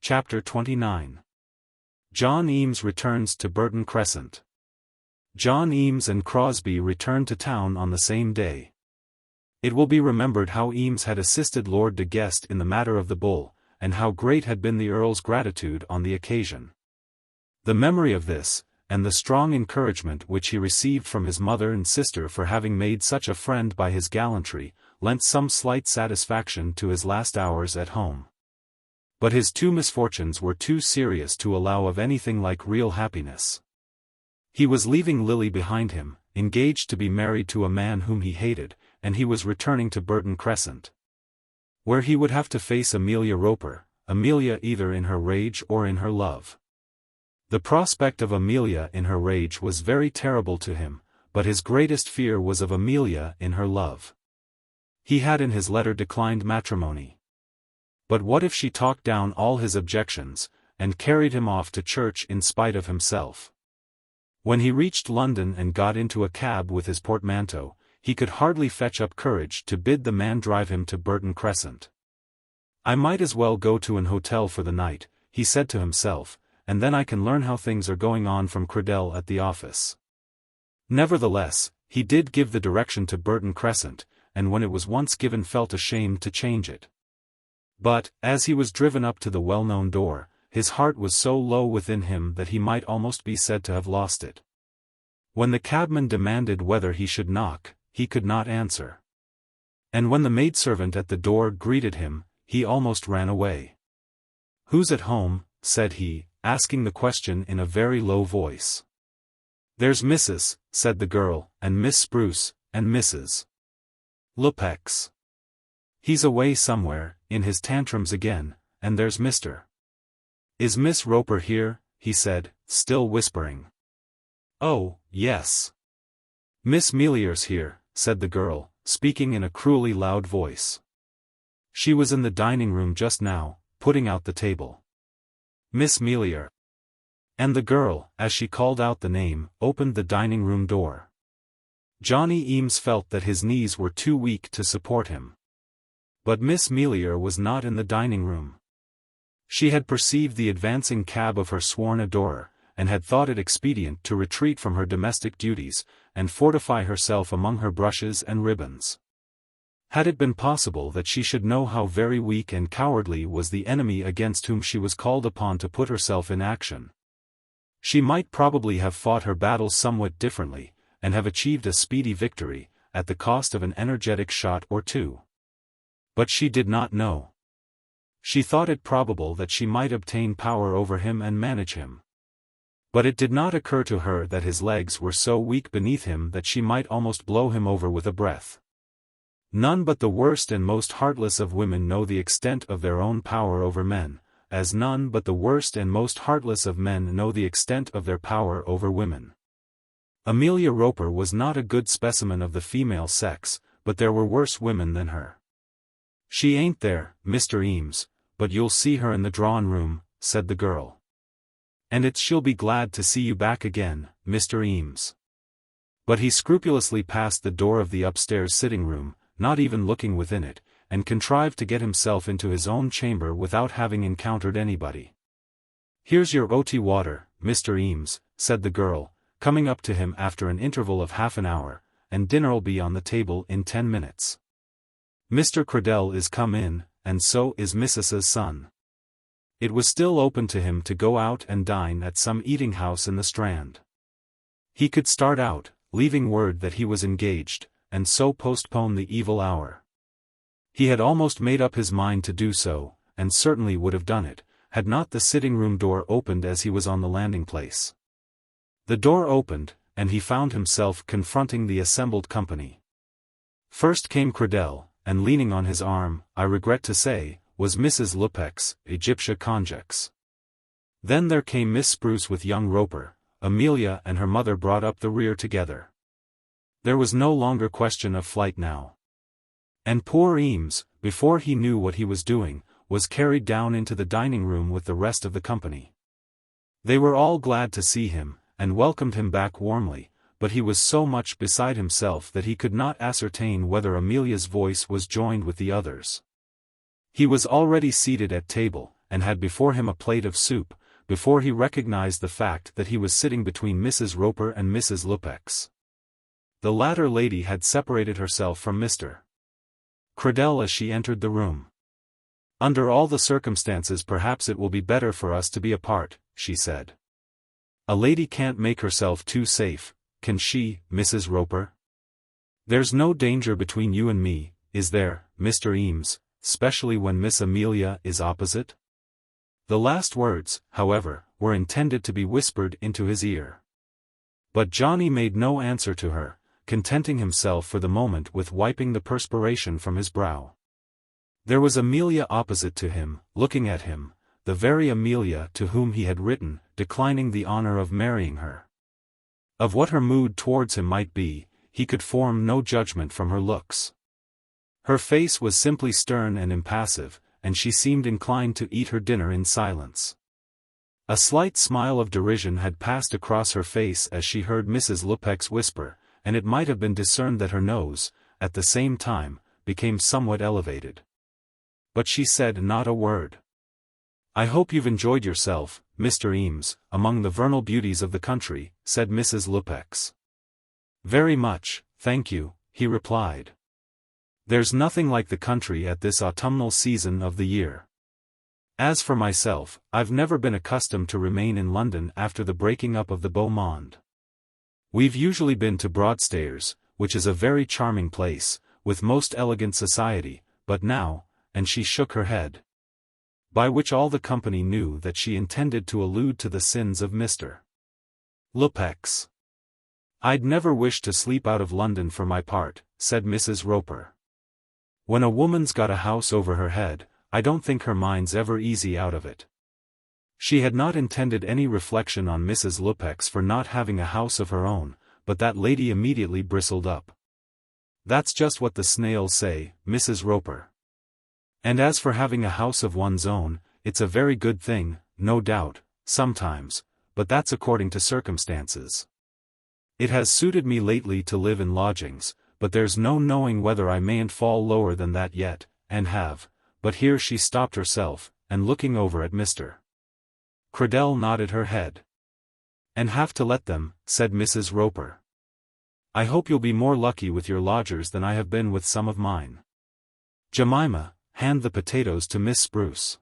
Chapter 29. John Eames returns to Burton Crescent. John Eames and Crosbie returned to town on the same day. It will be remembered how Eames had assisted Lord de Guest in the matter of the bull, and how great had been the Earl's gratitude on the occasion. The memory of this, and the strong encouragement which he received from his mother and sister for having made such a friend by his gallantry, lent some slight satisfaction to his last hours at home. But his two misfortunes were too serious to allow of anything like real happiness. He was leaving Lily behind him, engaged to be married to a man whom he hated, and he was returning to Burton Crescent, where he would have to face Amelia Roper, Amelia either in her rage or in her love. The prospect of Amelia in her rage was very terrible to him, but his greatest fear was of Amelia in her love. He had in his letter declined matrimony. But what if she talked down all his objections, and carried him off to church in spite of himself? When he reached London and got into a cab with his portmanteau, he could hardly fetch up courage to bid the man drive him to Burton Crescent. "I might as well go to an hotel for the night," he said to himself, "and then I can learn how things are going on from Cradell at the office." Nevertheless, he did give the direction to Burton Crescent, and when it was once given felt ashamed to change it. But, as he was driven up to the well-known door, his heart was so low within him that he might almost be said to have lost it. When the cabman demanded whether he should knock, he could not answer. And when the maidservant at the door greeted him, he almost ran away. "Who's at home?" said he, asking the question in a very low voice. "There's Mrs.," said the girl, "and Miss Spruce, and Mrs. Lupex. He's away somewhere, in his tantrums again, and there's Mr. Is Miss Roper here?" he said, still whispering. "Oh, yes. Miss Melier's here," said the girl, speaking in a cruelly loud voice. "She was in the dining room just now, putting out the table. Miss Melier." And the girl, as she called out the name, opened the dining room door. Johnny Eames felt that his knees were too weak to support him. But Miss Melier was not in the dining room. She had perceived the advancing cab of her sworn adorer, and had thought it expedient to retreat from her domestic duties, and fortify herself among her brushes and ribbons. Had it been possible that she should know how very weak and cowardly was the enemy against whom she was called upon to put herself in action, she might probably have fought her battles somewhat differently, and have achieved a speedy victory, at the cost of an energetic shot or two. But she did not know. She thought it probable that she might obtain power over him and manage him. But it did not occur to her that his legs were so weak beneath him that she might almost blow him over with a breath. None but the worst and most heartless of women know the extent of their own power over men, as none but the worst and most heartless of men know the extent of their power over women. Amelia Roper was not a good specimen of the female sex, but there were worse women than her. "She ain't there, Mr. Eames, but you'll see her in the drawing room," said the girl. "And she'll be glad to see you back again, Mr. Eames." But he scrupulously passed the door of the upstairs sitting room, not even looking within it, and contrived to get himself into his own chamber without having encountered anybody. "Here's your tea water, Mr. Eames," said the girl, coming up to him after an interval of half an hour, "and dinner'll be on the table in 10 minutes. Mr. Cradell is come in, and so is Mrs.'s son." It was still open to him to go out and dine at some eating-house in the Strand. He could start out, leaving word that he was engaged, and so postpone the evil hour. He had almost made up his mind to do so, and certainly would have done it, had not the sitting-room door opened as he was on the landing-place. The door opened, and he found himself confronting the assembled company. First came Cradell, and leaning on his arm, I regret to say, was Mrs. Lupex, Egyptia Conjex. Then there came Miss Spruce with young Roper. Amelia and her mother brought up the rear together. There was no longer question of flight now. And poor Eames, before he knew what he was doing, was carried down into the dining room with the rest of the company. They were all glad to see him, and welcomed him back warmly, but he was so much beside himself that he could not ascertain whether Amelia's voice was joined with the others. He was already seated at table, and had before him a plate of soup, before he recognized the fact that he was sitting between Mrs. Roper and Mrs. Lupex. The latter lady had separated herself from Mr. Cradell as she entered the room. "Under all the circumstances perhaps it will be better for us to be apart," she said. "A lady can't make herself too safe, can she, Mrs. Roper? There's no danger between you and me, is there, Mr. Eames, specially when Miss Amelia is opposite?" The last words, however, were intended to be whispered into his ear. But Johnny made no answer to her, contenting himself for the moment with wiping the perspiration from his brow. There was Amelia opposite to him, looking at him, the very Amelia to whom he had written, declining the honor of marrying her. Of what her mood towards him might be, he could form no judgment from her looks. Her face was simply stern and impassive, and she seemed inclined to eat her dinner in silence. A slight smile of derision had passed across her face as she heard Mrs. Lupex whisper, and it might have been discerned that her nose, at the same time, became somewhat elevated. But she said not a word. "I hope you've enjoyed yourself, Mr. Eames, among the vernal beauties of the country," said Mrs. Lupex. "Very much, thank you," he replied. "There's nothing like the country at this autumnal season of the year. As for myself, I've never been accustomed to remain in London after the breaking up of the beau monde. We've usually been to Broadstairs, which is a very charming place, with most elegant society, but now," and she shook her head. By which all the company knew that she intended to allude to the sins of Mr. Lupex. "I'd never wish to sleep out of London for my part," said Mrs. Roper. "When a woman's got a house over her head, I don't think her mind's ever easy out of it." She had not intended any reflection on Mrs. Lupex for not having a house of her own, but that lady immediately bristled up. "That's just what the snails say, Mrs. Roper. And as for having a house of one's own, it's a very good thing, no doubt, sometimes, but that's according to circumstances. It has suited me lately to live in lodgings, but there's no knowing whether I mayn't fall lower than that yet, and have," but here she stopped herself, and looking over at Mr. Cradell nodded her head. "And have to let them," said Mrs. Roper. "I hope you'll be more lucky with your lodgers than I have been with some of mine. Jemima, hand the potatoes to Miss Spruce.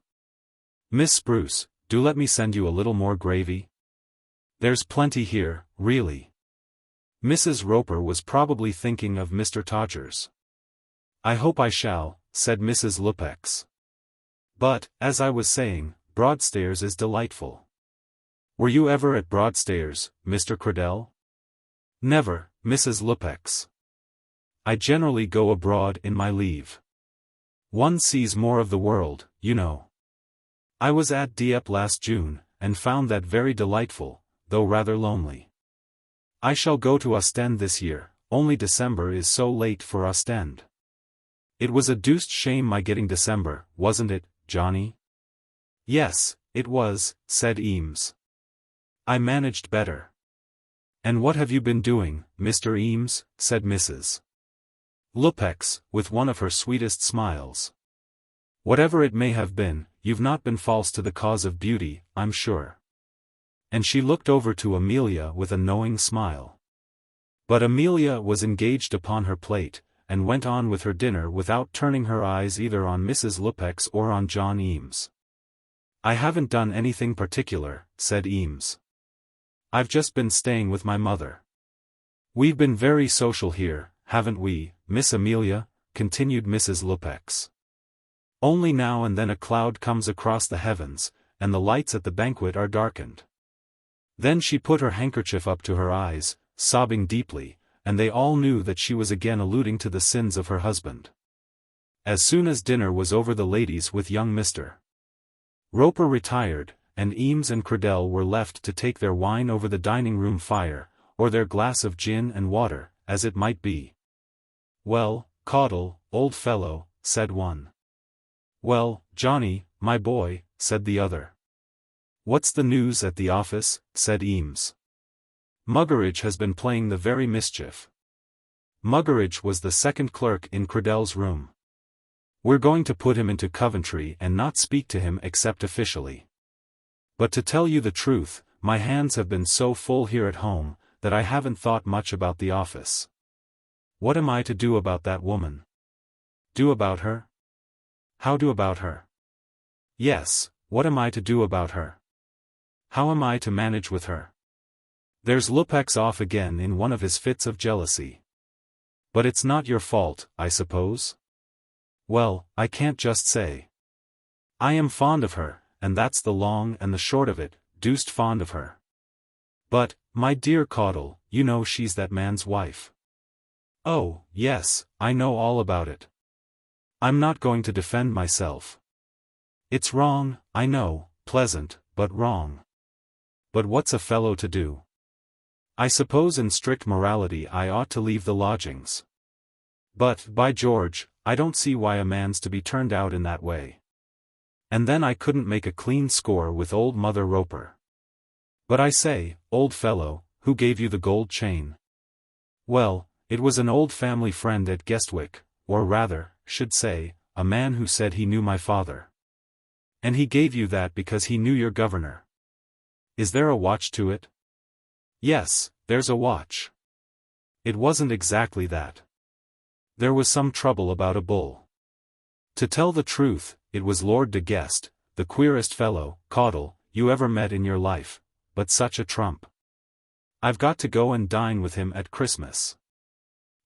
Miss Spruce, do let me send you a little more gravy? There's plenty here, really." Mrs. Roper was probably thinking of Mr. Todgers. "I hope I shall," said Mrs. Lupex. "But, as I was saying, Broadstairs is delightful. Were you ever at Broadstairs, Mr. Cradell?" "Never, Mrs. Lupex. I generally go abroad in my leave. One sees more of the world, you know. I was at Dieppe last June, and found that very delightful, though rather lonely. I shall go to Ostend this year, only December is so late for Ostend. It was a deuced shame my getting December, wasn't it, Johnny?" "Yes, it was," said Eames. "I managed better." "And what have you been doing, Mr. Eames?" said Mrs. Lupex, with one of her sweetest smiles. "Whatever it may have been, you've not been false to the cause of beauty, I'm sure." And she looked over to Amelia with a knowing smile. But Amelia was engaged upon her plate, and went on with her dinner without turning her eyes either on Mrs. Lupex or on John Eames. "I haven't done anything particular," said Eames. "I've just been staying with my mother. We've been very social here, haven't we, Miss Amelia?" continued Mrs. Lupex. "Only now and then a cloud comes across the heavens, and the lights at the banquet are darkened." Then she put her handkerchief up to her eyes, sobbing deeply, and they all knew that she was again alluding to the sins of her husband. As soon as dinner was over, the ladies with young Mr. Roper retired, and Eames and Cradell were left to take their wine over the dining-room fire, or their glass of gin and water, as it might be. "Well, Caudle, old fellow," said one. "Well, Johnny, my boy," said the other. "What's the news at the office?" said Eames. "Muggeridge has been playing the very mischief." Muggeridge was the second clerk in Cradell's room. We're going to put him into Coventry and not speak to him except officially. But to tell you the truth, my hands have been so full here at home, that I haven't thought much about the office. What am I to do about that woman? Do about her? How do about her? Yes, what am I to do about her? How am I to manage with her? There's Lupex off again in one of his fits of jealousy. But it's not your fault, I suppose? Well, I can't just say. I am fond of her, and that's the long and the short of it, deuced fond of her. But, my dear Caudle, you know she's that man's wife. Oh, yes, I know all about it. I'm not going to defend myself. It's wrong, I know, pleasant, but wrong. But what's a fellow to do? I suppose in strict morality I ought to leave the lodgings. But, by George, I don't see why a man's to be turned out in that way. And then I couldn't make a clean score with old Mother Roper. But I say, old fellow, who gave you the gold chain? Well, it was an old family friend at Guestwick, or rather, should say, a man who said he knew my father. And he gave you that because he knew your governor. Is there a watch to it? Yes, there's a watch. It wasn't exactly that. There was some trouble about a bull. To tell the truth, it was Lord de Guest, the queerest fellow, Caudle, you ever met in your life, but such a trump. I've got to go and dine with him at Christmas.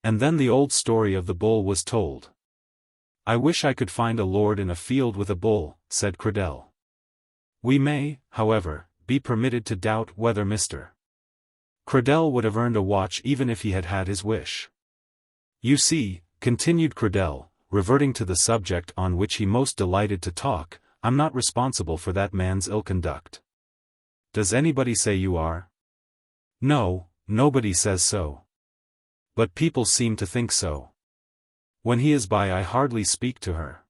And then the old story of the bull was told. I wish I could find a lord in a field with a bull, said Cradell. We may, however, be permitted to doubt whether Mr. Cradell would have earned a watch even if he had had his wish. You see, continued Cradell, reverting to the subject on which he most delighted to talk, I'm not responsible for that man's ill conduct. Does anybody say you are? No, nobody says so. But people seem to think so. When he is by I hardly speak to her.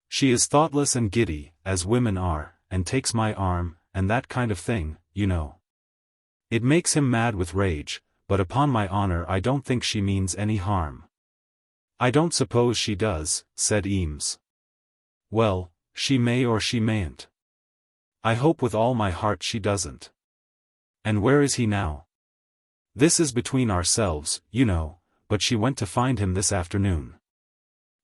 She is thoughtless and giddy, as women are, and takes my arm, and that kind of thing, you know. It makes him mad with rage, but upon my honor I don't think she means any harm. I don't suppose she does, said Eames. Well, she may or she mayn't. I hope with all my heart she doesn't. And where is he now? This is between ourselves, you know, but she went to find him this afternoon.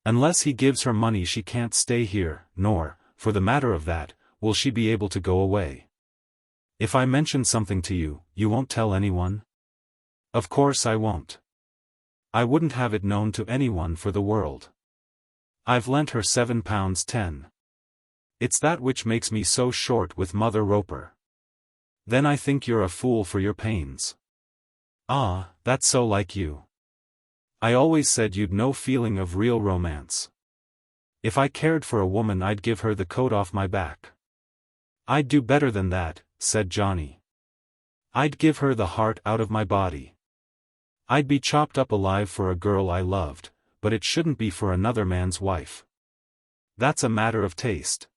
Unless he gives her money she can't stay here, nor, for the matter of that, will she be able to go away. If I mention something to you, you won't tell anyone? Of course I won't. I wouldn't have it known to anyone for the world. I've lent her £7.10. It's that which makes me so short with Mother Roper. Then I think you're a fool for your pains. Ah, that's so like you. I always said you'd no feeling of real romance. If I cared for a woman I'd give her the coat off my back. I'd do better than that, said Johnny. I'd give her the heart out of my body. I'd be chopped up alive for a girl I loved, but it shouldn't be for another man's wife. That's a matter of taste.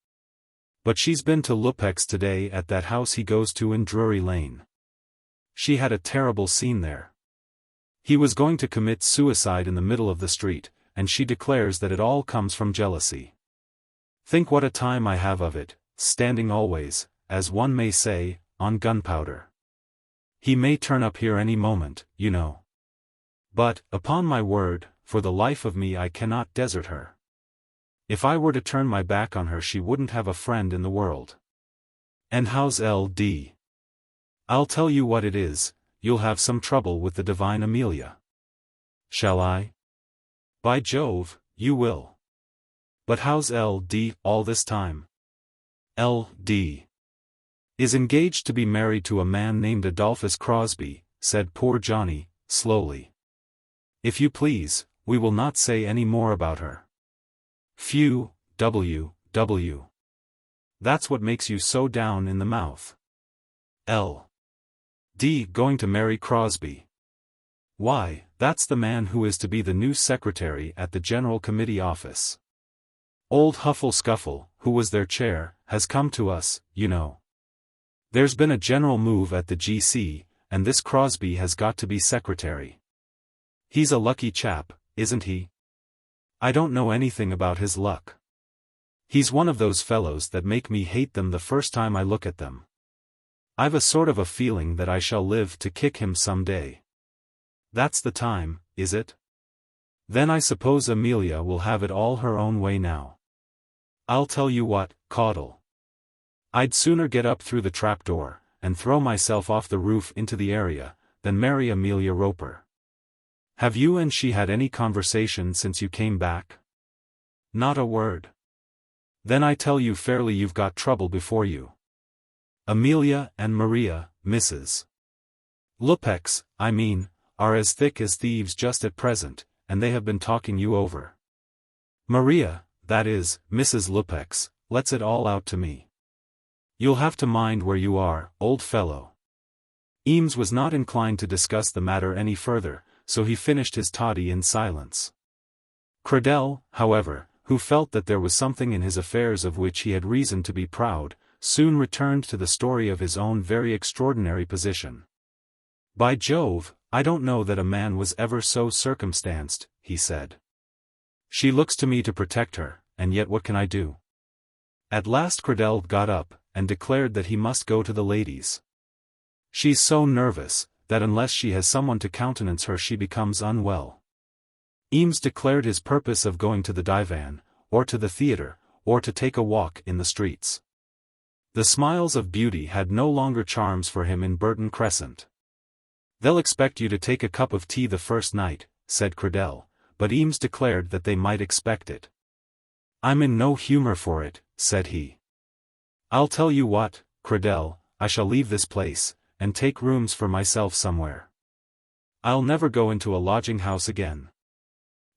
But she's been to Lupex today at that house he goes to in Drury Lane. She had a terrible scene there. He was going to commit suicide in the middle of the street, and she declares that it all comes from jealousy. Think what a time I have of it, standing always, as one may say, on gunpowder. He may turn up here any moment, you know. But, upon my word, for the life of me I cannot desert her. If I were to turn my back on her she wouldn't have a friend in the world. And how's L.D.? I'll tell you what it is, you'll have some trouble with the divine Amelia. Shall I? By Jove, you will. But how's L.D. all this time? L.D. is engaged to be married to a man named Adolphus Crosbie, said poor Johnny, slowly. If you please, we will not say any more about her. Phew, W. That's what makes you so down in the mouth. L.D. going to marry Crosbie. Why, that's the man who is to be the new secretary at the General Committee office. Old Huffle Scuffle, who was their chair, has come to us, you know. There's been a general move at the GC, and this Crosbie has got to be secretary. He's a lucky chap, isn't he? I don't know anything about his luck. He's one of those fellows that make me hate them the first time I look at them. I've a sort of a feeling that I shall live to kick him some day. That's the time, is it? Then I suppose Amelia will have it all her own way now. I'll tell you what, Caudle. I'd sooner get up through the trapdoor, and throw myself off the roof into the area, than marry Amelia Roper. Have you and she had any conversation since you came back? Not a word. Then I tell you fairly you've got trouble before you. Amelia and Maria, Mrs. Lupex, I mean, are as thick as thieves just at present, and they have been talking you over. Maria, that is, Mrs. Lupex, lets it all out to me. You'll have to mind where you are, old fellow. Eames was not inclined to discuss the matter any further, so he finished his toddy in silence. Cradell, however, who felt that there was something in his affairs of which he had reason to be proud, soon returned to the story of his own very extraordinary position. By Jove, I don't know that a man was ever so circumstanced, he said. She looks to me to protect her, and yet what can I do? At last Cradell got up, and declared that he must go to the ladies. She's so nervous, that unless she has someone to countenance her she becomes unwell. Eames declared his purpose of going to the divan, or to the theatre, or to take a walk in the streets. The smiles of beauty had no longer charms for him in Burton Crescent. They'll expect you to take a cup of tea the first night, said Cradell, but Eames declared that they might expect it. I'm in no humour for it, said he. I'll tell you what, Cradell, I shall leave this place, and take rooms for myself somewhere. I'll never go into a lodging-house again.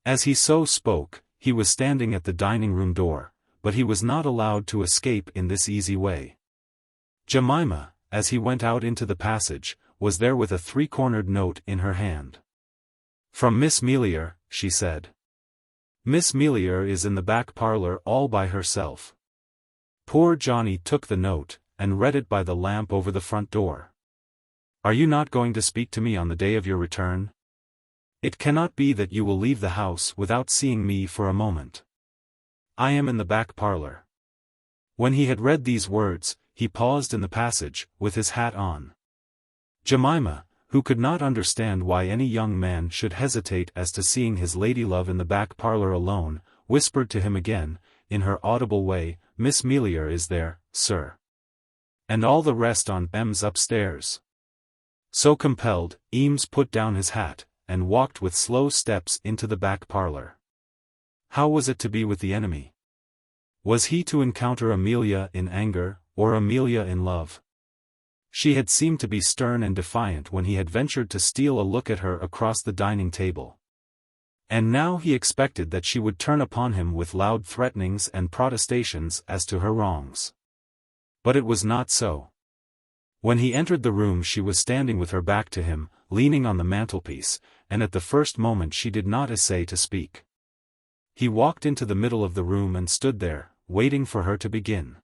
As he so spoke, he was standing at the dining-room door, but he was not allowed to escape in this easy way. Jemima, as he went out into the passage, was there with a three-cornered note in her hand. From Miss Melier, she said. Miss Melier is in the back parlour all by herself. Poor Johnny took the note, and read it by the lamp over the front door. Are you not going to speak to me on the day of your return? It cannot be that you will leave the house without seeing me for a moment. I am in the back parlour. When he had read these words, he paused in the passage, with his hat on. Jemima, who could not understand why any young man should hesitate as to seeing his lady-love in the back parlour alone, whispered to him again, in her audible way, Miss Melier is there, sir. And all the rest on M's upstairs. So compelled, Eames put down his hat, and walked with slow steps into the back parlour. How was it to be with the enemy? Was he to encounter Amelia in anger, or Amelia in love? She had seemed to be stern and defiant when he had ventured to steal a look at her across the dining table. And now he expected that she would turn upon him with loud threatenings and protestations as to her wrongs. But it was not so. When he entered the room she was standing with her back to him, leaning on the mantelpiece, and at the first moment she did not essay to speak. He walked into the middle of the room and stood there, waiting for her to begin.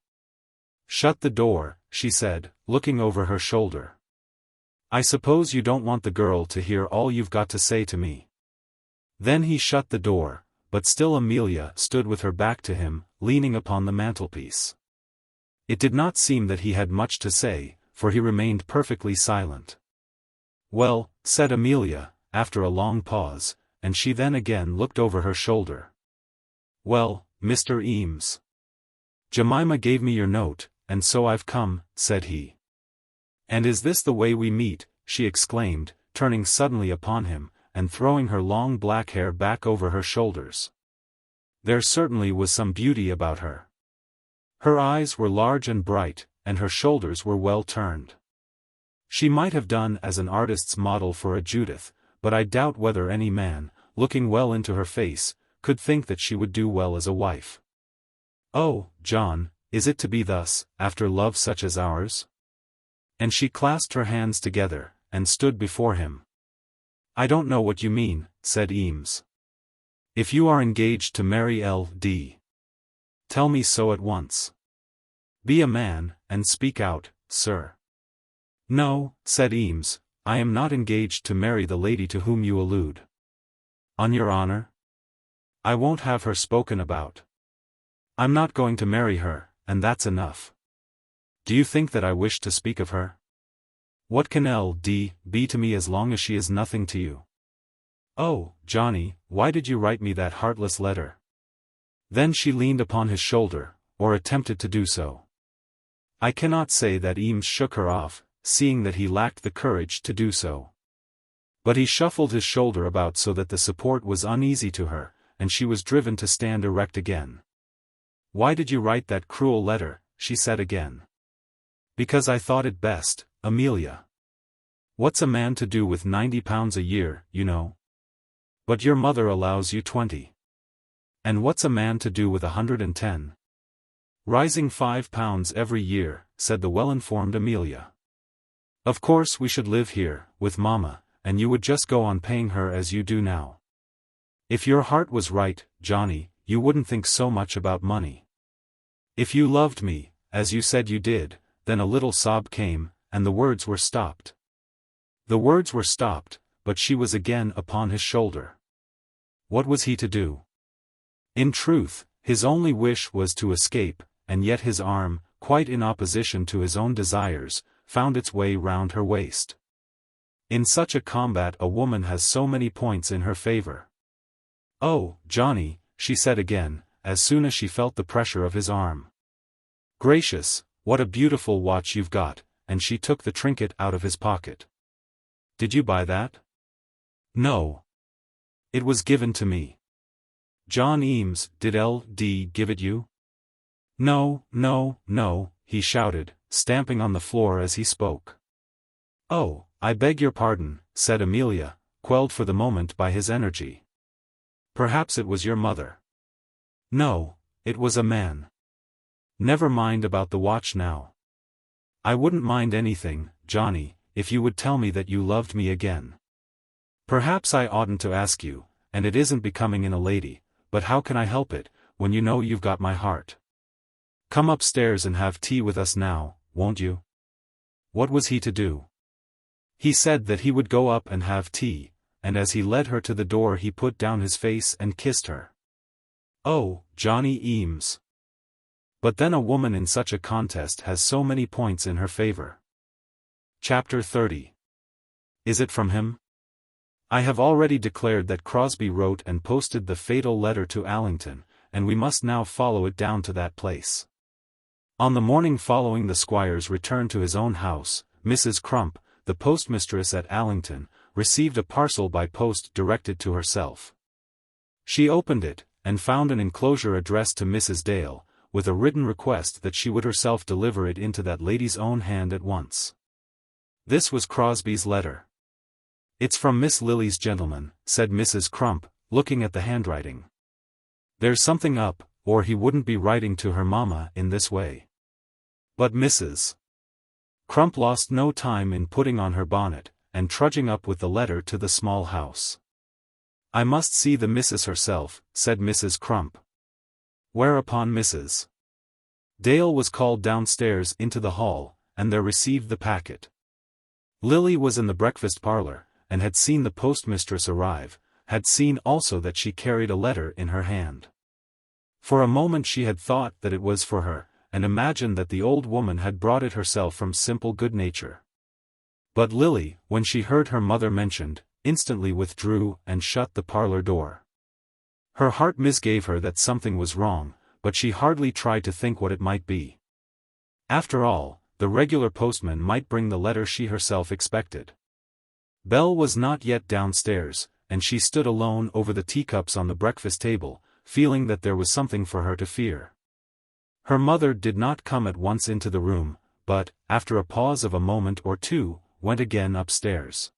Shut the door, she said, looking over her shoulder. I suppose you don't want the girl to hear all you've got to say to me. Then he shut the door, but still Amelia stood with her back to him, leaning upon the mantelpiece. It did not seem that he had much to say, for he remained perfectly silent. Well, said Amelia, after a long pause, and she then again looked over her shoulder. Well, Mr. Eames. Jemima gave me your note, and so I've come, said he. And is this the way we meet, she exclaimed, turning suddenly upon him, and throwing her long black hair back over her shoulders. There certainly was some beauty about her. Her eyes were large and bright, and her shoulders were well turned. She might have done as an artist's model for a Judith, but I doubt whether any man, looking well into her face, could think that she would do well as a wife. Oh, John, is it to be thus, after love such as ours? And she clasped her hands together, and stood before him. I don't know what you mean, said Eames. If you are engaged to marry L.D., tell me so at once. Be a man, and speak out, sir. No, said Eames, I am not engaged to marry the lady to whom you allude. On your honour? I won't have her spoken about. I'm not going to marry her, and that's enough. Do you think that I wish to speak of her? What can L.D. be to me as long as she is nothing to you? Oh, Johnny, why did you write me that heartless letter? Then she leaned upon his shoulder, or attempted to do so. I cannot say that Eames shook her off, seeing that he lacked the courage to do so. But he shuffled his shoulder about so that the support was uneasy to her, and she was driven to stand erect again. Why did you write that cruel letter? She said again. Because I thought it best, Amelia. What's a man to do with £90 a year, you know? But your mother allows you 20. And what's a man to do with 110? Rising £5 every year, said the well-informed Amelia. Of course we should live here, with Mamma, and you would just go on paying her as you do now. If your heart was right, Johnny, you wouldn't think so much about money. If you loved me, as you said you did, then a little sob came, and the words were stopped. The words were stopped, but she was again upon his shoulder. What was he to do? In truth, his only wish was to escape, and yet his arm, quite in opposition to his own desires, found its way round her waist. In such a combat a woman has so many points in her favor. Oh, Johnny, she said again, as soon as she felt the pressure of his arm. Gracious, what a beautiful watch you've got, and she took the trinket out of his pocket. Did you buy that? No. It was given to me. John Eames, did L.D. give it you? No, no, no, he shouted, stamping on the floor as he spoke. Oh, I beg your pardon, said Amelia, quelled for the moment by his energy. Perhaps it was your mother. No, it was a man. Never mind about the watch now. I wouldn't mind anything, Johnny, if you would tell me that you loved me again. Perhaps I oughtn't to ask you, and it isn't becoming in a lady, but how can I help it, when you know you've got my heart? Come upstairs and have tea with us now, won't you? What was he to do? He said that he would go up and have tea, and as he led her to the door he put down his face and kissed her. Oh, Johnny Eames. But then a woman in such a contest has so many points in her favor. Chapter 30. Is it from him? I have already declared that Crosbie wrote and posted the fatal letter to Allington, and we must now follow it down to that place. On the morning following the squire's return to his own house, Mrs. Crump, the postmistress at Allington, received a parcel by post directed to herself. She opened it, and found an enclosure addressed to Mrs. Dale, with a written request that she would herself deliver it into that lady's own hand at once. This was Crosbie's letter. It's from Miss Lily's gentleman, said Mrs. Crump, looking at the handwriting. There's something up, or he wouldn't be writing to her mamma in this way. But Mrs. Crump lost no time in putting on her bonnet, and trudging up with the letter to the small house. I must see the missus herself, said Mrs. Crump. Whereupon Mrs. Dale was called downstairs into the hall, and there received the packet. Lily was in the breakfast parlour, and had seen the postmistress arrive, had seen also that she carried a letter in her hand. For a moment she had thought that it was for her, and imagined that the old woman had brought it herself from simple good nature. But Lily, when she heard her mother mentioned, instantly withdrew and shut the parlour door. Her heart misgave her that something was wrong, but she hardly tried to think what it might be. After all, the regular postman might bring the letter she herself expected. Bell was not yet downstairs, and she stood alone over the teacups on the breakfast table, feeling that there was something for her to fear. Her mother did not come at once into the room, but, after a pause of a moment or two, went again upstairs.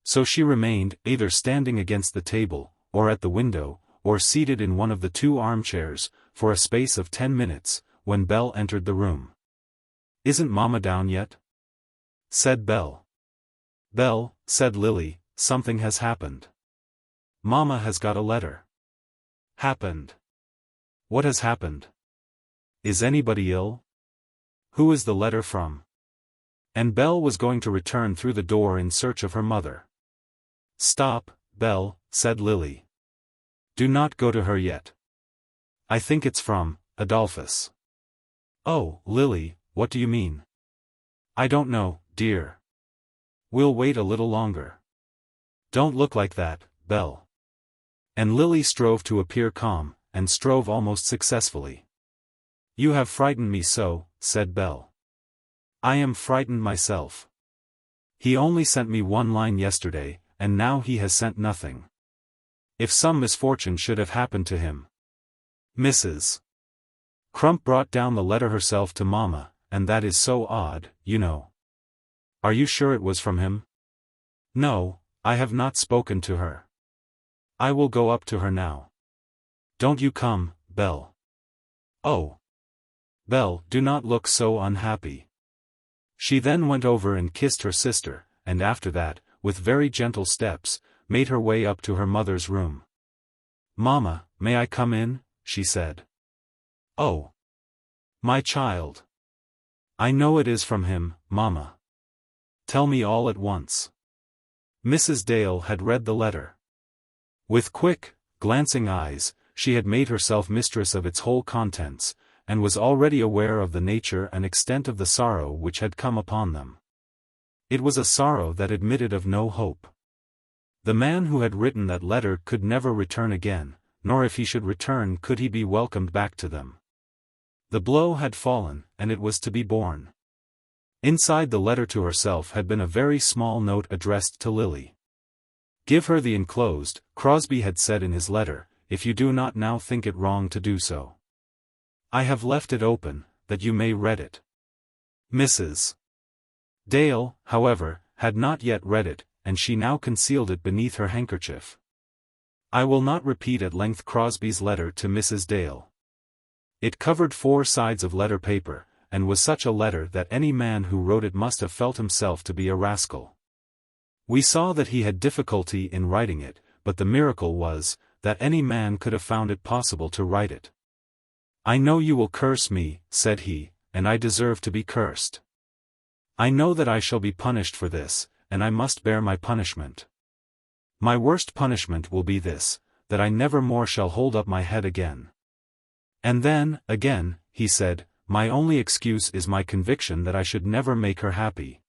So she remained, either standing against the table, or at the window, or seated in one of the two armchairs, for a space of 10 minutes, when Bell entered the room. "Isn't Mamma down yet?" said Bell. "Bell," said Lily, "something has happened. Mamma has got a letter." "Happened? What has happened? Is anybody ill? Who is the letter from?" And Bell was going to return through the door in search of her mother. "Stop, Bell," said Lily. Do not go to her yet. I think it's from Adolphus. Oh, Lily, what do you mean? I don't know, dear. We'll wait a little longer. Don't look like that, Belle. And Lily strove to appear calm, and strove almost successfully. You have frightened me so, said Belle. I am frightened myself. He only sent me one line yesterday, and now he has sent nothing. If some misfortune should have happened to him. Mrs. Crump brought down the letter herself to Mamma, and that is so odd, you know. Are you sure it was from him? No, I have not spoken to her. I will go up to her now. Don't you come, Belle. Oh. Belle, do not look so unhappy. She then went over and kissed her sister, and after that, with very gentle steps, made her way up to her mother's room. Mamma, may I come in? She said. Oh. My child. I know it is from him, Mamma. Tell me all at once. Mrs. Dale had read the letter. With quick, glancing eyes, she had made herself mistress of its whole contents, and was already aware of the nature and extent of the sorrow which had come upon them. It was a sorrow that admitted of no hope. The man who had written that letter could never return again, nor if he should return could he be welcomed back to them. The blow had fallen, and it was to be borne. Inside the letter to herself had been a very small note addressed to Lily. Give her the enclosed, Crosbie had said in his letter, if you do not now think it wrong to do so. I have left it open, that you may read it. Mrs. Dale, however, had not yet read it, and she now concealed it beneath her handkerchief. I will not repeat at length Crosbie's letter to Mrs. Dale. It covered 4 sides of letter paper, and was such a letter that any man who wrote it must have felt himself to be a rascal. We saw that he had difficulty in writing it, but the miracle was, that any man could have found it possible to write it. I know you will curse me, said he, and I deserve to be cursed. I know that I shall be punished for this, and I must bear my punishment. My worst punishment will be this, that I never more shall hold up my head again. And then, again, he said, my only excuse is my conviction that I should never make her happy.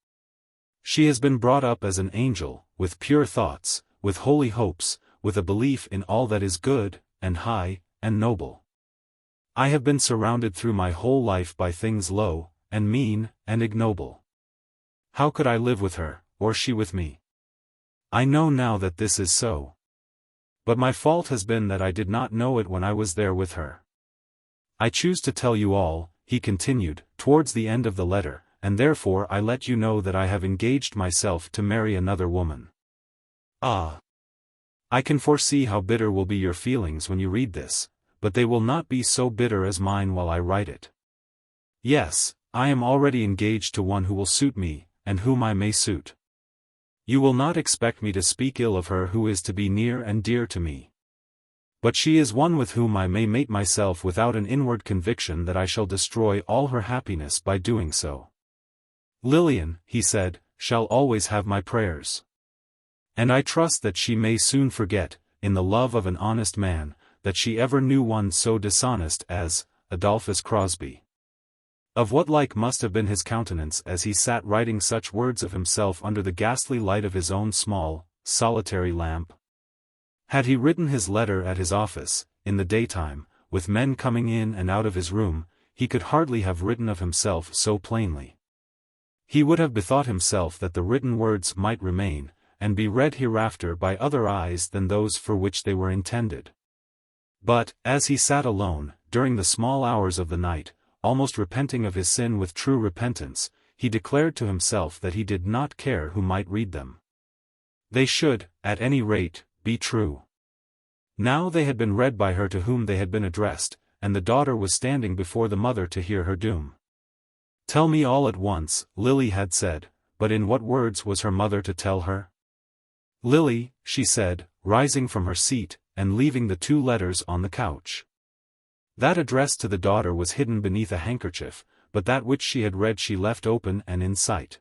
She has been brought up as an angel, with pure thoughts, with holy hopes, with a belief in all that is good, and high, and noble. I have been surrounded through my whole life by things low, and mean, and ignoble. How could I live with her, or she with me? I know now that this is so. But my fault has been that I did not know it when I was there with her. I choose to tell you all, he continued, towards the end of the letter, and therefore I let you know that I have engaged myself to marry another woman. Ah! I can foresee how bitter will be your feelings when you read this, but they will not be so bitter as mine while I write it. Yes, I am already engaged to one who will suit me, and whom I may suit. You will not expect me to speak ill of her who is to be near and dear to me. But she is one with whom I may mate myself without an inward conviction that I shall destroy all her happiness by doing so. Lilian, he said, shall always have my prayers. And I trust that she may soon forget, in the love of an honest man, that she ever knew one so dishonest as Adolphus Crosbie. Of what like must have been his countenance as he sat writing such words of himself under the ghastly light of his own small, solitary lamp? Had he written his letter at his office, in the daytime, with men coming in and out of his room, he could hardly have written of himself so plainly. He would have bethought himself that the written words might remain, and be read hereafter by other eyes than those for which they were intended. But, as he sat alone, during the small hours of the night, almost repenting of his sin with true repentance, he declared to himself that he did not care who might read them. They should, at any rate, be true. Now they had been read by her to whom they had been addressed, and the daughter was standing before the mother to hear her doom. Tell me all at once, Lily had said, but in what words was her mother to tell her? Lily, she said, rising from her seat, and leaving the 2 letters on the couch. That addressed to the daughter was hidden beneath a handkerchief, but that which she had read she left open and in sight.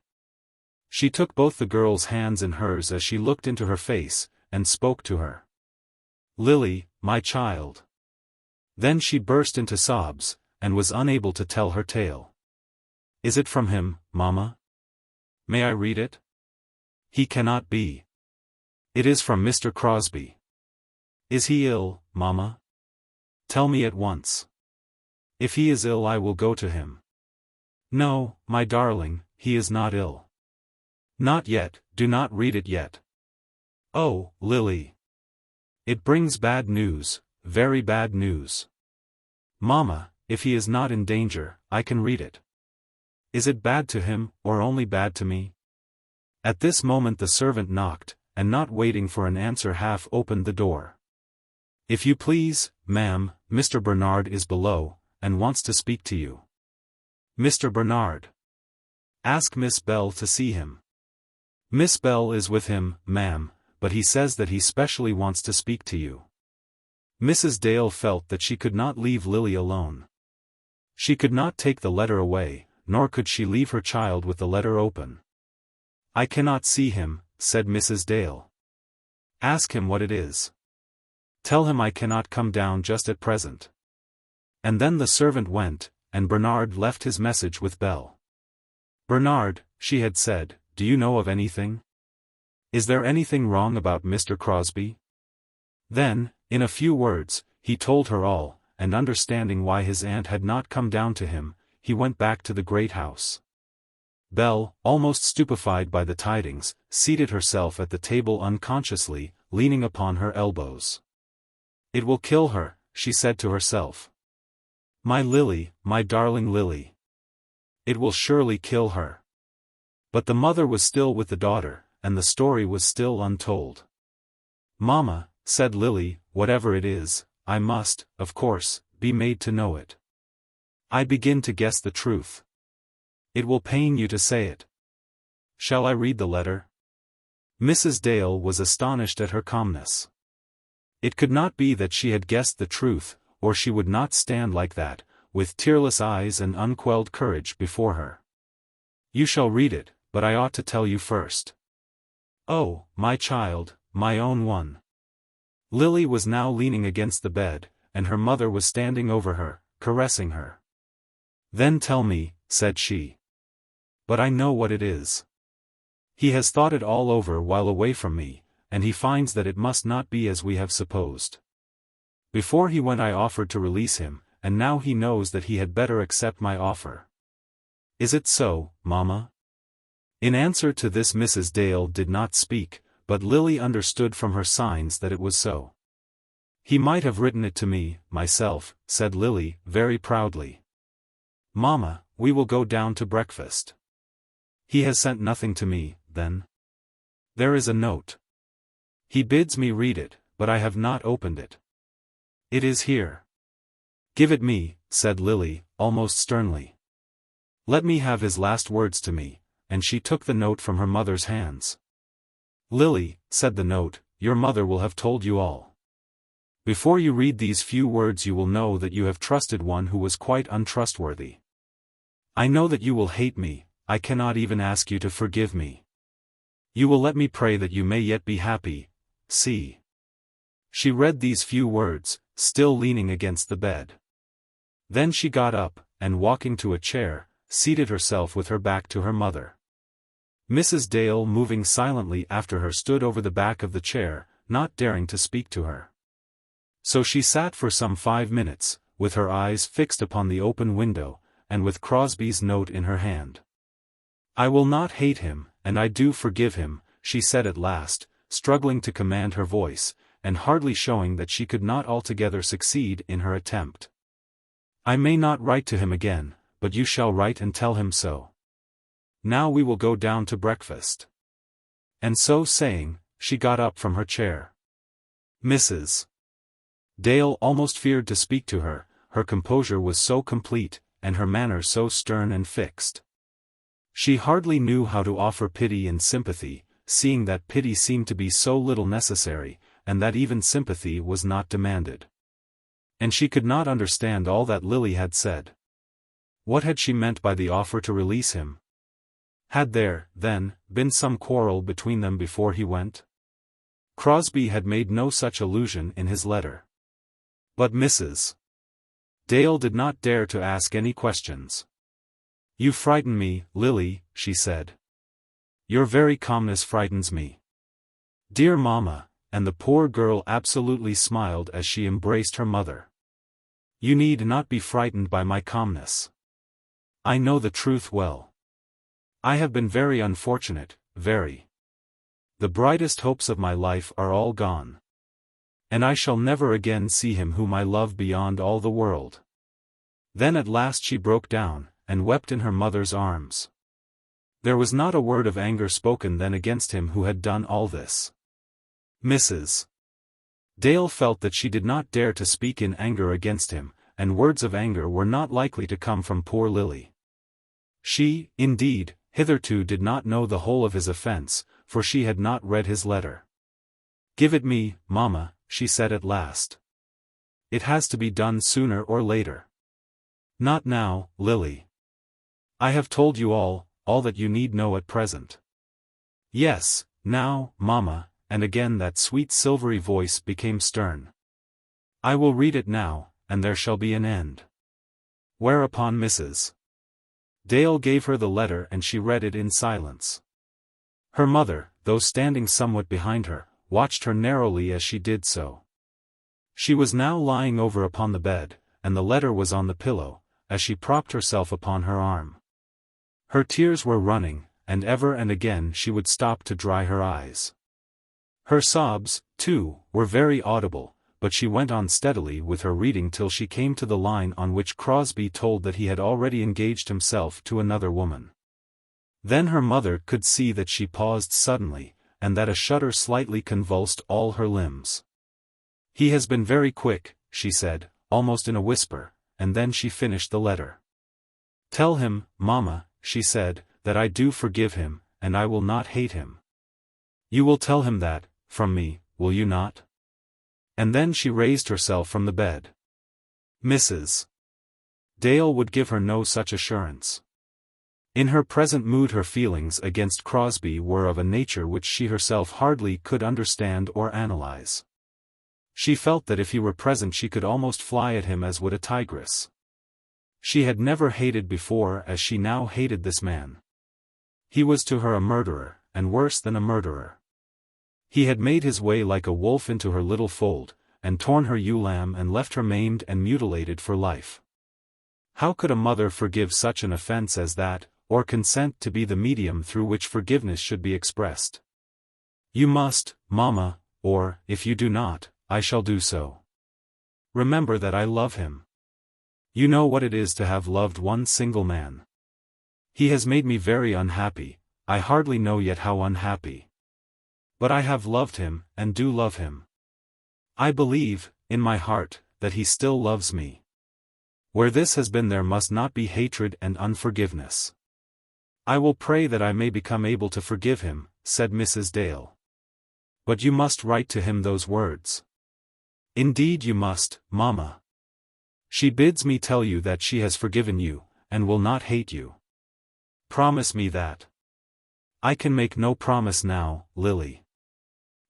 She took both the girl's hands in hers as she looked into her face, and spoke to her. Lily, my child." Then she burst into sobs, and was unable to tell her tale. "Is it from him, mamma? May I read it?" "He cannot be. It is from Mr. Crosbie." "Is he ill, mamma? Tell me at once. If he is ill I will go to him." "No, my darling, he is not ill." "Not yet, do not read it yet." "Oh, Lily. It brings bad news, very bad news." "Mamma, if he is not in danger, I can read it." "Is it bad to him, or only bad to me?" At this moment the servant knocked, and not waiting for an answer half opened the door. "If you please, ma'am, Mr. Bernard is below, and wants to speak to you." "Mr. Bernard? Ask Miss Bell to see him." "Miss Bell is with him, ma'am, but he says that he specially wants to speak to you." Mrs. Dale felt that she could not leave Lily alone. She could not take the letter away, nor could she leave her child with the letter open. "I cannot see him," said Mrs. Dale. "Ask him what it is. Tell him I cannot come down just at present." And then the servant went, and Bernard left his message with Bell. "Bernard," she had said, "do you know of anything? Is there anything wrong about Mr. Crosbie?" Then, in a few words, he told her all, and understanding why his aunt had not come down to him, he went back to the great house. Bell, almost stupefied by the tidings, seated herself at the table unconsciously, leaning upon her elbows. "It will kill her," she said to herself. "My Lily, my darling Lily. It will surely kill her." But the mother was still with the daughter, and the story was still untold. "Mamma," said Lily, "whatever it is, I must, of course, be made to know it. I begin to guess the truth. It will pain you to say it. Shall I read the letter?" Mrs. Dale was astonished at her calmness. It could not be that she had guessed the truth, or she would not stand like that, with tearless eyes and unquelled courage before her. "You shall read it, but I ought to tell you first." "Oh, my child, my own one." Lily was now leaning against the bed, and her mother was standing over her, caressing her. "Then tell me," said she. "But I know what it is. He has thought it all over while away from me, and he finds that it must not be as we have supposed. Before he went I offered to release him, and now he knows that he had better accept my offer. Is it so, mamma?" In answer to this Mrs. Dale did not speak, but Lily understood from her signs that it was so. "He might have written it to me, myself," said Lily, very proudly. "Mamma, we will go down to breakfast." "He has sent nothing to me, then?" "There is a note. He bids me read it, but I have not opened it. It is here." "Give it me," said Lily, almost sternly. "Let me have his last words to me," and she took the note from her mother's hands. "Lily," said the note, "your mother will have told you all. Before you read these few words you will know that you have trusted one who was quite untrustworthy. I know that you will hate me, I cannot even ask you to forgive me. You will let me pray that you may yet be happy, see." She read these few words, still leaning against the bed. Then she got up, and walking to a chair, seated herself with her back to her mother. Mrs. Dale moving silently after her stood over the back of the chair, not daring to speak to her. So she sat for some 5 minutes, with her eyes fixed upon the open window, and with Crosbie's note in her hand. "I will not hate him, and I do forgive him," she said at last, struggling to command her voice, and hardly showing that she could not altogether succeed in her attempt. "I may not write to him again, but you shall write and tell him so. Now we will go down to breakfast." And so saying, she got up from her chair. Mrs. Dale almost feared to speak to her, her composure was so complete, and her manner so stern and fixed. She hardly knew how to offer pity and sympathy, seeing that pity seemed to be so little necessary, and that even sympathy was not demanded. And she could not understand all that Lily had said. What had she meant by the offer to release him? Had there, then, been some quarrel between them before he went? Crosbie had made no such allusion in his letter. But Mrs. Dale did not dare to ask any questions. "You frighten me, Lily," she said. "Your very calmness frightens me." "Dear mamma," and the poor girl absolutely smiled as she embraced her mother. "You need not be frightened by my calmness. I know the truth well. I have been very unfortunate, very. The brightest hopes of my life are all gone. And I shall never again see him whom I love beyond all the world." Then at last she broke down, and wept in her mother's arms. There was not a word of anger spoken then against him who had done all this. Mrs. Dale felt that she did not dare to speak in anger against him, and words of anger were not likely to come from poor Lily. She, indeed, hitherto did not know the whole of his offence, for she had not read his letter. "Give it me, mamma," she said at last. "It has to be done sooner or later." "Not now, Lily. I have told you all that you need know at present." "Yes, now, mamma," and again that sweet silvery voice became stern. "I will read it now, and there shall be an end." Whereupon Mrs. Dale gave her the letter and she read it in silence. Her mother, though standing somewhat behind her, watched her narrowly as she did so. She was now lying over upon the bed, and the letter was on the pillow, as she propped herself upon her arm. Her tears were running, and ever and again she would stop to dry her eyes. Her sobs, too, were very audible, but she went on steadily with her reading till she came to the line on which Crosbie told that he had already engaged himself to another woman. Then her mother could see that she paused suddenly, and that a shudder slightly convulsed all her limbs. "He has been very quick," she said, almost in a whisper, and then she finished the letter. "Tell him, mamma," she said, "that I do forgive him, and I will not hate him. You will tell him that, from me, will you not?" And then she raised herself from the bed. Mrs. Dale would give her no such assurance. In her present mood her feelings against Crosbie were of a nature which she herself hardly could understand or analyze. She felt that if he were present she could almost fly at him as would a tigress. She had never hated before as she now hated this man. He was to her a murderer, and worse than a murderer. He had made his way like a wolf into her little fold, and torn her ewe lamb and left her maimed and mutilated for life. How could a mother forgive such an offence as that, or consent to be the medium through which forgiveness should be expressed? "You must, mamma, or, if you do not, I shall do so. Remember that I love him. You know what it is to have loved one single man. He has made me very unhappy, I hardly know yet how unhappy. But I have loved him, and do love him. I believe, in my heart, that he still loves me. Where this has been there must not be hatred and unforgiveness. I will pray that I may become able to forgive him," said Mrs. Dale. "But you must write to him those words. Indeed you must, mamma. She bids me tell you that she has forgiven you, and will not hate you. Promise me that." "I can make no promise now, Lily.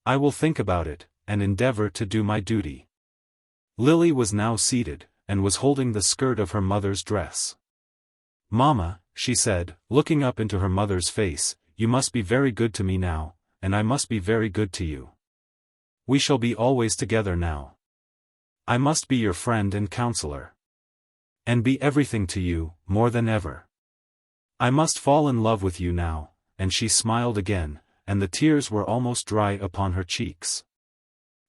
I will think about it, and endeavor to do my duty." Lily was now seated, and was holding the skirt of her mother's dress. "Mamma," she said, looking up into her mother's face, "you must be very good to me now, and I must be very good to you. We shall be always together now. I must be your friend and counselor. And be everything to you, more than ever. I must fall in love with you now," and she smiled again, and the tears were almost dry upon her cheeks.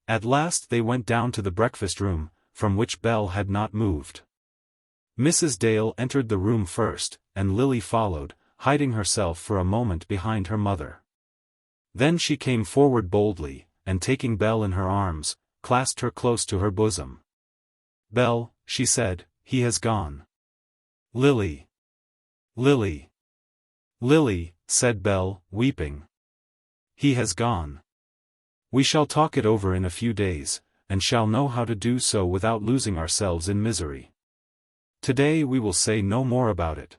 At last they went down to the breakfast room, from which Belle had not moved. Mrs. Dale entered the room first, and Lily followed, hiding herself for a moment behind her mother. Then she came forward boldly, and taking Belle in her arms, clasped her close to her bosom. "Belle," she said, "he has gone." "Lily! Lily! Lily," said Belle, weeping. "He has gone. We shall talk it over in a few days, and shall know how to do so without losing ourselves in misery. Today we will say no more about it.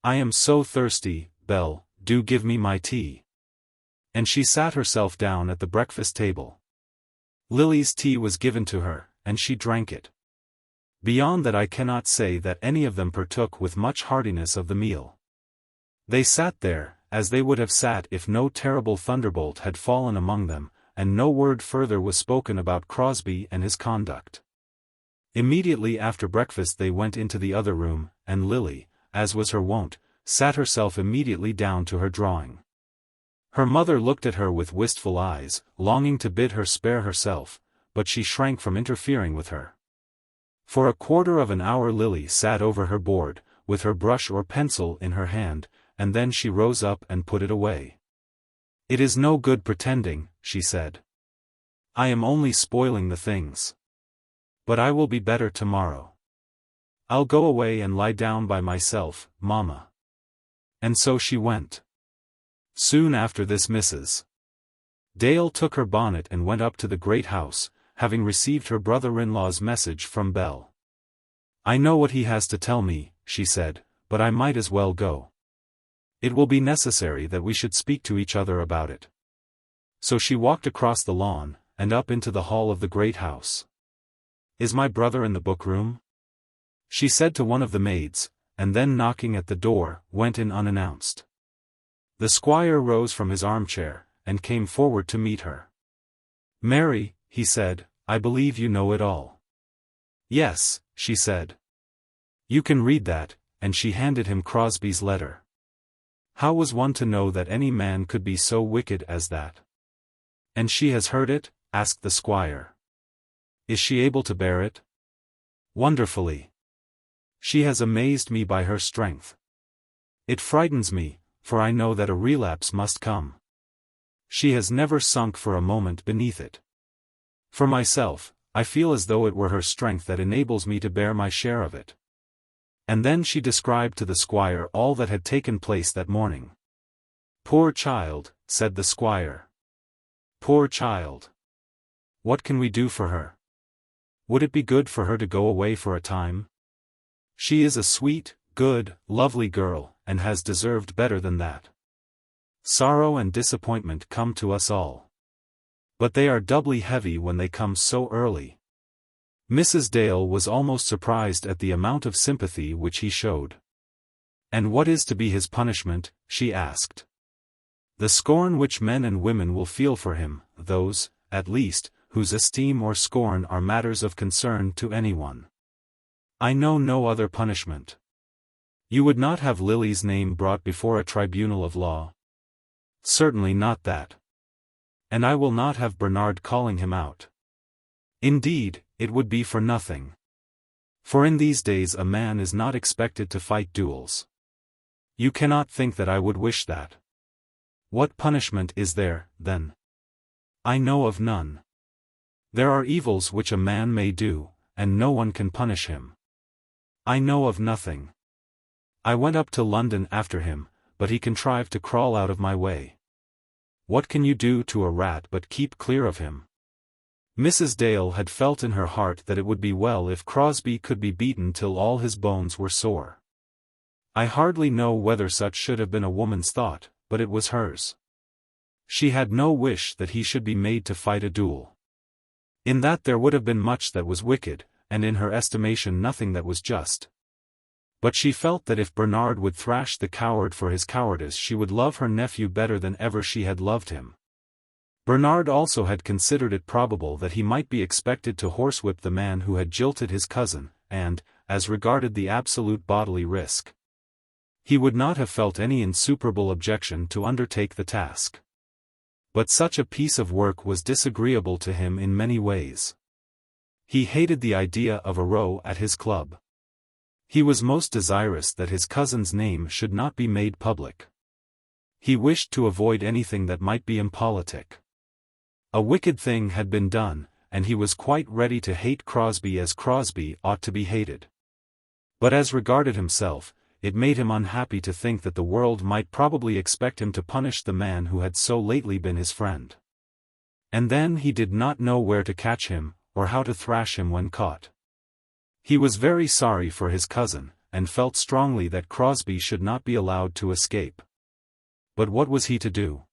I am so thirsty, Belle, do give me my tea." And she sat herself down at the breakfast table. Lily's tea was given to her, and she drank it. Beyond that I cannot say that any of them partook with much heartiness of the meal. They sat there, as they would have sat if no terrible thunderbolt had fallen among them, and no word further was spoken about Crosbie and his conduct. Immediately after breakfast they went into the other room, and Lily, as was her wont, sat herself immediately down to her drawing. Her mother looked at her with wistful eyes, longing to bid her spare herself, but she shrank from interfering with her. For a quarter of an hour Lily sat over her board, with her brush or pencil in her hand, and then she rose up and put it away. "It is no good pretending," she said. "I am only spoiling the things. But I will be better tomorrow. I'll go away and lie down by myself, Mamma." And so she went. Soon after this Mrs. Dale took her bonnet and went up to the great house, having received her brother-in-law's message from Bell. "I know what he has to tell me," she said, "but I might as well go. It will be necessary that we should speak to each other about it." So she walked across the lawn, and up into the hall of the great house. "Is my brother in the book-room?" she said to one of the maids, and then knocking at the door, went in unannounced. The squire rose from his armchair, and came forward to meet her. "Mary," he said, "I believe you know it all." "Yes," she said. "You can read that," and she handed him Crosbie's letter. "How was one to know that any man could be so wicked as that?" "And she has heard it?" asked the squire. "Is she able to bear it?" "Wonderfully. She has amazed me by her strength. It frightens me, for I know that a relapse must come. She has never sunk for a moment beneath it. For myself, I feel as though it were her strength that enables me to bear my share of it." And then she described to the squire all that had taken place that morning. "Poor child," said the squire. "Poor child. What can we do for her? Would it be good for her to go away for a time? She is a sweet, good, lovely girl, and has deserved better than that. Sorrow and disappointment come to us all. But they are doubly heavy when they come so early." Mrs. Dale was almost surprised at the amount of sympathy which he showed. "And what is to be his punishment?" she asked. "The scorn which men and women will feel for him, those, at least, whose esteem or scorn are matters of concern to anyone. I know no other punishment." "You would not have Lily's name brought before a tribunal of law?" "Certainly not that. And I will not have Bernard calling him out. Indeed, it would be for nothing. For in these days a man is not expected to fight duels. You cannot think that I would wish that. What punishment is there, then?" "I know of none. There are evils which a man may do, and no one can punish him. I know of nothing. I went up to London after him, but he contrived to crawl out of my way. What can you do to a rat but keep clear of him?" Mrs. Dale had felt in her heart that it would be well if Crosbie could be beaten till all his bones were sore. I hardly know whether such should have been a woman's thought, but it was hers. She had no wish that he should be made to fight a duel. In that there would have been much that was wicked, and in her estimation nothing that was just. But she felt that if Bernard would thrash the coward for his cowardice she would love her nephew better than ever she had loved him. Bernard also had considered it probable that he might be expected to horsewhip the man who had jilted his cousin, and, as regarded the absolute bodily risk, he would not have felt any insuperable objection to undertake the task. But such a piece of work was disagreeable to him in many ways. He hated the idea of a row at his club. He was most desirous that his cousin's name should not be made public. He wished to avoid anything that might be impolitic. A wicked thing had been done, and he was quite ready to hate Crosbie as Crosbie ought to be hated. But as regarded himself, it made him unhappy to think that the world might probably expect him to punish the man who had so lately been his friend. And then he did not know where to catch him, or how to thrash him when caught. He was very sorry for his cousin, and felt strongly that Crosbie should not be allowed to escape. But what was he to do?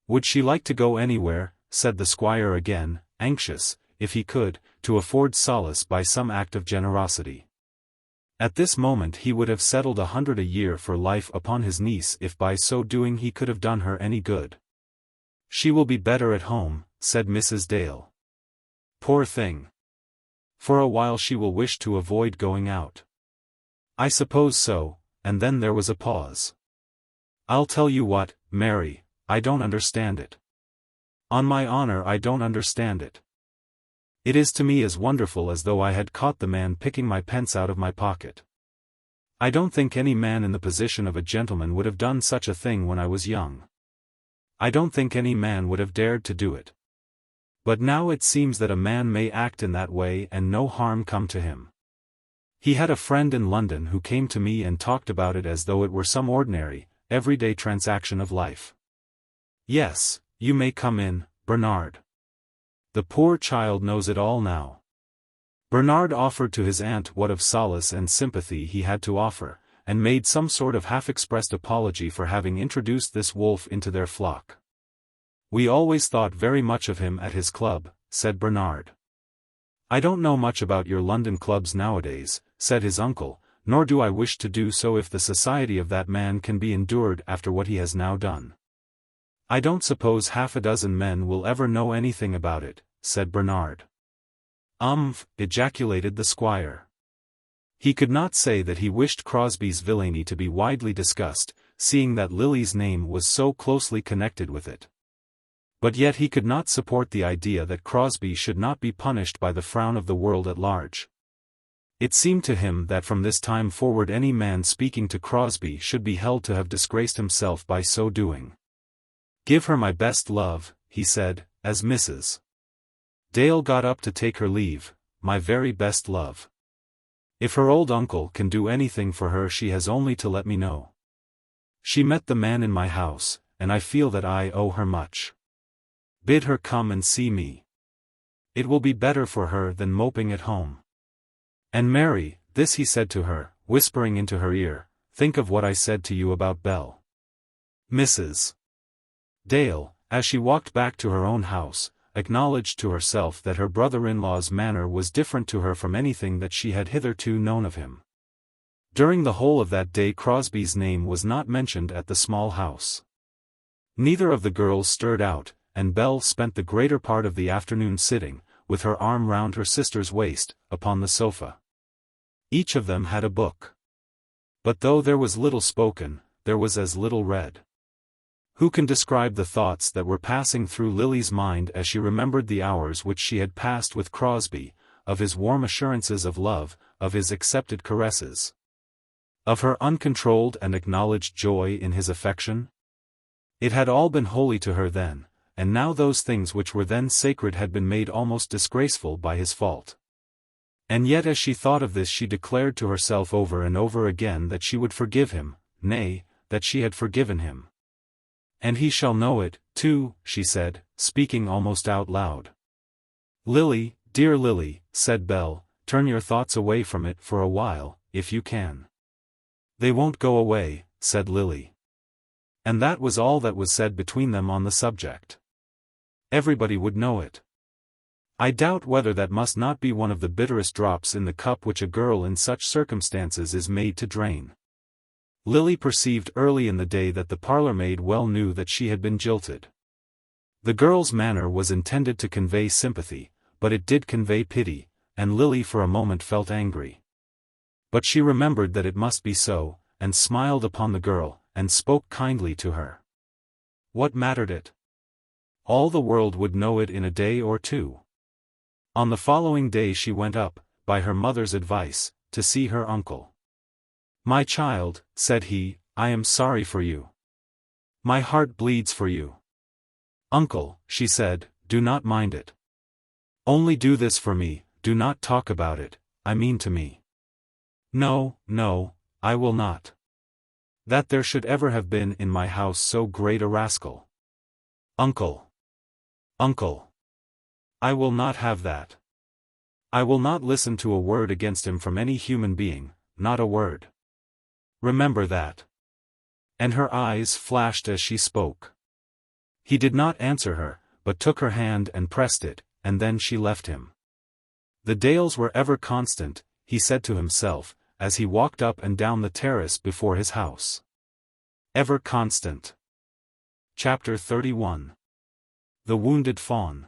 Would she like to go anywhere, said the squire again, anxious, if he could, to afford solace by some act of generosity. At this moment he would have settled 100 a year for life upon his niece if by so doing he could have done her any good. "She will be better at home," said Mrs. Dale. "Poor thing. For a while she will wish to avoid going out." "I suppose so," and then there was a pause. "I'll tell you what, Mary, I don't understand it. On my honor I don't understand it. It is to me as wonderful as though I had caught the man picking my pence out of my pocket. I don't think any man in the position of a gentleman would have done such a thing when I was young. I don't think any man would have dared to do it. But now it seems that a man may act in that way and no harm come to him. He had a friend in London who came to me and talked about it as though it were some ordinary, everyday transaction of life. Yes, you may come in, Bernard. The poor child knows it all now." Bernard offered to his aunt what of solace and sympathy he had to offer, and made some sort of half-expressed apology for having introduced this wolf into their flock. "We always thought very much of him at his club," said Bernard. "I don't know much about your London clubs nowadays," said his uncle, "nor do I wish to do so if the society of that man can be endured after what he has now done." "I don't suppose half a dozen men will ever know anything about it," said Bernard. Ejaculated the squire. He could not say that he wished Crosbie's villainy to be widely discussed, seeing that Lily's name was so closely connected with it. But yet he could not support the idea that Crosbie should not be punished by the frown of the world at large. It seemed to him that from this time forward any man speaking to Crosbie should be held to have disgraced himself by so doing. "Give her my best love," he said, as Mrs. Dale got up to take her leave, "my very best love. If her old uncle can do anything for her she has only to let me know. She met the man in my house, and I feel that I owe her much. Bid her come and see me. It will be better for her than moping at home. And Mary," this he said to her, whispering into her ear, "think of what I said to you about Belle." Mrs. Dale, as she walked back to her own house, acknowledged to herself that her brother-in-law's manner was different to her from anything that she had hitherto known of him. During the whole of that day Crosbie's name was not mentioned at the small house. Neither of the girls stirred out, and Belle spent the greater part of the afternoon sitting, with her arm round her sister's waist, upon the sofa. Each of them had a book. But though there was little spoken, there was as little read. Who can describe the thoughts that were passing through Lily's mind as she remembered the hours which she had passed with Crosbie, of his warm assurances of love, of his accepted caresses, of her uncontrolled and acknowledged joy in his affection? It had all been holy to her then, and now those things which were then sacred had been made almost disgraceful by his fault. And yet as she thought of this she declared to herself over and over again that she would forgive him, nay, that she had forgiven him. "And he shall know it, too," she said, speaking almost out loud. "Lily, dear Lily," said Belle, "turn your thoughts away from it for a while, if you can." "They won't go away," said Lily. And that was all that was said between them on the subject. Everybody would know it. I doubt whether that must not be one of the bitterest drops in the cup which a girl in such circumstances is made to drain. Lily perceived early in the day that the parlour-maid well knew that she had been jilted. The girl's manner was intended to convey sympathy, but it did convey pity, and Lily for a moment felt angry. But she remembered that it must be so, and smiled upon the girl, and spoke kindly to her. What mattered it? All the world would know it in a day or two. On the following day she went up, by her mother's advice, to see her uncle. "My child," said he, "I am sorry for you. My heart bleeds for you." "Uncle," she said, "do not mind it. Only do this for me, do not talk about it, I mean to me." "No, no, I will not. That there should ever have been in my house so great a rascal. Uncle. Uncle. I will not have that. I will not listen to a word against him from any human being, not a word. Remember that." And her eyes flashed as she spoke. He did not answer her, but took her hand and pressed it, and then she left him. The Dales were ever constant, he said to himself, as he walked up and down the terrace before his house. Ever constant. Chapter 31. The Wounded Fawn.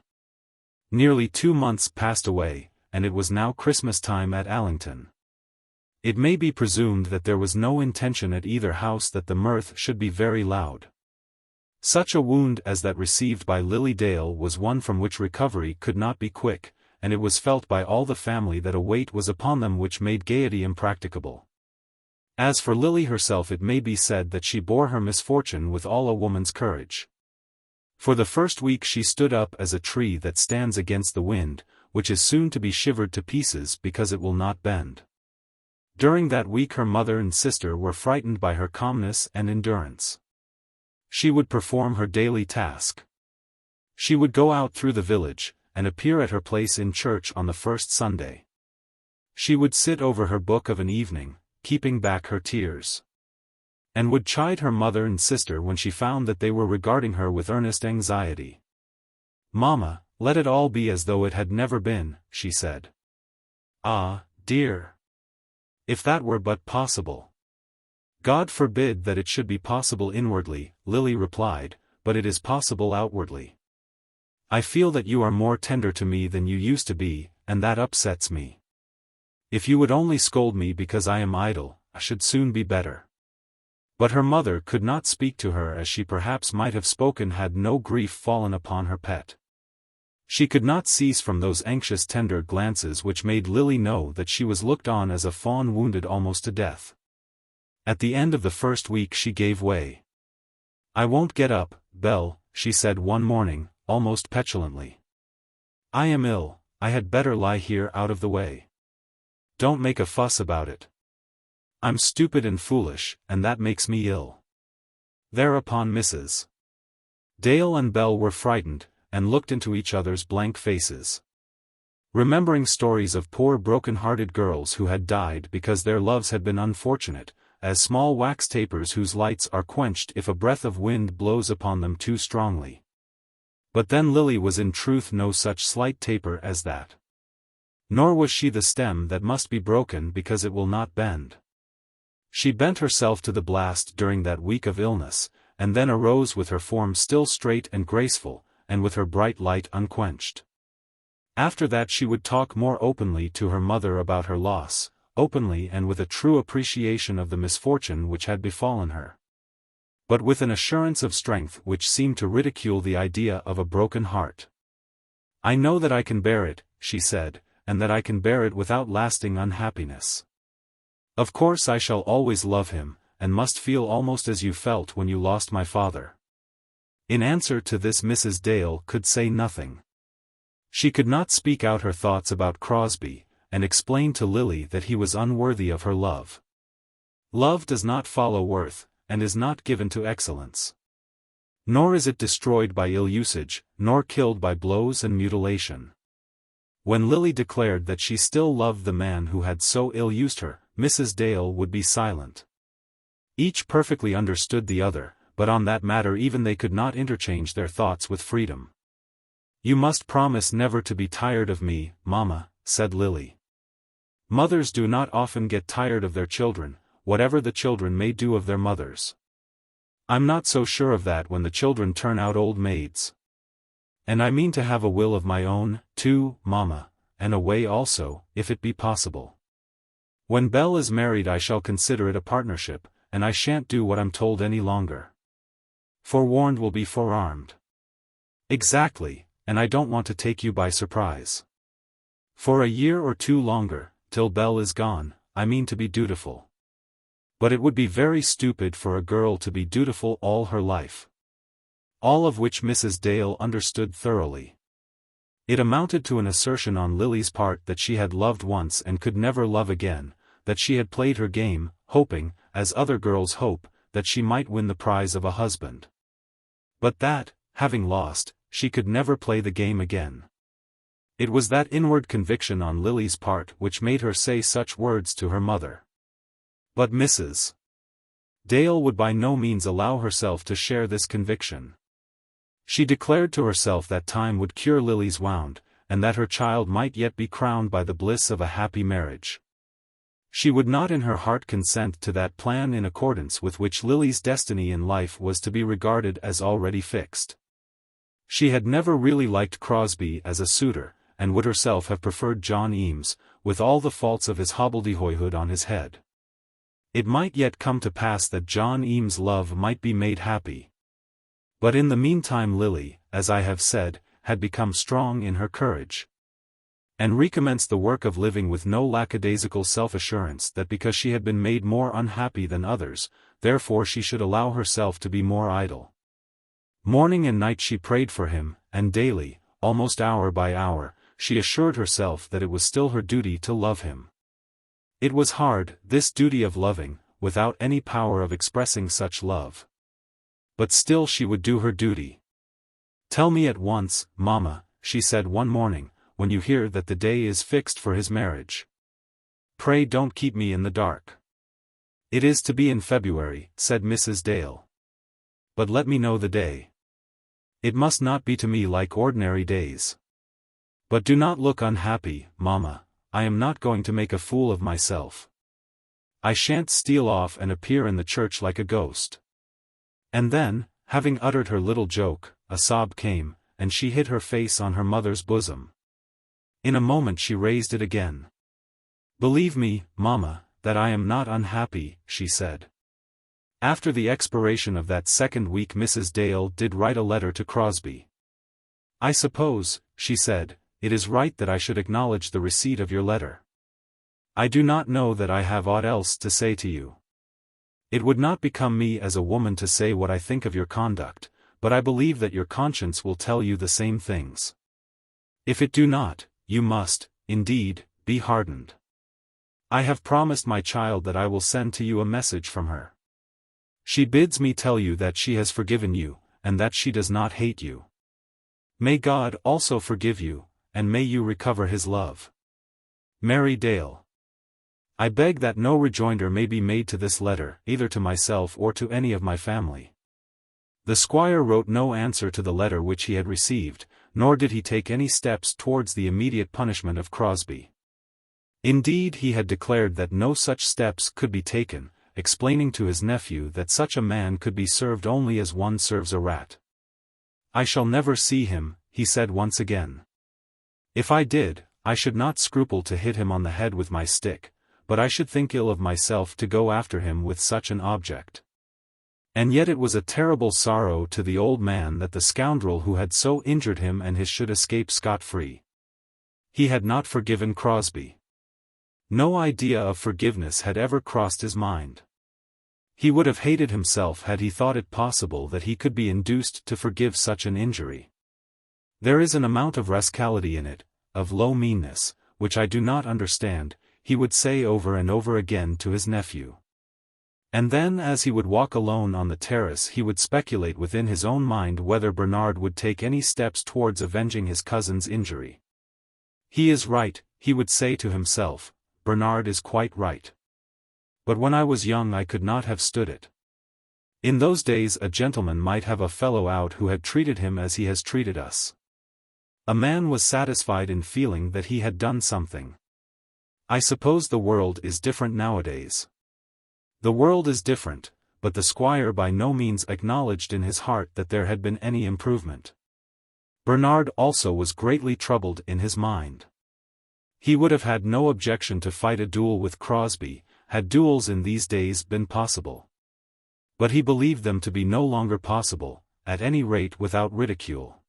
Nearly 2 months passed away, and it was now Christmas time at Allington. It may be presumed that there was no intention at either house that the mirth should be very loud. Such a wound as that received by Lily Dale was one from which recovery could not be quick, and it was felt by all the family that a weight was upon them which made gaiety impracticable. As for Lily herself, it may be said that she bore her misfortune with all a woman's courage. For the first week she stood up as a tree that stands against the wind, which is soon to be shivered to pieces because it will not bend. During that week her mother and sister were frightened by her calmness and endurance. She would perform her daily task. She would go out through the village, and appear at her place in church on the first Sunday. She would sit over her book of an evening, keeping back her tears, and would chide her mother and sister when she found that they were regarding her with earnest anxiety. "Mamma, let it all be as though it had never been," she said. "Ah, dear! If that were but possible." "God forbid that it should be possible inwardly," Lily replied, "but it is possible outwardly. I feel that you are more tender to me than you used to be, and that upsets me. If you would only scold me because I am idle, I should soon be better." But her mother could not speak to her as she perhaps might have spoken had no grief fallen upon her pet. She could not cease from those anxious tender glances which made Lily know that she was looked on as a fawn wounded almost to death. At the end of the first week she gave way. "I won't get up, Belle," she said one morning, almost petulantly. "I am ill, I had better lie here out of the way. Don't make a fuss about it. I'm stupid and foolish, and that makes me ill." Thereupon Mrs. Dale and Belle were frightened, and looked into each other's blank faces. Remembering stories of poor broken-hearted girls who had died because their loves had been unfortunate, as small wax tapers whose lights are quenched if a breath of wind blows upon them too strongly. But then Lily was in truth no such slight taper as that. Nor was she the stem that must be broken because it will not bend. She bent herself to the blast during that week of illness, and then arose with her form still straight and graceful, and with her bright light unquenched. After that she would talk more openly to her mother about her loss, openly and with a true appreciation of the misfortune which had befallen her, but with an assurance of strength which seemed to ridicule the idea of a broken heart. "I know that I can bear it," she said, "and that I can bear it without lasting unhappiness. Of course I shall always love him, and must feel almost as you felt when you lost my father." In answer to this Mrs. Dale could say nothing. She could not speak out her thoughts about Crosbie, and explain to Lily that he was unworthy of her love. Love does not follow worth, and is not given to excellence. Nor is it destroyed by ill usage, nor killed by blows and mutilation. When Lily declared that she still loved the man who had so ill-used her, Mrs. Dale would be silent. Each perfectly understood the other, but on that matter even they could not interchange their thoughts with freedom. "You must promise never to be tired of me, Mamma," said Lily. Mothers do not often get tired of their children, whatever the children may do of their mothers. I'm not so sure of that when the children turn out old maids. And I mean to have a will of my own, too, Mamma, and a way also, if it be possible. When Belle is married I shall consider it a partnership, and I shan't do what I'm told any longer. Forewarned will be forearmed. Exactly, and I don't want to take you by surprise. For a year or two longer, till Belle is gone, I mean to be dutiful. But it would be very stupid for a girl to be dutiful all her life." All of which Mrs. Dale understood thoroughly. It amounted to an assertion on Lily's part that she had loved once and could never love again, that she had played her game, hoping, as other girls hope, that she might win the prize of a husband. But that, having lost, she could never play the game again. It was that inward conviction on Lily's part which made her say such words to her mother. But Mrs. Dale would by no means allow herself to share this conviction. She declared to herself that time would cure Lily's wound, and that her child might yet be crowned by the bliss of a happy marriage. She would not in her heart consent to that plan in accordance with which Lily's destiny in life was to be regarded as already fixed. She had never really liked Crosbie as a suitor, and would herself have preferred John Eames, with all the faults of his hobbledehoyhood on his head. It might yet come to pass that John Eames' love might be made happy. But in the meantime Lily, as I have said, had become strong in her courage, and recommenced the work of living with no lackadaisical self-assurance that because she had been made more unhappy than others, therefore she should allow herself to be more idle. Morning and night she prayed for him, and daily, almost hour by hour, she assured herself that it was still her duty to love him. It was hard, this duty of loving, without any power of expressing such love. But still she would do her duty. "Tell me at once, mamma," she said one morning, "when you hear that the day is fixed for his marriage. Pray don't keep me in the dark." "It is to be in February," said Mrs. Dale. "But let me know the day. It must not be to me like ordinary days. But do not look unhappy, mamma, I am not going to make a fool of myself. I shan't steal off and appear in the church like a ghost." And then, having uttered her little joke, a sob came, and she hid her face on her mother's bosom. In a moment she raised it again. "Believe me, mamma, that I am not unhappy," she said. After the expiration of that second week Mrs. Dale did write a letter to Crosbie. "I suppose," she said, "it is right that I should acknowledge the receipt of your letter. I do not know that I have aught else to say to you. It would not become me as a woman to say what I think of your conduct, but I believe that your conscience will tell you the same things. If it do not, you must, indeed, be hardened. I have promised my child that I will send to you a message from her. She bids me tell you that she has forgiven you, and that she does not hate you. May God also forgive you, and may you recover his love. Mary Dale." I beg that no rejoinder may be made to this letter, either to myself or to any of my family. The squire wrote no answer to the letter which he had received, nor did he take any steps towards the immediate punishment of Crosbie. Indeed, he had declared that no such steps could be taken, explaining to his nephew that such a man could be served only as one serves a rat. "I shall never see him," he said once again. "If I did, I should not scruple to hit him on the head with my stick, but I should think ill of myself to go after him with such an object." And yet it was a terrible sorrow to the old man that the scoundrel who had so injured him and his should escape scot-free. He had not forgiven Crosbie. No idea of forgiveness had ever crossed his mind. He would have hated himself had he thought it possible that he could be induced to forgive such an injury. There is an amount of rascality in it, of low meanness, which I do not understand, he would say over and over again to his nephew. And then as he would walk alone on the terrace he would speculate within his own mind whether Bernard would take any steps towards avenging his cousin's injury. "He is right," he would say to himself, "Bernard is quite right. But when I was young I could not have stood it. In those days a gentleman might have a fellow out who had treated him as he has treated us. A man was satisfied in feeling that he had done something. I suppose the world is different nowadays." The world is different, but the squire by no means acknowledged in his heart that there had been any improvement. Bernard also was greatly troubled in his mind. He would have had no objection to fight a duel with Crosbie, had duels in these days been possible. But he believed them to be no longer possible, at any rate without ridicule.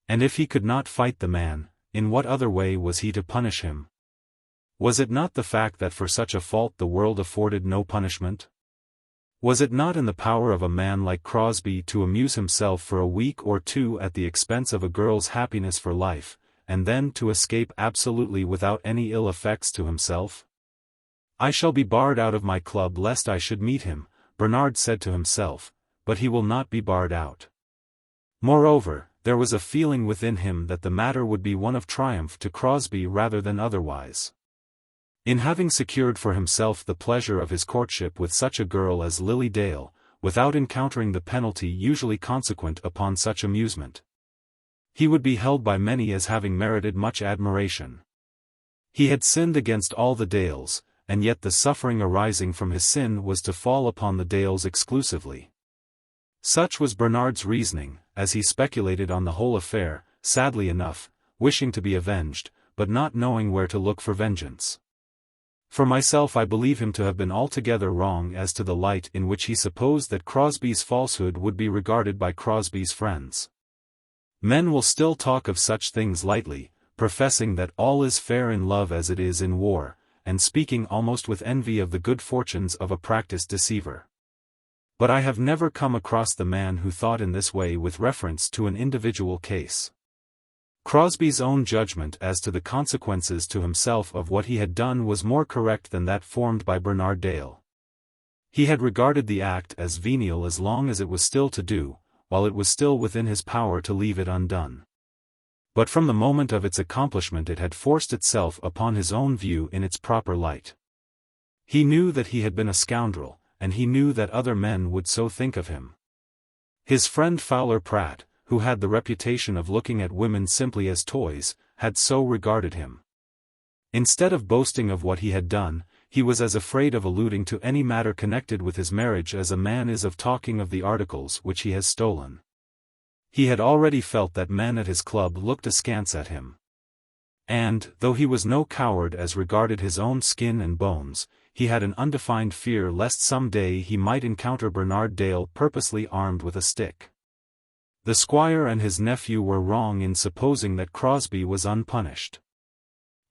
And if he could not fight the man, in what other way was he to punish him? Was it not the fact that for such a fault the world afforded no punishment? Was it not in the power of a man like Crosbie to amuse himself for a week or two at the expense of a girl's happiness for life, and then to escape absolutely without any ill effects to himself? "I shall be barred out of my club lest I should meet him," Bernard said to himself, "but he will not be barred out." Moreover, there was a feeling within him that the matter would be one of triumph to Crosbie rather than otherwise. In having secured for himself the pleasure of his courtship with such a girl as Lily Dale, without encountering the penalty usually consequent upon such amusement. He would be held by many as having merited much admiration. He had sinned against all the Dales, and yet the suffering arising from his sin was to fall upon the Dales exclusively. Such was Bernard's reasoning, as he speculated on the whole affair, sadly enough, wishing to be avenged, but not knowing where to look for vengeance. For myself, I believe him to have been altogether wrong as to the light in which he supposed that Crosbie's falsehood would be regarded by Crosbie's friends. Men will still talk of such things lightly, professing that all is fair in love as it is in war, and speaking almost with envy of the good fortunes of a practised deceiver. But I have never come across the man who thought in this way with reference to an individual case. Crosbie's own judgment as to the consequences to himself of what he had done was more correct than that formed by Bernard Dale. He had regarded the act as venial as long as it was still to do, while it was still within his power to leave it undone. But from the moment of its accomplishment it had forced itself upon his own view in its proper light. He knew that he had been a scoundrel, and he knew that other men would so think of him. His friend Fowler Pratt, who had the reputation of looking at women simply as toys, had so regarded him. Instead of boasting of what he had done, he was as afraid of alluding to any matter connected with his marriage as a man is of talking of the articles which he has stolen. He had already felt that men at his club looked askance at him. And, though he was no coward as regarded his own skin and bones, he had an undefined fear lest some day he might encounter Bernard Dale purposely armed with a stick. The squire and his nephew were wrong in supposing that Crosbie was unpunished.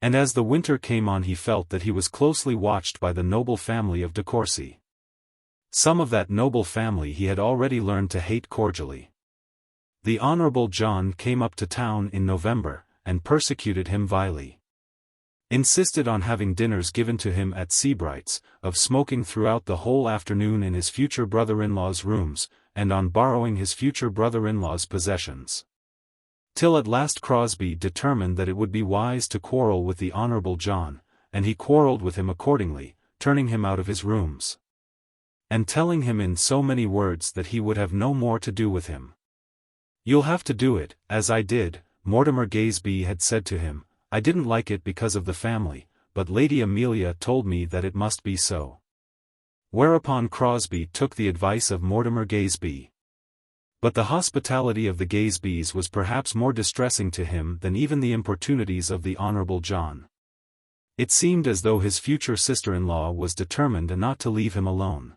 And as the winter came on he felt that he was closely watched by the noble family of de Courcy. Some of that noble family he had already learned to hate cordially. The Honourable John came up to town in November, and persecuted him vilely. Insisted on having dinners given to him at Sebright's, of smoking throughout the whole afternoon in his future brother-in-law's rooms, and on borrowing his future brother-in-law's possessions. Till at last Crosbie determined that it would be wise to quarrel with the Honourable John, and he quarrelled with him accordingly, turning him out of his rooms, and telling him in so many words that he would have no more to do with him. "You'll have to do it, as I did," Mortimer Gaysby had said to him. "I didn't like it because of the family, but Lady Amelia told me that it must be so." Whereupon Crosbie took the advice of Mortimer Gaysby. But the hospitality of the Gaysbys was perhaps more distressing to him than even the importunities of the Honourable John. It seemed as though his future sister-in-law was determined not to leave him alone.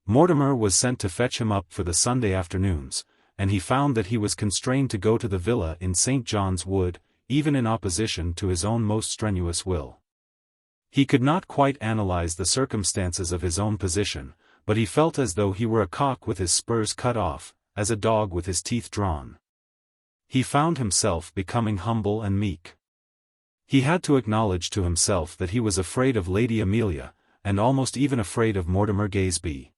Mortimer was sent to fetch him up for the Sunday afternoons, and he found that he was constrained to go to the villa in St. John's Wood, even in opposition to his own most strenuous will. He could not quite analyze the circumstances of his own position, but he felt as though he were a cock with his spurs cut off, as a dog with his teeth drawn. He found himself becoming humble and meek. He had to acknowledge to himself that he was afraid of Lady Amelia, and almost even afraid of Mortimer Gaysby.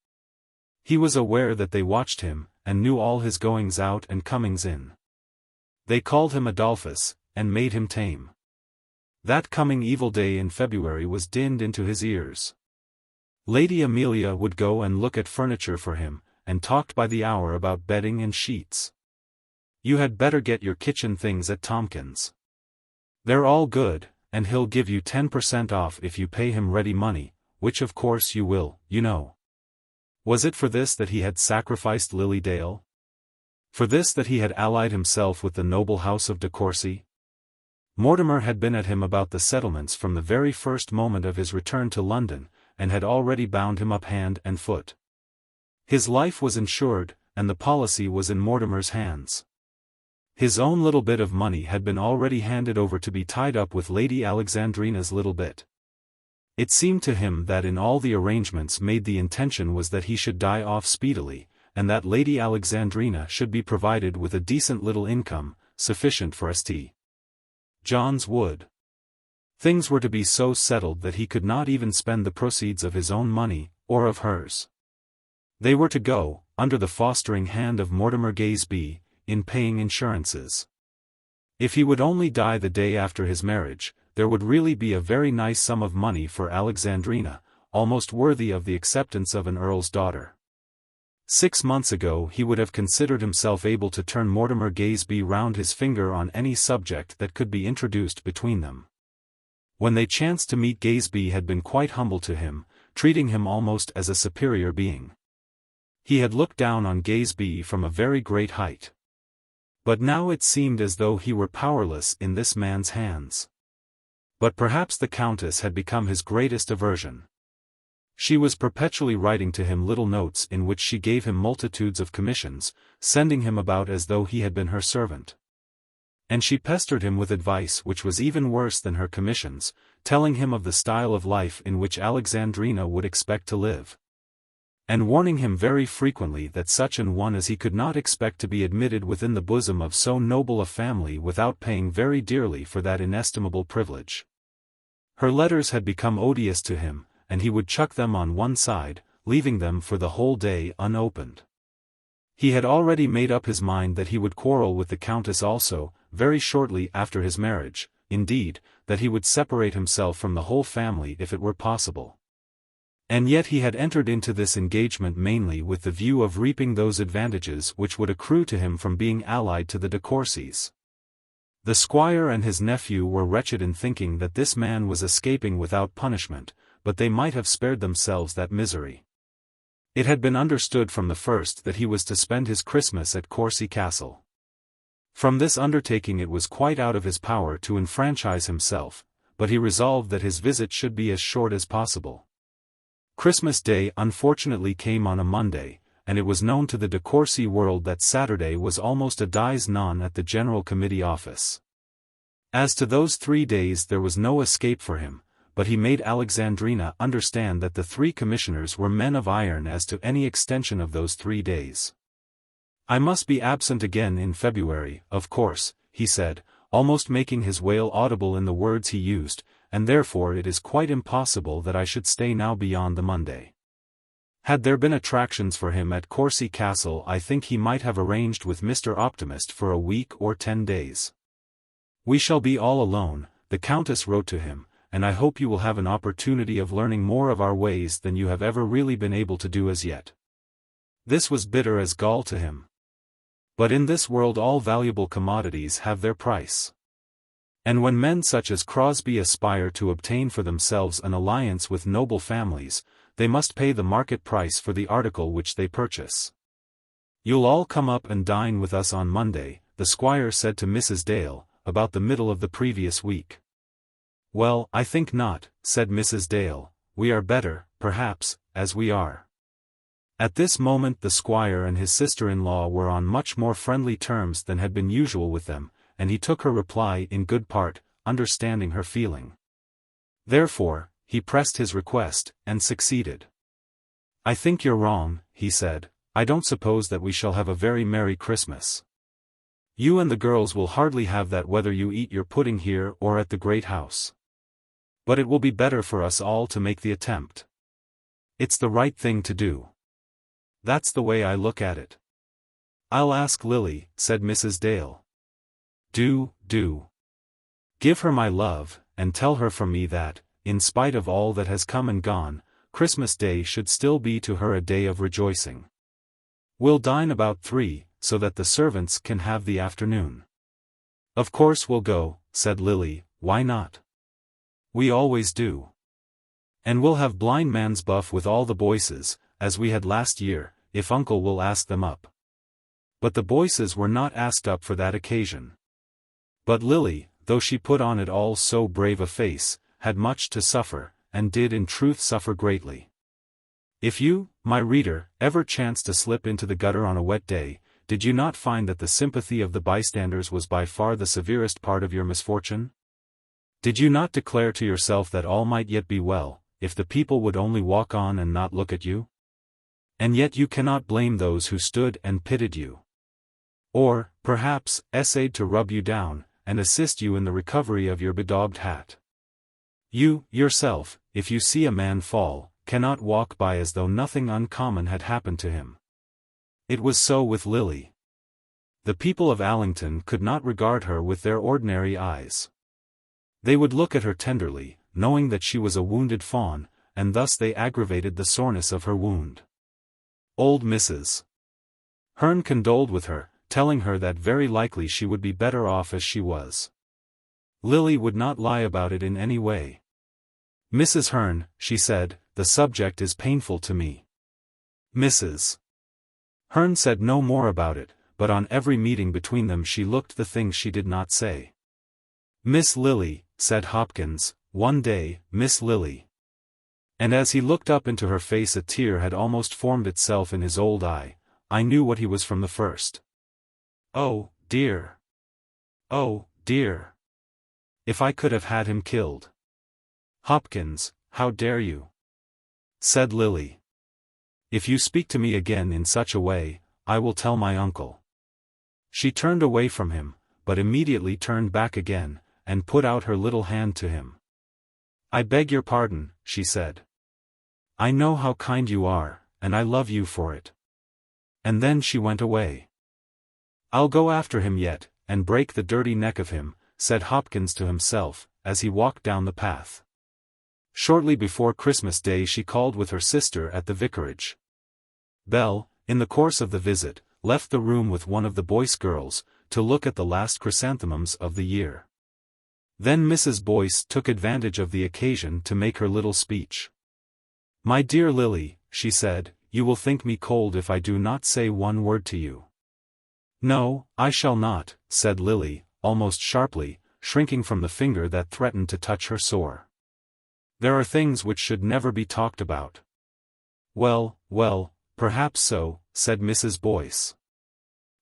He was aware that they watched him, and knew all his goings out and comings in. They called him Adolphus, and made him tame. That coming evil day in February was dinned into his ears. Lady Amelia would go and look at furniture for him, and talked by the hour about bedding and sheets. "You had better get your kitchen things at Tompkins. They're all good, and he'll give you 10% off if you pay him ready money, which of course you will, you know." Was it for this that he had sacrificed Lily Dale? For this that he had allied himself with the noble house of de Courcy? Mortimer had been at him about the settlements from the very first moment of his return to London, and had already bound him up hand and foot. His life was insured, and the policy was in Mortimer's hands. His own little bit of money had been already handed over to be tied up with Lady Alexandrina's little bit. It seemed to him that in all the arrangements made the intention was that he should die off speedily, and that Lady Alexandrina should be provided with a decent little income, sufficient for St. John's Wood. Things were to be so settled that he could not even spend the proceeds of his own money, or of hers. They were to go, under the fostering hand of Mortimer Gaysby, in paying insurances. If he would only die the day after his marriage, there would really be a very nice sum of money for Alexandrina, almost worthy of the acceptance of an earl's daughter. 6 months ago he would have considered himself able to turn Mortimer Gaysby round his finger on any subject that could be introduced between them. When they chanced to meet, Gaysby had been quite humble to him, treating him almost as a superior being. He had looked down on Gaysby from a very great height. But now it seemed as though he were powerless in this man's hands. But perhaps the Countess had become his greatest aversion. She was perpetually writing to him little notes in which she gave him multitudes of commissions, sending him about as though he had been her servant. And she pestered him with advice which was even worse than her commissions, telling him of the style of life in which Alexandrina would expect to live, and warning him very frequently that such an one as he could not expect to be admitted within the bosom of so noble a family without paying very dearly for that inestimable privilege. Her letters had become odious to him, and he would chuck them on one side, leaving them for the whole day unopened. He had already made up his mind that he would quarrel with the Countess also, very shortly after his marriage, indeed, that he would separate himself from the whole family if it were possible. And yet he had entered into this engagement mainly with the view of reaping those advantages which would accrue to him from being allied to the de Courcys. The squire and his nephew were wretched in thinking that this man was escaping without punishment, but they might have spared themselves that misery. It had been understood from the first that he was to spend his Christmas at Courcy Castle. From this undertaking it was quite out of his power to enfranchise himself, but he resolved that his visit should be as short as possible. Christmas Day unfortunately came on a Monday, and it was known to the de Courcy world that Saturday was almost a dies non at the General Committee office. As to those 3 days there was no escape for him, but he made Alexandrina understand that the 3 commissioners were men of iron as to any extension of those 3 days. "I must be absent again in February, of course," he said, almost making his wail audible in the words he used, "and therefore it is quite impossible that I should stay now beyond the Monday." Had there been attractions for him at Courcy Castle, I think he might have arranged with Mr. Optimist for a week or 10 days. "We shall be all alone," the Countess wrote to him, "and I hope you will have an opportunity of learning more of our ways than you have ever really been able to do as yet." This was bitter as gall to him. But in this world all valuable commodities have their price. And when men such as Crosbie aspire to obtain for themselves an alliance with noble families, they must pay the market price for the article which they purchase. "You'll all come up and dine with us on Monday," the squire said to Mrs. Dale, about the middle of the previous week. "Well, I think not," said Mrs. Dale. "We are better, perhaps, as we are." At this moment the squire and his sister-in-law were on much more friendly terms than had been usual with them, and he took her reply in good part, understanding her feeling. Therefore, he pressed his request, and succeeded. "I think you're wrong," he said. "I don't suppose that we shall have a very merry Christmas. You and the girls will hardly have that whether you eat your pudding here or at the great house. But it will be better for us all to make the attempt. It's the right thing to do. That's the way I look at it." "I'll ask Lily," said Mrs. Dale. Do. Give her my love, and tell her from me that, in spite of all that has come and gone, Christmas Day should still be to her a day of rejoicing. We'll dine about 3, so that the servants can have the afternoon." "Of course we'll go," said Lily. "Why not? We always do. And we'll have blind man's buff with all the Boyces, as we had last year, if Uncle will ask them up." But the Boyces were not asked up for that occasion. But Lily, though she put on it all so brave a face, had much to suffer, and did in truth suffer greatly. If you, my reader, ever chanced to slip into the gutter on a wet day, did you not find that the sympathy of the bystanders was by far the severest part of your misfortune? Did you not declare to yourself that all might yet be well, if the people would only walk on and not look at you? And yet you cannot blame those who stood and pitied you. Or, perhaps, essayed to rub you down, and assist you in the recovery of your bedaubed hat. You, yourself, if you see a man fall, cannot walk by as though nothing uncommon had happened to him. It was so with Lily. The people of Allington could not regard her with their ordinary eyes. They would look at her tenderly, knowing that she was a wounded fawn, and thus they aggravated the soreness of her wound. Old Mrs. Hearn condoled with her, telling her that very likely she would be better off as she was. Lily would not lie about it in any way. Mrs. Hearn, she said, the subject is painful to me. Mrs. Hearn said no more about it, but on every meeting between them she looked the things she did not say. Miss Lily, said Hopkins, one day, Miss Lily. And as he looked up into her face a tear had almost formed itself in his old eye. I knew what he was from the first. Oh, dear. Oh, dear. If I could have had him killed. Hopkins, how dare you? Said Lily. If you speak to me again in such a way, I will tell my uncle. She turned away from him, but immediately turned back again, and put out her little hand to him. I beg your pardon, she said. I know how kind you are, and I love you for it. And then she went away. I'll go after him yet, and break the dirty neck of him, said Hopkins to himself, as he walked down the path. Shortly before Christmas Day she called with her sister at the vicarage. Belle, in the course of the visit, left the room with one of the Boyce girls, to look at the last chrysanthemums of the year. Then Mrs. Boyce took advantage of the occasion to make her little speech. My dear Lily, she said, you will think me cold if I do not say one word to you. No, I shall not, said Lily, almost sharply, shrinking from the finger that threatened to touch her sore. There are things which should never be talked about. Well, well, perhaps so, said Mrs. Boyce.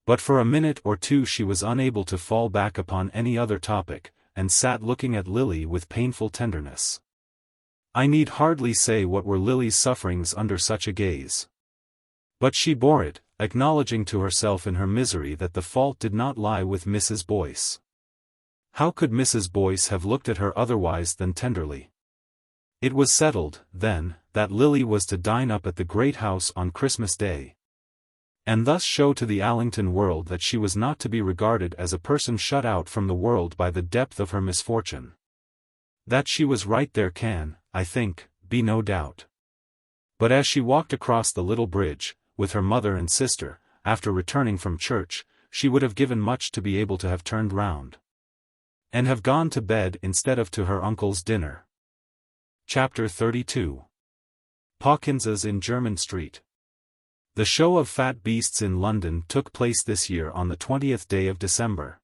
But for a minute or two she was unable to fall back upon any other topic, and sat looking at Lily with painful tenderness. I need hardly say what were Lily's sufferings under such a gaze. But she bore it, acknowledging to herself in her misery that the fault did not lie with Mrs. Boyce. How could Mrs. Boyce have looked at her otherwise than tenderly? It was settled, then, that Lily was to dine up at the great house on Christmas Day, and thus show to the Allington world that she was not to be regarded as a person shut out from the world by the depth of her misfortune. That she was right there can, I think, be no doubt. But as she walked across the little bridge, with her mother and sister, after returning from church, she would have given much to be able to have turned round and have gone to bed instead of to her uncle's dinner. Chapter 32. Pawkins's in Jermyn Street. The show of fat beasts in London took place this year on the 20th day of December.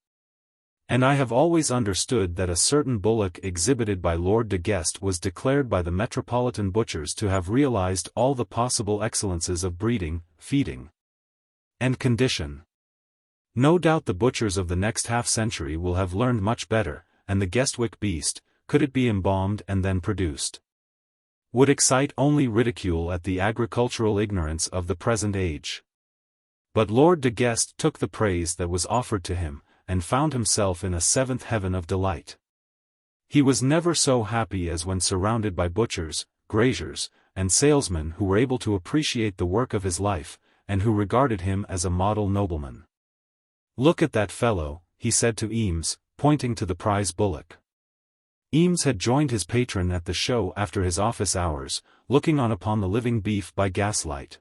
And I have always understood that a certain bullock exhibited by Lord de Guest was declared by the metropolitan butchers to have realized all the possible excellences of breeding, feeding, and condition. No doubt the butchers of the next half-century will have learned much better, and the Guestwick beast, could it be embalmed and then produced, would excite only ridicule at the agricultural ignorance of the present age. But Lord de Guest took the praise that was offered to him, and found himself in a seventh heaven of delight. He was never so happy as when surrounded by butchers, graziers, and salesmen who were able to appreciate the work of his life, and who regarded him as a model nobleman. Look at that fellow, he said to Eames, pointing to the prize bullock. Eames had joined his patron at the show after his office hours, looking on upon the living beef by gaslight.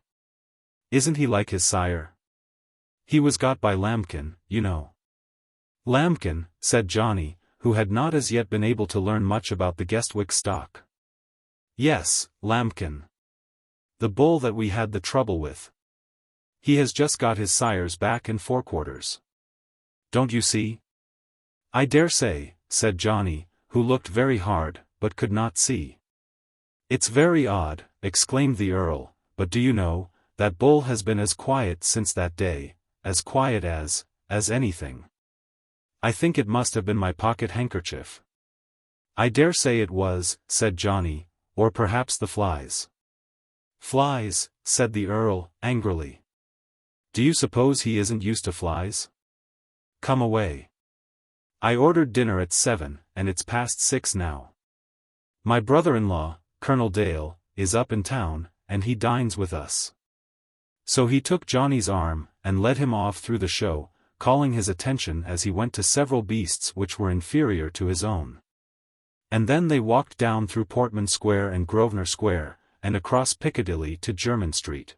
Isn't he like his sire? He was got by Lambkin, you know. Lambkin, said Johnny, who had not as yet been able to learn much about the Guestwick stock. Yes, Lambkin. The bull that we had the trouble with. He has just got his sire's back and forequarters. Don't you see? I dare say, said Johnny, who looked very hard, but could not see. It's very odd, exclaimed the Earl, but do you know, that bull has been as quiet since that day, as quiet as anything. I think it must have been my pocket handkerchief. I dare say it was, said Johnny, or perhaps the flies. Flies, said the Earl, angrily. Do you suppose he isn't used to flies? Come away. I ordered dinner at 7, and it's past 6 now. My brother-in-law, Colonel Dale, is up in town, and he dines with us. So he took Johnny's arm, and led him off through the show, calling his attention as he went to several beasts which were inferior to his own. And then they walked down through Portman Square and Grosvenor Square, and across Piccadilly to Jermyn Street.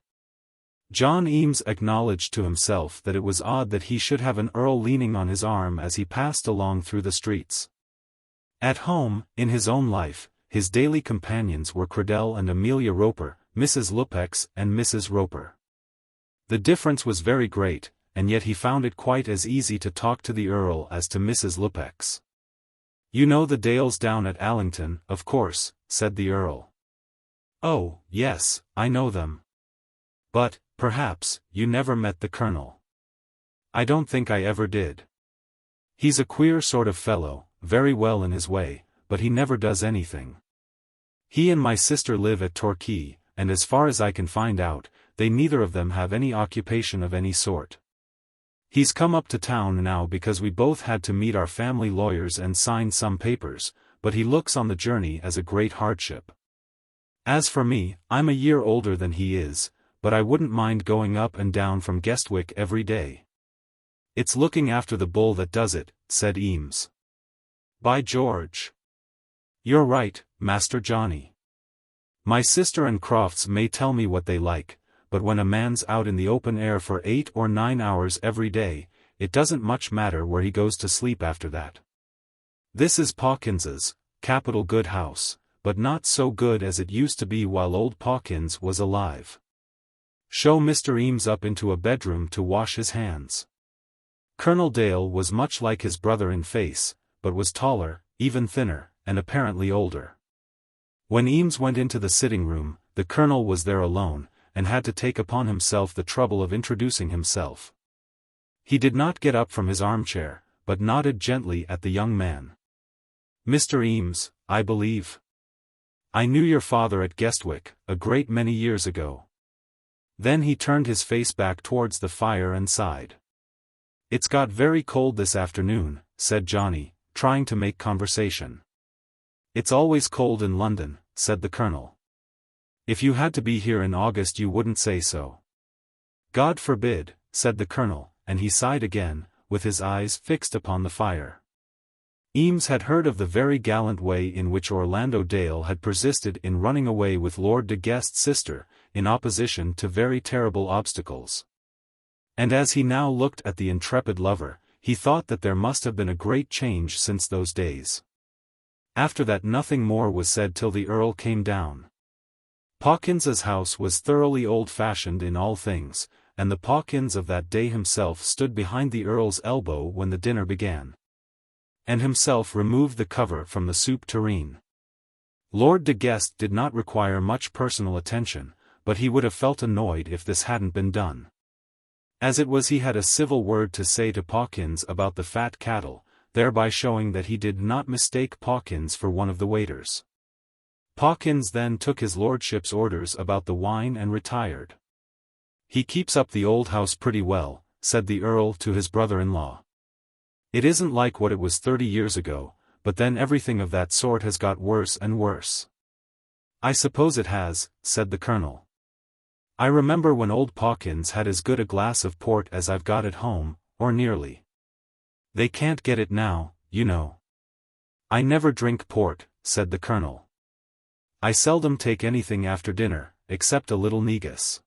John Eames acknowledged to himself that it was odd that he should have an earl leaning on his arm as he passed along through the streets. At home, in his own life, his daily companions were Cradell and Amelia Roper, Mrs. Lupex and Mrs. Roper. The difference was very great, and yet he found it quite as easy to talk to the Earl as to Mrs. Lupex. "You know the Dales down at Allington, of course," said the Earl. "Oh, yes, I know them. But, perhaps, you never met the Colonel." "I don't think I ever did. He's a queer sort of fellow, very well in his way, but he never does anything. He and my sister live at Torquay, and as far as I can find out, they neither of them have any occupation of any sort. He's come up to town now because we both had to meet our family lawyers and sign some papers, but he looks on the journey as a great hardship. As for me, I'm a year older than he is, but I wouldn't mind going up and down from Guestwick every day." "It's looking after the bull that does it," said Eames. "By George! You're right, Master Johnny. My sister and Crofts may tell me what they like, but when a man's out in the open air for 8 or 9 hours every day, it doesn't much matter where he goes to sleep after that. This is Pawkins's, capital good house, but not so good as it used to be while old Pawkins was alive. Show Mr. Eames up into a bedroom to wash his hands." Colonel Dale was much like his brother in face, but was taller, even thinner, and apparently older. When Eames went into the sitting room, the Colonel was there alone, and had to take upon himself the trouble of introducing himself. He did not get up from his armchair, but nodded gently at the young man. "Mr. Eames, I believe. I knew your father at Guestwick, a great many years ago." Then he turned his face back towards the fire and sighed. "It's got very cold this afternoon," said Johnny, trying to make conversation. "It's always cold in London," said the Colonel. "If you had to be here in August you wouldn't say so." "God forbid," said the Colonel, and he sighed again, with his eyes fixed upon the fire. Eames had heard of the very gallant way in which Orlando Dale had persisted in running away with Lord de Guest's sister, in opposition to very terrible obstacles. And as he now looked at the intrepid lover, he thought that there must have been a great change since those days. After that nothing more was said till the Earl came down. Pawkins's house was thoroughly old-fashioned in all things, and the Pawkins of that day himself stood behind the Earl's elbow when the dinner began, and himself removed the cover from the soup tureen. Lord de Guest did not require much personal attention, but he would have felt annoyed if this hadn't been done. As it was, he had a civil word to say to Pawkins about the fat cattle, thereby showing that he did not mistake Pawkins for one of the waiters. Pawkins then took his lordship's orders about the wine and retired. "He keeps up the old house pretty well," said the Earl to his brother-in-law. "It isn't like what it was 30 years ago, but then everything of that sort has got worse and worse." "I suppose it has," said the Colonel. "I remember when old Pawkins had as good a glass of port as I've got at home, or nearly. They can't get it now, you know." "I never drink port," said the Colonel. "I seldom take anything after dinner, except a little negus."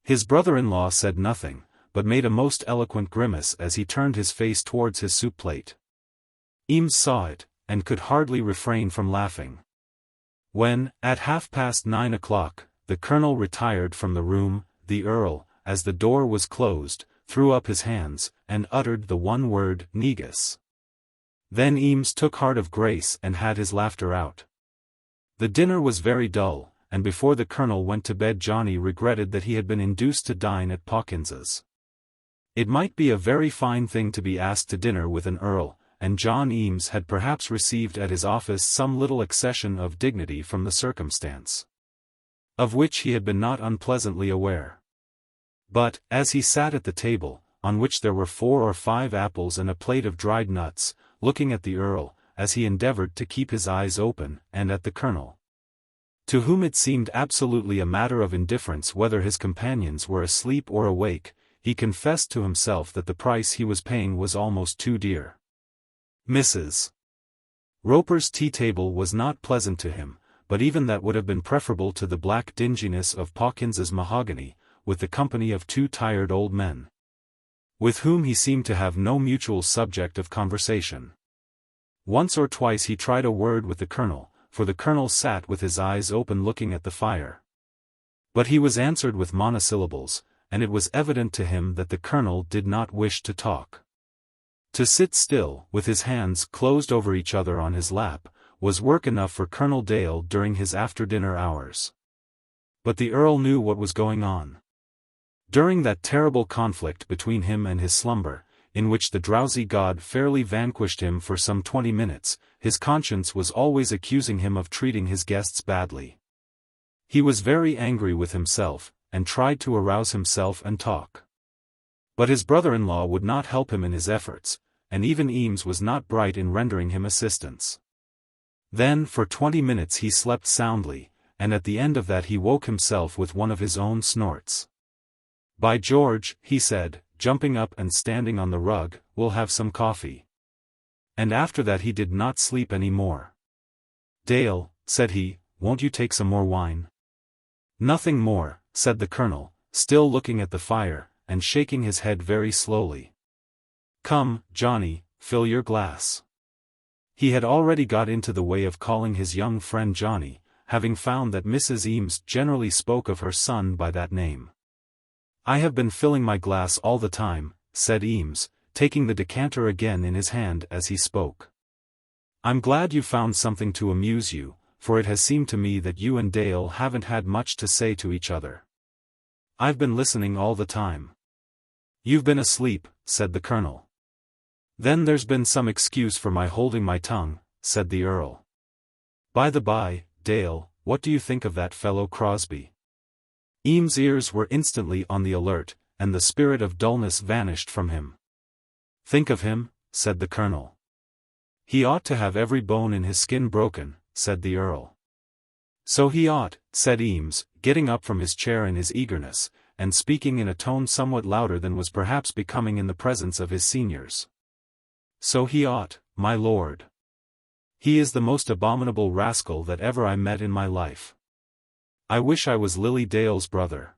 His brother-in-law said nothing, but made a most eloquent grimace as he turned his face towards his soup plate. Eames saw it, and could hardly refrain from laughing. When, at 9:30, the Colonel retired from the room, the Earl, as the door was closed, threw up his hands, and uttered the one word "negus." Then Eames took heart of grace and had his laughter out. The dinner was very dull, and before the Colonel went to bed Johnny regretted that he had been induced to dine at Pawkins's. It might be a very fine thing to be asked to dinner with an Earl, and John Eames had perhaps received at his office some little accession of dignity from the circumstance, of which he had been not unpleasantly aware. But, as he sat at the table, on which there were 4 or 5 apples and a plate of dried nuts, looking at the Earl, as he endeavored to keep his eyes open, and at the Colonel, to whom it seemed absolutely a matter of indifference whether his companions were asleep or awake, he confessed to himself that the price he was paying was almost too dear. Mrs. Roper's tea-table was not pleasant to him, but even that would have been preferable to the black dinginess of Pawkins's mahogany, with the company of two tired old men, with whom he seemed to have no mutual subject of conversation. Once or twice he tried a word with the colonel, for the colonel sat with his eyes open looking at the fire. But he was answered with monosyllables, and it was evident to him that the colonel did not wish to talk. To sit still, with his hands closed over each other on his lap, was work enough for Colonel Dale during his after-dinner hours. But the Earl knew what was going on. During that terrible conflict between him and his slumber, in which the drowsy god fairly vanquished him for some 20 minutes, his conscience was always accusing him of treating his guests badly. He was very angry with himself, and tried to arouse himself and talk. But his brother-in-law would not help him in his efforts, and even Eames was not bright in rendering him assistance. Then for 20 minutes he slept soundly, and at the end of that he woke himself with one of his own snorts. "By George," he said, jumping up and standing on the rug, "we'll have some coffee." And after that he did not sleep any more. "Dale," said he, "won't you take some more wine?" "Nothing more," said the colonel, still looking at the fire, and shaking his head very slowly. "Come, Johnny, fill your glass." He had already got into the way of calling his young friend Johnny, having found that Mrs. Eames generally spoke of her son by that name. "I have been filling my glass all the time," said Eames, taking the decanter again in his hand as he spoke. "I'm glad you found something to amuse you, for it has seemed to me that you and Dale haven't had much to say to each other. I've been listening all the time." "You've been asleep," said the colonel. "Then there's been some excuse for my holding my tongue," said the Earl. "By the by, Dale, what do you think of that fellow Crosbie?" Eames' ears were instantly on the alert, and the spirit of dullness vanished from him. "Think of him?" said the colonel. "He ought to have every bone in his skin broken," said the Earl. "So he ought," said Eames, getting up from his chair in his eagerness, and speaking in a tone somewhat louder than was perhaps becoming in the presence of his seniors. "So he ought, my lord. He is the most abominable rascal that ever I met in my life. I wish I was Lily Dale's brother."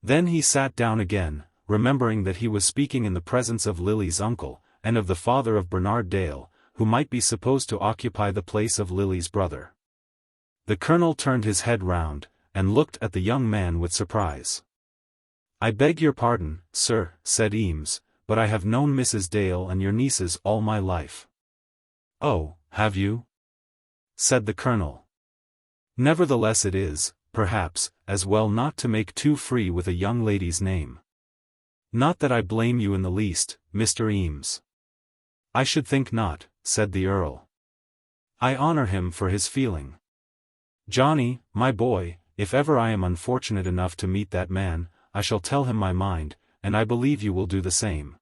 Then he sat down again, remembering that he was speaking in the presence of Lily's uncle, and of the father of Bernard Dale, who might be supposed to occupy the place of Lily's brother. The colonel turned his head round, and looked at the young man with surprise. "I beg your pardon, sir," said Eames, "but I have known Mrs. Dale and your nieces all my life." "Oh, have you?" said the colonel. "Nevertheless it is, perhaps, as well not to make too free with a young lady's name. Not that I blame you in the least, Mr. Eames." "I should think not," said the Earl. "I honor him for his feeling. Johnny, my boy, if ever I am unfortunate enough to meet that man, I shall tell him my mind, and I believe you will do the same."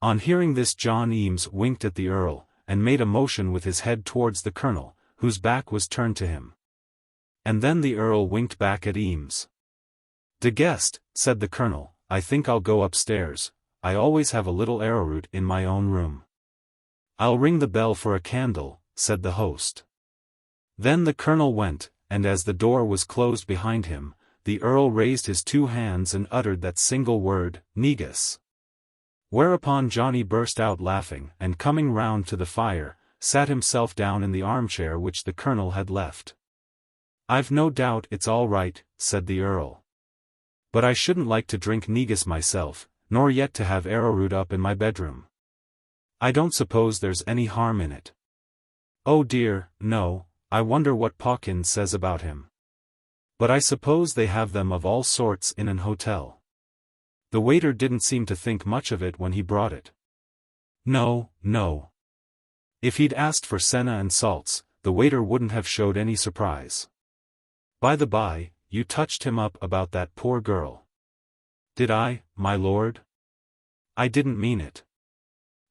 On hearing this John Eames winked at the Earl, and made a motion with his head towards the colonel, whose back was turned to him. And then the Earl winked back at Eames. "De guest," said the colonel, "I think I'll go upstairs. I always have a little arrowroot in my own room." "I'll ring the bell for a candle," said the host. Then the colonel went, and as the door was closed behind him, the Earl raised his two hands and uttered that single word, "Negus." Whereupon Johnny burst out laughing, and coming round to the fire, sat himself down in the armchair which the colonel had left. "I've no doubt it's all right," said the Earl. "But I shouldn't like to drink negus myself, nor yet to have arrowroot up in my bedroom. I don't suppose there's any harm in it." "Oh dear, no, I wonder what Pawkins says about him. But I suppose they have them of all sorts in an hotel. The waiter didn't seem to think much of it when he brought it." "No, no. If he'd asked for senna and salts, the waiter wouldn't have showed any surprise. By the by, you touched him up about that poor girl." "Did I, my lord? I didn't mean it.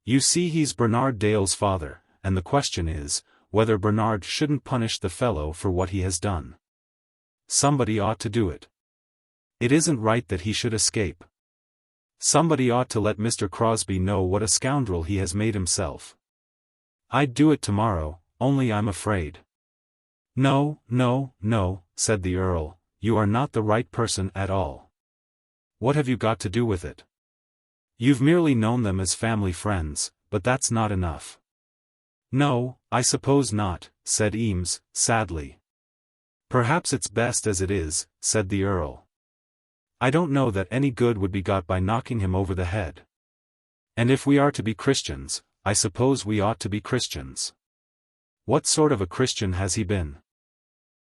You see he's Bernard Dale's father, and the question is, whether Bernard shouldn't punish the fellow for what he has done. Somebody ought to do it. It isn't right that he should escape. Somebody ought to let Mr. Crosbie know what a scoundrel he has made himself. I'd do it tomorrow, only I'm afraid." "No, no, no," said the Earl, "you are not the right person at all. What have you got to do with it? You've merely known them as family friends, but that's not enough. No, I suppose not, said Eames, sadly. Perhaps it's best as it is, said the Earl. I don't know that any good would be got by knocking him over the head. And if we are to be Christians, I suppose we ought to be Christians. What sort of a Christian has he been?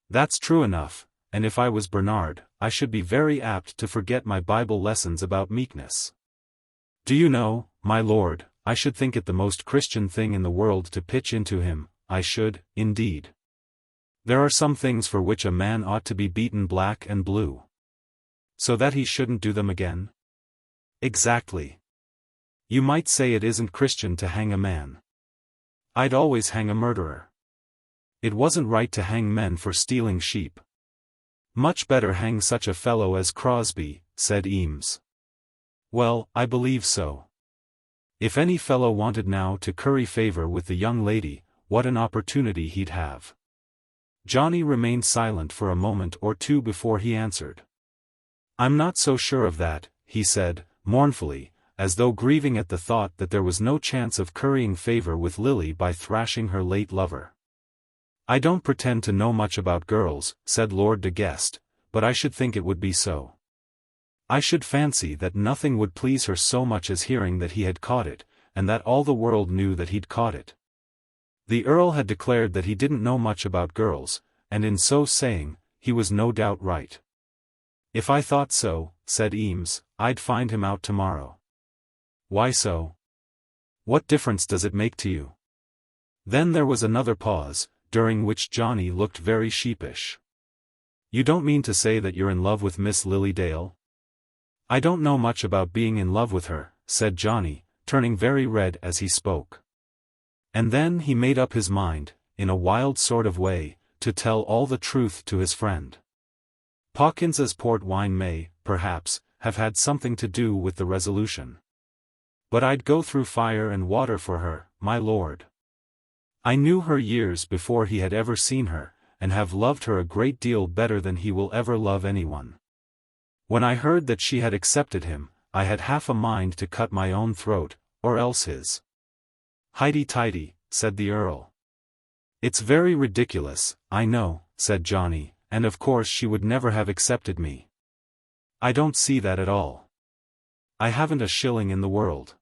That's true enough, and if I was Bernard, I should be very apt to forget my Bible lessons about meekness. Do you know, my lord, I should think it the most Christian thing in the world to pitch into him, I should, indeed. There are some things for which a man ought to be beaten black and blue. So that he shouldn't do them again? Exactly. You might say it isn't Christian to hang a man. I'd always hang a murderer. It wasn't right to hang men for stealing sheep. Much better hang such a fellow as Crosbie, said Eames. Well, I believe so. If any fellow wanted now to curry favor with the young lady, what an opportunity he'd have. Johnny remained silent for a moment or two before he answered. I'm not so sure of that, he said, mournfully, as though grieving at the thought that there was no chance of currying favor with Lily by thrashing her late lover. I don't pretend to know much about girls, said Lord de Guest, but I should think it would be so. I should fancy that nothing would please her so much as hearing that he had caught it, and that all the world knew that he'd caught it. The Earl had declared that he didn't know much about girls, and in so saying, he was no doubt right. If I thought so, said Eames, I'd find him out tomorrow. Why so? What difference does it make to you? Then there was another pause, during which Johnny looked very sheepish. You don't mean to say that you're in love with Miss Lily Dale? I don't know much about being in love with her, said Johnny, turning very red as he spoke. And then he made up his mind, in a wild sort of way, to tell all the truth to his friend. Pawkins's port wine may, perhaps, have had something to do with the resolution. But I'd go through fire and water for her, my lord. I knew her years before he had ever seen her, and have loved her a great deal better than he will ever love anyone. When I heard that she had accepted him, I had half a mind to cut my own throat, or else his. Highty-tighty, said the Earl. It's very ridiculous, I know, said Johnny, and of course she would never have accepted me. I don't see that at all. I haven't a shilling in the world.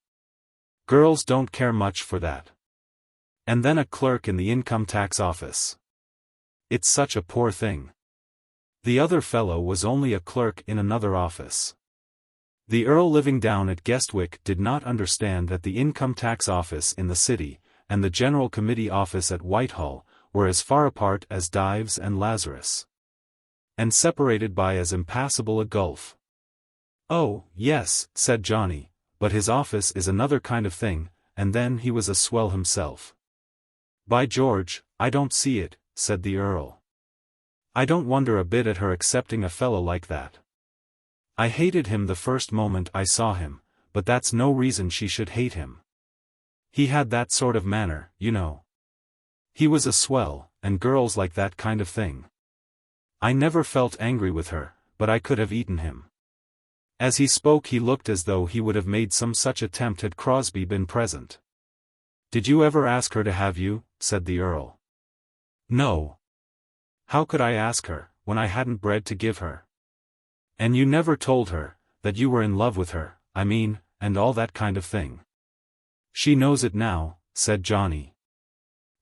Girls don't care much for that. And then a clerk in the income tax office. It's such a poor thing. The other fellow was only a clerk in another office. The Earl living down at Guestwick did not understand that the income tax office in the city, and the general committee office at Whitehall, were as far apart as Dives and Lazarus. And separated by as impassable a gulf. Oh, yes, said Johnny, but his office is another kind of thing, and then he was a swell himself. By George, I don't see it, said the Earl. I don't wonder a bit at her accepting a fellow like that. I hated him the first moment I saw him, but that's no reason she should hate him. He had that sort of manner, you know. He was a swell, and girls like that kind of thing. I never felt angry with her, but I could have eaten him. As he spoke he looked as though he would have made some such attempt had Crosbie been present. Did you ever ask her to have you? Said the Earl. No. How could I ask her, when I hadn't bread to give her? And you never told her, that you were in love with her, I mean, and all that kind of thing. She knows it now, said Johnny.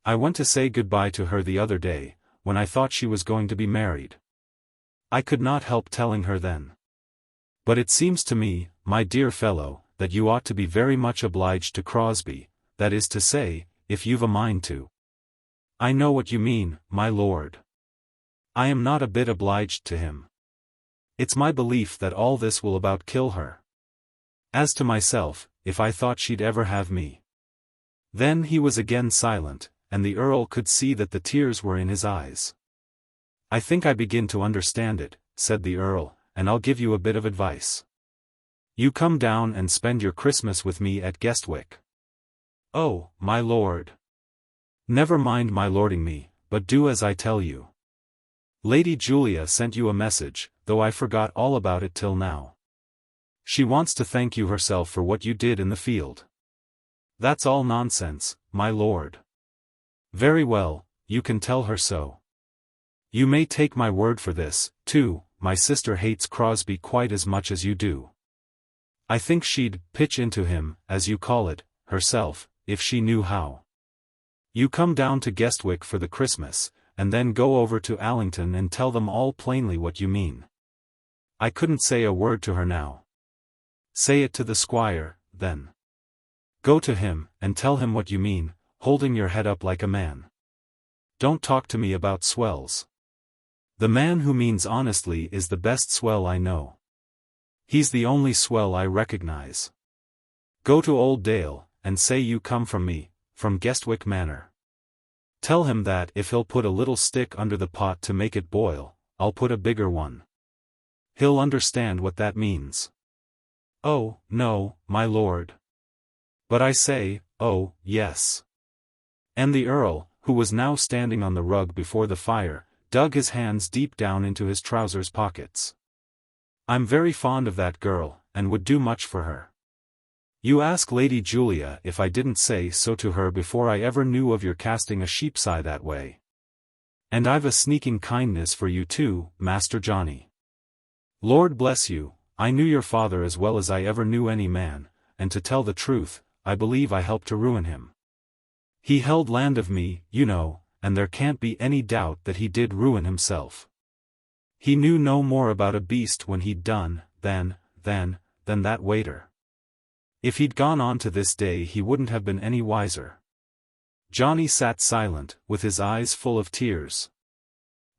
I went to say goodbye to her the other day, when I thought she was going to be married. I could not help telling her then. But it seems to me, my dear fellow, that you ought to be very much obliged to Crosbie, that is to say, if you've a mind to. I know what you mean, my lord. I am not a bit obliged to him. It's my belief that all this will about kill her. As to myself, if I thought she'd ever have me. Then he was again silent, and the Earl could see that the tears were in his eyes. I think I begin to understand it, said the Earl, and I'll give you a bit of advice. You come down and spend your Christmas with me at Guestwick. Oh, my lord. Never mind my lording me, but do as I tell you. Lady Julia sent you a message, though I forgot all about it till now. She wants to thank you herself for what you did in the field. That's all nonsense, my lord. Very well, you can tell her so. You may take my word for this, too, my sister hates Crosbie quite as much as you do. I think she'd pitch into him, as you call it, herself, if she knew how. You come down to Guestwick for the Christmas, and then go over to Allington and tell them all plainly what you mean. I couldn't say a word to her now. Say it to the squire, then. Go to him, and tell him what you mean, holding your head up like a man. Don't talk to me about swells. The man who means honestly is the best swell I know. He's the only swell I recognize. Go to old Dale, and say you come from me, from Guestwick Manor. Tell him that if he'll put a little stick under the pot to make it boil, I'll put a bigger one. He'll understand what that means. Oh, no, my lord. But I say, oh, yes. And the Earl, who was now standing on the rug before the fire, dug his hands deep down into his trousers pockets. I'm very fond of that girl, and would do much for her. You ask Lady Julia if I didn't say so to her before I ever knew of your casting a sheep's eye that way. And I've a sneaking kindness for you too, Master Johnny. Lord bless you, I knew your father as well as I ever knew any man, and to tell the truth, I believe I helped to ruin him. He held land of me, you know, and there can't be any doubt that he did ruin himself. He knew no more about a beast when he'd done, than that waiter. If he'd gone on to this day he wouldn't have been any wiser. Johnny sat silent, with his eyes full of tears.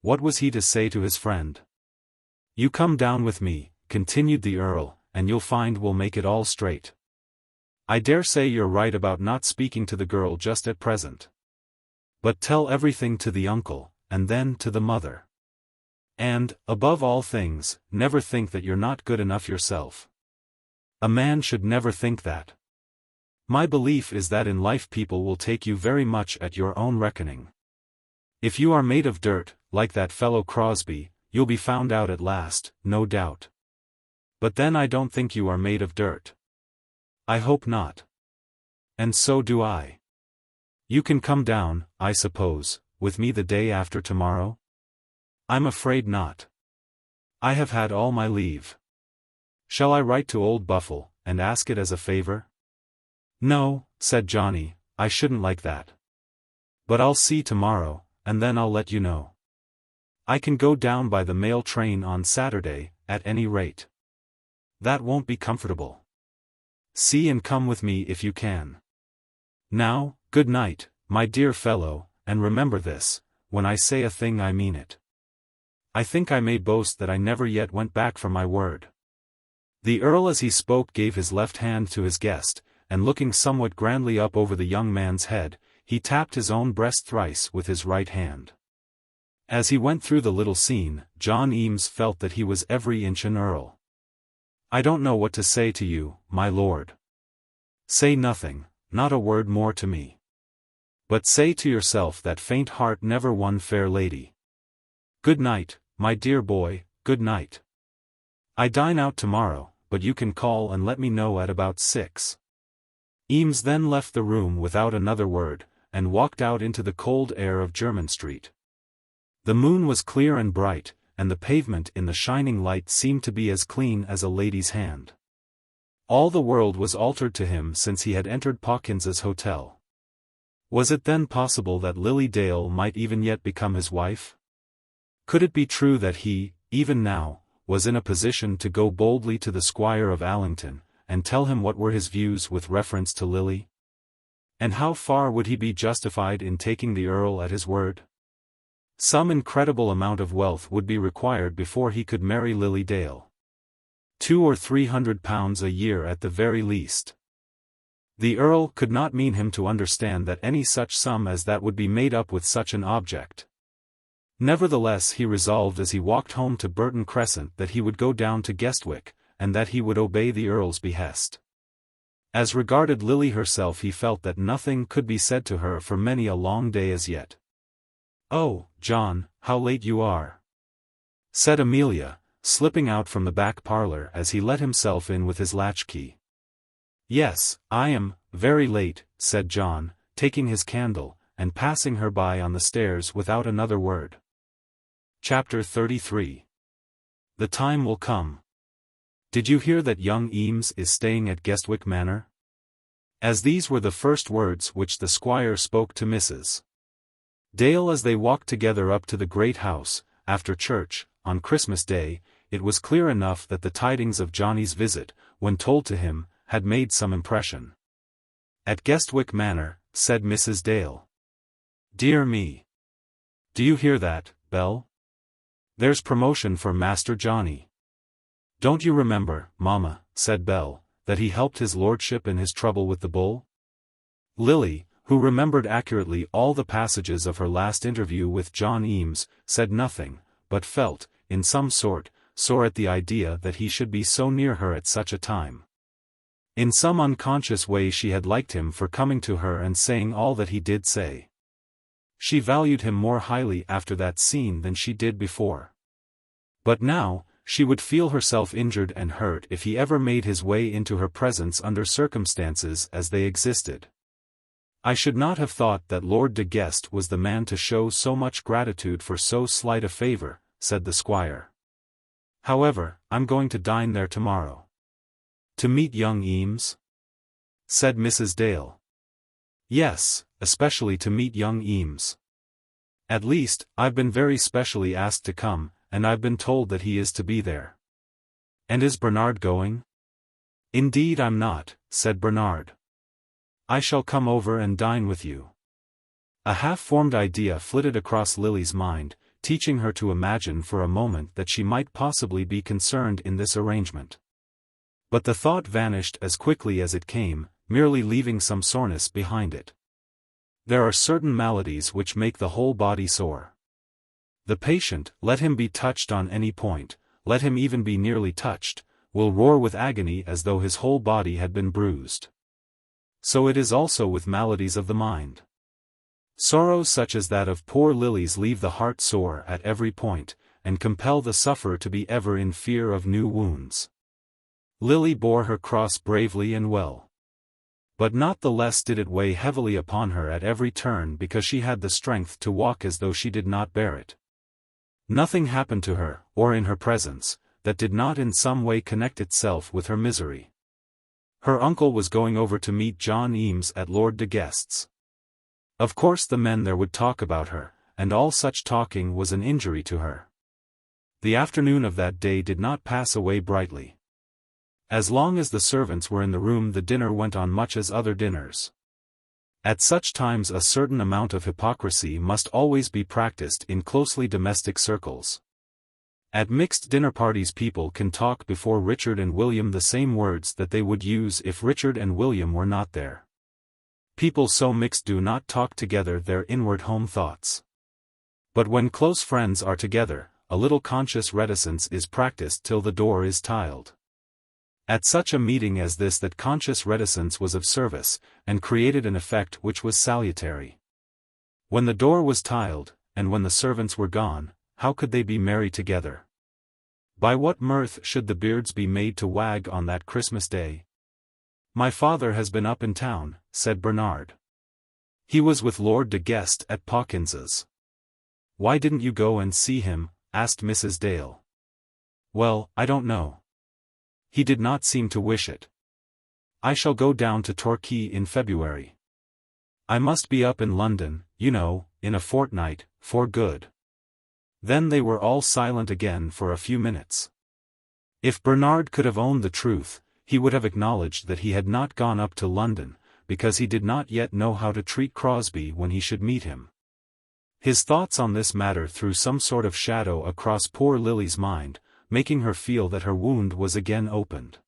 What was he to say to his friend? You come down with me, continued the Earl, and you'll find we'll make it all straight. I dare say you're right about not speaking to the girl just at present. But tell everything to the uncle, and then to the mother. And, above all things, never think that you're not good enough yourself. A man should never think that. My belief is that in life people will take you very much at your own reckoning. If you are made of dirt, like that fellow Crosbie, you'll be found out at last, no doubt. But then I don't think you are made of dirt. I hope not. And so do I. You can come down, I suppose, with me the day after tomorrow? I'm afraid not. I have had all my leave. Shall I write to old Buffle, and ask it as a favor? No, said Johnny, I shouldn't like that. But I'll see tomorrow, and then I'll let you know. I can go down by the mail train on Saturday, at any rate. That won't be comfortable. See and come with me if you can. Now, good night, my dear fellow, and remember this, when I say a thing I mean it. I think I may boast that I never yet went back from my word. The Earl as he spoke gave his left hand to his guest, and looking somewhat grandly up over the young man's head, he tapped his own breast thrice with his right hand. As he went through the little scene, John Eames felt that he was every inch an earl. I don't know what to say to you, my lord. Say nothing, not a word more to me. But say to yourself that faint heart never won fair lady. Good night, my dear boy, good night. I dine out tomorrow, but you can call and let me know at about 6. Eames then left the room without another word, and walked out into the cold air of Jermyn Street. The moon was clear and bright, and the pavement in the shining light seemed to be as clean as a lady's hand. All the world was altered to him since he had entered Pawkins's hotel. Was it then possible that Lily Dale might even yet become his wife? Could it be true that he, even now, was in a position to go boldly to the Squire of Allington, and tell him what were his views with reference to Lily? And how far would he be justified in taking the Earl at his word? Some incredible amount of wealth would be required before he could marry Lily Dale. 200 or 300 pounds a year at the very least. The Earl could not mean him to understand that any such sum as that would be made up with such an object. Nevertheless he resolved as he walked home to Burton Crescent that he would go down to Guestwick, and that he would obey the Earl's behest. As regarded Lily herself he felt that nothing could be said to her for many a long day as yet. "Oh, John, how late you are," said Amelia, slipping out from the back parlour as he let himself in with his latchkey. "Yes, I am very late," said John, taking his candle, and passing her by on the stairs without another word. Chapter 33. The time will come. "Did you hear that young Eames is staying at Guestwick Manor?" As these were the first words which the squire spoke to Mrs. Dale as they walked together up to the great house, after church, on Christmas Day, it was clear enough that the tidings of Johnny's visit, when told to him, had made some impression. "At Guestwick Manor," said Mrs. Dale. "Dear me! Do you hear that, Belle? There's promotion for Master Johnny." "Don't you remember, Mamma," said Belle, "that he helped his lordship in his trouble with the bull?" Lily, who remembered accurately all the passages of her last interview with John Eames, said nothing, but felt, in some sort, sore at the idea that he should be so near her at such a time. In some unconscious way she had liked him for coming to her and saying all that he did say. She valued him more highly after that scene than she did before. But now, she would feel herself injured and hurt if he ever made his way into her presence under circumstances as they existed. "I should not have thought that Lord de Guest was the man to show so much gratitude for so slight a favour," said the squire. "However, I'm going to dine there tomorrow." "To meet young Eames?" said Mrs. Dale. "Yes, especially to meet young Eames. At least, I've been very specially asked to come, and I've been told that he is to be there." "And is Bernard going?" "Indeed I'm not," said Bernard. "I shall come over and dine with you." A half-formed idea flitted across Lily's mind, teaching her to imagine for a moment that she might possibly be concerned in this arrangement. But the thought vanished as quickly as it came, merely leaving some soreness behind it. There are certain maladies which make the whole body sore. The patient, let him be touched on any point, let him even be nearly touched, will roar with agony as though his whole body had been bruised. So it is also with maladies of the mind. Sorrows such as that of poor Lily's leave the heart sore at every point, and compel the sufferer to be ever in fear of new wounds. Lily bore her cross bravely and well. But not the less did it weigh heavily upon her at every turn because she had the strength to walk as though she did not bear it. Nothing happened to her, or in her presence, that did not in some way connect itself with her misery. Her uncle was going over to meet John Eames at Lord de Guest's. Of course the men there would talk about her, and all such talking was an injury to her. The afternoon of that day did not pass away brightly. As long as the servants were in the room the dinner went on much as other dinners. At such times a certain amount of hypocrisy must always be practiced in closely domestic circles. At mixed dinner parties people can talk before Richard and William the same words that they would use if Richard and William were not there. People so mixed do not talk together their inward home thoughts. But when close friends are together, a little conscious reticence is practiced till the door is tiled. At such a meeting as this that conscious reticence was of service, and created an effect which was salutary. When the door was tiled, and when the servants were gone, how could they be merry together? By what mirth should the beards be made to wag on that Christmas Day? "My father has been up in town," said Bernard. "He was with Lord de Guest at Pawkins's." "Why didn't you go and see him?" asked Mrs. Dale. "Well, I don't know. He did not seem to wish it. I shall go down to Torquay in February. I must be up in London, you know, in a fortnight, for good." Then they were all silent again for a few minutes. If Bernard could have owned the truth, he would have acknowledged that he had not gone up to London, because he did not yet know how to treat Crosbie when he should meet him. His thoughts on this matter threw some sort of shadow across poor Lily's mind, making her feel that her wound was again opened.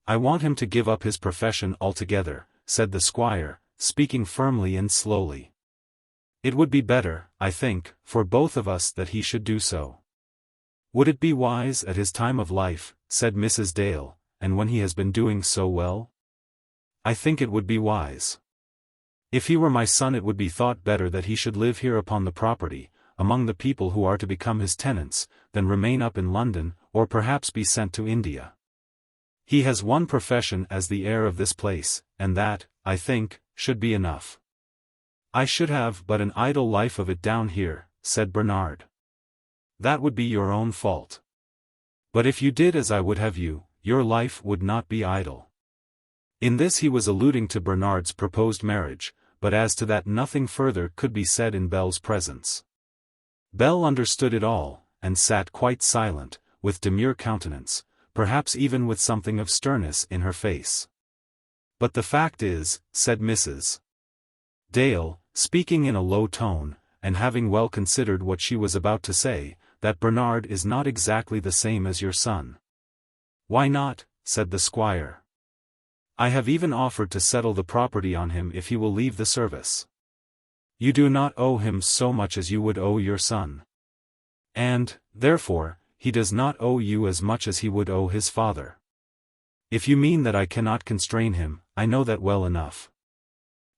"I want him to give up his profession altogether," said the squire, speaking firmly and slowly. "It would be better, I think, for both of us that he should do so." "Would it be wise at his time of life," said Mrs. Dale, "and when he has been doing so well?" "I think it would be wise. If he were my son it would be thought better that he should live here upon the property, among the people who are to become his tenants, than remain up in London, or perhaps be sent to India. He has one profession as the heir of this place, and that, I think, should be enough. I should have but an idle life of it down here, said Bernard. That would be your own fault. But if you did as I would have you, your life would not be idle. In this he was alluding to Bernard's proposed marriage, but as to that nothing further could be said in Belle's presence. Belle understood it all, and sat quite silent, with demure countenance, perhaps even with something of sternness in her face. But the fact is, said Mrs. Dale, speaking in a low tone, and having well considered what she was about to say, that Bernard is not exactly the same as your son. Why not? Said the squire. I have even offered to settle the property on him if he will leave the service. You do not owe him so much as you would owe your son. And, therefore, he does not owe you as much as he would owe his father. If you mean that I cannot constrain him, I know that well enough.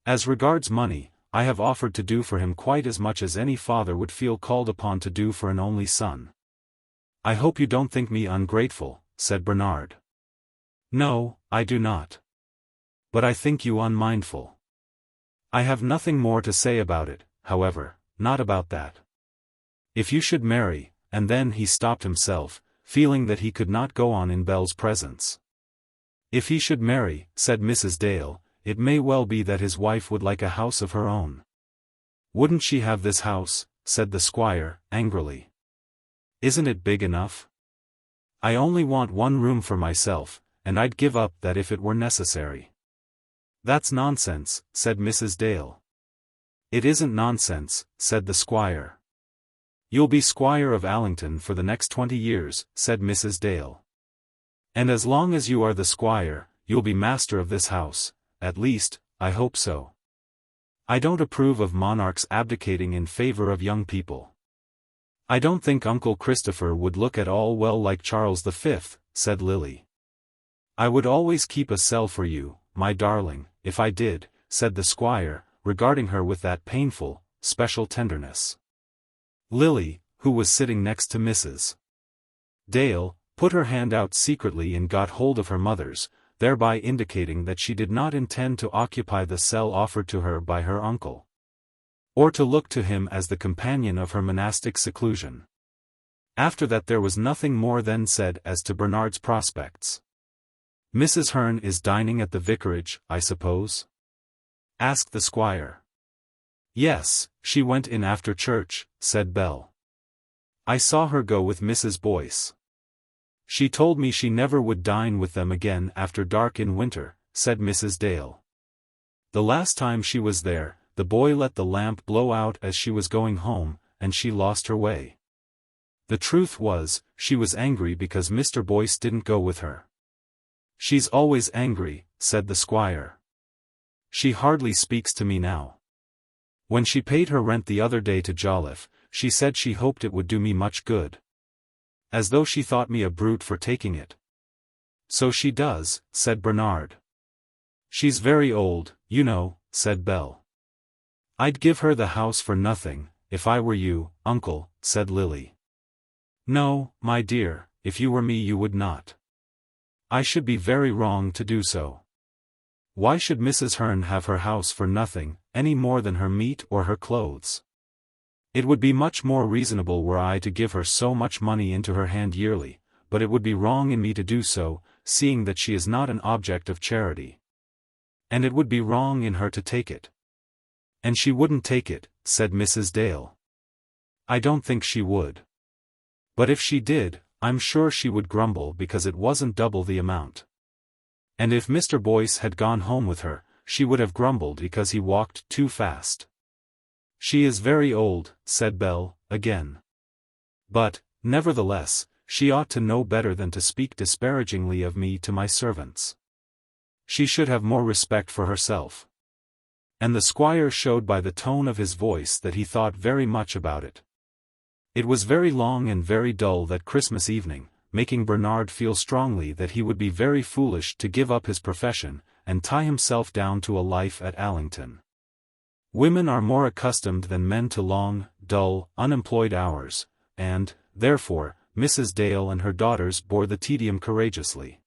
As regards money, I have offered to do for him quite as much as any father would feel called upon to do for an only son. I hope you don't think me ungrateful, said Bernard. No, I do not. But I think you unmindful. I have nothing more to say about it, however, not about that. If you should marry, and then he stopped himself, feeling that he could not go on in Belle's presence. If he should marry, said Mrs. Dale, it may well be that his wife would like a house of her own. Wouldn't she have this house? Said the squire, angrily. Isn't it big enough? I only want one room for myself, and I'd give up that if it were necessary. That's nonsense, said Mrs. Dale. It isn't nonsense, said the squire. You'll be Squire of Allington for the next 20 years, said Mrs. Dale. And as long as you are the squire, you'll be master of this house, at least, I hope so. I don't approve of monarchs abdicating in favor of young people. I don't think Uncle Christopher would look at all well like Charles V, said Lily. I would always keep a cell for you, my darling, if I did, said the squire, regarding her with that painful, special tenderness. Lily, who was sitting next to Mrs. Dale, put her hand out secretly and got hold of her mother's, thereby indicating that she did not intend to occupy the cell offered to her by her uncle, or to look to him as the companion of her monastic seclusion. After that there was nothing more then said as to Bernard's prospects. Mrs. Hearn is dining at the vicarage, I suppose? Asked the squire. Yes, she went in after church, said Belle. I saw her go with Mrs. Boyce. She told me she never would dine with them again after dark in winter, said Mrs. Dale. The last time she was there, the boy let the lamp blow out as she was going home, and she lost her way. The truth was, she was angry because Mr. Boyce didn't go with her. She's always angry, said the squire. She hardly speaks to me now. When she paid her rent the other day to Jolliffe, she said she hoped it would do me much good. As though she thought me a brute for taking it. So she does, said Bernard. She's very old, you know, said Belle. I'd give her the house for nothing, if I were you, uncle, said Lily. No, my dear, if you were me you would not. I should be very wrong to do so. Why should Mrs. Hearn have her house for nothing, any more than her meat or her clothes? It would be much more reasonable were I to give her so much money into her hand yearly, but it would be wrong in me to do so, seeing that she is not an object of charity. And it would be wrong in her to take it. And she wouldn't take it, said Mrs. Dale. I don't think she would. But if she did, I'm sure she would grumble because it wasn't double the amount. And if Mr. Boyce had gone home with her, she would have grumbled because he walked too fast. She is very old, said Belle, again. But, nevertheless, she ought to know better than to speak disparagingly of me to my servants. She should have more respect for herself. And the squire showed by the tone of his voice that he thought very much about it. It was very long and very dull that Christmas evening, making Bernard feel strongly that he would be very foolish to give up his profession, and tie himself down to a life at Allington. Women are more accustomed than men to long, dull, unemployed hours, and, therefore, Mrs. Dale and her daughters bore the tedium courageously.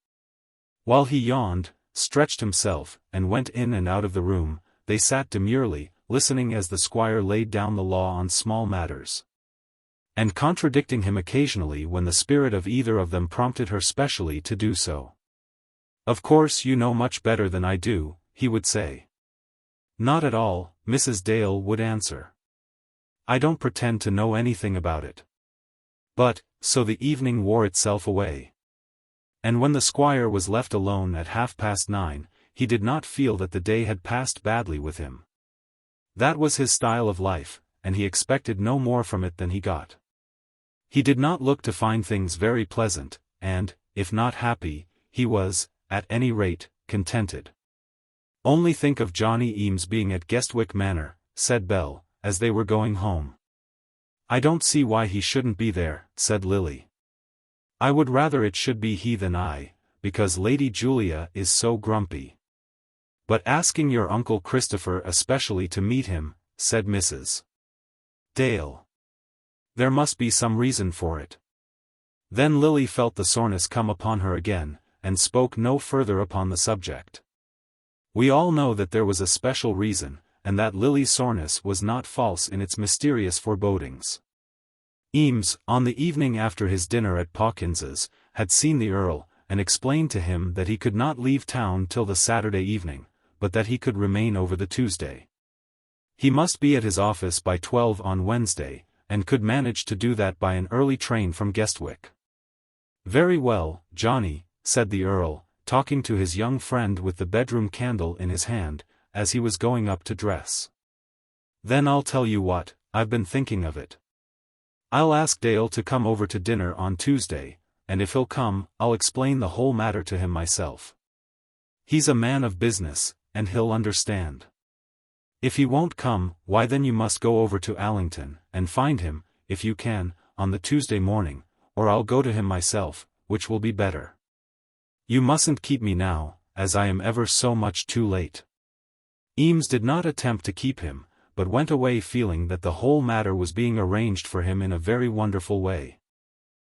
While he yawned, stretched himself, and went in and out of the room, they sat demurely, listening as the squire laid down the law on small matters, and contradicting him occasionally when the spirit of either of them prompted her specially to do so. "Of course you know much better than I do," he would say. "Not at all," Mrs. Dale would answer. "I don't pretend to know anything about it." But, so the evening wore itself away. And when the squire was left alone at 9:30, he did not feel that the day had passed badly with him. That was his style of life, and he expected no more from it than he got. He did not look to find things very pleasant, and, if not happy, he was, at any rate, contented. "Only think of Johnny Eames being at Guestwick Manor," said Belle, as they were going home. "I don't see why he shouldn't be there," said Lily. "I would rather it should be he than I, because Lady Julia is so grumpy." "But asking your Uncle Christopher especially to meet him," said Mrs. Dale. "There must be some reason for it." Then Lily felt the soreness come upon her again, and spoke no further upon the subject. We all know that there was a special reason, and that Lily's soreness was not false in its mysterious forebodings. Eames, on the evening after his dinner at Pawkins's, had seen the Earl, and explained to him that he could not leave town till the Saturday evening, but that he could remain over the Tuesday. He must be at his office by 12 on Wednesday, and could manage to do that by an early train from Guestwick. "Very well, Johnny," said the Earl, talking to his young friend with the bedroom candle in his hand, as he was going up to dress. "Then I'll tell you what, I've been thinking of it. I'll ask Dale to come over to dinner on Tuesday, and if he'll come, I'll explain the whole matter to him myself. He's a man of business, and he'll understand. If he won't come, why then you must go over to Allington, and find him, if you can, on the Tuesday morning, or I'll go to him myself, which will be better. You mustn't keep me now, as I am ever so much too late." Eames did not attempt to keep him, but went away feeling that the whole matter was being arranged for him in a very wonderful way.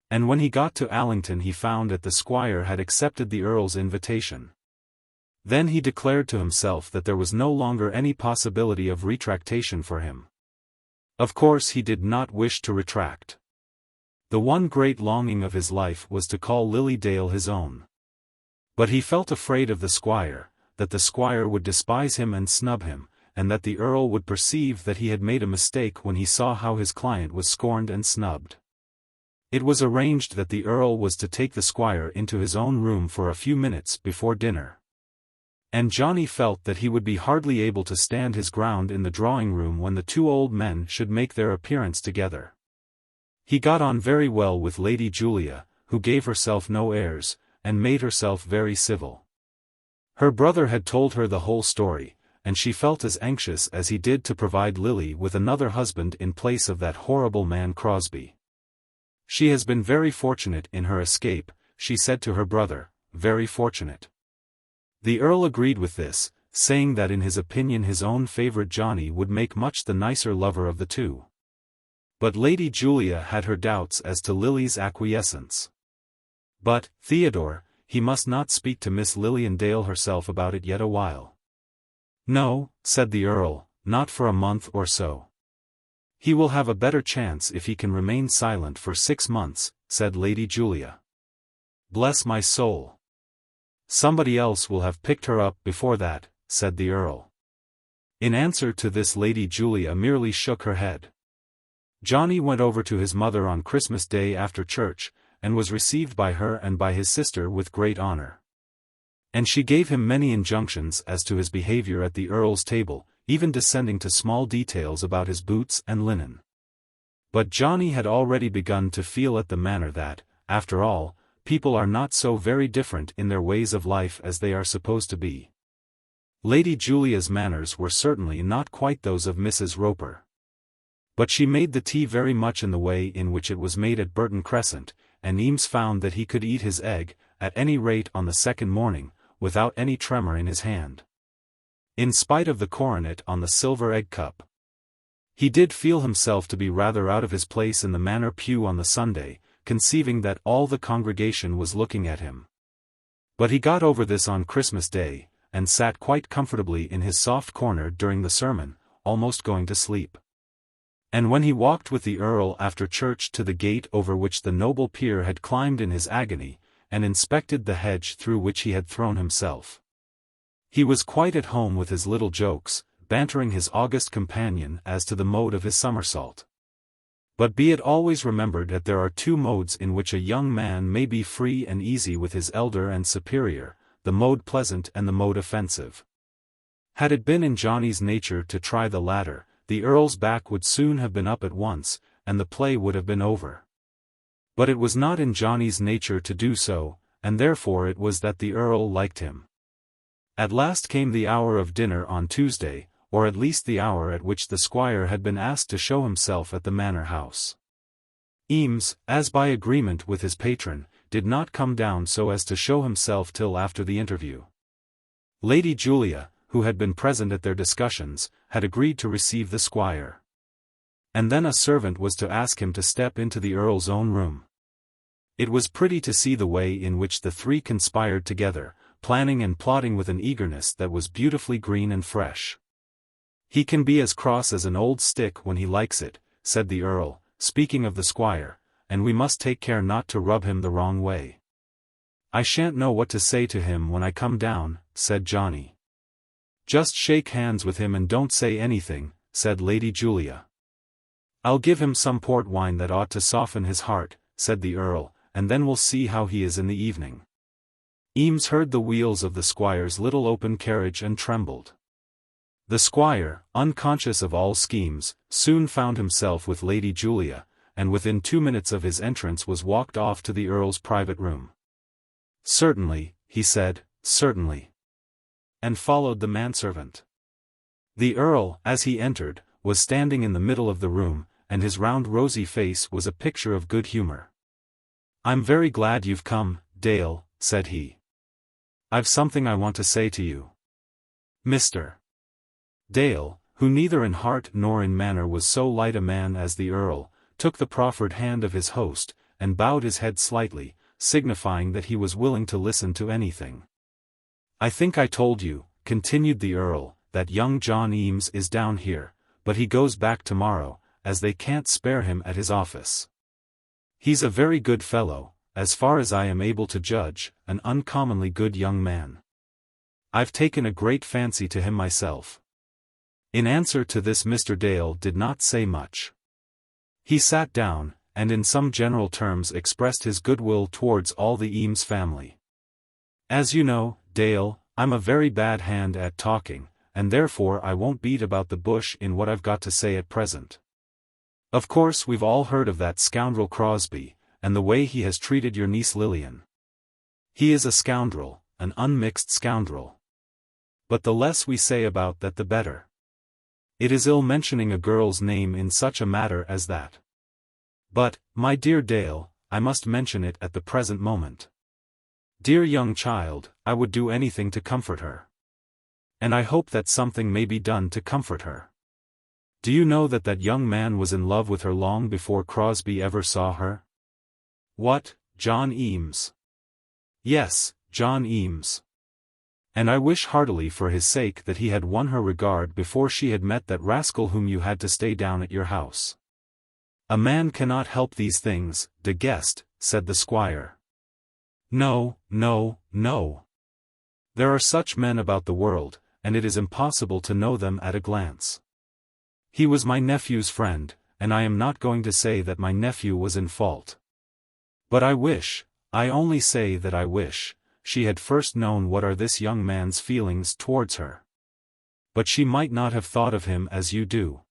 And when he got to Allington he found that the squire had accepted the Earl's invitation. Then he declared to himself that there was no longer any possibility of retractation for him. Of course he did not wish to retract. The one great longing of his life was to call Lily Dale his own. But he felt afraid of the squire, that the squire would despise him and snub him, and that the Earl would perceive that he had made a mistake when he saw how his client was scorned and snubbed. It was arranged that the Earl was to take the squire into his own room for a few minutes before dinner. And Johnny felt that he would be hardly able to stand his ground in the drawing-room when the two old men should make their appearance together. He got on very well with Lady Julia, who gave herself no airs, and made herself very civil. Her brother had told her the whole story, and she felt as anxious as he did to provide Lily with another husband in place of that horrible man Crosbie. "She has been very fortunate in her escape," she said to her brother, "very fortunate." The Earl agreed with this, saying that in his opinion his own favourite Johnny would make much the nicer lover of the two. But Lady Julia had her doubts as to Lily's acquiescence. "But, Theodore, he must not speak to Miss Lilian Dale herself about it yet a while." "No," said the Earl, "not for a month or so." "He will have a better chance if he can remain silent for 6 months, said Lady Julia. "Bless my soul! Somebody else will have picked her up before that," said the Earl. In answer to this Lady Julia merely shook her head. Johnny went over to his mother on Christmas Day after church, and was received by her and by his sister with great honor. And she gave him many injunctions as to his behavior at the Earl's table, even descending to small details about his boots and linen. But Johnny had already begun to feel at the manor that, after all, people are not so very different in their ways of life as they are supposed to be. Lady Julia's manners were certainly not quite those of Mrs. Roper. But she made the tea very much in the way in which it was made at Burton Crescent, and Eames found that he could eat his egg, at any rate on the second morning, without any tremor in his hand. In spite of the coronet on the silver egg cup. He did feel himself to be rather out of his place in the manor pew on the Sunday, conceiving that all the congregation was looking at him. But he got over this on Christmas Day, and sat quite comfortably in his soft corner during the sermon, almost going to sleep. And when he walked with the Earl after church to the gate over which the noble peer had climbed in his agony, and inspected the hedge through which he had thrown himself, he was quite at home with his little jokes, bantering his august companion as to the mode of his somersault. But be it always remembered that there are two modes in which a young man may be free and easy with his elder and superior, the mode pleasant and the mode offensive. Had it been in Johnny's nature to try the latter, the Earl's back would soon have been up at once, and the play would have been over. But it was not in Johnny's nature to do so, and therefore it was that the Earl liked him. At last came the hour of dinner on Tuesday, or at least the hour at which the squire had been asked to show himself at the manor house. Eames, as by agreement with his patron, did not come down so as to show himself till after the interview. Lady Julia, who had been present at their discussions, had agreed to receive the squire. And then a servant was to ask him to step into the Earl's own room. It was pretty to see the way in which the three conspired together, planning and plotting with an eagerness that was beautifully green and fresh. "He can be as cross as an old stick when he likes it," said the Earl, speaking of the squire, "and we must take care not to rub him the wrong way." "I shan't know what to say to him when I come down," said Johnny. "Just shake hands with him and don't say anything," said Lady Julia. "I'll give him some port wine that ought to soften his heart," said the Earl, "and then we'll see how he is in the evening." Eames heard the wheels of the squire's little open carriage and trembled. The squire, unconscious of all schemes, soon found himself with Lady Julia, and within 2 minutes of his entrance was walked off to the Earl's private room. "Certainly," he said, "certainly," and followed the manservant. The Earl, as he entered, was standing in the middle of the room, and his round rosy face was a picture of good humor. "I'm very glad you've come, Dale," said he. "I've something I want to say to you." Mr. Dale, who neither in heart nor in manner was so light a man as the Earl, took the proffered hand of his host, and bowed his head slightly, signifying that he was willing to listen to anything. "I think I told you," continued the Earl, "that young John Eames is down here, but he goes back tomorrow, as they can't spare him at his office. He's a very good fellow, as far as I am able to judge, an uncommonly good young man. I've taken a great fancy to him myself." In answer to this Mr. Dale did not say much. He sat down, and in some general terms expressed his goodwill towards all the Eames family. "As you know, Dale, I'm a very bad hand at talking, and therefore I won't beat about the bush in what I've got to say at present. Of course we've all heard of that scoundrel Crosbie, and the way he has treated your niece Lilian. He is a scoundrel, an unmixed scoundrel. But the less we say about that the better. It is ill mentioning a girl's name in such a matter as that. But, my dear Dale, I must mention it at the present moment. Dear young child, I would do anything to comfort her. And I hope that something may be done to comfort her. Do you know that that young man was in love with her long before Crosbie ever saw her?" "What, John Eames?" "Yes, John Eames. And I wish heartily for his sake that he had won her regard before she had met that rascal whom you had to stay down at your house." "A man cannot help these things, de Guest," said the squire. "No, no, no. There are such men about the world, and it is impossible to know them at a glance. He was my nephew's friend, and I am not going to say that my nephew was in fault. But I only say that I wish, she had first known what are this young man's feelings towards her. But she might not have thought of him as you do.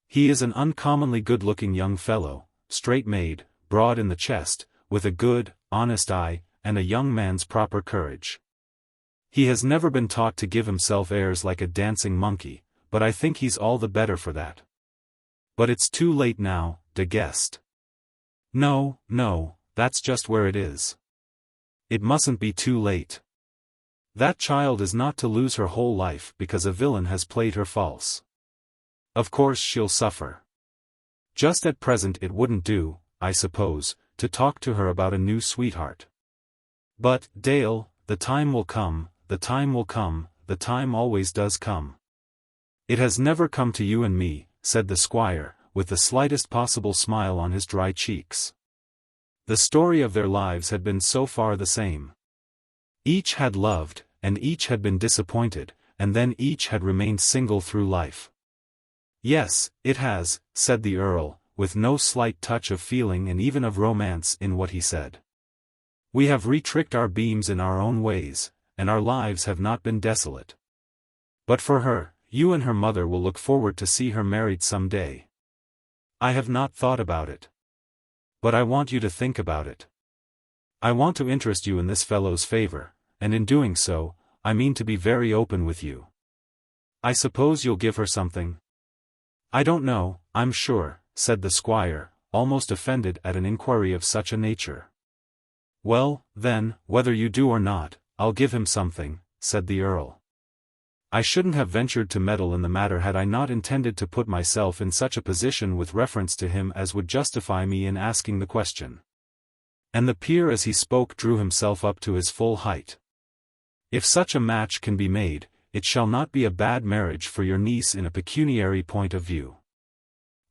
He is an uncommonly good-looking young fellow, straight-made, broad in the chest, with a good, honest eye, and a young man's proper courage. He has never been taught to give himself airs like a dancing monkey, but I think he's all the better for that. But it's too late now, de Guest." "No, no, that's just where it is. It mustn't be too late. That child is not to lose her whole life because a villain has played her false. Of course she'll suffer. Just at present it wouldn't do, I suppose, to talk to her about a new sweetheart. But, Dale, the time will come, the time will come, the time always does come. It has never come to you and me, said the squire, with the slightest possible smile on his dry cheeks. The story of their lives had been so far the same. Each had loved, and each had been disappointed, and then each had remained single through life. Yes, it has, said the Earl, with no slight touch of feeling and even of romance in what he said. We have retricked our beams in our own ways, and our lives have not been desolate. But for her, you and her mother will look forward to see her married some day. I have not thought about it. But I want you to think about it. I want to interest you in this fellow's favor, and in doing so, I mean to be very open with you. I suppose you'll give her something? I don't know, I'm sure, said the squire, almost offended at an inquiry of such a nature. Well, then, whether you do or not, I'll give him something, said the Earl. I shouldn't have ventured to meddle in the matter had I not intended to put myself in such a position with reference to him as would justify me in asking the question. And the peer as he spoke drew himself up to his full height. If such a match can be made, it shall not be a bad marriage for your niece in a pecuniary point of view.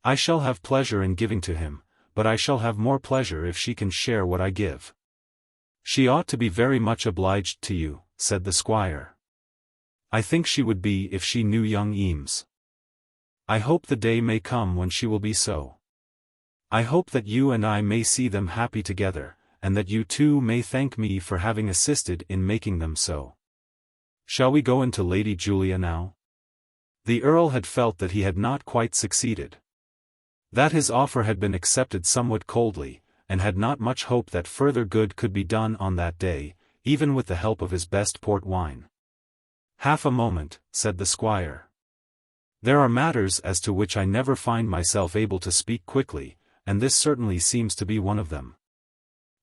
I shall have pleasure in giving to him, but I shall have more pleasure if she can share what I give. She ought to be very much obliged to you, said the squire. I think she would be if she knew young Eames. I hope the day may come when she will be so. I hope that you and I may see them happy together, and that you too may thank me for having assisted in making them so. Shall we go into Lady Julia now? The Earl had felt that he had not quite succeeded. That his offer had been accepted somewhat coldly, and had not much hope that further good could be done on that day, even with the help of his best port wine. Half a moment, said the squire. There are matters as to which I never find myself able to speak quickly, and this certainly seems to be one of them.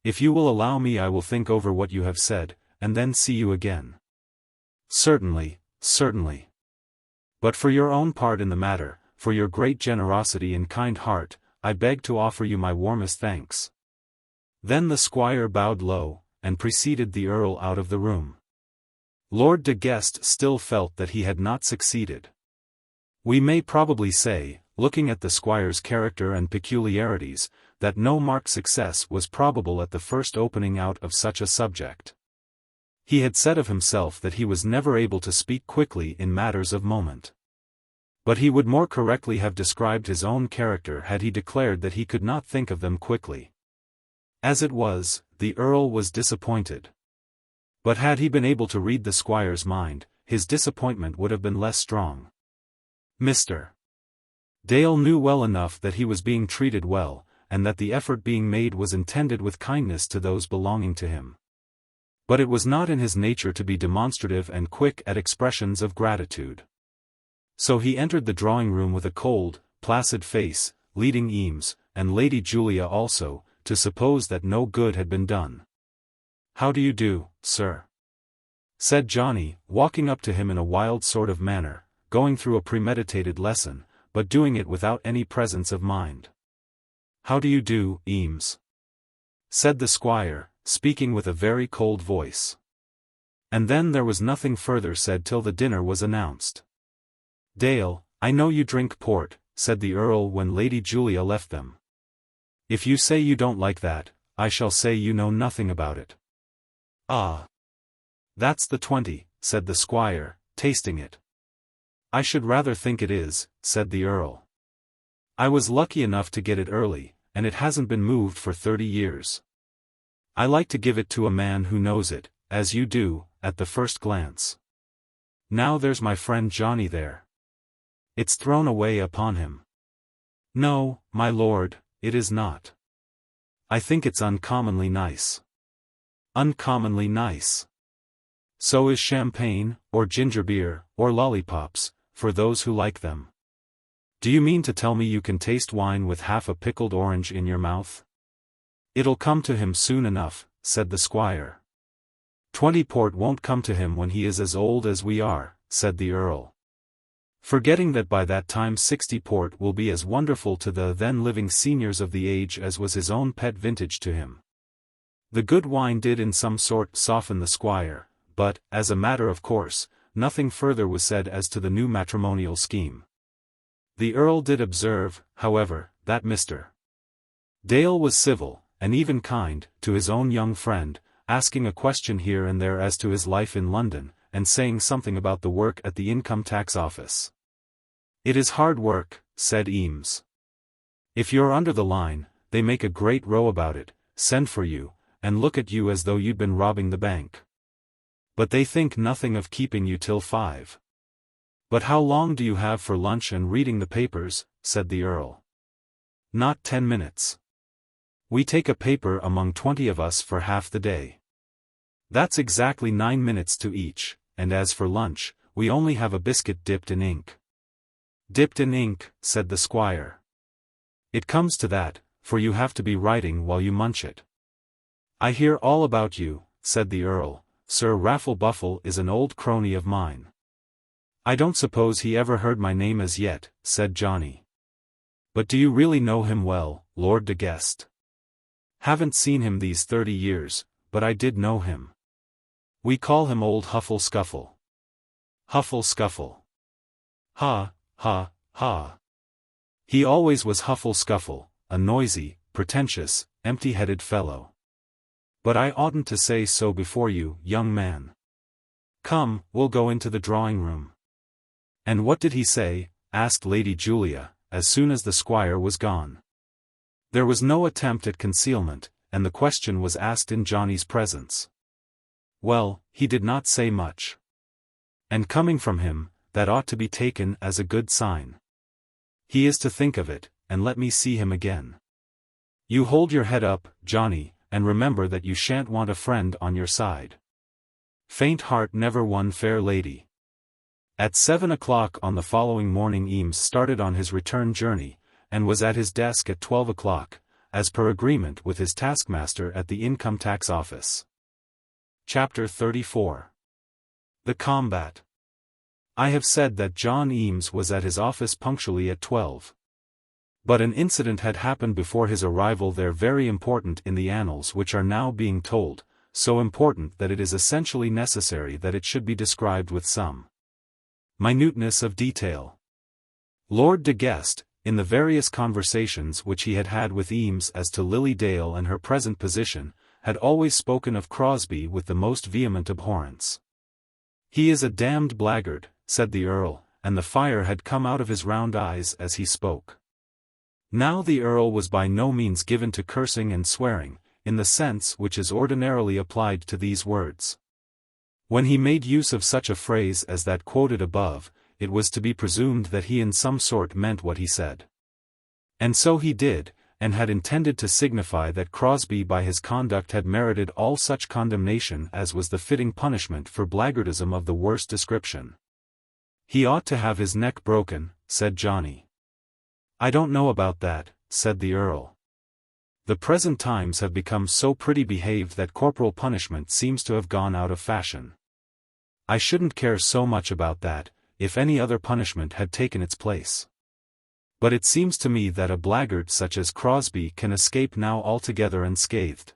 If you will allow me, I will think over what you have said, and then see you again. Certainly, certainly. But for your own part in the matter, for your great generosity and kind heart, I beg to offer you my warmest thanks. Then the squire bowed low, and preceded the Earl out of the room. Lord de Guest still felt that he had not succeeded. We may probably say, looking at the squire's character and peculiarities, that no marked success was probable at the first opening out of such a subject. He had said of himself that he was never able to speak quickly in matters of moment. But he would more correctly have described his own character had he declared that he could not think of them quickly. As it was, the Earl was disappointed. But had he been able to read the squire's mind, his disappointment would have been less strong. Mr. Dale knew well enough that he was being treated well, and that the effort being made was intended with kindness to those belonging to him. But it was not in his nature to be demonstrative and quick at expressions of gratitude. So he entered the drawing-room with a cold, placid face, leading Eames, and Lady Julia also, to suppose that no good had been done. "How do you do, sir?" said Johnny, walking up to him in a wild sort of manner, going through a premeditated lesson, but doing it without any presence of mind. "How do you do, Eames?" said the squire, speaking with a very cold voice. And then there was nothing further said till the dinner was announced. "Dale, I know you drink port," said the Earl when Lady Julia left them. "If you say you don't like that, I shall say you know nothing about it." "Ah. That's the 20, said the squire, tasting it. "I should rather think it is," said the Earl. "I was lucky enough to get it early, and it hasn't been moved for 30 years. I like to give it to a man who knows it, as you do, at the first glance. Now there's my friend Johnny there. It's thrown away upon him." "No, my lord, it is not. I think it's uncommonly nice." "Uncommonly nice. So is champagne, or ginger beer, or lollipops, for those who like them. Do you mean to tell me you can taste wine with half a pickled orange in your mouth?" "It'll come to him soon enough," said the squire. 20 port won't come to him when he is as old as we are," said the Earl. forgetting that by that time 60 port will be as wonderful to the then living seniors of the age as was his own pet vintage to him. The good wine did in some sort soften the squire, but, as a matter of course, nothing further was said as to the new matrimonial scheme. The Earl did observe, however, that Mr. Dale was civil, and even kind, to his own young friend, asking a question here and there as to his life in London, and saying something about the work at the income tax office. "It is hard work," said Eames. "If you're under the line, they make a great row about it, send for you, and look at you as though you'd been robbing the bank. But they think nothing of keeping you till 5. "But how long do you have for lunch and reading the papers?" said the Earl. "Not 10 minutes. We take a paper among 20 of us for half the day. That's exactly 9 minutes to each, and as for lunch, we only have a biscuit dipped in ink." "Dipped in ink," said the squire. "It comes to that, for you have to be writing while you munch it." "I hear all about you," said the Earl. "Sir Raffle Buffle is an old crony of mine." "I don't suppose he ever heard my name as yet," said Johnny. "But do you really know him well, Lord de Guest?" "Haven't seen him these 30 years, but I did know him. We call him Old Huffle Scuffle." "Huffle Scuffle. Ha, ha, ha. He always was Huffle Scuffle, a noisy, pretentious, empty-headed fellow. But I oughtn't to say so before you, young man. Come, we'll go into the drawing-room." "And what did he say?" asked Lady Julia, as soon as the squire was gone. There was no attempt at concealment, and the question was asked in Johnny's presence. "Well, he did not say much. And coming from him, that ought to be taken as a good sign. He is to think of it, and let me see him again. You hold your head up, Johnny, and remember that you shan't want a friend on your side. Faint heart never won fair lady." At 7 o'clock on the following morning Eames started on his return journey, and was at his desk at 12 o'clock, as per agreement with his taskmaster at the income tax office. Chapter 34. The Combat. I have said that John Eames was at his office punctually at 12. But an incident had happened before his arrival there very important in the annals which are now being told, so important that it is essentially necessary that it should be described with some minuteness of detail. Lord de Guest, in the various conversations which he had had with Eames as to Lily Dale and her present position, had always spoken of Crosbie with the most vehement abhorrence. "He is a damned blackguard," said the Earl, and the fire had come out of his round eyes as he spoke. Now the Earl was by no means given to cursing and swearing, in the sense which is ordinarily applied to these words. When he made use of such a phrase as that quoted above, it was to be presumed that he in some sort meant what he said. And so he did, and had intended to signify that Crosbie by his conduct had merited all such condemnation as was the fitting punishment for blackguardism of the worst description. "He ought to have his neck broken," said Johnny. "I don't know about that," said the Earl. "The present times have become so pretty behaved that corporal punishment seems to have gone out of fashion. I shouldn't care so much about that, if any other punishment had taken its place. But it seems to me that a blackguard such as Crosbie can escape now altogether unscathed."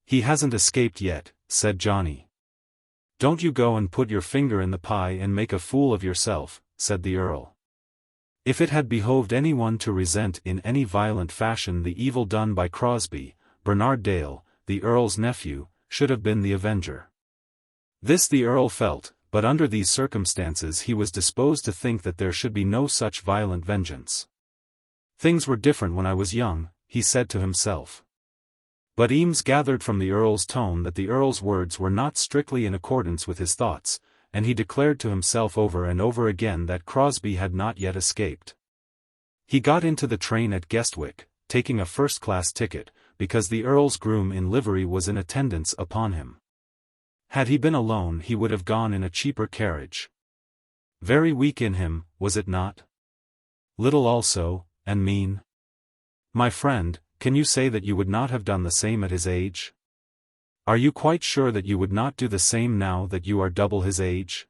"He hasn't escaped yet," said Johnny. "Don't you go and put your finger in the pie and make a fool of yourself," said the Earl. If it had behoved anyone to resent in any violent fashion the evil done by Crosbie, Bernard Dale, the Earl's nephew, should have been the avenger. This the Earl felt, but under these circumstances he was disposed to think that there should be no such violent vengeance. "Things were different when I was young," he said to himself. But Eames gathered from the Earl's tone that the Earl's words were not strictly in accordance with his thoughts, and he declared to himself over and over again that Crosbie had not yet escaped. He got into the train at Guestwick, taking a first-class ticket, because the Earl's groom in livery was in attendance upon him. Had he been alone he would have gone in a cheaper carriage. Very weak in him, was it not? Little also, and mean? My friend, can you say that you would not have done the same at his age? Are you quite sure that you would not do the same now that you are double his age?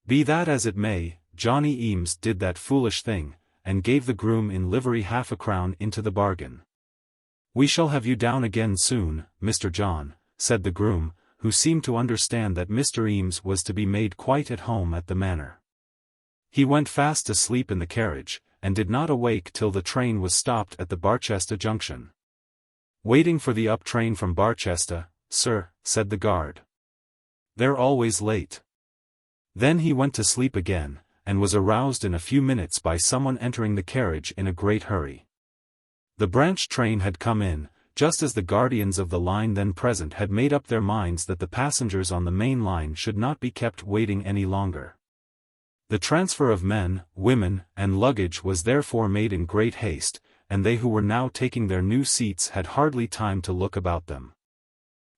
Be that as it may, Johnny Eames did that foolish thing, and gave the groom in livery £half-a-crown into the bargain. "We shall have you down again soon, Mr. John," said the groom, who seemed to understand that Mr. Eames was to be made quite at home at the manor. He went fast asleep in the carriage, and did not awake till the train was stopped at the Barchester junction. "Waiting for the up train from Barchester, sir," said the guard. "They're always late." Then he went to sleep again, and was aroused in a few minutes by someone entering the carriage in a great hurry. The branch train had come in, just as the guardians of the line then present had made up their minds that the passengers on the main line should not be kept waiting any longer. The transfer of men, women, and luggage was therefore made in great haste, and they who were now taking their new seats had hardly time to look about them.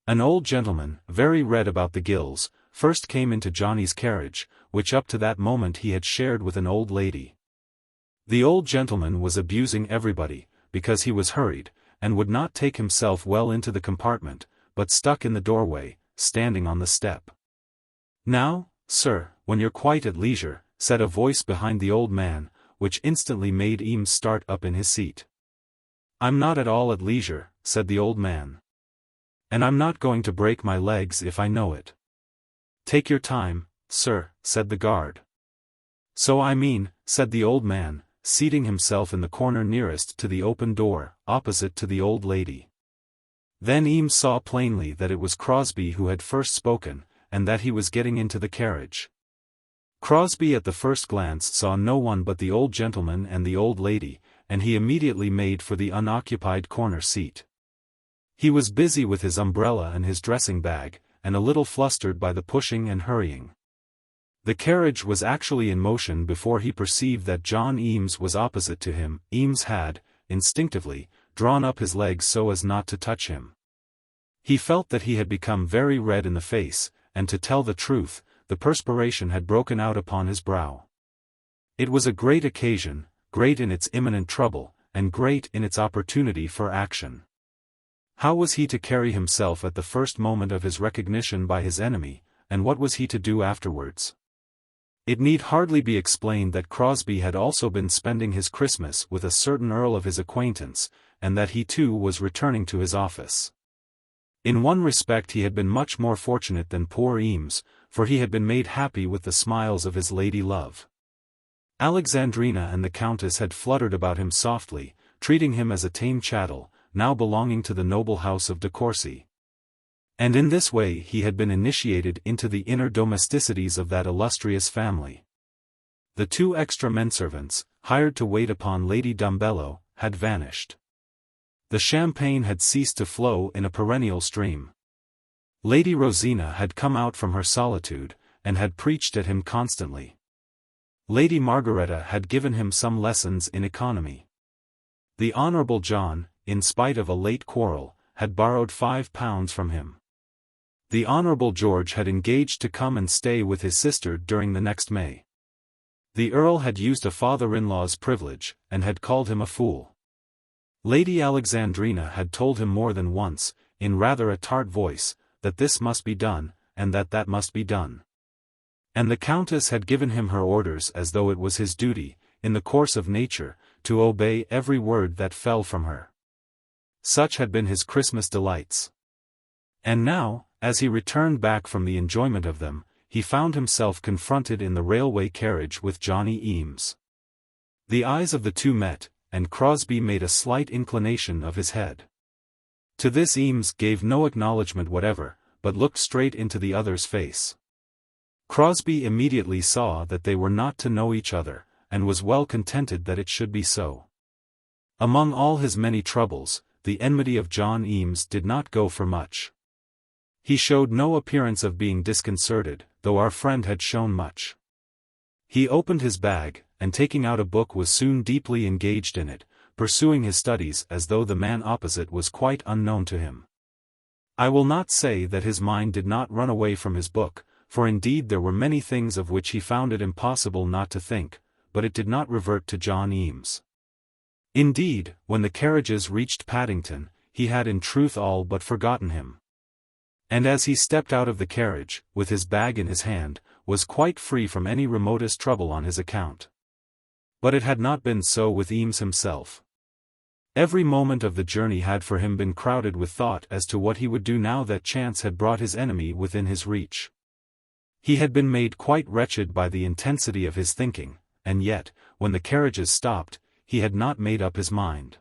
An old gentleman, very red about the gills, first came into Johnny's carriage, which up to that moment he had shared with an old lady. The old gentleman was abusing everybody, because he was hurried, and would not take himself well into the compartment, but stuck in the doorway, standing on the step. "Now, sir, when you're quite at leisure," said a voice behind the old man, which instantly made Eames start up in his seat. "I'm not at all at leisure," said the old man. "And I'm not going to break my legs if I know it." "Take your time, sir," said the guard. "So I mean," said the old man, seating himself in the corner nearest to the open door, opposite to the old lady. Then Eames saw plainly that it was Crosbie who had first spoken, and that he was getting into the carriage. Crosbie at the first glance saw no one but the old gentleman and the old lady, and he immediately made for the unoccupied corner seat. He was busy with his umbrella and his dressing bag, and a little flustered by the pushing and hurrying. The carriage was actually in motion before he perceived that John Eames was opposite to him. Eames had, instinctively, drawn up his legs so as not to touch him. He felt that he had become very red in the face, and to tell the truth, the perspiration had broken out upon his brow. It was a great occasion, great in its imminent trouble, and great in its opportunity for action. How was he to carry himself at the first moment of his recognition by his enemy, and what was he to do afterwards? It need hardly be explained that Crosbie had also been spending his Christmas with a certain earl of his acquaintance, and that he too was returning to his office. In one respect he had been much more fortunate than poor Eames, for he had been made happy with the smiles of his lady love. Alexandrina and the Countess had fluttered about him softly, treating him as a tame chattel, now belonging to the noble house of de Courcy. And in this way he had been initiated into the inner domesticities of that illustrious family. The 2 extra menservants, hired to wait upon Lady Dumbello, had vanished. The champagne had ceased to flow in a perennial stream. Lady Rosina had come out from her solitude, and had preached at him constantly. Lady Margaretta had given him some lessons in economy. The Honourable John, in spite of a late quarrel, had borrowed £5 from him. The Honourable George had engaged to come and stay with his sister during the next May. The Earl had used a father-in-law's privilege, and had called him a fool. Lady Alexandrina had told him more than once, in rather a tart voice, that this must be done, and that must be done. And the Countess had given him her orders as though it was his duty, in the course of nature, to obey every word that fell from her. Such had been his Christmas delights. And now, as he returned back from the enjoyment of them, he found himself confronted in the railway carriage with Johnny Eames. The eyes of the two met, and Crosbie made a slight inclination of his head. To this Eames gave no acknowledgment whatever, but looked straight into the other's face. Crosbie immediately saw that they were not to know each other, and was well contented that it should be so. Among all his many troubles, the enmity of John Eames did not go for much. He showed no appearance of being disconcerted, though our friend had shown much. He opened his bag, and taking out a book was soon deeply engaged in it, pursuing his studies as though the man opposite was quite unknown to him. I will not say that his mind did not run away from his book, for indeed there were many things of which he found it impossible not to think, but it did not revert to John Eames. Indeed, when the carriages reached Paddington, he had in truth all but forgotten him. And as he stepped out of the carriage, with his bag in his hand, was quite free from any remotest trouble on his account. But it had not been so with Eames himself. Every moment of the journey had for him been crowded with thought as to what he would do now that chance had brought his enemy within his reach. He had been made quite wretched by the intensity of his thinking, and yet, when the carriages stopped, he had not made up his mind.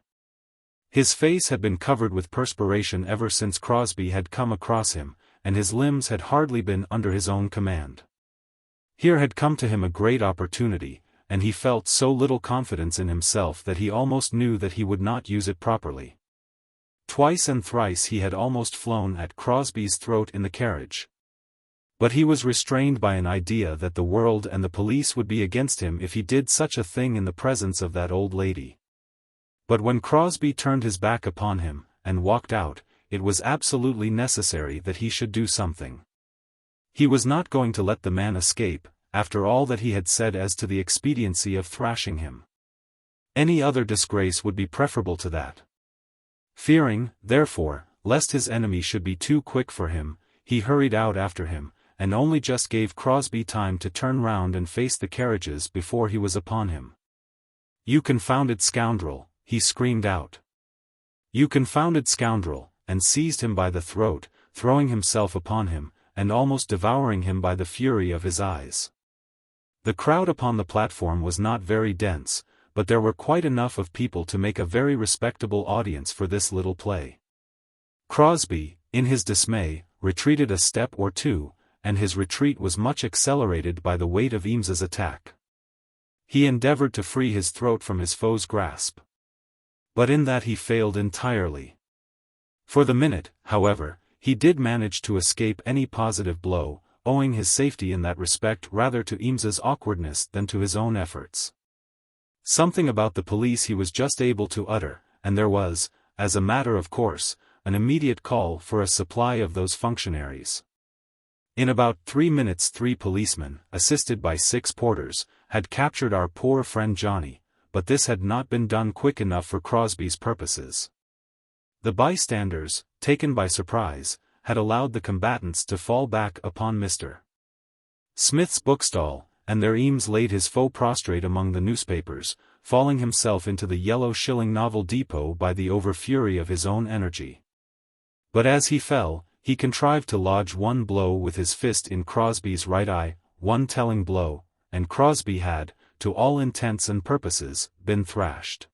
His face had been covered with perspiration ever since Crosbie had come across him, and his limbs had hardly been under his own command. Here had come to him a great opportunity, and he felt so little confidence in himself that he almost knew that he would not use it properly. Twice and thrice he had almost flown at Crosbie's throat in the carriage. But he was restrained by an idea that the world and the police would be against him if he did such a thing in the presence of that old lady. But when Crosbie turned his back upon him, and walked out, it was absolutely necessary that he should do something. He was not going to let the man escape, after all that he had said as to the expediency of thrashing him. Any other disgrace would be preferable to that. Fearing, therefore, lest his enemy should be too quick for him, he hurried out after him, and only just gave Crosbie time to turn round and face the carriages before he was upon him. "You confounded scoundrel!" he screamed out. "You confounded scoundrel!" and seized him by the throat, throwing himself upon him, and almost devouring him by the fury of his eyes. The crowd upon the platform was not very dense, but there were quite enough of people to make a very respectable audience for this little play. Crosbie, in his dismay, retreated a step or two, and his retreat was much accelerated by the weight of Eames's attack. He endeavoured to free his throat from his foe's grasp. But in that he failed entirely. For the minute, however, he did manage to escape any positive blow, owing his safety in that respect rather to Eames's awkwardness than to his own efforts. Something about the police he was just able to utter, and there was, as a matter of course, an immediate call for a supply of those functionaries. In about 3 minutes 3 policemen, assisted by 6 porters, had captured our poor friend Johnny, but this had not been done quick enough for Crosbie's purposes. The bystanders, taken by surprise, had allowed the combatants to fall back upon Mr. Smith's bookstall, and there Eames laid his foe prostrate among the newspapers, falling himself into the yellow shilling novel depot by the over-fury of his own energy. But as he fell, he contrived to lodge one blow with his fist in Crosbie's right eye, one telling blow, and Crosbie had, to all intents and purposes, been thrashed.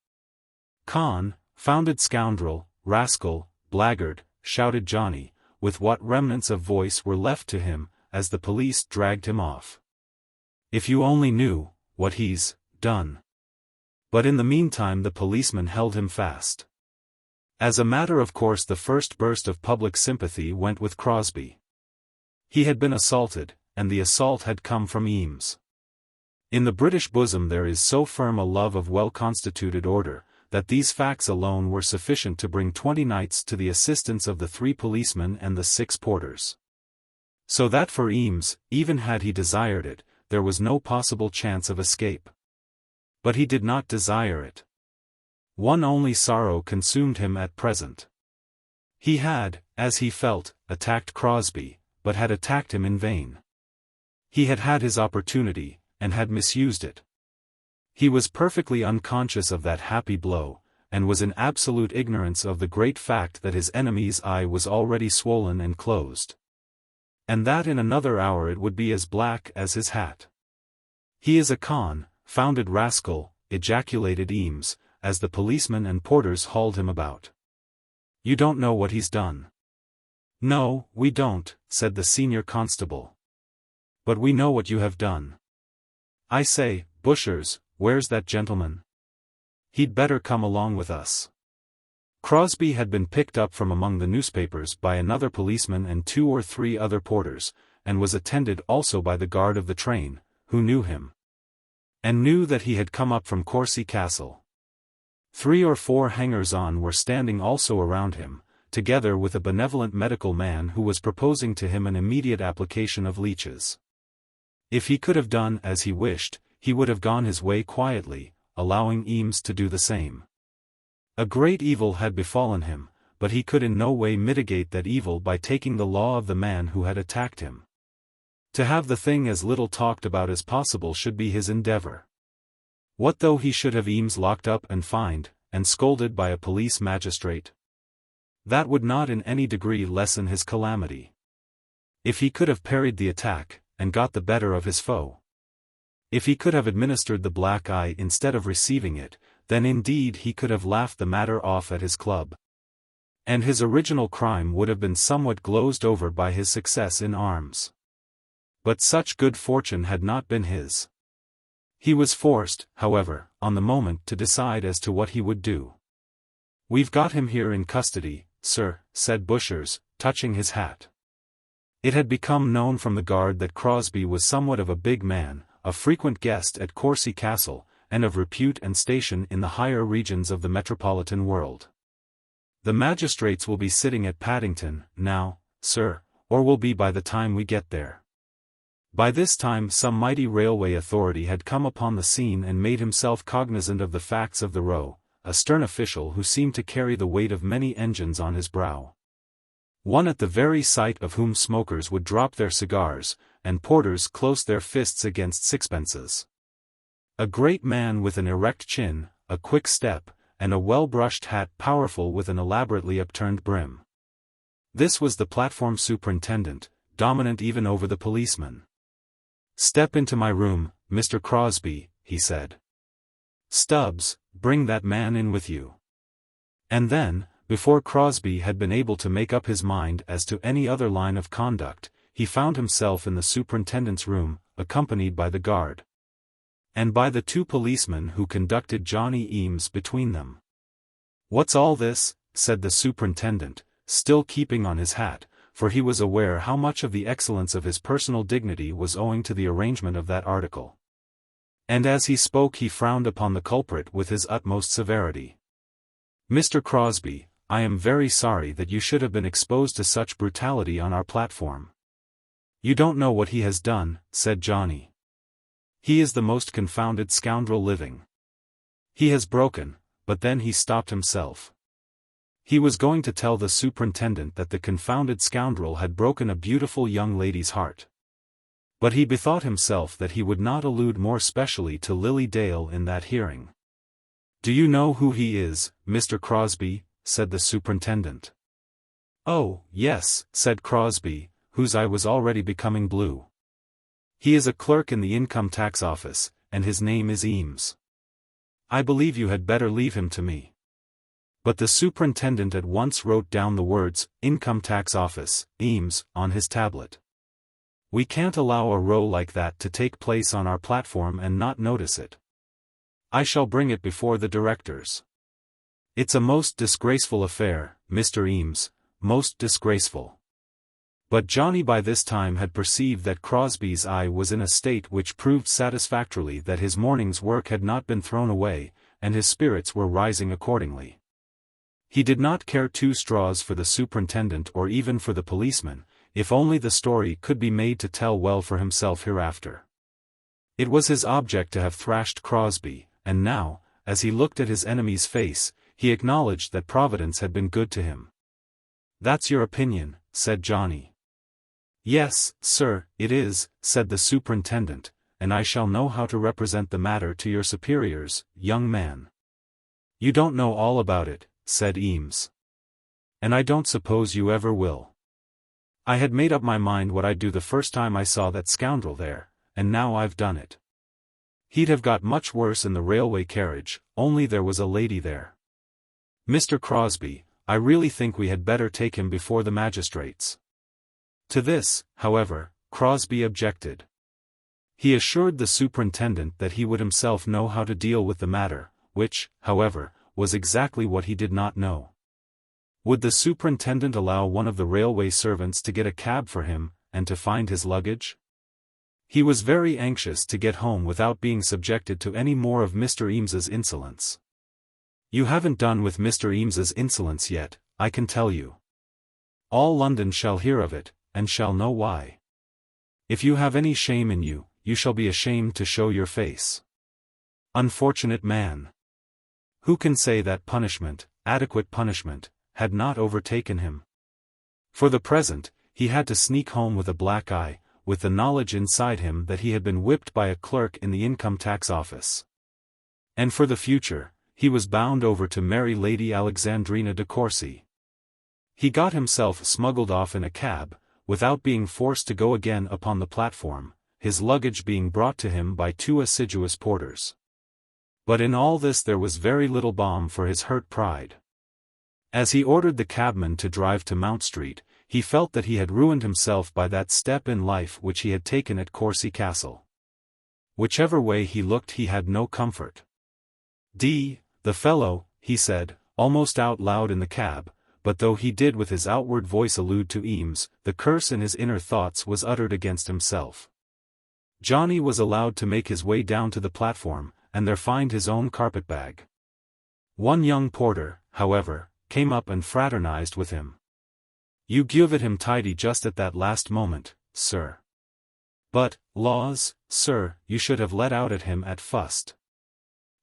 "Confounded scoundrel, rascal, blackguard," shouted Johnny, with what remnants of voice were left to him, as the police dragged him off. "If you only knew what he's done." But in the meantime the policeman held him fast. As a matter of course the first burst of public sympathy went with Crosbie. He had been assaulted, and the assault had come from Eames. In the British bosom there is so firm a love of well-constituted order, that these facts alone were sufficient to bring 20 knights to the assistance of the 3 policemen and the 6 porters. So that for Eames, even had he desired it, there was no possible chance of escape. But he did not desire it. One only sorrow consumed him at present. He had, as he felt, attacked Crosbie, but had attacked him in vain. He had had his opportunity, and had misused it. He was perfectly unconscious of that happy blow, and was in absolute ignorance of the great fact that his enemy's eye was already swollen and closed. And that in another hour it would be as black as his hat. "He is a confounded rascal," ejaculated Eames, as the policemen and porters hauled him about. "You don't know what he's done." "No, we don't," said the senior constable. "But we know what you have done. I say, Bushers, where's that gentleman? He'd better come along with us." Crosbie had been picked up from among the newspapers by another policeman and 2 or 3 other porters, and was attended also by the guard of the train, who knew him, and knew that he had come up from Courcy Castle. 3 or 4 hangers-on were standing also around him, together with a benevolent medical man who was proposing to him an immediate application of leeches. If he could have done as he wished, he would have gone his way quietly, allowing Eames to do the same. A great evil had befallen him, but he could in no way mitigate that evil by taking the law of the man who had attacked him. To have the thing as little talked about as possible should be his endeavour. What though he should have Eames locked up and fined, and scolded by a police magistrate? That would not in any degree lessen his calamity. If he could have parried the attack, and got the better of his foe. If he could have administered the black eye instead of receiving it, then indeed he could have laughed the matter off at his club. And his original crime would have been somewhat glozed over by his success in arms. But such good fortune had not been his. He was forced, however, on the moment to decide as to what he would do. "We've got him here in custody, sir," said Bushers, touching his hat. It had become known from the guard that Crosbie was somewhat of a big man, a frequent guest at Courcy Castle, and of repute and station in the higher regions of the metropolitan world. "The magistrates will be sitting at Paddington, now, sir, or will be by the time we get there." By this time some mighty railway authority had come upon the scene and made himself cognizant of the facts of the row, a stern official who seemed to carry the weight of many engines on his brow. One at the very sight of whom smokers would drop their cigars, and porters close their fists against sixpences. A great man with an erect chin, a quick step, and a well-brushed hat powerful with an elaborately upturned brim. This was the platform superintendent, dominant even over the policeman. "Step into my room, Mr. Crosbie," he said. "Stubbs, bring that man in with you." And then, before Crosbie had been able to make up his mind as to any other line of conduct, he found himself in the superintendent's room, accompanied by the guard. And by the two policemen who conducted Johnny Eames between them. "What's all this?" said the superintendent, still keeping on his hat, for he was aware how much of the excellence of his personal dignity was owing to the arrangement of that article. And as he spoke he frowned upon the culprit with his utmost severity. "Mr. Crosbie, I am very sorry that you should have been exposed to such brutality on our platform." "You don't know what he has done," said Johnny. "He is the most confounded scoundrel living. He has broken," but then he stopped himself. He was going to tell the superintendent that the confounded scoundrel had broken a beautiful young lady's heart. But he bethought himself that he would not allude more specially to Lily Dale in that hearing. "Do you know who he is, Mr. Crosbie?" said the superintendent. "Oh, yes," said Crosbie, whose eye was already becoming blue. "He is a clerk in the income tax office, and his name is Eames. I believe you had better leave him to me." But the superintendent at once wrote down the words, "Income tax office, Eames," on his tablet. "We can't allow a row like that to take place on our platform and not notice it. I shall bring it before the directors. It's a most disgraceful affair, Mr. Eames, most disgraceful." But Johnny by this time had perceived that Crosbie's eye was in a state which proved satisfactorily that his morning's work had not been thrown away, and his spirits were rising accordingly. He did not care 2 straws for the superintendent or even for the policeman, if only the story could be made to tell well for himself hereafter. It was his object to have thrashed Crosbie, and now, as he looked at his enemy's face, he acknowledged that Providence had been good to him. "That's your opinion," said Johnny. "Yes, sir, it is," said the superintendent, "and I shall know how to represent the matter to your superiors, young man." "You don't know all about it," said Eames. "And I don't suppose you ever will. I had made up my mind what I'd do the first time I saw that scoundrel there, and now I've done it. He'd have got much worse in the railway carriage, only there was a lady there. Mr. Crosbie, I really think we had better take him before the magistrates." To this, however, Crosbie objected. He assured the superintendent that he would himself know how to deal with the matter, which, however, was exactly what he did not know. Would the superintendent allow one of the railway servants to get a cab for him, and to find his luggage? He was very anxious to get home without being subjected to any more of Mr. Eames's insolence. "You haven't done with Mr. Eames's insolence yet, I can tell you. All London shall hear of it, and shall know why. If you have any shame in you, you shall be ashamed to show your face. Unfortunate man! Who can say that punishment, adequate punishment, had not overtaken him? For the present, he had to sneak home with a black eye, with the knowledge inside him that he had been whipped by a clerk in the income tax office. And for the future, he was bound over to marry Lady Alexandrina de Courcy. He got himself smuggled off in a cab, without being forced to go again upon the platform, his luggage being brought to him by 2 assiduous porters. But in all this there was very little balm for his hurt pride. As he ordered the cabman to drive to Mount Street, he felt that he had ruined himself by that step in life which he had taken at Courcy Castle. Whichever way he looked he had no comfort. The fellow, he said, almost out loud in the cab, but though he did with his outward voice allude to Eames, the curse in his inner thoughts was uttered against himself. Johnny was allowed to make his way down to the platform, and there find his own carpet-bag. One young porter, however, came up and fraternized with him. "You give it him tidy just at that last moment, sir. But, laws, sir, you should have let out at him at fust.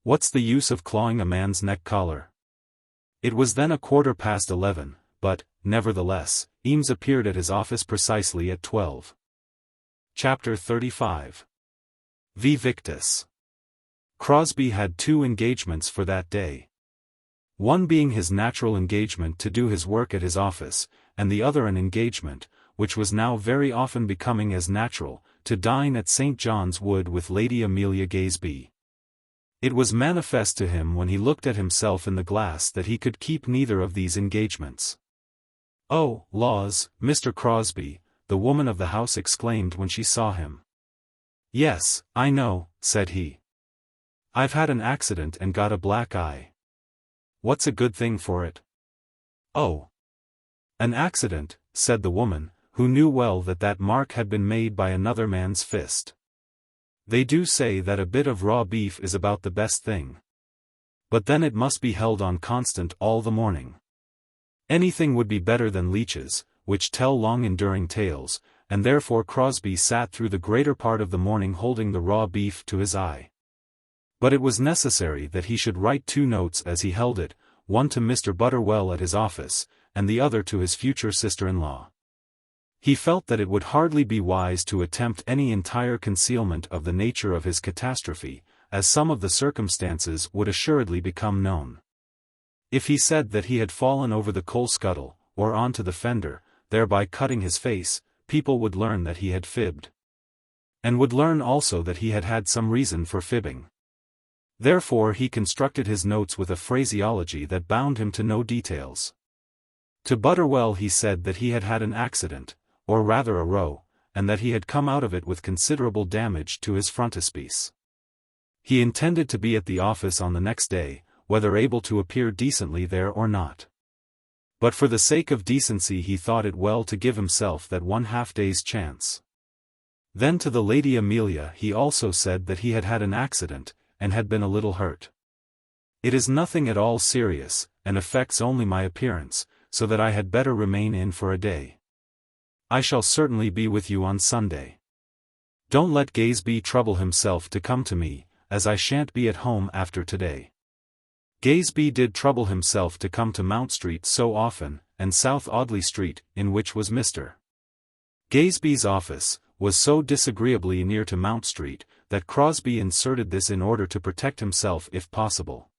What's the use of clawing a man's neck-collar?" It was then 11:15, but, nevertheless, Eames appeared at his office precisely at 12. Chapter 35. Vae Victis. Crosbie had 2 engagements for that day. One being his natural engagement to do his work at his office, and the other an engagement, which was now very often becoming as natural, to dine at St. John's Wood with Lady Amelia Gaisby. It was manifest to him when he looked at himself in the glass that he could keep neither of these engagements. "Oh, laws, Mr. Crosbie," the woman of the house exclaimed when she saw him. "Yes, I know," said he. "I've had an accident and got a black eye." "What's a good thing for it?" "Oh, an accident," said the woman, who knew well that that mark had been made by another man's fist. "They do say that a bit of raw beef is about the best thing. But then it must be held on constant all the morning. Anything would be better than leeches, which tell long-enduring tales, and therefore Crosbie sat through the greater part of the morning holding the raw beef to his eye. But it was necessary that he should write 2 notes as he held it, one to Mr. Butterwell at his office, and the other to his future sister-in-law. He felt that it would hardly be wise to attempt any entire concealment of the nature of his catastrophe, as some of the circumstances would assuredly become known. If he said that he had fallen over the coal scuttle, or onto the fender, thereby cutting his face, people would learn that he had fibbed. And would learn also that he had had some reason for fibbing. Therefore he constructed his notes with a phraseology that bound him to no details. To Butterwell he said that he had had an accident, or rather a row, and that he had come out of it with considerable damage to his frontispiece. He intended to be at the office on the next day, whether able to appear decently there or not. But for the sake of decency he thought it well to give himself that 1/2 day's chance. Then to the Lady Amelia he also said that he had had an accident, and had been a little hurt. "It is nothing at all serious, and affects only my appearance, so that I had better remain in for a day. I shall certainly be with you on Sunday. Don't let Gaisby trouble himself to come to me, as I shan't be at home after today." Gaisby did trouble himself to come to Mount Street so often, and South Audley Street, in which was Mr. Gaisby's office, was so disagreeably near to Mount Street, that Crosbie inserted this in order to protect himself if possible.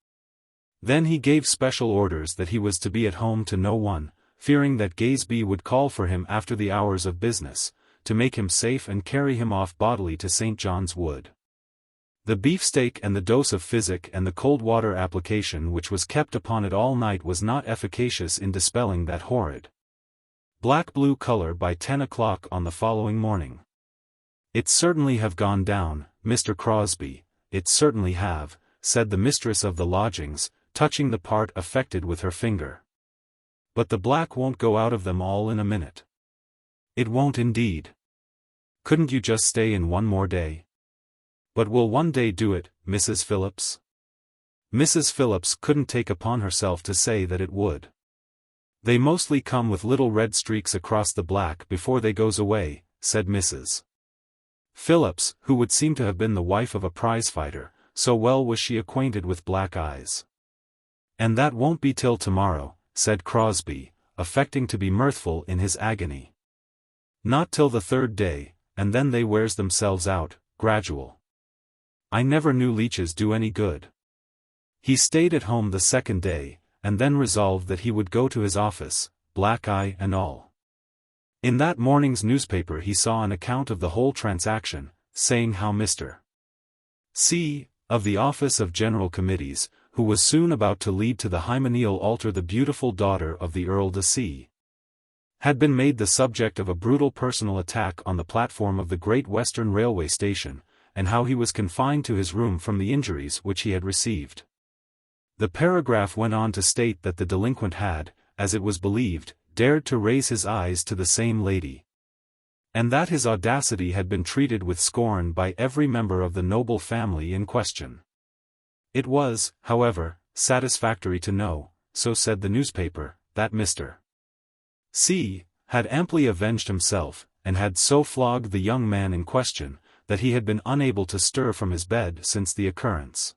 Then he gave special orders that he was to be at home to no one, fearing that Gaisby would call for him after the hours of business, to make him safe and carry him off bodily to St. John's Wood. The beefsteak and the dose of physic and the cold water application which was kept upon it all night was not efficacious in dispelling that horrid black-blue color by 10 o'clock on the following morning. "It certainly have gone down, Mr. Crosbie, it certainly have," said the mistress of the lodgings, touching the part affected with her finger. "But the black won't go out of them all in a minute." "It won't indeed. Couldn't you just stay in one more day?" "But will one day do it, Mrs. Phillips?" Mrs. Phillips couldn't take upon herself to say that it would. "They mostly come with little red streaks across the black before they goes away," said Mrs. Phillips, who would seem to have been the wife of a prizefighter, so well was she acquainted with black eyes. "And that won't be till tomorrow," said Crosbie, affecting to be mirthful in his agony. "Not till the 3rd day, and then they wears themselves out, gradual. I never knew leeches do any good. He stayed at home the second day, and then resolved that he would go to his office, black eye and all. In that morning's newspaper he saw an account of the whole transaction, saying how Mr. C. of the Office of General Committees, who was soon about to lead to the hymeneal altar the beautiful daughter of the Earl de C., had been made the subject of a brutal personal attack on the platform of the Great Western Railway station, and how he was confined to his room from the injuries which he had received. The paragraph went on to state that the delinquent had, as it was believed, dared to raise his eyes to the same lady, and that his audacity had been treated with scorn by every member of the noble family in question. It was, however, satisfactory to know, so said the newspaper, that Mr. C. had amply avenged himself, and had so flogged the young man in question, that he had been unable to stir from his bed since the occurrence.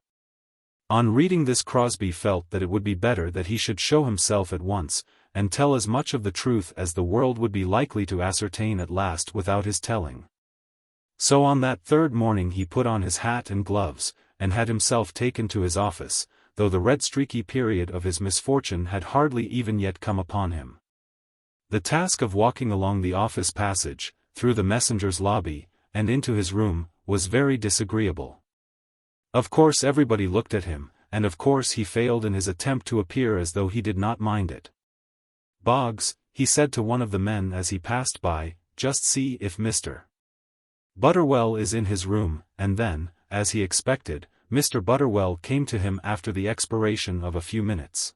On reading this Crosbie felt that it would be better that he should show himself at once, and tell as much of the truth as the world would be likely to ascertain at last without his telling. So on that third morning he put on his hat and gloves, and had himself taken to his office, though the red streaky period of his misfortune had hardly even yet come upon him. The task of walking along the office passage, through the messenger's lobby, and into his room, was very disagreeable. Of course everybody looked at him, and of course he failed in his attempt to appear as though he did not mind it. "Boggs," he said to one of the men as he passed by, "just see if Mr. Butterwell is in his room," and then, as he expected, Mr. Butterwell came to him after the expiration of a few minutes.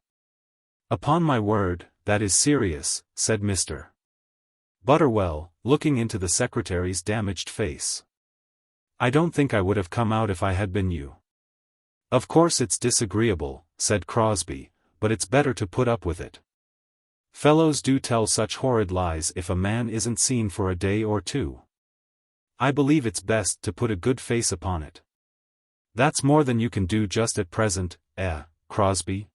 "Upon my word, that is serious," said Mr. Butterwell, looking into the secretary's damaged face. "I don't think I would have come out if I had been you." "Of course it's disagreeable," said Crosbie, "but it's better to put up with it. Fellows do tell such horrid lies if a man isn't seen for a day or two. I believe it's best to put a good face upon it. That's more than you can do just at present, Crosbie?"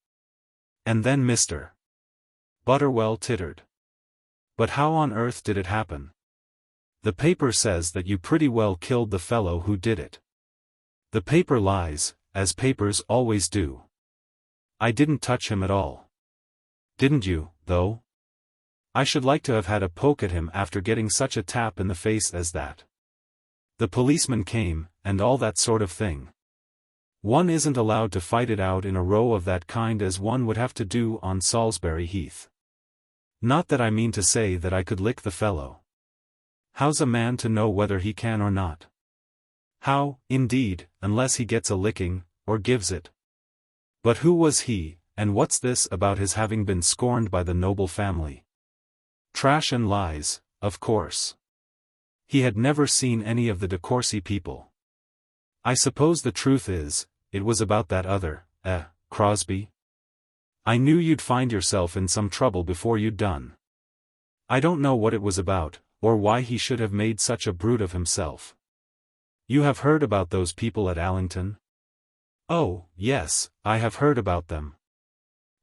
And then Mr. Butterwell tittered. "But how on earth did it happen? The paper says that you pretty well killed the fellow who did it." "The paper lies, as papers always do. I didn't touch him at all." "Didn't you, though? I should like to have had a poke at him after getting such a tap in the face as that. The policeman came, and all that sort of thing. One isn't allowed to fight it out in a row of that kind as one would have to do on Salisbury Heath. Not that I mean to say that I could lick the fellow. How's a man to know whether he can or not? How, indeed, unless he gets a licking, or gives it? But who was he, and what's this about his having been scorned by the noble family? Trash and lies, of course. He had never seen any of the de Courcy people. I suppose the truth is, it was about that other, Crosbie? I knew you'd find yourself in some trouble before you'd done. I don't know what it was about, or why he should have made such a brute of himself. You have heard about those people at Allington?" "Oh, yes, I have heard about them.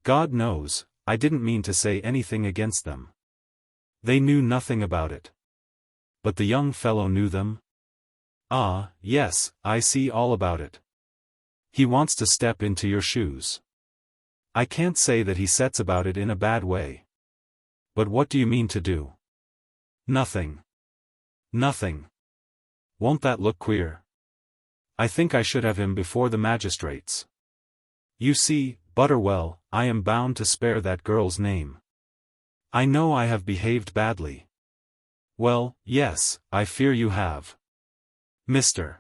God knows, I didn't mean to say anything against them. They knew nothing about it." "But the young fellow knew them?" "Ah, yes, I see all about it. He wants to step into your shoes. I can't say that he sets about it in a bad way. But what do you mean to do?" "Nothing. Nothing. Won't that look queer? I think I should have him before the magistrates. You see, Butterwell, I am bound to spare that girl's name. I know I have behaved badly." "Well, yes, I fear you have." Mr.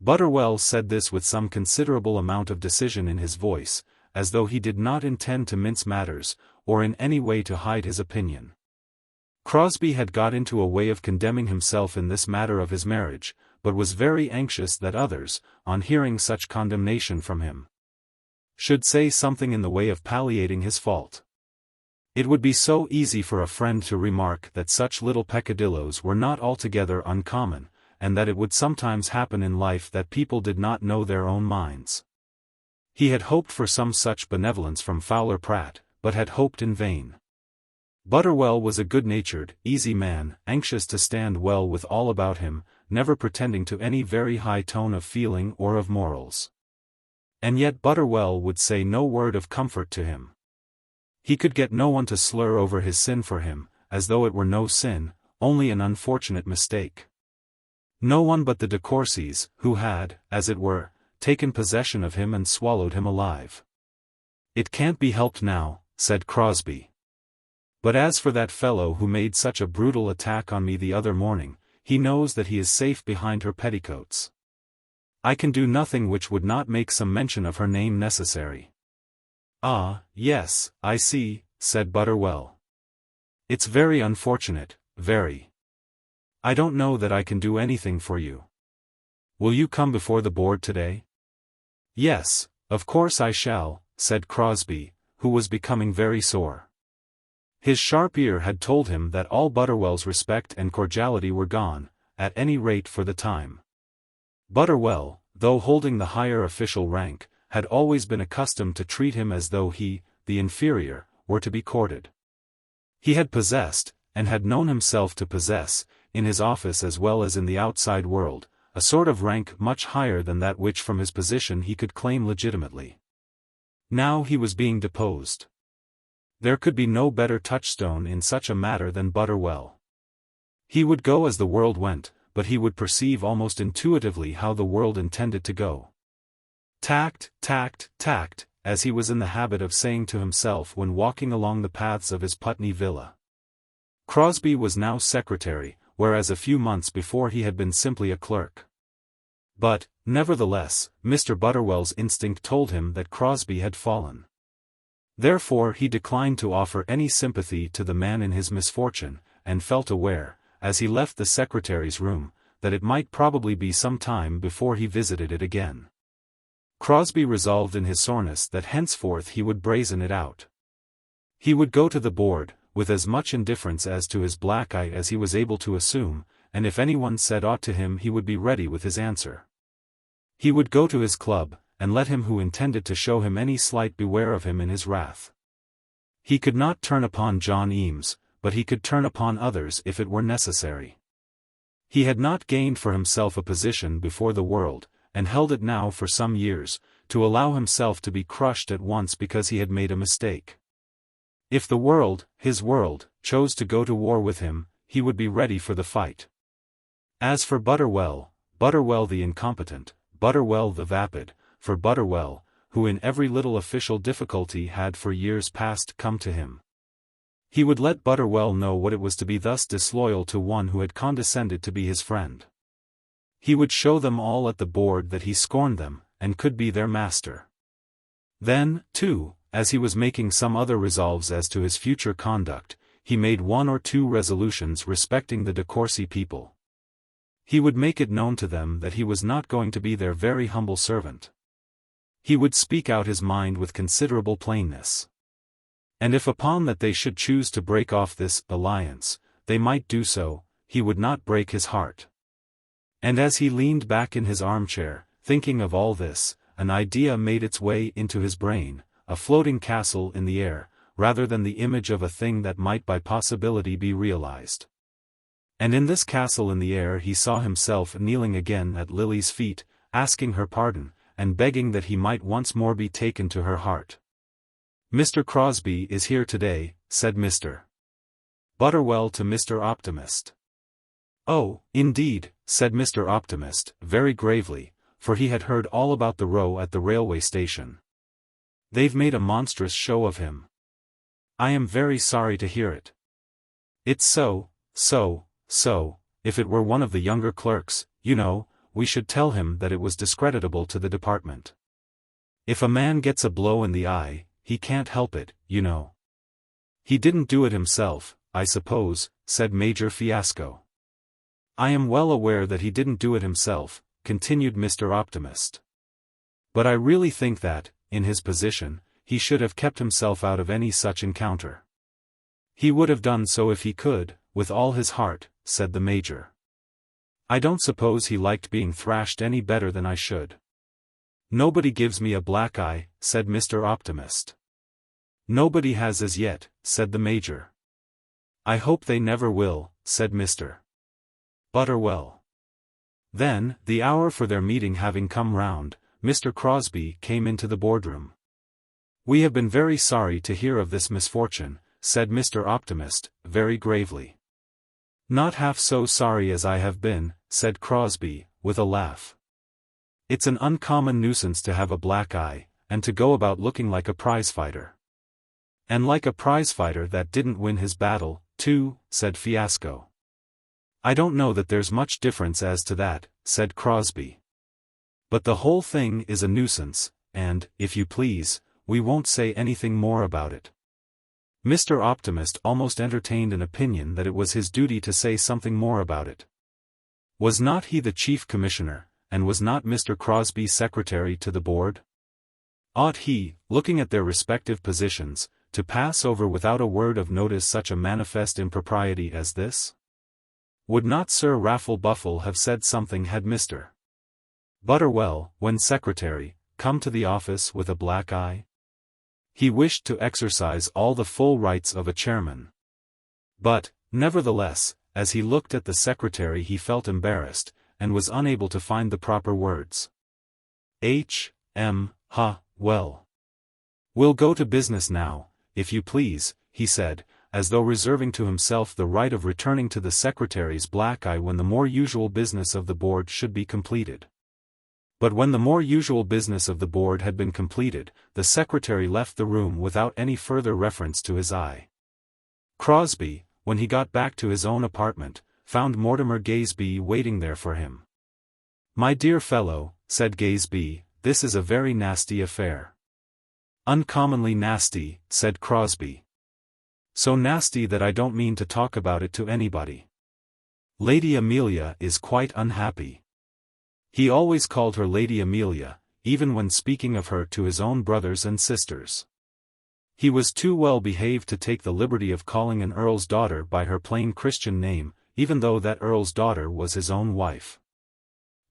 Butterwell said this with some considerable amount of decision in his voice, as though he did not intend to mince matters, or in any way to hide his opinion. Crosbie had got into a way of condemning himself in this matter of his marriage, but was very anxious that others, on hearing such condemnation from him, should say something in the way of palliating his fault. It would be so easy for a friend to remark that such little peccadilloes were not altogether uncommon, and that it would sometimes happen in life that people did not know their own minds. He had hoped for some such benevolence from Fowler Pratt, but had hoped in vain. Butterwell was a good-natured, easy man, anxious to stand well with all about him, never pretending to any very high tone of feeling or of morals. And yet Butterwell would say no word of comfort to him. He could get no one to slur over his sin for him, as though it were no sin, only an unfortunate mistake. No one but the de Courcys, who had, as it were, taken possession of him and swallowed him alive. "It can't be helped now," said Crosbie. "But as for that fellow who made such a brutal attack on me the other morning, he knows that he is safe behind her petticoats. I can do nothing which would not make some mention of her name necessary." "Ah, yes, I see," said Butterwell. "It's very unfortunate, very. I don't know that I can do anything for you. Will you come before the board today?" "Yes, of course I shall," said Crosbie, who was becoming very sore. His sharp ear had told him that all Butterwell's respect and cordiality were gone, at any rate for the time. Butterwell, though holding the higher official rank, had always been accustomed to treat him as though he, the inferior, were to be courted. He had possessed, and had known himself to possess, in his office as well as in the outside world, a sort of rank much higher than that which from his position he could claim legitimately. Now he was being deposed. There could be no better touchstone in such a matter than Butterwell. He would go as the world went, but he would perceive almost intuitively how the world intended to go. Tact, tact, tact, as he was in the habit of saying to himself when walking along the paths of his Putney villa. Crosbie was now secretary, whereas a few months before he had been simply a clerk. But, nevertheless, Mr. Butterwell's instinct told him that Crosbie had fallen. Therefore he declined to offer any sympathy to the man in his misfortune, and felt aware, as he left the secretary's room, that it might probably be some time before he visited it again. Crosbie resolved in his soreness that henceforth he would brazen it out. He would go to the board, with as much indifference as to his black eye as he was able to assume, and if anyone said aught to him he would be ready with his answer. He would go to his club, and let him who intended to show him any slight beware of him in his wrath. He could not turn upon John Eames, but he could turn upon others if it were necessary. He had not gained for himself a position before the world, and held it now for some years, to allow himself to be crushed at once because he had made a mistake. If the world, his world, chose to go to war with him, he would be ready for the fight. As for Butterwell, Butterwell the incompetent, Butterwell the vapid, for Butterwell, who in every little official difficulty had for years past come to him. He would let Butterwell know what it was to be thus disloyal to one who had condescended to be his friend. He would show them all at the board that he scorned them, and could be their master. Then, too, as he was making some other resolves as to his future conduct, he made one or two resolutions respecting the de Courcy people. He would make it known to them that he was not going to be their very humble servant. He would speak out his mind with considerable plainness. And if upon that they should choose to break off this alliance, they might do so, he would not break his heart. And as he leaned back in his armchair, thinking of all this, an idea made its way into his brain, a floating castle in the air, rather than the image of a thing that might by possibility be realized. And in this castle in the air he saw himself kneeling again at Lily's feet, asking her pardon, and begging that he might once more be taken to her heart. "Mr. Crosbie is here today," said Mr. Butterwell to Mr. Optimist. "Oh, indeed," said Mr. Optimist, very gravely, for he had heard all about the row at the railway station. "They've made a monstrous show of him. I am very sorry to hear it. It's so, if it were one of the younger clerks, you know, we should tell him that it was discreditable to the department. If a man gets a blow in the eye, he can't help it, you know." "He didn't do it himself, I suppose," said Major Fiasco. "I am well aware that he didn't do it himself," continued Mr. Optimist. "But I really think that, in his position, he should have kept himself out of any such encounter." "He would have done so if he could, with all his heart," said the Major. "I don't suppose he liked being thrashed any better than I should." "Nobody gives me a black eye," said Mr. Optimist. "Nobody has as yet," said the Major. "I hope they never will," said Mr. Butterwell. Then, the hour for their meeting having come round, Mr. Crosbie came into the boardroom. "We have been very sorry to hear of this misfortune," said Mr. Optimist, very gravely. "Not half so sorry as I have been," said Crosbie, with a laugh. "It's an uncommon nuisance to have a black eye, and to go about looking like a prizefighter." "And like a prizefighter that didn't win his battle, too," said Fiasco. "I don't know that there's much difference as to that," said Crosbie. "But the whole thing is a nuisance, and, if you please, we won't say anything more about it." Mr. Optimist almost entertained an opinion that it was his duty to say something more about it. Was not he the chief commissioner, and was not Mr. Crosbie secretary to the board? Ought he, looking at their respective positions, to pass over without a word of notice such a manifest impropriety as this? Would not Sir Raffle Buffle have said something had Mr. Butterwell, when secretary, come to the office with a black eye? He wished to exercise all the full rights of a chairman. But, nevertheless, as he looked at the secretary he felt embarrassed, and was unable to find the proper words. Well. "We'll go to business now, if you please," he said, as though reserving to himself the right of returning to the secretary's black eye when the more usual business of the board should be completed. But when the more usual business of the board had been completed, the secretary left the room without any further reference to his eye. Crosbie, when he got back to his own apartment, found Mortimer Gaysby waiting there for him. "My dear fellow," said Gaysby, "this is a very nasty affair." "Uncommonly nasty," said Crosbie. "So nasty that I don't mean to talk about it to anybody. Lady Amelia is quite unhappy." He always called her Lady Amelia, even when speaking of her to his own brothers and sisters. He was too well behaved to take the liberty of calling an earl's daughter by her plain Christian name, even though that earl's daughter was his own wife.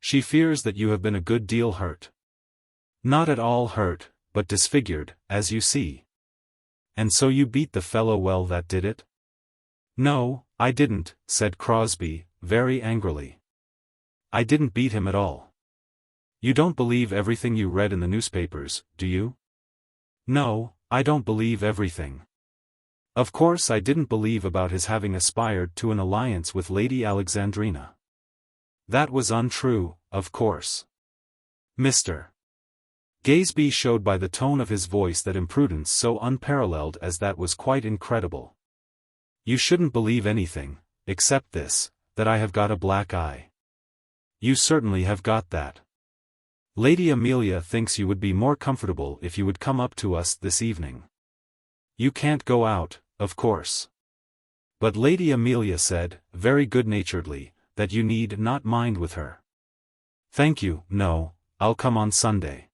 "She fears that you have been a good deal hurt." "Not at all hurt, but disfigured, as you see." "And so you beat the fellow well that did it?" "No, I didn't," said Crosbie, very angrily. "I didn't beat him at all." "You don't believe everything you read in the newspapers, do you?" "No, I don't believe everything. Of course I didn't believe about his having aspired to an alliance with Lady Alexandrina. That was untrue, of course." Mr. Gaysby showed by the tone of his voice that imprudence so unparalleled as that was quite incredible. "You shouldn't believe anything, except this, that I have got a black eye." "You certainly have got that. Lady Amelia thinks you would be more comfortable if you would come up to us this evening. You can't go out, of course. But Lady Amelia said, very good-naturedly, that you need not mind with her." "Thank you, no, I'll come on Sunday."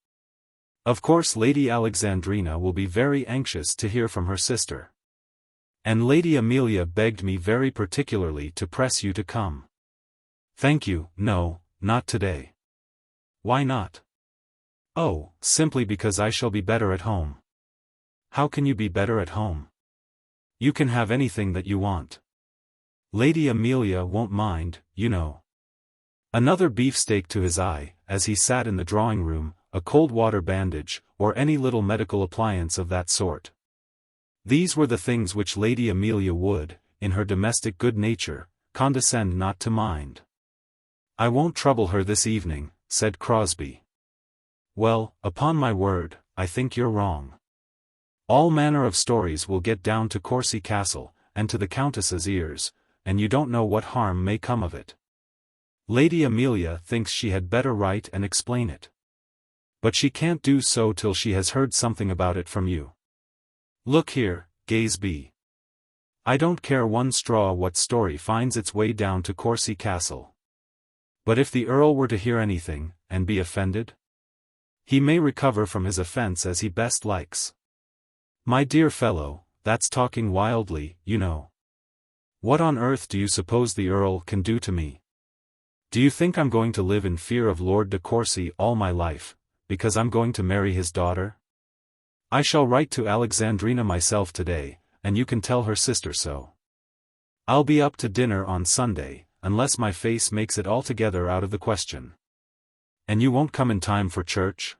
"Of course Lady Alexandrina will be very anxious to hear from her sister. And Lady Amelia begged me very particularly to press you to come." "Thank you, no, not today." "Why not?" "Oh, simply because I shall be better at home." "How can you be better at home?" "You can have anything that you want. Lady Amelia won't mind, you know." Another beefsteak to his eye, as he sat in the drawing-room, a cold water bandage, or any little medical appliance of that sort. These were the things which Lady Amelia would, in her domestic good nature, condescend not to mind. "I won't trouble her this evening," said Crosbie. "Well, upon my word, I think you're wrong. All manner of stories will get down to Courcy Castle, and to the Countess's ears, and you don't know what harm may come of it. Lady Amelia thinks she had better write and explain it. But she can't do so till she has heard something about it from you. Look here, Gaysby. I don't care one straw what story finds its way down to Courcy Castle. But if the Earl were to hear anything, and be offended? He may recover from his offence as he best likes." "My dear fellow, that's talking wildly, you know. What on earth do you suppose the Earl can do to me? Do you think I'm going to live in fear of Lord de Courcy all my life, because I'm going to marry his daughter? I shall write to Alexandrina myself today, and you can tell her sister so." I'll be up to dinner on Sunday, unless my face makes it altogether out of the question. And you won't come in time for church?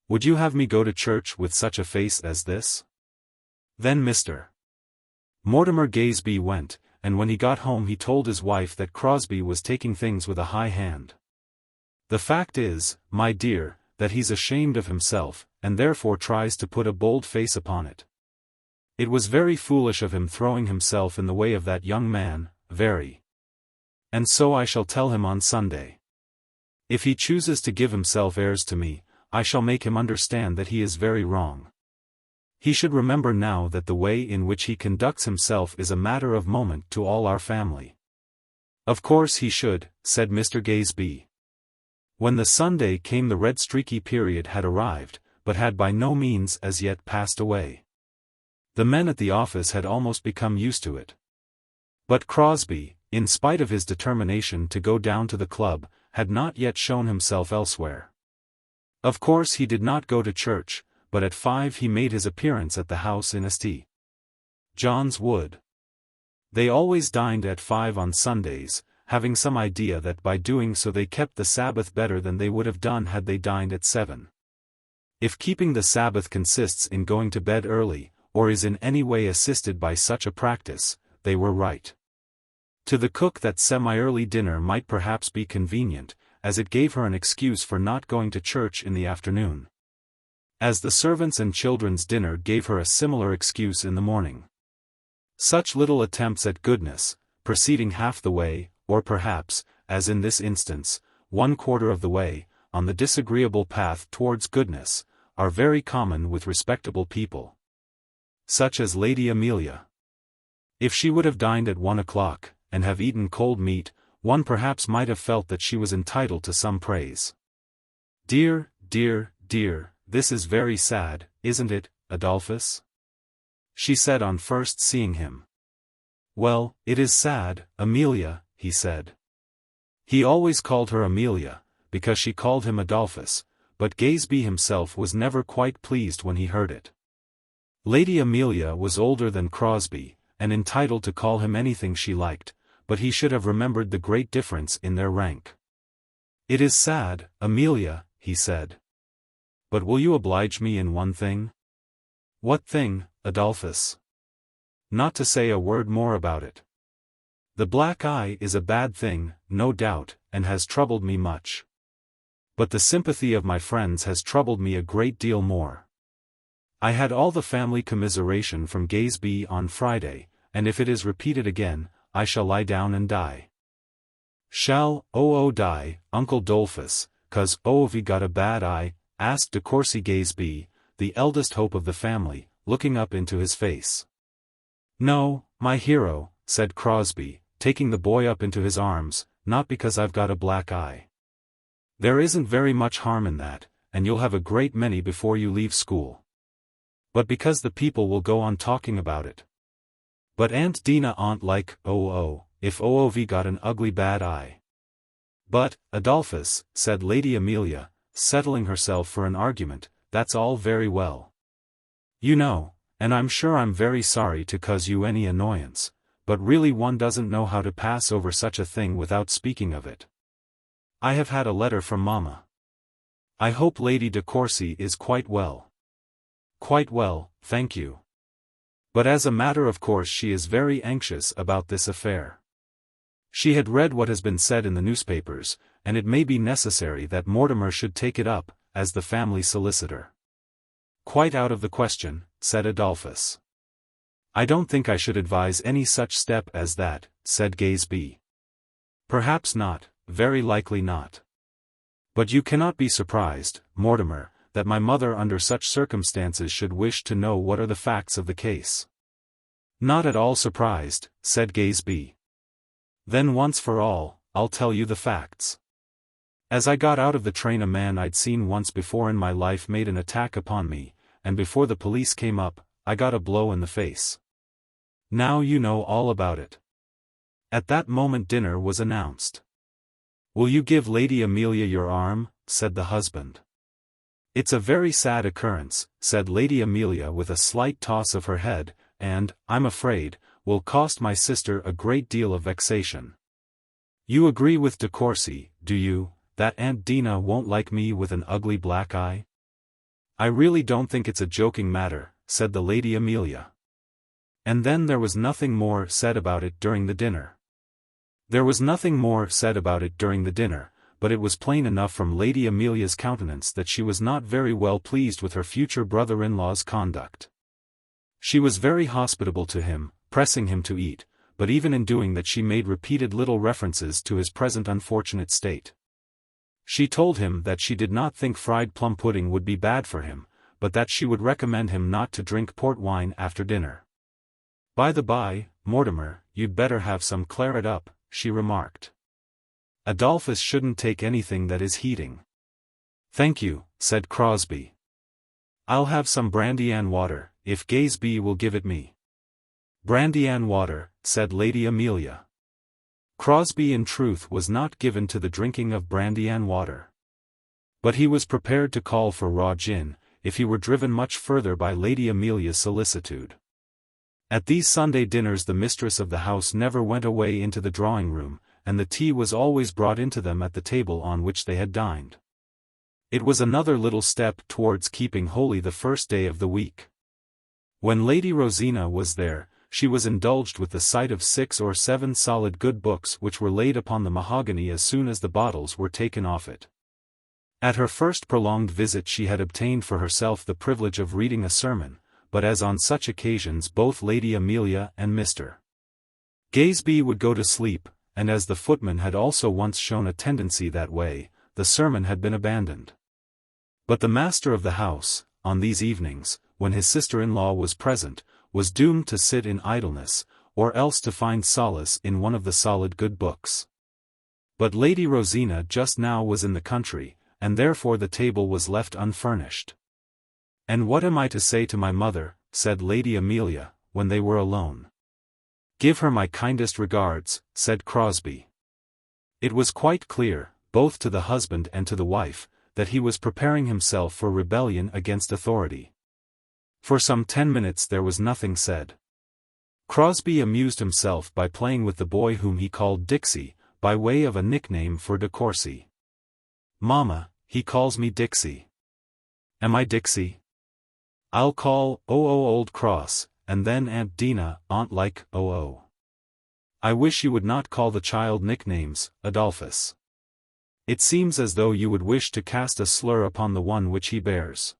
Would you have me go to church with such a face as this? Then Mr. Mortimer Gaesby went, and when he got home he told his wife that Crosbie was taking things with a high hand. The fact is, my dear, that he's ashamed of himself, and therefore tries to put a bold face upon it. It was very foolish of him throwing himself in the way of that young man, very. And so I shall tell him on Sunday. If he chooses to give himself airs to me, I shall make him understand that he is very wrong. He should remember now that the way in which he conducts himself is a matter of moment to all our family. Of course he should, said Mr. Gaesby. When the Sunday came the red streaky period had arrived, but had by no means as yet passed away. The men at the office had almost become used to it. But Crosbie, in spite of his determination to go down to the club, had not yet shown himself elsewhere. Of course he did not go to church, but at 5 he made his appearance at the house in St. John's Wood. They always dined at 5 on Sundays, having some idea that by doing so they kept the Sabbath better than they would have done had they dined at 7. If keeping the Sabbath consists in going to bed early, or is in any way assisted by such a practice, they were right. To the cook that semi-early dinner might perhaps be convenient, as it gave her an excuse for not going to church in the afternoon. As the servants' and children's dinner gave her a similar excuse in the morning. Such little attempts at goodness, proceeding half the way, or perhaps, as in this instance, 1/4 of the way, on the disagreeable path towards goodness, are very common with respectable people. Such as Lady Amelia. If she would have dined at 1 o'clock, and have eaten cold meat, one perhaps might have felt that she was entitled to some praise. Dear, dear, dear, this is very sad, isn't it, Adolphus? She said on first seeing him. Well, it is sad, Amelia, he said. He always called her Amelia, because she called him Adolphus, but Gaesby himself was never quite pleased when he heard it. Lady Amelia was older than Crosbie, and entitled to call him anything she liked, but he should have remembered the great difference in their rank. It is sad, Amelia, he said. But will you oblige me in one thing? What thing, Adolphus? Not to say a word more about it. The black eye is a bad thing, no doubt, and has troubled me much. But the sympathy of my friends has troubled me a great deal more. I had all the family commiseration from Gaesby on Friday, and if it is repeated again, I shall lie down and die. Shall, die, Uncle Dolphus, 'cause we got a bad eye? Asked de Courcy Gaesby, the eldest hope of the family, looking up into his face. No, my hero, said Crosbie, taking the boy up into his arms, not because I've got a black eye. There isn't very much harm in that, and you'll have a great many before you leave school. But because the people will go on talking about it. But Aunt Dina aren't like, if we got an ugly bad eye. But, Adolphus, said Lady Amelia, settling herself for an argument, that's all very well. You know, and I'm sure I'm very sorry to cause you any annoyance, but really one doesn't know how to pass over such a thing without speaking of it. I have had a letter from Mamma. I hope Lady de Courcy is quite well. Quite well, thank you. But as a matter of course she is very anxious about this affair. She had read what has been said in the newspapers, and it may be necessary that Mortimer should take it up, as the family solicitor. Quite out of the question, said Adolphus. I don't think I should advise any such step as that, said Gaesby. Perhaps not, very likely not. But you cannot be surprised, Mortimer, that my mother under such circumstances should wish to know what are the facts of the case. Not at all surprised, said Gaesby. Then once for all, I'll tell you the facts. As I got out of the train a man I'd seen once before in my life made an attack upon me, and before the police came up, I got a blow in the face. Now you know all about it. At that moment dinner was announced. Will you give Lady Amelia your arm? Said the husband. It's a very sad occurrence, said Lady Amelia with a slight toss of her head, and, I'm afraid, will cost my sister a great deal of vexation. You agree with de Courcy, do you, that Aunt Dina won't like me with an ugly black eye? I really don't think it's a joking matter, said the Lady Amelia. And then there was nothing more said about it during the dinner. There was nothing more said about it during the dinner, but it was plain enough from Lady Amelia's countenance that she was not very well pleased with her future brother-in-law's conduct. She was very hospitable to him, pressing him to eat, but even in doing that she made repeated little references to his present unfortunate state. She told him that she did not think fried plum pudding would be bad for him, but that she would recommend him not to drink port wine after dinner. By the by, Mortimer, you'd better have some claret up, she remarked. Adolphus shouldn't take anything that is heating. Thank you, said Crosbie. I'll have some brandy and water, if Gaesby will give it me. Brandy and water, said Lady Amelia. Crosbie in truth was not given to the drinking of brandy and water. But he was prepared to call for raw gin, if he were driven much further by Lady Amelia's solicitude. At these Sunday dinners the mistress of the house never went away into the drawing-room, and the tea was always brought into them at the table on which they had dined. It was another little step towards keeping holy the first day of the week. When Lady Rosina was there, she was indulged with the sight of 6 or 7 solid good books which were laid upon the mahogany as soon as the bottles were taken off it. At her first prolonged visit she had obtained for herself the privilege of reading a sermon, but as on such occasions both Lady Amelia and Mr. Gaesby would go to sleep, and as the footman had also once shown a tendency that way, the sermon had been abandoned. But the master of the house, on these evenings, when his sister-in-law was present, was doomed to sit in idleness, or else to find solace in one of the solid good books. But Lady Rosina just now was in the country, and therefore the table was left unfurnished. "And what am I to say to my mother?" said Lady Amelia, when they were alone. "Give her my kindest regards," said Crosbie. It was quite clear, both to the husband and to the wife, that he was preparing himself for rebellion against authority. For some 10 minutes there was nothing said. Crosbie amused himself by playing with the boy whom he called Dixie, by way of a nickname for de Courcy. "Mamma, he calls me Dixie." "Am I Dixie? I'll call Old Cross, and then Aunt Dina, Aunt like O. I wish you would not call the child nicknames, Adolphus. It seems as though you would wish to cast a slur upon the one which he bears."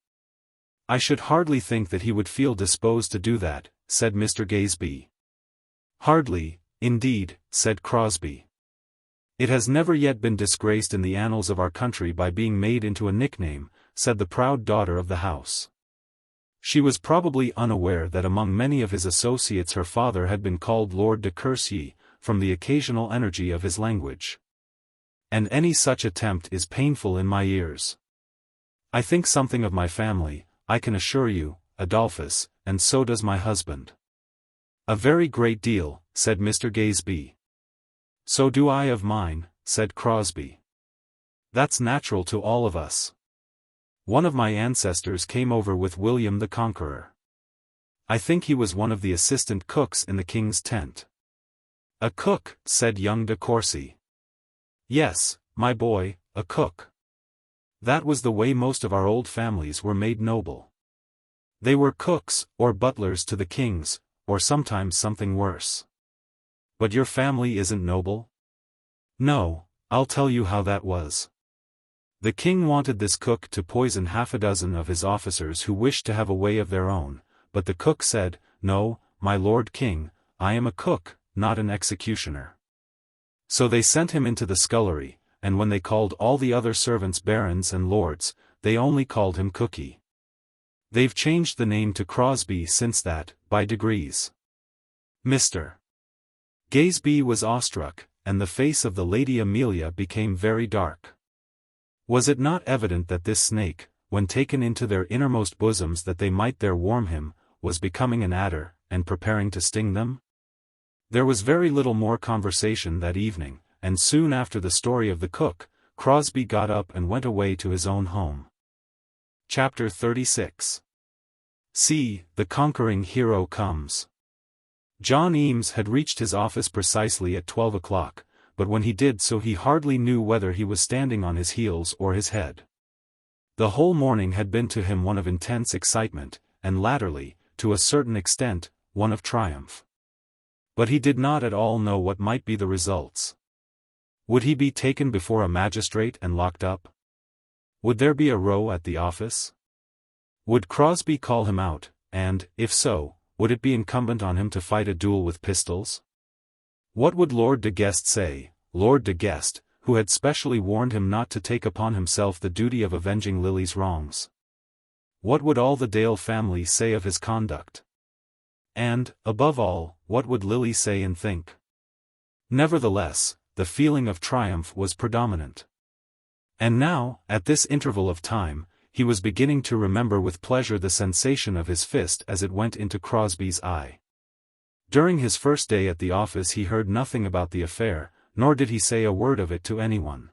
"I should hardly think that he would feel disposed to do that," said Mr. Gaesby. "Hardly, indeed," said Crosbie. "It has never yet been disgraced in the annals of our country by being made into a nickname," said the proud daughter of the house. She was probably unaware that among many of his associates her father had been called Lord de Courcy, from the occasional energy of his language. "And any such attempt is painful in my ears. I think something of my family, I can assure you, Adolphus, and so does my husband." "A very great deal," said Mr. Gaesby. "So do I of mine," said Crosbie. "That's natural to all of us. One of my ancestors came over with William the Conqueror. I think he was one of the assistant cooks in the king's tent." "A cook," said young de Courcy. "Yes, my boy, a cook. That was the way most of our old families were made noble. They were cooks, or butlers to the kings, or sometimes something worse." "But your family isn't noble?" "No, I'll tell you how that was. The king wanted this cook to poison 6 of his officers who wished to have a way of their own, but the cook said, 'No, my lord king, I am a cook, not an executioner.' So they sent him into the scullery, and when they called all the other servants barons and lords, they only called him Cookie. They've changed the name to Crosbie since that, by degrees." Mr. Gaesby was awestruck, and the face of the Lady Amelia became very dark. Was it not evident that this snake, when taken into their innermost bosoms that they might there warm him, was becoming an adder, and preparing to sting them? There was very little more conversation that evening, and soon after the story of the cook, Crosbie got up and went away to his own home. Chapter 36. See, the conquering hero comes. John Eames had reached his office precisely at 12 o'clock, but when he did so he hardly knew whether he was standing on his heels or his head. The whole morning had been to him one of intense excitement, and latterly, to a certain extent, one of triumph. But he did not at all know what might be the results. Would he be taken before a magistrate and locked up? Would there be a row at the office? Would Crosbie call him out, and, if so, would it be incumbent on him to fight a duel with pistols? What would Lord de Guest say, Lord de Guest, who had specially warned him not to take upon himself the duty of avenging Lily's wrongs? What would all the Dale family say of his conduct? And, above all, what would Lily say and think? Nevertheless, the feeling of triumph was predominant. And now, at this interval of time, he was beginning to remember with pleasure the sensation of his fist as it went into Crosbie's eye. During his first day at the office he heard nothing about the affair, nor did he say a word of it to anyone.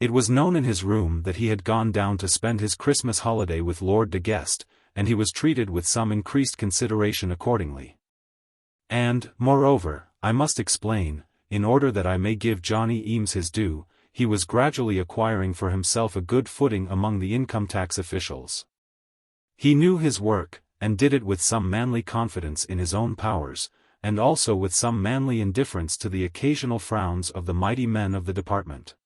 It was known in his room that he had gone down to spend his Christmas holiday with Lord de Guest, and he was treated with some increased consideration accordingly. And, moreover, I must explain, in order that I may give Johnny Eames his due, he was gradually acquiring for himself a good footing among the income tax officials. He knew his work, and did it with some manly confidence in his own powers, and also with some manly indifference to the occasional frowns of the mighty men of the department.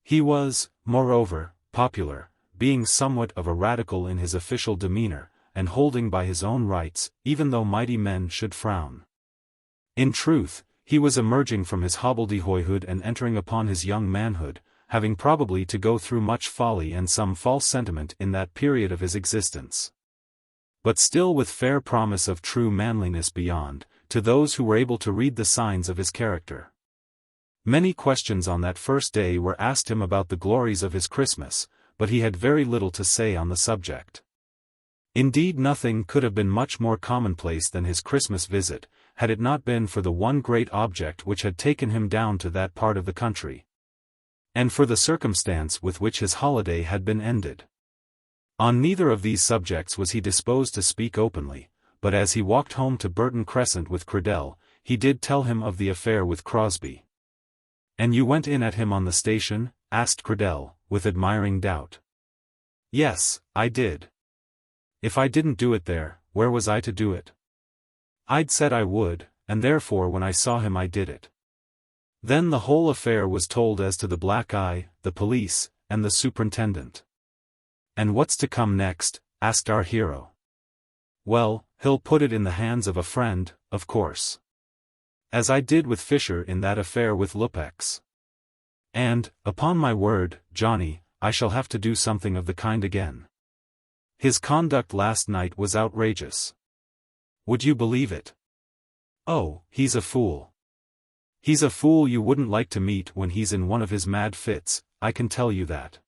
He was, moreover, popular, being somewhat of a radical in his official demeanor, and holding by his own rights, even though mighty men should frown. In truth, he was emerging from his hobbledehoyhood and entering upon his young manhood, having probably to go through much folly and some false sentiment in that period of his existence. But still with fair promise of true manliness beyond, to those who were able to read the signs of his character. Many questions on that first day were asked him about the glories of his Christmas, but he had very little to say on the subject. Indeed, nothing could have been much more commonplace than his Christmas visit, had it not been for the one great object which had taken him down to that part of the country, and for the circumstance with which his holiday had been ended. On neither of these subjects was he disposed to speak openly, but as he walked home to Burton Crescent with Credell, he did tell him of the affair with Crosbie. "And you went in at him on the station?" asked Credell, with admiring doubt. "Yes, I did. If I didn't do it there, where was I to do it? I'd said I would, and therefore when I saw him I did it." Then the whole affair was told as to the black eye, the police, and the superintendent. "And what's to come next?" asked our hero. "Well, he'll put it in the hands of a friend, of course. As I did with Fisher in that affair with Lupex. And, upon my word, Johnny, I shall have to do something of the kind again. His conduct last night was outrageous. Would you believe it? Oh, he's a fool. He's a fool you wouldn't like to meet when he's in one of his mad fits, I can tell you that.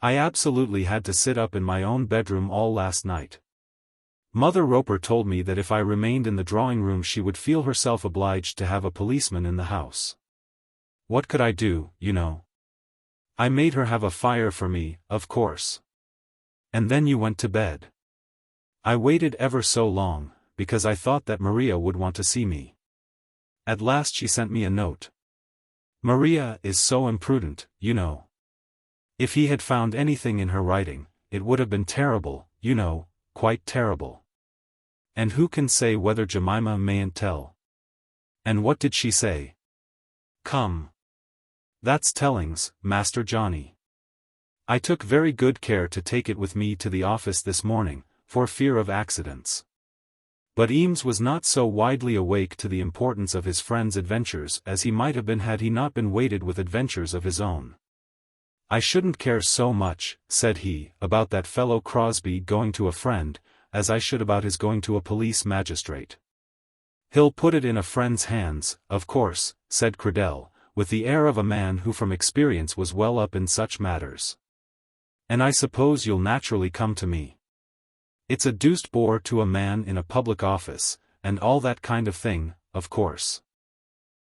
I absolutely had to sit up in my own bedroom all last night. Mother Roper told me that if I remained in the drawing-room she would feel herself obliged to have a policeman in the house. What could I do, you know? I made her have a fire for me, of course. And then you went to bed. I waited ever so long, because I thought that Maria would want to see me. At last she sent me a note. Maria is so imprudent, you know. If he had found anything in her writing, it would have been terrible, you know, quite terrible. And who can say whether Jemima mayn't tell? And what did she say? Come. That's tellings, Master Johnny. I took very good care to take it with me to the office this morning, for fear of accidents. But Eames was not so widely awake to the importance of his friend's adventures as he might have been had he not been weighted with adventures of his own. I shouldn't care so much, said he, about that fellow Crosbie going to a friend, as I should about his going to a police magistrate. He'll put it in a friend's hands, of course, said Credell, with the air of a man who from experience was well up in such matters. And I suppose you'll naturally come to me. It's a deuced bore to a man in a public office, and all that kind of thing, of course.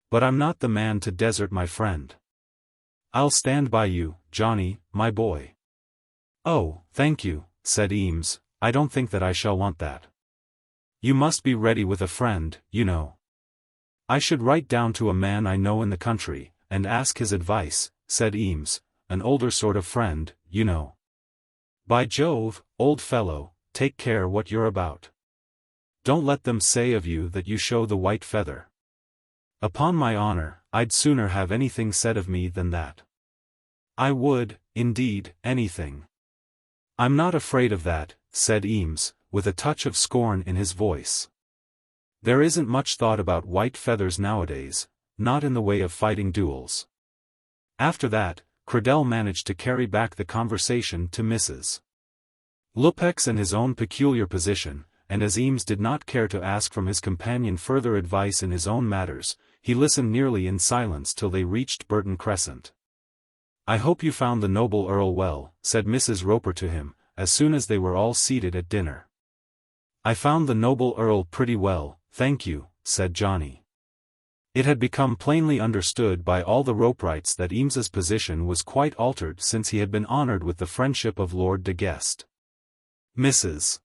But I'm not the man to desert my friend. I'll stand by you, Johnny, my boy. Oh, thank you, said Eames, I don't think that I shall want that. You must be ready with a friend, you know. I should write down to a man I know in the country, and ask his advice, said Eames, an older sort of friend, you know. By Jove, old fellow, take care what you're about. Don't let them say of you that you show the white feather. Upon my honor, I'd sooner have anything said of me than that. I would, indeed, anything. I'm not afraid of that, said Eames, with a touch of scorn in his voice. There isn't much thought about white feathers nowadays, not in the way of fighting duels. After that, Cradell managed to carry back the conversation to Mrs. Lupex and his own peculiar position, and as Eames did not care to ask from his companion further advice in his own matters, he listened nearly in silence till they reached Burton Crescent. I hope you found the noble Earl well, said Mrs. Roper to him, as soon as they were all seated at dinner. I found the noble Earl pretty well, thank you, said Johnny. It had become plainly understood by all the Roperites that Eames's position was quite altered since he had been honoured with the friendship of Lord de Guest. Mrs.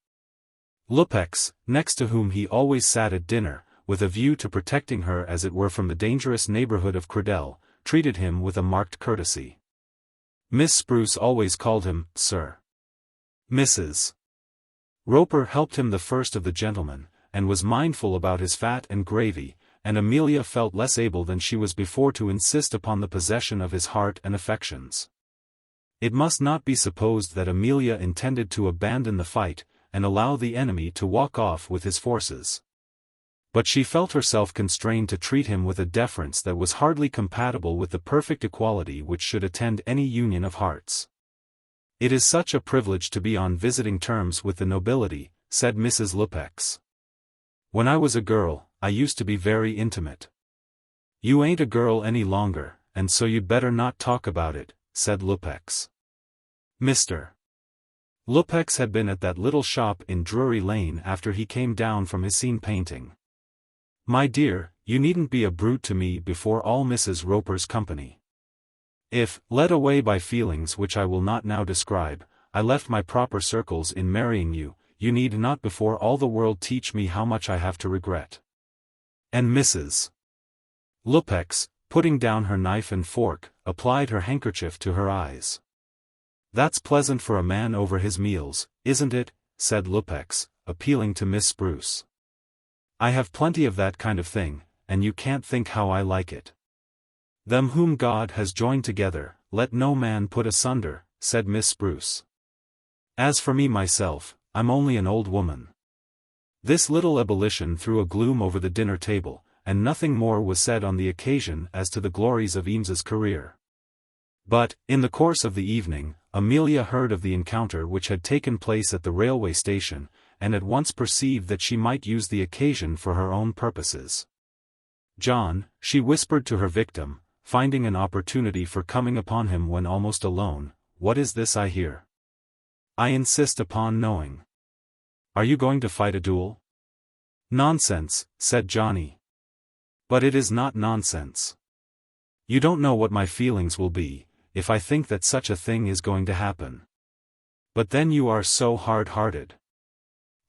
Lupex, next to whom he always sat at dinner, with a view to protecting her as it were from the dangerous neighbourhood of Cradell, treated him with a marked courtesy. Miss Spruce always called him, Sir. Mrs. Roper helped him the first of the gentlemen, and was mindful about his fat and gravy, and Amelia felt less able than she was before to insist upon the possession of his heart and affections. It must not be supposed that Amelia intended to abandon the fight, and allow the enemy to walk off with his forces. But she felt herself constrained to treat him with a deference that was hardly compatible with the perfect equality which should attend any union of hearts. It is such a privilege to be on visiting terms with the nobility, said Mrs. Lupex. When I was a girl, I used to be very intimate. You ain't a girl any longer, and so you'd better not talk about it, said Lupex. Mr. Lupex had been at that little shop in Drury Lane after he came down from his scene painting. My dear, you needn't be a brute to me before all Mrs. Roper's company. If, led away by feelings which I will not now describe, I left my proper circles in marrying you, you need not before all the world teach me how much I have to regret. And Mrs. Lupex, putting down her knife and fork, applied her handkerchief to her eyes. That's pleasant for a man over his meals, isn't it? Said Lupex, appealing to Miss Spruce. I have plenty of that kind of thing, and you can't think how I like it. Them whom God has joined together, let no man put asunder, said Miss Spruce. As for me myself, I'm only an old woman. This little ebullition threw a gloom over the dinner table, and nothing more was said on the occasion as to the glories of Eames's career. But, in the course of the evening, Amelia heard of the encounter which had taken place at the railway station, and at once perceived that she might use the occasion for her own purposes. John, she whispered to her victim, finding an opportunity for coming upon him when almost alone, what is this I hear? I insist upon knowing. Are you going to fight a duel? Nonsense, said Johnny. But it is not nonsense. You don't know what my feelings will be, if I think that such a thing is going to happen. But then you are so hard-hearted.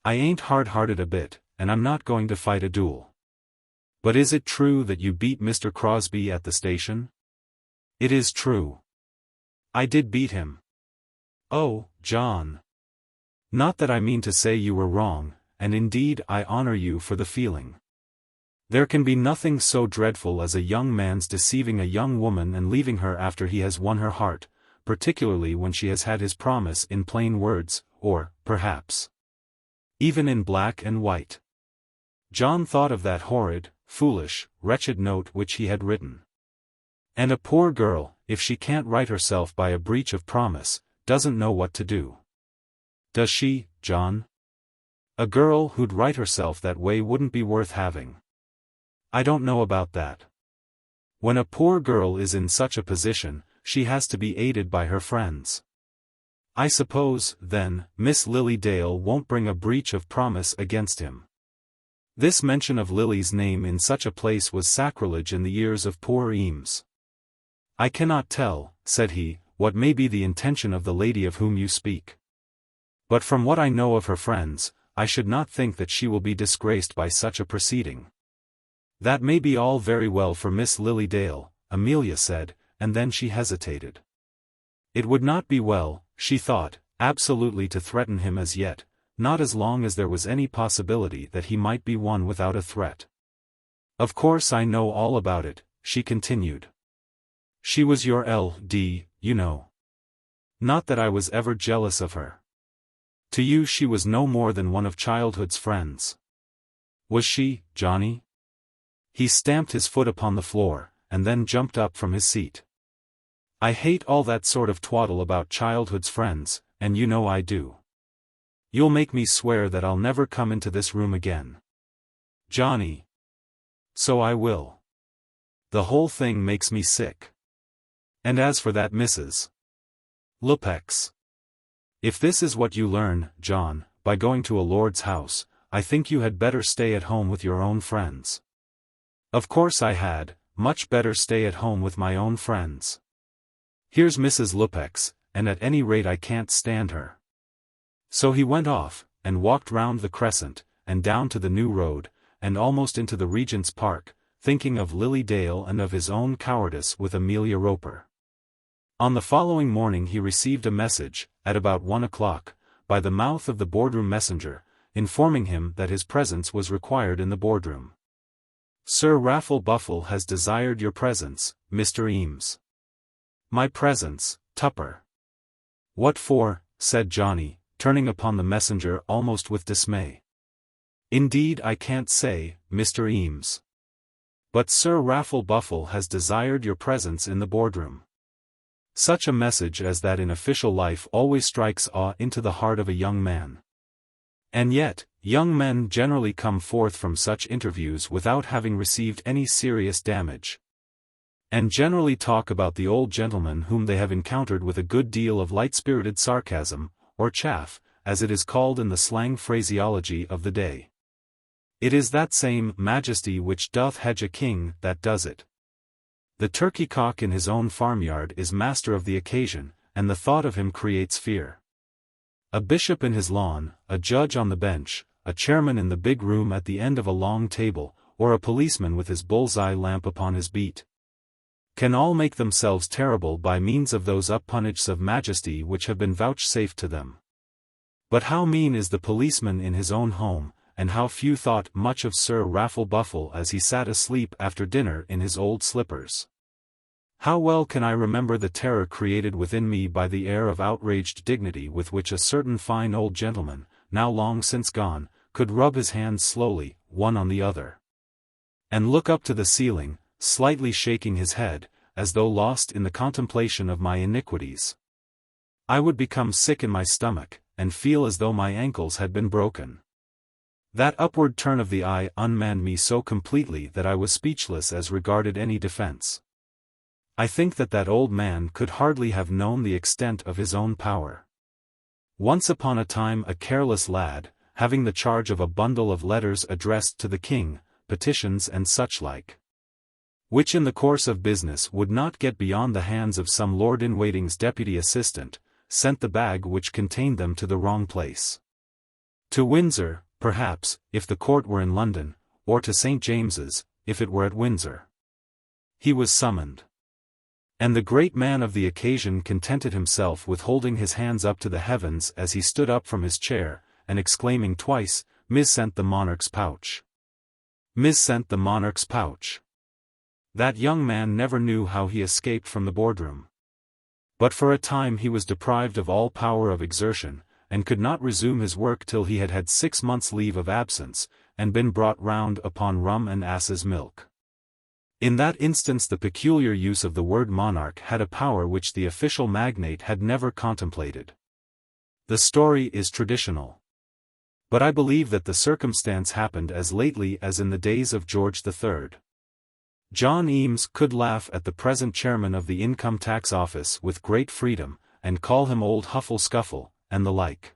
I ain't hard-hearted a bit, and I'm not going to fight a duel. But is it true that you beat Mr. Crosbie at the station? It is true. I did beat him. Oh, John. Not that I mean to say you were wrong, and indeed I honor you for the feeling. There can be nothing so dreadful as a young man's deceiving a young woman and leaving her after he has won her heart, particularly when she has had his promise in plain words, or, perhaps, even in black and white. John thought of that horrid, foolish, wretched note which he had written. And a poor girl, if she can't right herself by a breach of promise, doesn't know what to do. Does she, John? A girl who'd right herself that way wouldn't be worth having. I don't know about that. When a poor girl is in such a position, she has to be aided by her friends. I suppose, then, Miss Lily Dale won't bring a breach of promise against him. This mention of Lily's name in such a place was sacrilege in the ears of poor Eames. I cannot tell, said he, what may be the intention of the lady of whom you speak. But from what I know of her friends, I should not think that she will be disgraced by such a proceeding. That may be all very well for Miss Lily Dale, Amelia said, and then she hesitated. It would not be well, she thought, absolutely to threaten him as yet, not as long as there was any possibility that he might be won without a threat. Of course I know all about it, she continued. She was your L.D., you know. Not that I was ever jealous of her. To you she was no more than one of childhood's friends. Was she, Johnny? He stamped his foot upon the floor, and then jumped up from his seat. I hate all that sort of twaddle about childhood's friends, and you know I do. You'll make me swear that I'll never come into this room again. Johnny. So I will. The whole thing makes me sick. And as for that Mrs. Lupex. If this is what you learn, John, by going to a lord's house, I think you had better stay at home with your own friends. Of course I had, much better stay at home with my own friends. Here's Mrs. Lupex, and at any rate I can't stand her. So he went off, and walked round the Crescent, and down to the New Road, and almost into the Regent's Park, thinking of Lily Dale and of his own cowardice with Amelia Roper. On the following morning he received a message, at about 1 o'clock, by the mouth of the boardroom messenger, informing him that his presence was required in the boardroom. Sir Raffle Buffle has desired your presence, Mr. Eames. My presence, Tupper. What for? Said Johnny, turning upon the messenger almost with dismay. Indeed I can't say, Mr. Eames. But Sir Raffle Buffle has desired your presence in the boardroom. Such a message as that in official life always strikes awe into the heart of a young man. And yet, young men generally come forth from such interviews without having received any serious damage. And generally talk about the old gentleman whom they have encountered with a good deal of light-spirited sarcasm, or chaff, as it is called in the slang phraseology of the day. It is that same majesty which doth hedge a king that does it. The turkey-cock in his own farmyard is master of the occasion, and the thought of him creates fear. A bishop in his lawn, a judge on the bench, a chairman in the big room at the end of a long table, or a policeman with his bull's-eye lamp upon his beat, can all make themselves terrible by means of those uppunnage of majesty which have been vouchsafed to them. But how mean is the policeman in his own home, and how few thought much of Sir Raffle Buffle as he sat asleep after dinner in his old slippers. How well can I remember the terror created within me by the air of outraged dignity with which a certain fine old gentleman, now long since gone, could rub his hands slowly, one on the other, and look up to the ceiling, slightly shaking his head, as though lost in the contemplation of my iniquities. I would become sick in my stomach, and feel as though my ankles had been broken. That upward turn of the eye unmanned me so completely that I was speechless as regarded any defense. I think that old man could hardly have known the extent of his own power. Once upon a time a careless lad, having the charge of a bundle of letters addressed to the king, petitions and such like, which in the course of business would not get beyond the hands of some lord-in-waiting's deputy assistant, sent the bag which contained them to the wrong place. To Windsor, perhaps, if the court were in London, or to St. James's, if it were at Windsor. He was summoned. And the great man of the occasion contented himself with holding his hands up to the heavens as he stood up from his chair, and exclaiming twice, "Mis sent the monarch's pouch. Mis sent the monarch's pouch." That young man never knew how he escaped from the boardroom. But for a time he was deprived of all power of exertion, and could not resume his work till he had had 6 months' leave of absence, and been brought round upon rum and ass's milk. In that instance the peculiar use of the word monarch had a power which the official magnate had never contemplated. The story is traditional. But I believe that the circumstance happened as lately as in the days of George III. John Eames could laugh at the present chairman of the Income Tax Office with great freedom, and call him Old Huffle-Scuffle, and the like.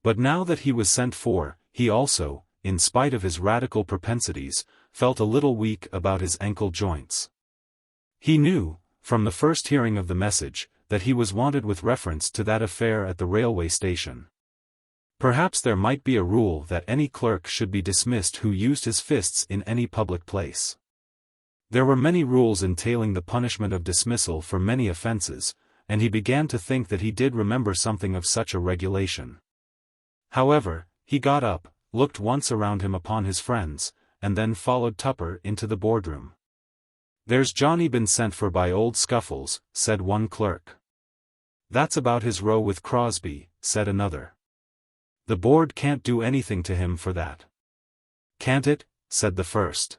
But now that he was sent for, he also, in spite of his radical propensities, felt a little weak about his ankle joints. He knew, from the first hearing of the message, that he was wanted with reference to that affair at the railway station. Perhaps there might be a rule that any clerk should be dismissed who used his fists in any public place. There were many rules entailing the punishment of dismissal for many offences, and he began to think that he did remember something of such a regulation. However, he got up, looked once around him upon his friends, and then followed Tupper into the boardroom. "There's Johnny been sent for by old Scuffles," said one clerk. "That's about his row with Crosbie," said another. "The board can't do anything to him for that." "Can't it?" said the first.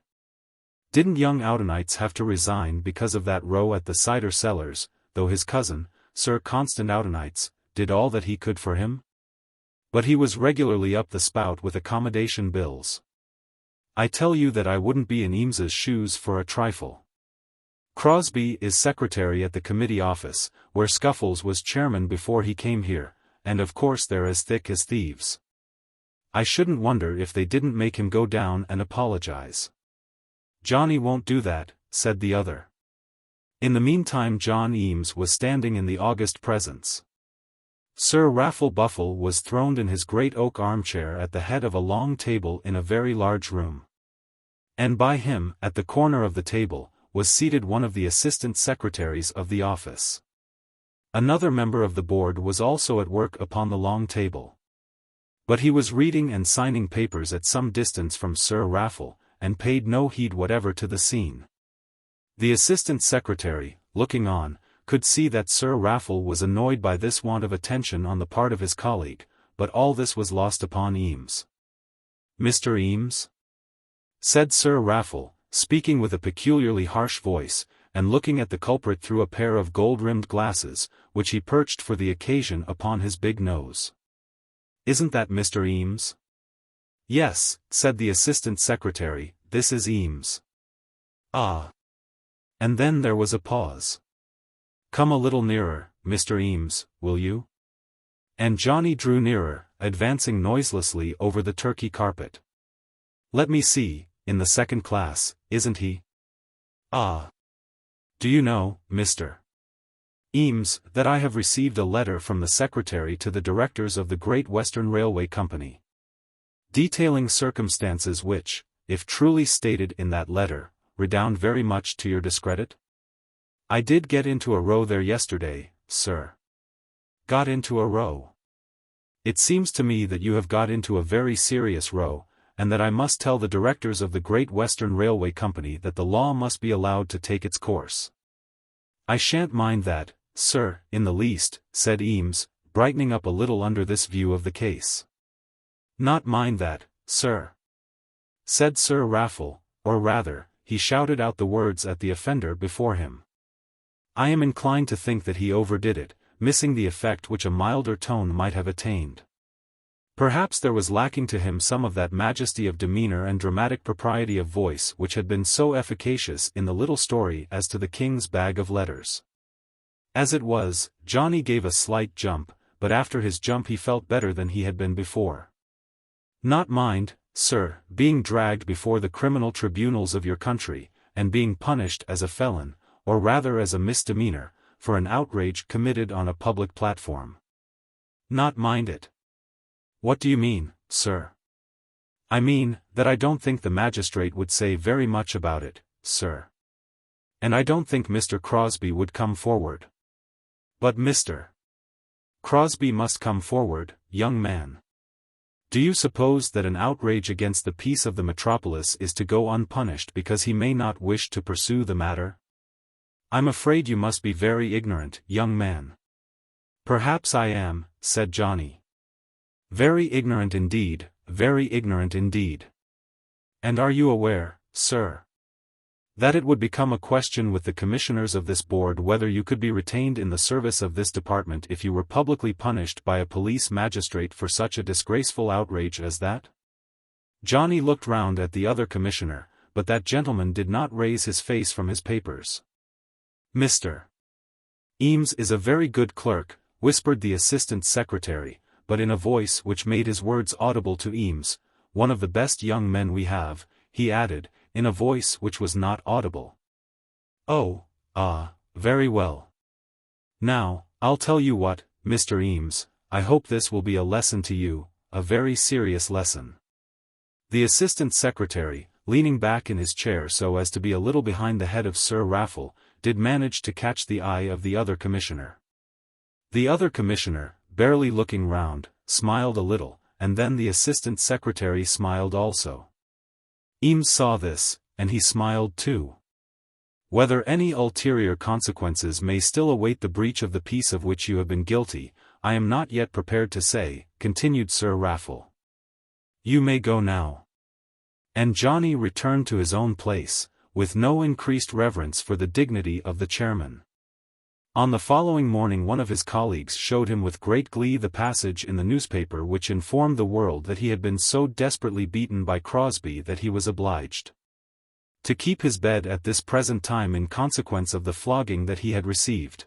"Didn't young Audenites have to resign because of that row at the cider cellars, though his cousin, Sir Constant Audenites, did all that he could for him? But he was regularly up the spout with accommodation bills. I tell you that I wouldn't be in Eames's shoes for a trifle. Crosbie is secretary at the committee office, where Scuffles was chairman before he came here, and of course they're as thick as thieves. I shouldn't wonder if they didn't make him go down and apologize." "Johnny won't do that," said the other. In the meantime John Eames was standing in the august presence. Sir Raffle Buffle was throned in his great oak armchair at the head of a long table in a very large room. And by him, at the corner of the table, was seated one of the assistant secretaries of the office. Another member of the board was also at work upon the long table. But he was reading and signing papers at some distance from Sir Raffle, and paid no heed whatever to the scene. The assistant secretary, looking on, could see that Sir Raffle was annoyed by this want of attention on the part of his colleague, but all this was lost upon Eames. "Mr. Eames?" said Sir Raffle, speaking with a peculiarly harsh voice, and looking at the culprit through a pair of gold-rimmed glasses, which he perched for the occasion upon his big nose. "Isn't that Mr. Eames?" "Yes," said the assistant secretary, "this is Eames." "Ah." And then there was a pause. "Come a little nearer, Mr. Eames, will you?" And Johnny drew nearer, advancing noiselessly over the Turkey carpet. "Let me see, in the second class, isn't he?" "Ah. Do you know, Mr. Eames, that I have received a letter from the secretary to the directors of the Great Western Railway Company, detailing circumstances which, if truly stated in that letter, redound very much to your discredit? I did get into a row there yesterday, sir." "Got into a row? It seems to me that you have got into a very serious row, and that I must tell the directors of the Great Western Railway Company that the law must be allowed to take its course." "I shan't mind that, sir, in the least," said Eames, brightening up a little under this view of the case. "Not mind that, sir?" said Sir Raffle, or rather, he shouted out the words at the offender before him. I am inclined to think that he overdid it, missing the effect which a milder tone might have attained. Perhaps there was lacking to him some of that majesty of demeanor and dramatic propriety of voice which had been so efficacious in the little story as to the King's Bag of Letters. As it was, Johnny gave a slight jump, but after his jump he felt better than he had been before. "Not mind, sir, being dragged before the criminal tribunals of your country, and being punished as a felon, or rather as a misdemeanor, for an outrage committed on a public platform. Not mind it? What do you mean, sir?" "I mean, that I don't think the magistrate would say very much about it, sir. And I don't think Mr. Crosbie would come forward." "But Mr. Crosbie must come forward, young man. Do you suppose that an outrage against the peace of the metropolis is to go unpunished because he may not wish to pursue the matter? I'm afraid you must be very ignorant, young man." "Perhaps I am," said Johnny. "Very ignorant indeed, very ignorant indeed. And are you aware, sir, that it would become a question with the commissioners of this board whether you could be retained in the service of this department if you were publicly punished by a police magistrate for such a disgraceful outrage as that?" Johnny looked round at the other commissioner, but that gentleman did not raise his face from his papers. "Mr. Eames is a very good clerk," whispered the assistant secretary, but in a voice which made his words audible to Eames. "One of the best young men we have," he added, in a voice which was not audible. "Oh, very well. Now, I'll tell you what, Mr. Eames, I hope this will be a lesson to you, a very serious lesson. The assistant secretary, leaning back in his chair so as to be a little behind the head of Sir Raffle, did manage to catch the eye of the other commissioner. The other commissioner, barely looking round, smiled a little, and then the assistant secretary smiled also. Eames saw this, and he smiled too. Whether any ulterior consequences may still await the breach of the peace of which you have been guilty, I am not yet prepared to say, continued Sir Raffle. You may go now. And Johnny returned to his own place, with no increased reverence for the dignity of the chairman. On the following morning one of his colleagues showed him with great glee the passage in the newspaper which informed the world that he had been so desperately beaten by Crosbie that he was obliged to keep his bed at this present time in consequence of the flogging that he had received.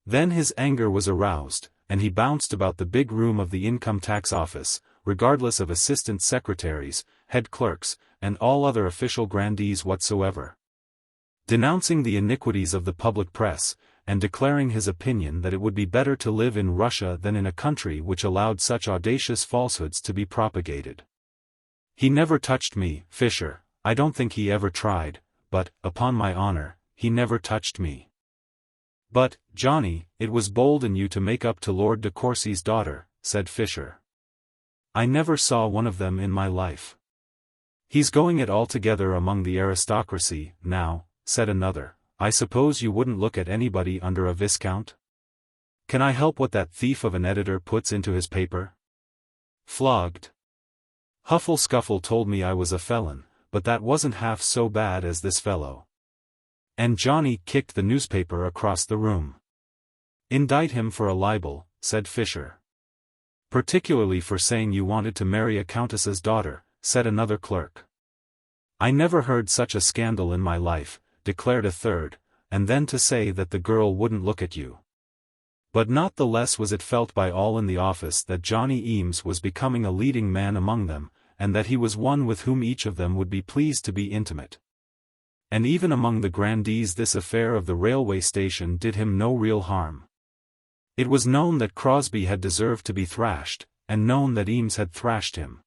Then his anger was aroused, and he bounced about the big room of the income tax office, regardless of assistant secretaries, head clerks, and all other official grandees whatsoever, denouncing the iniquities of the public press, and declaring his opinion that it would be better to live in Russia than in a country which allowed such audacious falsehoods to be propagated. He never touched me, Fisher. I don't think he ever tried, but, upon my honor, he never touched me. But, Johnny, it was bold in you to make up to Lord de Courcy's daughter, said Fisher. I never saw one of them in my life. He's going it altogether among the aristocracy, now, said another. I suppose you wouldn't look at anybody under a viscount? Can I help what that thief of an editor puts into his paper? Flogged. Huffle Scuffle told me I was a felon, but that wasn't half so bad as this fellow. And Johnny kicked the newspaper across the room. Indict him for a libel, said Fisher. Particularly for saying you wanted to marry a countess's daughter, said another clerk. I never heard such a scandal in my life, declared a third, and then to say that the girl wouldn't look at you. But not the less was it felt by all in the office that Johnny Eames was becoming a leading man among them, and that he was one with whom each of them would be pleased to be intimate. And even among the grandees this affair of the railway station did him no real harm. It was known that Crosbie had deserved to be thrashed, and known that Eames had thrashed him.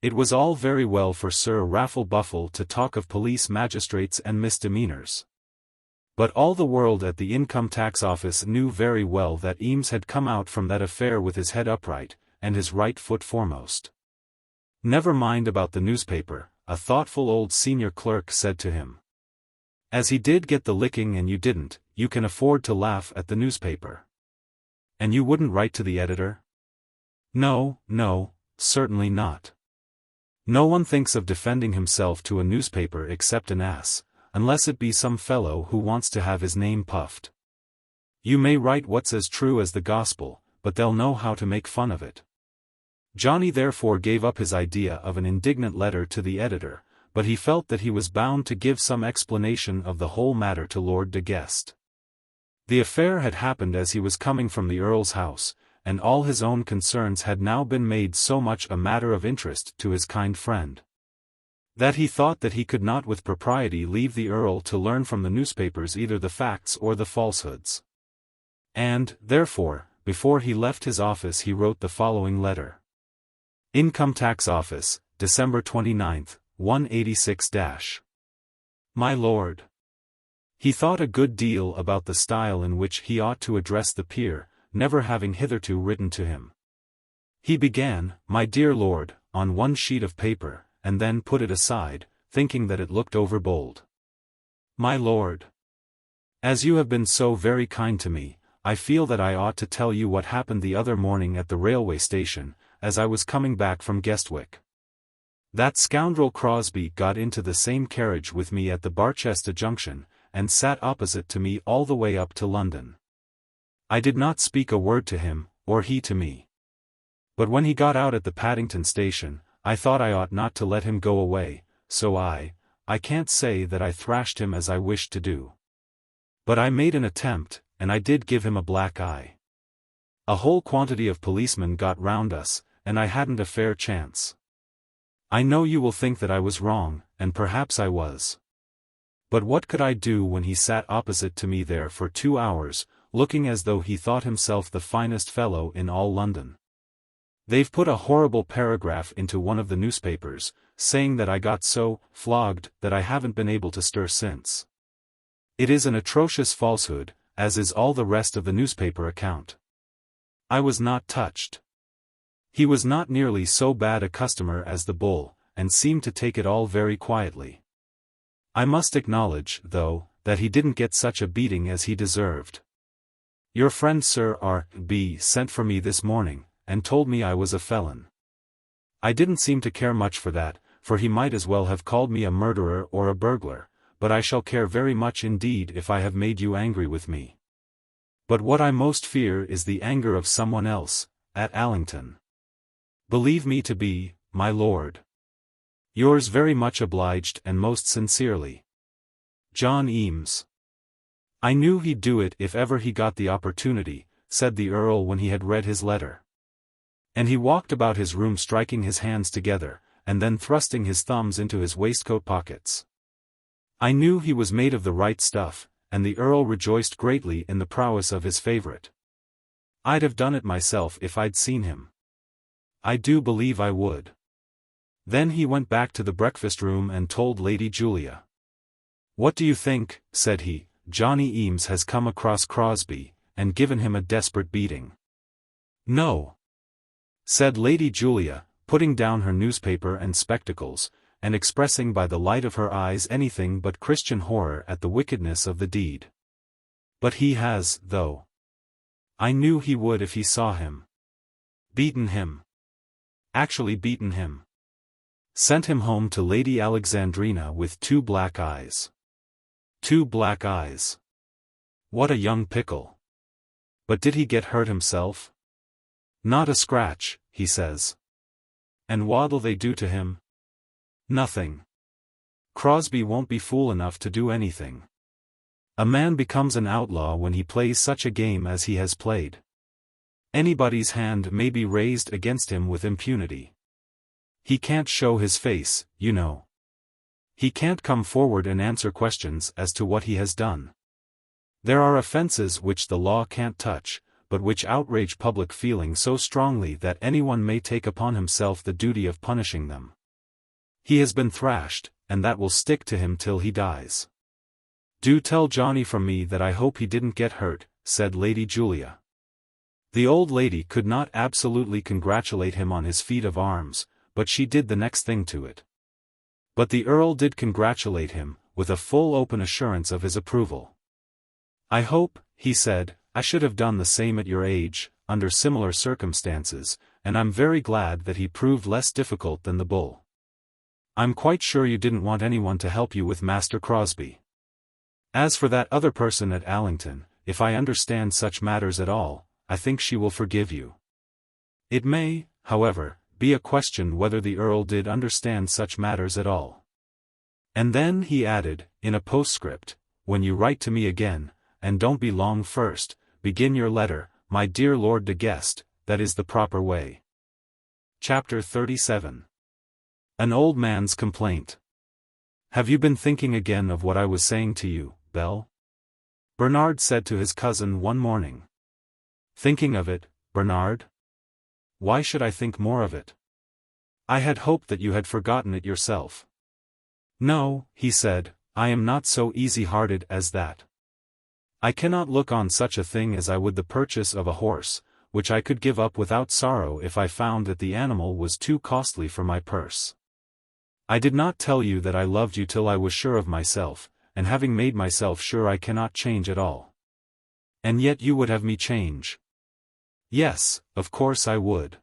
It was all very well for Sir Raffle Buffle to talk of police magistrates and misdemeanors. But all the world at the income tax office knew very well that Eames had come out from that affair with his head upright, and his right foot foremost. Never mind about the newspaper, a thoughtful old senior clerk said to him. As he did get the licking and you didn't, you can afford to laugh at the newspaper. And you wouldn't write to the editor? No, certainly not. No one thinks of defending himself to a newspaper except an ass, unless it be some fellow who wants to have his name puffed. You may write what's as true as the gospel, but they'll know how to make fun of it. Johnny therefore gave up his idea of an indignant letter to the editor, but he felt that he was bound to give some explanation of the whole matter to Lord de Guest. The affair had happened as he was coming from the Earl's house, and all his own concerns had now been made so much a matter of interest to his kind friend, that he thought that he could not with propriety leave the Earl to learn from the newspapers either the facts or the falsehoods. And, therefore, before he left his office he wrote the following letter. Income Tax Office, December 29th, 186-. My Lord. He thought a good deal about the style in which he ought to address the peer, never having hitherto written to him. He began, My dear Lord, on one sheet of paper, and then put it aside, thinking that it looked overbold. My Lord. As you have been so very kind to me, I feel that I ought to tell you what happened the other morning at the railway station, as I was coming back from Guestwick. That scoundrel Crosbie got into the same carriage with me at the Barchester junction, and sat opposite to me all the way up to London. I did not speak a word to him, or he to me. But when he got out at the Paddington station, I thought I ought not to let him go away, so I can't say that I thrashed him as I wished to do. But I made an attempt, and I did give him a black eye. A whole quantity of policemen got round us, and I hadn't a fair chance. I know you will think that I was wrong, and perhaps I was. But what could I do when he sat opposite to me there for 2 hours, looking as though he thought himself the finest fellow in all London? They've put a horrible paragraph into one of the newspapers, saying that I got so flogged that I haven't been able to stir since. It is an atrocious falsehood, as is all the rest of the newspaper account. I was not touched. He was not nearly so bad a customer as the bull, and seemed to take it all very quietly. I must acknowledge, though, that he didn't get such a beating as he deserved. Your friend Sir R.B. sent for me this morning, and told me I was a felon. I didn't seem to care much for that, for he might as well have called me a murderer or a burglar, but I shall care very much indeed if I have made you angry with me. But what I most fear is the anger of someone else, at Allington. Believe me to be, my lord, yours very much obliged and most sincerely, John Eames. I knew he'd do it if ever he got the opportunity, said the Earl when he had read his letter. And he walked about his room striking his hands together, and then thrusting his thumbs into his waistcoat pockets. I knew he was made of the right stuff, and the Earl rejoiced greatly in the prowess of his favourite. I'd have done it myself if I'd seen him. I do believe I would. Then he went back to the breakfast room and told Lady Julia. What do you think, said he, Johnny Eames has come across Crosbie, and given him a desperate beating. No, said Lady Julia, putting down her newspaper and spectacles, and expressing by the light of her eyes anything but Christian horror at the wickedness of the deed. But he has, though. I knew he would if he saw him. Beaten him. Actually beaten him. Sent him home to Lady Alexandrina with 2 black eyes. 2 black eyes. What a young pickle. But did he get hurt himself? Not a scratch, he says. And what'll they do to him? Nothing. Crosbie won't be fool enough to do anything. A man becomes an outlaw when he plays such a game as he has played. Anybody's hand may be raised against him with impunity. He can't show his face, you know. He can't come forward and answer questions as to what he has done. There are offences which the law can't touch, but which outrage public feeling so strongly that anyone may take upon himself the duty of punishing them. He has been thrashed, and that will stick to him till he dies. Do tell Johnny from me that I hope he didn't get hurt, said Lady Julia. The old lady could not absolutely congratulate him on his feat of arms, but she did the next thing to it. But the Earl did congratulate him, with a full open assurance of his approval. I hope, he said, I should have done the same at your age, under similar circumstances, and I'm very glad that he proved less difficult than the bull. I'm quite sure you didn't want anyone to help you with Master Crosbie. As for that other person at Allington, if I understand such matters at all, I think she will forgive you. It may, however, be a question whether the Earl did understand such matters at all. And then he added, in a postscript, when you write to me again, and don't be long first, begin your letter, my dear Lord de Guest, that is the proper way. Chapter 37. An Old Man's Complaint. Have you been thinking again of what I was saying to you, Belle? Bernard said to his cousin one morning. Thinking of it, Bernard? Why should I think more of it? I had hoped that you had forgotten it yourself. No, he said, I am not so easy-hearted as that. I cannot look on such a thing as I would the purchase of a horse, which I could give up without sorrow if I found that the animal was too costly for my purse. I did not tell you that I loved you till I was sure of myself, and having made myself sure I cannot change at all. And yet you would have me change. Yes, of course I would.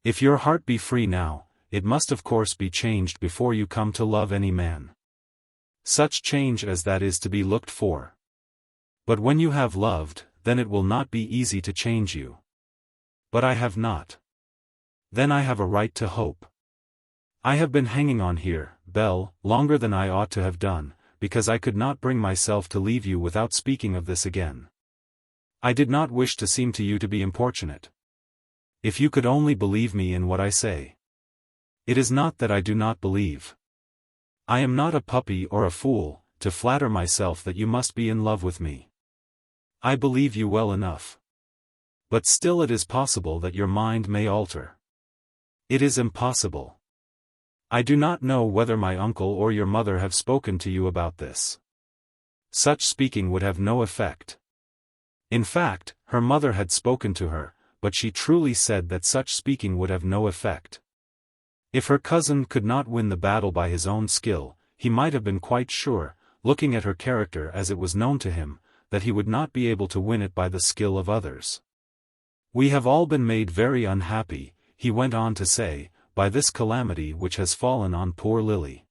If your heart be free now, it must of course be changed before you come to love any man. Such change as that is to be looked for. But when you have loved, then it will not be easy to change you. But I have not. Then I have a right to hope. I have been hanging on here, Belle, longer than I ought to have done, because I could not bring myself to leave you without speaking of this again. I did not wish to seem to you to be importunate. If you could only believe me in what I say. It is not that I do not believe. I am not a puppy or a fool, to flatter myself that you must be in love with me. I believe you well enough. But still it is possible that your mind may alter. It is impossible. I do not know whether my uncle or your mother have spoken to you about this. Such speaking would have no effect. In fact, her mother had spoken to her, but she truly said that such speaking would have no effect. If her cousin could not win the battle by his own skill, he might have been quite sure, looking at her character as it was known to him, that he would not be able to win it by the skill of others. We have all been made very unhappy, he went on to say, by this calamity which has fallen on poor Lily.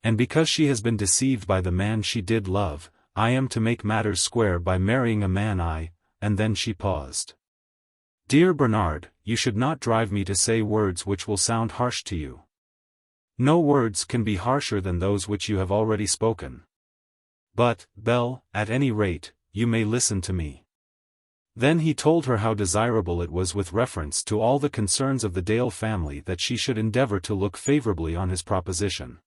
And because she has been deceived by the man she did love, I am to make matters square by marrying a man and then she paused. Dear Bernard, you should not drive me to say words which will sound harsh to you. No words can be harsher than those which you have already spoken. But, Belle, at any rate, you may listen to me. Then he told her how desirable it was with reference to all the concerns of the Dale family that she should endeavor to look favorably on his proposition.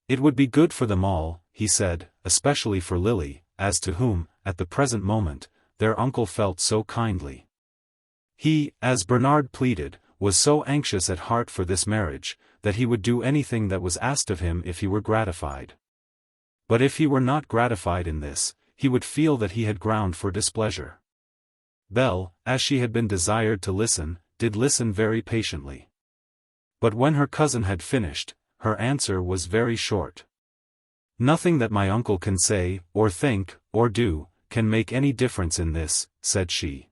It would be good for them all, he said, especially for Lily, as to whom, at the present moment, their uncle felt so kindly. He, as Bernard pleaded, was so anxious at heart for this marriage, that he would do anything that was asked of him if he were gratified. But if he were not gratified in this, he would feel that he had ground for displeasure. Belle, as she had been desired to listen, did listen very patiently. But when her cousin had finished, her answer was very short. Nothing that my uncle can say, or think, or do, can make any difference in this, said she.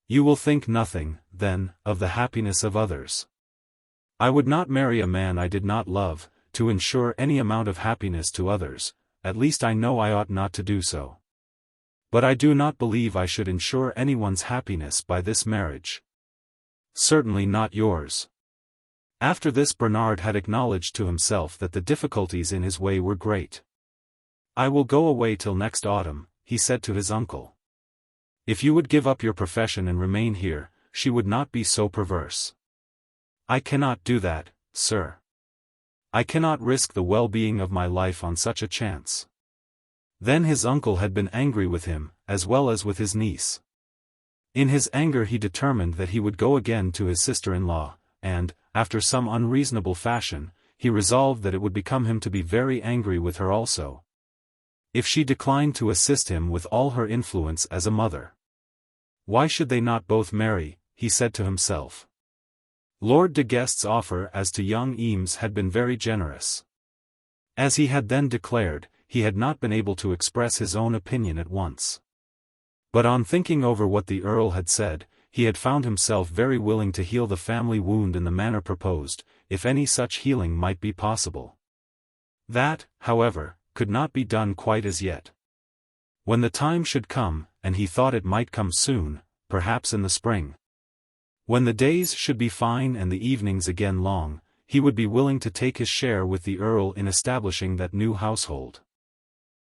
You will think nothing, then, of the happiness of others. I would not marry a man I did not love, to ensure any amount of happiness to others, at least I know I ought not to do so. But I do not believe I should ensure anyone's happiness by this marriage. Certainly not yours. After this Bernard had acknowledged to himself that the difficulties in his way were great. I will go away till next autumn, he said to his uncle. If you would give up your profession and remain here, she would not be so perverse. I cannot do that, sir. I cannot risk the well-being of my life on such a chance. Then his uncle had been angry with him, as well as with his niece. In his anger he determined that he would go again to his sister-in-law, and, after some unreasonable fashion, he resolved that it would become him to be very angry with her also, if she declined to assist him with all her influence as a mother. Why should they not both marry, he said to himself. Lord de Guest's offer as to young Eames had been very generous. As he had then declared, he had not been able to express his own opinion at once. But on thinking over what the Earl had said, he had found himself very willing to heal the family wound in the manner proposed, if any such healing might be possible. That, however, could not be done quite as yet. When the time should come, and he thought it might come soon, perhaps in the spring, when the days should be fine and the evenings again long, he would be willing to take his share with the Earl in establishing that new household.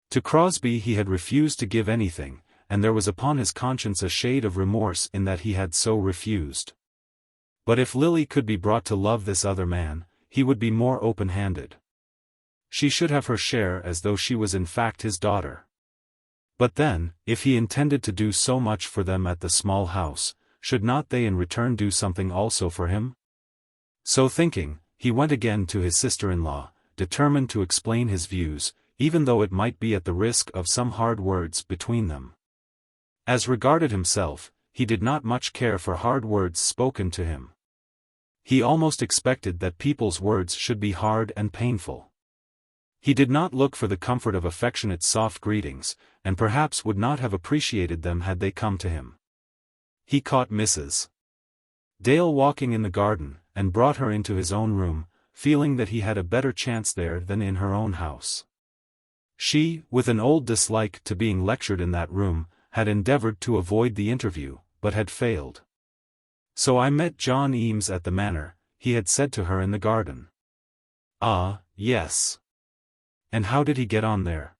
To Crosbie he had refused to give anything, and there was upon his conscience a shade of remorse in that he had so refused. But if Lily could be brought to love this other man, he would be more open-handed. She should have her share as though she was in fact his daughter. But then, if he intended to do so much for them at the small house, should not they in return do something also for him? So thinking, he went again to his sister-in-law, determined to explain his views, even though it might be at the risk of some hard words between them. As regarded himself, he did not much care for hard words spoken to him. He almost expected that people's words should be hard and painful. He did not look for the comfort of affectionate soft greetings, and perhaps would not have appreciated them had they come to him. He caught Mrs. Dale walking in the garden, and brought her into his own room, feeling that he had a better chance there than in her own house. She, with an old dislike to being lectured in that room, had endeavored to avoid the interview, but had failed. So I met John Eames at the manor, he had said to her in the garden. Ah, yes. And how did he get on there?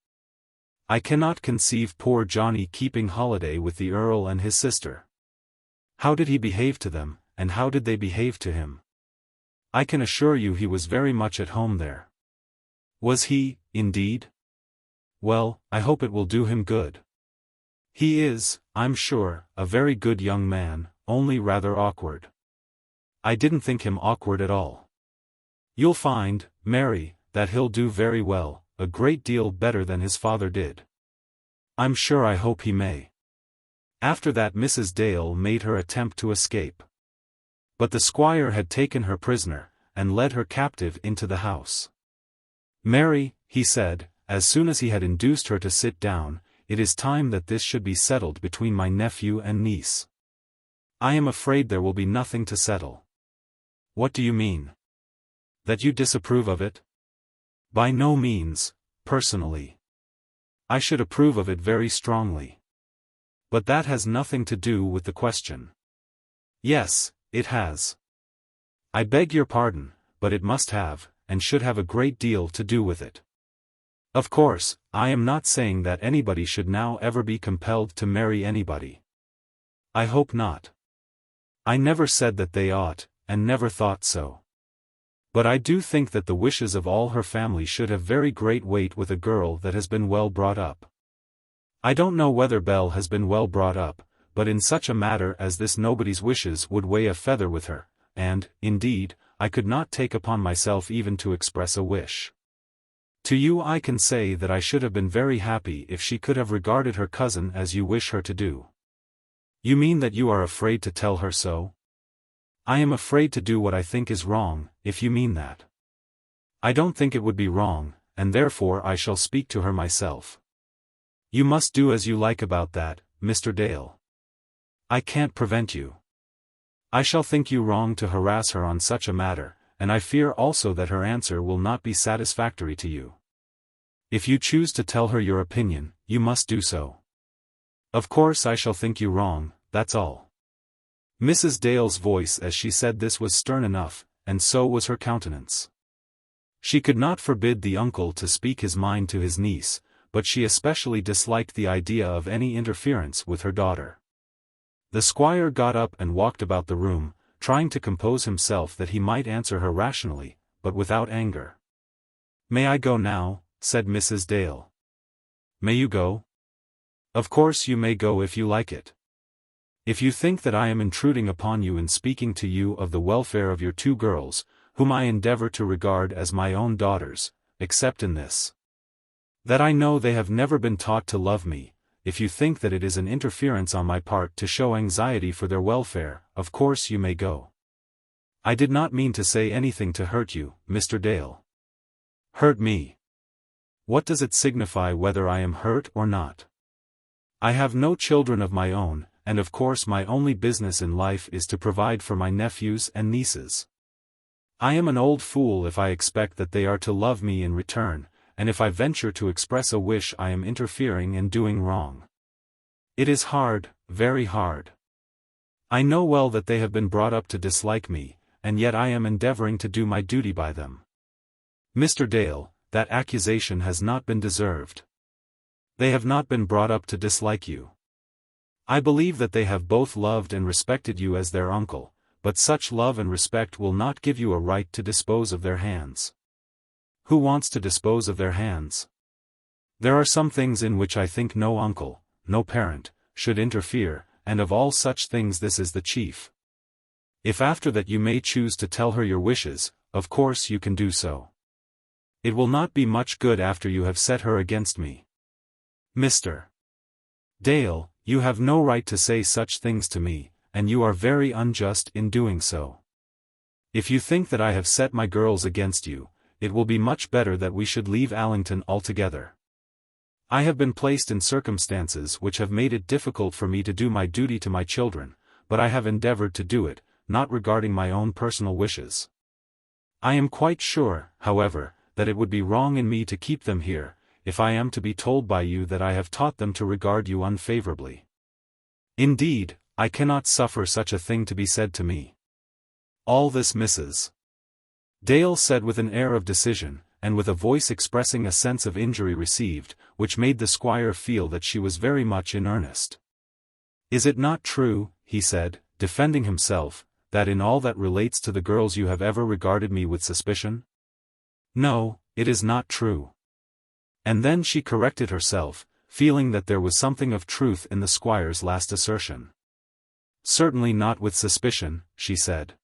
I cannot conceive poor Johnny keeping holiday with the Earl and his sister. How did he behave to them, and how did they behave to him? I can assure you he was very much at home there. Was he, indeed? Well, I hope it will do him good. He is, I'm sure, a very good young man, only rather awkward. I didn't think him awkward at all. You'll find, Mary, that he'll do very well, a great deal better than his father did. I'm sure I hope he may. After that Mrs. Dale made her attempt to escape. But the squire had taken her prisoner, and led her captive into the house. Mary, he said, as soon as he had induced her to sit down, it is time that this should be settled between my nephew and niece. I am afraid there will be nothing to settle. What do you mean? That you disapprove of it? By no means, personally. I should approve of it very strongly. But that has nothing to do with the question. Yes, it has. I beg your pardon, but it must have, and should have a great deal to do with it. Of course, I am not saying that anybody should now ever be compelled to marry anybody. I hope not. I never said that they ought, and never thought so. But I do think that the wishes of all her family should have very great weight with a girl that has been well brought up. I don't know whether Belle has been well brought up, but in such a matter as this nobody's wishes would weigh a feather with her, and, indeed, I could not take upon myself even to express a wish. To you I can say that I should have been very happy if she could have regarded her cousin as you wish her to do. You mean that you are afraid to tell her so? I am afraid to do what I think is wrong, if you mean that. I don't think it would be wrong, and therefore I shall speak to her myself. You must do as you like about that, Mr. Dale. I can't prevent you. I shall think you wrong to harass her on such a matter, and I fear also that her answer will not be satisfactory to you. If you choose to tell her your opinion, you must do so. Of course I shall think you wrong, that's all. Mrs. Dale's voice as she said this was stern enough, and so was her countenance. She could not forbid the uncle to speak his mind to his niece, but she especially disliked the idea of any interference with her daughter. The squire got up and walked about the room, trying to compose himself that he might answer her rationally, but without anger. "May I go now?" said Mrs. Dale. "May you go? Of course you may go if you like it. If you think that I am intruding upon you in speaking to you of the welfare of your two girls, whom I endeavor to regard as my own daughters, except in this, that I know they have never been taught to love me, if you think that it is an interference on my part to show anxiety for their welfare, of course you may go. I did not mean to say anything to hurt you, Mr. Dale." "Hurt me? What does it signify whether I am hurt or not? I have no children of my own, and of course my only business in life is to provide for my nephews and nieces. I am an old fool if I expect that they are to love me in return, and if I venture to express a wish I am interfering and doing wrong. It is hard, very hard. I know well that they have been brought up to dislike me, and yet I am endeavoring to do my duty by them. Mr. Dale, that accusation has not been deserved. They have not been brought up to dislike you. I believe that they have both loved and respected you as their uncle, but such love and respect will not give you a right to dispose of their hands. Who wants to dispose of their hands? There are some things in which I think no uncle, no parent, should interfere, and of all such things this is the chief. If after that you may choose to tell her your wishes, of course you can do so. It will not be much good after you have set her against me. Mr. Dale, you have no right to say such things to me, and you are very unjust in doing so. If you think that I have set my girls against you, it will be much better that we should leave Allington altogether. I have been placed in circumstances which have made it difficult for me to do my duty to my children, but I have endeavored to do it, not regarding my own personal wishes. I am quite sure, however, that it would be wrong in me to keep them here, if I am to be told by you that I have taught them to regard you unfavorably. Indeed, I cannot suffer such a thing to be said to me. All this Mrs. Dale said with an air of decision, and with a voice expressing a sense of injury received, which made the squire feel that she was very much in earnest. "Is it not true," he said, defending himself, "that in all that relates to the girls you have ever regarded me with suspicion?" "No, it is not true." And then she corrected herself, feeling that there was something of truth in the squire's last assertion. "Certainly not with suspicion," she said.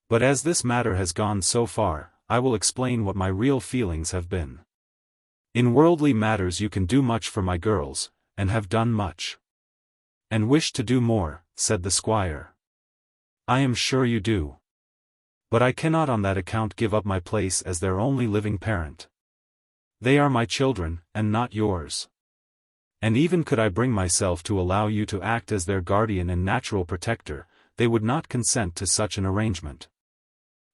"But as this matter has gone so far, I will explain what my real feelings have been. In worldly matters you can do much for my girls, and have done much. And wish to do more," said the squire. "I am sure you do. But I cannot on that account give up my place as their only living parent. They are my children, and not yours. And even could I bring myself to allow you to act as their guardian and natural protector, they would not consent to such an arrangement.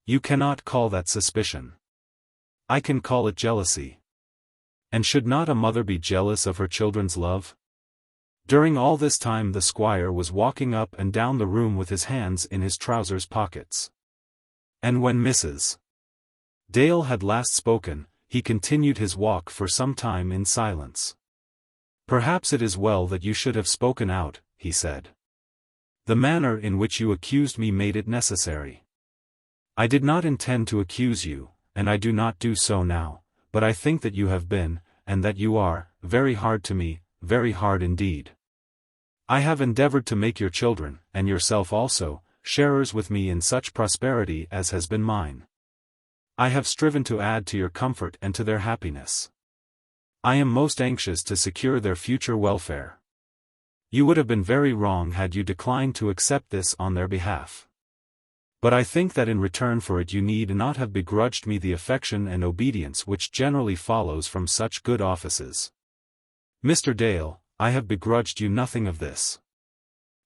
You cannot call that suspicion. I can call it jealousy. And should not a mother be jealous of her children's love?" During all this time the squire was walking up and down the room with his hands in his trousers pockets. And when Mrs. Dale had last spoken, he continued his walk for some time in silence. "Perhaps it is well that you should have spoken out," he said. "The manner in which you accused me made it necessary. I did not intend to accuse you, and I do not do so now, but I think that you have been, and that you are, very hard to me, very hard indeed. I have endeavored to make your children, and yourself also, sharers with me in such prosperity as has been mine. I have striven to add to your comfort and to their happiness. I am most anxious to secure their future welfare. You would have been very wrong had you declined to accept this on their behalf. But I think that in return for it you need not have begrudged me the affection and obedience which generally follows from such good offices. Mr. Dale, I have begrudged you nothing of this.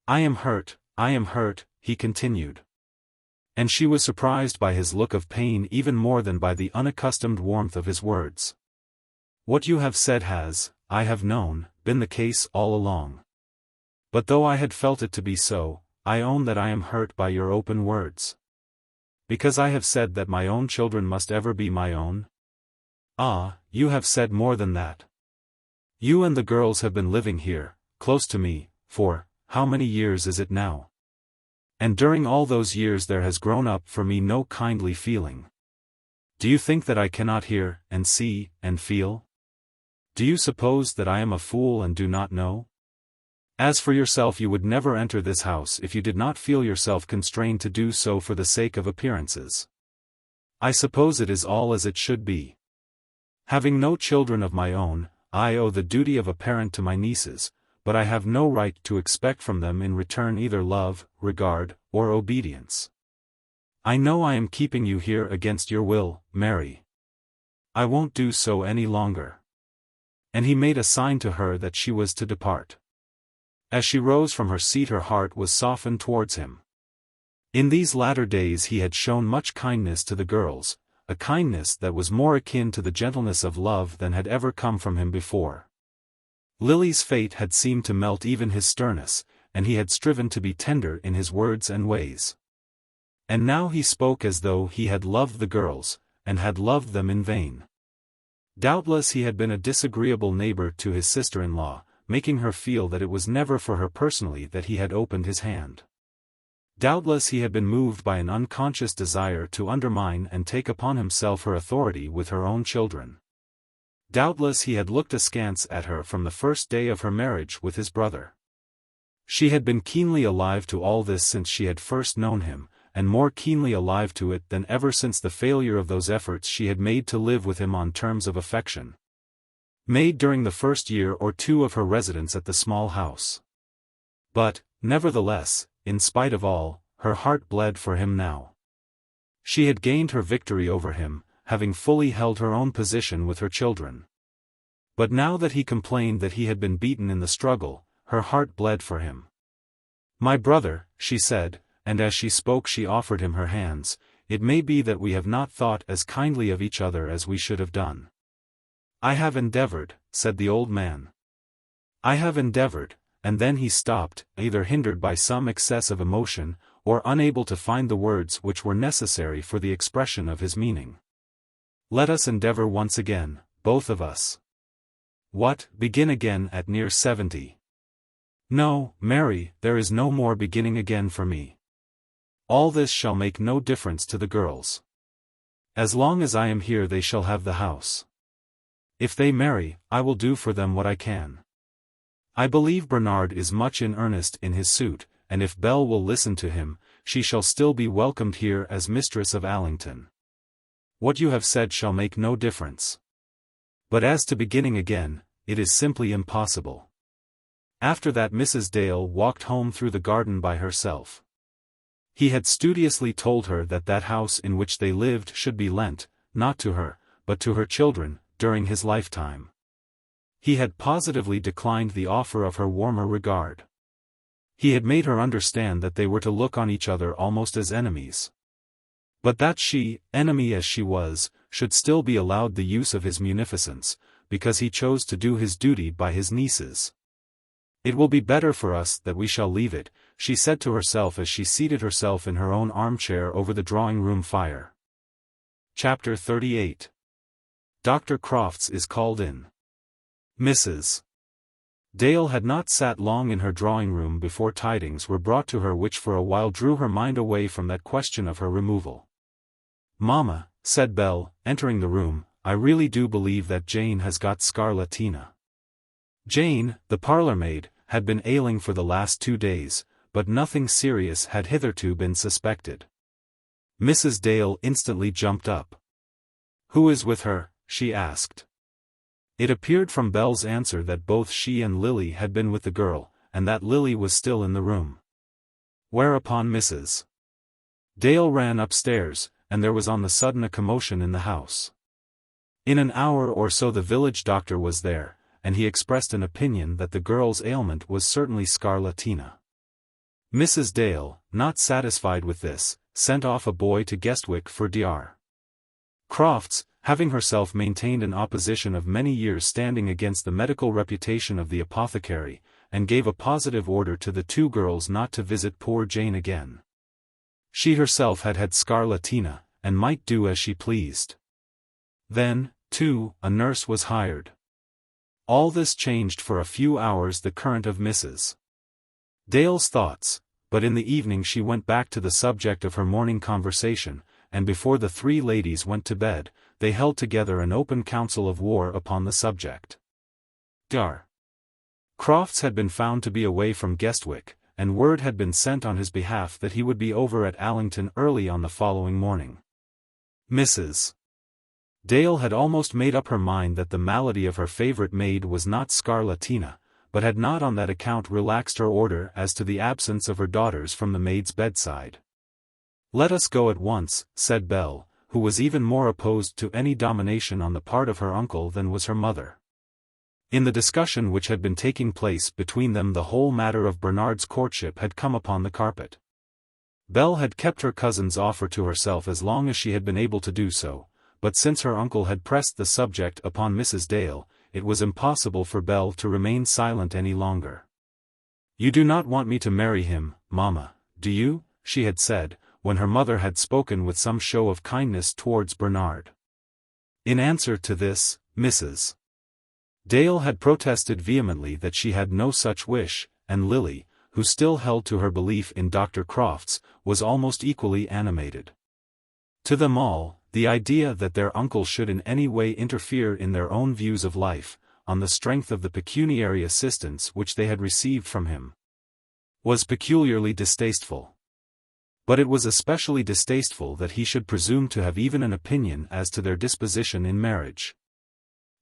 I am hurt, he continued. And she was surprised by his look of pain even more than by the unaccustomed warmth of his words. What you have said has, I have known, been the case all along. But though I had felt it to be so, I own that I am hurt by your open words. Because I have said that my own children must ever be my own? Ah, you have said more than that. You and the girls have been living here, close to me, for, how many years is it now? And during all those years there has grown up for me no kindly feeling. Do you think that I cannot hear, and see, and feel? Do you suppose that I am a fool and do not know? As for yourself, you would never enter this house if you did not feel yourself constrained to do so for the sake of appearances. I suppose it is all as it should be. Having no children of my own, I owe the duty of a parent to my nieces, but I have no right to expect from them in return either love, regard, or obedience. I know I am keeping you here against your will, Mary. I won't do so any longer." And he made a sign to her that she was to depart. As she rose from her seat her heart was softened towards him. In these latter days he had shown much kindness to the girls, a kindness that was more akin to the gentleness of love than had ever come from him before. Lily's fate had seemed to melt even his sternness, and he had striven to be tender in his words and ways. And now he spoke as though he had loved the girls, and had loved them in vain. Doubtless he had been a disagreeable neighbor to his sister-in-law, making her feel that it was never for her personally that he had opened his hand. Doubtless he had been moved by an unconscious desire to undermine and take upon himself her authority with her own children. Doubtless he had looked askance at her from the first day of her marriage with his brother. She had been keenly alive to all this since she had first known him, and more keenly alive to it than ever since the failure of those efforts she had made to live with him on terms of affection, made during the first year or two of her residence at the small house. But, nevertheless, in spite of all, her heart bled for him now. She had gained her victory over him, having fully held her own position with her children. But now that he complained that he had been beaten in the struggle, her heart bled for him. "My brother," she said, and as she spoke she offered him her hands, "it may be that we have not thought as kindly of each other as we should have done." "I have endeavored," said the old man. "I have endeavored," and then he stopped, either hindered by some excess of emotion, or unable to find the words which were necessary for the expression of his meaning. "Let us endeavor once again, both of us." "What, begin again at near 70? No, Mary, there is no more beginning again for me. All this shall make no difference to the girls. As long as I am here they shall have the house. If they marry, I will do for them what I can. I believe Bernard is much in earnest in his suit, and if Belle will listen to him, she shall still be welcomed here as mistress of Allington. What you have said shall make no difference. But as to beginning again, it is simply impossible." After that Mrs. Dale walked home through the garden by herself. He had studiously told her that that house in which they lived should be lent, not to her, but to her children, during his lifetime. He had positively declined the offer of her warmer regard. He had made her understand that they were to look on each other almost as enemies. But that she, enemy as she was, should still be allowed the use of his munificence, because he chose to do his duty by his nieces. "It will be better for us that we shall leave it," she said to herself as she seated herself in her own armchair over the drawing-room fire. Chapter 38. Dr. Crofts is called in. Mrs. Dale had not sat long in her drawing-room before tidings were brought to her which for a while drew her mind away from that question of her removal. "Mamma," said Belle, entering the room, "I really do believe that Jane has got scarlatina." Jane, the parlour-maid, had been ailing for the last 2 days, but nothing serious had hitherto been suspected. Mrs. Dale instantly jumped up. "Who is with her?" she asked. It appeared from Belle's answer that both she and Lily had been with the girl, and that Lily was still in the room. Whereupon Mrs. Dale ran upstairs, and there was on the sudden a commotion in the house. In an hour or so the village doctor was there, and he expressed an opinion that the girl's ailment was certainly scarlatina. Mrs. Dale, not satisfied with this, sent off a boy to Guestwick for Dr. Crofts, having herself maintained an opposition of many years standing against the medical reputation of the apothecary, and gave a positive order to the 2 girls not to visit poor Jane again. She herself had had scarlatina, and might do as she pleased. Then, too, a nurse was hired. All this changed for a few hours the current of Mrs. Dale's thoughts, but in the evening she went back to the subject of her morning conversation, and before the 3 ladies went to bed, they held together an open council of war upon the subject. Dr. Crofts had been found to be away from Guestwick, and word had been sent on his behalf that he would be over at Allington early on the following morning. Mrs. Dale had almost made up her mind that the malady of her favourite maid was not scarlatina, but had not on that account relaxed her order as to the absence of her daughters from the maid's bedside. "Let us go at once," said Belle, who was even more opposed to any domination on the part of her uncle than was her mother. In the discussion which had been taking place between them the whole matter of Bernard's courtship had come upon the carpet. Belle had kept her cousin's offer to herself as long as she had been able to do so, but since her uncle had pressed the subject upon Mrs. Dale, it was impossible for Belle to remain silent any longer. "You do not want me to marry him, mamma, do you?" she had said, when her mother had spoken with some show of kindness towards Bernard. In answer to this, Mrs. Dale had protested vehemently that she had no such wish, and Lily, who still held to her belief in Dr. Crofts, was almost equally animated. To them all, the idea that their uncle should in any way interfere in their own views of life, on the strength of the pecuniary assistance which they had received from him, was peculiarly distasteful. But it was especially distasteful that he should presume to have even an opinion as to their disposition in marriage.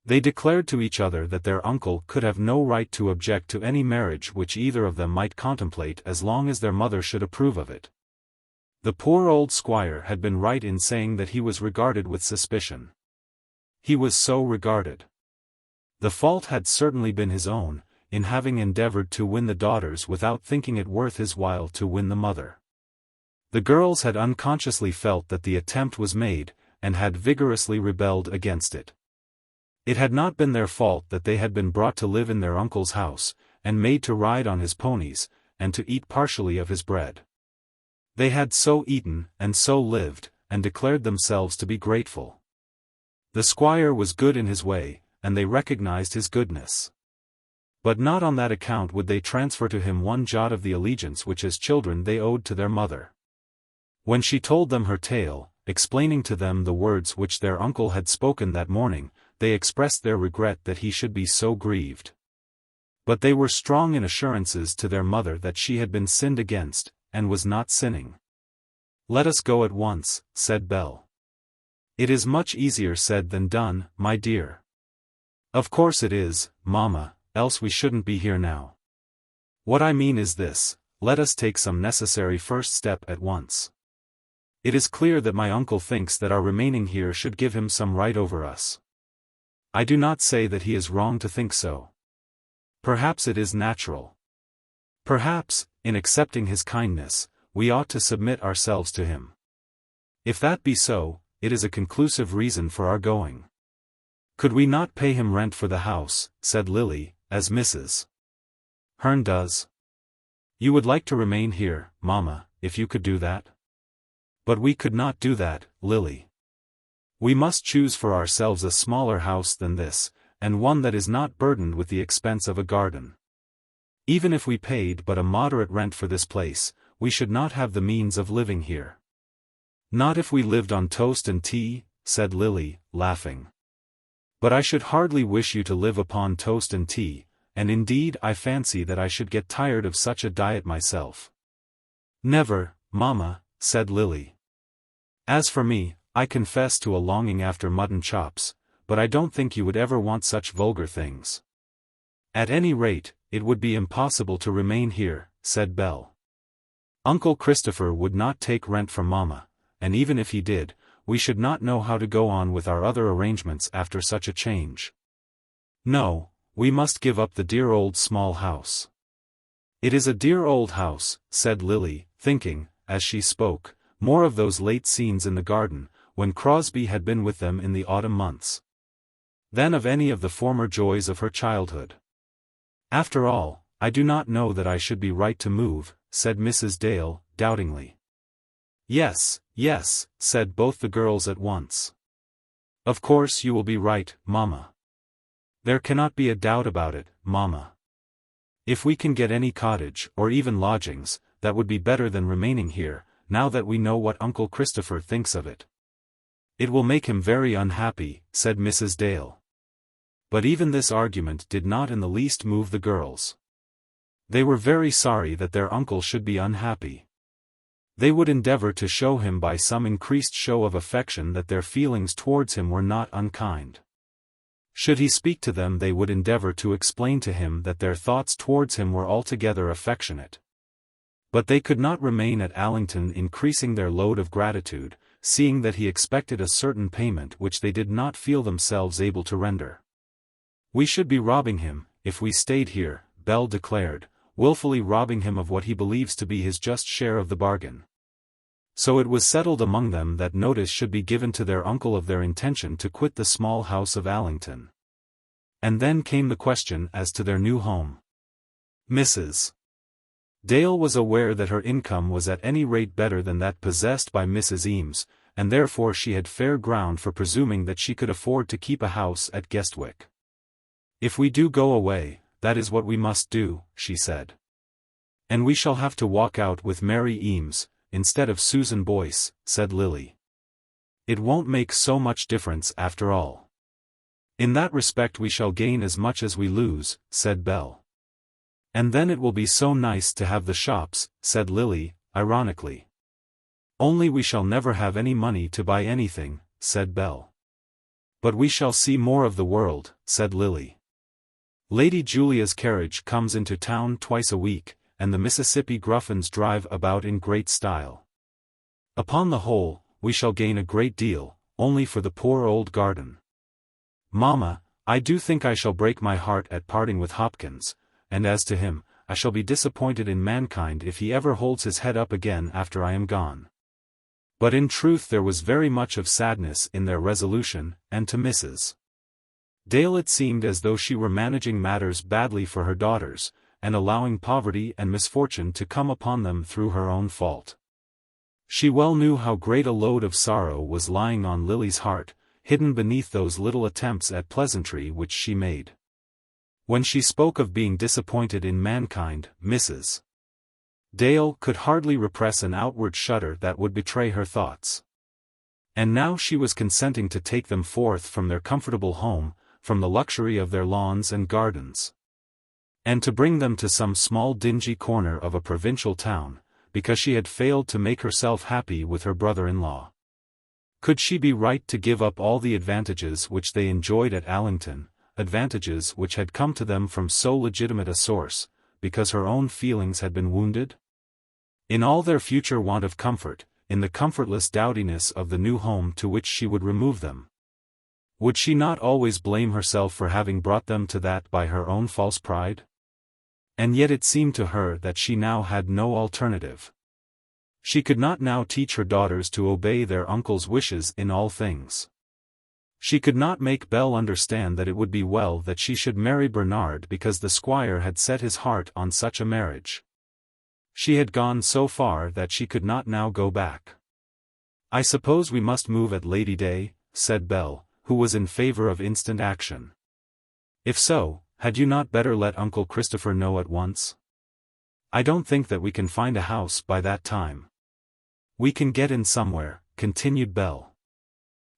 They declared to each other that their uncle could have no right to object to any marriage which either of them might contemplate as long as their mother should approve of it. The poor old squire had been right in saying that he was regarded with suspicion. He was so regarded. The fault had certainly been his own, in having endeavored to win the daughters without thinking it worth his while to win the mother. The girls had unconsciously felt that the attempt was made, and had vigorously rebelled against it. It had not been their fault that they had been brought to live in their uncle's house, and made to ride on his ponies, and to eat partially of his bread. They had so eaten, and so lived, and declared themselves to be grateful. The squire was good in his way, and they recognized his goodness. But not on that account would they transfer to him one jot of the allegiance which as children they owed to their mother. When she told them her tale, explaining to them the words which their uncle had spoken that morning, they expressed their regret that he should be so grieved. But they were strong in assurances to their mother that she had been sinned against, and was not sinning. "Let us go at once," said Belle. "It is much easier said than done, my dear." "Of course it is, Mamma, else we shouldn't be here now. What I mean is this, let us take some necessary first step at once. It is clear that my uncle thinks that our remaining here should give him some right over us. I do not say that he is wrong to think so. Perhaps it is natural. Perhaps, in accepting his kindness, we ought to submit ourselves to him. If that be so, it is a conclusive reason for our going. Could we not pay him rent for the house," said Lily, "as Mrs. Hearn does? You would like to remain here, Mamma, if you could do that?" "But we could not do that, Lily. We must choose for ourselves a smaller house than this, and one that is not burdened with the expense of a garden. Even if we paid but a moderate rent for this place, we should not have the means of living here." "Not if we lived on toast and tea," said Lily, laughing. "But I should hardly wish you to live upon toast and tea, and indeed I fancy that I should get tired of such a diet myself." "Never, Mamma," said Lily. "As for me, I confess to a longing after mutton chops, but I don't think you would ever want such vulgar things." "At any rate, it would be impossible to remain here," said Belle. "Uncle Christopher would not take rent from Mamma, and even if he did, we should not know how to go on with our other arrangements after such a change. No, we must give up the dear old small house." "It is a dear old house," said Lily, thinking, as she spoke, more of those late scenes in the garden, when Crosbie had been with them in the autumn months, than of any of the former joys of her childhood. "After all, I do not know that I should be right to move," said Mrs. Dale, doubtingly. "Yes, yes," said both the girls at once. "Of course you will be right, Mamma. There cannot be a doubt about it, Mamma. If we can get any cottage, or even lodgings, that would be better than remaining here, now that we know what Uncle Christopher thinks of it." "It will make him very unhappy," said Mrs. Dale. But even this argument did not in the least move the girls. They were very sorry that their uncle should be unhappy. They would endeavor to show him by some increased show of affection that their feelings towards him were not unkind. Should he speak to them, they would endeavor to explain to him that their thoughts towards him were altogether affectionate. But they could not remain at Allington increasing their load of gratitude, seeing that he expected a certain payment which they did not feel themselves able to render. "We should be robbing him, if we stayed here," Belle declared, "wilfully robbing him of what he believes to be his just share of the bargain." So it was settled among them that notice should be given to their uncle of their intention to quit the small house of Allington. And then came the question as to their new home. Mrs. Dale was aware that her income was at any rate better than that possessed by Mrs. Eames, and therefore she had fair ground for presuming that she could afford to keep a house at Guestwick. "If we do go away, that is what we must do," she said. "And we shall have to walk out with Mary Eames, instead of Susan Boyce," said Lily. "It won't make so much difference after all. In that respect we shall gain as much as we lose," said Belle. "And then it will be so nice to have the shops," said Lily, ironically. "Only we shall never have any money to buy anything," said Belle. "But we shall see more of the world," said Lily. "Lady Julia's carriage comes into town twice a week, and the Mississippi Gruffins drive about in great style. Upon the whole, we shall gain a great deal, only for the poor old garden. Mamma, I do think I shall break my heart at parting with Hopkins, and as to him, I shall be disappointed in mankind if he ever holds his head up again after I am gone." But in truth there was very much of sadness in their resolution, and to Mrs. Dale it seemed as though she were managing matters badly for her daughters, and allowing poverty and misfortune to come upon them through her own fault. She well knew how great a load of sorrow was lying on Lily's heart, hidden beneath those little attempts at pleasantry which she made. When she spoke of being disappointed in mankind, Mrs. Dale could hardly repress an outward shudder that would betray her thoughts. And now she was consenting to take them forth from their comfortable home, from the luxury of their lawns and gardens, and to bring them to some small dingy corner of a provincial town, because she had failed to make herself happy with her brother-in-law. Could she be right to give up all the advantages which they enjoyed at Allington, advantages which had come to them from so legitimate a source, because her own feelings had been wounded? In all their future want of comfort, in the comfortless dowdiness of the new home to which she would remove them, would she not always blame herself for having brought them to that by her own false pride? And yet it seemed to her that she now had no alternative. She could not now teach her daughters to obey their uncle's wishes in all things. She could not make Belle understand that it would be well that she should marry Bernard because the squire had set his heart on such a marriage. She had gone so far that she could not now go back. "I suppose we must move at Lady Day," said Belle, who was in favor of instant action. "If so, had you not better let Uncle Christopher know at once? I don't think that we can find a house by that time." "We can get in somewhere," continued Belle.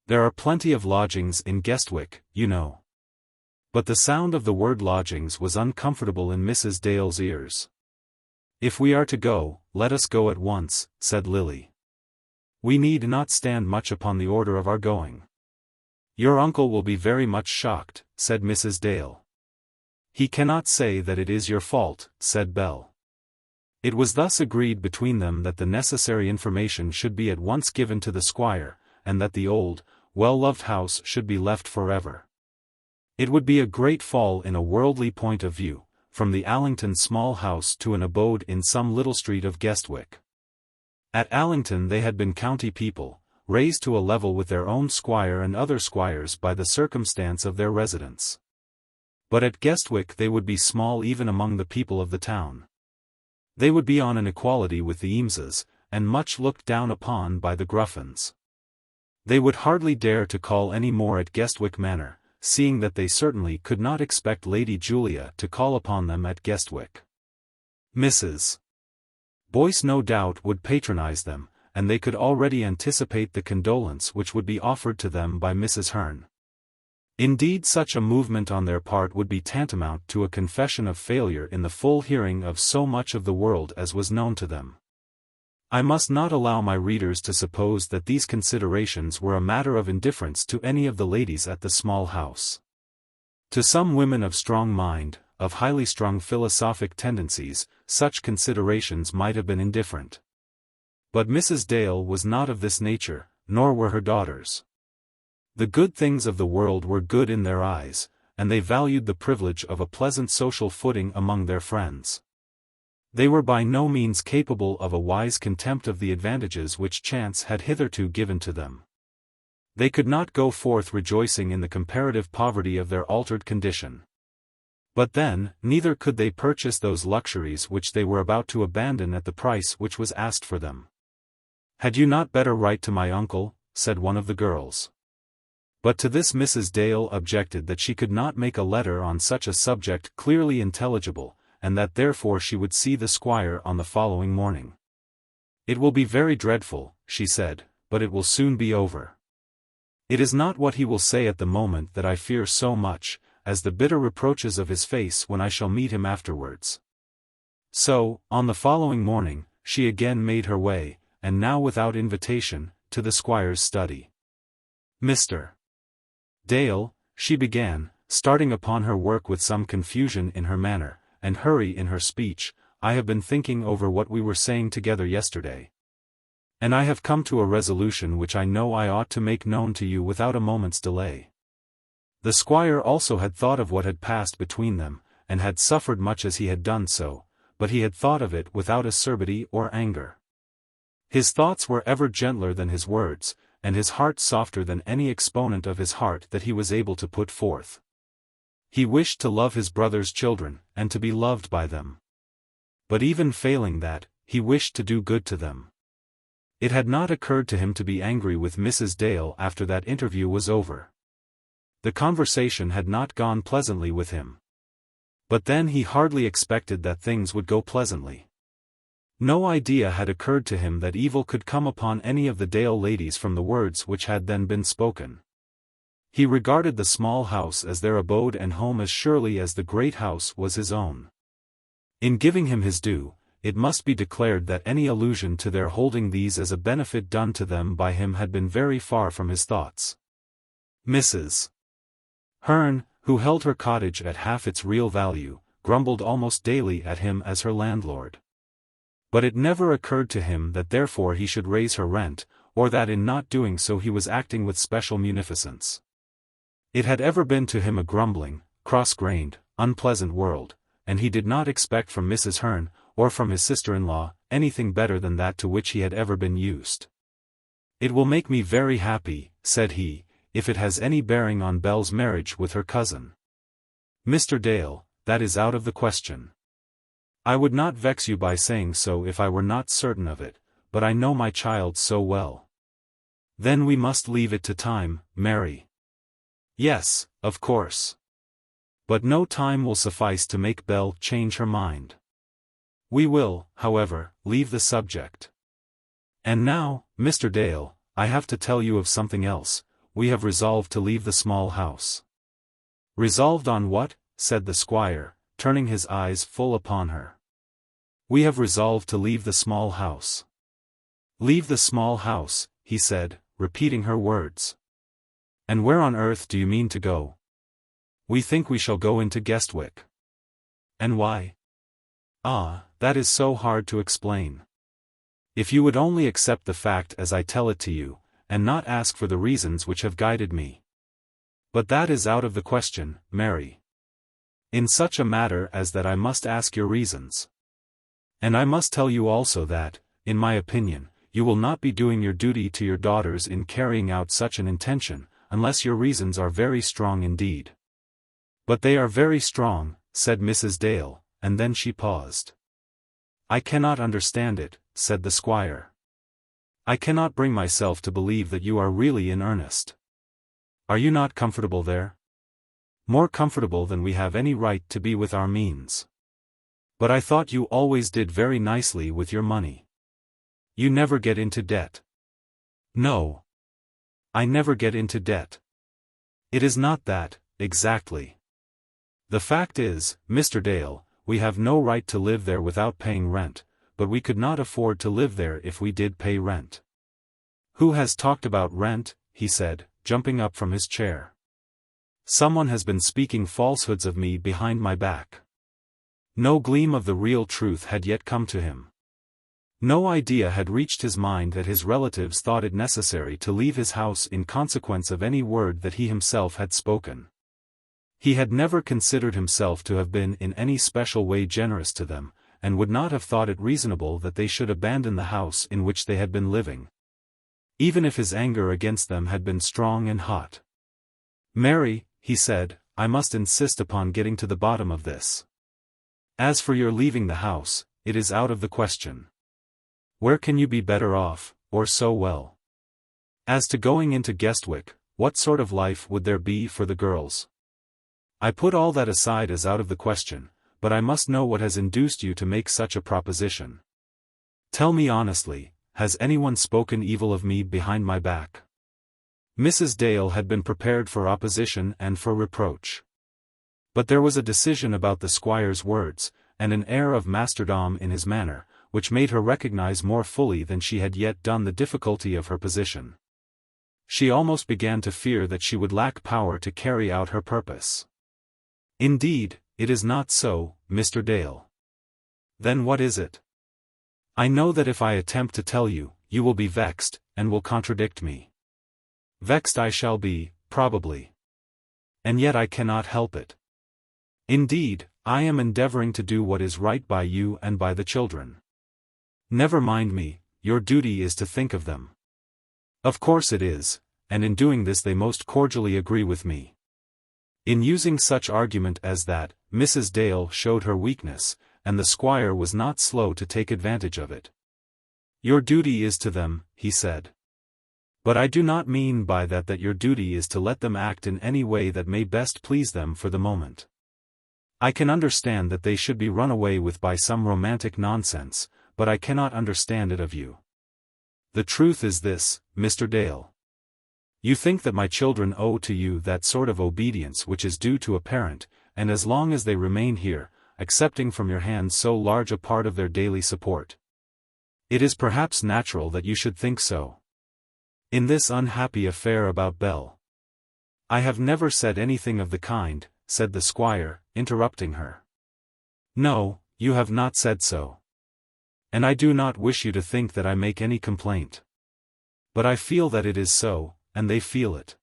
"There are plenty of lodgings in Guestwick, you know." But the sound of the word lodgings was uncomfortable in Mrs. Dale's ears. "If we are to go, let us go at once," said Lily. "We need not stand much upon the order of our going." "Your uncle will be very much shocked," said Mrs. Dale. "He cannot say that it is your fault," said Belle. It was thus agreed between them that the necessary information should be at once given to the squire, and that the old, well-loved house should be left forever. It would be a great fall in a worldly point of view, from the Allington small house to an abode in some little street of Guestwick. At Allington they had been county people, raised to a level with their own squire and other squires by the circumstance of their residence. But at Guestwick they would be small even among the people of the town. They would be on an equality with the Eameses, and much looked down upon by the Gruffins. They would hardly dare to call any more at Guestwick Manor, seeing that they certainly could not expect Lady Julia to call upon them at Guestwick. Mrs. Boyce no doubt would patronize them, and they could already anticipate the condolence which would be offered to them by Mrs. Hearn. Indeed, such a movement on their part would be tantamount to a confession of failure in the full hearing of so much of the world as was known to them. I must not allow my readers to suppose that these considerations were a matter of indifference to any of the ladies at the small house. To some women of strong mind, of highly strung philosophic tendencies, such considerations might have been indifferent. But Mrs. Dale was not of this nature, nor were her daughters. The good things of the world were good in their eyes, and they valued the privilege of a pleasant social footing among their friends. They were by no means capable of a wise contempt of the advantages which chance had hitherto given to them. They could not go forth rejoicing in the comparative poverty of their altered condition. But then, neither could they purchase those luxuries which they were about to abandon at the price which was asked for them. "Had you not better write to my uncle?" said one of the girls. But to this Mrs. Dale objected that she could not make a letter on such a subject clearly intelligible, and that therefore she would see the squire on the following morning. "It will be very dreadful," she said, "but it will soon be over. It is not what he will say at the moment that I fear so much, as the bitter reproaches of his face when I shall meet him afterwards." So, on the following morning, she again made her way, and now without invitation, to the squire's study. "Mr. Dale," she began, starting upon her work with some confusion in her manner, and hurry in her speech, "I have been thinking over what we were saying together yesterday. And I have come to a resolution which I know I ought to make known to you without a moment's delay." The squire also had thought of what had passed between them, and had suffered much as he had done so, but he had thought of it without acerbity or anger. His thoughts were ever gentler than his words, and his heart softer than any exponent of his heart that he was able to put forth. He wished to love his brother's children, and to be loved by them. But even failing that, he wished to do good to them. It had not occurred to him to be angry with Mrs. Dale after that interview was over. The conversation had not gone pleasantly with him. But then he hardly expected that things would go pleasantly. No idea had occurred to him that evil could come upon any of the Dale ladies from the words which had then been spoken. He regarded the small house as their abode and home as surely as the great house was his own. In giving him his due, it must be declared that any allusion to their holding these as a benefit done to them by him had been very far from his thoughts. Mrs. Hearn, who held her cottage at half its real value, grumbled almost daily at him as her landlord. But it never occurred to him that therefore he should raise her rent, or that in not doing so he was acting with special munificence. It had ever been to him a grumbling, cross-grained, unpleasant world, and he did not expect from Mrs. Hearn, or from his sister-in-law, anything better than that to which he had ever been used. "It will make me very happy," said he, "if it has any bearing on Belle's marriage with her cousin. Mr. Dale, that is out of the question. I would not vex you by saying so if I were not certain of it, but I know my child so well." "Then we must leave it to time, Mary." "Yes, of course. But no time will suffice to make Belle change her mind. We will, however, leave the subject. And now, Mr. Dale, I have to tell you of something else. We have resolved to leave the small house." "Resolved on what?" said the squire, turning his eyes full upon her. "We have resolved to leave the small house." "Leave the small house," he said, repeating her words. "And where on earth do you mean to go?" "We think we shall go into Guestwick." "And why?" "Ah, that is so hard to explain. If you would only accept the fact as I tell it to you, and not ask for the reasons which have guided me. But that is out of the question, Mary. In such a matter as that I must ask your reasons. And I must tell you also that, in my opinion, you will not be doing your duty to your daughters in carrying out such an intention, unless your reasons are very strong indeed." "But they are very strong," said Mrs. Dale, and then she paused. "I cannot understand it," said the squire. "I cannot bring myself to believe that you are really in earnest. Are you not comfortable there? More comfortable than we have any right to be with our means. But I thought you always did very nicely with your money. You never get into debt." "No. I never get into debt. It is not that, exactly. The fact is, Mr. Dale, we have no right to live there without paying rent, but we could not afford to live there if we did pay rent." "Who has talked about rent?" he said, jumping up from his chair. "Someone has been speaking falsehoods of me behind my back." No gleam of the real truth had yet come to him. No idea had reached his mind that his relatives thought it necessary to leave his house in consequence of any word that he himself had spoken. He had never considered himself to have been in any special way generous to them, and would not have thought it reasonable that they should abandon the house in which they had been living, even if his anger against them had been strong and hot. "Mary," he said, "I must insist upon getting to the bottom of this. As for your leaving the house, it is out of the question. Where can you be better off, or so well? As to going into Guestwick, what sort of life would there be for the girls? I put all that aside as out of the question, but I must know what has induced you to make such a proposition. Tell me honestly, has anyone spoken evil of me behind my back?" Mrs. Dale had been prepared for opposition and for reproach. But there was a decision about the squire's words, and an air of masterdom in his manner, which made her recognize more fully than she had yet done the difficulty of her position. She almost began to fear that she would lack power to carry out her purpose. "Indeed, it is not so, Mr. Dale." "Then what is it?" "I know that if I attempt to tell you, you will be vexed, and will contradict me. Vexed I shall be, probably. And yet I cannot help it. Indeed, I am endeavoring to do what is right by you and by the children. Never mind me, your duty is to think of them. Of course it is, and in doing this they most cordially agree with me." In using such argument as that, Mrs. Dale showed her weakness, and the squire was not slow to take advantage of it. "Your duty is to them," he said. "But I do not mean by that your duty is to let them act in any way that may best please them for the moment. I can understand that they should be run away with by some romantic nonsense, but I cannot understand it of you. The truth is this, Mr. Dale. You think that my children owe to you that sort of obedience which is due to a parent, and as long as they remain here, accepting from your hands so large a part of their daily support, it is perhaps natural that you should think so. In this unhappy affair about Belle, I have never said anything of the kind, said the squire, interrupting her. No, you have not said so. And I do not wish you to think that I make any complaint. But I feel that it is so, and they feel it.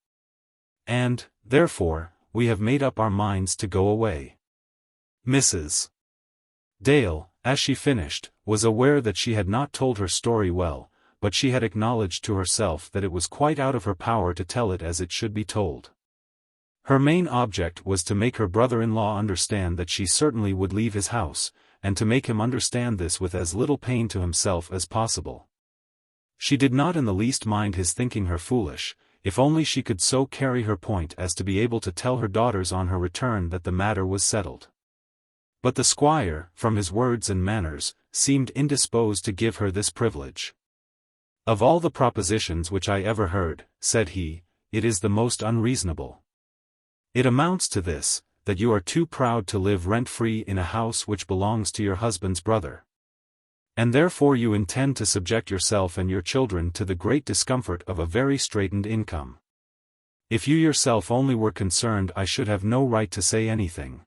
And, therefore, we have made up our minds to go away. Mrs. Dale, as she finished, was aware that she had not told her story well, but she had acknowledged to herself that it was quite out of her power to tell it as it should be told. Her main object was to make her brother-in-law understand that she certainly would leave his house, and to make him understand this with as little pain to himself as possible. She did not in the least mind his thinking her foolish, if only she could so carry her point as to be able to tell her daughters on her return that the matter was settled. But the squire, from his words and manners, seemed indisposed to give her this privilege. Of all the propositions which I ever heard, said he, it is the most unreasonable. It amounts to this, that you are too proud to live rent-free in a house which belongs to your husband's brother. And therefore you intend to subject yourself and your children to the great discomfort of a very straitened income. If you yourself only were concerned I should have no right to say anything.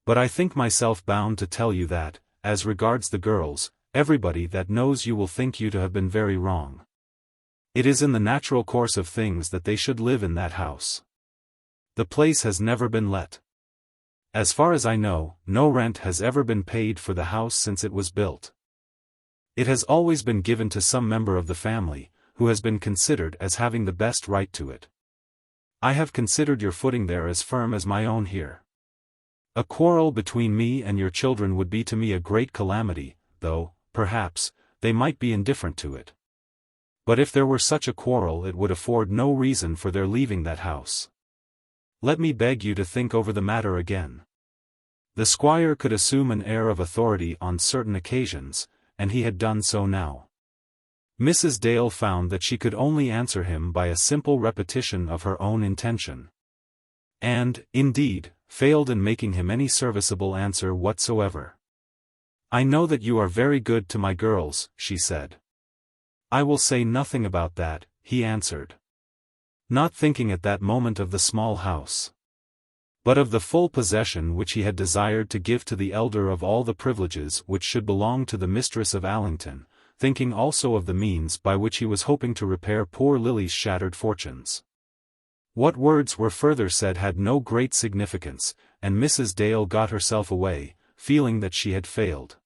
But I think myself bound to tell you that, as regards the girls, everybody that knows you will think you to have been very wrong. It is in the natural course of things that they should live in that house. The place has never been let. As far as I know, no rent has ever been paid for the house since it was built. It has always been given to some member of the family, who has been considered as having the best right to it. I have considered your footing there as firm as my own here. A quarrel between me and your children would be to me a great calamity, though, perhaps, they might be indifferent to it. But if there were such a quarrel it would afford no reason for their leaving that house. Let me beg you to think over the matter again. The squire could assume an air of authority on certain occasions, and he had done so now. Mrs. Dale found that she could only answer him by a simple repetition of her own intention. And, indeed, failed in making him any serviceable answer whatsoever. I know that you are very good to my girls, she said. I will say nothing about that, he answered. Not thinking at that moment of the small house, but of the full possession which he had desired to give to the elder of all the privileges which should belong to the mistress of Allington, thinking also of the means by which he was hoping to repair poor Lily's shattered fortunes. What words were further said had no great significance, and Mrs. Dale got herself away, feeling that she had failed.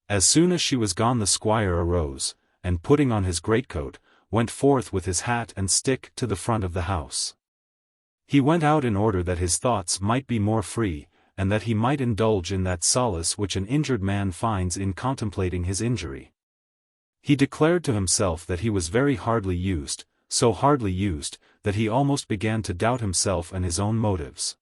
As soon as she was gone the squire arose, and putting on his greatcoat, went forth with his hat and stick to the front of the house. He went out in order that his thoughts might be more free, and that he might indulge in that solace which an injured man finds in contemplating his injury. He declared to himself that he was very hardly used, so hardly used, that he almost began to doubt himself and his own motives.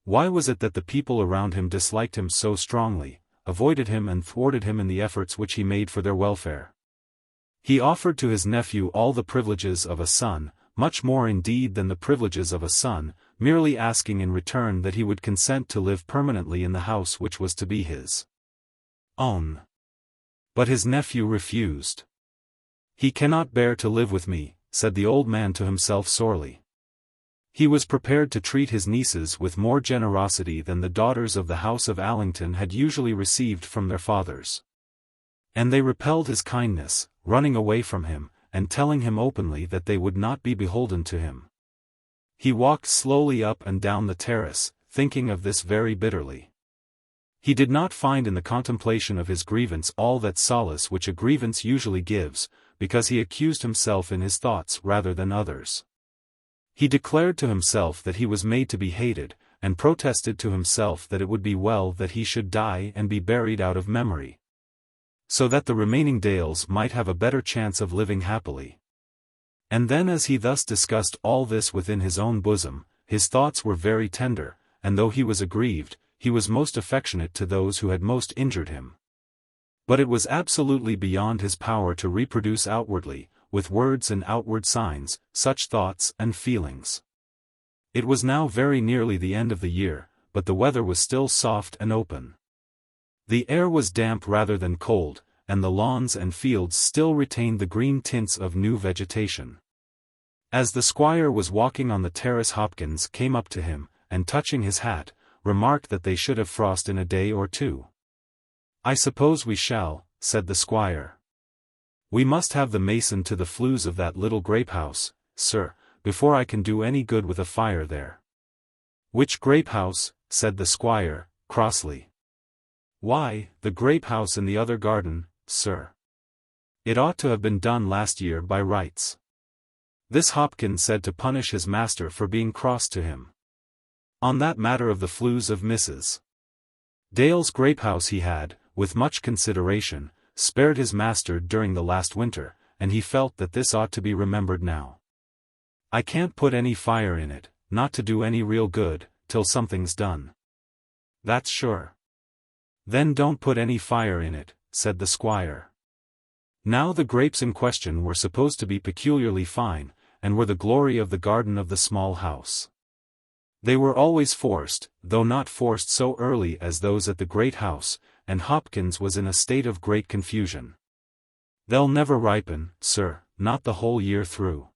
Why was it that the people around him disliked him so strongly, avoided him and thwarted him in the efforts which he made for their welfare? He offered to his nephew all the privileges of a son, much more indeed than the privileges of a son, merely asking in return that he would consent to live permanently in the house which was to be his own. But his nephew refused. He cannot bear to live with me, said the old man to himself sorely. He was prepared to treat his nieces with more generosity than the daughters of the house of Allington had usually received from their fathers. And they repelled his kindness, running away from him, and telling him openly that they would not be beholden to him. He walked slowly up and down the terrace, thinking of this very bitterly. He did not find in the contemplation of his grievance all that solace which a grievance usually gives, because he accused himself in his thoughts rather than others. He declared to himself that he was made to be hated, and protested to himself that it would be well that he should die and be buried out of memory, so that the remaining Dales might have a better chance of living happily. And then as he thus discussed all this within his own bosom, his thoughts were very tender, and though he was aggrieved, he was most affectionate to those who had most injured him. But it was absolutely beyond his power to reproduce outwardly, with words and outward signs, such thoughts and feelings. It was now very nearly the end of the year, but the weather was still soft and open. The air was damp rather than cold, and the lawns and fields still retained the green tints of new vegetation. As the squire was walking on the terrace, Hopkins came up to him, and touching his hat, remarked that they should have frost in a day or two. "I suppose we shall," said the squire. "We must have the mason to the flues of that little grape-house, sir, before I can do any good with a fire there." "Which grape-house?" said the squire, crossly. "Why, the grape-house in the other garden, sir. It ought to have been done last year by rights." This Hopkins said to punish his master for being cross to him. On that matter of the flues of Mrs. Dale's grape-house he had, with much consideration, spared his master during the last winter, and he felt that this ought to be remembered now. "I can't put any fire in it, not to do any real good, till something's done." "That's sure." "Then don't put any fire in it," said the squire. Now the grapes in question were supposed to be peculiarly fine, and were the glory of the garden of the small house. They were always forced, though not forced so early as those at the great house, and Hopkins was in a state of great confusion. "They'll never ripen, sir, not the whole year through."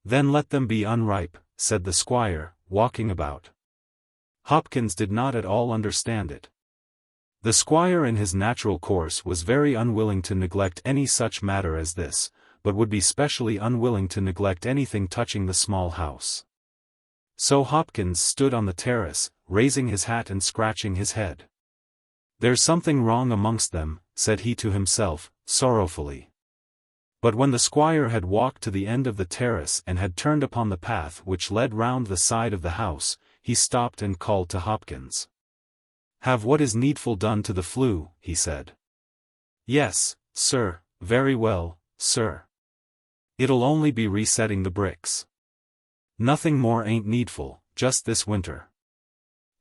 "Then let them be unripe," said the squire, walking about. Hopkins did not at all understand it. The squire in his natural course was very unwilling to neglect any such matter as this, but would be specially unwilling to neglect anything touching the small house. So Hopkins stood on the terrace, raising his hat and scratching his head. "There's something wrong amongst them," said he to himself, sorrowfully. But when the squire had walked to the end of the terrace and had turned upon the path which led round the side of the house, he stopped and called to Hopkins. "Have what is needful done to the flue," he said. "Yes, sir, very well, sir. It'll only be resetting the bricks. Nothing more ain't needful, just this winter.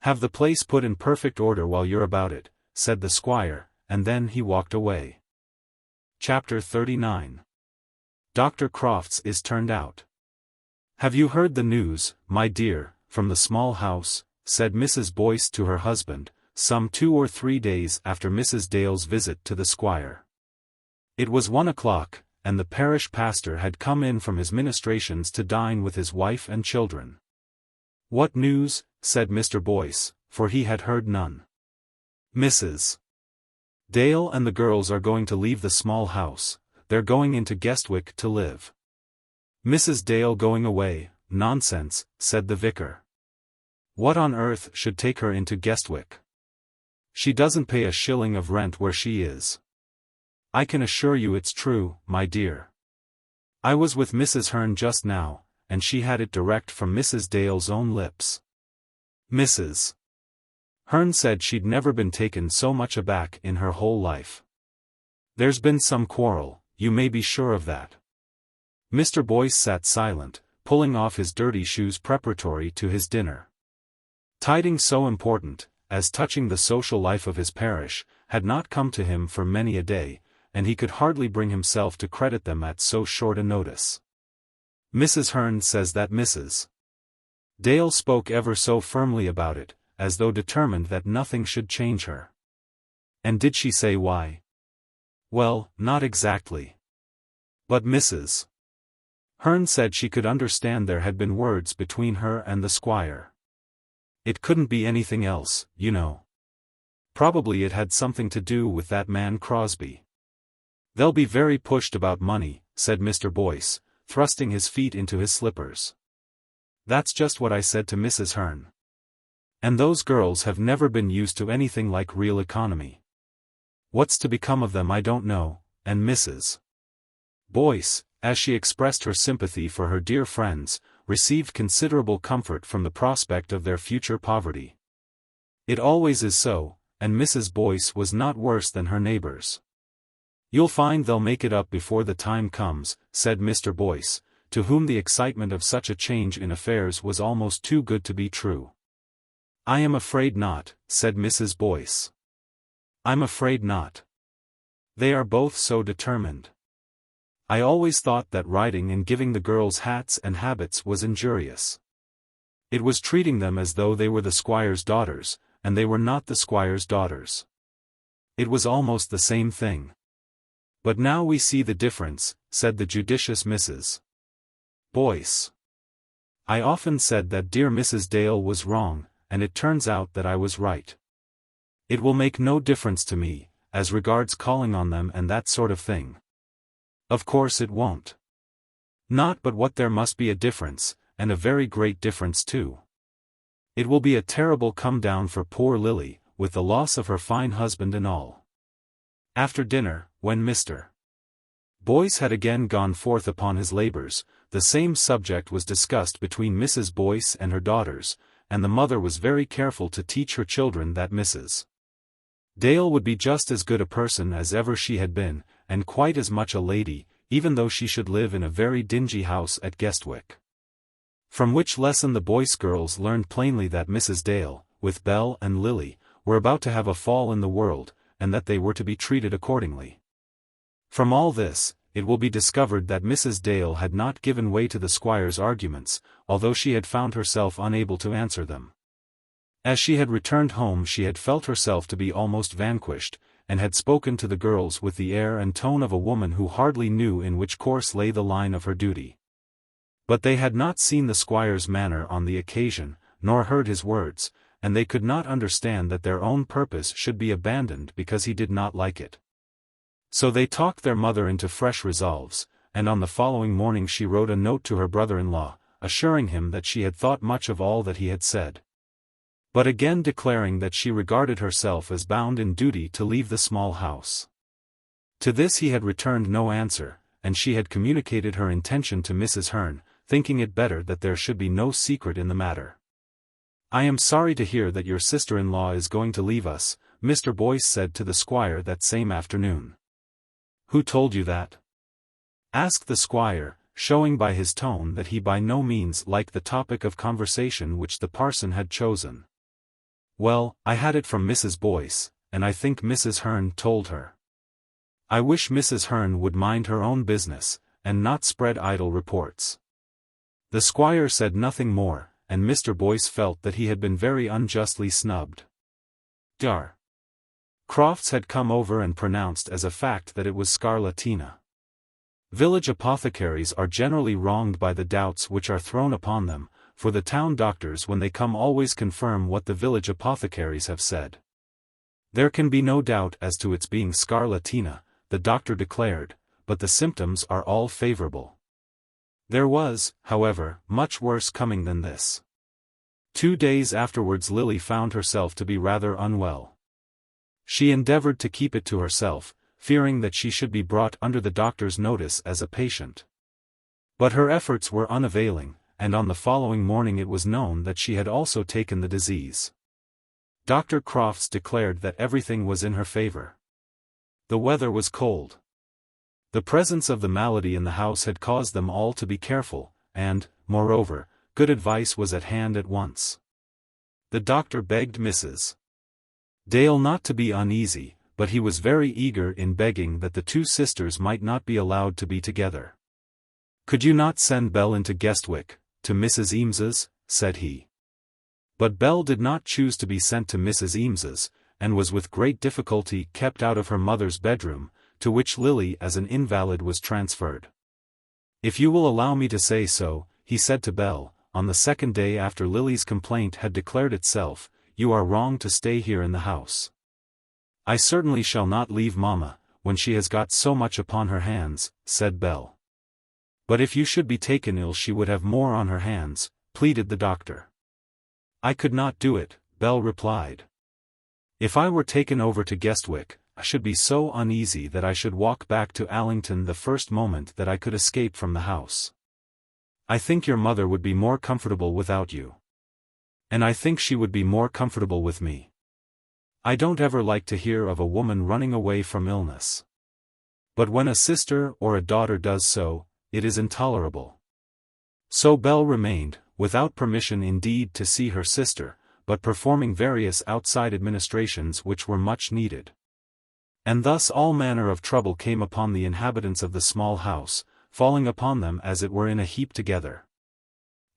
Have the place put in perfect order while you're about it," said the squire, and then he walked away. Chapter 39. Dr. Crofts is turned out. "Have you heard the news, my dear, from the small house?" said Mrs. Boyce to her husband, some 2 or 3 days after Mrs. Dale's visit to the squire. It was 1 o'clock, and the parish pastor had come in from his ministrations to dine with his wife and children. "What news?" said Mr. Boyce, for he had heard none. "Mrs. Dale and the girls are going to leave the small house. They're going into Guestwick to live." "Mrs. Dale going away? Nonsense," said the vicar. "What on earth should take her into Guestwick? She doesn't pay a shilling of rent where she is." "I can assure you it's true, my dear. I was with Mrs. Hearn just now, and she had it direct from Mrs. Dale's own lips. Mrs. Hearn said she'd never been taken so much aback in her whole life. There's been some quarrel, you may be sure of that." Mr. Boyce sat silent, pulling off his dirty shoes preparatory to his dinner. Tidings so important, as touching the social life of his parish, had not come to him for many a day, and he could hardly bring himself to credit them at so short a notice. "Mrs. Hearn says that Mrs. Dale spoke ever so firmly about it, as though determined that nothing should change her." "And did she say why?" "Well, not exactly. But Mrs. Hearn said she could understand there had been words between her and the squire. It couldn't be anything else, you know. Probably it had something to do with that man Crosbie." "They'll be very pushed about money," said Mr. Boyce, thrusting his feet into his slippers. "That's just what I said to Mrs. Hearn. And those girls have never been used to anything like real economy. What's to become of them I don't know, and Mrs. Boyce, as she expressed her sympathy for her dear friends, received considerable comfort from the prospect of their future poverty. It always is so, and Mrs. Boyce was not worse than her neighbors. "You'll find they'll make it up before the time comes," said Mr. Boyce, to whom the excitement of such a change in affairs was almost too good to be true. "I am afraid not," said Mrs. Boyce. "I'm afraid not. They are both so determined. I always thought that riding and giving the girls hats and habits was injurious. It was treating them as though they were the squire's daughters, and they were not the squire's daughters. It was almost the same thing. But now we see the difference, said the judicious Mrs. Boyce. I often said that dear Mrs. Dale was wrong, and it turns out that I was right. It will make no difference to me, as regards calling on them and that sort of thing. Of course it won't. Not but what there must be a difference, and a very great difference too. It will be a terrible come down for poor Lily, with the loss of her fine husband and all. After dinner, when Mr. Boyce had again gone forth upon his labours, the same subject was discussed between Mrs. Boyce and her daughters, and the mother was very careful to teach her children that Mrs. Dale would be just as good a person as ever she had been, and quite as much a lady, even though she should live in a very dingy house at Guestwick. From which lesson the Boyce girls learned plainly that Mrs. Dale, with Belle and Lily, were about to have a fall in the world, and that they were to be treated accordingly. From all this, it will be discovered that Mrs. Dale had not given way to the squire's arguments, although she had found herself unable to answer them. As she had returned home she had felt herself to be almost vanquished, and had spoken to the girls with the air and tone of a woman who hardly knew in which course lay the line of her duty. But they had not seen the squire's manner on the occasion, nor heard his words, and they could not understand that their own purpose should be abandoned because he did not like it. So they talked their mother into fresh resolves, and on the following morning she wrote a note to her brother-in-law, assuring him that she had thought much of all that he had said, but again declaring that she regarded herself as bound in duty to leave the small house. To this he had returned no answer, and she had communicated her intention to Mrs. Hearn, thinking it better that there should be no secret in the matter. "I am sorry to hear that your sister-in-law is going to leave us," Mr. Boyce said to the squire that same afternoon. "Who told you that?" asked the squire, showing by his tone that he by no means liked the topic of conversation which the parson had chosen. "Well, I had it from Mrs. Boyce, and I think Mrs. Hearn told her. I wish Mrs. Hearn would mind her own business, and not spread idle reports." The squire said nothing more, and Mr. Boyce felt that he had been very unjustly snubbed. Dar. Crofts had come over and pronounced as a fact that it was scarlatina. Village apothecaries are generally wronged by the doubts which are thrown upon them, for the town doctors when they come always confirm what the village apothecaries have said. There can be no doubt as to its being scarlatina, the doctor declared, but the symptoms are all favorable. There was, however, much worse coming than this. 2 days afterwards Lily found herself to be rather unwell. She endeavored to keep it to herself, fearing that she should be brought under the doctor's notice as a patient. But her efforts were unavailing, and on the following morning it was known that she had also taken the disease. Dr. Crofts declared that everything was in her favor. The weather was cold. The presence of the malady in the house had caused them all to be careful, and, moreover, good advice was at hand at once. The doctor begged Mrs. Dale not to be uneasy, but he was very eager in begging that the two sisters might not be allowed to be together. "Could you not send Belle into Guestwick, to Mrs. Eames's?" said he. But Belle did not choose to be sent to Mrs. Eames's, and was with great difficulty kept out of her mother's bedroom, to which Lily as an invalid was transferred. "If you will allow me to say so," he said to Belle, on the second day after Lily's complaint had declared itself, "you are wrong to stay here in the house. I certainly shall not leave Mamma, when she has got so much upon her hands," said Belle. "But if you should be taken ill she would have more on her hands," pleaded the doctor. "I could not do it," Belle replied. "If I were taken over to Guestwick, I should be so uneasy that I should walk back to Allington the first moment that I could escape from the house. I think your mother would be more comfortable without you. And I think she would be more comfortable with me. I don't ever like to hear of a woman running away from illness. But when a sister or a daughter does so, it is intolerable." So Belle remained, without permission indeed to see her sister, but performing various outside administrations which were much needed. And thus all manner of trouble came upon the inhabitants of the small house, falling upon them as it were in a heap together.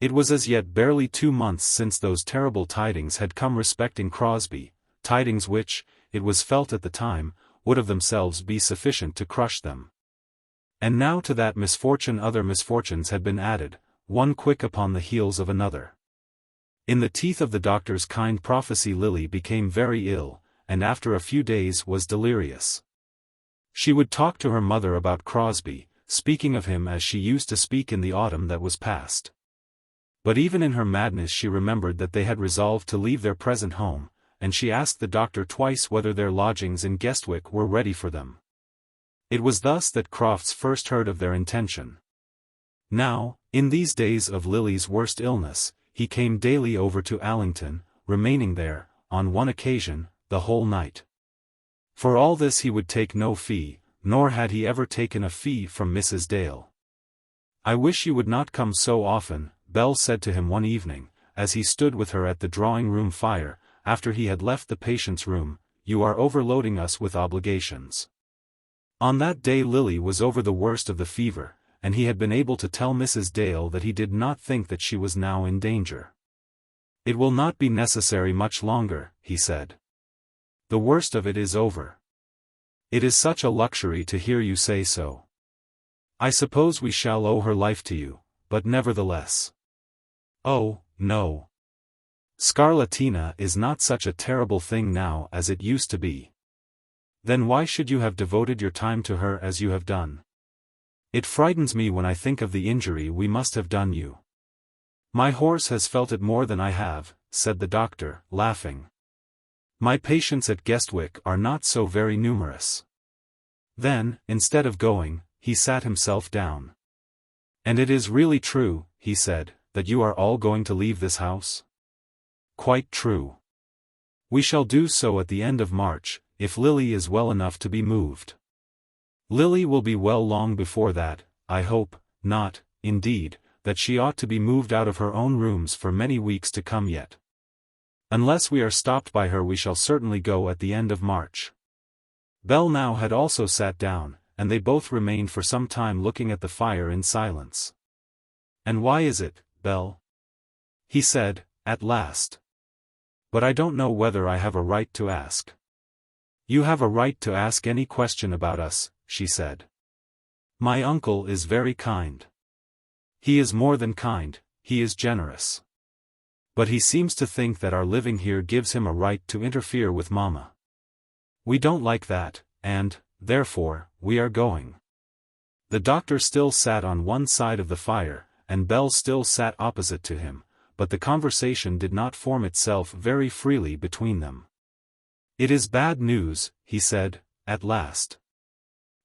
It was as yet barely 2 months since those terrible tidings had come respecting Crosbie, tidings which, it was felt at the time, would of themselves be sufficient to crush them. And now to that misfortune other misfortunes had been added, one quick upon the heels of another. In the teeth of the doctor's kind prophecy Lily became very ill, and after a few days was delirious. She would talk to her mother about Crosbie, speaking of him as she used to speak in the autumn that was past. But even in her madness she remembered that they had resolved to leave their present home, and she asked the doctor twice whether their lodgings in Guestwick were ready for them. It was thus that Crofts first heard of their intention. Now, in these days of Lily's worst illness, he came daily over to Allington, remaining there, on one occasion, the whole night. For all this he would take no fee, nor had he ever taken a fee from Mrs. Dale. "I wish you would not come so often," Belle said to him one evening, as he stood with her at the drawing-room fire, after he had left the patient's room. "You are overloading us with obligations." On that day Lily was over the worst of the fever, and he had been able to tell Mrs. Dale that he did not think that she was now in danger. "It will not be necessary much longer," he said. "The worst of it is over." "It is such a luxury to hear you say so." "I suppose we shall owe her life to you, but nevertheless." "Oh, no. Scarlatina is not such a terrible thing now as it used to be." "Then why should you have devoted your time to her as you have done?" "It frightens me when I think of the injury we must have done you." "My horse has felt it more than I have," said the doctor, laughing. "My patients at Guestwick are not so very numerous." Then, instead of going, he sat himself down. "And it is really true," he said, "that you are all going to leave this house?" "Quite true. We shall do so at the end of March, if Lily is well enough to be moved." "Lily will be well long before that, I hope. Not, indeed, that she ought to be moved out of her own rooms for many weeks to come yet. Unless we are stopped by her we shall certainly go at the end of March." Belle now had also sat down, and they both remained for some time looking at the fire in silence. "And why is it, Belle?" he said, at last. "But I don't know whether I have a right to ask." "You have a right to ask any question about us," she said. "My uncle is very kind." "He is more than kind, he is generous. But he seems to think that our living here gives him a right to interfere with Mamma. We don't like that, and, therefore, we are going." The doctor still sat on one side of the fire, and Belle still sat opposite to him, but the conversation did not form itself very freely between them. "It is bad news," he said, at last.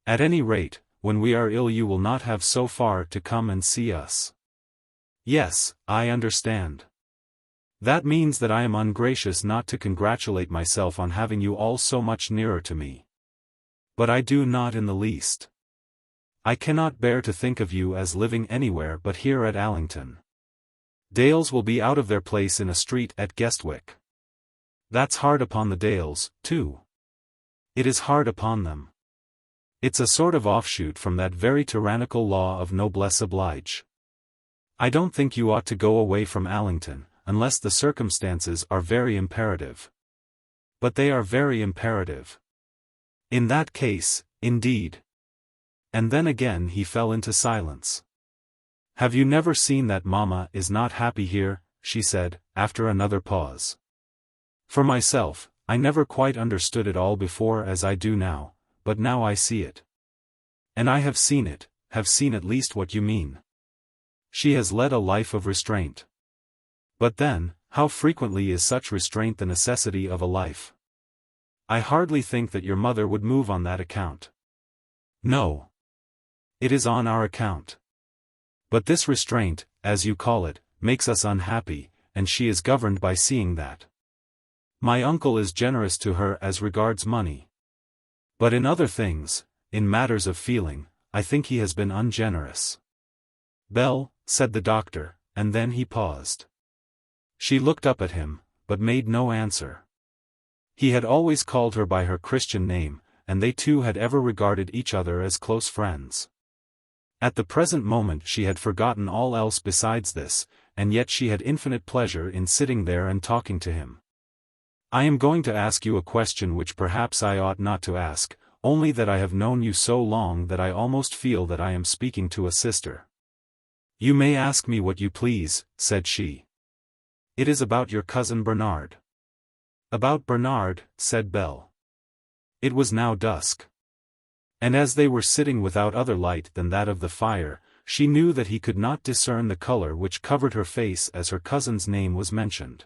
"At any rate, when we are ill you will not have so far to come and see us." "Yes, I understand. That means that I am ungracious not to congratulate myself on having you all so much nearer to me. But I do not in the least. I cannot bear to think of you as living anywhere but here at Allington. Dales will be out of their place in a street at Guestwick. That's hard upon the Dales, too. It is hard upon them. It's a sort of offshoot from that very tyrannical law of noblesse oblige. I don't think you ought to go away from Allington, unless the circumstances are very imperative. But they are very imperative. In that case, indeed." And then again he fell into silence. "Have you never seen that Mamma is not happy here?" she said, after another pause. "For myself, I never quite understood it all before as I do now, but now I see it. And I have seen at least what you mean. She has led a life of restraint. But then, how frequently is such restraint the necessity of a life? I hardly think that your mother would move on that account." "No. It is on our account. But this restraint, as you call it, makes us unhappy, and she is governed by seeing that. My uncle is generous to her as regards money. But in other things, in matters of feeling, I think he has been ungenerous." "Belle," said the doctor, and then he paused. She looked up at him, but made no answer. He had always called her by her Christian name, and they two had ever regarded each other as close friends. At the present moment she had forgotten all else besides this, and yet she had infinite pleasure in sitting there and talking to him. "I am going to ask you a question which perhaps I ought not to ask, only that I have known you so long that I almost feel that I am speaking to a sister." "You may ask me what you please," said she. "It is about your cousin Bernard." "About Bernard," said Belle. It was now dusk. And as they were sitting without other light than that of the fire, she knew that he could not discern the color which covered her face as her cousin's name was mentioned.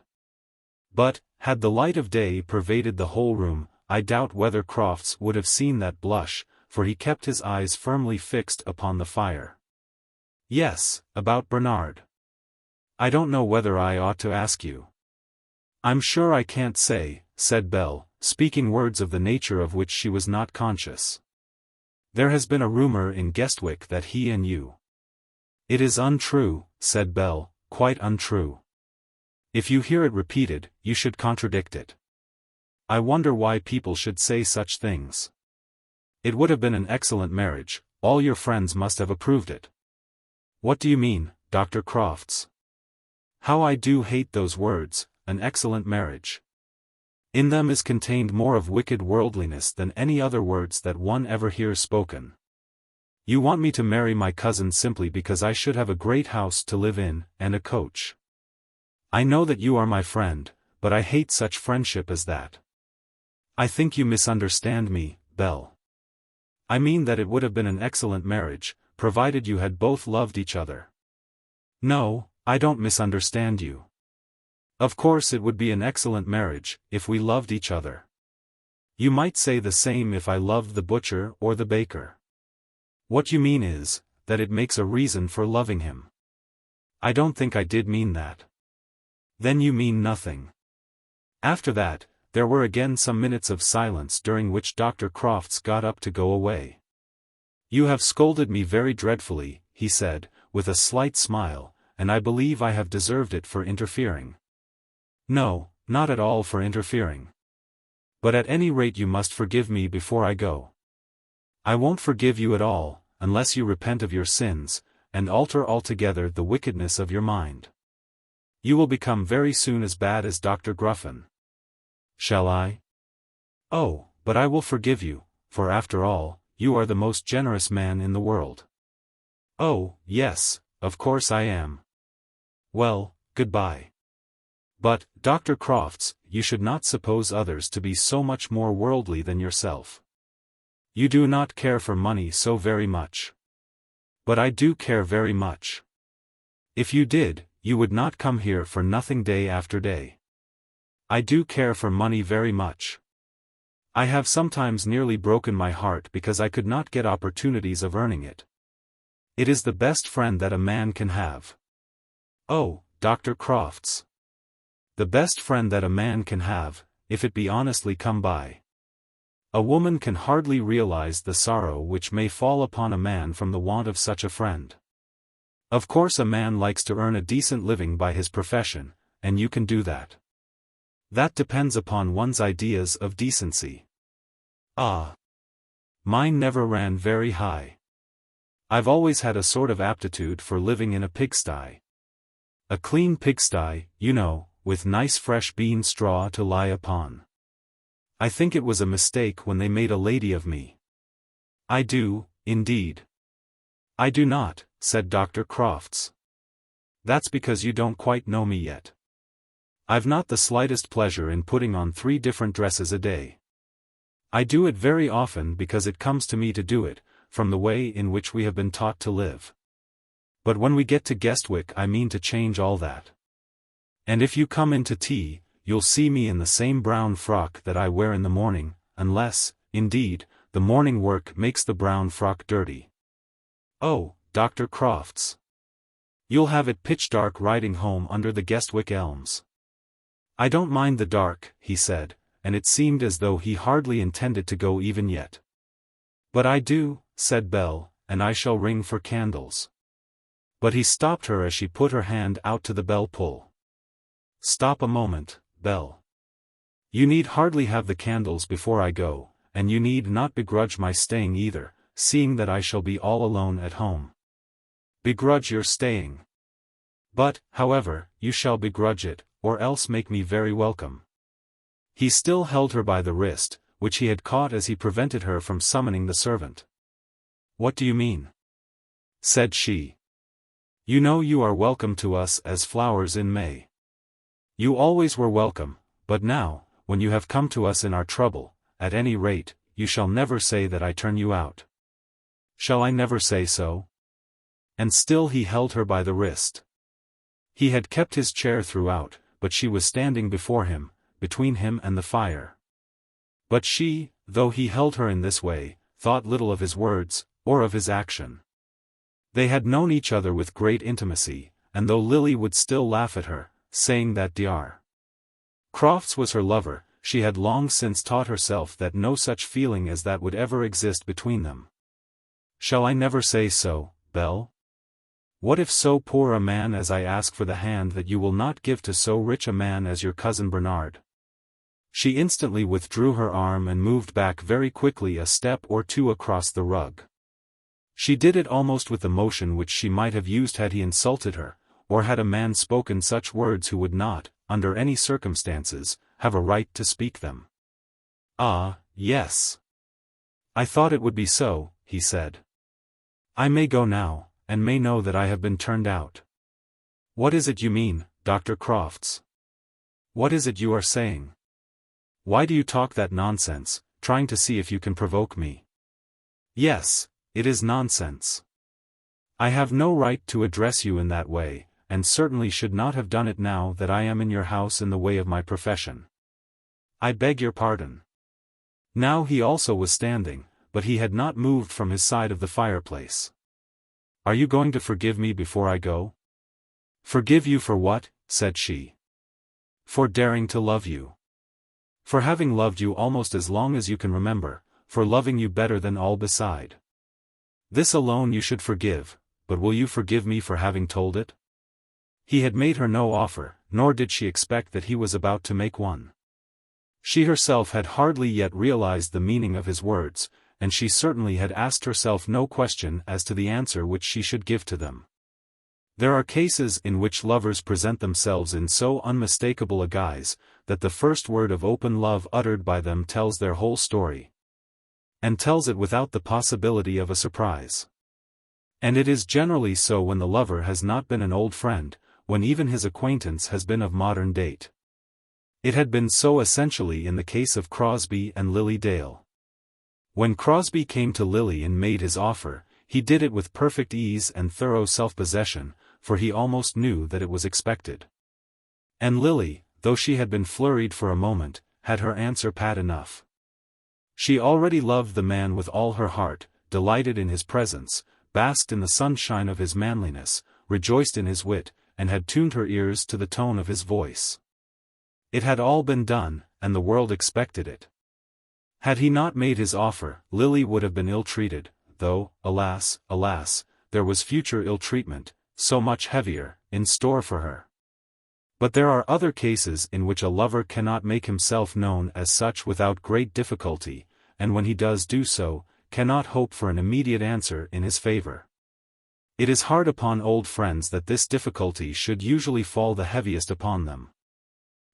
But, had the light of day pervaded the whole room, I doubt whether Crofts would have seen that blush, for he kept his eyes firmly fixed upon the fire. "Yes, about Bernard. I don't know whether I ought to ask you." "I'm sure I can't say," said Belle, speaking words of the nature of which she was not conscious. "There has been a rumor in Guestwick that he and you—" "It is untrue," said Belle, "quite untrue. If you hear it repeated, you should contradict it. I wonder why people should say such things. It would have been an excellent marriage, all your friends must have approved it." "What do you mean, Dr. Crofts? How I do hate those words, an excellent marriage. In them is contained more of wicked worldliness than any other words that one ever hears spoken. You want me to marry my cousin simply because I should have a great house to live in, and a coach. I know that you are my friend, but I hate such friendship as that." "I think you misunderstand me, Belle. I mean that it would have been an excellent marriage, provided you had both loved each other." "No, I don't misunderstand you. Of course it would be an excellent marriage, if we loved each other. You might say the same if I loved the butcher or the baker. What you mean is, that it makes a reason for loving him. I don't think I did mean that." "Then you mean nothing." After that, there were again some minutes of silence during which Dr. Crofts got up to go away. "You have scolded me very dreadfully," he said, with a slight smile, "and I believe I have deserved it for interfering." "No, not at all for interfering. But at any rate you must forgive me before I go." "I won't forgive you at all, unless you repent of your sins, and alter altogether the wickedness of your mind. You will become very soon as bad as Dr. Gruffin." "Shall I?" "Oh, but I will forgive you, for after all, you are the most generous man in the world." "Oh, yes, of course I am. Well, goodbye. But, Dr. Crofts, you should not suppose others to be so much more worldly than yourself. You do not care for money so very much. But I do care very much. If you did, you would not come here for nothing day after day. I do care for money very much. I have sometimes nearly broken my heart because I could not get opportunities of earning it. It is the best friend that a man can have." "Oh, Dr. Crofts. The best friend that a man can have, if it be honestly come by. A woman can hardly realize the sorrow which may fall upon a man from the want of such a friend. Of course a man likes to earn a decent living by his profession, and you can do that. That depends upon one's ideas of decency. Ah! Mine never ran very high. I've always had a sort of aptitude for living in a pigsty. A clean pigsty, you know, with nice fresh bean straw to lie upon. I think it was a mistake when they made a lady of me." "I do, indeed." "I do not," said Dr. Crofts. "That's because you don't quite know me yet. I've not the slightest pleasure in putting on 3 different dresses a day. I do it very often because it comes to me to do it, from the way in which we have been taught to live. But when we get to Guestwick I mean to change all that. And if you come in to tea, you'll see me in the same brown frock that I wear in the morning, unless, indeed, the morning work makes the brown frock dirty." "Oh, Dr. Crofts. You'll have it pitch dark riding home under the Guestwick elms." "I don't mind the dark," he said, and it seemed as though he hardly intended to go even yet. "But I do," said Belle, "and I shall ring for candles." But he stopped her as she put her hand out to the bell pull. "Stop a moment, Belle. You need hardly have the candles before I go, and you need not begrudge my staying either, seeing that I shall be all alone at home. Begrudge your staying. But, however, you shall begrudge it, or else make me very welcome. He still held her by the wrist, which he had caught as he prevented her from summoning the servant. What do you mean? Said she. You know you are welcome to us as flowers in May. You always were welcome, but now, when you have come to us in our trouble, at any rate, you shall never say that I turn you out. Shall I never say so? And still he held her by the wrist. He had kept his chair throughout, but she was standing before him, between him and the fire. But she, though he held her in this way, thought little of his words, or of his action. They had known each other with great intimacy, and though Lily would still laugh at her, saying that Dr. Crofts was her lover, she had long since taught herself that no such feeling as that would ever exist between them. Shall I never say so, Belle? What if so poor a man as I ask for the hand that you will not give to so rich a man as your cousin Bernard? She instantly withdrew her arm and moved back very quickly a step or two across the rug. She did it almost with the motion which she might have used had he insulted her, or had a man spoken such words who would not, under any circumstances, have a right to speak them. Ah, yes. I thought it would be so, he said. I may go now, and may know that I have been turned out. What is it you mean, Dr. Crofts? What is it you are saying? Why do you talk that nonsense, trying to see if you can provoke me? Yes, it is nonsense. I have no right to address you in that way, and certainly should not have done it now that I am in your house in the way of my profession. I beg your pardon. Now he also was standing, but he had not moved from his side of the fireplace. Are you going to forgive me before I go? Forgive you for what? Said she. For daring to love you. For having loved you almost as long as you can remember, for loving you better than all beside. This alone you should forgive, but will you forgive me for having told it? He had made her no offer, nor did she expect that he was about to make one. She herself had hardly yet realized the meaning of his words, and she certainly had asked herself no question as to the answer which she should give to them. There are cases in which lovers present themselves in so unmistakable a guise, that the first word of open love uttered by them tells their whole story. And tells it without the possibility of a surprise. And it is generally so when the lover has not been an old friend, when even his acquaintance has been of modern date. It had been so essentially in the case of Crosbie and Lily Dale. When Crosbie came to Lily and made his offer, he did it with perfect ease and thorough self-possession, for he almost knew that it was expected. And Lily, though she had been flurried for a moment, had her answer pat enough. She already loved the man with all her heart, delighted in his presence, basked in the sunshine of his manliness, rejoiced in his wit, and had tuned her ears to the tone of his voice. It had all been done, and the world expected it. Had he not made his offer, Lily would have been ill-treated, though, alas, alas, there was future ill-treatment, so much heavier, in store for her. But there are other cases in which a lover cannot make himself known as such without great difficulty, and when he does do so, cannot hope for an immediate answer in his favor. It is hard upon old friends that this difficulty should usually fall the heaviest upon them.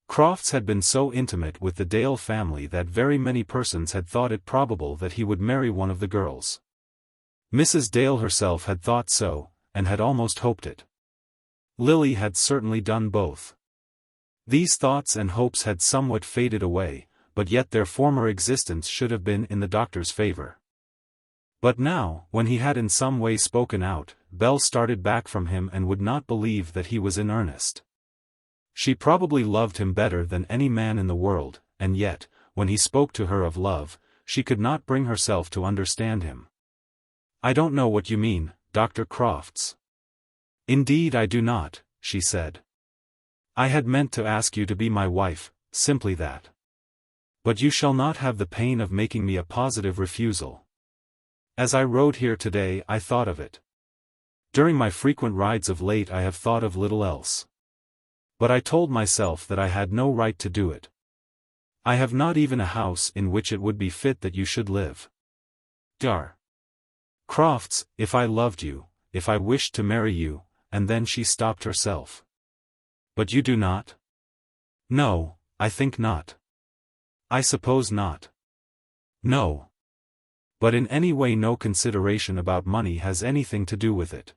Crofts had been so intimate with the Dale family that very many persons had thought it probable that he would marry one of the girls. Mrs. Dale herself had thought so, and had almost hoped it. Lily had certainly done both. These thoughts and hopes had somewhat faded away, but yet their former existence should have been in the doctor's favor. But now, when he had in some way spoken out, Belle started back from him and would not believe that he was in earnest. She probably loved him better than any man in the world, and yet, when he spoke to her of love, she could not bring herself to understand him. I don't know what you mean, Dr. Crofts. Indeed I do not, she said. I had meant to ask you to be my wife, simply that. But you shall not have the pain of making me a positive refusal. As I rode here today I thought of it. During my frequent rides of late I have thought of little else. But I told myself that I had no right to do it. I have not even a house in which it would be fit that you should live. Dar. Crofts, if I loved you, if I wished to marry you, and then she stopped herself. But you do not? No, I think not. I suppose not. No. But in any way no consideration about money has anything to do with it.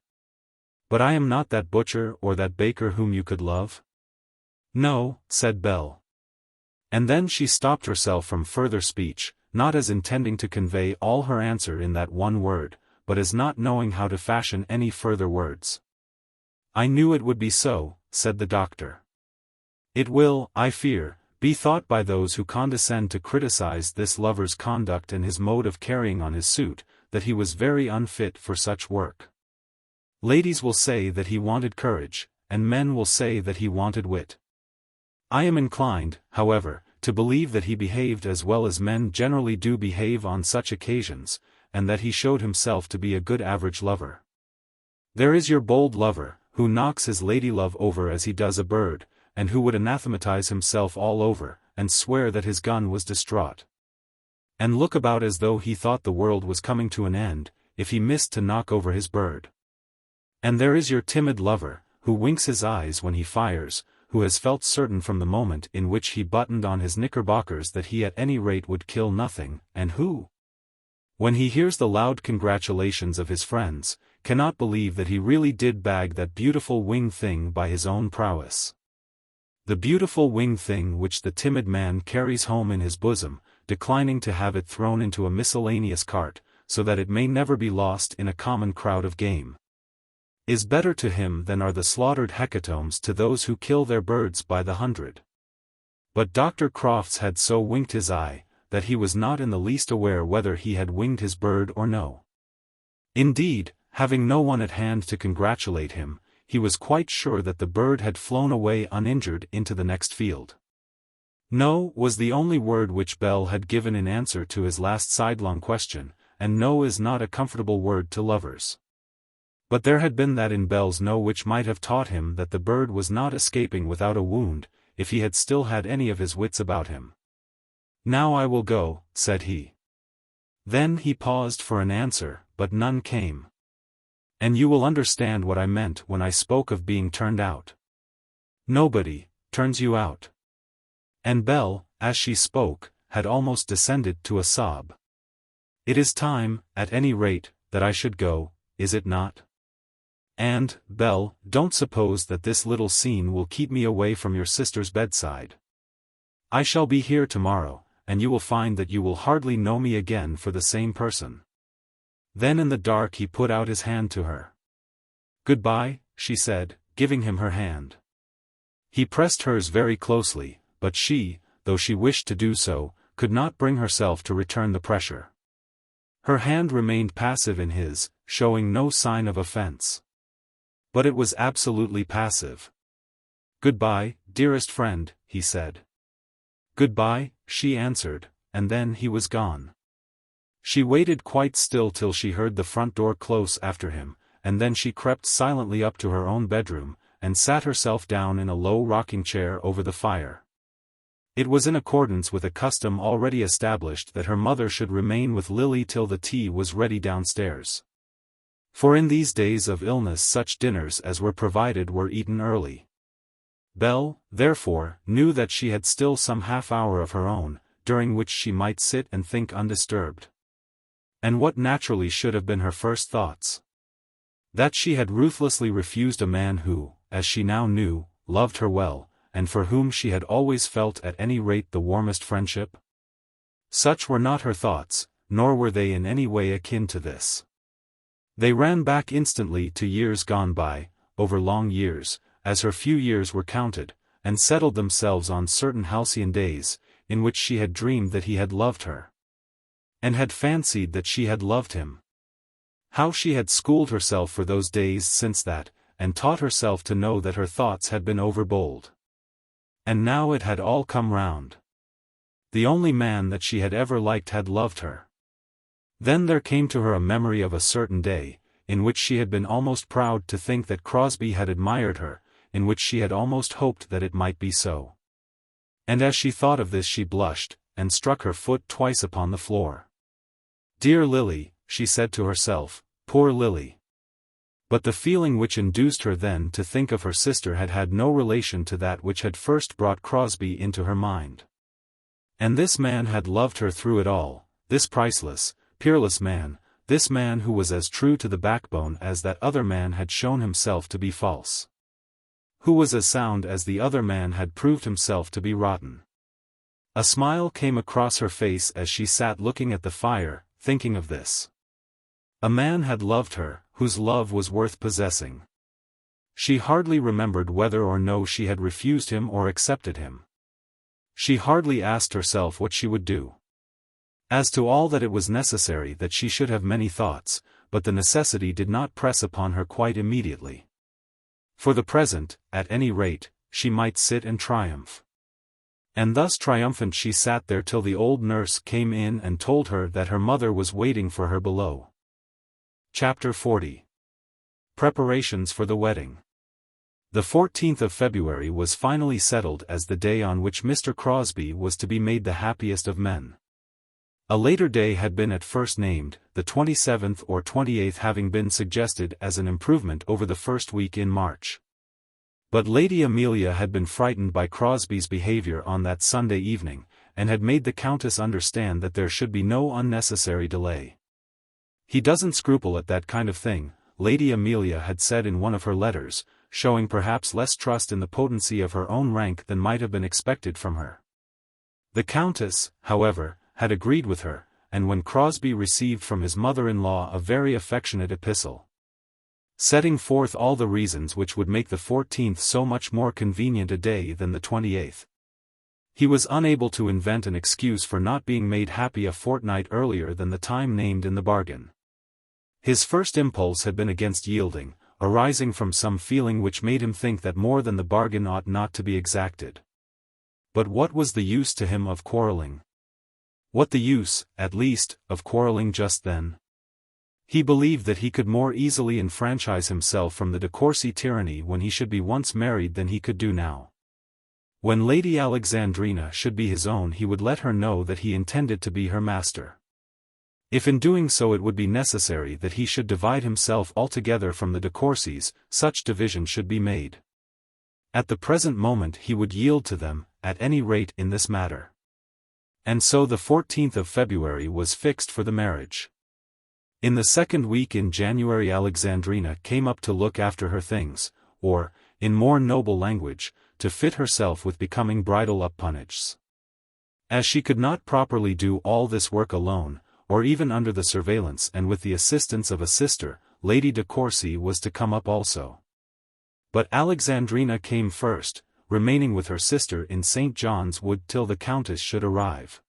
But I am not that butcher or that baker whom you could love? No, said Belle. And then she stopped herself from further speech, not as intending to convey all her answer in that one word, but as not knowing how to fashion any further words. I knew it would be so, said the doctor. It will, I fear, be thought by those who condescend to criticize this lover's conduct and his mode of carrying on his suit, that he was very unfit for such work. Ladies will say that he wanted courage, and men will say that he wanted wit. I am inclined, however, to believe that he behaved as well as men generally do behave on such occasions, and that he showed himself to be a good average lover. There is your bold lover, who knocks his lady-love over as he does a bird, and who would anathematize himself all over, and swear that his gun was distraught. And look about as though he thought the world was coming to an end, if he missed to knock over his bird. And there is your timid lover, who winks his eyes when he fires, who has felt certain from the moment in which he buttoned on his knickerbockers that he at any rate would kill nothing, and who, when he hears the loud congratulations of his friends, cannot believe that he really did bag that beautiful winged thing by his own prowess. The beautiful winged thing which the timid man carries home in his bosom, declining to have it thrown into a miscellaneous cart, so that it may never be lost in a common crowd of game, is better to him than are the slaughtered hecatombs to those who kill their birds by the hundred. But Dr. Crofts had so winked his eye, that he was not in the least aware whether he had winged his bird or no. Indeed, having no one at hand to congratulate him, he was quite sure that the bird had flown away uninjured into the next field. No was the only word which Belle had given in answer to his last sidelong question, and no is not a comfortable word to lovers. But there had been that in Belle's no which might have taught him that the bird was not escaping without a wound, if he had still had any of his wits about him. Now I will go, said he. Then he paused for an answer, but none came. And you will understand what I meant when I spoke of being turned out. Nobody turns you out. And Belle, as she spoke, had almost descended to a sob. It is time, at any rate, that I should go, is it not? And, Belle, don't suppose that this little scene will keep me away from your sister's bedside. I shall be here tomorrow, and you will find that you will hardly know me again for the same person. Then in the dark he put out his hand to her. Goodbye, she said, giving him her hand. He pressed hers very closely, but she, though she wished to do so, could not bring herself to return the pressure. Her hand remained passive in his, showing no sign of offense. But it was absolutely passive. Goodbye, dearest friend, he said. Goodbye, she answered, and then he was gone. She waited quite still till she heard the front door close after him, and then she crept silently up to her own bedroom, and sat herself down in a low rocking chair over the fire. It was in accordance with a custom already established that her mother should remain with Lily till the tea was ready downstairs. For in these days of illness such dinners as were provided were eaten early. Belle, therefore, knew that she had still some half-hour of her own, during which she might sit and think undisturbed. And what naturally should have been her first thoughts? That she had ruthlessly refused a man who, as she now knew, loved her well, and for whom she had always felt at any rate the warmest friendship? Such were not her thoughts, nor were they in any way akin to this. They ran back instantly to years gone by, over long years, as her few years were counted, and settled themselves on certain halcyon days, in which she had dreamed that he had loved her, and had fancied that she had loved him. How she had schooled herself for those days since that, and taught herself to know that her thoughts had been overbold. And now it had all come round. The only man that she had ever liked had loved her. Then there came to her a memory of a certain day, in which she had been almost proud to think that Crosbie had admired her, in which she had almost hoped that it might be so. And as she thought of this she blushed, and struck her foot twice upon the floor. "Dear Lily," she said to herself, "poor Lily." But the feeling which induced her then to think of her sister had had no relation to that which had first brought Crosbie into her mind. And this man had loved her through it all, this priceless, peerless man, this man who was as true to the backbone as that other man had shown himself to be false. Who was as sound as the other man had proved himself to be rotten. A smile came across her face as she sat looking at the fire, thinking of this. A man had loved her, whose love was worth possessing. She hardly remembered whether or no she had refused him or accepted him. She hardly asked herself what she would do. As to all that, it was necessary that she should have many thoughts, but the necessity did not press upon her quite immediately. For the present, at any rate, she might sit and triumph. And thus triumphant she sat there till the old nurse came in and told her that her mother was waiting for her below. Chapter 40. Preparations for the wedding. The 14th of February was finally settled as the day on which Mr. Crosbie was to be made the happiest of men. A later day had been at first named, the 27th or 28th having been suggested as an improvement over the first week in March. But Lady Amelia had been frightened by Crosbie's behaviour on that Sunday evening, and had made the Countess understand that there should be no unnecessary delay. "He doesn't scruple at that kind of thing," Lady Amelia had said in one of her letters, showing perhaps less trust in the potency of her own rank than might have been expected from her. The Countess, however, had agreed with her, and when Crosbie received from his mother-in-law a very affectionate epistle, setting forth all the reasons which would make the 14th so much more convenient a day than the 28th, he was unable to invent an excuse for not being made happy a fortnight earlier than the time named in the bargain. His first impulse had been against yielding, arising from some feeling which made him think that more than the bargain ought not to be exacted. But what was the use to him of quarrelling? What the use, at least, of quarrelling just then? He believed that he could more easily enfranchise himself from the de Courcy tyranny when he should be once married than he could do now. When Lady Alexandrina should be his own, he would let her know that he intended to be her master. If in doing so it would be necessary that he should divide himself altogether from the de Courcys, such division should be made. At the present moment he would yield to them, at any rate in this matter. And so the 14th of February was fixed for the marriage. In the second week in January Alexandrina came up to look after her things, or, in more noble language, to fit herself with becoming bridal appunages. As she could not properly do all this work alone, or even under the surveillance and with the assistance of a sister, Lady de Courcy was to come up also. But Alexandrina came first, remaining with her sister in St. John's Wood till the Countess should arrive.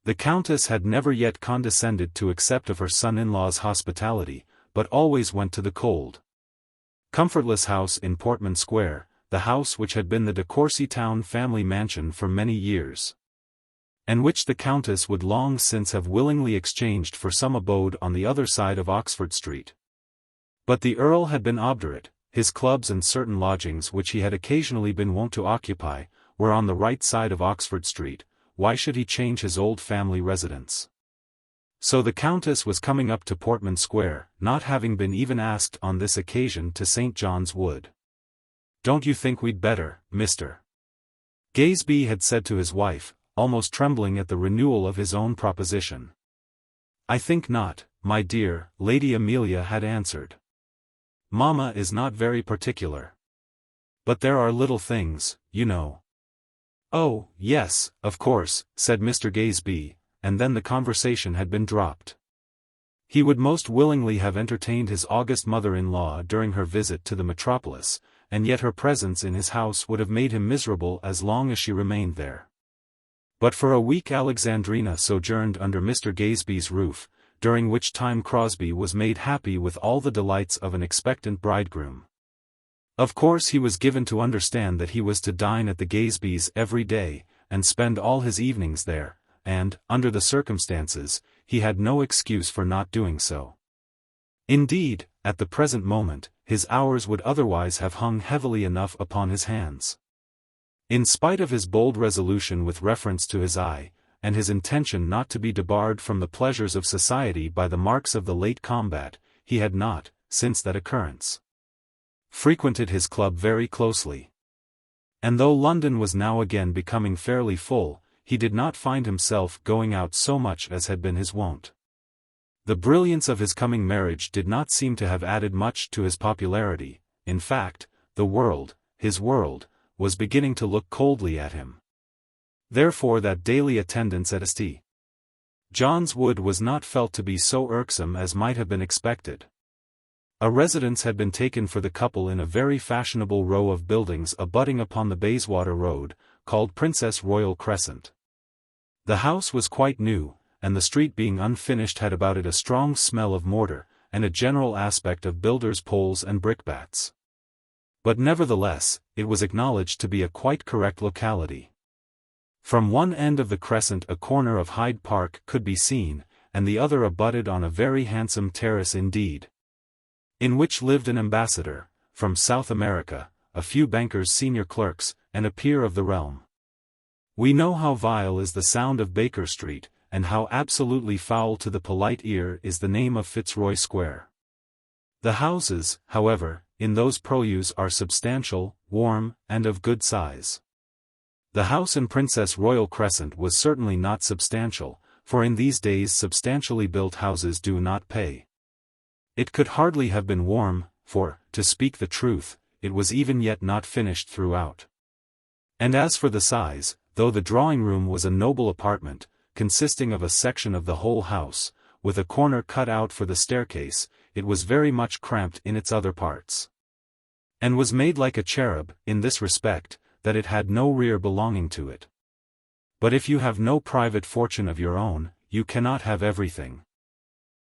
The Countess had never yet condescended to accept of her son-in-law's hospitality, but always went to the cold, comfortless house in Portman Square, the house which had been the de Courcy town family mansion for many years, and which the Countess would long since have willingly exchanged for some abode on the other side of Oxford Street. But the Earl had been obdurate. His clubs and certain lodgings which he had occasionally been wont to occupy, were on the right side of Oxford Street. Why should he change his old family residence? So the Countess was coming up to Portman Square, not having been even asked on this occasion to St. John's Wood. "Don't you think we'd better, Mr. Gaesby?" had said to his wife, almost trembling at the renewal of his own proposition. "I think not, my dear," Lady Amelia had answered. "Mamma is not very particular. But there are little things, you know." "Oh, yes, of course," said Mr. Gaesby, and then the conversation had been dropped. He would most willingly have entertained his august mother-in-law during her visit to the metropolis, and yet her presence in his house would have made him miserable as long as she remained there. But for a week Alexandrina sojourned under Mr. Gaesby's roof, during which time Crosbie was made happy with all the delights of an expectant bridegroom. Of course he was given to understand that he was to dine at the Gaesbys every day, and spend all his evenings there, and, under the circumstances, he had no excuse for not doing so. Indeed, at the present moment, his hours would otherwise have hung heavily enough upon his hands. In spite of his bold resolution with reference to his eye, and his intention not to be debarred from the pleasures of society by the marks of the late combat, he had not, since that occurrence, frequented his club very closely. And though London was now again becoming fairly full, he did not find himself going out so much as had been his wont. The brilliance of his coming marriage did not seem to have added much to his popularity. In fact, the world, his world, was beginning to look coldly at him. Therefore that daily attendance at St. John's Wood was not felt to be so irksome as might have been expected. A residence had been taken for the couple in a very fashionable row of buildings abutting upon the Bayswater Road, called Princess Royal Crescent. The house was quite new, and the street being unfinished had about it a strong smell of mortar, and a general aspect of builders' poles and brickbats. But nevertheless, it was acknowledged to be a quite correct locality. From one end of the Crescent a corner of Hyde Park could be seen, and the other abutted on a very handsome terrace indeed, in which lived an ambassador, from South America, a few bankers' senior clerks, and a peer of the realm. We know how vile is the sound of Baker Street, and how absolutely foul to the polite ear is the name of Fitzroy Square. The houses, however, in those purlieus are substantial, warm, and of good size. The house in Princess Royal Crescent was certainly not substantial, for in these days substantially built houses do not pay. It could hardly have been warm, for, to speak the truth, it was even yet not finished throughout. And as for the size, though the drawing-room was a noble apartment, consisting of a section of the whole house, with a corner cut out for the staircase, it was very much cramped in its other parts, and was made like a cherub, in this respect, that it had no rear belonging to it. But if you have no private fortune of your own, you cannot have everything.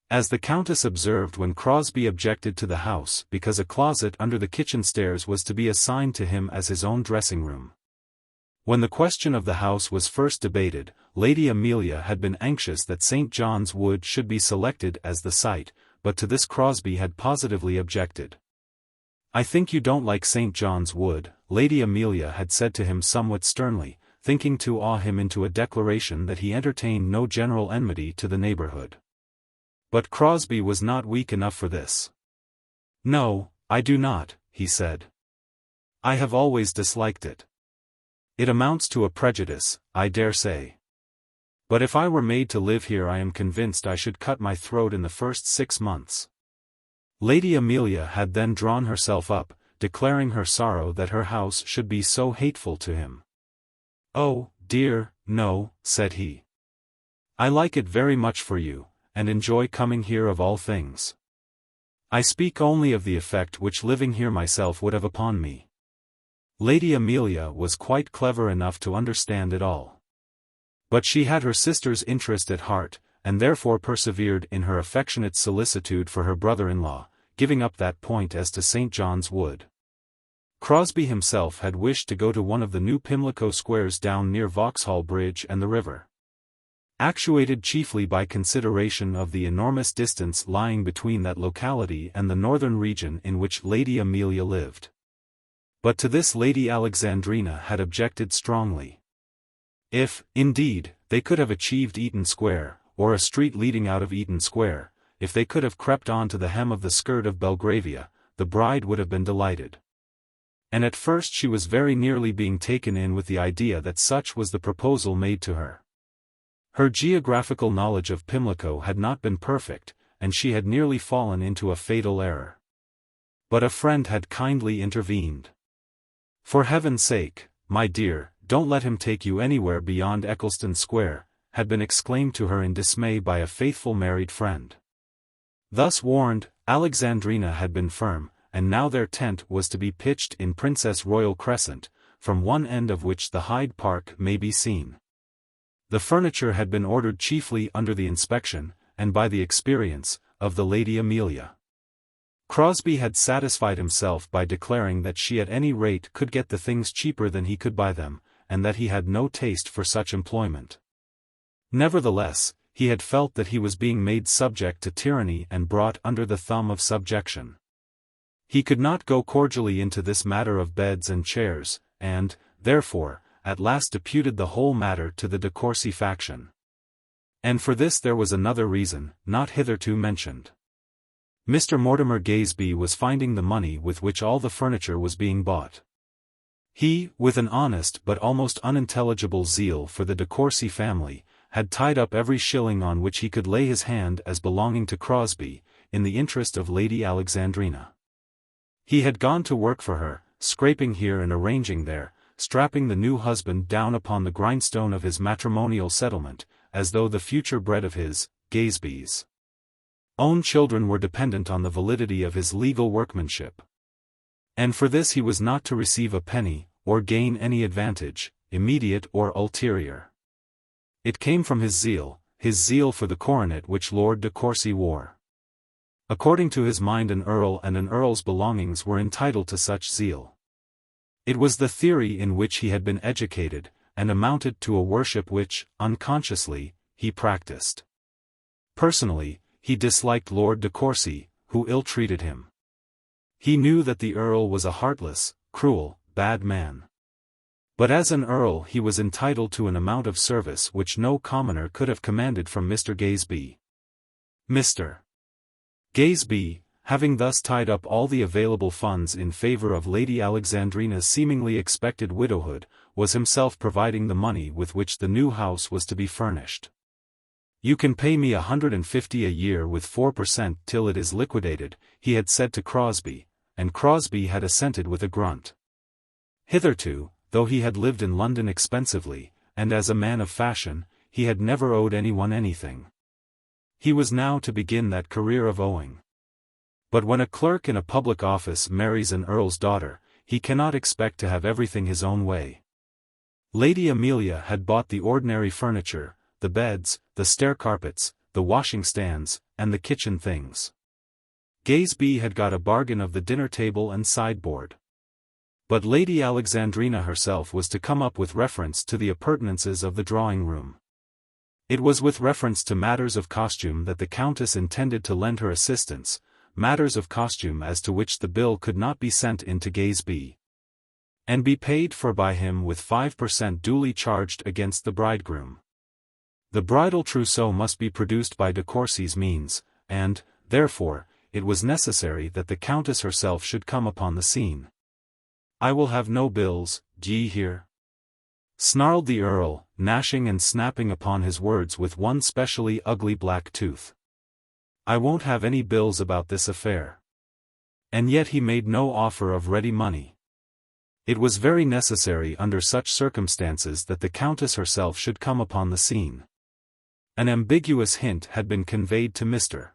As the Countess observed when Crosbie objected to the house because a closet under the kitchen stairs was to be assigned to him as his own dressing-room. When the question of the house was first debated, Lady Amelia had been anxious that St. John's Wood should be selected as the site, but to this Crosbie had positively objected. "I think you don't like St. John's Wood," Lady Amelia had said to him somewhat sternly, thinking to awe him into a declaration that he entertained no general enmity to the neighbourhood. But Crosbie was not weak enough for this. "No, I do not," he said. "I have always disliked it. It amounts to a prejudice, I dare say. But if I were made to live here I am convinced I should cut my throat in the first 6 months." Lady Amelia had then drawn herself up, declaring her sorrow that her house should be so hateful to him. "Oh, dear, no," said he. "I like it very much for you, and enjoy coming here of all things. I speak only of the effect which living here myself would have upon me." Lady Amelia was quite clever enough to understand it all. But she had her sister's interest at heart, and therefore persevered in her affectionate solicitude for her brother-in-law, giving up that point as to St. John's Wood. Crosbie himself had wished to go to one of the new Pimlico squares down near Vauxhall Bridge and the river, actuated chiefly by consideration of the enormous distance lying between that locality and the northern region in which Lady Amelia lived. But to this Lady Alexandrina had objected strongly. If, indeed, they could have achieved Eaton Square, or a street leading out of Eaton Square, if they could have crept on to the hem of the skirt of Belgravia, the bride would have been delighted. And at first she was very nearly being taken in with the idea that such was the proposal made to her. Her geographical knowledge of Pimlico had not been perfect, and she had nearly fallen into a fatal error. But a friend had kindly intervened. "For heaven's sake, my dear, don't let him take you anywhere beyond Eccleston Square," had been exclaimed to her in dismay by a faithful married friend. Thus warned, Alexandrina had been firm, and now their tent was to be pitched in Princess Royal Crescent, from one end of which the Hyde Park may be seen. The furniture had been ordered chiefly under the inspection, and by the experience, of the Lady Amelia. Crosbie had satisfied himself by declaring that she at any rate could get the things cheaper than he could buy them, and that he had no taste for such employment. Nevertheless, he had felt that he was being made subject to tyranny and brought under the thumb of subjection. He could not go cordially into this matter of beds and chairs, and, therefore, at last deputed the whole matter to the de Courcy faction. And for this there was another reason, not hitherto mentioned. Mr. Mortimer Gaesby was finding the money with which all the furniture was being bought. He, with an honest but almost unintelligible zeal for the de Courcy family, had tied up every shilling on which he could lay his hand as belonging to Crosbie, in the interest of Lady Alexandrina. He had gone to work for her, scraping here and arranging there, strapping the new husband down upon the grindstone of his matrimonial settlement, as though the future bread of his, Gaesby's, own children were dependent on the validity of his legal workmanship. And for this he was not to receive a penny, or gain any advantage, immediate or ulterior. It came from his zeal for the coronet which Lord de Courcy wore. According to his mind an earl and an earl's belongings were entitled to such zeal. It was the theory in which he had been educated, and amounted to a worship which, unconsciously, he practiced. Personally, he disliked Lord de Courcy, who ill-treated him. He knew that the earl was a heartless, cruel, bad man. But as an earl he was entitled to an amount of service which no commoner could have commanded from Mr. Gaesby. Mr. Gaesby, having thus tied up all the available funds in favor of Lady Alexandrina's seemingly expected widowhood, was himself providing the money with which the new house was to be furnished. "You can pay me 150 a year with 4% till it is liquidated," he had said to Crosbie, and Crosbie had assented with a grunt. Hitherto, though he had lived in London expensively, and as a man of fashion, he had never owed anyone anything. He was now to begin that career of owing. But when a clerk in a public office marries an earl's daughter, he cannot expect to have everything his own way. Lady Amelia had bought the ordinary furniture, the beds, the stair carpets, the washing stands, and the kitchen things. Gaesby had got a bargain of the dinner table and sideboard. But Lady Alexandrina herself was to come up with reference to the appurtenances of the drawing-room. It was with reference to matters of costume that the Countess intended to lend her assistance, matters of costume as to which the bill could not be sent in to Gaesby, and be paid for by him with 5% duly charged against the bridegroom. The bridal trousseau must be produced by de Courcy's means, and, therefore, it was necessary that the Countess herself should come upon the scene. "I will have no bills, d'ye hear?" snarled the Earl, gnashing and snapping upon his words with one specially ugly black tooth. "I won't have any bills about this affair." And yet he made no offer of ready money. It was very necessary under such circumstances that the Countess herself should come upon the scene. An ambiguous hint had been conveyed to Mr.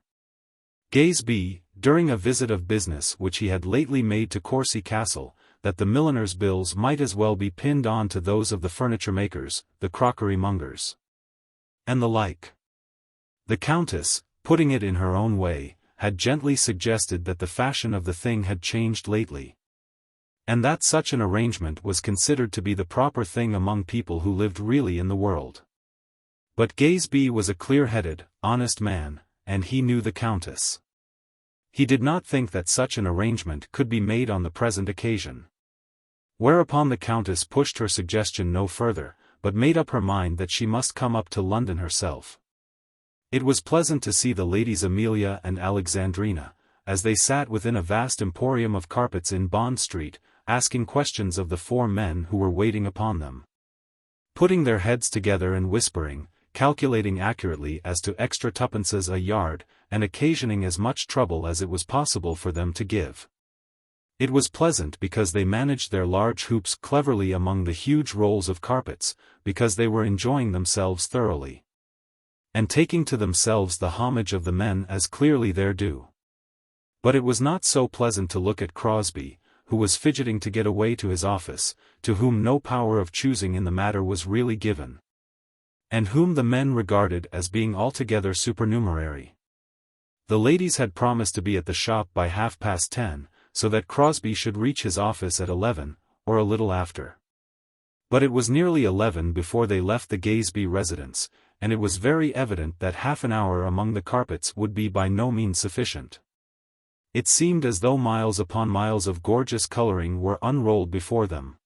Gaesby, during a visit of business which he had lately made to Courcy Castle, that the milliners' bills might as well be pinned on to those of the furniture-makers, the crockery-mongers, and the like. The Countess, putting it in her own way, had gently suggested that the fashion of the thing had changed lately, and that such an arrangement was considered to be the proper thing among people who lived really in the world. But Gaesby was a clear-headed, honest man, and he knew the Countess. He did not think that such an arrangement could be made on the present occasion. Whereupon the Countess pushed her suggestion no further, but made up her mind that she must come up to London herself. It was pleasant to see the ladies Amelia and Alexandrina, as they sat within a vast emporium of carpets in Bond Street, asking questions of the four men who were waiting upon them, putting their heads together and whispering, calculating accurately as to extra tuppences a yard, and occasioning as much trouble as it was possible for them to give. It was pleasant because they managed their large hoops cleverly among the huge rolls of carpets, because they were enjoying themselves thoroughly, and taking to themselves the homage of the men as clearly their due. But it was not so pleasant to look at Crosbie, who was fidgeting to get away to his office, to whom no power of choosing in the matter was really given, and whom the men regarded as being altogether supernumerary. The ladies had promised to be at the shop by 10:30, so that Crosbie should reach his office at 11, or a little after. But it was nearly 11 before they left the Gaesby residence, and it was very evident that half an hour among the carpets would be by no means sufficient. It seemed as though miles upon miles of gorgeous coloring were unrolled before them.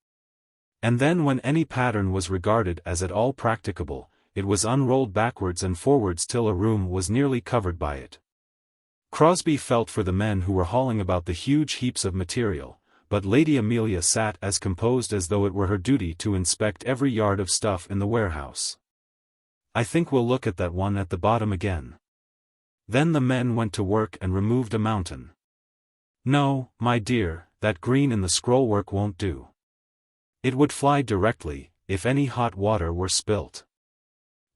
And then when any pattern was regarded as at all practicable, it was unrolled backwards and forwards till a room was nearly covered by it. Crosbie felt for the men who were hauling about the huge heaps of material, but Lady Amelia sat as composed as though it were her duty to inspect every yard of stuff in the warehouse. "I think we'll look at that one at the bottom again." Then the men went to work and removed a mountain. "No, my dear, that green in the scrollwork won't do. It would fly directly, if any hot water were spilt."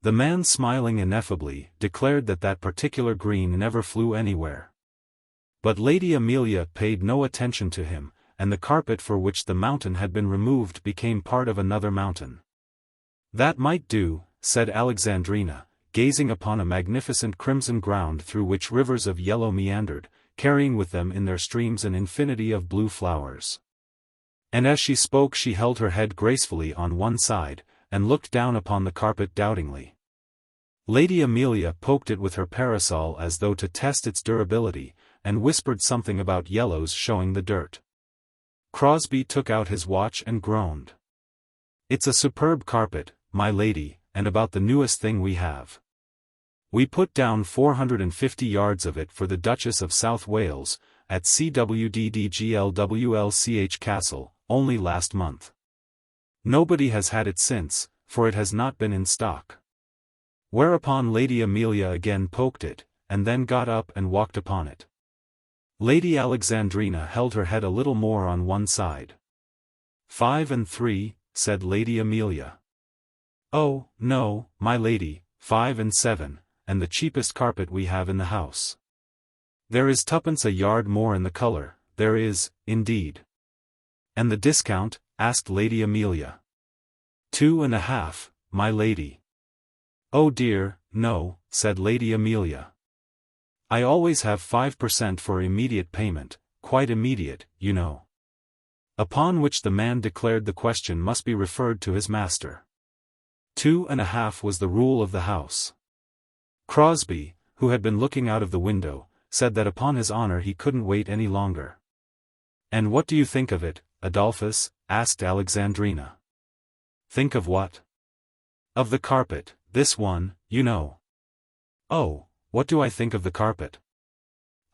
The man, smiling ineffably, declared that that particular green never flew anywhere. But Lady Amelia paid no attention to him, and the carpet for which the mountain had been removed became part of another mountain. "That might do," said Alexandrina, gazing upon a magnificent crimson ground through which rivers of yellow meandered, carrying with them in their streams an infinity of blue flowers. And as she spoke she held her head gracefully on one side, and looked down upon the carpet doubtingly. Lady Amelia poked it with her parasol as though to test its durability, and whispered something about yellows showing the dirt. Crosbie took out his watch and groaned. "It's a superb carpet, my lady, and about the newest thing we have. We put down 450 yards of it for the Duchess of South Wales, at CWDDGLWLCH Castle, only last month. Nobody has had it since, for it has not been in stock." Whereupon Lady Amelia again poked it, and then got up and walked upon it. Lady Alexandrina held her head a little more on one side. "5 and 3, said Lady Amelia. "Oh, no, my lady, 5 and 7, and the cheapest carpet we have in the house. There is 2d. a yard more in the colour, there is, indeed." "And the discount?" asked Lady Amelia. 2.5, my lady." "Oh dear, no," said Lady Amelia. "I always have 5% for immediate payment, quite immediate, you know." Upon which the man declared the question must be referred to his master. 2.5 was the rule of the house. Crosbie, who had been looking out of the window, said that upon his honour he couldn't wait any longer. "And what do you think of it, Adolphus?" asked Alexandrina. "Think of what?" "Of the carpet, this one, you know." "Oh, what do I think of the carpet?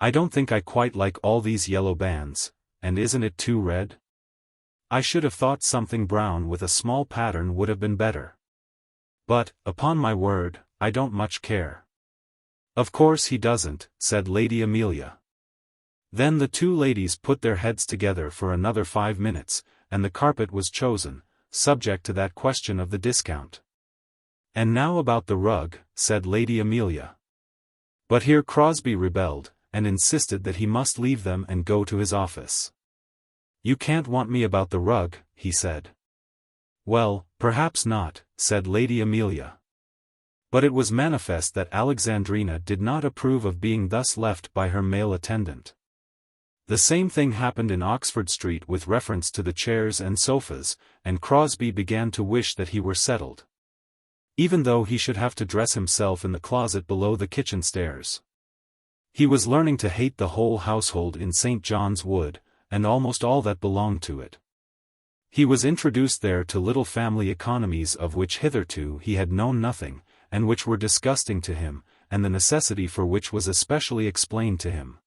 I don't think I quite like all these yellow bands, and isn't it too red? I should have thought something brown with a small pattern would have been better. But, upon my word, I don't much care." "Of course he doesn't," said Lady Amelia. Then the two ladies put their heads together for another 5 minutes, and the carpet was chosen, subject to that question of the discount. "And now about the rug," said Lady Amelia. But here Crosbie rebelled, and insisted that he must leave them and go to his office. "You can't want me about the rug," he said. "Well, perhaps not," said Lady Amelia. But it was manifest that Alexandrina did not approve of being thus left by her male attendant. The same thing happened in Oxford Street with reference to the chairs and sofas, and Crosbie began to wish that he were settled. Even though he should have to dress himself in the closet below the kitchen stairs. He was learning to hate the whole household in St. John's Wood, and almost all that belonged to it. He was introduced there to little family economies of which hitherto he had known nothing, and which were disgusting to him, and the necessity for which was especially explained to him.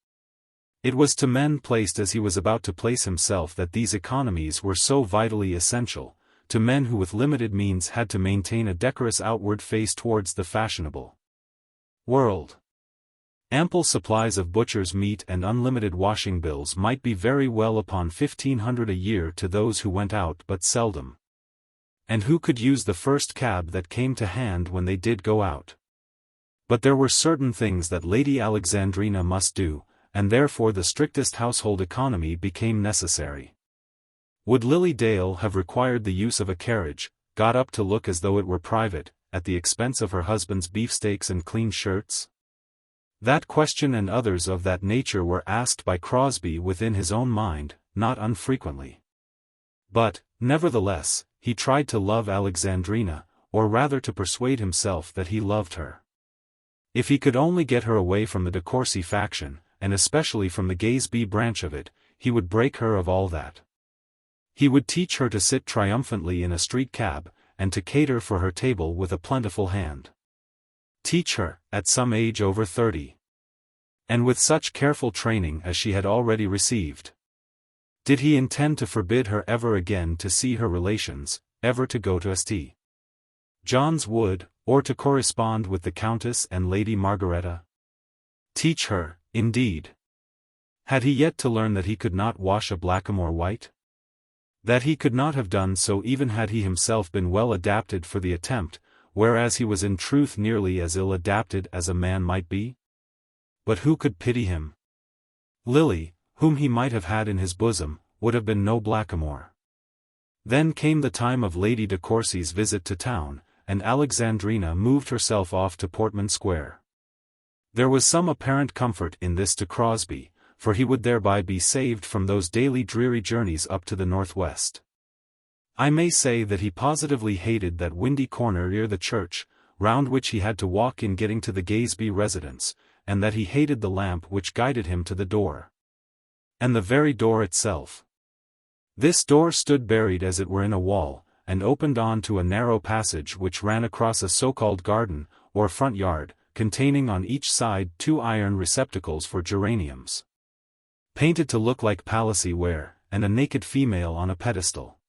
It was to men placed as he was about to place himself that these economies were so vitally essential, to men who with limited means had to maintain a decorous outward face towards the fashionable world. Ample supplies of butcher's meat and unlimited washing bills might be very well upon 1,500 a year to those who went out but seldom, and who could use the first cab that came to hand when they did go out. But there were certain things that Lady Alexandrina must do, and therefore the strictest household economy became necessary. Would Lily Dale have required the use of a carriage, got up to look as though it were private, at the expense of her husband's beefsteaks and clean shirts? That question and others of that nature were asked by Crosbie within his own mind, not unfrequently. But, nevertheless, he tried to love Alexandrina, or rather to persuade himself that he loved her. If he could only get her away from the De Courcy faction, and especially from the Gaysby branch of it, he would break her of all that. He would teach her to sit triumphantly in a street cab, and to cater for her table with a plentiful hand. Teach her, at some age over 30. And with such careful training as she had already received. Did he intend to forbid her ever again to see her relations, ever to go to St. John's Wood, or to correspond with the Countess and Lady Margaretta? Teach her, indeed. Had he yet to learn that he could not wash a blackamoor white? That he could not have done so even had he himself been well adapted for the attempt, whereas he was in truth nearly as ill adapted as a man might be? But who could pity him? Lily, whom he might have had in his bosom, would have been no blackamoor. Then came the time of Lady de Courcy's visit to town, and Alexandrina moved herself off to Portman Square. There was some apparent comfort in this to Crosbie, for he would thereby be saved from those daily dreary journeys up to the northwest. I may say that he positively hated that windy corner near the church, round which he had to walk in getting to the Gaysby residence, and that he hated the lamp which guided him to the door. And the very door itself. This door stood buried as it were in a wall, and opened on to a narrow passage which ran across a so-called garden, or front yard, containing on each side 2 iron receptacles for geraniums, painted to look like Palissy ware, and a naked female on a pedestal.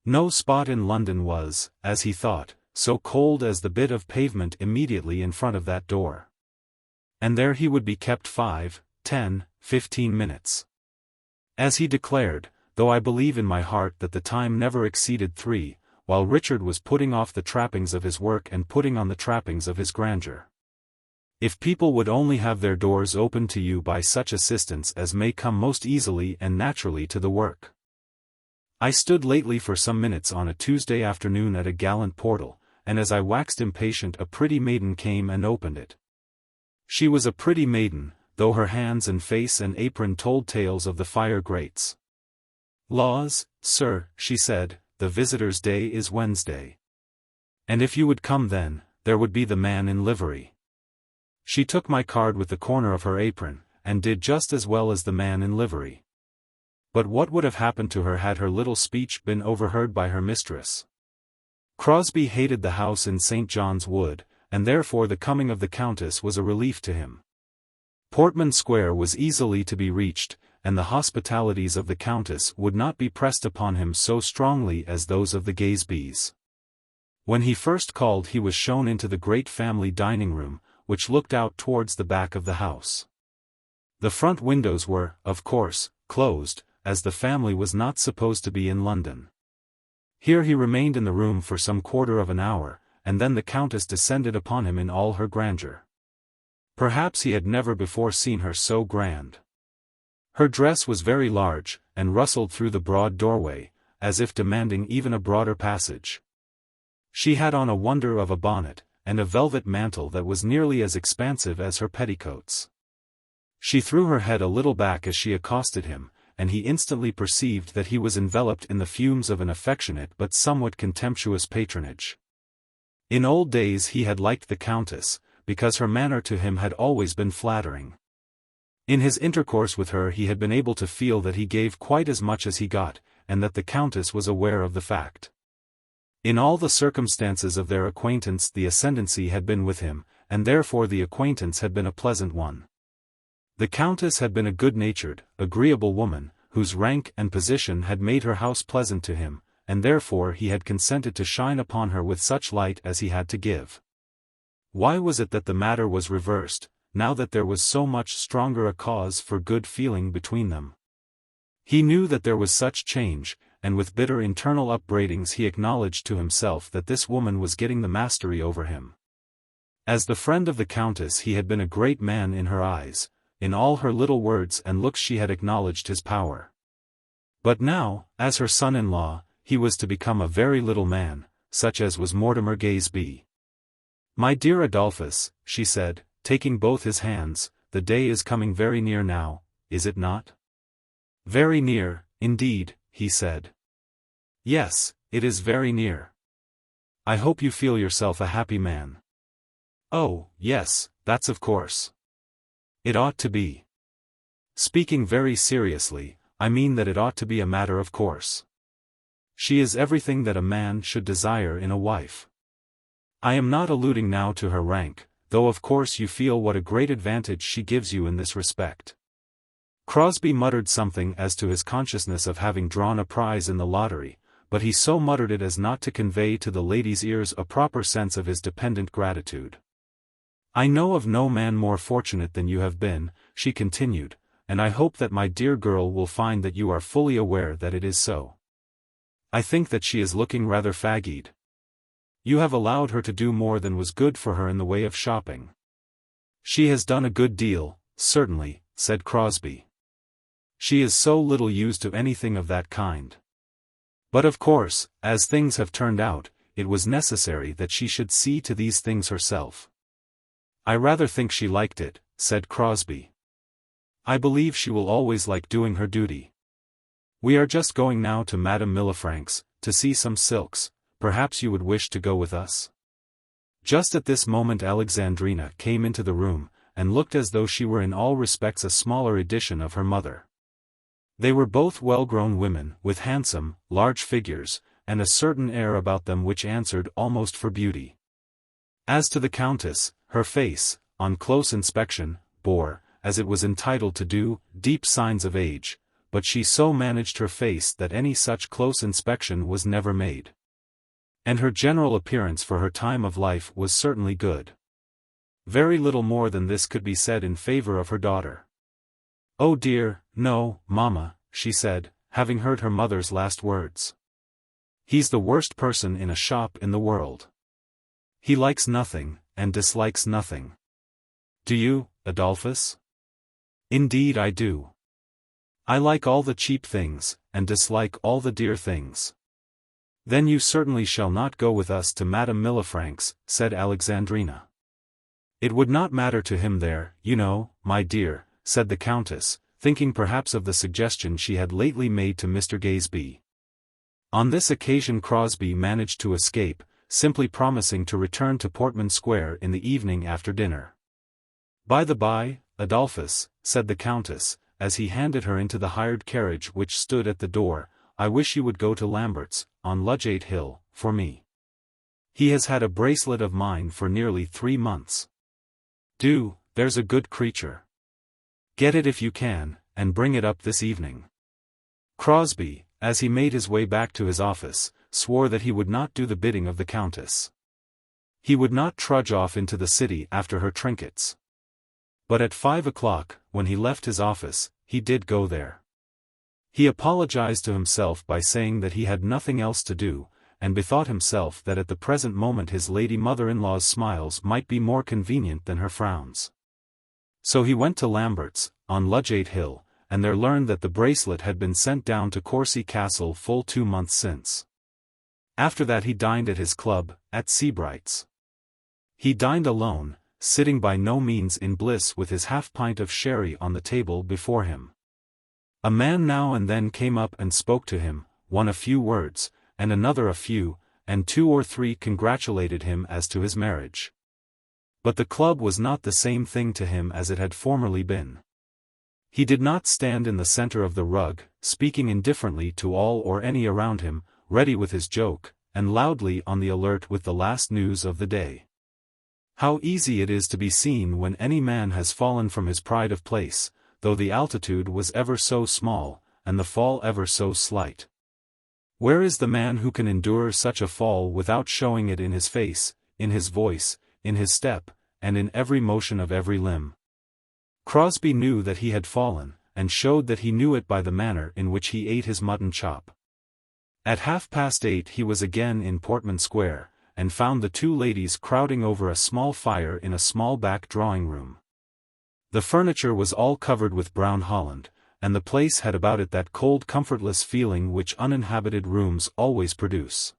No spot in London was, as he thought, so cold as the bit of pavement immediately in front of that door. And there he would be kept 5, 10, 15 minutes. As he declared, though I believe in my heart that the time never exceeded 3, while Richard was putting off the trappings of his work and putting on the trappings of his grandeur. If people would only have their doors opened to you by such assistance as may come most easily and naturally to the work. I stood lately for some minutes on a Tuesday afternoon at a gallant portal, and as I waxed impatient a pretty maiden came and opened it. She was a pretty maiden, though her hands and face and apron told tales of the fire grates. "Laws, sir," she said, "the visitors' day is Wednesday. And if you would come then, there would be the man in livery." She took my card with the corner of her apron, and did just as well as the man in livery. But what would have happened to her had her little speech been overheard by her mistress? Crosbie hated the house in St. John's Wood, and therefore the coming of the Countess was a relief to him. Portman Square was easily to be reached, and the hospitalities of the Countess would not be pressed upon him so strongly as those of the Gaysbys. When he first called he was shown into the great family dining-room, which looked out towards the back of the house. The front windows were, of course, closed, as the family was not supposed to be in London. Here he remained in the room for some quarter of an hour, and then the Countess descended upon him in all her grandeur. Perhaps he had never before seen her so grand. Her dress was very large, and rustled through the broad doorway, as if demanding even a broader passage. She had on a wonder of a bonnet, and a velvet mantle that was nearly as expansive as her petticoats. She threw her head a little back as she accosted him, and he instantly perceived that he was enveloped in the fumes of an affectionate but somewhat contemptuous patronage. In old days he had liked the Countess, because her manner to him had always been flattering. In his intercourse with her he had been able to feel that he gave quite as much as he got, and that the Countess was aware of the fact. In all the circumstances of their acquaintance the ascendancy had been with him, and therefore the acquaintance had been a pleasant one. The Countess had been a good-natured, agreeable woman, whose rank and position had made her house pleasant to him, and therefore he had consented to shine upon her with such light as he had to give. Why was it that the matter was reversed, now that there was so much stronger a cause for good feeling between them? He knew that there was such change, and with bitter internal upbraidings he acknowledged to himself that this woman was getting the mastery over him. As the friend of the Countess he had been a great man in her eyes. In all her little words and looks she had acknowledged his power. But now, as her son-in-law, he was to become a very little man, such as was Mortimer Gaysby. "My dear Adolphus," she said, taking both his hands, "the day is coming very near now, is it not?" "Very near, indeed," he said. "Yes, it is very near. I hope you feel yourself a happy man." "Oh, yes, that's of course. It ought to be. Speaking very seriously, I mean that it ought to be a matter of course. She is everything that a man should desire in a wife. I am not alluding now to her rank, though of course you feel what a great advantage she gives you in this respect." Crosbie muttered something as to his consciousness of having drawn a prize in the lottery, but he so muttered it as not to convey to the lady's ears a proper sense of his dependent gratitude. "I know of no man more fortunate than you have been," she continued, "and I hope that my dear girl will find that you are fully aware that it is so. I think that she is looking rather fagged. You have allowed her to do more than was good for her in the way of shopping." "She has done a good deal, certainly," said Crosbie. "She is so little used to anything of that kind. But of course, as things have turned out, it was necessary that she should see to these things herself." "I rather think she liked it," said Crosbie. "I believe she will always like doing her duty. We are just going now to Madame Millefrank's, to see some silks. Perhaps you would wish to go with us?" Just at this moment Alexandrina came into the room, and looked as though she were in all respects a smaller edition of her mother. They were both well-grown women, with handsome, large figures, and a certain air about them which answered almost for beauty. As to the Countess, her face, on close inspection, bore, as it was entitled to do, deep signs of age, but she so managed her face that any such close inspection was never made. And her general appearance for her time of life was certainly good. Very little more than this could be said in favor of her daughter. "Oh dear, no, mamma," she said, having heard her mother's last words. "He's the worst person in a shop in the world. He likes nothing, and dislikes nothing. Do you, Adolphus?" "Indeed I do. I like all the cheap things, and dislike all the dear things." "Then you certainly shall not go with us to Madame Millefrank's," said Alexandrina. "It would not matter to him there, you know, my dear," said the Countess, thinking perhaps of the suggestion she had lately made to Mr. Gaisby. On this occasion Crosbie managed to escape, simply promising to return to Portman Square in the evening after dinner. "By the by, Adolphus," said the Countess, as he handed her into the hired carriage which stood at the door, "I wish you would go to Lambert's, on Ludgate Hill, for me. He has had a bracelet of mine for nearly 3 months. Do, there's a good creature. Get it if you can, and bring it up this evening." Crosbie, as he made his way back to his office, swore that he would not do the bidding of the Countess. He would not trudge off into the city after her trinkets. But at 5 o'clock, when he left his office, he did go there. He apologized to himself by saying that he had nothing else to do, and bethought himself that at the present moment his lady mother-in-law's smiles might be more convenient than her frowns. So he went to Lambert's, on Ludgate Hill, and there learned that the bracelet had been sent down to Courcy Castle full 2 months since. After that he dined at his club, at Sebright's. He dined alone, sitting by no means in bliss with his half-pint of sherry on the table before him. A man now and then came up and spoke to him, one a few words, and another a few, and 2 or 3 congratulated him as to his marriage. But the club was not the same thing to him as it had formerly been. He did not stand in the center of the rug, speaking indifferently to all or any around him, ready with his joke, and loudly on the alert with the last news of the day. How easy it is to be seen when any man has fallen from his pride of place, though the altitude was ever so small, and the fall ever so slight. Where is the man who can endure such a fall without showing it in his face, in his voice, in his step, and in every motion of every limb? Crosbie knew that he had fallen, and showed that he knew it by the manner in which he ate his mutton chop. At 8:30 he was again in Portman Square, and found the 2 ladies crowding over a small fire in a small back drawing-room. The furniture was all covered with brown holland, and the place had about it that cold comfortless feeling which uninhabited rooms always produce.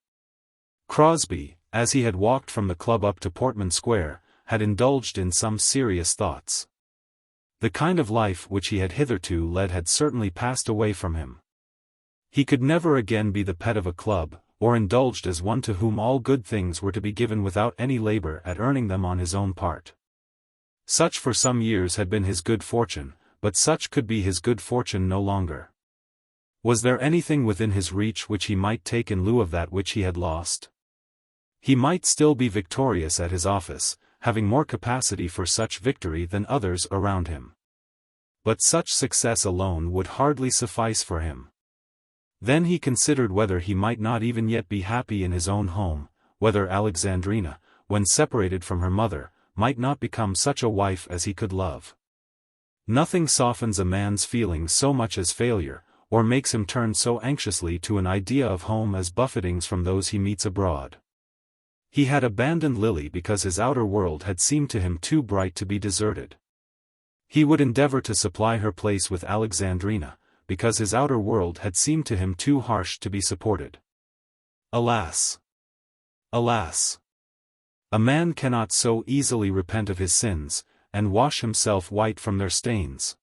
Crosbie, as he had walked from the club up to Portman Square, had indulged in some serious thoughts. The kind of life which he had hitherto led had certainly passed away from him. He could never again be the pet of a club, or indulged as one to whom all good things were to be given without any labor at earning them on his own part. Such for some years had been his good fortune, but such could be his good fortune no longer. Was there anything within his reach which he might take in lieu of that which he had lost? He might still be victorious at his office, having more capacity for such victory than others around him. But such success alone would hardly suffice for him. Then he considered whether he might not even yet be happy in his own home, whether Alexandrina, when separated from her mother, might not become such a wife as he could love. Nothing softens a man's feelings so much as failure, or makes him turn so anxiously to an idea of home as buffetings from those he meets abroad. He had abandoned Lily because his outer world had seemed to him too bright to be deserted. He would endeavor to supply her place with Alexandrina, because his outer world had seemed to him too harsh to be supported. Alas! Alas! A man cannot so easily repent of his sins, and wash himself white from their stains.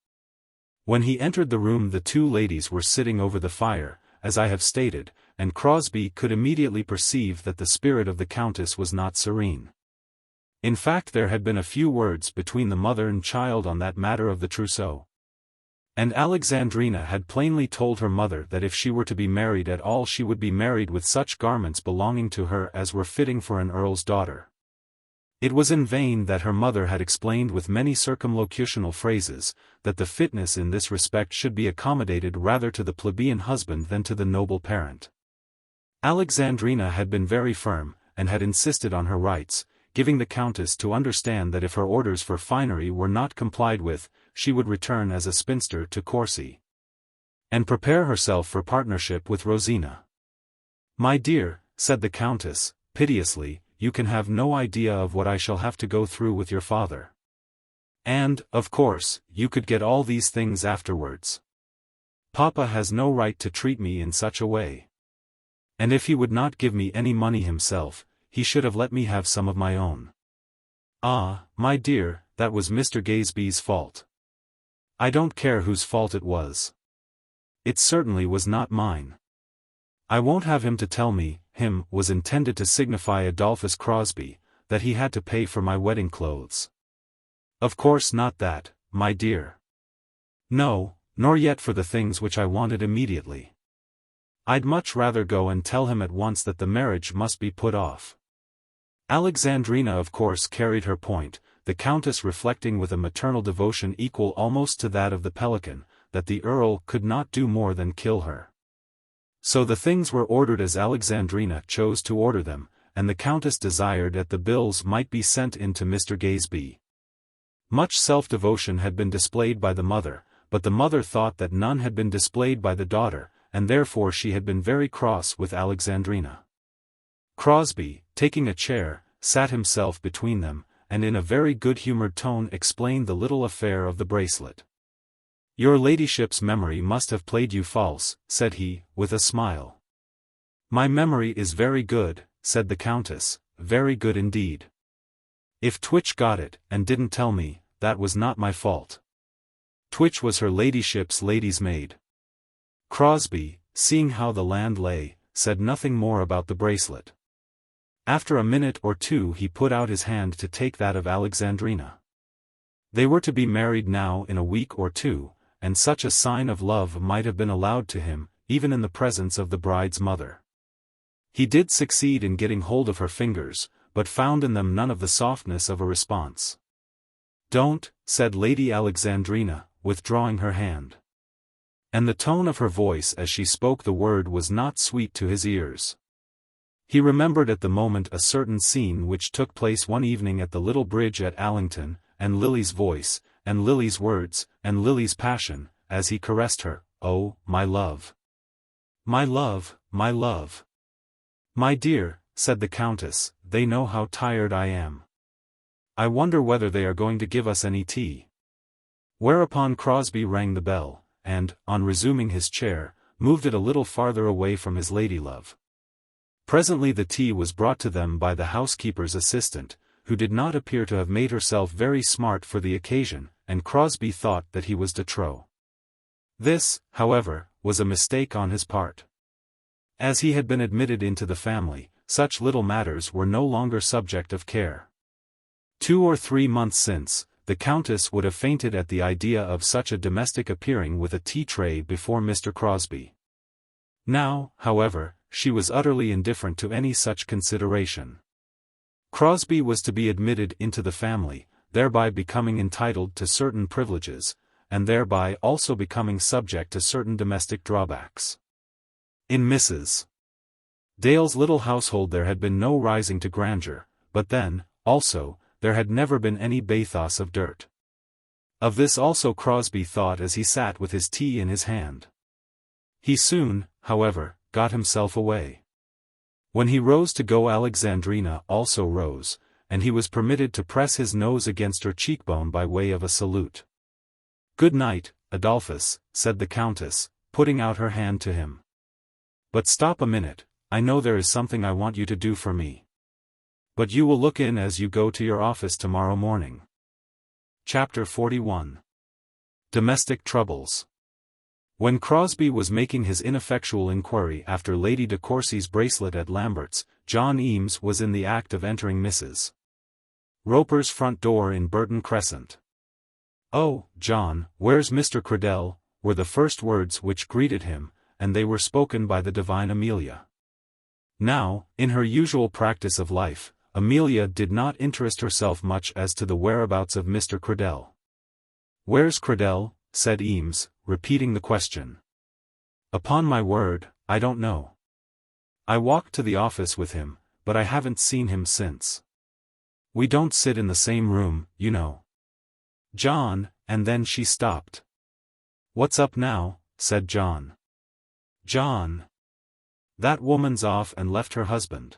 When he entered the room, the two ladies were sitting over the fire, as I have stated, and Crosbie could immediately perceive that the spirit of the Countess was not serene. In fact, there had been a few words between the mother and child on that matter of the trousseau. And Alexandrina had plainly told her mother that if she were to be married at all, she would be married with such garments belonging to her as were fitting for an earl's daughter. It was in vain that her mother had explained with many circumlocutional phrases, that the fitness in this respect should be accommodated rather to the plebeian husband than to the noble parent. Alexandrina had been very firm, and had insisted on her rights, giving the Countess to understand that if her orders for finery were not complied with, she would return as a spinster to Courcy, and prepare herself for partnership with Rosina. "My dear," said the Countess, piteously, "you can have no idea of what I shall have to go through with your father. And, of course, you could get all these things afterwards. Papa has no right to treat me in such a way. And if he would not give me any money himself, he should have let me have some of my own." "Ah, my dear, that was Mr. Gazebee's fault." "I don't care whose fault it was. It certainly was not mine. I won't have him to tell me, him was intended to signify Adolphus Crosbie, that he had to pay for my wedding clothes. Of course not that, my dear. No, nor yet for the things which I wanted immediately. I'd much rather go and tell him at once that the marriage must be put off." Alexandrina of course carried her point, the Countess reflecting with a maternal devotion equal almost to that of the Pelican, that the Earl could not do more than kill her. So the things were ordered as Alexandrina chose to order them, and the Countess desired that the bills might be sent in to Mr. Gazebee. Much self-devotion had been displayed by the mother, but the mother thought that none had been displayed by the daughter, and therefore she had been very cross with Alexandrina. Crosbie, taking a chair, sat himself between them, and in a very good-humoured tone explained the little affair of the bracelet. "Your ladyship's memory must have played you false," said he, with a smile. "My memory is very good," said the Countess, "very good indeed. If Twitch got it, and didn't tell me, that was not my fault. Twitch was her ladyship's lady's maid." Crosbie, seeing how the land lay, said nothing more about the bracelet. After a minute or two he put out his hand to take that of Alexandrina. They were to be married now in a week or two, and such a sign of love might have been allowed to him, even in the presence of the bride's mother. He did succeed in getting hold of her fingers, but found in them none of the softness of a response. "Don't," said Lady Alexandrina, withdrawing her hand. And the tone of her voice as she spoke the word was not sweet to his ears. He remembered at the moment a certain scene which took place one evening at the little bridge at Allington, and Lily's voice, and Lily's words, and Lily's passion, as he caressed her. "Oh, my love! My love, my love! My dear," said the Countess, "they know how tired I am. I wonder whether they are going to give us any tea." Whereupon Crosbie rang the bell, and, on resuming his chair, moved it a little farther away from his ladylove. Presently the tea was brought to them by the housekeeper's assistant, who did not appear to have made herself very smart for the occasion, and Crosbie thought that he was de trop. This, however, was a mistake on his part. As he had been admitted into the family, such little matters were no longer subject of care. 2 or 3 months since, the Countess would have fainted at the idea of such a domestic appearing with a tea-tray before Mr. Crosbie. Now, however, she was utterly indifferent to any such consideration. Crosbie was to be admitted into the family, thereby becoming entitled to certain privileges, and thereby also becoming subject to certain domestic drawbacks. In Mrs. Dale's little household there had been no rising to grandeur, but then, also, there had never been any bathos of dirt. Of this also Crosbie thought as he sat with his tea in his hand. He soon, however, got himself away. When he rose to go, Alexandrina also rose, and he was permitted to press his nose against her cheekbone by way of a salute. "Good night, Adolphus," said the Countess, putting out her hand to him. "But stop a minute, I know there is something I want you to do for me. But you will look in as you go to your office tomorrow morning." Chapter 41. Domestic Troubles. When Crosbie was making his ineffectual inquiry after Lady de Courcy's bracelet at Lambert's, John Eames was in the act of entering Mrs. Roper's front door in Burton Crescent. "Oh, John, where's Mr. Cradell?" were the first words which greeted him, and they were spoken by the divine Amelia. Now, in her usual practice of life, Amelia did not interest herself much as to the whereabouts of Mr. Cradell. "Where's Cradell?" said Eames, repeating the question. "Upon my word, I don't know. I walked to the office with him, but I haven't seen him since. We don't sit in the same room, you know. John," and then she stopped. "What's up now?" said John. "John. That woman's off and left her husband.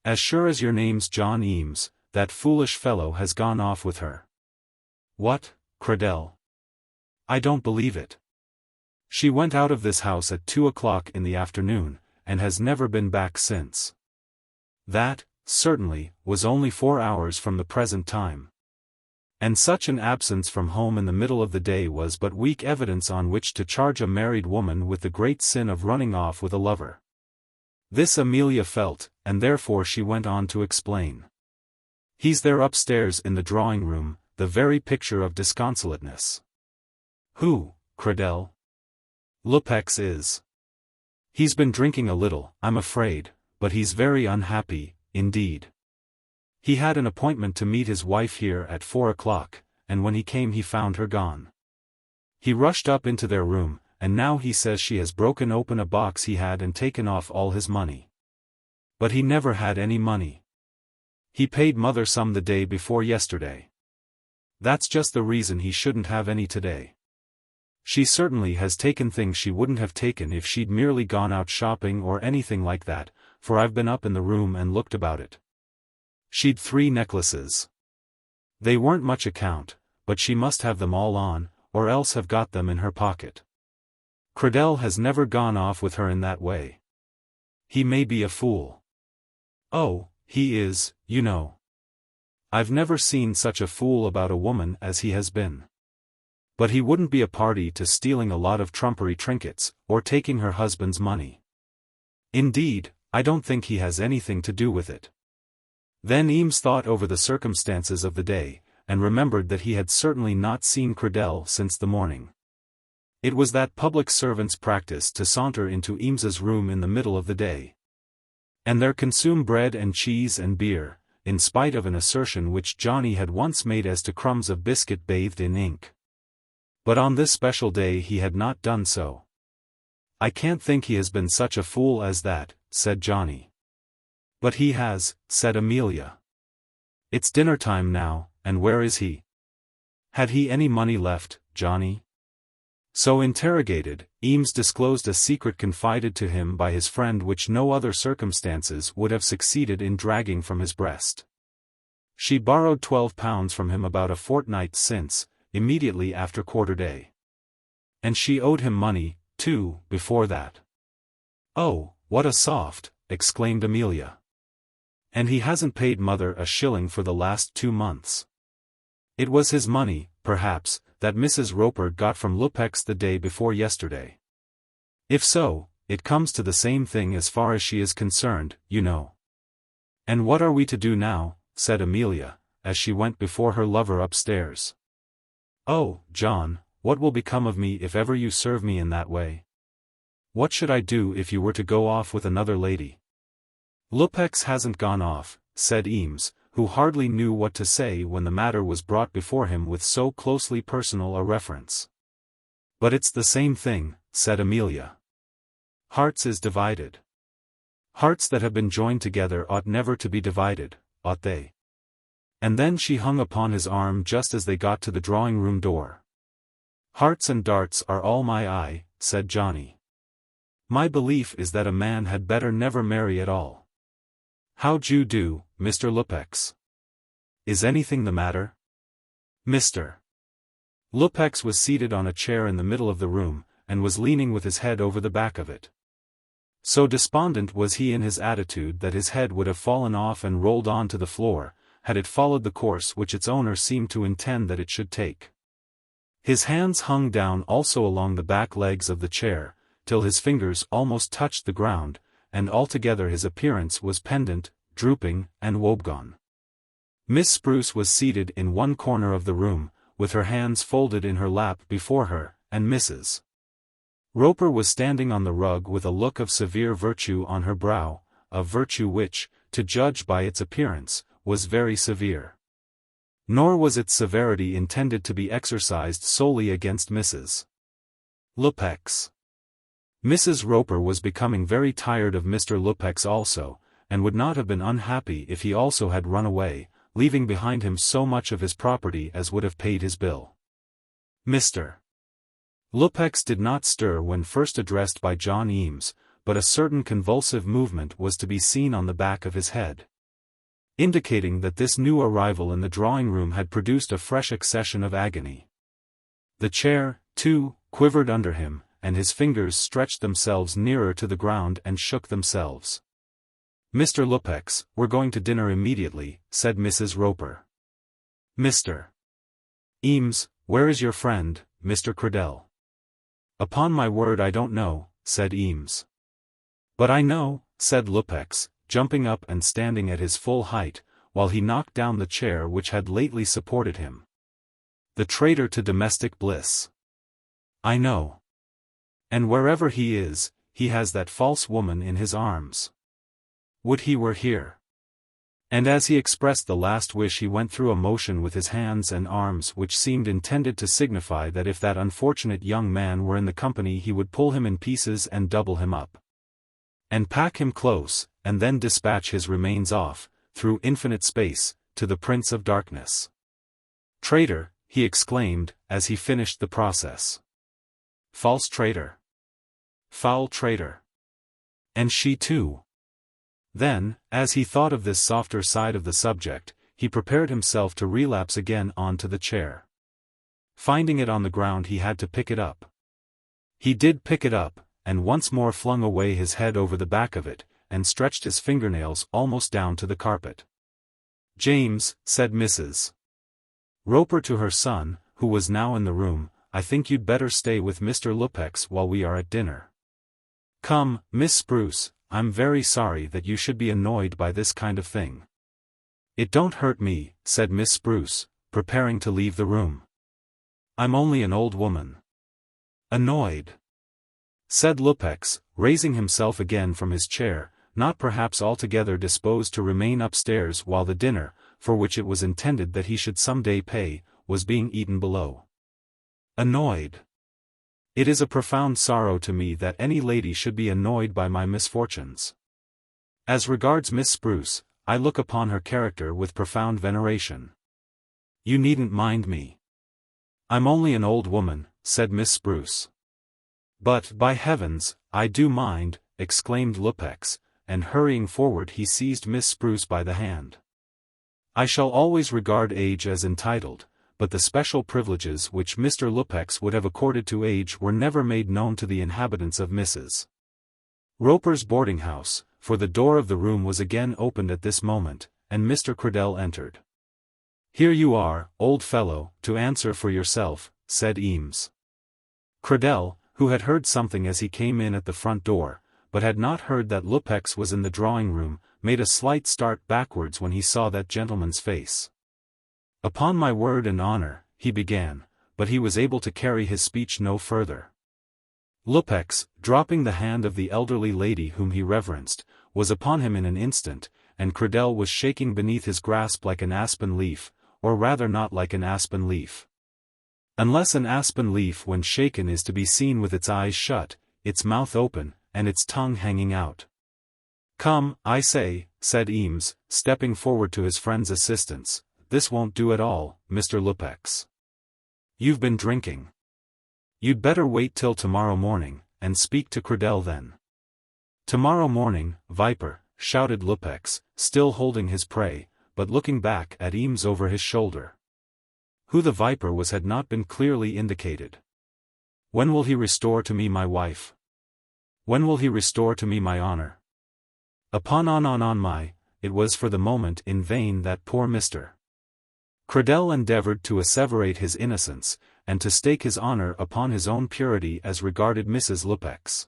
As sure as your name's John Eames, that foolish fellow has gone off with her." "What, Cradell? I don't believe it. She went out of this house at 2 o'clock in the afternoon, and has never been back since. That, certainly, was only 4 hours from the present time. And such an absence from home in the middle of the day was but weak evidence on which to charge a married woman with the great sin of running off with a lover." This Amelia felt, and therefore she went on to explain. "He's there upstairs in the drawing-room, the very picture of disconsolateness." "Who, Cradell?" "Lupex is. He's been drinking a little, I'm afraid, but he's very unhappy, indeed. He had an appointment to meet his wife here at 4 o'clock, and when he came he found her gone. He rushed up into their room, and now he says she has broken open a box he had and taken off all his money. But he never had any money. He paid mother some the day before yesterday. That's just the reason he shouldn't have any today. She certainly has taken things she wouldn't have taken if she'd merely gone out shopping or anything like that, for I've been up in the room and looked about it. She'd 3 necklaces. They weren't much account, but she must have them all on, or else have got them in her pocket. Cradell has never gone off with her in that way. He may be a fool. Oh, he is, you know. I've never seen such a fool about a woman as he has been. But he wouldn't be a party to stealing a lot of trumpery trinkets, or taking her husband's money. Indeed, I don't think he has anything to do with it." Then Eames thought over the circumstances of the day, and remembered that he had certainly not seen Cradell since the morning. It was that public servant's practice to saunter into Eames's room in the middle of the day, and there consume bread and cheese and beer, in spite of an assertion which Johnny had once made as to crumbs of biscuit bathed in ink. But on this special day he had not done so. "I can't think he has been such a fool as that," said Johnny. "But he has," said Amelia. "It's dinner time now, and where is he? Had he any money left, Johnny?" So interrogated, Eames disclosed a secret confided to him by his friend which no other circumstances would have succeeded in dragging from his breast. She borrowed £12 from him about a fortnight since, immediately after quarter-day. And she owed him money, too, before that. "Oh, what a soft!" exclaimed Amelia. "And he hasn't paid mother a shilling for the last 2 months. It was his money, perhaps, that Mrs. Roper got from Lupex the day before yesterday. If so, it comes to the same thing as far as she is concerned, you know." "And what are we to do now?" said Amelia, as she went before her lover upstairs. "Oh, John, what will become of me if ever you serve me in that way?" What should I do if you were to go off with another lady? Lupex hasn't gone off, said Eames, who hardly knew what to say when the matter was brought before him with so closely personal a reference. But it's the same thing, said Amelia. Hearts is divided. Hearts that have been joined together ought never to be divided, ought they? And then she hung upon his arm just as they got to the drawing-room door. Hearts and darts are all my eye, said Johnny. My belief is that a man had better never marry at all. How d'you do, Mr. Lupex? Is anything the matter? Mr. Lupex was seated on a chair in the middle of the room, and was leaning with his head over the back of it. So despondent was he in his attitude that his head would have fallen off and rolled on to the floor, had it followed the course which its owner seemed to intend that it should take. His hands hung down also along the back legs of the chair, till his fingers almost touched the ground, and altogether his appearance was pendant, drooping, and woebegone. Miss Spruce was seated in one corner of the room, with her hands folded in her lap before her, and Mrs. Roper was standing on the rug with a look of severe virtue on her brow, a virtue which, to judge by its appearance, was very severe. Nor was its severity intended to be exercised solely against Mrs. Lupex. Mrs. Roper was becoming very tired of Mr. Lupex also, and would not have been unhappy if he also had run away, leaving behind him so much of his property as would have paid his bill. Mr. Lupex did not stir when first addressed by John Eames, but a certain convulsive movement was to be seen on the back of his head, indicating that this new arrival in the drawing-room had produced a fresh accession of agony. The chair, too, quivered under him, and his fingers stretched themselves nearer to the ground and shook themselves. Mr. Lupex, we're going to dinner immediately, said Mrs. Roper. Mr. Eames, where is your friend, Mr. Cradell? Upon my word I don't know, said Eames. But I know, said Lupex, jumping up and standing at his full height, while he knocked down the chair which had lately supported him. The traitor to domestic bliss. I know. And wherever he is, he has that false woman in his arms. Would he were here. And as he expressed the last wish he went through a motion with his hands and arms which seemed intended to signify that if that unfortunate young man were in the company he would pull him in pieces and double him up, and pack him close, and then dispatch his remains off, through infinite space, to the Prince of Darkness. Traitor, he exclaimed, as he finished the process. False traitor. Foul traitor. And she too. Then, as he thought of this softer side of the subject, he prepared himself to relapse again on to the chair. Finding it on the ground he had to pick it up. He did pick it up, and once more flung away his head over the back of it, and stretched his fingernails almost down to the carpet. James, said Mrs. Roper to her son, who was now in the room, I think you'd better stay with Mr. Lupex while we are at dinner. Come, Miss Spruce, I'm very sorry that you should be annoyed by this kind of thing. It don't hurt me, said Miss Spruce, preparing to leave the room. I'm only an old woman. Annoyed, said Lupex, raising himself again from his chair, not perhaps altogether disposed to remain upstairs while the dinner, for which it was intended that he should some day pay, was being eaten below. Annoyed. It is a profound sorrow to me that any lady should be annoyed by my misfortunes. As regards Miss Spruce, I look upon her character with profound veneration. You needn't mind me. I'm only an old woman, said Miss Spruce. But, by heavens, I do mind, exclaimed Lupex, and hurrying forward he seized Miss Spruce by the hand. I shall always regard age as entitled, but the special privileges which Mr. Lupex would have accorded to age were never made known to the inhabitants of Mrs. Roper's boarding-house, for the door of the room was again opened at this moment, and Mr. Cradell entered. Here you are, old fellow, to answer for yourself, said Eames. Cradell, who had heard something as he came in at the front door, but had not heard that Lupex was in the drawing-room, made a slight start backwards when he saw that gentleman's face. Upon my word and honor, he began, but he was able to carry his speech no further. Lupex, dropping the hand of the elderly lady whom he reverenced, was upon him in an instant, and Credell was shaking beneath his grasp like an aspen leaf, or rather not like an aspen leaf. Unless an aspen leaf when shaken is to be seen with its eyes shut, its mouth open, and its tongue hanging out. "Come, I say," said Eames, stepping forward to his friend's assistance, "this won't do at all, Mr. Lupex. You've been drinking. You'd better wait till tomorrow morning, and speak to Credell then." "Tomorrow morning, viper," shouted Lupex, still holding his prey, but looking back at Eames over his shoulder. Who the viper was had not been clearly indicated. "When will he restore to me my wife? When will he restore to me my honor? Upon my," it was for the moment in vain that poor Mr. Credell endeavored to asseverate his innocence, and to stake his honor upon his own purity as regarded Mrs. Lupex.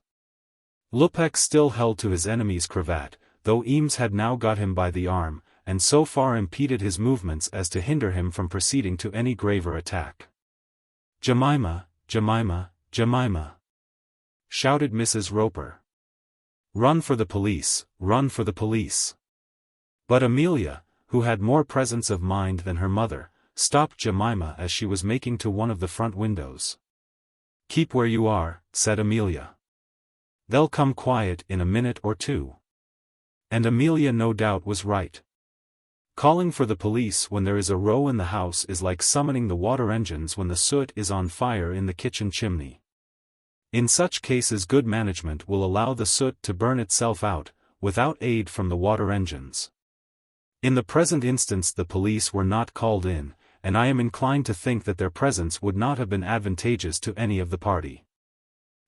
Lupex still held to his enemy's cravat, though Eames had now got him by the arm, and so far impeded his movements as to hinder him from proceeding to any graver attack. "Jemima, Jemima, Jemima!" shouted Mrs. Roper. "Run for the police, run for the police!" But Amelia, who had more presence of mind than her mother, stopped Jemima as she was making to one of the front windows. "Keep where you are," said Amelia. "They'll come quiet in a minute or two." And Amelia no doubt was right. Calling for the police when there is a row in the house is like summoning the water engines when the soot is on fire in the kitchen chimney. In such cases good management will allow the soot to burn itself out, without aid from the water engines. In the present instance the police were not called in, and I am inclined to think that their presence would not have been advantageous to any of the party.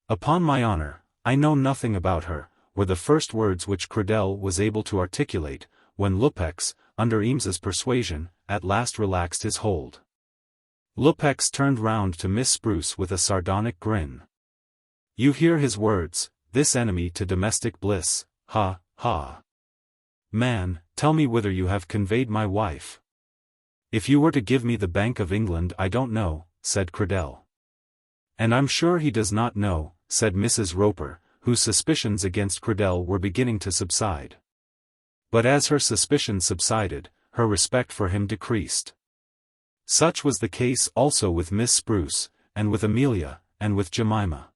"Upon my honor, I know nothing about her," were the first words which Credell was able to articulate, when Lupex, under Eames's persuasion, at last relaxed his hold. Lupex turned round to Miss Spruce with a sardonic grin. "You hear his words, this enemy to domestic bliss, ha, ha. Man, tell me whither you have conveyed my wife." "If you were to give me the Bank of England I don't know," said Credell. "And I'm sure he does not know," said Mrs. Roper, whose suspicions against Credell were beginning to subside. But as her suspicions subsided, her respect for him decreased. Such was the case also with Miss Spruce, and with Amelia, and with Jemima.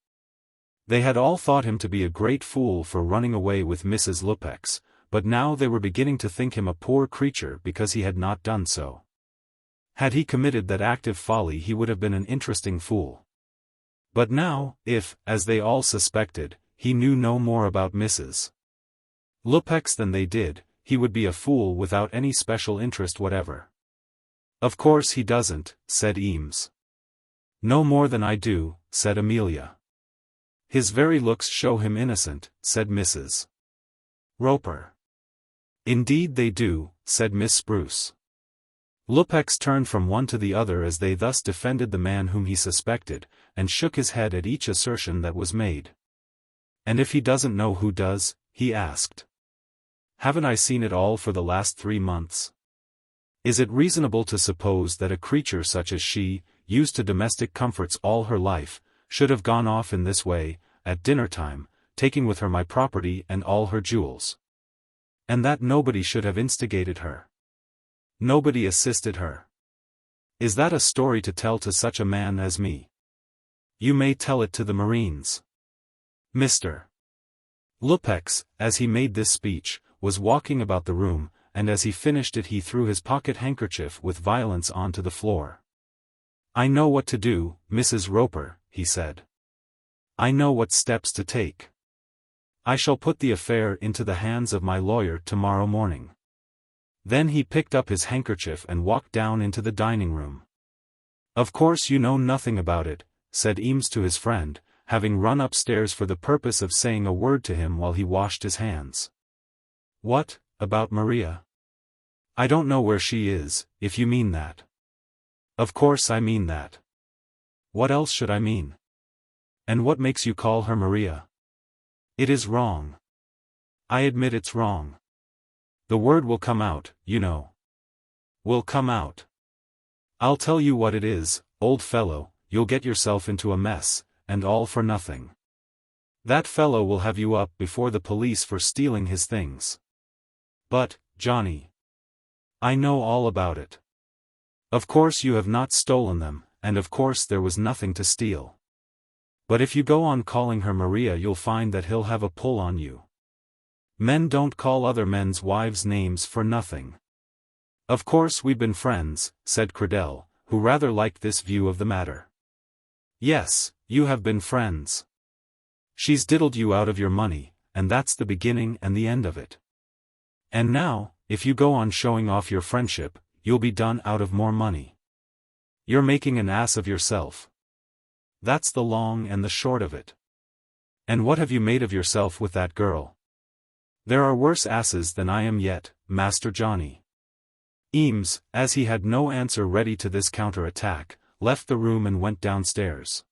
They had all thought him to be a great fool for running away with Mrs. Lupex, but now they were beginning to think him a poor creature because he had not done so. Had he committed that active folly he would have been an interesting fool. But now, if, as they all suspected, he knew no more about Mrs. Lupex than they did, he would be a fool without any special interest whatever. "Of course he doesn't," said Eames. "No more than I do," said Amelia. "His very looks show him innocent," said Mrs. Roper. "Indeed they do," said Miss Spruce. Lupex turned from one to the other as they thus defended the man whom he suspected, and shook his head at each assertion that was made. "And if he doesn't know who does?" he asked. "Haven't I seen it all for the last 3 months? Is it reasonable to suppose that a creature such as she, used to domestic comforts all her life, should have gone off in this way, at dinner-time, taking with her my property and all her jewels? And that nobody should have instigated her? Nobody assisted her? Is that a story to tell to such a man as me? You may tell it to the Marines." Mr. Lupex, as he made this speech, was walking about the room, and as he finished it he threw his pocket-handkerchief with violence onto the floor. "I know what to do, Mrs. Roper," he said. "I know what steps to take. I shall put the affair into the hands of my lawyer tomorrow morning." Then he picked up his handkerchief and walked down into the dining-room. "Of course you know nothing about it," said Eames to his friend, having run upstairs for the purpose of saying a word to him while he washed his hands. "What, about Maria?" "I don't know where she is, if you mean that." "Of course I mean that. What else should I mean? And what makes you call her Maria? It is wrong. I admit it's wrong. The word will come out, you know. Will come out. I'll tell you what it is, old fellow, you'll get yourself into a mess, and all for nothing. That fellow will have you up before the police for stealing his things. But, Johnny, I know all about it. Of course you have not stolen them, and of course there was nothing to steal. But if you go on calling her Maria, you'll find that he'll have a pull on you. Men don't call other men's wives' names for nothing. Of course we've been friends, said Credell, who rather liked this view of the matter. Yes, you have been friends. She's diddled you out of your money, and that's the beginning and the end of it. And now, if you go on showing off your friendship, you'll be done out of more money. You're making an ass of yourself. That's the long and the short of it. And what have you made of yourself with that girl? There are worse asses than I am yet, Master Johnny. Eames, as he had no answer ready to this counter-attack, left the room and went downstairs.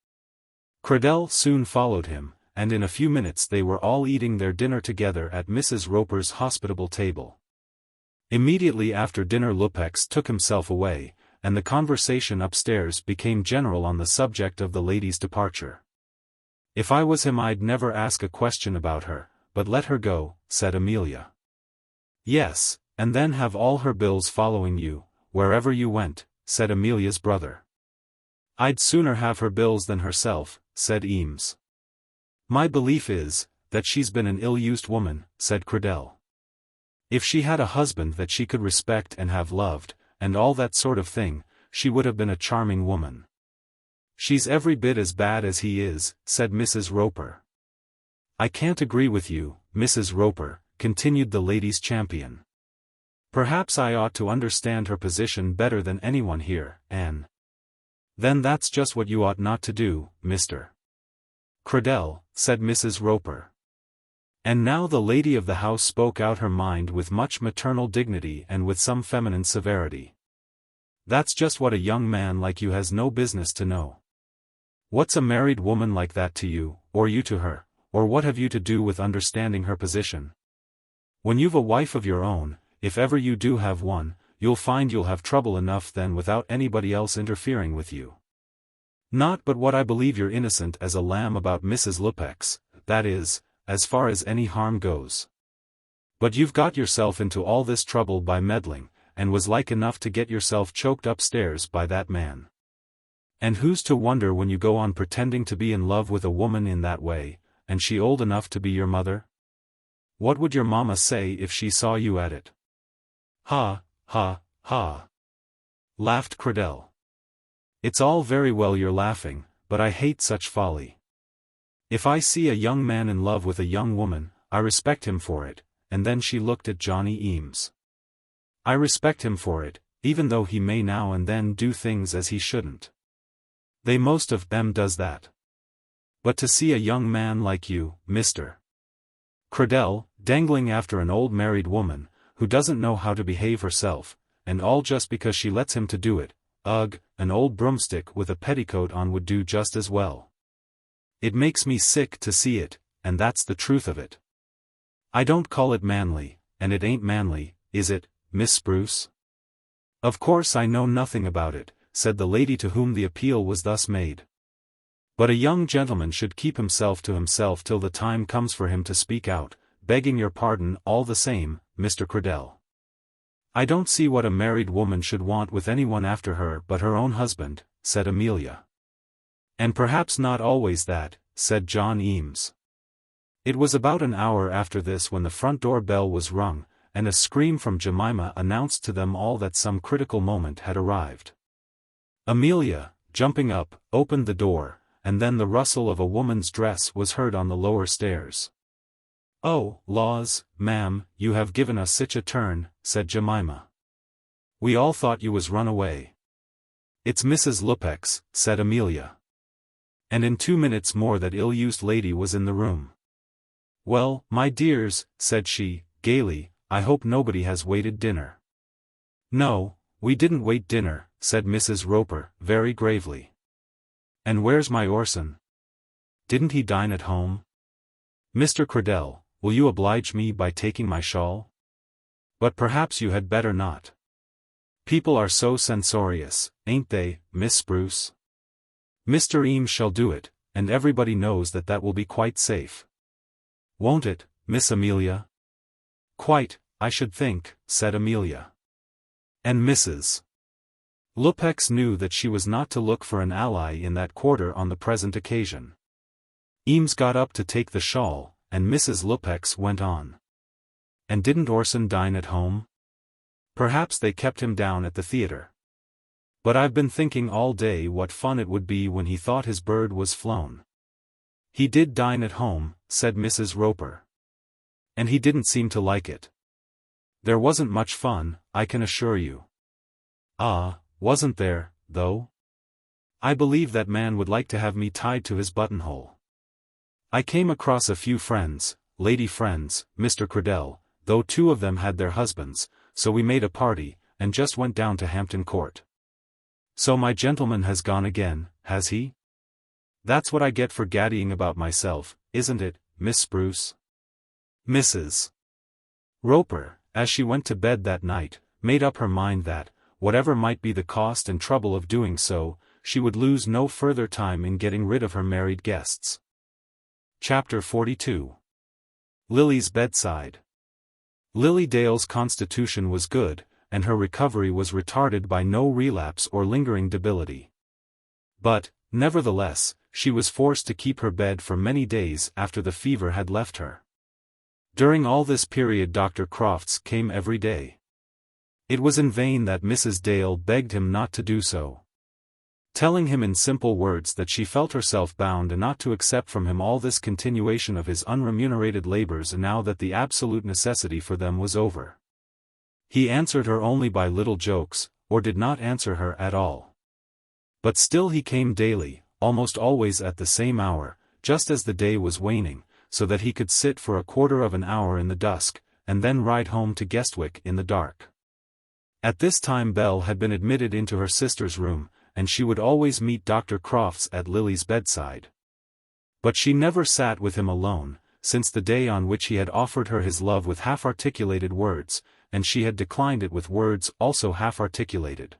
Credell soon followed him, and in a few minutes they were all eating their dinner together at Mrs. Roper's hospitable table. Immediately after dinner Lupex took himself away, and the conversation upstairs became general on the subject of the lady's departure. If I was him I'd never ask a question about her, but let her go, said Amelia. Yes, and then have all her bills following you, wherever you went, said Amelia's brother. I'd sooner have her bills than herself, said Eames. My belief is, that she's been an ill-used woman, said Credell. If she had a husband that she could respect and have loved, and all that sort of thing, she would have been a charming woman. She's every bit as bad as he is, said Mrs. Roper. I can't agree with you, Mrs. Roper, continued the ladies' champion. Perhaps I ought to understand her position better than anyone here, Anne. Then that's just what you ought not to do, Mr. Credell, said Mrs. Roper. And now the lady of the house spoke out her mind with much maternal dignity and with some feminine severity. That's just what a young man like you has no business to know. What's a married woman like that to you, or you to her, or what have you to do with understanding her position? When you've a wife of your own, if ever you do have one, you'll find you'll have trouble enough then without anybody else interfering with you. Not but what I believe you're innocent as a lamb about Mrs. Lupex, that is, as far as any harm goes. But you've got yourself into all this trouble by meddling, and was like enough to get yourself choked upstairs by that man. And who's to wonder when you go on pretending to be in love with a woman in that way, and she old enough to be your mother? What would your mamma say if she saw you at it? Ha, ha, ha, laughed Credell. It's all very well you're laughing, but I hate such folly. If I see a young man in love with a young woman, I respect him for it, and then she looked at Johnny Eames. I respect him for it, even though he may now and then do things as he shouldn't. They most of them does that. But to see a young man like you, Mr. Credell, dangling after an old married woman, who doesn't know how to behave herself, and all just because she lets him to do it, ugh, an old broomstick with a petticoat on would do just as well. It makes me sick to see it, and that's the truth of it. I don't call it manly, and it ain't manly, is it, Miss Spruce? Of course I know nothing about it, said the lady to whom the appeal was thus made. But a young gentleman should keep himself to himself till the time comes for him to speak out, begging your pardon all the same, Mr. Credell. I don't see what a married woman should want with anyone after her but her own husband, said Amelia. And perhaps not always that, said John Eames. It was about an hour after this when the front door bell was rung, and a scream from Jemima announced to them all that some critical moment had arrived. Amelia, jumping up, opened the door, and then the rustle of a woman's dress was heard on the lower stairs. Oh, laws, ma'am, you have given us such a turn, said Jemima. We all thought you was run away. It's Mrs. Lupex, said Amelia. And in 2 minutes more that ill-used lady was in the room. Well, my dears, said she, gaily, I hope nobody has waited dinner. No, we didn't wait dinner, said Mrs. Roper, very gravely. And where's my Orson? Didn't he dine at home? Mr. Credell, will you oblige me by taking my shawl? But perhaps you had better not. People are so censorious, ain't they, Miss Spruce? Mr. Eames shall do it, and everybody knows that that will be quite safe. Won't it, Miss Amelia? Quite, I should think, said Amelia. And Mrs. Lupex knew that she was not to look for an ally in that quarter on the present occasion. Eames got up to take the shawl, and Mrs. Lupex went on. And didn't Orson dine at home? Perhaps they kept him down at the theatre. But I've been thinking all day what fun it would be when he thought his bird was flown. He did dine at home, said Mrs. Roper. And he didn't seem to like it. There wasn't much fun, I can assure you. Ah, wasn't there, though? I believe that man would like to have me tied to his buttonhole. I came across a few friends, lady friends, Mr. Cradell, though 2 of them had their husbands, so we made a party, and just went down to Hampton Court. So my gentleman has gone again, has he? That's what I get for gaddying about myself, isn't it, Miss Spruce? Mrs. Roper, as she went to bed that night, made up her mind that, whatever might be the cost and trouble of doing so, she would lose no further time in getting rid of her married guests. Chapter 42. Lily's bedside. Lily Dale's constitution was good, and her recovery was retarded by no relapse or lingering debility. But, nevertheless, she was forced to keep her bed for many days after the fever had left her. During all this period Dr. Crofts came every day. It was in vain that Mrs. Dale begged him not to do so, telling him in simple words that she felt herself bound not to accept from him all this continuation of his unremunerated labors now that the absolute necessity for them was over. He answered her only by little jokes, or did not answer her at all. But still he came daily, almost always at the same hour, just as the day was waning, so that he could sit for a quarter of an hour in the dusk, and then ride home to Guestwick in the dark. At this time Belle had been admitted into her sister's room, and she would always meet Dr. Crofts at Lily's bedside. But she never sat with him alone, since the day on which he had offered her his love with half-articulated words, and she had declined it with words also half-articulated.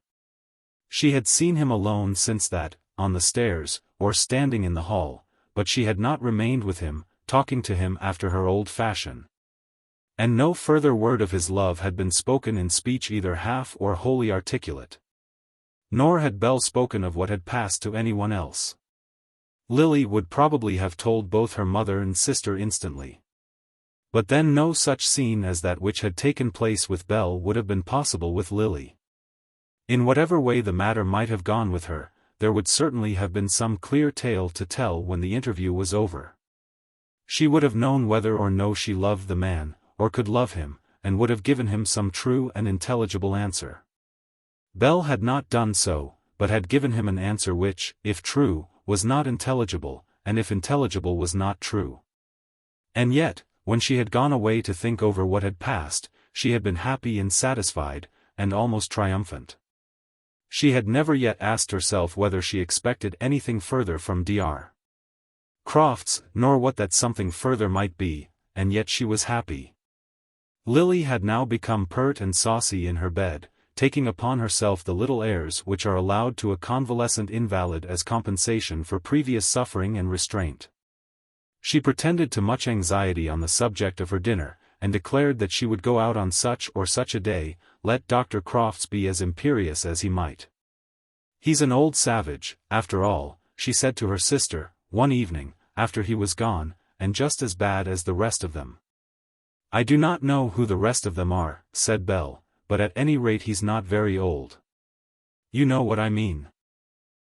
She had seen him alone since that, on the stairs, or standing in the hall, but she had not remained with him, talking to him after her old fashion. And no further word of his love had been spoken in speech either half or wholly articulate. Nor had Belle spoken of what had passed to anyone else. Lily would probably have told both her mother and sister instantly. But then no such scene as that which had taken place with Belle would have been possible with Lily. In whatever way the matter might have gone with her, there would certainly have been some clear tale to tell when the interview was over. She would have known whether or no she loved the man, or could love him, and would have given him some true and intelligible answer. Belle had not done so, but had given him an answer which, if true, was not intelligible, and if intelligible was not true. And yet, when she had gone away to think over what had passed, she had been happy and satisfied, and almost triumphant. She had never yet asked herself whether she expected anything further from Dr. Crofts, nor what that something further might be, and yet she was happy. Lily had now become pert and saucy in her bed, taking upon herself the little airs which are allowed to a convalescent invalid as compensation for previous suffering and restraint. She pretended to much anxiety on the subject of her dinner, and declared that she would go out on such or such a day, let Dr. Crofts be as imperious as he might. "He's an old savage, after all," she said to her sister, one evening, after he was gone, "and just as bad as the rest of them." "I do not know who the rest of them are," said Belle, "but at any rate he's not very old. You know what I mean.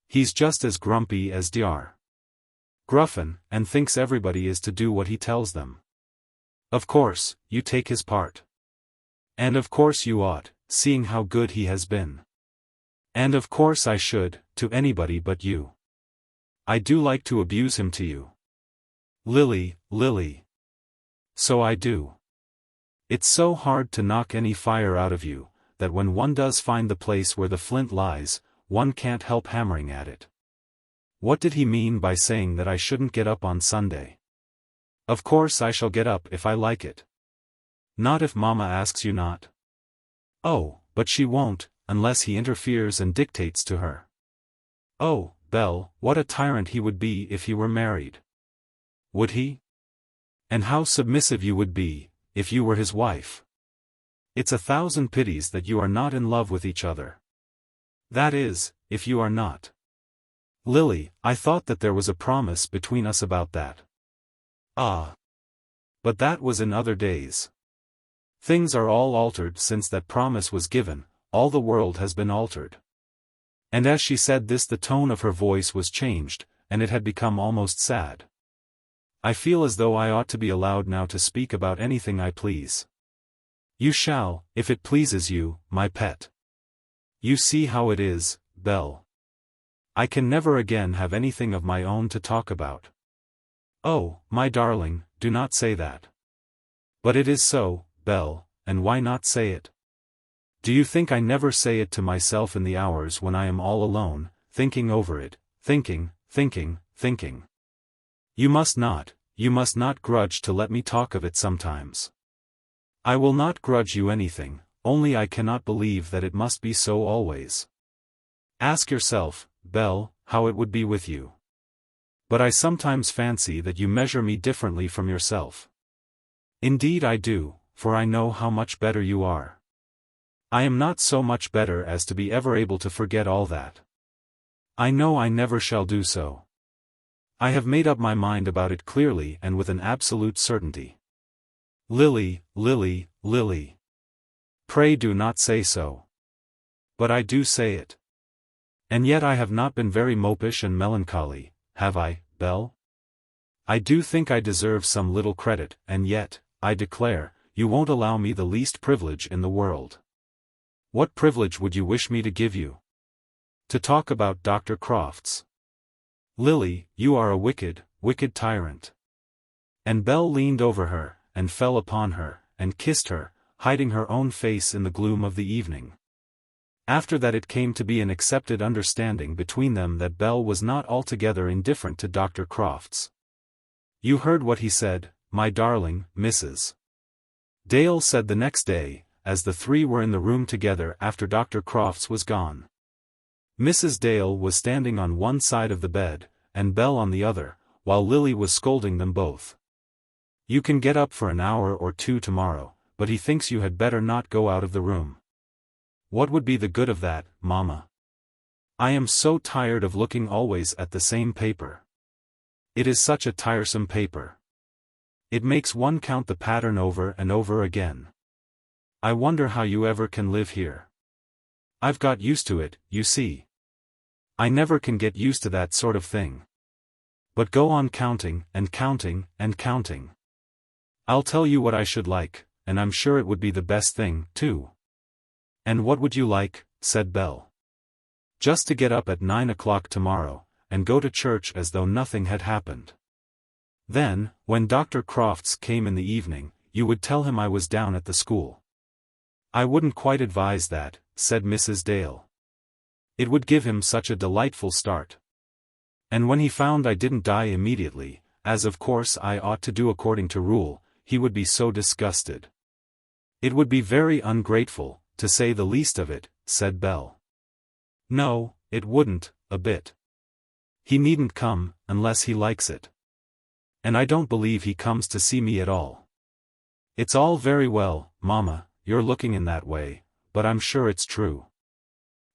He's just as grumpy as Dr. Gruffin, and thinks everybody is to do what he tells them. Of course, you take his part. And of course you ought, seeing how good he has been. And of course I should, to anybody but you. I do like to abuse him to you. Lily, Lily. So I do. It's so hard to knock any fire out of you, that when one does find the place where the flint lies, one can't help hammering at it. What did he mean by saying that I shouldn't get up on Sunday? Of course I shall get up if I like it. Not if Mamma asks you not. Oh, but she won't, unless he interferes and dictates to her. Oh, Belle, what a tyrant he would be if he were married. Would he? And how submissive you would be, if you were his wife. It's 1,000 pities that you are not in love with each other. That is, if you are not. Lily, I thought that there was a promise between us about that. Ah. But that was in other days. Things are all altered since that promise was given, all the world has been altered. And as she said this the tone of her voice was changed, and it had become almost sad. I feel as though I ought to be allowed now to speak about anything I please. You shall, if it pleases you, my pet. You see how it is, Belle. I can never again have anything of my own to talk about. Oh, my darling, do not say that. But it is so, Belle, and why not say it? Do you think I never say it to myself in the hours when I am all alone, thinking over it, thinking. You must not grudge to let me talk of it sometimes. I will not grudge you anything, only I cannot believe that it must be so always. Ask yourself, Belle, how it would be with you. But I sometimes fancy that you measure me differently from yourself. Indeed I do, for I know how much better you are. I am not so much better as to be ever able to forget all that. I know I never shall do so. I have made up my mind about it clearly and with an absolute certainty. Lily. Pray do not say so. But I do say it. And yet I have not been very mopish and melancholy, have I, Belle? I do think I deserve some little credit, and yet, I declare, you won't allow me the least privilege in the world. What privilege would you wish me to give you? To talk about Dr. Crofts. Lily, you are a wicked tyrant. And Belle leaned over her, and fell upon her, and kissed her, hiding her own face in the gloom of the evening. After that it came to be an accepted understanding between them that Belle was not altogether indifferent to Dr. Crofts. You heard what he said, my darling, Mrs. Dale said the next day, as the three were in the room together after Dr. Crofts was gone. Mrs. Dale was standing on one side of the bed, and Belle on the other, while Lily was scolding them both. You can get up for an hour or two tomorrow, but he thinks you had better not go out of the room. What would be the good of that, Mamma? I am so tired of looking always at the same paper. It is such a tiresome paper. It makes one count the pattern over and over again. I wonder how you ever can live here. I've got used to it, you see. I never can get used to that sort of thing. But go on counting. I'll tell you what I should like, and I'm sure it would be the best thing, too. And what would you like? Said Belle. Just to get up at 9 o'clock tomorrow, and go to church as though nothing had happened. Then, when Dr. Crofts came in the evening, you would tell him I was down at the school. I wouldn't quite advise that, said Mrs. Dale. It would give him such a delightful start. And when he found I didn't die immediately, as of course I ought to do according to rule, he would be so disgusted. It would be very ungrateful, to say the least of it, said Belle. No, it wouldn't, a bit. He needn't come, unless he likes it. And I don't believe he comes to see me at all. It's all very well, Mamma, you're looking in that way, but I'm sure it's true.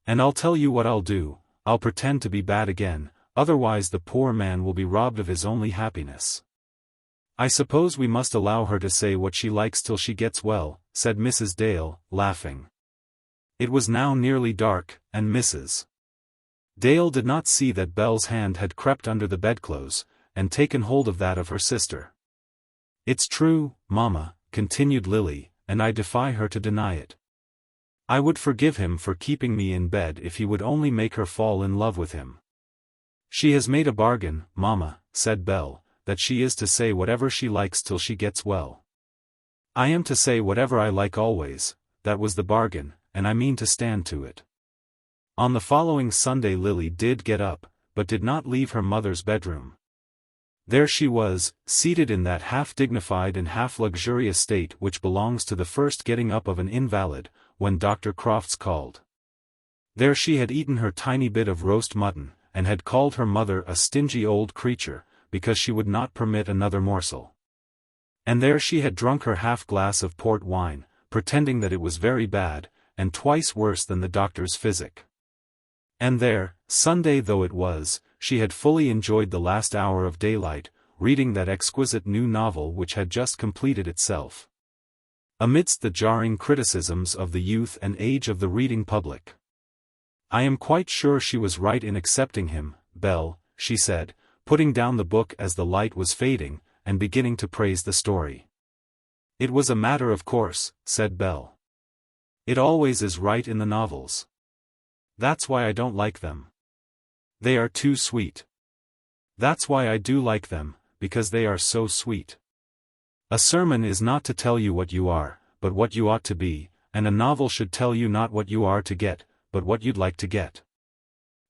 And I'll tell you what I'll do, I'll pretend to be bad again, otherwise the poor man will be robbed of his only happiness. I suppose we must allow her to say what she likes till she gets well, said Mrs. Dale, laughing. It was now nearly dark, and Mrs. Dale did not see that Belle's hand had crept under the bedclothes, and taken hold of that of her sister. It's true, Mamma, continued Lily, and I defy her to deny it. I would forgive him for keeping me in bed if he would only make her fall in love with him. She has made a bargain, Mamma, said Belle, that she is to say whatever she likes till she gets well. I am to say whatever I like always, that was the bargain, and I mean to stand to it. On the following Sunday Lily did get up, but did not leave her mother's bedroom. There she was, seated in that half-dignified and half-luxurious state which belongs to the first getting up of an invalid, when Dr. Crofts called. There she had eaten her tiny bit of roast mutton, and had called her mother a stingy old creature, because she would not permit another morsel. And there she had drunk her half-glass of port wine, pretending that it was very bad, and twice worse than the doctor's physic. And there, Sunday though it was, she had fully enjoyed the last hour of daylight, reading that exquisite new novel which had just completed itself. Amidst the jarring criticisms of the youth and age of the reading public. "I am quite sure she was right in accepting him, Belle," she said, putting down the book as the light was fading, and beginning to praise the story. "It was a matter of course," said Belle. "It always is right in the novels. That's why I don't like them. They are too sweet. That's why I do like them, because they are so sweet. A sermon is not to tell you what you are, but what you ought to be, and a novel should tell you not what you are to get, but what you'd like to get.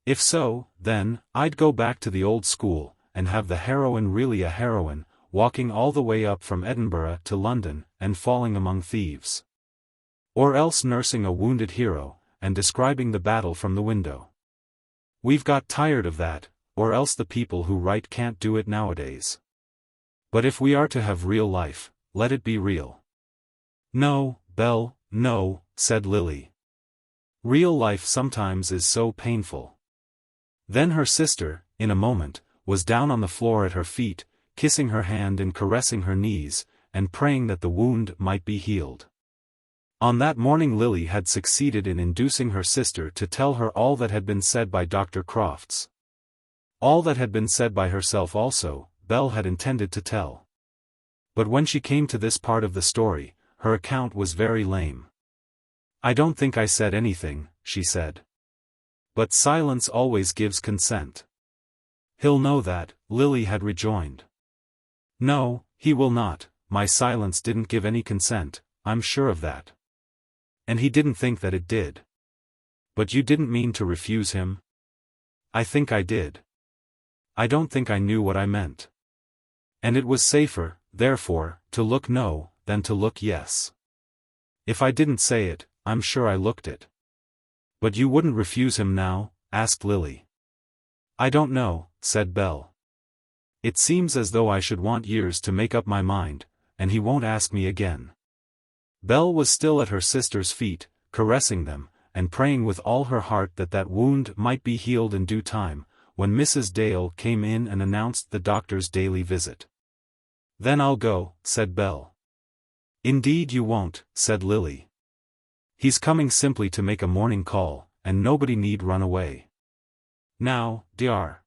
If so, then, I'd go back to the old school, and have the heroine really a heroine, walking all the way up from Edinburgh to London, and falling among thieves. Or else nursing a wounded hero, and describing the battle from the window. We've got tired of that, or else the people who write can't do it nowadays. But if we are to have real life, let it be real." "No, Belle, no," said Lily. "Real life sometimes is so painful." Then her sister, in a moment, was down on the floor at her feet, kissing her hand and caressing her knees, and praying that the wound might be healed. On that morning Lily had succeeded in inducing her sister to tell her all that had been said by Dr. Crofts. All that had been said by herself also, Belle had intended to tell. But when she came to this part of the story, her account was very lame. "I don't think I said anything," she said. "But silence always gives consent." "He'll know that," Lily had rejoined. "No, he will not, my silence didn't give any consent, I'm sure of that. And he didn't think that it did." "But you didn't mean to refuse him?" "I think I did. I don't think I knew what I meant. And it was safer, therefore, to look no, than to look yes. If I didn't say it, I'm sure I looked it." "But you wouldn't refuse him now?" asked Lily. "I don't know," said Belle. "It seems as though I should want years to make up my mind, and he won't ask me again." Belle was still at her sister's feet, caressing them, and praying with all her heart that that wound might be healed in due time, when Mrs. Dale came in and announced the doctor's daily visit. "Then I'll go," said Belle. "Indeed you won't," said Lily. "He's coming simply to make a morning call, and nobody need run away. Now, Dr.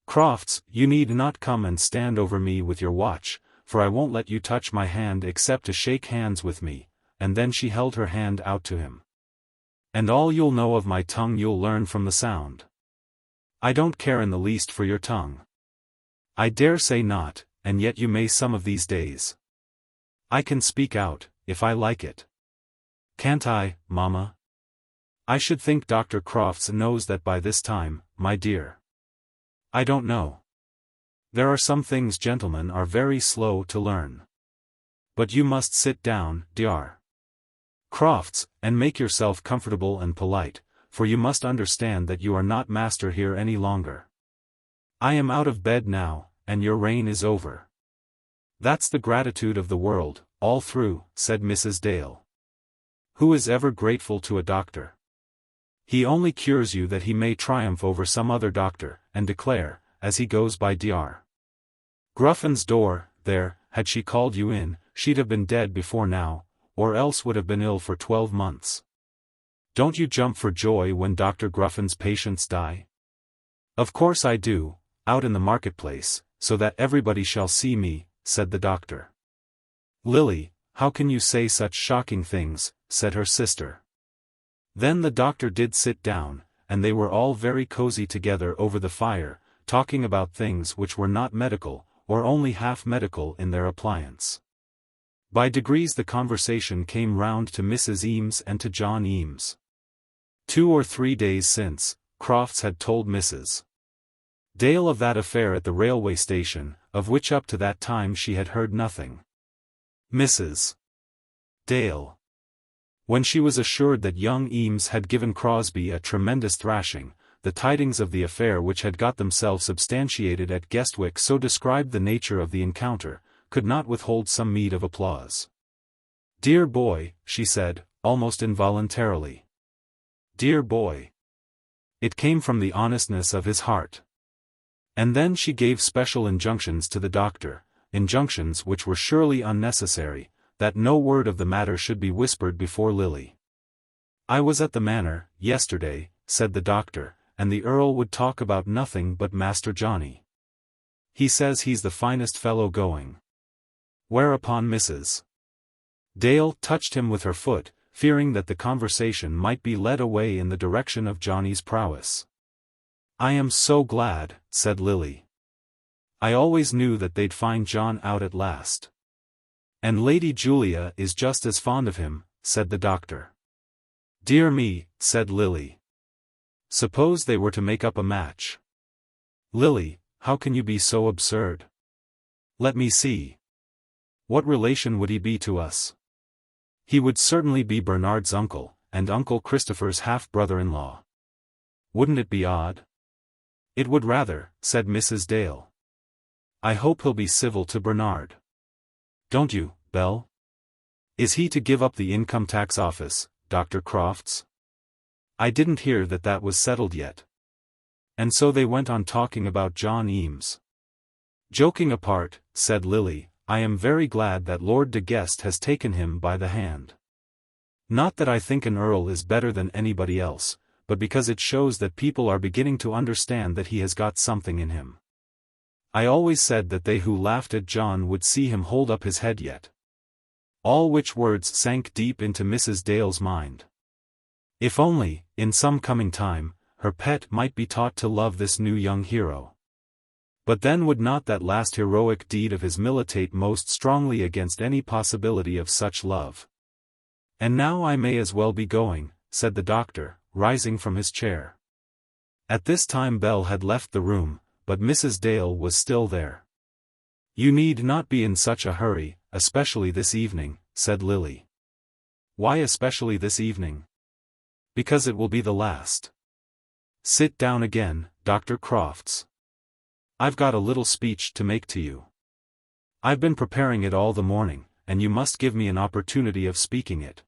Crofts, you need not come and stand over me with your watch, for I won't let you touch my hand except to shake hands with me," and then she held her hand out to him. "And all you'll know of my tongue you'll learn from the sound. I don't care in the least for your tongue. I dare say not, and yet you may some of these days. I can speak out, if I like it. Can't I, Mamma? I should think Dr. Crofts knows that by this time, my dear." "I don't know. There are some things gentlemen are very slow to learn. But you must sit down, Dr. Crofts, and make yourself comfortable and polite, for you must understand that you are not master here any longer. I am out of bed now, and your reign is over." "That's the gratitude of the world, all through," said Mrs. Dale. "Who is ever grateful to a doctor? He only cures you that he may triumph over some other doctor, and declare, as he goes by Dr. Gruffin's door, there, had she called you in, she'd have been dead before now, or else would have been ill for 12 months. Don't you jump for joy when Dr. Gruffin's patients die?" "Of course I do, out in the marketplace, so that everybody shall see me," said the doctor. "Lily, how can you say such shocking things?" said her sister. Then the doctor did sit down, and they were all very cozy together over the fire, talking about things which were not medical, or only half medical in their appliance. By degrees the conversation came round to Mrs. Eames and to John Eames. 2 or 3 days since, Crofts had told Mrs. Dale of that affair at the railway station, of which up to that time she had heard nothing. Mrs. Dale. When she was assured that young Eames had given Crosbie a tremendous thrashing, the tidings of the affair which had got themselves substantiated at Guestwick so described the nature of the encounter, could not withhold some meed of applause. "Dear boy," she said, almost involuntarily. "Dear boy." It came from the honestness of his heart. And then she gave special injunctions to the doctor, injunctions which were surely unnecessary, that no word of the matter should be whispered before Lily. "I was at the manor, yesterday," said the doctor, "and the Earl would talk about nothing but Master Johnny. He says he's the finest fellow going." Whereupon Mrs. Dale touched him with her foot, fearing that the conversation might be led away in the direction of Johnny's prowess. "I am so glad," said Lily. "I always knew that they'd find John out at last." "And Lady Julia is just as fond of him," said the doctor. "Dear me," said Lily. "Suppose they were to make up a match." "Lily, how can you be so absurd?" "Let me see. What relation would he be to us?" "He would certainly be Bernard's uncle, and Uncle Christopher's half-brother-in-law. Wouldn't it be odd?" "It would rather," said Mrs. Dale. "I hope he'll be civil to Bernard." "Don't you, Belle?" "Is he to give up the income tax office, Dr. Crofts?" "I didn't hear that that was settled yet." And so they went on talking about John Eames. "Joking apart," said Lily, "I am very glad that Lord de Guest has taken him by the hand. Not that I think an earl is better than anybody else, but because it shows that people are beginning to understand that he has got something in him. I always said that they who laughed at John would see him hold up his head yet." All which words sank deep into Mrs. Dale's mind. If only, in some coming time, her pet might be taught to love this new young hero. But then would not that last heroic deed of his militate most strongly against any possibility of such love? "And now I may as well be going," said the doctor, rising from his chair. At this time Belle had left the room, but Mrs. Dale was still there. "You need not be in such a hurry, especially this evening," said Lily. "Why especially this evening?" "Because it will be the last." "Sit down again, Dr. Crofts. I've got a little speech to make to you. I've been preparing it all the morning, and you must give me an opportunity of speaking it.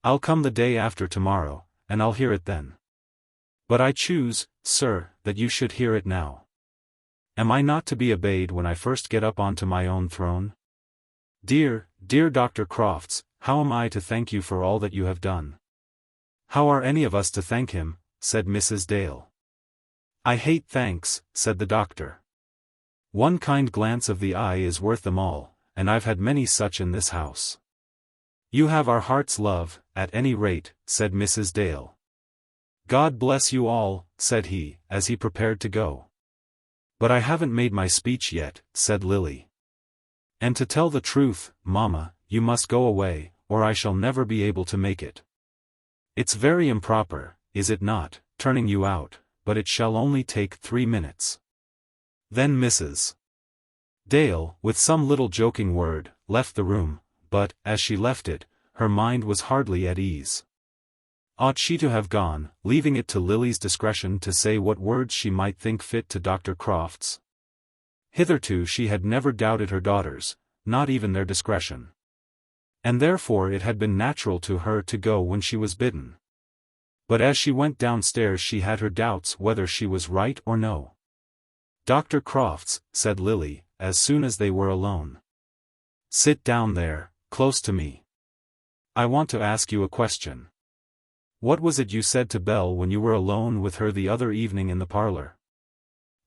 I'll come the day after tomorrow, and I'll hear it then. But I choose, sir, that you should hear it now. Am I not to be obeyed when I first get up onto my own throne? Dear, dear Dr. Crofts, how am I to thank you for all that you have done?" "How are any of us to thank him?" said Mrs. Dale. "I hate thanks," said the doctor. "One kind glance of the eye is worth them all, and I've had many such in this house." "You have our heart's love, at any rate," said Mrs. Dale. "God bless you all," said he, as he prepared to go. "But I haven't made my speech yet," said Lily. "And to tell the truth, Mamma, you must go away, or I shall never be able to make it. It's very improper, is it not, turning you out, but it shall only take 3 minutes." Then Mrs. Dale, with some little joking word, left the room, but, as she left it, her mind was hardly at ease. Ought she to have gone, leaving it to Lily's discretion to say what words she might think fit to Dr. Crofts? Hitherto she had never doubted her daughters, not even their discretion. And therefore it had been natural to her to go when she was bidden. But as she went downstairs she had her doubts whether she was right or no. "Dr. Crofts," said Lily, as soon as they were alone. "Sit down there, close to me. I want to ask you a question. What was it you said to Belle when you were alone with her the other evening in the parlor?"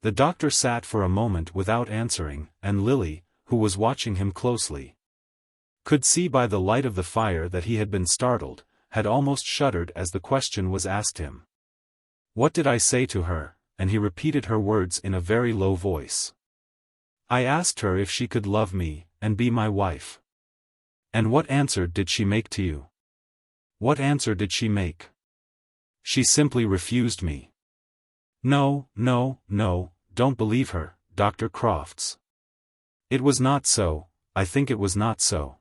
The doctor sat for a moment without answering, and Lily, who was watching him closely, could see by the light of the fire that he had been startled, had almost shuddered as the question was asked him. "What did I say to her?" And he repeated her words in a very low voice. "I asked her if she could love me, and be my wife." "And what answer did she make to you?" "What answer did she make?" "She simply refused me." "No, no, no, don't believe her, Dr. Crofts. It was not so, I think it was not so.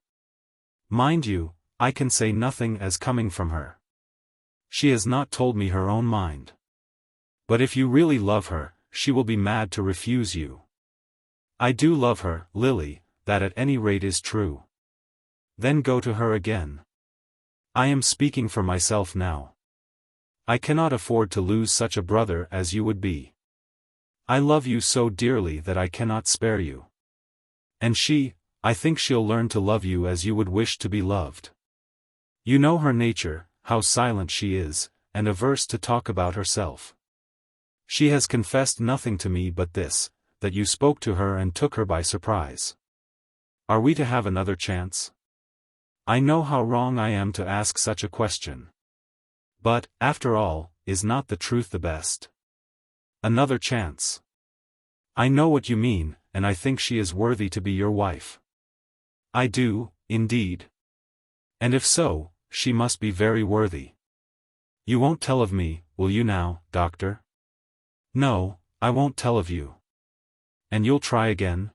Mind you, I can say nothing as coming from her. She has not told me her own mind." But if you really love her, she will be mad to refuse you. I do love her, Lily, that at any rate is true. Then go to her again. I am speaking for myself now. I cannot afford to lose such a brother as you would be. I love you so dearly that I cannot spare you. And I think she'll learn to love you as you would wish to be loved. You know her nature, how silent she is, and averse to talk about herself. She has confessed nothing to me but this, that you spoke to her and took her by surprise. Are we to have another chance? I know how wrong I am to ask such a question. But, after all, is not the truth the best? Another chance. I know what you mean, and I think she is worthy to be your wife. I do, indeed. And if so, she must be very worthy. You won't tell of me, will you now, Doctor? No, I won't tell of you. And you'll try again?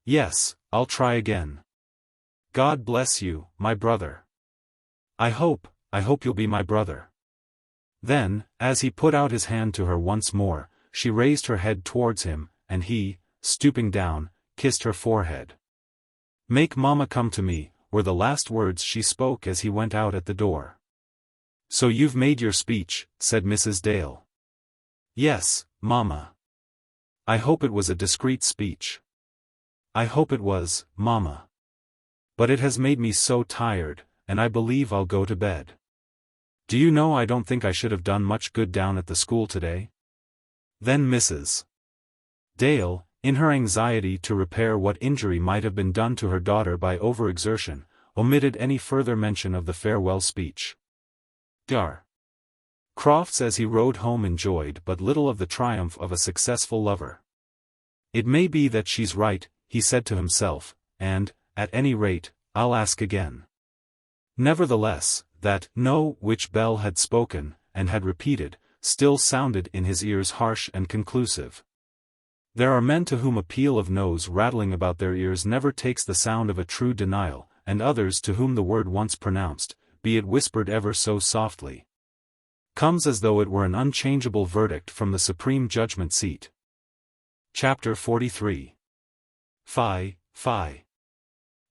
Yes, I'll try again. God bless you, my brother. I hope you'll be my brother. Then, as he put out his hand to her once more, she raised her head towards him, and he, stooping down, kissed her forehead. Make Mamma come to me, were the last words she spoke as he went out at the door. So you've made your speech, said Mrs. Dale. Yes, Mamma. I hope it was a discreet speech. I hope it was, Mamma. But it has made me so tired, and I believe I'll go to bed. Do you know I don't think I should have done much good down at the school today? Then Mrs. Dale, in her anxiety to repair what injury might have been done to her daughter by overexertion, omitted any further mention of the farewell speech. Dar. Crofts as he rode home enjoyed but little of the triumph of a successful lover. It may be that she's right, he said to himself, and, at any rate, I'll ask again. Nevertheless, that "no" which Bell had spoken, and had repeated, still sounded in his ears harsh and conclusive. There are men to whom a peal of no's rattling about their ears never takes the sound of a true denial, and others to whom the word once pronounced, be it whispered ever so softly, comes as though it were an unchangeable verdict from the supreme judgment seat. Chapter 43. Fie.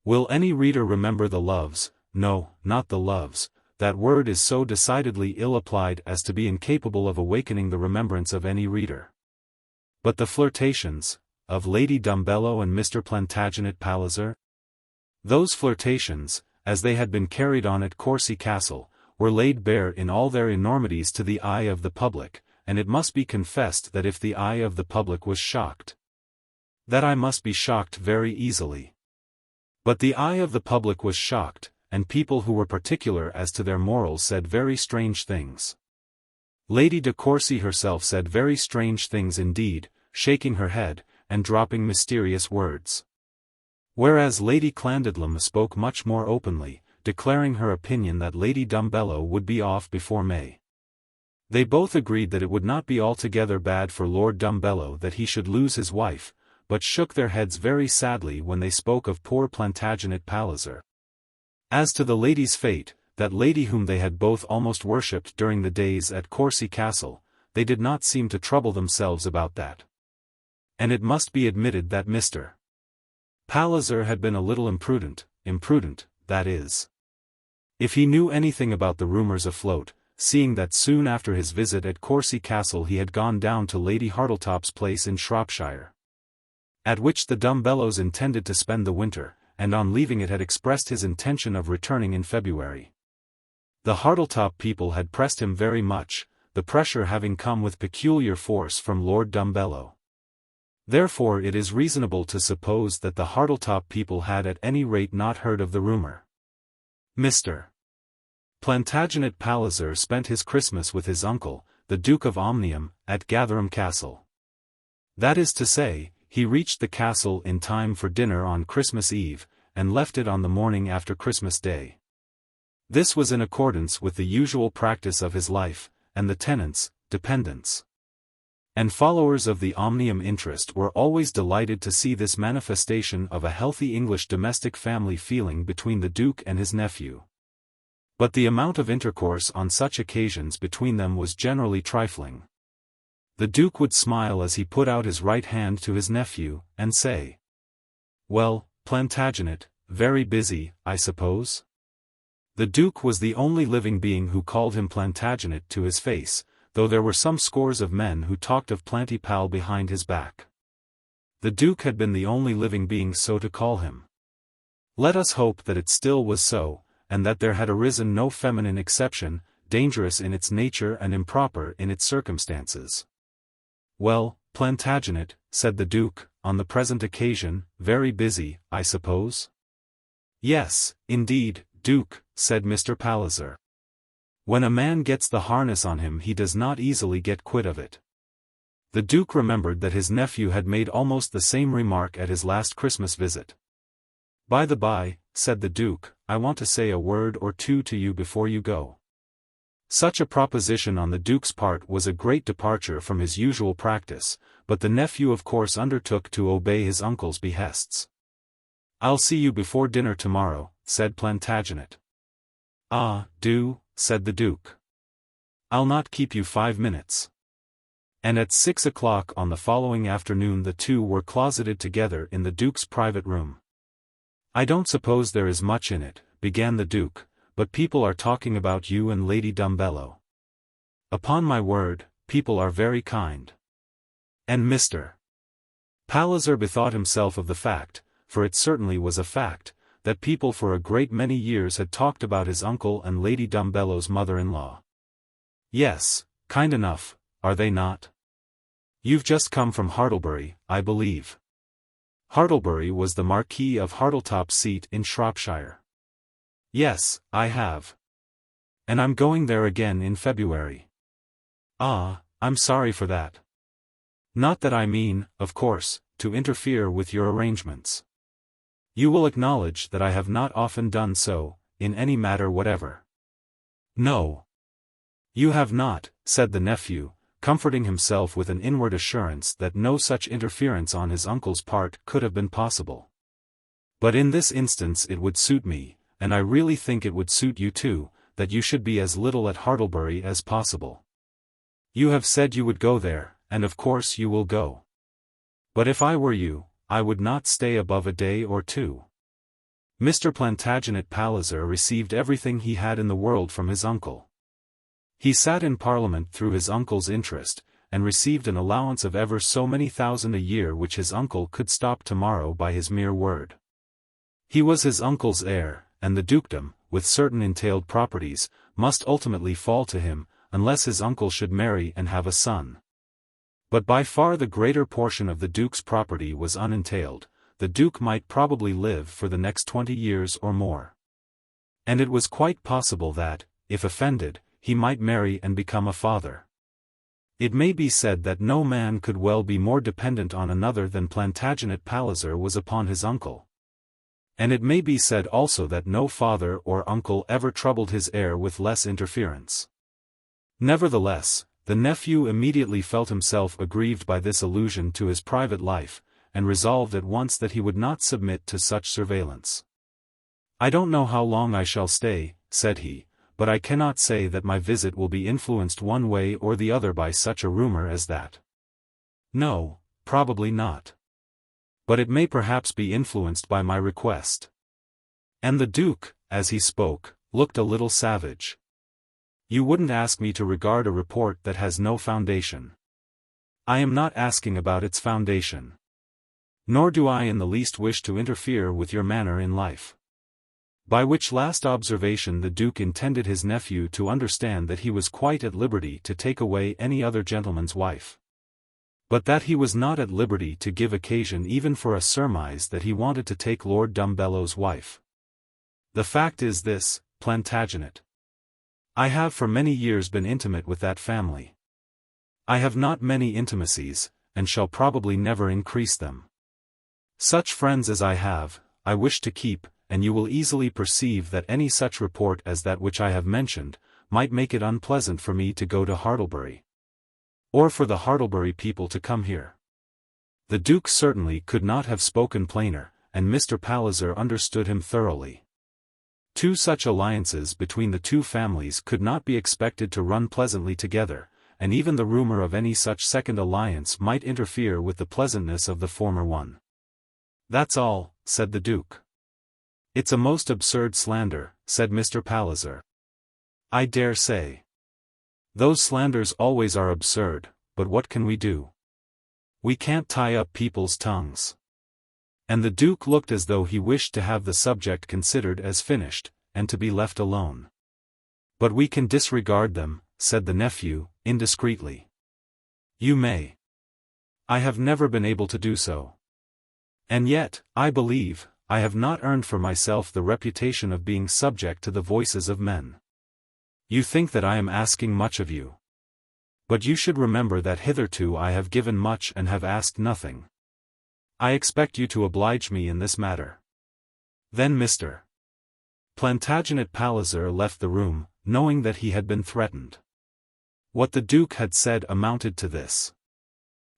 Will any reader remember the loves? No, not the loves. That word is so decidedly ill applied as to be incapable of awakening the remembrance of any reader. But the flirtations of Lady Dumbello and Mr. Plantagenet Palliser? Those flirtations, as they had been carried on at Courcy Castle, were laid bare in all their enormities to the eye of the public, and it must be confessed that if the eye of the public was shocked, that eye must be shocked very easily. But the eye of the public was shocked, and people who were particular as to their morals said very strange things. Lady de Courcy herself said very strange things indeed, shaking her head, and dropping mysterious words. Whereas Lady Clandidlem spoke much more openly, declaring her opinion that Lady Dumbello would be off before May. They both agreed that it would not be altogether bad for Lord Dumbello that he should lose his wife, but shook their heads very sadly when they spoke of poor Plantagenet Palliser. As to the lady's fate, that lady whom they had both almost worshipped during the days at Courcy Castle, they did not seem to trouble themselves about that. And it must be admitted that Mr. Palliser had been a little imprudent, that is, if he knew anything about the rumours afloat, seeing that soon after his visit at Courcy Castle he had gone down to Lady Hartletop's place in Shropshire, at which the Dumbellos intended to spend the winter, and on leaving it had expressed his intention of returning in February. The Hartletop people had pressed him very much, the pressure having come with peculiar force from Lord Dumbello. Therefore it is reasonable to suppose that the Hartletop people had at any rate not heard of the rumour. Mr. Plantagenet Palliser spent his Christmas with his uncle, the Duke of Omnium, at Gatherum Castle. That is to say, he reached the castle in time for dinner on Christmas Eve, and left it on the morning after Christmas Day. This was in accordance with the usual practice of his life, and the tenants, dependents, and followers of the Omnium interest were always delighted to see this manifestation of a healthy English domestic family feeling between the Duke and his nephew. But the amount of intercourse on such occasions between them was generally trifling. The Duke would smile as he put out his right hand to his nephew, and say, "Well, Plantagenet, very busy, I suppose?" The Duke was the only living being who called him Plantagenet to his face, though there were some scores of men who talked of Plantypal behind his back. The Duke had been the only living being so to call him. Let us hope that it still was so, and that there had arisen no feminine exception, dangerous in its nature and improper in its circumstances. "Well, Plantagenet," said the Duke, "on the present occasion, very busy, I suppose?" "Yes, indeed, Duke," said Mr. Palliser. "When a man gets the harness on him he does not easily get quit of it." The Duke remembered that his nephew had made almost the same remark at his last Christmas visit. "By the by," said the Duke, "I want to say a word or two to you before you go." Such a proposition on the Duke's part was a great departure from his usual practice, but the nephew of course undertook to obey his uncle's behests. "I'll see you before dinner tomorrow," said Plantagenet. "Ah, do," said the Duke. "I'll not keep you 5 minutes." And at 6 o'clock on the following afternoon the two were closeted together in the Duke's private room. "I don't suppose there is much in it," began the Duke, "but people are talking about you and Lady Dumbello. Upon my word, people are very kind." And Mr. Palliser bethought himself of the fact, for it certainly was a fact, that people for a great many years had talked about his uncle and Lady Dumbello's mother-in-law. "Yes, kind enough, are they not? You've just come from Hartlebury, I believe." Hartlebury was the Marquis of Hartletop's seat in Shropshire. "Yes, I have. And I'm going there again in February." "Ah, I'm sorry for that. Not that I mean, of course, to interfere with your arrangements. You will acknowledge that I have not often done so, in any matter whatever." "No. You have not," said the nephew, comforting himself with an inward assurance that no such interference on his uncle's part could have been possible. "But in this instance it would suit me, and I really think it would suit you too, that you should be as little at Hartlebury as possible. You have said you would go there, and of course you will go. But if I were you, I would not stay above a day or two." Mr. Plantagenet Palliser received everything he had in the world from his uncle. He sat in Parliament through his uncle's interest, and received an allowance of ever so many thousand a year which his uncle could stop tomorrow by his mere word. He was his uncle's heir, and the dukedom, with certain entailed properties, must ultimately fall to him, unless his uncle should marry and have a son. But by far the greater portion of the Duke's property was unentailed. The Duke might probably live for the next 20 years or more. And it was quite possible that, if offended, he might marry and become a father. It may be said that no man could well be more dependent on another than Plantagenet Palliser was upon his uncle. And it may be said also that no father or uncle ever troubled his heir with less interference. Nevertheless, the nephew immediately felt himself aggrieved by this allusion to his private life, and resolved at once that he would not submit to such surveillance. "I don't know how long I shall stay," said he, "but I cannot say that my visit will be influenced one way or the other by such a rumor as that. No, probably not. But it may perhaps be influenced by my request." And the Duke, as he spoke, looked a little savage. "You wouldn't ask me to regard a report that has no foundation." "I am not asking about its foundation. Nor do I in the least wish to interfere with your manner in life." By which last observation the Duke intended his nephew to understand that he was quite at liberty to take away any other gentleman's wife. But that he was not at liberty to give occasion even for a surmise that he wanted to take Lord Dumbello's wife. "The fact is this, Plantagenet. I have for many years been intimate with that family. I have not many intimacies, and shall probably never increase them. Such friends as I have, I wish to keep, and you will easily perceive that any such report as that which I have mentioned, might make it unpleasant for me to go to Hartlebury. Or for the Hartlebury people to come here." The Duke certainly could not have spoken plainer, and Mr. Palliser understood him thoroughly. Two such alliances between the two families could not be expected to run pleasantly together, and even the rumor of any such second alliance might interfere with the pleasantness of the former one. "That's all," said the Duke. "It's a most absurd slander," said Mr. Palliser. "I dare say. Those slanders always are absurd, but what can we do? We can't tie up people's tongues." And the Duke looked as though he wished to have the subject considered as finished, and to be left alone. "But we can disregard them," said the nephew, indiscreetly. "You may. I have never been able to do so. And yet, I believe, I have not earned for myself the reputation of being subject to the voices of men. You think that I am asking much of you. But you should remember that hitherto I have given much and have asked nothing. I expect you to oblige me in this matter." Then Mr. Plantagenet Palliser left the room, knowing that he had been threatened. What the Duke had said amounted to this: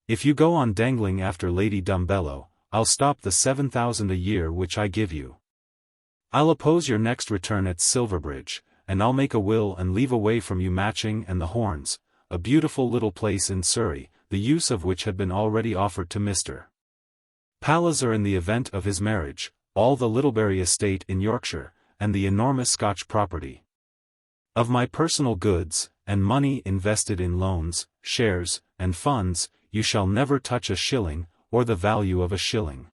"If you go on dangling after Lady Dumbello, I'll stop the 7,000 a year which I give you. I'll oppose your next return at Silverbridge, and I'll make a will and leave away from you Matching and the Horns, a beautiful little place in Surrey, the use of which had been already offered to Mr. Palliser in the event of his marriage, all the Littlebury estate in Yorkshire, and the enormous Scotch property. Of my personal goods, and money invested in loans, shares, and funds, you shall never touch a shilling, or the value of a shilling.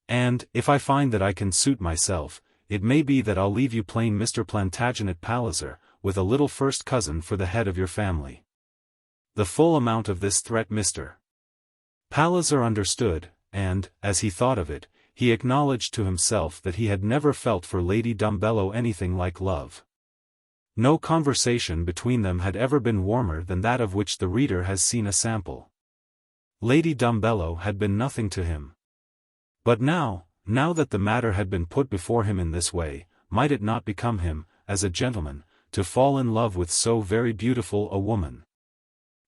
And, if I find that I can suit myself, it may be that I'll leave you plain Mr. Plantagenet Palliser, with a little first cousin for the head of your family." The full amount of this threat Mr. Palliser understood, and, as he thought of it, he acknowledged to himself that he had never felt for Lady Dumbello anything like love. No conversation between them had ever been warmer than that of which the reader has seen a sample. Lady Dumbello had been nothing to him. But now that the matter had been put before him in this way, might it not become him, as a gentleman, to fall in love with so very beautiful a woman,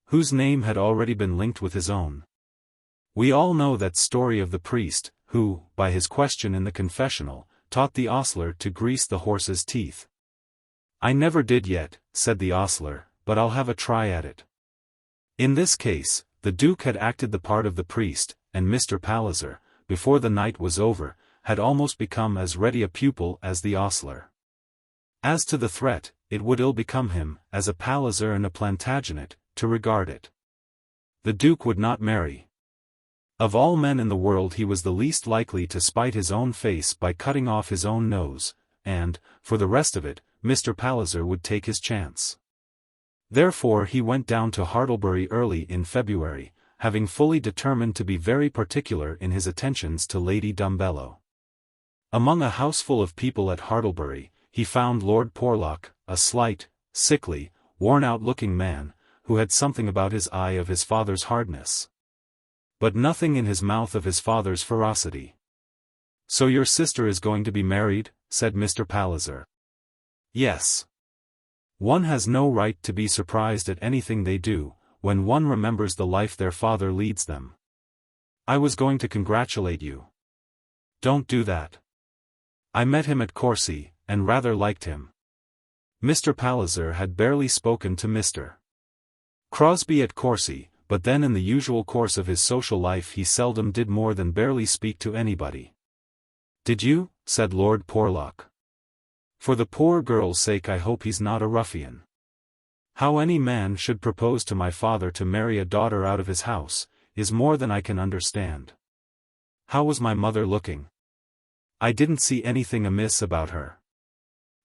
whose name had already been linked with his own? We all know that story of the priest, who, by his question in the confessional, taught the ostler to grease the horse's teeth. "I never did yet," said the ostler, "but I'll have a try at it." In this case, the Duke had acted the part of the priest, and Mr. Palliser, before the night was over, had almost become as ready a pupil as the ostler. As to the threat, it would ill become him, as a Palliser and a Plantagenet, to regard it. The Duke would not marry. Of all men in the world he was the least likely to spite his own face by cutting off his own nose, and, for the rest of it, Mr. Palliser would take his chance. Therefore he went down to Hartlebury early in February, having fully determined to be very particular in his attentions to Lady Dumbello. Among a houseful of people at Hartlebury, he found Lord Porlock, a slight, sickly, worn-out-looking man, who had something about his eye of his father's hardness, but nothing in his mouth of his father's ferocity. "So your sister is going to be married?" said Mr. Palliser. "Yes. One has no right to be surprised at anything they do, when one remembers the life their father leads them. I was going to congratulate you." "Don't do that. I met him at Courcy, and rather liked him." Mr. Palliser had barely spoken to Mr. Crosbie at Courcy, but then in the usual course of his social life he seldom did more than barely speak to anybody. "Did you?" said Lord Porlock. "For the poor girl's sake I hope he's not a ruffian. How any man should propose to my father to marry a daughter out of his house, is more than I can understand. How was my mother looking? I didn't see anything amiss about her.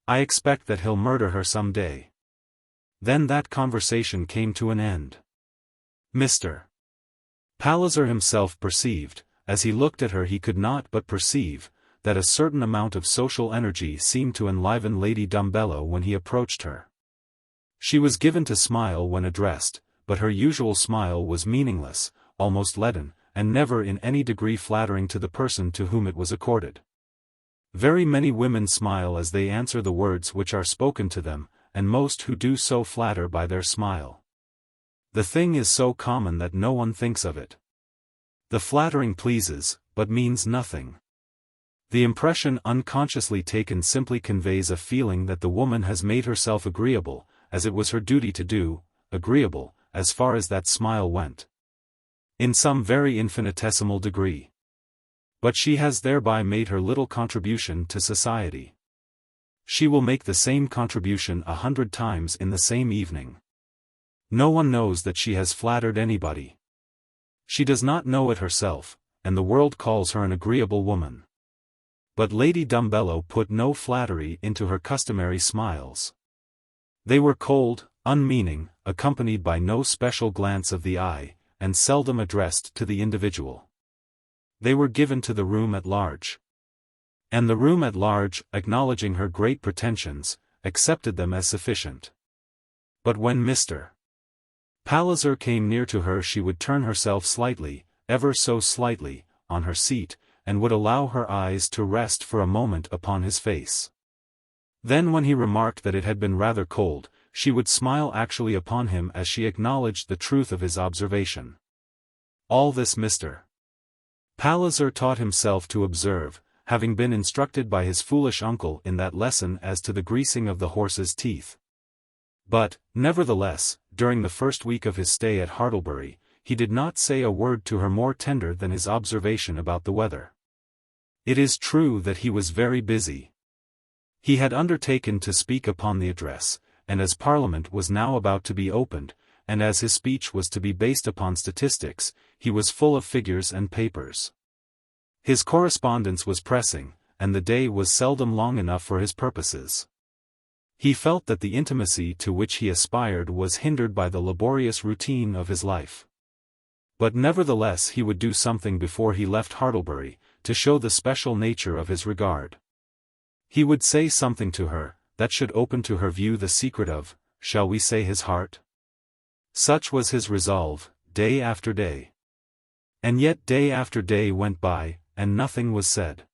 I expect that he'll murder her some day." Then that conversation came to an end. Mr. Palliser himself perceived, as he looked at her he could not but perceive, that a certain amount of social energy seemed to enliven Lady Dumbello when he approached her. She was given to smile when addressed, but her usual smile was meaningless, almost leaden, and never in any degree flattering to the person to whom it was accorded. Very many women smile as they answer the words which are spoken to them, and most who do so flatter by their smile. The thing is so common that no one thinks of it. The flattering pleases, but means nothing. The impression unconsciously taken simply conveys a feeling that the woman has made herself agreeable, as it was her duty to do, agreeable, as far as that smile went. In some very infinitesimal degree. But she has thereby made her little contribution to society. She will make the same contribution 100 times in the same evening. No one knows that she has flattered anybody. She does not know it herself, and the world calls her an agreeable woman. But Lady Dumbello put no flattery into her customary smiles. They were cold, unmeaning, accompanied by no special glance of the eye, and seldom addressed to the individual. They were given to the room at large. And the room at large, acknowledging her great pretensions, accepted them as sufficient. But when Mr. Palliser came near to her, she would turn herself slightly, ever so slightly, on her seat, and would allow her eyes to rest for a moment upon his face. Then when he remarked that it had been rather cold, she would smile actually upon him as she acknowledged the truth of his observation. All this Mr. Palliser taught himself to observe, having been instructed by his foolish uncle in that lesson as to the greasing of the horse's teeth. But, nevertheless, during the first week of his stay at Hartlebury, he did not say a word to her more tender than his observation about the weather. It is true that he was very busy. He had undertaken to speak upon the address, and as Parliament was now about to be opened, and as his speech was to be based upon statistics, he was full of figures and papers. His correspondence was pressing, and the day was seldom long enough for his purposes. He felt that the intimacy to which he aspired was hindered by the laborious routine of his life. But nevertheless he would do something before he left Hartlebury, to show the special nature of his regard. He would say something to her, that should open to her view the secret of, shall we say, his heart? Such was his resolve, day after day. And yet day after day went by, and nothing was said.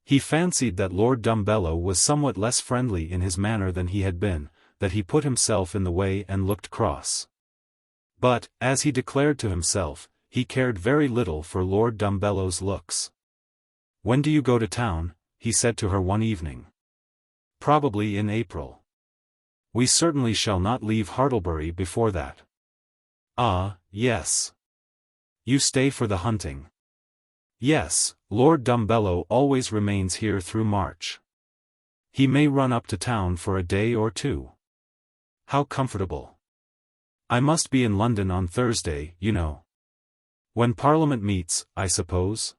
He fancied that Lord Dumbello was somewhat less friendly in his manner than he had been, that he put himself in the way and looked cross. But, as he declared to himself, he cared very little for Lord Dumbello's looks. "When do you go to town?" he said to her one evening. "Probably in April." "We certainly shall not leave Hartlebury before that." "Ah, yes. You stay for the hunting." "Yes, Lord Dumbello always remains here through March. He may run up to town for a day or two." "How comfortable. I must be in London on Thursday, you know." "When Parliament meets, I suppose?"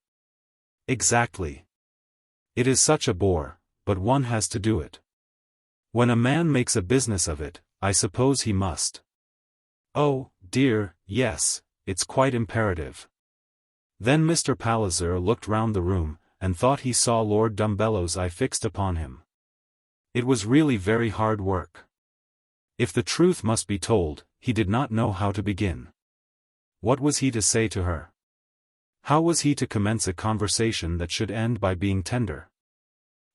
"Exactly. It is such a bore, but one has to do it. When a man makes a business of it, I suppose he must." "Oh, dear, yes, it's quite imperative." Then Mr. Palliser looked round the room, and thought he saw Lord Dumbello's eye fixed upon him. It was really very hard work. If the truth must be told, he did not know how to begin. What was he to say to her? How was he to commence a conversation that should end by being tender?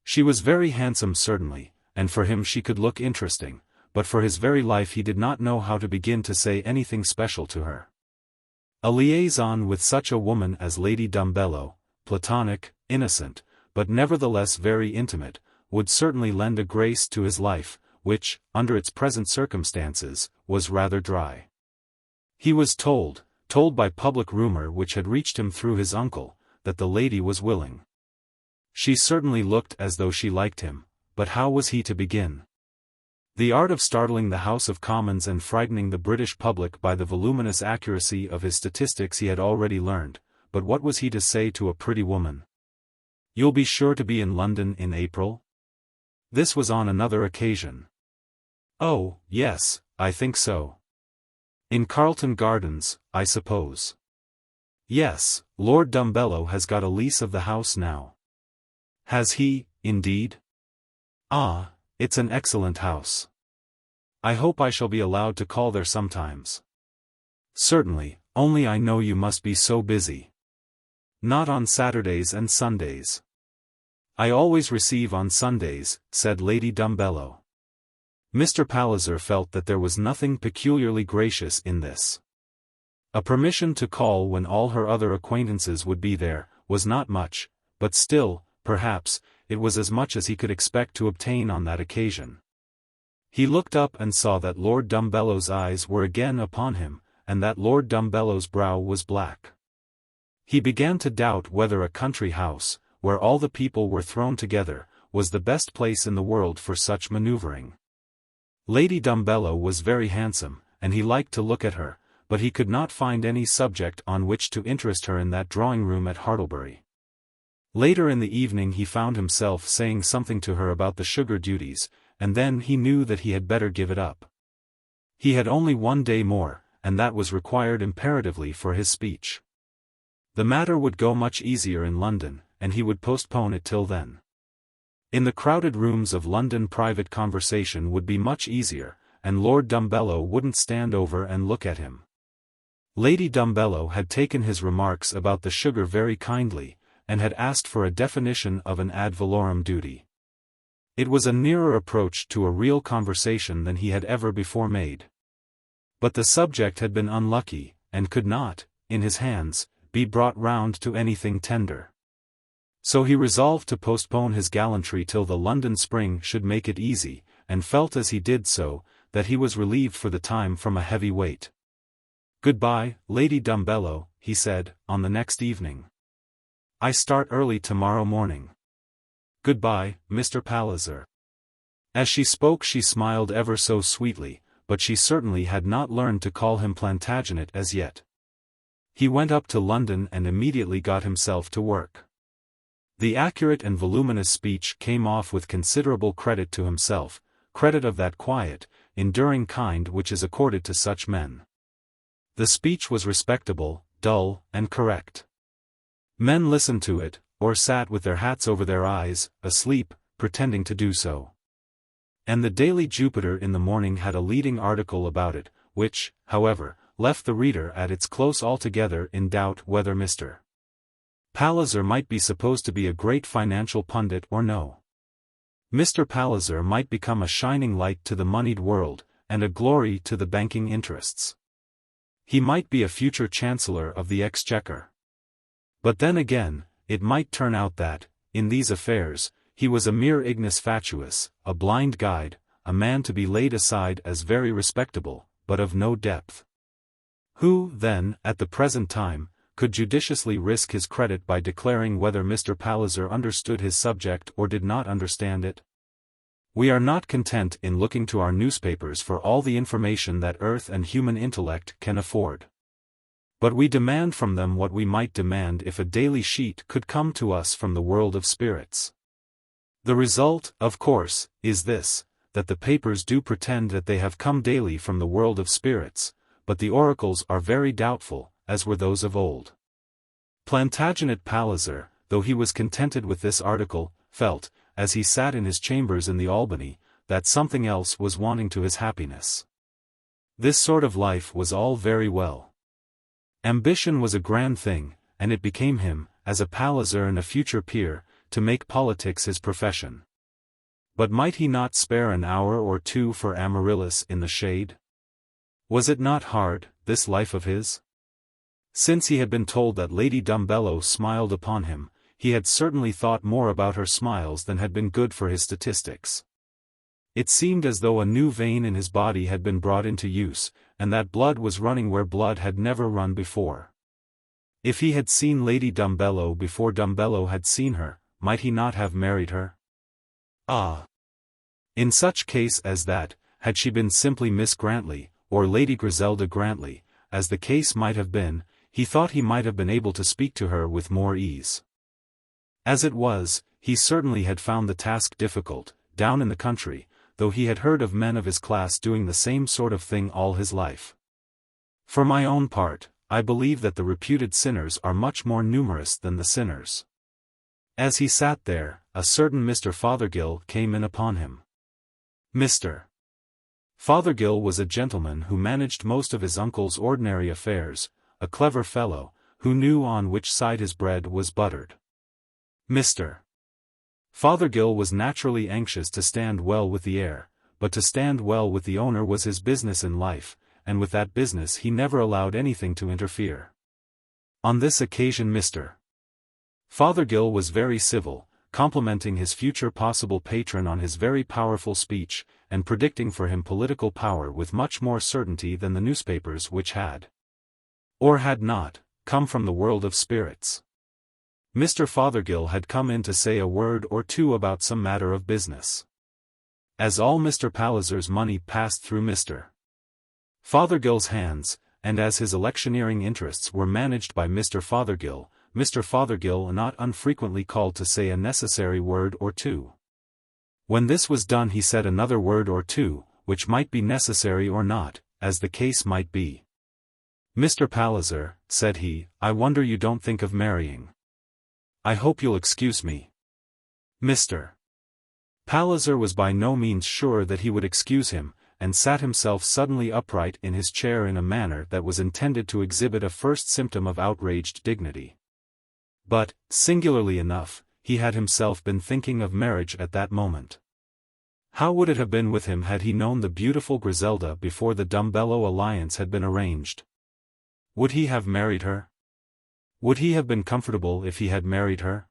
She was very handsome certainly, and for him she could look interesting, but for his very life he did not know how to begin to say anything special to her. A liaison with such a woman as Lady Dumbello, platonic, innocent, but nevertheless very intimate, would certainly lend a grace to his life, which, under its present circumstances, was rather dry. He was told by public rumor which had reached him through his uncle, that the lady was willing. She certainly looked as though she liked him, but how was he to begin? The art of startling the House of Commons and frightening the British public by the voluminous accuracy of his statistics he had already learned, but what was he to say to a pretty woman? "You'll be sure to be in London in April?" This was on another occasion. "Oh, yes, I think so." "In Carlton Gardens, I suppose?" "Yes, Lord Dumbello has got a lease of the house now." "Has he, indeed? Ah, it's an excellent house. I hope I shall be allowed to call there sometimes." "Certainly, only I know you must be so busy." "Not on Saturdays and Sundays." "I always receive on Sundays," said Lady Dumbello. Mr. Palliser felt that there was nothing peculiarly gracious in this. A permission to call when all her other acquaintances would be there, was not much, but still, perhaps, it was as much as he could expect to obtain on that occasion. He looked up and saw that Lord Dumbellow's eyes were again upon him, and that Lord Dumbellow's brow was black. He began to doubt whether a country house, where all the people were thrown together, was the best place in the world for such manoeuvring. Lady Dumbellow was very handsome, and he liked to look at her, but he could not find any subject on which to interest her in that drawing-room at Hartlebury. Later in the evening he found himself saying something to her about the sugar duties, and then he knew that he had better give it up. He had only 1 day more, and that was required imperatively for his speech. The matter would go much easier in London, and he would postpone it till then. In the crowded rooms of London private conversation would be much easier, and Lord Dumbellow wouldn't stand over and look at him. Lady Dumbellow had taken his remarks about the sugar very kindly, and had asked for a definition of an ad valorem duty. It was a nearer approach to a real conversation than he had ever before made. But the subject had been unlucky, and could not, in his hands, be brought round to anything tender. So he resolved to postpone his gallantry till the London spring should make it easy, and felt as he did so, that he was relieved for the time from a heavy weight. "Goodbye, Lady Dumbellow," he said, on the next evening. "I start early tomorrow morning. Goodbye, Mr. Palliser." As she spoke she smiled ever so sweetly, but she certainly had not learned to call him Plantagenet as yet. He went up to London and immediately got himself to work. The accurate and voluminous speech came off with considerable credit to himself, credit of that quiet, enduring kind which is accorded to such men. The speech was respectable, dull, and correct. Men listened to it, or sat with their hats over their eyes, asleep, pretending to do so. And the Daily Jupiter in the morning had a leading article about it, which, however, left the reader at its close altogether in doubt whether Mr. Palliser might be supposed to be a great financial pundit or no. Mr. Palliser might become a shining light to the moneyed world, and a glory to the banking interests. He might be a future Chancellor of the Exchequer. But then again, it might turn out that, in these affairs, he was a mere ignis fatuus, a blind guide, a man to be laid aside as very respectable, but of no depth. Who, then, at the present time, could judiciously risk his credit by declaring whether Mr. Palliser understood his subject or did not understand it? We are not content in looking to our newspapers for all the information that earth and human intellect can afford. But we demand from them what we might demand if a daily sheet could come to us from the world of spirits. The result, of course, is this, that the papers do pretend that they have come daily from the world of spirits, but the oracles are very doubtful, as were those of old. Plantagenet Palliser, though he was contented with this article, felt, as he sat in his chambers in the Albany, that something else was wanting to his happiness. This sort of life was all very well. Ambition was a grand thing, and it became him, as a Palliser and a future peer, to make politics his profession. But might he not spare an hour or two for Amaryllis in the shade? Was it not hard, this life of his? Since he had been told that Lady Dumbellow smiled upon him, he had certainly thought more about her smiles than had been good for his statistics. It seemed as though a new vein in his body had been brought into use, and that blood was running where blood had never run before. If he had seen Lady Dumbellow before Dumbellow had seen her, might he not have married her? Ah! In such case as that, had she been simply Miss Grantley, or Lady Griselda Grantley, as the case might have been, he thought he might have been able to speak to her with more ease. As it was, he certainly had found the task difficult, down in the country, though he had heard of men of his class doing the same sort of thing all his life. For my own part, I believe that the reputed sinners are much more numerous than the sinners. As he sat there, a certain Mr. Fothergill came in upon him. Mr. Fothergill was a gentleman who managed most of his uncle's ordinary affairs, a clever fellow, who knew on which side his bread was buttered. Mr. Fothergill was naturally anxious to stand well with the heir, but to stand well with the owner was his business in life, and with that business he never allowed anything to interfere. On this occasion Mr. Fothergill was very civil, complimenting his future possible patron on his very powerful speech, and predicting for him political power with much more certainty than the newspapers which had, or had not, come from the world of spirits. Mr. Fothergill had come in to say a word or two about some matter of business. As all Mr. Palliser's money passed through Mr. Fothergill's hands, and as his electioneering interests were managed by Mr. Fothergill not unfrequently called to say a necessary word or two. When this was done he said another word or two, which might be necessary or not, as the case might be. "Mr. Palliser," said he, "I wonder you don't think of marrying. I hope you'll excuse me." Mr. Palliser was by no means sure that he would excuse him, and sat himself suddenly upright in his chair in a manner that was intended to exhibit a first symptom of outraged dignity. But, singularly enough, he had himself been thinking of marriage at that moment. How would it have been with him had he known the beautiful Griselda before the Dumbello alliance had been arranged? Would he have married her? Would he have been comfortable if he had married her?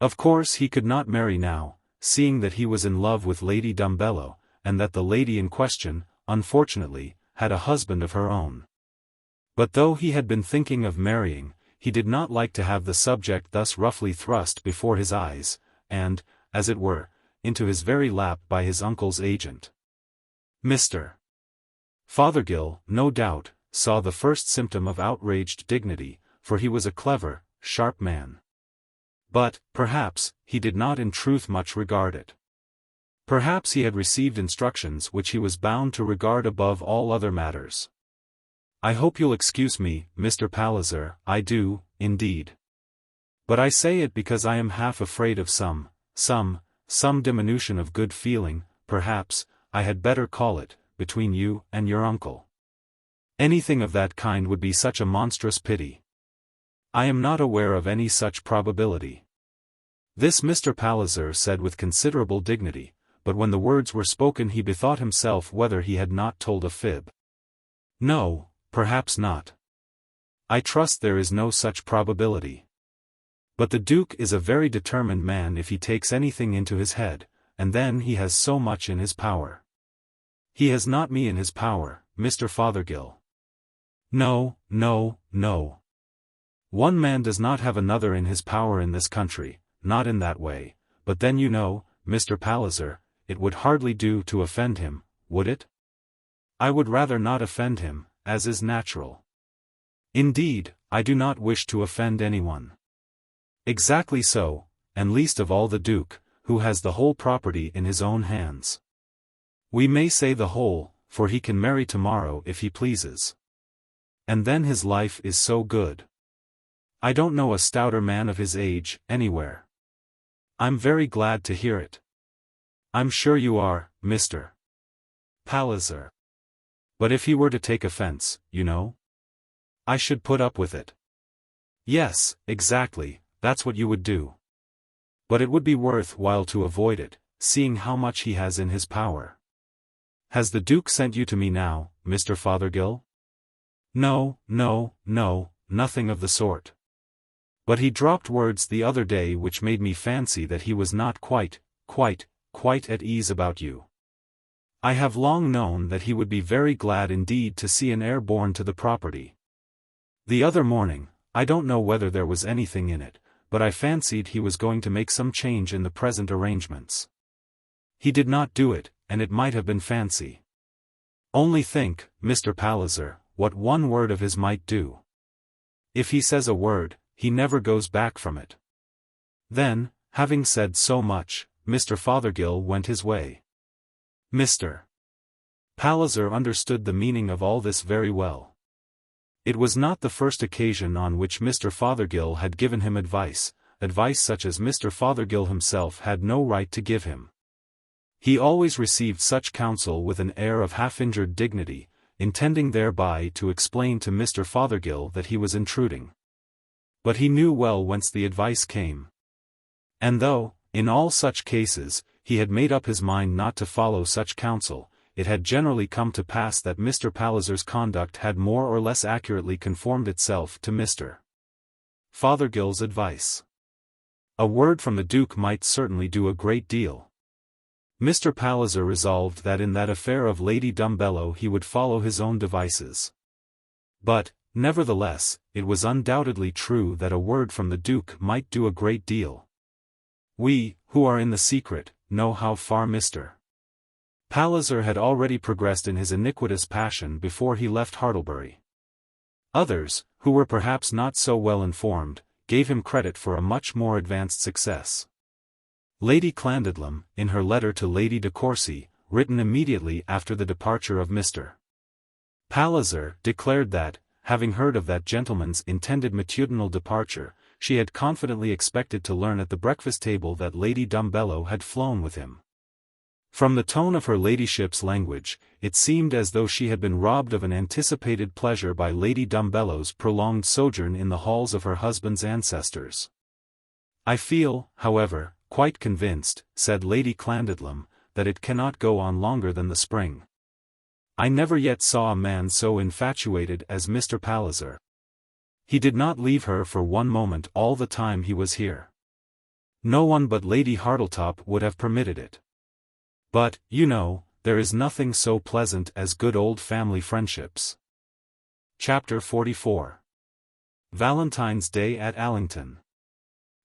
Of course he could not marry now, seeing that he was in love with Lady Dumbello, and that the lady in question, unfortunately, had a husband of her own. But though he had been thinking of marrying, he did not like to have the subject thus roughly thrust before his eyes, and, as it were, into his very lap by his uncle's agent. Mr. Fothergill, no doubt, saw the first symptom of outraged dignity, for he was a clever, sharp man. But, perhaps, he did not in truth much regard it. Perhaps he had received instructions which he was bound to regard above all other matters. "I hope you'll excuse me, Mr. Palliser, I do, indeed. But I say it because I am half afraid of some diminution of good feeling, perhaps, I had better call it, between you and your uncle. Anything of that kind would be such a monstrous pity. I am not aware of any such probability." This Mr. Palliser said with considerable dignity, but when the words were spoken he bethought himself whether he had not told a fib. "No, perhaps not. I trust there is no such probability. But the Duke is a very determined man if he takes anything into his head, and then he has so much in his power. He has not me in his power, Mr. Fothergill. No. One man does not have another in his power in this country, not in that way, but then you know, Mr. Palliser, it would hardly do to offend him, would it? I would rather not offend him, as is natural. Indeed, I do not wish to offend anyone. Exactly so, and least of all the Duke, who has the whole property in his own hands. We may say the whole, for he can marry tomorrow if he pleases. And then his life is so good. I don't know a stouter man of his age, anywhere. I'm very glad to hear it. I'm sure you are, Mr. Palliser. But if he were to take offense, you know? I should put up with it. Yes, exactly, that's what you would do. But it would be worth while to avoid it, seeing how much he has in his power. Has the Duke sent you to me now, Mr. Fothergill? No, nothing of the sort. But he dropped words the other day which made me fancy that he was not quite at ease about you. I have long known that he would be very glad indeed to see an heir born to the property. The other morning, I don't know whether there was anything in it, but I fancied he was going to make some change in the present arrangements. He did not do it, and it might have been fancy. Only think, Mr. Palliser, what one word of his might do. If he says a word, he never goes back from it. Then, having said so much, Mr. Fothergill went his way. Mr. Palliser understood the meaning of all this very well. It was not the first occasion on which Mr. Fothergill had given him advice such as Mr. Fothergill himself had no right to give him. He always received such counsel with an air of half-injured dignity, intending thereby to explain to Mr. Fothergill that he was intruding. But he knew well whence the advice came. And though, in all such cases, he had made up his mind not to follow such counsel, it had generally come to pass that Mr. Palliser's conduct had more or less accurately conformed itself to Mr. Fothergill's advice. A word from the Duke might certainly do a great deal. Mr. Palliser resolved that in that affair of Lady Dumbello he would follow his own devices. But, nevertheless, it was undoubtedly true that a word from the Duke might do a great deal. We, who are in the secret, know how far Mr. Palliser had already progressed in his iniquitous passion before he left Hartlebury. Others, who were perhaps not so well informed, gave him credit for a much more advanced success. Lady Clandidlem, in her letter to Lady de Courcy, written immediately after the departure of Mr. Palliser, declared that, having heard of that gentleman's intended matutinal departure, she had confidently expected to learn at the breakfast table that Lady Dumbello had flown with him. From the tone of her ladyship's language, it seemed as though she had been robbed of an anticipated pleasure by Lady Dumbello's prolonged sojourn in the halls of her husband's ancestors. I feel, however, quite convinced, said Lady Clandidlem, that it cannot go on longer than the spring. I never yet saw a man so infatuated as Mr. Palliser. He did not leave her for one moment all the time he was here. No one but Lady Hartletop would have permitted it. But, you know, there is nothing so pleasant as good old family friendships. Chapter 44. Valentine's Day at Allington.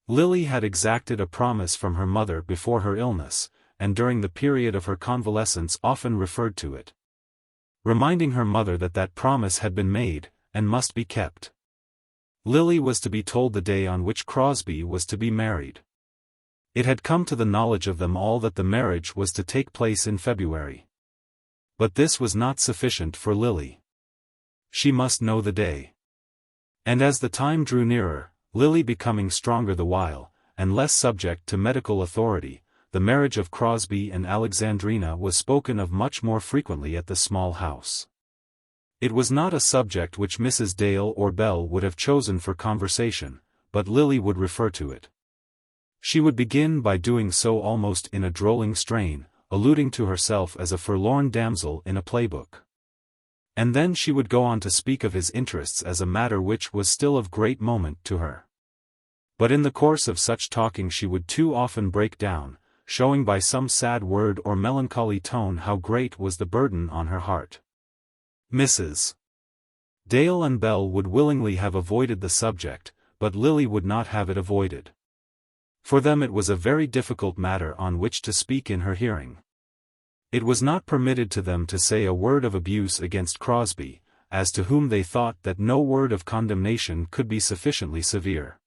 Lily had exacted a promise from her mother before her illness, and during the period of her convalescence often referred to it, reminding her mother that that promise had been made, and must be kept. Lily was to be told the day on which Crosbie was to be married. It had come to the knowledge of them all that the marriage was to take place in February. But this was not sufficient for Lily. She must know the day. And as the time drew nearer, Lily becoming stronger the while, and less subject to medical authority, the marriage of Crosbie and Alexandrina was spoken of much more frequently at the small house. It was not a subject which Mrs. Dale or Bell would have chosen for conversation, but Lily would refer to it. She would begin by doing so almost in a drolling strain, alluding to herself as a forlorn damsel in a playbook. And then she would go on to speak of his interests as a matter which was still of great moment to her. But in the course of such talking she would too often break down, showing by some sad word or melancholy tone how great was the burden on her heart. Mrs. Dale and Bell would willingly have avoided the subject, but Lily would not have it avoided. For them it was a very difficult matter on which to speak in her hearing. It was not permitted to them to say a word of abuse against Crosbie, as to whom they thought that no word of condemnation could be sufficiently severe.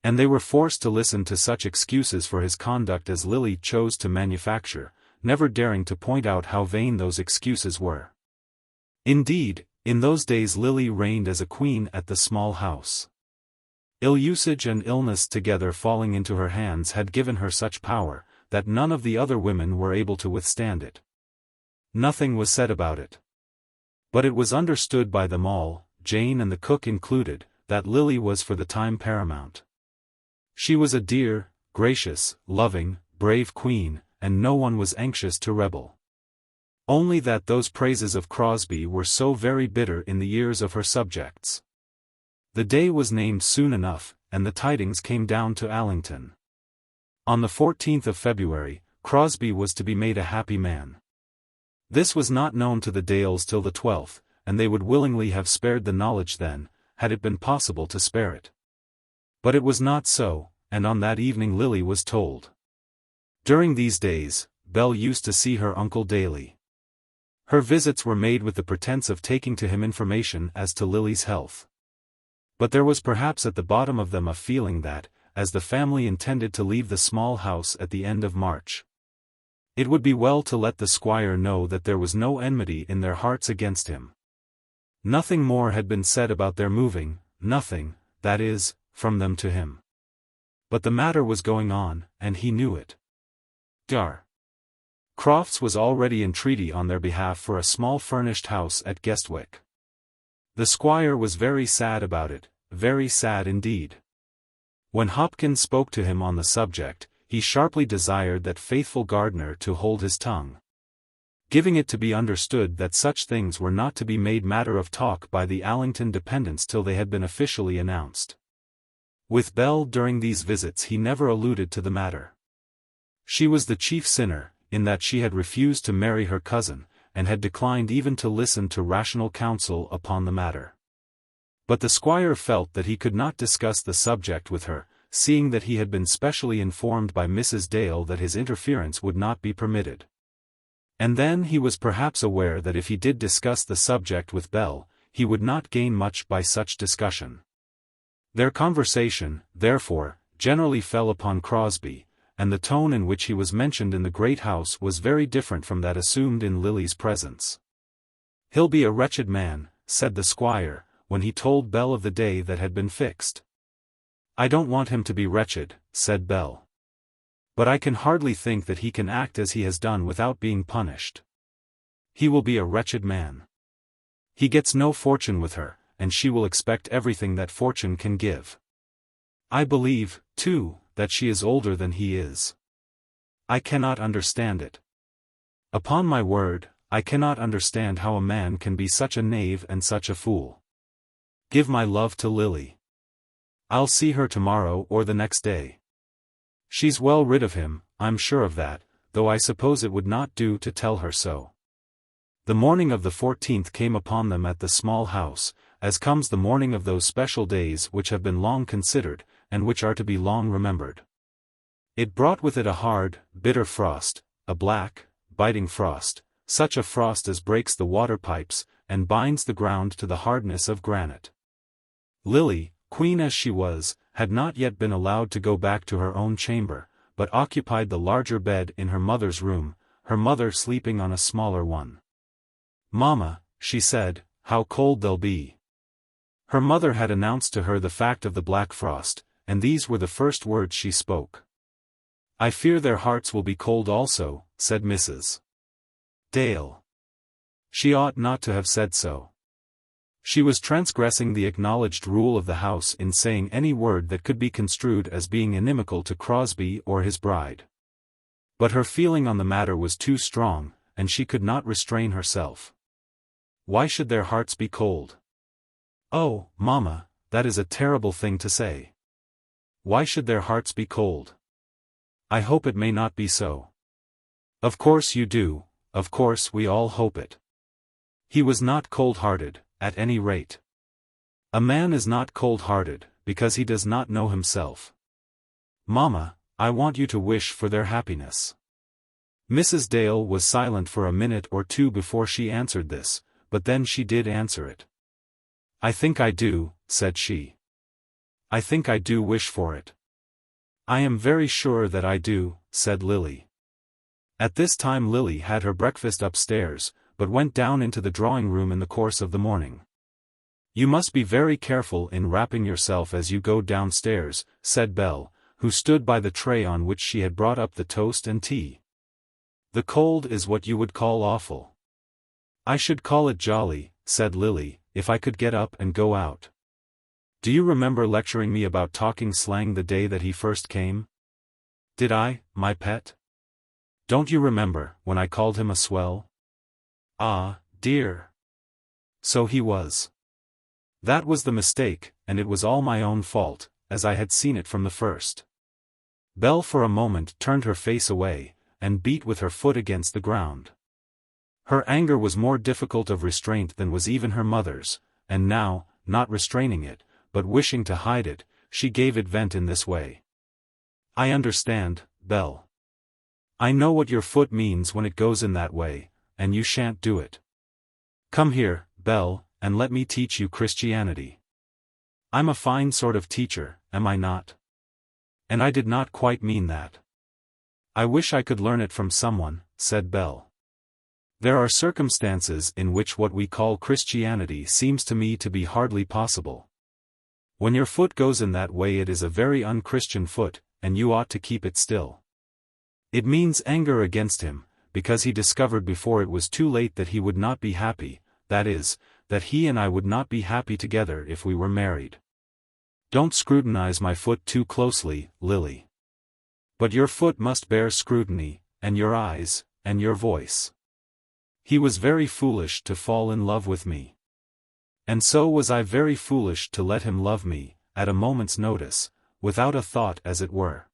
And they were forced to listen to such excuses for his conduct as Lily chose to manufacture, never daring to point out how vain those excuses were. Indeed, in those days Lily reigned as a queen at the small house. Ill-usage and illness together falling into her hands had given her such power, that none of the other women were able to withstand it. Nothing was said about it. But it was understood by them all, Jane and the cook included, that Lily was for the time paramount. She was a dear, gracious, loving, brave queen, and no one was anxious to rebel. Only that those praises of Crosbie were so very bitter in the ears of her subjects. The day was named soon enough, and the tidings came down to Allington. On the 14th of February, Crosbie was to be made a happy man. This was not known to the Dales till the 12th, and they would willingly have spared the knowledge then, had it been possible to spare it. But it was not so, and on that evening Lily was told. During these days, Bell used to see her uncle daily. Her visits were made with the pretence of taking to him information as to Lily's health. But there was perhaps at the bottom of them a feeling that, as the family intended to leave the small house at the end of March, it would be well to let the squire know that there was no enmity in their hearts against him. Nothing more had been said about their moving, nothing, that is, from them to him. But the matter was going on, and he knew it. Dar. Crofts was already in treaty on their behalf for a small furnished house at Guestwick. The squire was very sad about it, very sad indeed. When Hopkins spoke to him on the subject, he sharply desired that faithful gardener to hold his tongue, giving it to be understood that such things were not to be made matter of talk by the Allington dependents till they had been officially announced. With Bell during these visits he never alluded to the matter. She was the chief sinner, in that she had refused to marry her cousin, and had declined even to listen to rational counsel upon the matter. But the squire felt that he could not discuss the subject with her, seeing that he had been specially informed by Mrs. Dale that his interference would not be permitted. And then he was perhaps aware that if he did discuss the subject with Bell, he would not gain much by such discussion. Their conversation, therefore, generally fell upon Crosbie, and the tone in which he was mentioned in the great house was very different from that assumed in Lily's presence. "He'll be a wretched man," said the squire, when he told Bell of the day that had been fixed. "I don't want him to be wretched," said Bell. "But I can hardly think that he can act as he has done without being punished. He will be a wretched man. He gets no fortune with her, and she will expect everything that fortune can give. I believe, too, that she is older than he is. I cannot understand it. Upon my word, I cannot understand how a man can be such a knave and such a fool. Give my love to Lily. I'll see her tomorrow or the next day. She's well rid of him, I'm sure of that, though I suppose it would not do to tell her so." The morning of the 14th came upon them at the small house, as comes the morning of those special days which have been long considered, and which are to be long remembered. It brought with it a hard, bitter frost, a black, biting frost, such a frost as breaks the water pipes, and binds the ground to the hardness of granite. Lily, queen as she was, had not yet been allowed to go back to her own chamber, but occupied the larger bed in her mother's room, her mother sleeping on a smaller one. "Mamma," she said, "how cold they'll be." Her mother had announced to her the fact of the black frost, and these were the first words she spoke. "I fear their hearts will be cold also," said Mrs. Dale. She ought not to have said so. She was transgressing the acknowledged rule of the house in saying any word that could be construed as being inimical to Crosbie or his bride. But her feeling on the matter was too strong, and she could not restrain herself. "Why should their hearts be cold?" "Oh, mamma, that is a terrible thing to say. Why should their hearts be cold? I hope it may not be so." "Of course you do, of course we all hope it. He was not cold-hearted, at any rate. A man is not cold-hearted, because he does not know himself. Mamma, I want you to wish for their happiness." Mrs. Dale was silent for a minute or two before she answered this, but then she did answer it. "I think I do," said she. "I think I do wish for it." "I am very sure that I do," said Lily. At this time Lily had her breakfast upstairs, but went down into the drawing-room in the course of the morning. "You must be very careful in wrapping yourself as you go downstairs," said Bell, who stood by the tray on which she had brought up the toast and tea. "The cold is what you would call awful." "I should call it jolly," said Lily, "if I could get up and go out. Do you remember lecturing me about talking slang the day that he first came? Did I, my pet? Don't you remember, when I called him a swell? Ah, dear. So he was. That was the mistake, and it was all my own fault, as I had seen it from the first." Belle for a moment turned her face away, and beat with her foot against the ground. Her anger was more difficult of restraint than was even her mother's, and now, not restraining it, but wishing to hide it, she gave it vent in this way. "I understand, Belle. I know what your foot means when it goes in that way, and you shan't do it. Come here, Belle, and let me teach you Christianity. I'm a fine sort of teacher, am I not? And I did not quite mean that. I wish I could learn it from someone," said Belle. "There are circumstances in which what we call Christianity seems to me to be hardly possible. When your foot goes in that way it is a very unchristian foot, and you ought to keep it still. It means anger against him, because he discovered before it was too late that he would not be happy, that is, that he and I would not be happy together if we were married. Don't scrutinize my foot too closely, Lily. But your foot must bear scrutiny, and your eyes, and your voice. He was very foolish to fall in love with me. And so was I very foolish to let him love me, at a moment's notice, without a thought as it were.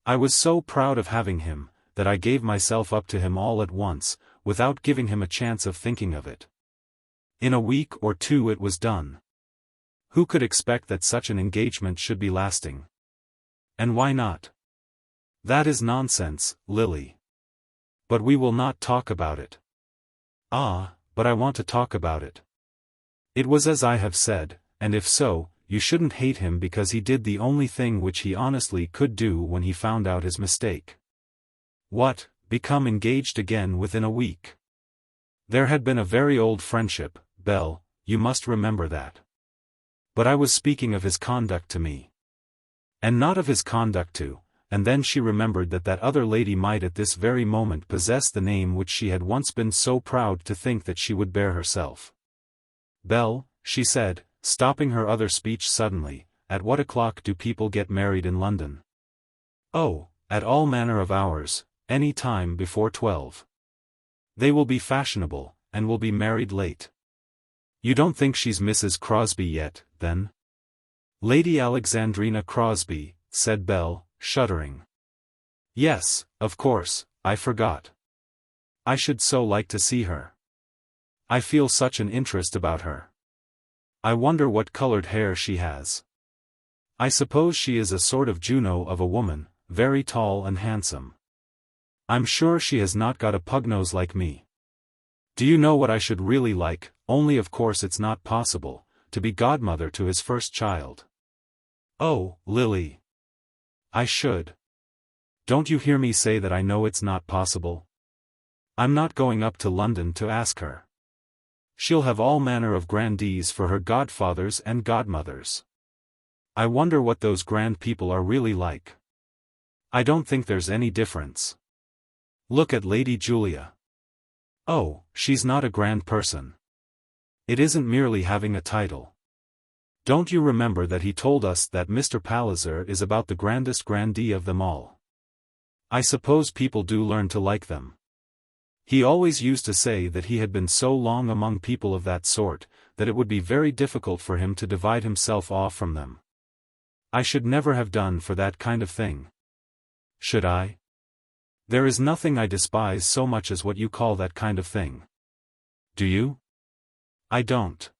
I was so proud of having him, that I gave myself up to him all at once, without giving him a chance of thinking of it. In a week or two it was done. Who could expect that such an engagement should be lasting? And why not? That is nonsense, Lily. But we will not talk about it. Ah, but I want to talk about it. It was as I have said, and if so, you shouldn't hate him because he did the only thing which he honestly could do when he found out his mistake. What, become engaged again within a week? There had been a very old friendship, Belle, you must remember that. But I was speaking of his conduct to me. And not of his conduct to, and then she remembered that that other lady might at this very moment possess the name which she had once been so proud to think that she would bear herself. Belle, she said, stopping her other speech suddenly, at what o'clock do people get married in London? Oh, at all manner of hours, any time before 12. They will be fashionable, and will be married late. You don't think she's Mrs. Crosbie yet, then? Lady Alexandrina Crosbie, said Belle, shuddering. Yes, of course, I forgot. I should so like to see her. I feel such an interest about her. I wonder what colored hair she has. I suppose she is a sort of Juno of a woman, very tall and handsome. I'm sure she has not got a pug-nose like me. Do you know what I should really like, only of course it's not possible, to be godmother to his first child. Oh, Lily. I should. Don't you hear me say that I know it's not possible? I'm not going up to London to ask her. She'll have all manner of grandees for her godfathers and godmothers. I wonder what those grand people are really like. I don't think there's any difference. Look at Lady Julia. Oh, she's not a grand person. It isn't merely having a title. Don't you remember that he told us that Mr. Palliser is about the grandest grandee of them all? I suppose people do learn to like them. He always used to say that he had been so long among people of that sort, that it would be very difficult for him to divide himself off from them. I should never have done for that kind of thing. Should I? There is nothing I despise so much as what you call that kind of thing. Do you? I don't.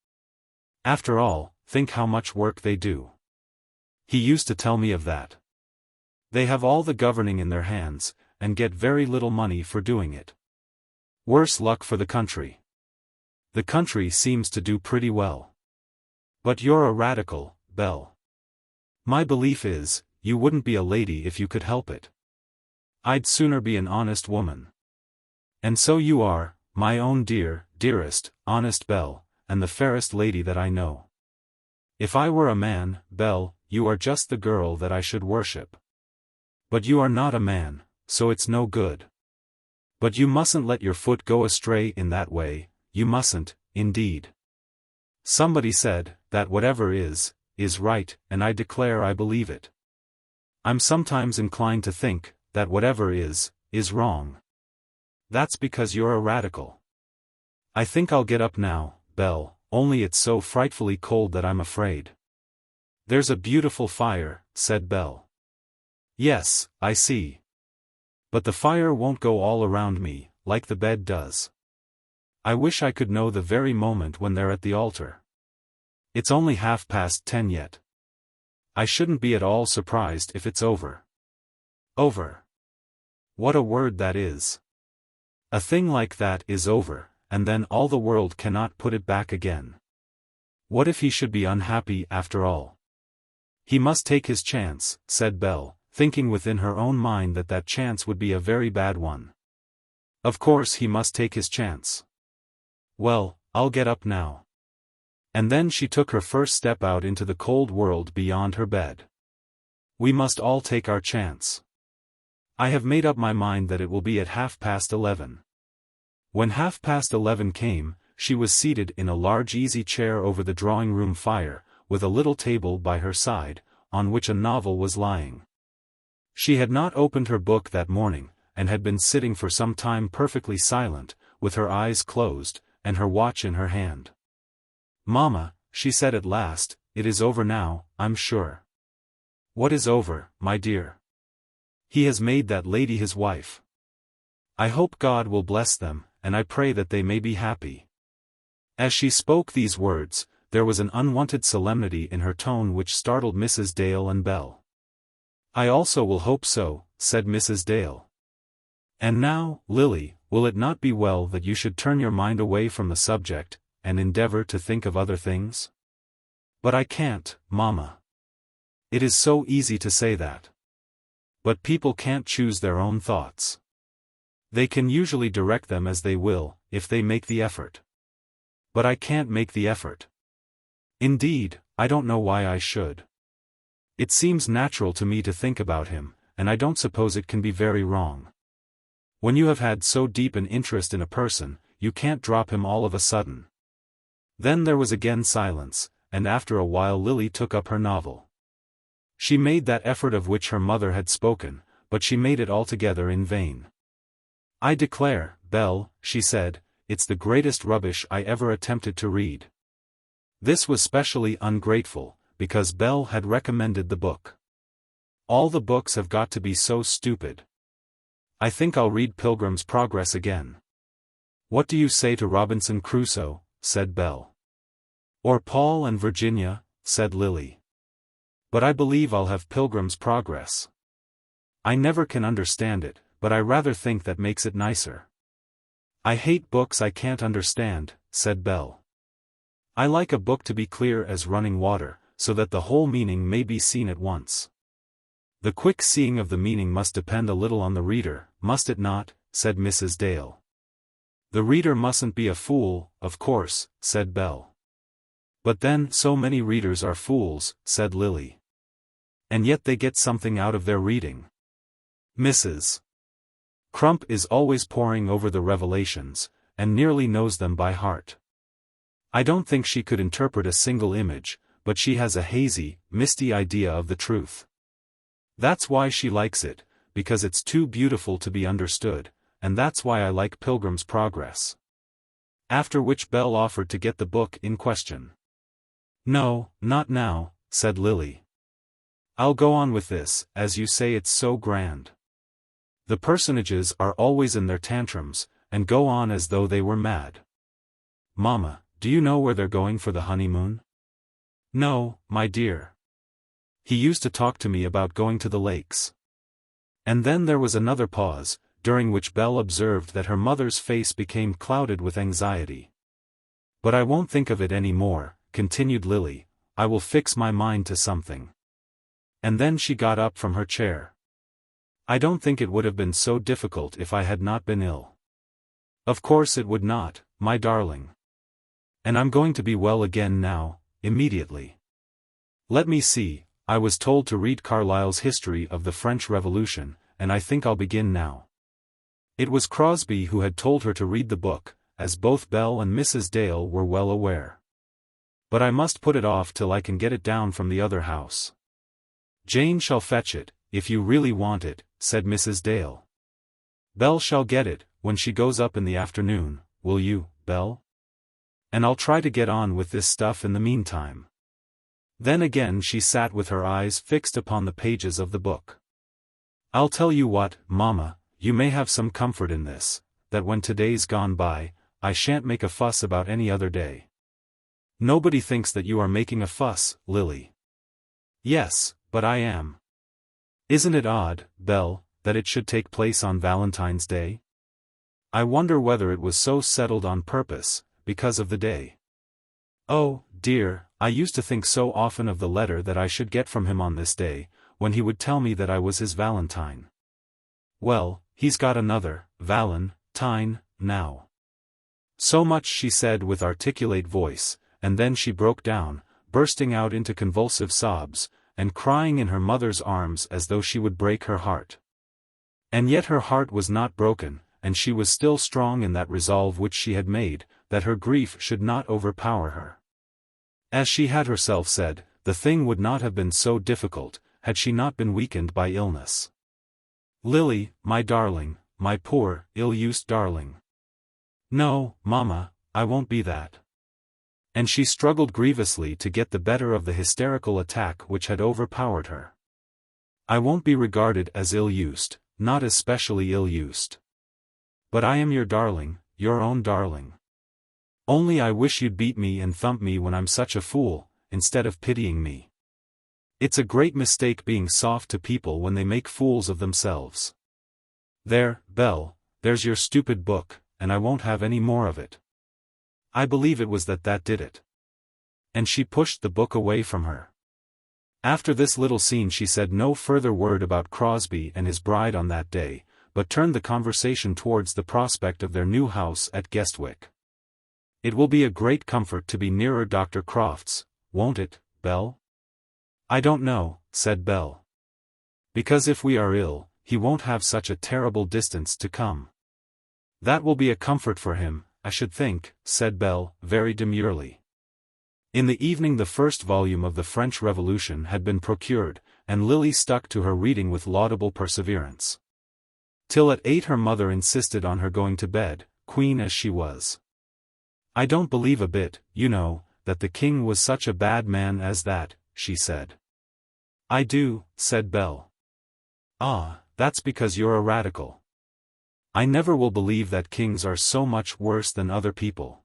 After all, think how much work they do. He used to tell me of that. They have all the governing in their hands, and get very little money for doing it. Worse luck for the country. The country seems to do pretty well. But you're a radical, Belle. My belief is, you wouldn't be a lady if you could help it. I'd sooner be an honest woman. And so you are, my own dear, dearest, honest Belle, and the fairest lady that I know. If I were a man, Belle, you are just the girl that I should worship. But you are not a man, so it's no good. But you mustn't let your foot go astray in that way, you mustn't, indeed. Somebody said, that whatever is right, and I declare I believe it. I'm sometimes inclined to think, that whatever is wrong. That's because you're a radical. I think I'll get up now, Belle, only it's so frightfully cold that I'm afraid. There's a beautiful fire, said Belle. Yes, I see. But the fire won't go all around me, like the bed does. I wish I could know the very moment when they're at the altar. It's only 10:30 yet. I shouldn't be at all surprised if it's over. Over. What a word that is. A thing like that is over, and then all the world cannot put it back again. What if he should be unhappy after all? He must take his chance, said Belle, thinking within her own mind that that chance would be a very bad one. Of course he must take his chance. Well, I'll get up now. And then she took her first step out into the cold world beyond her bed. We must all take our chance. I have made up my mind that it will be at 11:30. When 11:30 came, she was seated in a large easy chair over the drawing-room fire, with a little table by her side, on which a novel was lying. She had not opened her book that morning, and had been sitting for some time perfectly silent, with her eyes closed, and her watch in her hand. "Mamma," she said at last, "it is over now, I'm sure." "What is over, my dear?" "He has made that lady his wife." I hope God will bless them, and I pray that they may be happy." As she spoke these words, there was an unwonted solemnity in her tone which startled Mrs. Dale and Bell. "I also will hope so," said Mrs. Dale. "And now, Lily, will it not be well that you should turn your mind away from the subject, and endeavor to think of other things?" "But I can't, Mamma. It is so easy to say that. But people can't choose their own thoughts. They can usually direct them as they will, if they make the effort. But I can't make the effort. Indeed, I don't know why I should. It seems natural to me to think about him, and I don't suppose it can be very wrong. When you have had so deep an interest in a person, you can't drop him all of a sudden." Then there was again silence, and after a while Lily took up her novel. She made that effort of which her mother had spoken, but she made it altogether in vain. "I declare, Belle," she said, "it's the greatest rubbish I ever attempted to read." This was specially ungrateful, because Belle had recommended the book. "All the books have got to be so stupid. I think I'll read Pilgrim's Progress again." "What do you say to Robinson Crusoe?" said Belle. "Or Paul and Virginia?" said Lily. "But I believe I'll have Pilgrim's Progress. I never can understand it, but I rather think that makes it nicer." "I hate books I can't understand," said Belle. "I like a book to be clear as running water, so that the whole meaning may be seen at once." "The quick seeing of the meaning must depend a little on the reader, must it not?" said Mrs. Dale. "The reader mustn't be a fool, of course," said Belle. "But then so many readers are fools," said Lily. "And yet they get something out of their reading. Mrs. Crump is always poring over the Revelations, and nearly knows them by heart. I don't think she could interpret a single image, but she has a hazy, misty idea of the truth. That's why she likes it, because it's too beautiful to be understood, and that's why I like Pilgrim's Progress." After which Belle offered to get the book in question. "No, not now," said Lily. "I'll go on with this, as you say it's so grand. The personages are always in their tantrums, and go on as though they were mad. Mamma, do you know where they're going for the honeymoon?" "No, my dear. He used to talk to me about going to the lakes." And then there was another pause, during which Belle observed that her mother's face became clouded with anxiety. "But I won't think of it any more," continued Lily. "I will fix my mind to something." And then she got up from her chair. "I don't think it would have been so difficult if I had not been ill." "Of course it would not, my darling. And I'm going to be well again now, immediately. Let me see, I was told to read Carlyle's History of the French Revolution, and I think I'll begin now." It was Crosbie who had told her to read the book, as both Belle and Mrs. Dale were well aware. "But I must put it off till I can get it down from the other house." "Jane shall fetch it, if you really want it," said Mrs. Dale. "Belle shall get it, when she goes up in the afternoon, will you, Belle? And I'll try to get on with this stuff in the meantime." Then again she sat with her eyes fixed upon the pages of the book. "I'll tell you what, Mamma, you may have some comfort in this, that when today's gone by, I shan't make a fuss about any other day." "Nobody thinks that you are making a fuss, Lily." "Yes, but I am. Isn't it odd, Belle, that it should take place on Valentine's Day? I wonder whether it was so settled on purpose, because of the day. Oh, dear, I used to think so often of the letter that I should get from him on this day, when he would tell me that I was his Valentine. Well, he's got another Valentine now." So much she said with articulate voice, and then she broke down, bursting out into convulsive sobs, and crying in her mother's arms as though she would break her heart. And yet her heart was not broken, and she was still strong in that resolve which she had made, that her grief should not overpower her. As she had herself said, the thing would not have been so difficult, had she not been weakened by illness. "Lily, my darling, my poor, ill-used darling. No, Mamma, I won't be that." And she struggled grievously to get the better of the hysterical attack which had overpowered her. "I won't be regarded as ill-used, not especially ill-used. But I am your darling, your own darling. Only I wish you'd beat me and thump me when I'm such a fool, instead of pitying me. It's a great mistake being soft to people when they make fools of themselves. There, Belle, there's your stupid book, and I won't have any more of it. I believe it was that did it. And she pushed the book away from her. After this little scene she said no further word about Crosbie and his bride on that day, but turned the conversation towards the prospect of their new house at Guestwick. It will be a great comfort to be nearer Dr. Crofts, won't it, Belle? I don't know, said Belle. Because if we are ill, he won't have such a terrible distance to come. That will be a comfort for him, I should think, said Belle, very demurely. In the evening the first volume of the French Revolution had been procured, and Lily stuck to her reading with laudable perseverance. Till at 8 her mother insisted on her going to bed, queen as she was. I don't believe a bit, you know, that the king was such a bad man as that, she said. I do, said Belle. Ah, that's because you're a radical. I never will believe that kings are so much worse than other people.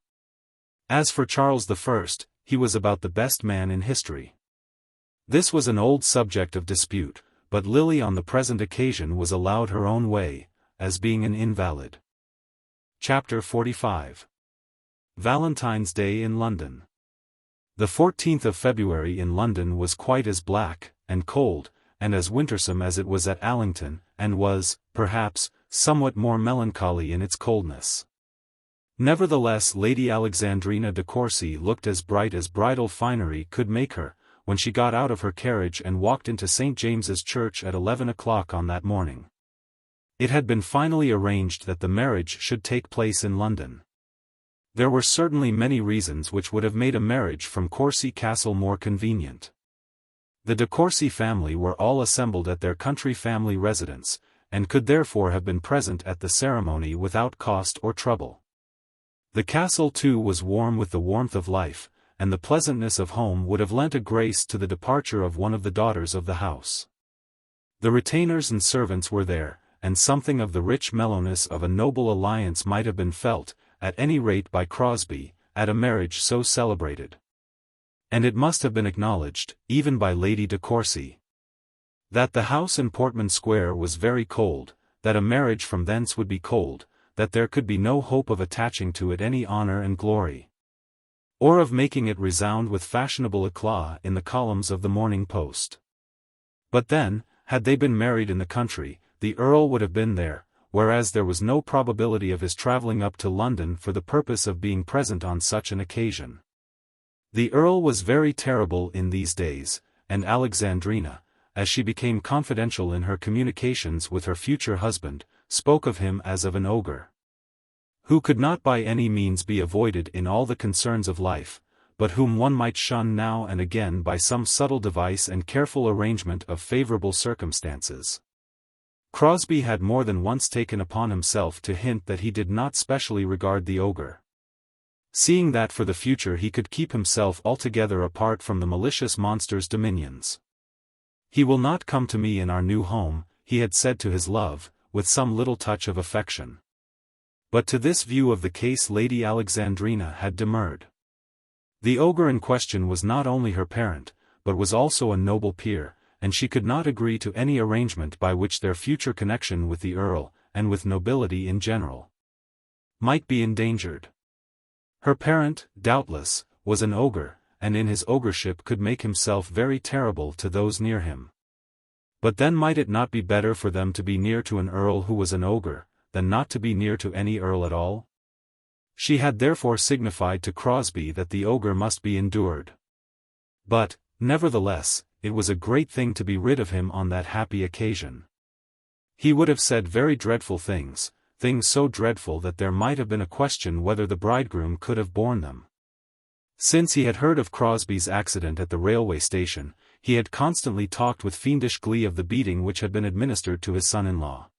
As for Charles I, he was about the best man in history. This was an old subject of dispute, but Lily on the present occasion was allowed her own way, as being an invalid. Chapter 45. Valentine's Day in London. The 14th of February in London was quite as black, and cold, and as wintersome as it was at Allington, and was, perhaps, somewhat more melancholy in its coldness. Nevertheless Lady Alexandrina de Courcy looked as bright as bridal finery could make her, when she got out of her carriage and walked into St. James's Church at 11 o'clock on that morning. It had been finally arranged that the marriage should take place in London. There were certainly many reasons which would have made a marriage from Courcy Castle more convenient. The de Courcy family were all assembled at their country family residence, and could therefore have been present at the ceremony without cost or trouble. The castle too was warm with the warmth of life, and the pleasantness of home would have lent a grace to the departure of one of the daughters of the house. The retainers and servants were there, and something of the rich mellowness of a noble alliance might have been felt, at any rate by Crosbie, at a marriage so celebrated. And it must have been acknowledged, even by Lady de Courcy, that the house in Portman Square was very cold, that a marriage from thence would be cold, that there could be no hope of attaching to it any honour and glory, or of making it resound with fashionable eclat in the columns of the Morning Post. But then, had they been married in the country, the Earl would have been there, whereas there was no probability of his travelling up to London for the purpose of being present on such an occasion. The Earl was very terrible in these days, and Alexandrina, as she became confidential in her communications with her future husband, spoke of him as of an ogre, who could not by any means be avoided in all the concerns of life, but whom one might shun now and again by some subtle device and careful arrangement of favourable circumstances. Crosbie had more than once taken upon himself to hint that he did not specially regard the ogre, seeing that for the future he could keep himself altogether apart from the malicious monster's dominions. He will not come to me in our new home, he had said to his love, with some little touch of affection. But to this view of the case Lady Alexandrina had demurred. The ogre in question was not only her parent, but was also a noble peer, and she could not agree to any arrangement by which their future connection with the Earl, and with nobility in general, might be endangered. Her parent, doubtless, was an ogre, and in his ogreship could make himself very terrible to those near him. But then might it not be better for them to be near to an earl who was an ogre, than not to be near to any earl at all? She had therefore signified to Crosbie that the ogre must be endured. But, nevertheless, it was a great thing to be rid of him on that happy occasion. He would have said very dreadful things, things so dreadful that there might have been a question whether the bridegroom could have borne them. Since he had heard of Crosbie's accident at the railway station, he had constantly talked with fiendish glee of the beating which had been administered to his son-in-law.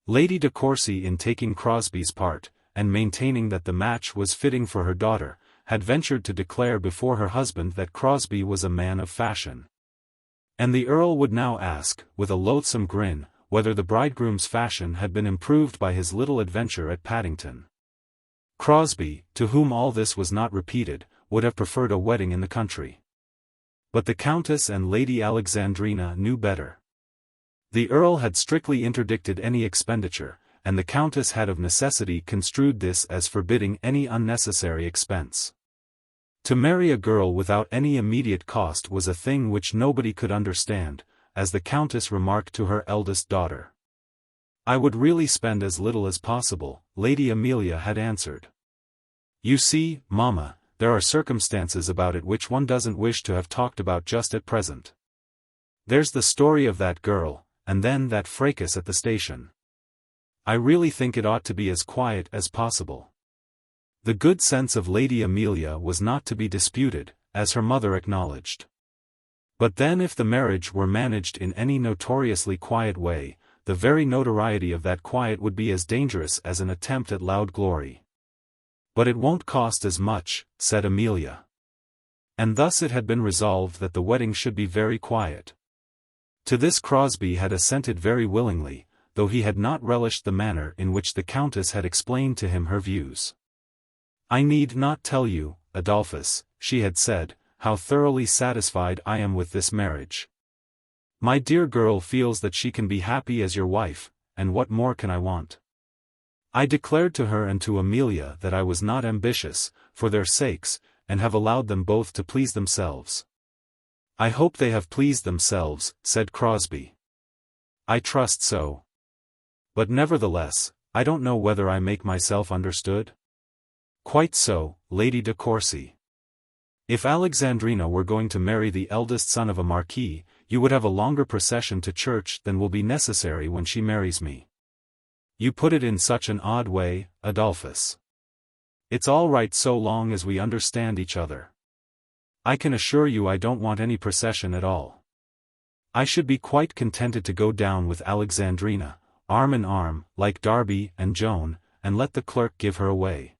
Lady de Courcy, in taking Crosbie's part, and maintaining that the match was fitting for her daughter, had ventured to declare before her husband that Crosbie was a man of fashion. And the Earl would now ask, with a loathsome grin, whether the bridegroom's fashion had been improved by his little adventure at Paddington. Crosbie, to whom all this was not repeated, would have preferred a wedding in the country. But the Countess and Lady Alexandrina knew better. The Earl had strictly interdicted any expenditure, and the Countess had of necessity construed this as forbidding any unnecessary expense. To marry a girl without any immediate cost was a thing which nobody could understand, as the Countess remarked to her eldest daughter. "I would really spend as little as possible," Lady Amelia had answered. "You see, Mamma, there are circumstances about it which one doesn't wish to have talked about just at present. There's the story of that girl, and then that fracas at the station. I really think it ought to be as quiet as possible." The good sense of Lady Amelia was not to be disputed, as her mother acknowledged. But then if the marriage were managed in any notoriously quiet way, the very notoriety of that quiet would be as dangerous as an attempt at loud glory. "But it won't cost as much," said Amelia. And thus it had been resolved that the wedding should be very quiet. To this Crosbie had assented very willingly, though he had not relished the manner in which the Countess had explained to him her views. "I need not tell you, Adolphus," she had said, "how thoroughly satisfied I am with this marriage. My dear girl feels that she can be happy as your wife, and what more can I want?" I declared to her and to Amelia that I was not ambitious, for their sakes, and have allowed them both to please themselves. "I hope they have pleased themselves," said Crosbie. "I trust so. But nevertheless, I don't know whether I make myself understood?" "Quite so, Lady de Courcy. If Alexandrina were going to marry the eldest son of a marquis, you would have a longer procession to church than will be necessary when she marries me." "You put it in such an odd way, Adolphus." "It's all right so long as we understand each other. I can assure you I don't want any procession at all. I should be quite contented to go down with Alexandrina, arm in arm, like Darby and Joan, and let the clerk give her away."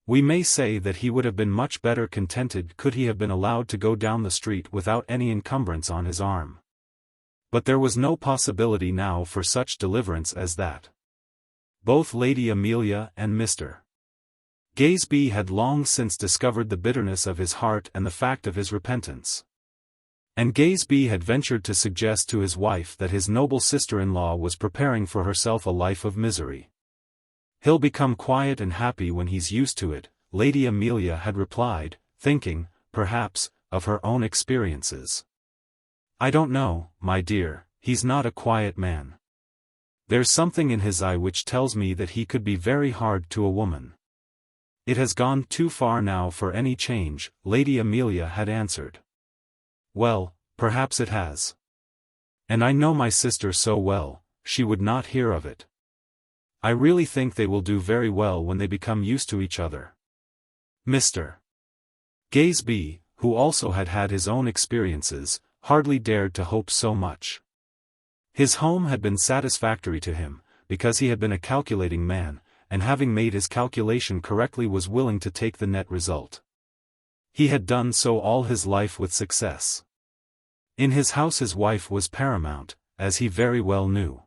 We may say that he would have been much better contented could he have been allowed to go down the street without any encumbrance on his arm. But there was no possibility now for such deliverance as that. Both Lady Amelia and Mr. Gaesby had long since discovered the bitterness of his heart and the fact of his repentance. And Gaesby had ventured to suggest to his wife that his noble sister-in-law was preparing for herself a life of misery. "He'll become quiet and happy when he's used to it," Lady Amelia had replied, thinking, perhaps, of her own experiences. "I don't know, my dear, he's not a quiet man. There's something in his eye which tells me that he could be very hard to a woman." "It has gone too far now for any change," Lady Amelia had answered. "Well, perhaps it has. And I know my sister so well, she would not hear of it. I really think they will do very well when they become used to each other." Mr. Gaesby, who also had had his own experiences, hardly dared to hope so much. His home had been satisfactory to him, because he had been a calculating man, and having made his calculation correctly was willing to take the net result. He had done so all his life with success. In his house his wife was paramount, as he very well knew.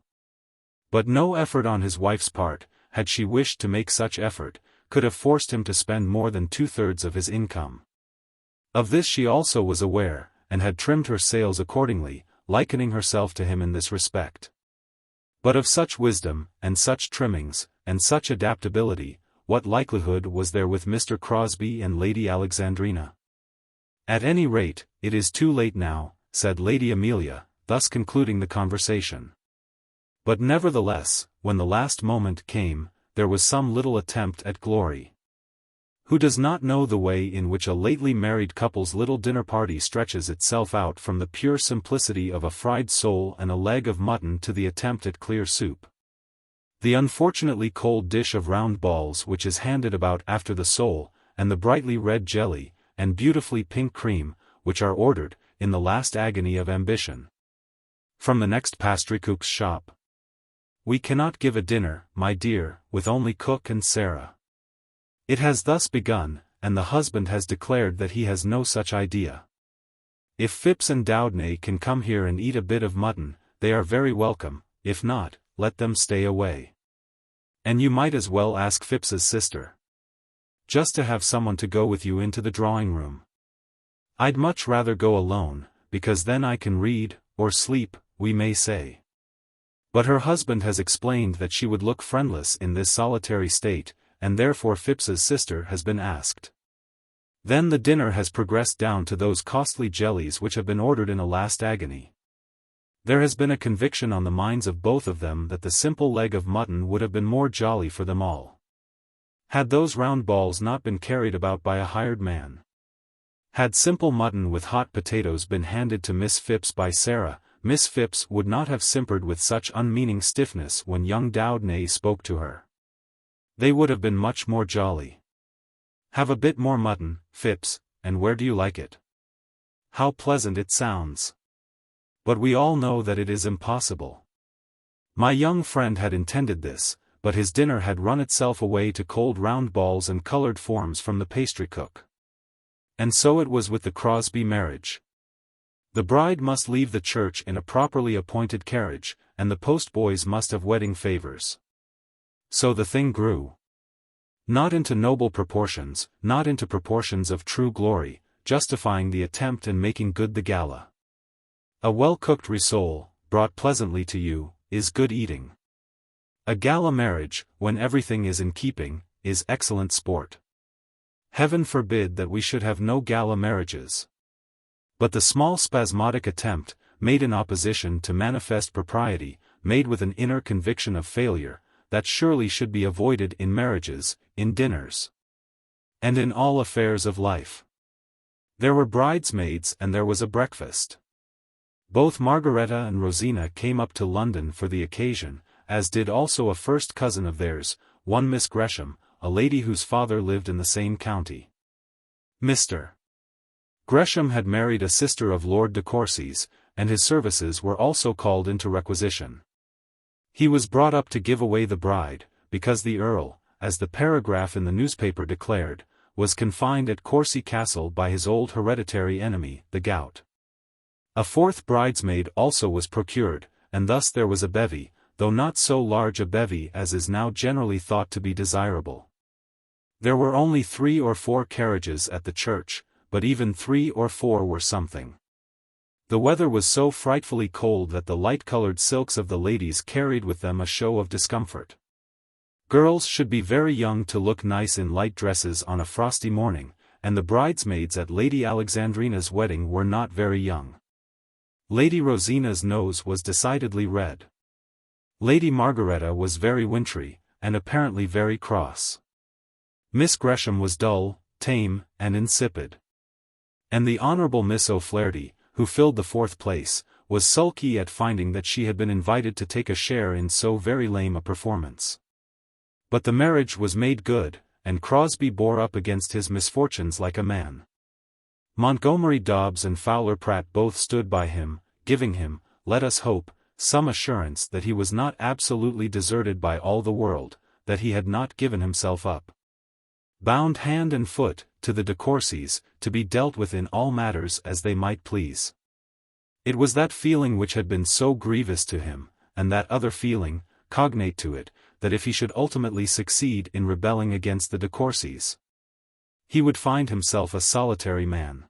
But no effort on his wife's part, had she wished to make such effort, could have forced him to spend more than 2/3 of his income. Of this she also was aware, and had trimmed her sails accordingly, likening herself to him in this respect. But of such wisdom, and such trimmings, and such adaptability, what likelihood was there with Mr. Crosbie and Lady Alexandrina? "At any rate, it is too late now," said Lady Amelia, thus concluding the conversation. But nevertheless, when the last moment came, there was some little attempt at glory. Who does not know the way in which a lately married couple's little dinner party stretches itself out from the pure simplicity of a fried sole and a leg of mutton to the attempt at clear soup? The unfortunately cold dish of round balls which is handed about after the sole, and the brightly red jelly, and beautifully pink cream, which are ordered, in the last agony of ambition, from the next pastrycook's shop. We cannot give a dinner, my dear, with only cook and Sarah. It has thus begun, and the husband has declared that he has no such idea. If Phipps and Doudney can come here and eat a bit of mutton, they are very welcome, if not, let them stay away. And you might as well ask Phipps's sister. Just to have someone to go with you into the drawing room. I'd much rather go alone, because then I can read, or sleep, we may say. But her husband has explained that she would look friendless in this solitary state, and therefore Phipps's sister has been asked. Then the dinner has progressed down to those costly jellies which have been ordered in a last agony. There has been a conviction on the minds of both of them that the simple leg of mutton would have been more jolly for them all. Had those round balls not been carried about by a hired man? Had simple mutton with hot potatoes been handed to Miss Phipps by Sarah, Miss Phipps would not have simpered with such unmeaning stiffness when young Doudney spoke to her. They would have been much more jolly. Have a bit more mutton, Phipps, and where do you like it? How pleasant it sounds. But we all know that it is impossible. My young friend had intended this, but his dinner had run itself away to cold round balls and coloured forms from the pastry cook. And so it was with the Crosbie marriage. The bride must leave the church in a properly appointed carriage, and the postboys must have wedding favours. So the thing grew. Not into noble proportions, not into proportions of true glory, justifying the attempt and making good the gala. A well-cooked risole, brought pleasantly to you, is good eating. A gala marriage, when everything is in keeping, is excellent sport. Heaven forbid that we should have no gala marriages. But the small spasmodic attempt, made in opposition to manifest propriety, made with an inner conviction of failure, that surely should be avoided in marriages, in dinners, and in all affairs of life. There were bridesmaids and there was a breakfast. Both Margaretta and Rosina came up to London for the occasion, as did also a first cousin of theirs, one Miss Gresham, a lady whose father lived in the same county. Mr. Gresham had married a sister of Lord de Courcy's, and his services were also called into requisition. He was brought up to give away the bride, because the Earl, as the paragraph in the newspaper declared, was confined at Courcy Castle by his old hereditary enemy, the gout. A fourth bridesmaid also was procured, and thus there was a bevy, though not so large a bevy as is now generally thought to be desirable. There were only 3 or 4 carriages at the church, but even 3 or 4 were something. The weather was so frightfully cold that the light-coloured silks of the ladies carried with them a show of discomfort. Girls should be very young to look nice in light dresses on a frosty morning, and the bridesmaids at Lady Alexandrina's wedding were not very young. Lady Rosina's nose was decidedly red. Lady Margaretta was very wintry, and apparently very cross. Miss Gresham was dull, tame, and insipid. And the Honourable Miss O'Flaherty, who filled the 4th place, was sulky at finding that she had been invited to take a share in so very lame a performance. But the marriage was made good, and Crosbie bore up against his misfortunes like a man. Montgomery Dobbs and Fowler Pratt both stood by him, giving him, let us hope, some assurance that he was not absolutely deserted by all the world, that he had not given himself up, bound hand and foot, to the de Courcys, to be dealt with in all matters as they might please. It was that feeling which had been so grievous to him, and that other feeling, cognate to it, that if he should ultimately succeed in rebelling against the de Courcys, he would find himself a solitary man.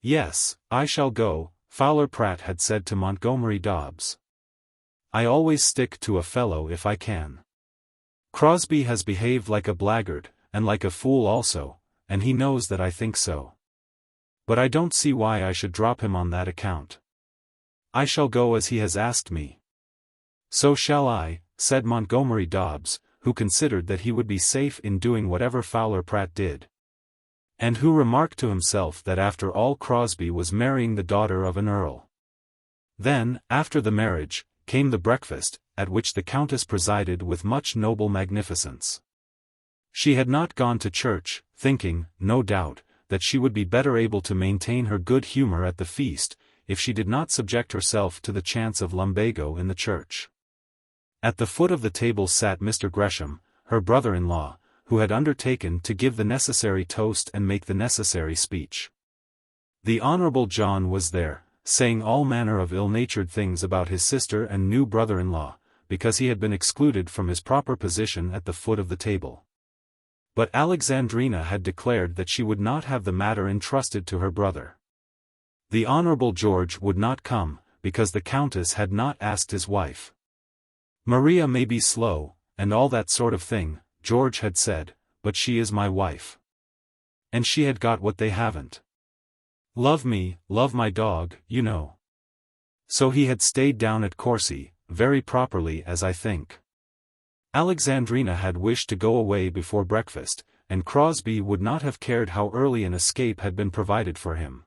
Yes, I shall go, Fowler Pratt had said to Montgomery Dobbs. I always stick to a fellow if I can. Crosbie has behaved like a blackguard, and like a fool also, and he knows that I think so. But I don't see why I should drop him on that account. I shall go as he has asked me. So shall I, said Montgomery Dobbs, who considered that he would be safe in doing whatever Fowler Pratt did, and who remarked to himself that after all Crosbie was marrying the daughter of an earl. Then, after the marriage, came the breakfast, at which the Countess presided with much noble magnificence. She had not gone to church, thinking, no doubt, that she would be better able to maintain her good humour at the feast, if she did not subject herself to the chance of lumbago in the church. At the foot of the table sat Mr. Gresham, her brother-in-law, who had undertaken to give the necessary toast and make the necessary speech. The Honourable John was there, saying all manner of ill-natured things about his sister and new brother-in-law, because he had been excluded from his proper position at the foot of the table. But Alexandrina had declared that she would not have the matter entrusted to her brother. The Honourable George would not come, because the Countess had not asked his wife. Maria may be slow, and all that sort of thing, George had said, but she is my wife. And she had got what they haven't. Love me, love my dog, you know. So he had stayed down at Courcy, very properly as I think. Alexandrina had wished to go away before breakfast, and Crosbie would not have cared how early an escape had been provided for him.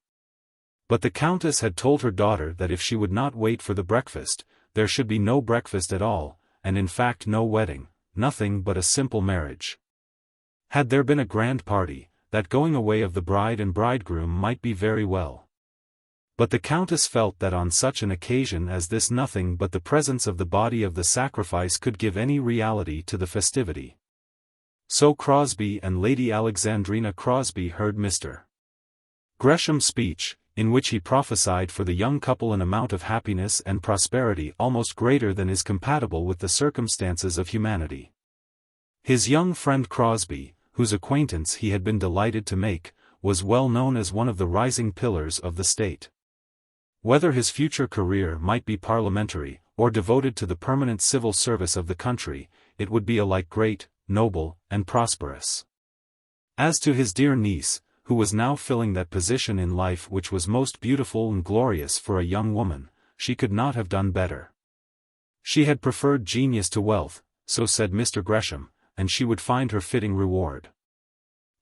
But the Countess had told her daughter that if she would not wait for the breakfast, there should be no breakfast at all, and in fact no wedding, nothing but a simple marriage. Had there been a grand party, that going away of the bride and bridegroom might be very well. But the Countess felt that on such an occasion as this nothing but the presence of the body of the sacrifice could give any reality to the festivity. So Crosbie and Lady Alexandrina Crosbie heard Mr. Gresham's speech, in which he prophesied for the young couple an amount of happiness and prosperity almost greater than is compatible with the circumstances of humanity. His young friend Crosbie, whose acquaintance he had been delighted to make, was well known as one of the rising pillars of the state. Whether his future career might be parliamentary, or devoted to the permanent civil service of the country, it would be alike great, noble, and prosperous. As to his dear niece, who was now filling that position in life which was most beautiful and glorious for a young woman, she could not have done better. She had preferred genius to wealth, so said Mr. Gresham, and she would find her fitting reward.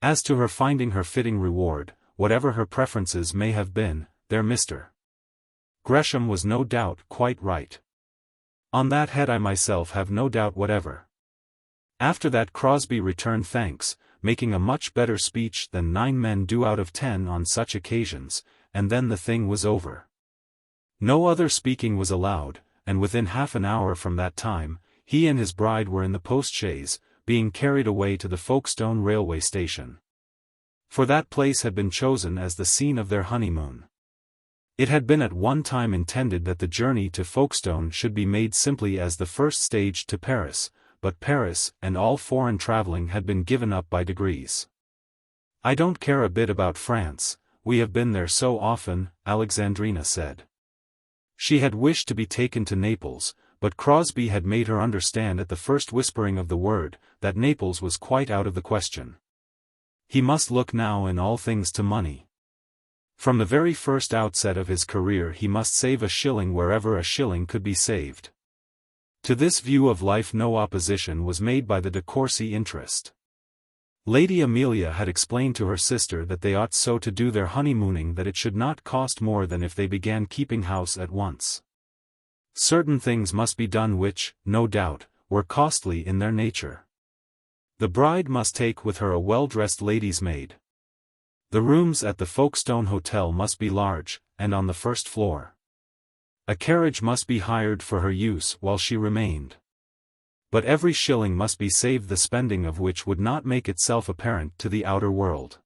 As to her finding her fitting reward, whatever her preferences may have been, there Mr. Gresham was no doubt quite right. On that head I myself have no doubt whatever. After that Crosbie returned thanks, making a much better speech than 9 men do out of 10 on such occasions, and then the thing was over. No other speaking was allowed, and within half an hour from that time, he and his bride were in the post-chaise, being carried away to the Folkestone railway station. For that place had been chosen as the scene of their honeymoon. It had been at one time intended that the journey to Folkestone should be made simply as the first stage to Paris, but Paris and all foreign travelling had been given up by degrees. "I don't care a bit about France, we have been there so often," Alexandrina said. She had wished to be taken to Naples, but Crosbie had made her understand at the first whispering of the word, that Naples was quite out of the question. He must look now in all things to money. From the very first outset of his career he must save a shilling wherever a shilling could be saved. To this view of life no opposition was made by the de Courcy interest. Lady Amelia had explained to her sister that they ought so to do their honeymooning that it should not cost more than if they began keeping house at once. Certain things must be done which, no doubt, were costly in their nature. The bride must take with her a well-dressed lady's maid. The rooms at the Folkestone Hotel must be large, and on the first floor. A carriage must be hired for her use while she remained. But every shilling must be saved, the spending of which would not make itself apparent to the outer world.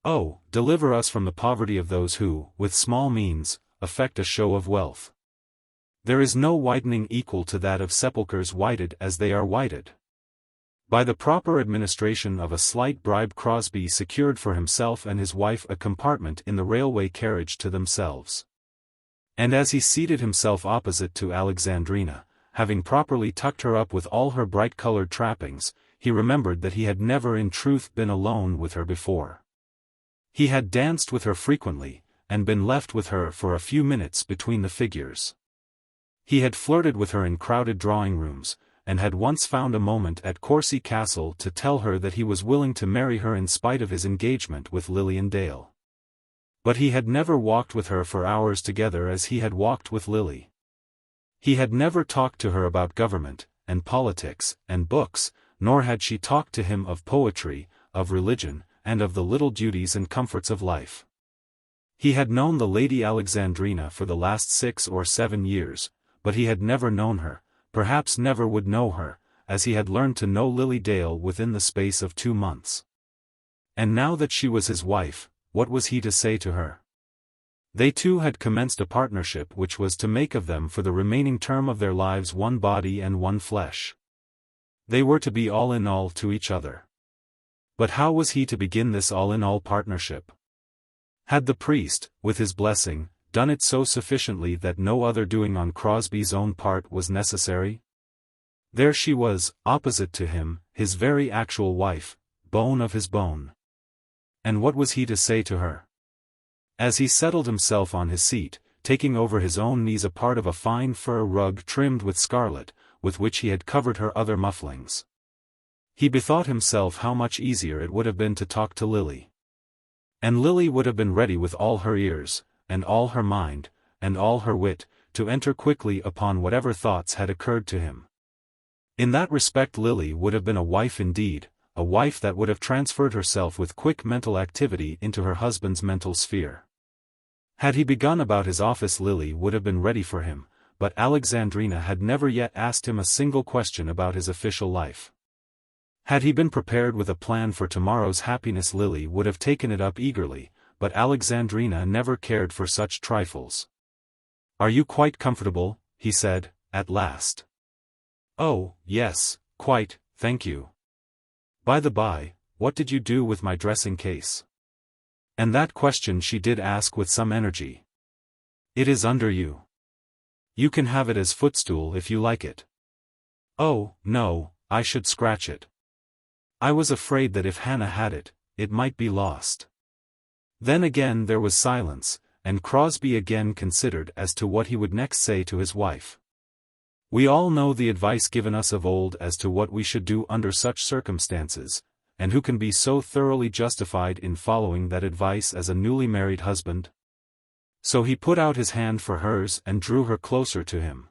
Oh, deliver us from the poverty of those who, with small means, affect a show of wealth. There is no whitening equal to that of sepulchres whited as they are whited. By the proper administration of a slight bribe Crosbie secured for himself and his wife a compartment in the railway carriage to themselves. And as he seated himself opposite to Alexandrina, having properly tucked her up with all her bright-coloured trappings, he remembered that he had never in truth been alone with her before. He had danced with her frequently, and been left with her for a few minutes between the figures. He had flirted with her in crowded drawing-rooms, and had once found a moment at Courcy Castle to tell her that he was willing to marry her in spite of his engagement with Lilian Dale. But he had never walked with her for hours together as he had walked with Lily. He had never talked to her about government, and politics, and books, nor had she talked to him of poetry, of religion, and of the little duties and comforts of life. He had known the Lady Alexandrina for the last 6 or 7 years, but he had never known her, perhaps never would know her, as he had learned to know Lily Dale within the space of 2 months. And now that she was his wife, what was he to say to her? They two had commenced a partnership which was to make of them for the remaining term of their lives one body and one flesh. They were to be all in all to each other. But how was he to begin this all-in-all partnership? Had the priest, with his blessing, done it so sufficiently that no other doing on Crosbie's own part was necessary? There she was, opposite to him, his very actual wife, bone of his bone. And what was he to say to her? As he settled himself on his seat, taking over his own knees a part of a fine fur rug trimmed with scarlet, with which he had covered her other mufflings, he bethought himself how much easier it would have been to talk to Lily. And Lily would have been ready with all her ears, and all her mind, and all her wit, to enter quickly upon whatever thoughts had occurred to him. In that respect Lily would have been a wife indeed, a wife that would have transferred herself with quick mental activity into her husband's mental sphere. Had he begun about his office Lily would have been ready for him, but Alexandrina had never yet asked him a single question about his official life. Had he been prepared with a plan for tomorrow's happiness Lily would have taken it up eagerly, but Alexandrina never cared for such trifles. "Are you quite comfortable?" he said, at last. "Oh, yes, quite, thank you. By the by, what did you do with my dressing case?" And that question she did ask with some energy. "It is under you. You can have it as footstool if you like it." "Oh, no, I should scratch it. I was afraid that if Hannah had it, it might be lost." Then again there was silence, and Crosbie again considered as to what he would next say to his wife. We all know the advice given us of old as to what we should do under such circumstances, and who can be so thoroughly justified in following that advice as a newly married husband? So he put out his hand for hers and drew her closer to him.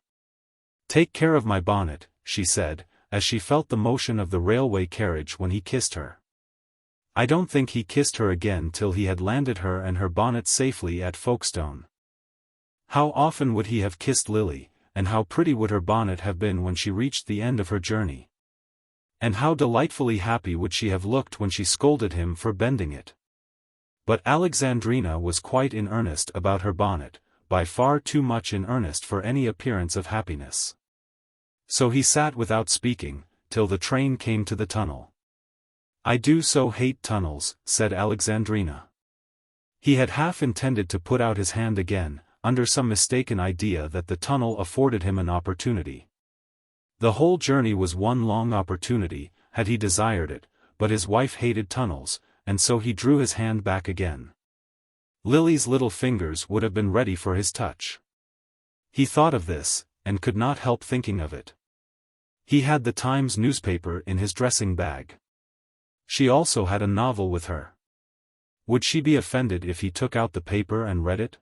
"Take care of my bonnet," she said, as she felt the motion of the railway carriage when he kissed her. I don't think he kissed her again till he had landed her and her bonnet safely at Folkestone. How often would he have kissed Lily, and how pretty would her bonnet have been when she reached the end of her journey. And how delightfully happy would she have looked when she scolded him for bending it. But Alexandrina was quite in earnest about her bonnet, by far too much in earnest for any appearance of happiness. So he sat without speaking, till the train came to the tunnel. "I do so hate tunnels," said Alexandrina. He had half intended to put out his hand again, under some mistaken idea that the tunnel afforded him an opportunity. The whole journey was one long opportunity, had he desired it, but his wife hated tunnels, and so he drew his hand back again. Lily's little fingers would have been ready for his touch. He thought of this, and could not help thinking of it. He had the Times newspaper in his dressing bag. She also had a novel with her. Would she be offended if he took out the paper and read it?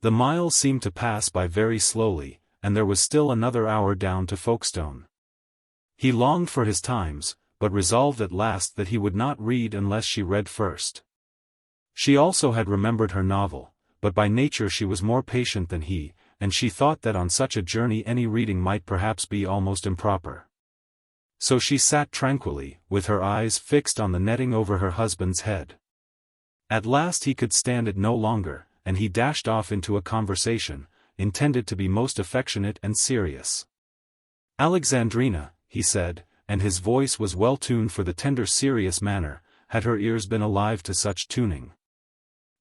The miles seemed to pass by very slowly, and there was still another hour down to Folkestone. He longed for his Times, but resolved at last that he would not read unless she read first. She also had remembered her novel, but by nature she was more patient than he, and she thought that on such a journey any reading might perhaps be almost improper. So she sat tranquilly, with her eyes fixed on the netting over her husband's head. At last he could stand it no longer, and he dashed off into a conversation, intended to be most affectionate and serious. "Alexandrina," he said, and his voice was well tuned for the tender serious manner, had her ears been alive to such tuning.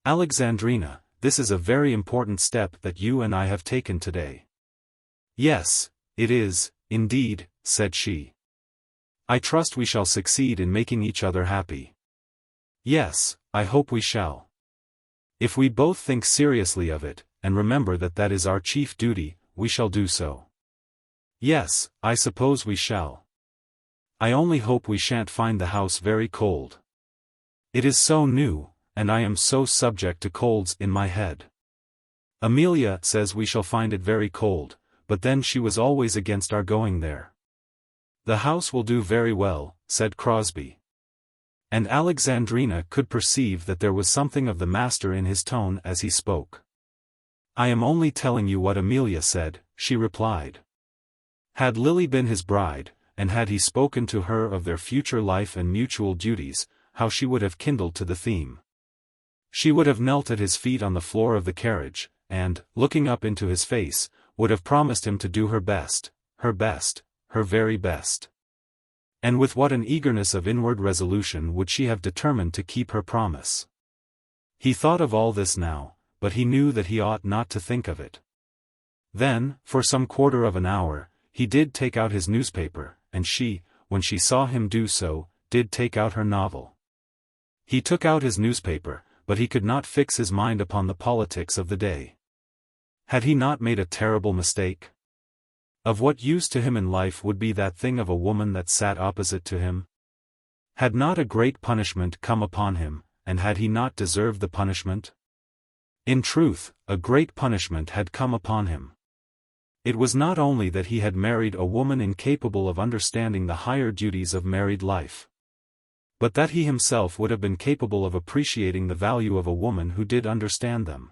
"Alexandrina, this is a very important step that you and I have taken today." "Yes, it is, indeed," said she. "I trust we shall succeed in making each other happy." "Yes, I hope we shall. If we both think seriously of it, and remember that that is our chief duty, we shall do so." "Yes, I suppose we shall. I only hope we shan't find the house very cold. It is so new, and I am so subject to colds in my head. Amelia says we shall find it very cold, but then she was always against our going there." "The house will do very well," said Crosbie. And Alexandrina could perceive that there was something of the master in his tone as he spoke. "I am only telling you what Amelia said," she replied. Had Lily been his bride, and had he spoken to her of their future life and mutual duties, how she would have kindled to the theme. She would have knelt at his feet on the floor of the carriage, and, looking up into his face, would have promised him to do her best, her very best. And with what an eagerness of inward resolution would she have determined to keep her promise. He thought of all this now, but he knew that he ought not to think of it. Then, for some quarter of an hour, he did take out his newspaper, and she, when she saw him do so, did take out her novel. He took out his newspaper, but he could not fix his mind upon the politics of the day. Had he not made a terrible mistake? Of what use to him in life would be that thing of a woman that sat opposite to him? Had not a great punishment come upon him, and had he not deserved the punishment? In truth, a great punishment had come upon him. It was not only that he had married a woman incapable of understanding the higher duties of married life, but that he himself would have been capable of appreciating the value of a woman who did understand them.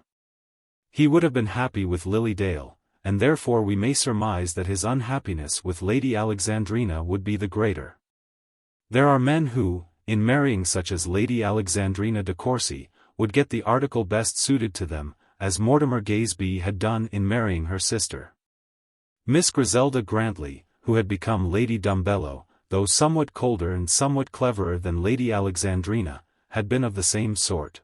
He would have been happy with Lily Dale, and therefore we may surmise that his unhappiness with Lady Alexandrina would be the greater. There are men who, in marrying such as Lady Alexandrina de Courcy, would get the article best suited to them, as Mortimer Gaysby had done in marrying her sister. Miss Griselda Grantley, who had become Lady Dumbello, though somewhat colder and somewhat cleverer than Lady Alexandrina, had been of the same sort.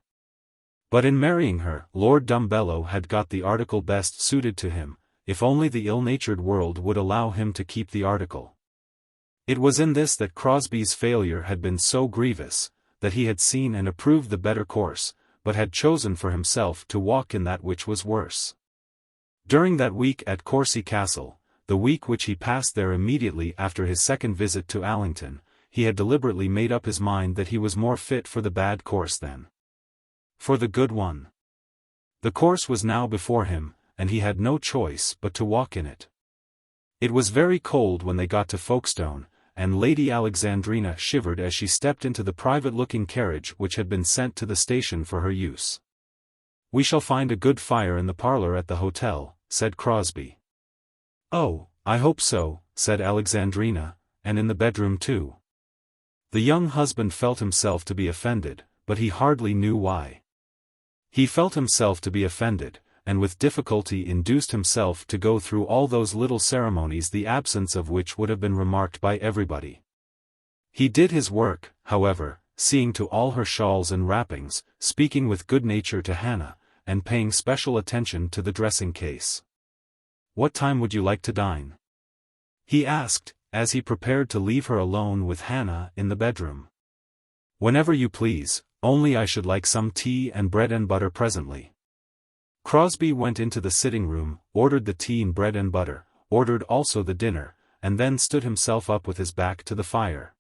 But in marrying her, Lord Dumbello had got the article best suited to him, if only the ill-natured world would allow him to keep the article. It was in this that Crosbie's failure had been so grievous, that he had seen and approved the better course, but had chosen for himself to walk in that which was worse. During that week at Courcy Castle, the week which he passed there immediately after his second visit to Allington, he had deliberately made up his mind that he was more fit for the bad course than for the good one. The course was now before him, and he had no choice but to walk in it. It was very cold when they got to Folkestone, and Lady Alexandrina shivered as she stepped into the private-looking carriage which had been sent to the station for her use. "We shall find a good fire in the parlour at the hotel," said Crosbie. "Oh, I hope so," said Alexandrina, "and in the bedroom too." The young husband felt himself to be offended, but he hardly knew why. He felt himself to be offended, and with difficulty induced himself to go through all those little ceremonies the absence of which would have been remarked by everybody. He did his work, however, seeing to all her shawls and wrappings, speaking with good nature to Hannah, and paying special attention to the dressing-case. "What time would you like to dine?" he asked, as he prepared to leave her alone with Hannah in the bedroom. "Whenever you please, only I should like some tea and bread and butter presently." Crosbie went into the sitting-room, ordered the tea and bread and butter, ordered also the dinner, and then stood himself up with his back to the fire,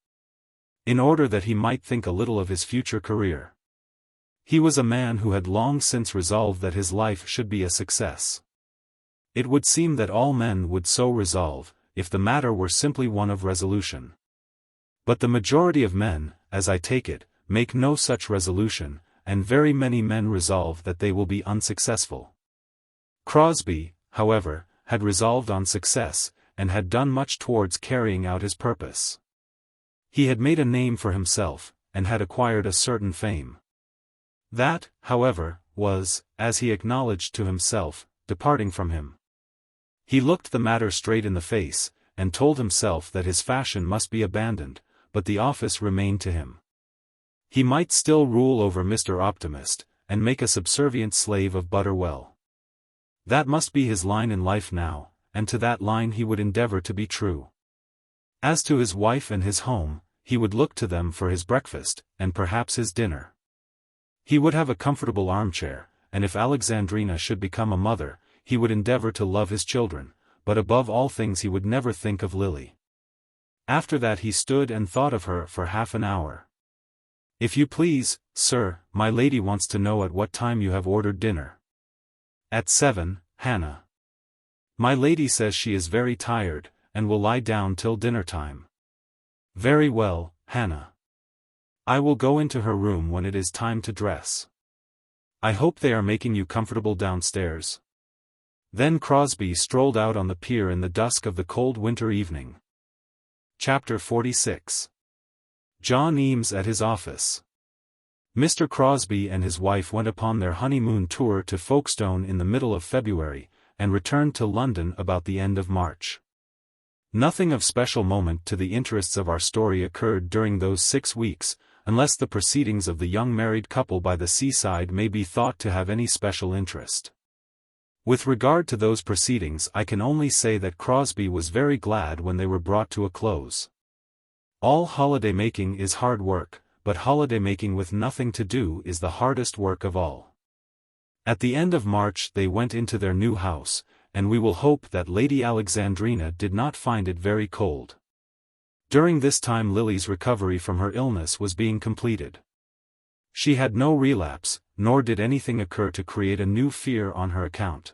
in order that he might think a little of his future career. He was a man who had long since resolved that his life should be a success. It would seem that all men would so resolve, if the matter were simply one of resolution. But the majority of men, as I take it, make no such resolution, and very many men resolve that they will be unsuccessful. Crosbie, however, had resolved on success, and had done much towards carrying out his purpose. He had made a name for himself, and had acquired a certain fame. That, however, was, as he acknowledged to himself, departing from him. He looked the matter straight in the face, and told himself that his fashion must be abandoned, but the office remained to him. He might still rule over Mr. Optimist, and make a subservient slave of Butterwell. That must be his line in life now, and to that line he would endeavour to be true. As to his wife and his home, he would look to them for his breakfast, and perhaps his dinner. He would have a comfortable armchair, and if Alexandrina should become a mother, he would endeavour to love his children, but above all things he would never think of Lily. After that he stood and thought of her for half an hour. "If you please, sir, my lady wants to know at what time you have ordered dinner." "At 7, Hannah. My lady says she is very tired, and will lie down till dinner time." "Very well, Hannah. I will go into her room when it is time to dress. I hope they are making you comfortable downstairs." Then Crosbie strolled out on the pier in the dusk of the cold winter evening. Chapter 46. John Eames at his office. Mr. Crosbie and his wife went upon their honeymoon tour to Folkestone in the middle of February, and returned to London about the end of March. Nothing of special moment to the interests of our story occurred during those 6 weeks, unless the proceedings of the young married couple by the seaside may be thought to have any special interest. With regard to those proceedings, I can only say that Crosbie was very glad when they were brought to a close. All holiday-making is hard work, but holiday-making with nothing to do is the hardest work of all. At the end of March they went into their new house, and we will hope that Lady Alexandrina did not find it very cold. During this time Lily's recovery from her illness was being completed. She had no relapse, nor did anything occur to create a new fear on her account.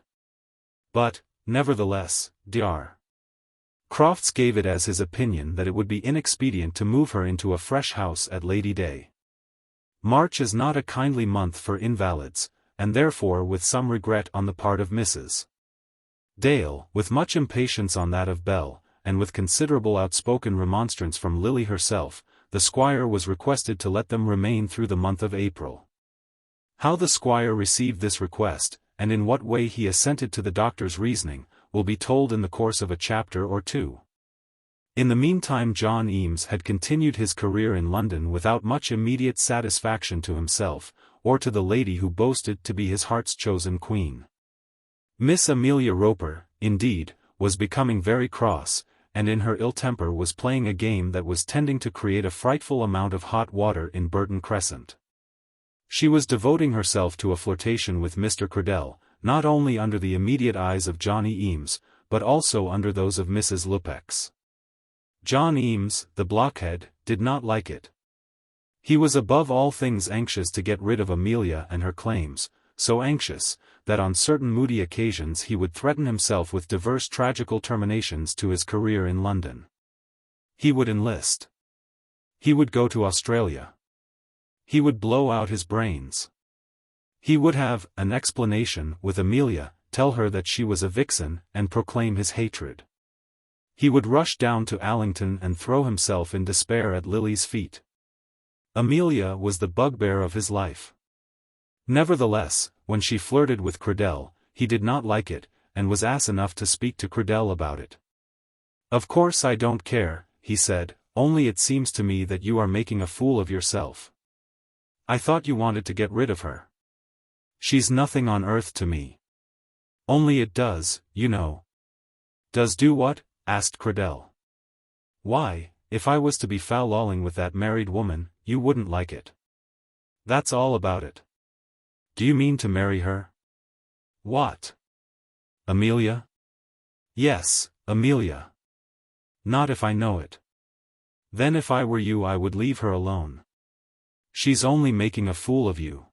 But, nevertheless, Dr. Crofts gave it as his opinion that it would be inexpedient to move her into a fresh house at Lady Day. March is not a kindly month for invalids, and therefore with some regret on the part of Mrs. Dale, with much impatience on that of Bell, and with considerable outspoken remonstrance from Lily herself, the squire was requested to let them remain through the month of April. How the squire received this request, and in what way he assented to the doctor's reasoning, will be told in the course of a chapter or two. In the meantime John Eames had continued his career in London without much immediate satisfaction to himself, or to the lady who boasted to be his heart's chosen queen. Miss Amelia Roper, indeed, was becoming very cross, and in her ill temper was playing a game that was tending to create a frightful amount of hot water in Burton Crescent. She was devoting herself to a flirtation with Mr. Cradell, not only under the immediate eyes of Johnny Eames, but also under those of Mrs. Lupex. John Eames, the blockhead, did not like it. He was above all things anxious to get rid of Amelia and her claims, so anxious, that on certain moody occasions he would threaten himself with diverse tragical terminations to his career in London. He would enlist. He would go to Australia. He would blow out his brains. He would have an explanation with Amelia, tell her that she was a vixen, and proclaim his hatred. He would rush down to Allington and throw himself in despair at Lily's feet. Amelia was the bugbear of his life. Nevertheless, when she flirted with Cradell, he did not like it, and was ass enough to speak to Cradell about it. "Of course I don't care," he said, "only it seems to me that you are making a fool of yourself. I thought you wanted to get rid of her. She's nothing on earth to me. Only it does, you know." "Does do what?" asked Cradell. "Why, if I was to be foul-lawing with that married woman, you wouldn't like it. That's all about it." "Do you mean to marry her?" "What? Amelia?" "Yes, Amelia." "Not if I know it." "Then if I were you I would leave her alone. She's only making a fool of you."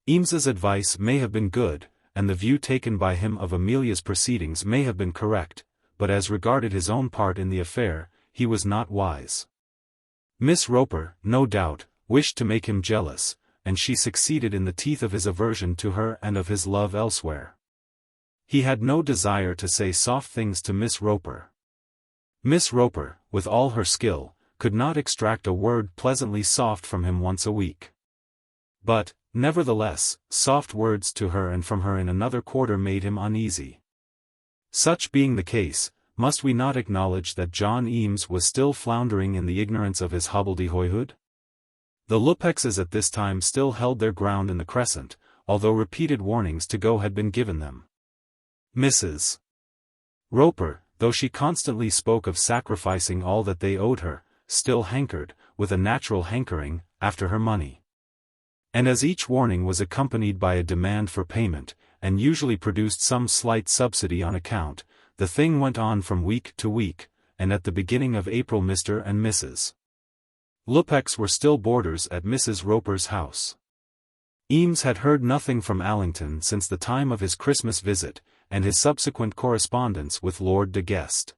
Eames's advice may have been good, and the view taken by him of Amelia's proceedings may have been correct, but as regarded his own part in the affair, he was not wise. Miss Roper, no doubt, wished to make him jealous, and she succeeded in the teeth of his aversion to her and of his love elsewhere. He had no desire to say soft things to Miss Roper. Miss Roper, with all her skill, could not extract a word pleasantly soft from him once a week. But, nevertheless, soft words to her and from her in another quarter made him uneasy. Such being the case, must we not acknowledge that John Eames was still floundering in the ignorance of his hobbledehoyhood? The Lupexes at this time still held their ground in the Crescent, although repeated warnings to go had been given them. Mrs. Roper, though she constantly spoke of sacrificing all that they owed her, still hankered, with a natural hankering, after her money. And as each warning was accompanied by a demand for payment, and usually produced some slight subsidy on account, the thing went on from week to week, and at the beginning of April Mr. and Mrs. Lupex were still boarders at Mrs. Roper's house. Eames had heard nothing from Allington since the time of his Christmas visit, and his subsequent correspondence with Lord de Guest.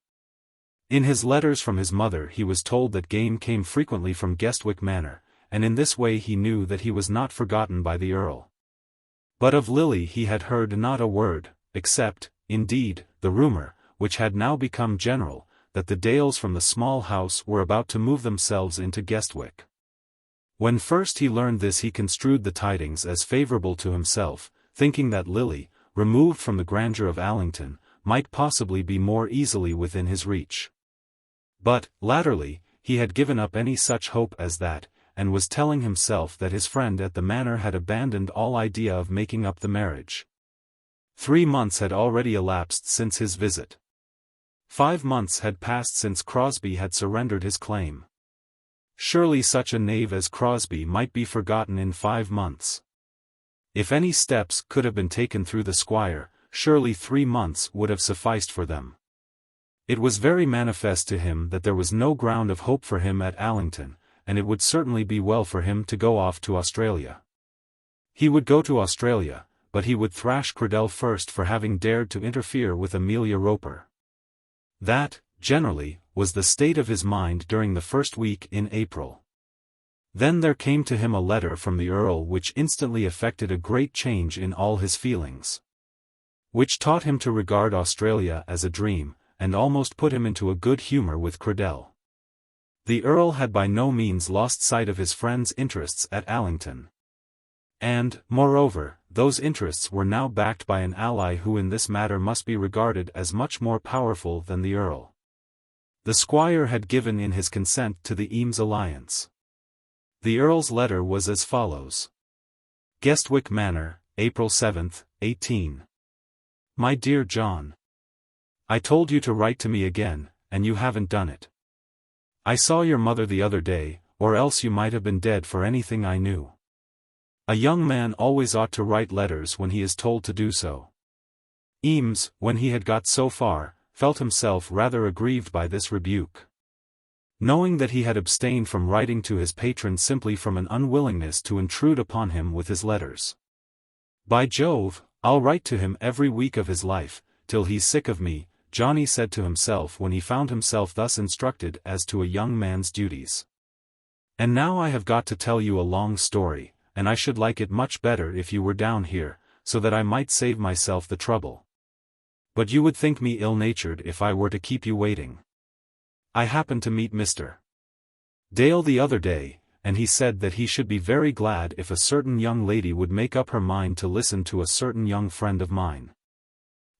In his letters from his mother he was told that game came frequently from Guestwick Manor, and in this way he knew that he was not forgotten by the Earl. But of Lily he had heard not a word, except, indeed, the rumour, which had now become general, that the Dales from the small house were about to move themselves into Guestwick. When first he learned this he construed the tidings as favourable to himself, thinking that Lily, removed from the grandeur of Allington, might possibly be more easily within his reach. But, latterly, he had given up any such hope as that, and was telling himself that his friend at the manor had abandoned all idea of making up the marriage. 3 months had already elapsed since his visit. 5 months had passed since Crosbie had surrendered his claim. Surely such a knave as Crosbie might be forgotten in 5 months. If any steps could have been taken through the squire, surely 3 months would have sufficed for them. It was very manifest to him that there was no ground of hope for him at Allington, and it would certainly be well for him to go off to Australia. He would go to Australia, but he would thrash Credell first for having dared to interfere with Amelia Roper. That, generally, was the state of his mind during the first week in April. Then there came to him a letter from the Earl which instantly effected a great change in all his feelings. Which taught him to regard Australia as a dream, and almost put him into a good humour with Credell. The Earl had by no means lost sight of his friend's interests at Allington. And, moreover, those interests were now backed by an ally who in this matter must be regarded as much more powerful than the Earl. The squire had given in his consent to the Eames alliance. The Earl's letter was as follows. Guestwick Manor, April 7, 18. My dear John. I told you to write to me again, and you haven't done it. I saw your mother the other day, or else you might have been dead for anything I knew. A young man always ought to write letters when he is told to do so. Eames, when he had got so far, felt himself rather aggrieved by this rebuke. Knowing that he had abstained from writing to his patron simply from an unwillingness to intrude upon him with his letters. By Jove, I'll write to him every week of his life, till he's sick of me, Johnny said to himself when he found himself thus instructed as to a young man's duties. And now I have got to tell you a long story, and I should like it much better if you were down here, so that I might save myself the trouble. But you would think me ill-natured if I were to keep you waiting. I happened to meet Mr. Dale the other day, and he said that he should be very glad if a certain young lady would make up her mind to listen to a certain young friend of mine.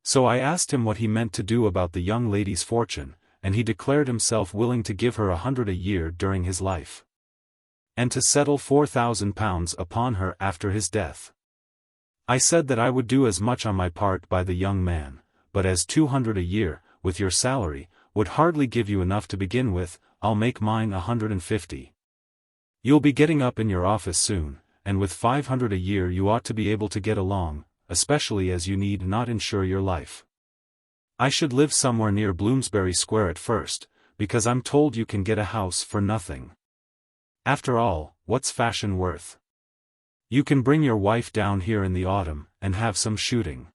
So I asked him what he meant to do about the young lady's fortune, and he declared himself willing to give her 100 a year during his life, and to settle £4,000 upon her after his death. I said that I would do as much on my part by the young man, but as 200 a year, with your salary, would hardly give you enough to begin with, I'll make mine 150. You'll be getting up in your office soon, and with 500 a year you ought to be able to get along, especially as you need not insure your life. I should live somewhere near Bloomsbury Square at first, because I'm told you can get a house for nothing. After all, what's fashion worth? You can bring your wife down here in the autumn, and have some shooting.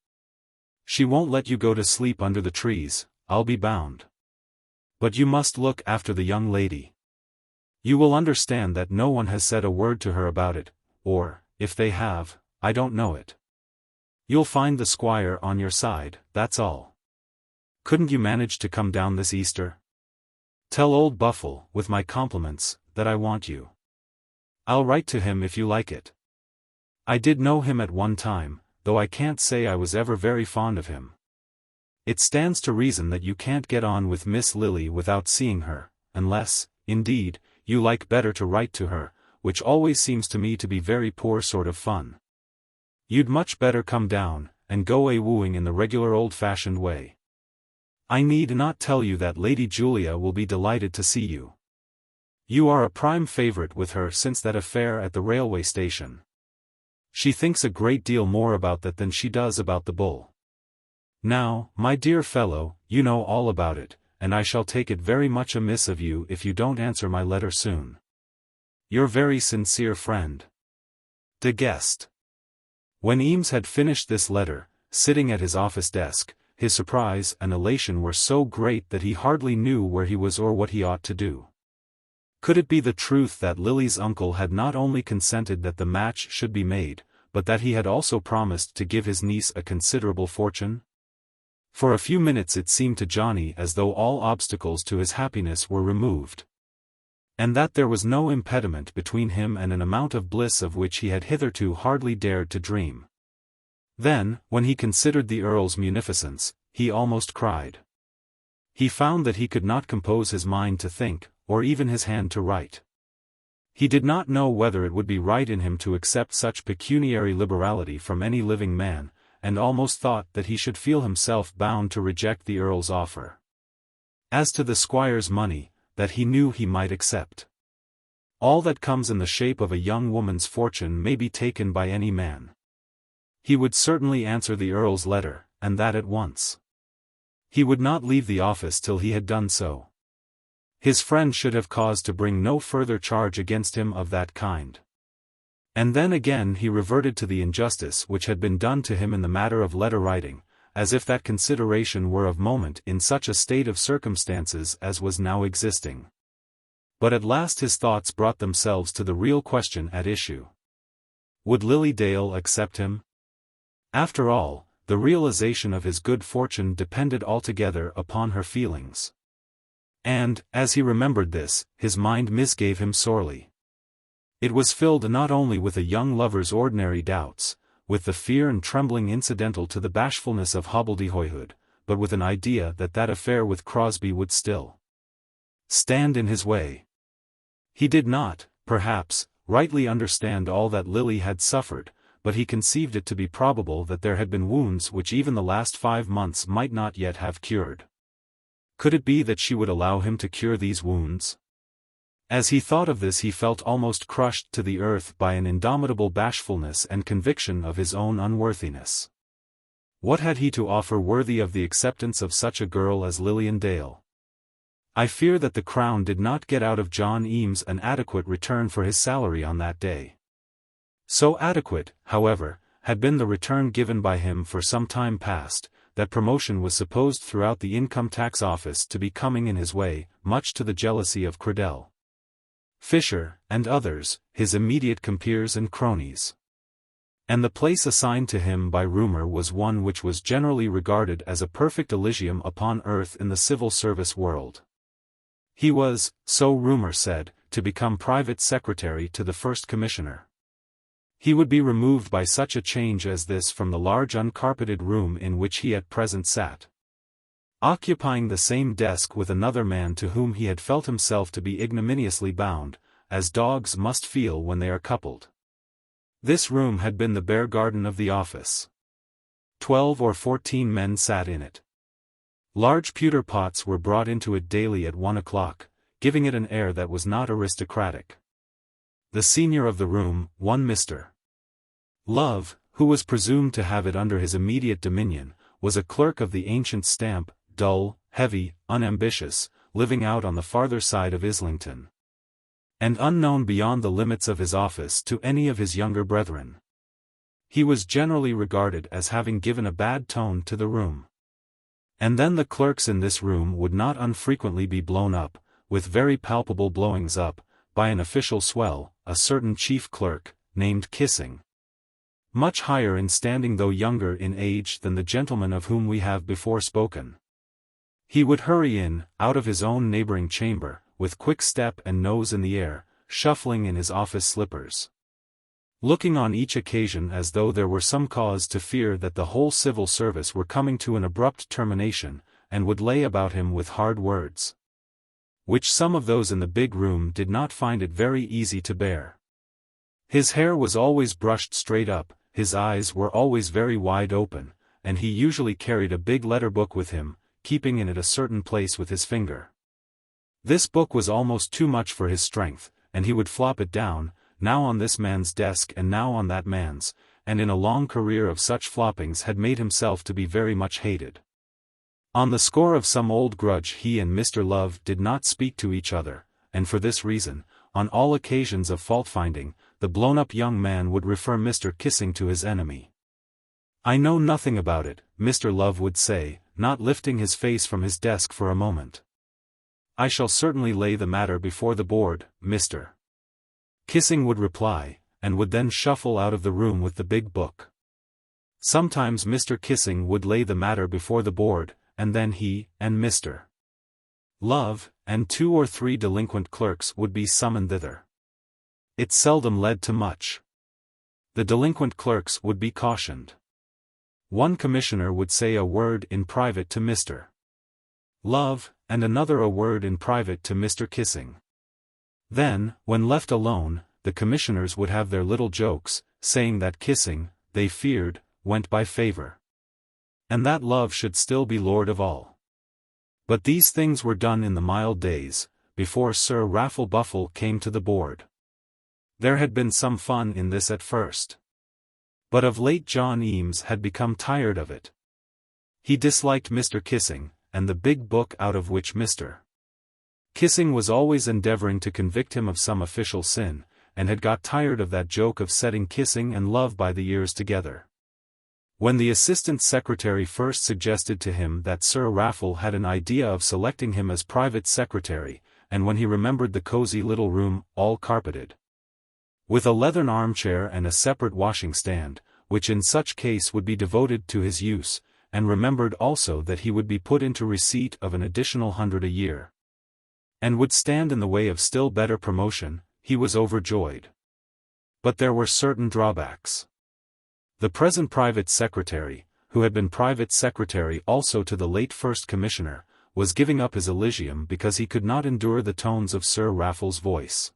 She won't let you go to sleep under the trees, I'll be bound. But you must look after the young lady. You will understand that no one has said a word to her about it, or, if they have, I don't know it. You'll find the squire on your side, that's all. Couldn't you manage to come down this Easter? Tell old Buffle, with my compliments, that I want you. I'll write to him if you like it. I did know him at one time, though I can't say I was ever very fond of him. It stands to reason that you can't get on with Miss Lily without seeing her, unless, indeed, you like better to write to her, which always seems to me to be very poor sort of fun. You'd much better come down, and go a-wooing in the regular old-fashioned way. I need not tell you that Lady Julia will be delighted to see you. You are a prime favourite with her since that affair at the railway station. She thinks a great deal more about that than she does about the bull. Now, my dear fellow, you know all about it, and I shall take it very much amiss of you if you don't answer my letter soon. Your very sincere friend, De Guest. When Eames had finished this letter, sitting at his office desk, his surprise and elation were so great that he hardly knew where he was or what he ought to do. Could it be the truth that Lily's uncle had not only consented that the match should be made, but that he had also promised to give his niece a considerable fortune? For a few minutes it seemed to Johnny as though all obstacles to his happiness were removed. and that there was no impediment between him and an amount of bliss of which he had hitherto hardly dared to dream. Then, when he considered the Earl's munificence, he almost cried. He found that he could not compose his mind to think, or even his hand to write. He did not know whether it would be right in him to accept such pecuniary liberality from any living man, and almost thought that he should feel himself bound to reject the Earl's offer. As to the squire's money, that he knew he might accept. All that comes in the shape of a young woman's fortune may be taken by any man. He would certainly answer the Earl's letter, and that at once. He would not leave the office till he had done so. His friend should have cause to bring no further charge against him of that kind. And then again he reverted to the injustice which had been done to him in the matter of letter writing, as if that consideration were of moment in such a state of circumstances as was now existing. But at last his thoughts brought themselves to the real question at issue. Would Lily Dale accept him? After all, the realization of his good fortune depended altogether upon her feelings. And, as he remembered this, his mind misgave him sorely. It was filled not only with a young lover's ordinary doubts, with the fear and trembling incidental to the bashfulness of hobbledehoyhood, but with an idea that that affair with Crosbie would still stand in his way. He did not, perhaps, rightly understand all that Lily had suffered, but he conceived it to be probable that there had been wounds which even the last 5 months might not yet have cured. Could it be that she would allow him to cure these wounds? As he thought of this he felt almost crushed to the earth by an indomitable bashfulness and conviction of his own unworthiness. What had he to offer worthy of the acceptance of such a girl as Lilian Dale? I fear that the Crown did not get out of John Eames an adequate return for his salary on that day. So adequate, however, had been the return given by him for some time past, that promotion was supposed throughout the Income Tax Office to be coming in his way, much to the jealousy of Credell, Fisher, and others, his immediate compeers and cronies. And the place assigned to him by rumour was one which was generally regarded as a perfect Elysium upon earth in the civil service world. He was, so rumour said, to become private secretary to the First Commissioner. He would be removed by such a change as this from the large uncarpeted room in which he at present sat, occupying the same desk with another man to whom he had felt himself to be ignominiously bound, as dogs must feel when they are coupled. This room had been the bear garden of the office. 12 or 14 men sat in it. Large pewter pots were brought into it daily at 1 o'clock, giving it an air that was not aristocratic. The senior of the room, one Mr. Love, who was presumed to have it under his immediate dominion, was a clerk of the ancient stamp, dull, heavy, unambitious, living out on the farther side of Islington, and unknown beyond the limits of his office to any of his younger brethren. He was generally regarded as having given a bad tone to the room. And then the clerks in this room would not unfrequently be blown up, with very palpable blowings up, by an official swell, a certain chief clerk, named Kissing, much higher in standing though younger in age than the gentleman of whom we have before spoken. He would hurry in, out of his own neighbouring chamber, with quick step and nose in the air, shuffling in his office slippers, looking on each occasion as though there were some cause to fear that the whole civil service were coming to an abrupt termination, and would lay about him with hard words, which some of those in the big room did not find it very easy to bear. His hair was always brushed straight up, his eyes were always very wide open, and he usually carried a big letter book with him, keeping in it a certain place with his finger. This book was almost too much for his strength, and he would flop it down, now on this man's desk and now on that man's, and in a long career of such floppings had made himself to be very much hated. On the score of some old grudge he and Mr. Love did not speak to each other, and for this reason, on all occasions of fault-finding, the blown-up young man would refer Mr. Kissing to his enemy. "I know nothing about it," Mr. Love would say, not lifting his face from his desk for a moment. "I shall certainly lay the matter before the board, Mr. Kissing would reply, and would then shuffle out of the room with the big book. Sometimes Mr. Kissing would lay the matter before the board, and then he, and Mr. Love, and 2 or 3 delinquent clerks would be summoned thither. It seldom led to much. The delinquent clerks would be cautioned. One commissioner would say a word in private to Mr. Love, and another a word in private to Mr. Kissing. Then, when left alone, the commissioners would have their little jokes, saying that Kissing, they feared, went by favour, and that Love should still be lord of all. But these things were done in the mild days, before Sir Raffle Buffle came to the board. There had been some fun in this at first. But of late John Eames had become tired of it. He disliked Mr. Kissing, and the big book out of which Mr. Kissing was always endeavouring to convict him of some official sin, and had got tired of that joke of setting Kissing and Love by the ears together. When the assistant secretary first suggested to him that Sir Raffle had an idea of selecting him as private secretary, and when he remembered the cosy little room, all carpeted, with a leathern armchair and a separate washing stand, which in such case would be devoted to his use, and remembered also that he would be put into receipt of an additional 100 a year, and would stand in the way of still better promotion, he was overjoyed. But there were certain drawbacks. The present private secretary, who had been private secretary also to the late first commissioner, was giving up his Elysium because he could not endure the tones of Sir Raffle's voice.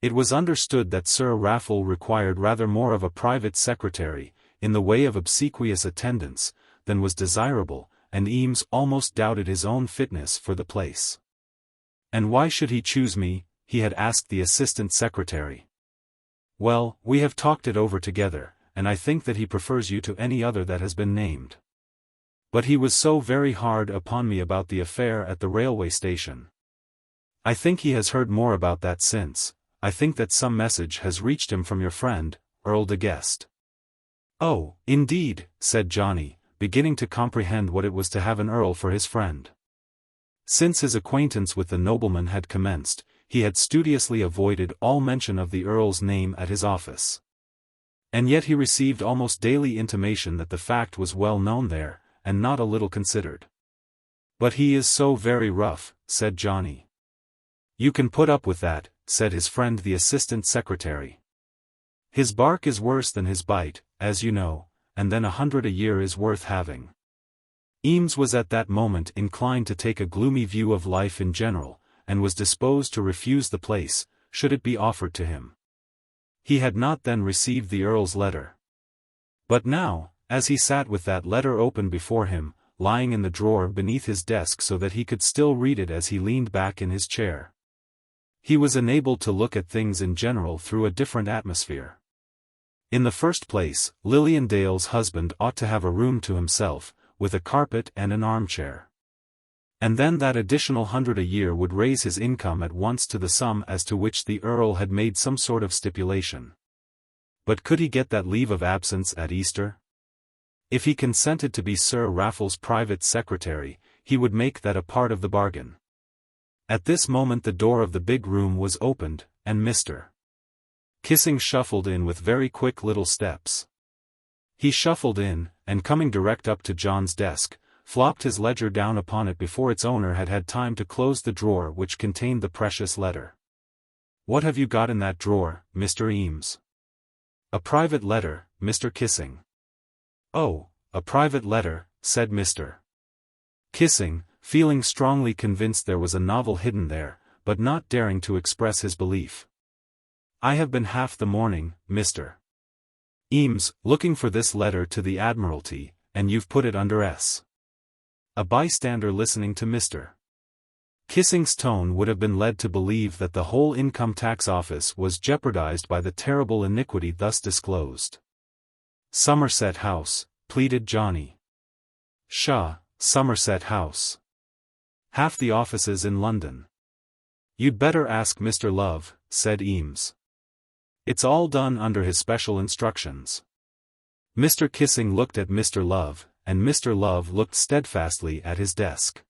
It was understood that Sir Raffle required rather more of a private secretary, in the way of obsequious attendance, than was desirable, and Eames almost doubted his own fitness for the place. "And why should he choose me?" he had asked the assistant secretary. "Well, we have talked it over together, and I think that he prefers you to any other that has been named. But he was so very hard upon me about the affair at the railway station. I think he has heard more about that since. I think that some message has reached him from your friend, Earl de Guest." "Oh, indeed," said Johnny, beginning to comprehend what it was to have an earl for his friend. Since his acquaintance with the nobleman had commenced, he had studiously avoided all mention of the earl's name at his office. And yet he received almost daily intimation that the fact was well known there, and not a little considered. "But he is so very rough," said Johnny. "You can put up with that," said his friend the assistant secretary. "His bark is worse than his bite, as you know, and then 100 a year is worth having." Eames was at that moment inclined to take a gloomy view of life in general, and was disposed to refuse the place, should it be offered to him. He had not then received the Earl's letter. But now, as he sat with that letter open before him, lying in the drawer beneath his desk so that he could still read it as he leaned back in his chair, he was enabled to look at things in general through a different atmosphere. In the first place, Lilian Dale's husband ought to have a room to himself, with a carpet and an armchair. And then that additional 100 a year would raise his income at once to the sum as to which the Earl had made some sort of stipulation. But could he get that leave of absence at Easter? If he consented to be Sir Raffle's private secretary, he would make that a part of the bargain. At this moment the door of the big room was opened, and Mr. Kissing shuffled in with very quick little steps. He shuffled in, and coming direct up to John's desk, flopped his ledger down upon it before its owner had had time to close the drawer which contained the precious letter. "What have you got in that drawer, Mr. Eames?" "A private letter, Mr. Kissing." "Oh, a private letter," said Mr. Kissing, feeling strongly convinced there was a novel hidden there, but not daring to express his belief. "I have been half the morning, Mr. Eames, looking for this letter to the Admiralty, and you've put it under S." A bystander listening to Mr. Kissing's tone would have been led to believe that the whole Income Tax Office was jeopardized by the terrible iniquity thus disclosed. "Somerset House," pleaded Johnny. "Pshaw, Somerset House. Half the offices in London." "You'd better ask Mr. Love," said Eames. "It's all done under his special instructions." Mr. Kissing looked at Mr. Love, and Mr. Love looked steadfastly at his desk.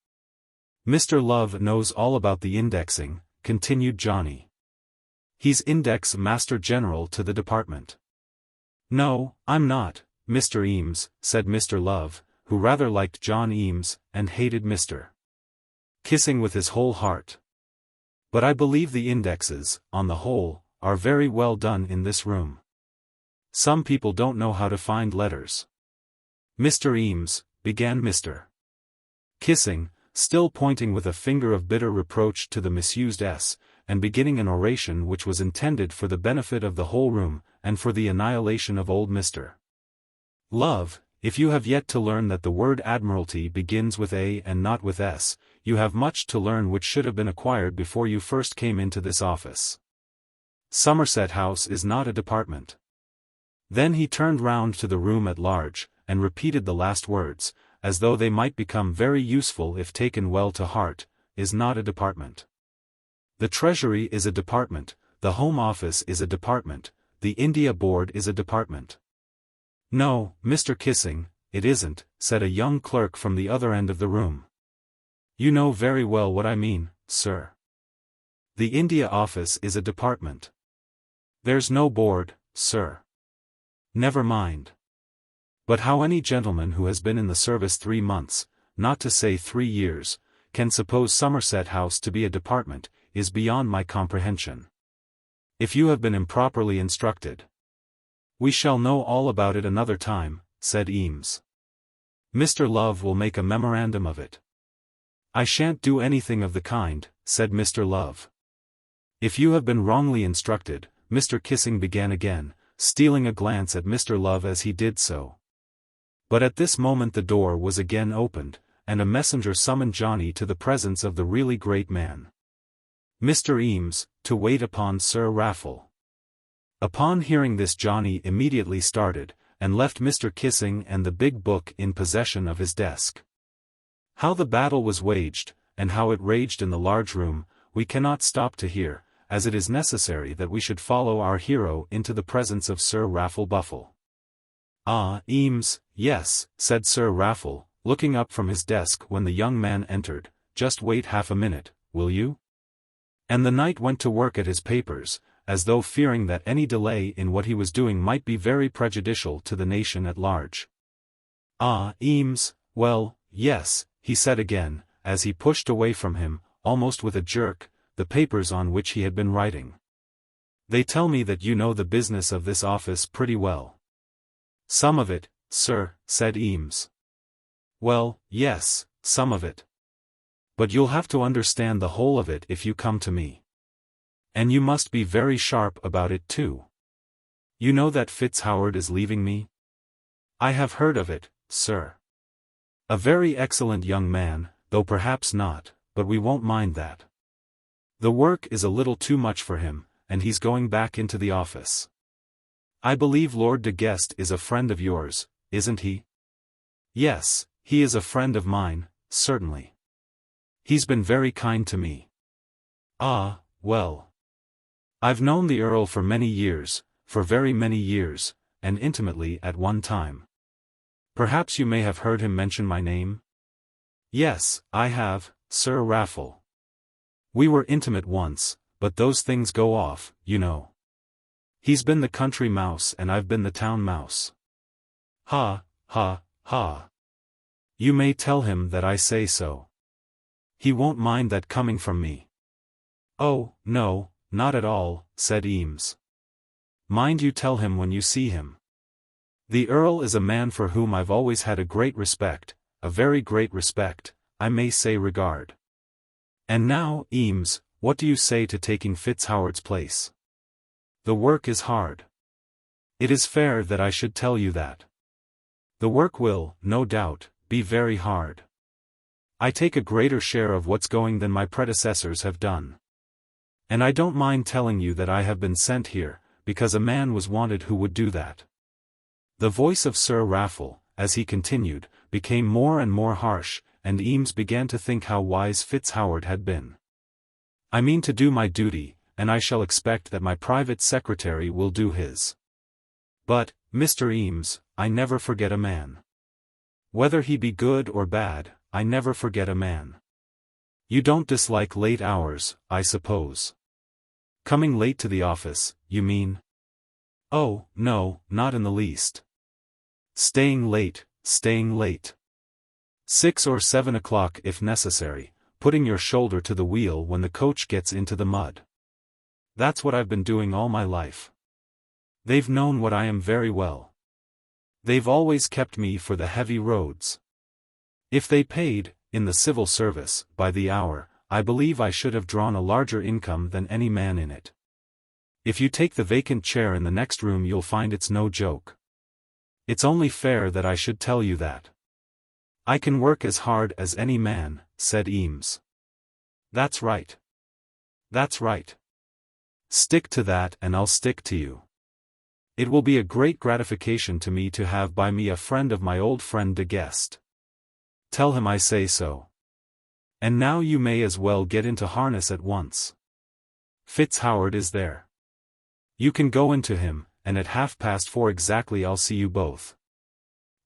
"Mr. Love knows all about the indexing," continued Johnny. "He's Index Master General to the department." "No, I'm not, Mr. Eames," said Mr. Love, who rather liked John Eames, and hated Mr. kissing with his whole heart. But I believe the indexes, on the whole, are very well done in this room. Some people don't know how to find letters. Mr. Eames, began Mr. Kissing, still pointing with a finger of bitter reproach to the misused S, and beginning an oration which was intended for the benefit of the whole room, and for the annihilation of old Mr. Love. If you have yet to learn that the word admiralty begins with A and not with S, you have much to learn which should have been acquired before you first came into this office. Somerset House is not a department. Then he turned round to the room at large, and repeated the last words, as though they might become very useful if taken well to heart, is not a department. The Treasury is a department, the Home Office is a department, the India Board is a department. No, Mr. Kissing, it isn't, said a young clerk from the other end of the room. You know very well what I mean, sir. The India Office is a department. There's no board, sir. Never mind. But how any gentleman who has been in the service 3 months, not to say 3 years, can suppose Somerset House to be a department, is beyond my comprehension. If you have been improperly instructed. We shall know all about it another time, said Eames. Mr. Love will make a memorandum of it. I shan't do anything of the kind, said Mr. Love. If you have been wrongly instructed, Mr. Kissing began again, stealing a glance at Mr. Love as he did so. But at this moment the door was again opened, and a messenger summoned Johnny to the presence of the really great man. Mr. Eames, to wait upon Sir Raffle. Upon hearing this Johnny immediately started, and left Mr. Kissing and the big book in possession of his desk. How the battle was waged, and how it raged in the large room, we cannot stop to hear, as it is necessary that we should follow our hero into the presence of Sir Raffle Buffle. Ah, Eames, yes, said Sir Raffle, looking up from his desk when the young man entered, just wait half a minute, will you? And the knight went to work at his papers, as though fearing that any delay in what he was doing might be very prejudicial to the nation at large. Ah, Eames, well, yes, he said again, as he pushed away from him, almost with a jerk, the papers on which he had been writing. They tell me that you know the business of this office pretty well. Some of it, sir, said Eames. Well, yes, some of it. But you'll have to understand the whole of it if you come to me. And you must be very sharp about it too. You know that FitzHoward is leaving me? I have heard of it, sir. A very excellent young man, though perhaps not, but we won't mind that. The work is a little too much for him, and he's going back into the office. I believe Lord de Guest is a friend of yours, isn't he? Yes, he is a friend of mine, certainly. He's been very kind to me. Ah, well. I've known the Earl for many years, for very many years, and intimately at one time. Perhaps you may have heard him mention my name? Yes, I have, Sir Raffle. We were intimate once, but those things go off, you know. He's been the country mouse and I've been the town mouse. Ha, ha, ha. You may tell him that I say so. He won't mind that coming from me. Oh, no, not at all, said Eames. Mind you tell him when you see him. The Earl is a man for whom I've always had a great respect, a very great respect, I may say regard. And now, Eames, what do you say to taking FitzHoward's place? The work is hard. It is fair that I should tell you that. The work will, no doubt, be very hard. I take a greater share of what's going than my predecessors have done. And I don't mind telling you that I have been sent here, because a man was wanted who would do that. The voice of Sir Raffle, as he continued, became more and more harsh, and Eames began to think how wise FitzHoward had been. I mean to do my duty, and I shall expect that my private secretary will do his. But, Mr. Eames, I never forget a man. Whether he be good or bad, I never forget a man. You don't dislike late hours, I suppose. Coming late to the office, you mean? Oh, no, not in the least. Staying late, 6 or 7 o'clock if necessary, putting your shoulder to the wheel when the coach gets into the mud. That's what I've been doing all my life. They've known what I am very well. They've always kept me for the heavy roads. If they paid, in the civil service, by the hour, I believe I should have drawn a larger income than any man in it. If you take the vacant chair in the next room you'll find it's no joke. It's only fair that I should tell you that. I can work as hard as any man, said Eames. That's right. That's right. Stick to that and I'll stick to you. It will be a great gratification to me to have by me a friend of my old friend de Guest. Tell him I say so. And now you may as well get into harness at once. FitzHoward is there. You can go into him, and at 4:30 exactly I'll see you both.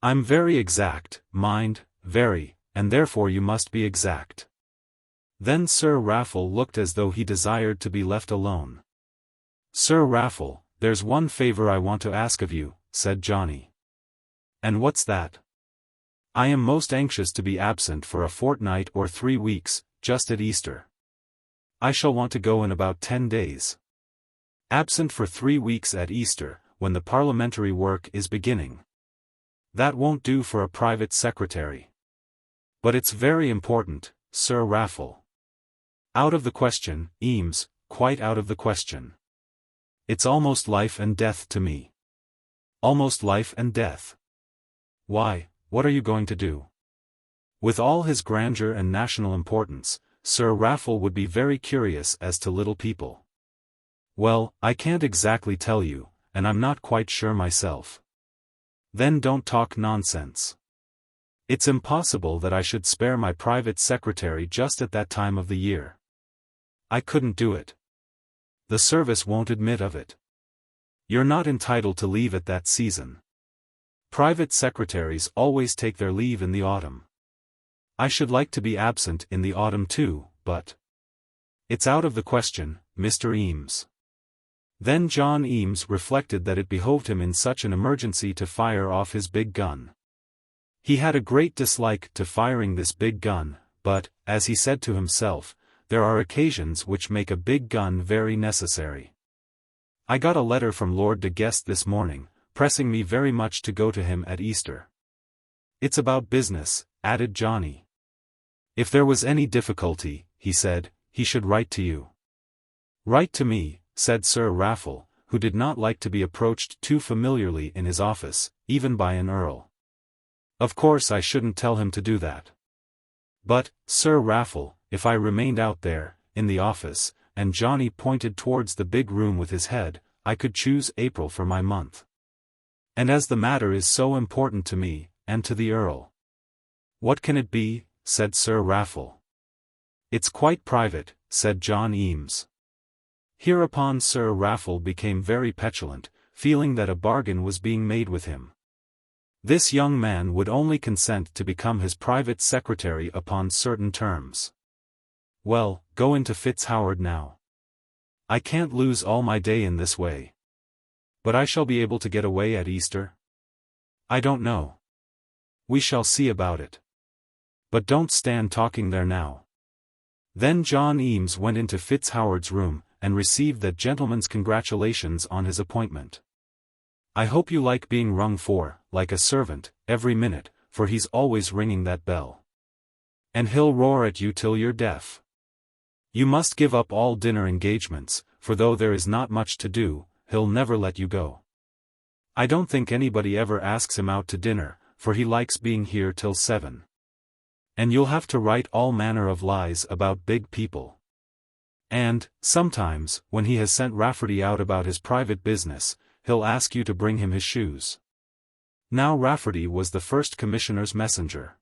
I'm very exact, mind, very, and therefore you must be exact. Then Sir Raffle looked as though he desired to be left alone. Sir Raffle, there's one favour I want to ask of you, said Johnny. And what's that? I am most anxious to be absent for a fortnight or 3 weeks, just at Easter. I shall want to go in about 10 days. Absent for 3 weeks at Easter, when the parliamentary work is beginning. That won't do for a private secretary. But it's very important, Sir Raffle. Out of the question, Eames, quite out of the question. It's almost life and death to me. Almost life and death. Why, what are you going to do? With all his grandeur and national importance, Sir Raffle would be very curious as to little people. Well, I can't exactly tell you, and I'm not quite sure myself. Then don't talk nonsense. It's impossible that I should spare my private secretary just at that time of the year. I couldn't do it. The service won't admit of it. You're not entitled to leave at that season. Private secretaries always take their leave in the autumn. I should like to be absent in the autumn too, but it's out of the question, Mr. Eames. Then John Eames reflected that it behoved him in such an emergency to fire off his big gun. He had a great dislike to firing this big gun, but, as he said to himself, there are occasions which make a big gun very necessary. I got a letter from Lord de Guest this morning, pressing me very much to go to him at Easter. It's about business, added Johnny. If there was any difficulty, he said, he should write to you. Write to me, said Sir Raffle, who did not like to be approached too familiarly in his office, even by an earl. Of course I shouldn't tell him to do that. But, Sir Raffle, if I remained out there, in the office, and Johnny pointed towards the big room with his head, I could choose April for my month. And as the matter is so important to me, and to the Earl. What can it be? Said Sir Raffle. It's quite private, said John Eames. Hereupon Sir Raffle became very petulant, feeling that a bargain was being made with him. This young man would only consent to become his private secretary upon certain terms. Well, go into FitzHoward now. I can't lose all my day in this way. But I shall be able to get away at Easter? I don't know. We shall see about it. But don't stand talking there now. Then John Eames went into FitzHoward's room, and received that gentleman's congratulations on his appointment. I hope you like being rung for, like a servant, every minute, for he's always ringing that bell. And he'll roar at you till you're deaf. You must give up all dinner engagements, for though there is not much to do, he'll never let you go. I don't think anybody ever asks him out to dinner, for he likes being here till 7. And you'll have to write all manner of lies about big people. And, sometimes, when he has sent Rafferty out about his private business, he'll ask you to bring him his shoes. Now Rafferty was the first commissioner's messenger.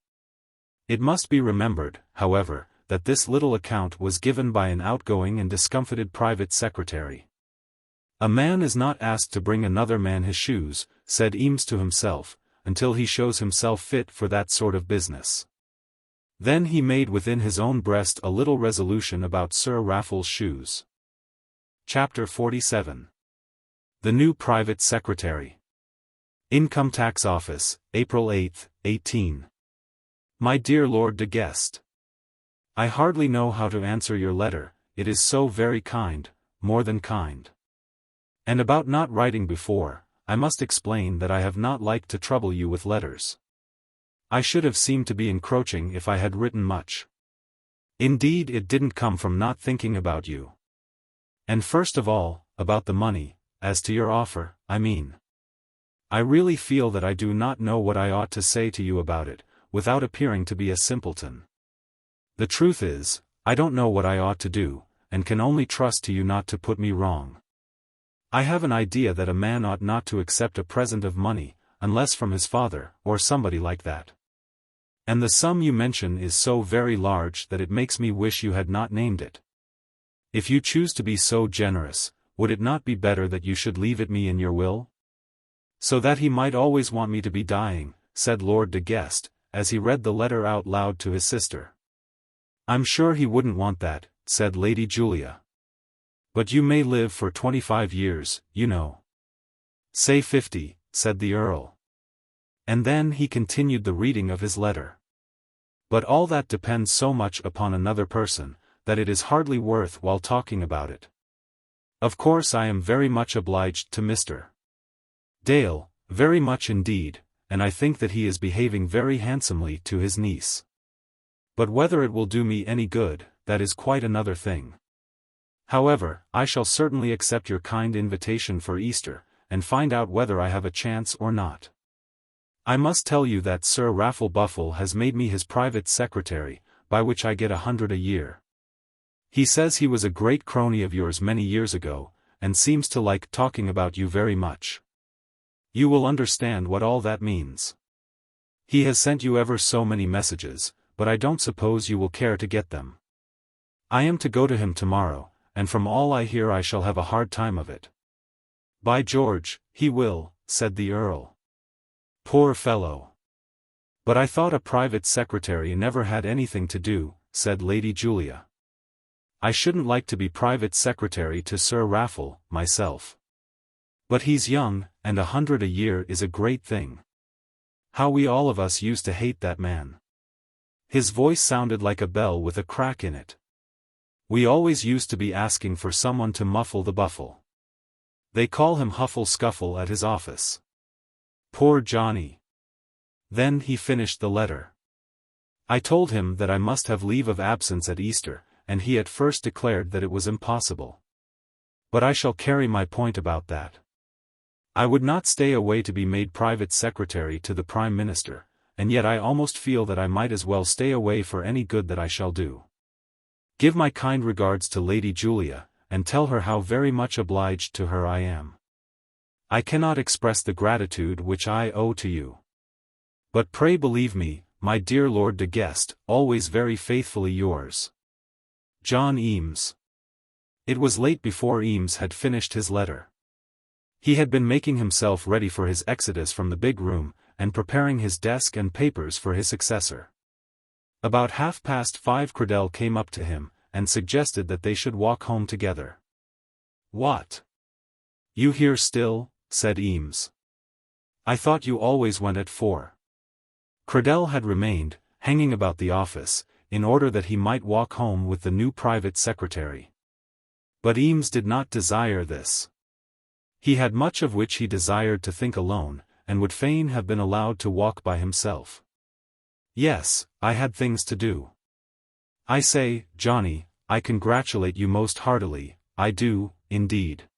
It must be remembered, however, that this little account was given by an outgoing and discomfited private secretary. A man is not asked to bring another man his shoes, said Eames to himself, until he shows himself fit for that sort of business. Then he made within his own breast a little resolution about Sir Raffle's shoes. Chapter 47. The New Private Secretary. Income Tax Office, April 8, 18. My dear Lord de Guest. I hardly know how to answer your letter, it is so very kind, more than kind. And about not writing before, I must explain that I have not liked to trouble you with letters. I should have seemed to be encroaching if I had written much. Indeed, it didn't come from not thinking about you. And first of all, about the money, as to your offer, I mean. I really feel that I do not know what I ought to say to you about it, without appearing to be a simpleton. The truth is, I don't know what I ought to do, and can only trust to you not to put me wrong. I have an idea that a man ought not to accept a present of money, unless from his father, or somebody like that. And the sum you mention is so very large that it makes me wish you had not named it. If you choose to be so generous, would it not be better that you should leave it me in your will? So that he might always want me to be dying, said Lord de Guest, as he read the letter out loud to his sister. I'm sure he wouldn't want that, said Lady Julia. But you may live for 25 years, you know. Say 50, said the Earl. And then he continued the reading of his letter. But all that depends so much upon another person, that it is hardly worth while talking about it. Of course I am very much obliged to Mr. Dale, very much indeed, and I think that he is behaving very handsomely to his niece. But whether it will do me any good, that is quite another thing. However, I shall certainly accept your kind invitation for Easter, and find out whether I have a chance or not. I must tell you that Sir Raffle Buffle has made me his private secretary, by which I get 100 a year. He says he was a great crony of yours many years ago, and seems to like talking about you very much. You will understand what all that means. He has sent you ever so many messages, but I don't suppose you will care to get them. I am to go to him tomorrow, and from all I hear I shall have a hard time of it. By George, he will, said the Earl. Poor fellow. But I thought a private secretary never had anything to do, said Lady Julia. I shouldn't like to be private secretary to Sir Raffle, myself. But he's young, and 100 a year is a great thing. How we all of us used to hate that man. His voice sounded like a bell with a crack in it. We always used to be asking for someone to muffle the buffle. They call him Huffle Scuffle at his office. Poor Johnny. Then he finished the letter. I told him that I must have leave of absence at Easter, and he at first declared that it was impossible. But I shall carry my point about that. I would not stay away to be made private secretary to the Prime Minister, and yet I almost feel that I might as well stay away for any good that I shall do. Give my kind regards to Lady Julia, and tell her how very much obliged to her I am. I cannot express the gratitude which I owe to you. But pray believe me, my dear Lord de Guest, always very faithfully yours, John Eames. It was late before Eames had finished his letter. He had been making himself ready for his exodus from the big room, and preparing his desk and papers for his successor. About 5:30 Cradell came up to him, and suggested that they should walk home together. What? You here still? Said Eames. I thought you always went at 4. Cradell had remained, hanging about the office, in order that he might walk home with the new private secretary. But Eames did not desire this. He had much of which he desired to think alone, and would fain have been allowed to walk by himself. Yes, I had things to do. I say, Johnny, I congratulate you most heartily, I do, indeed.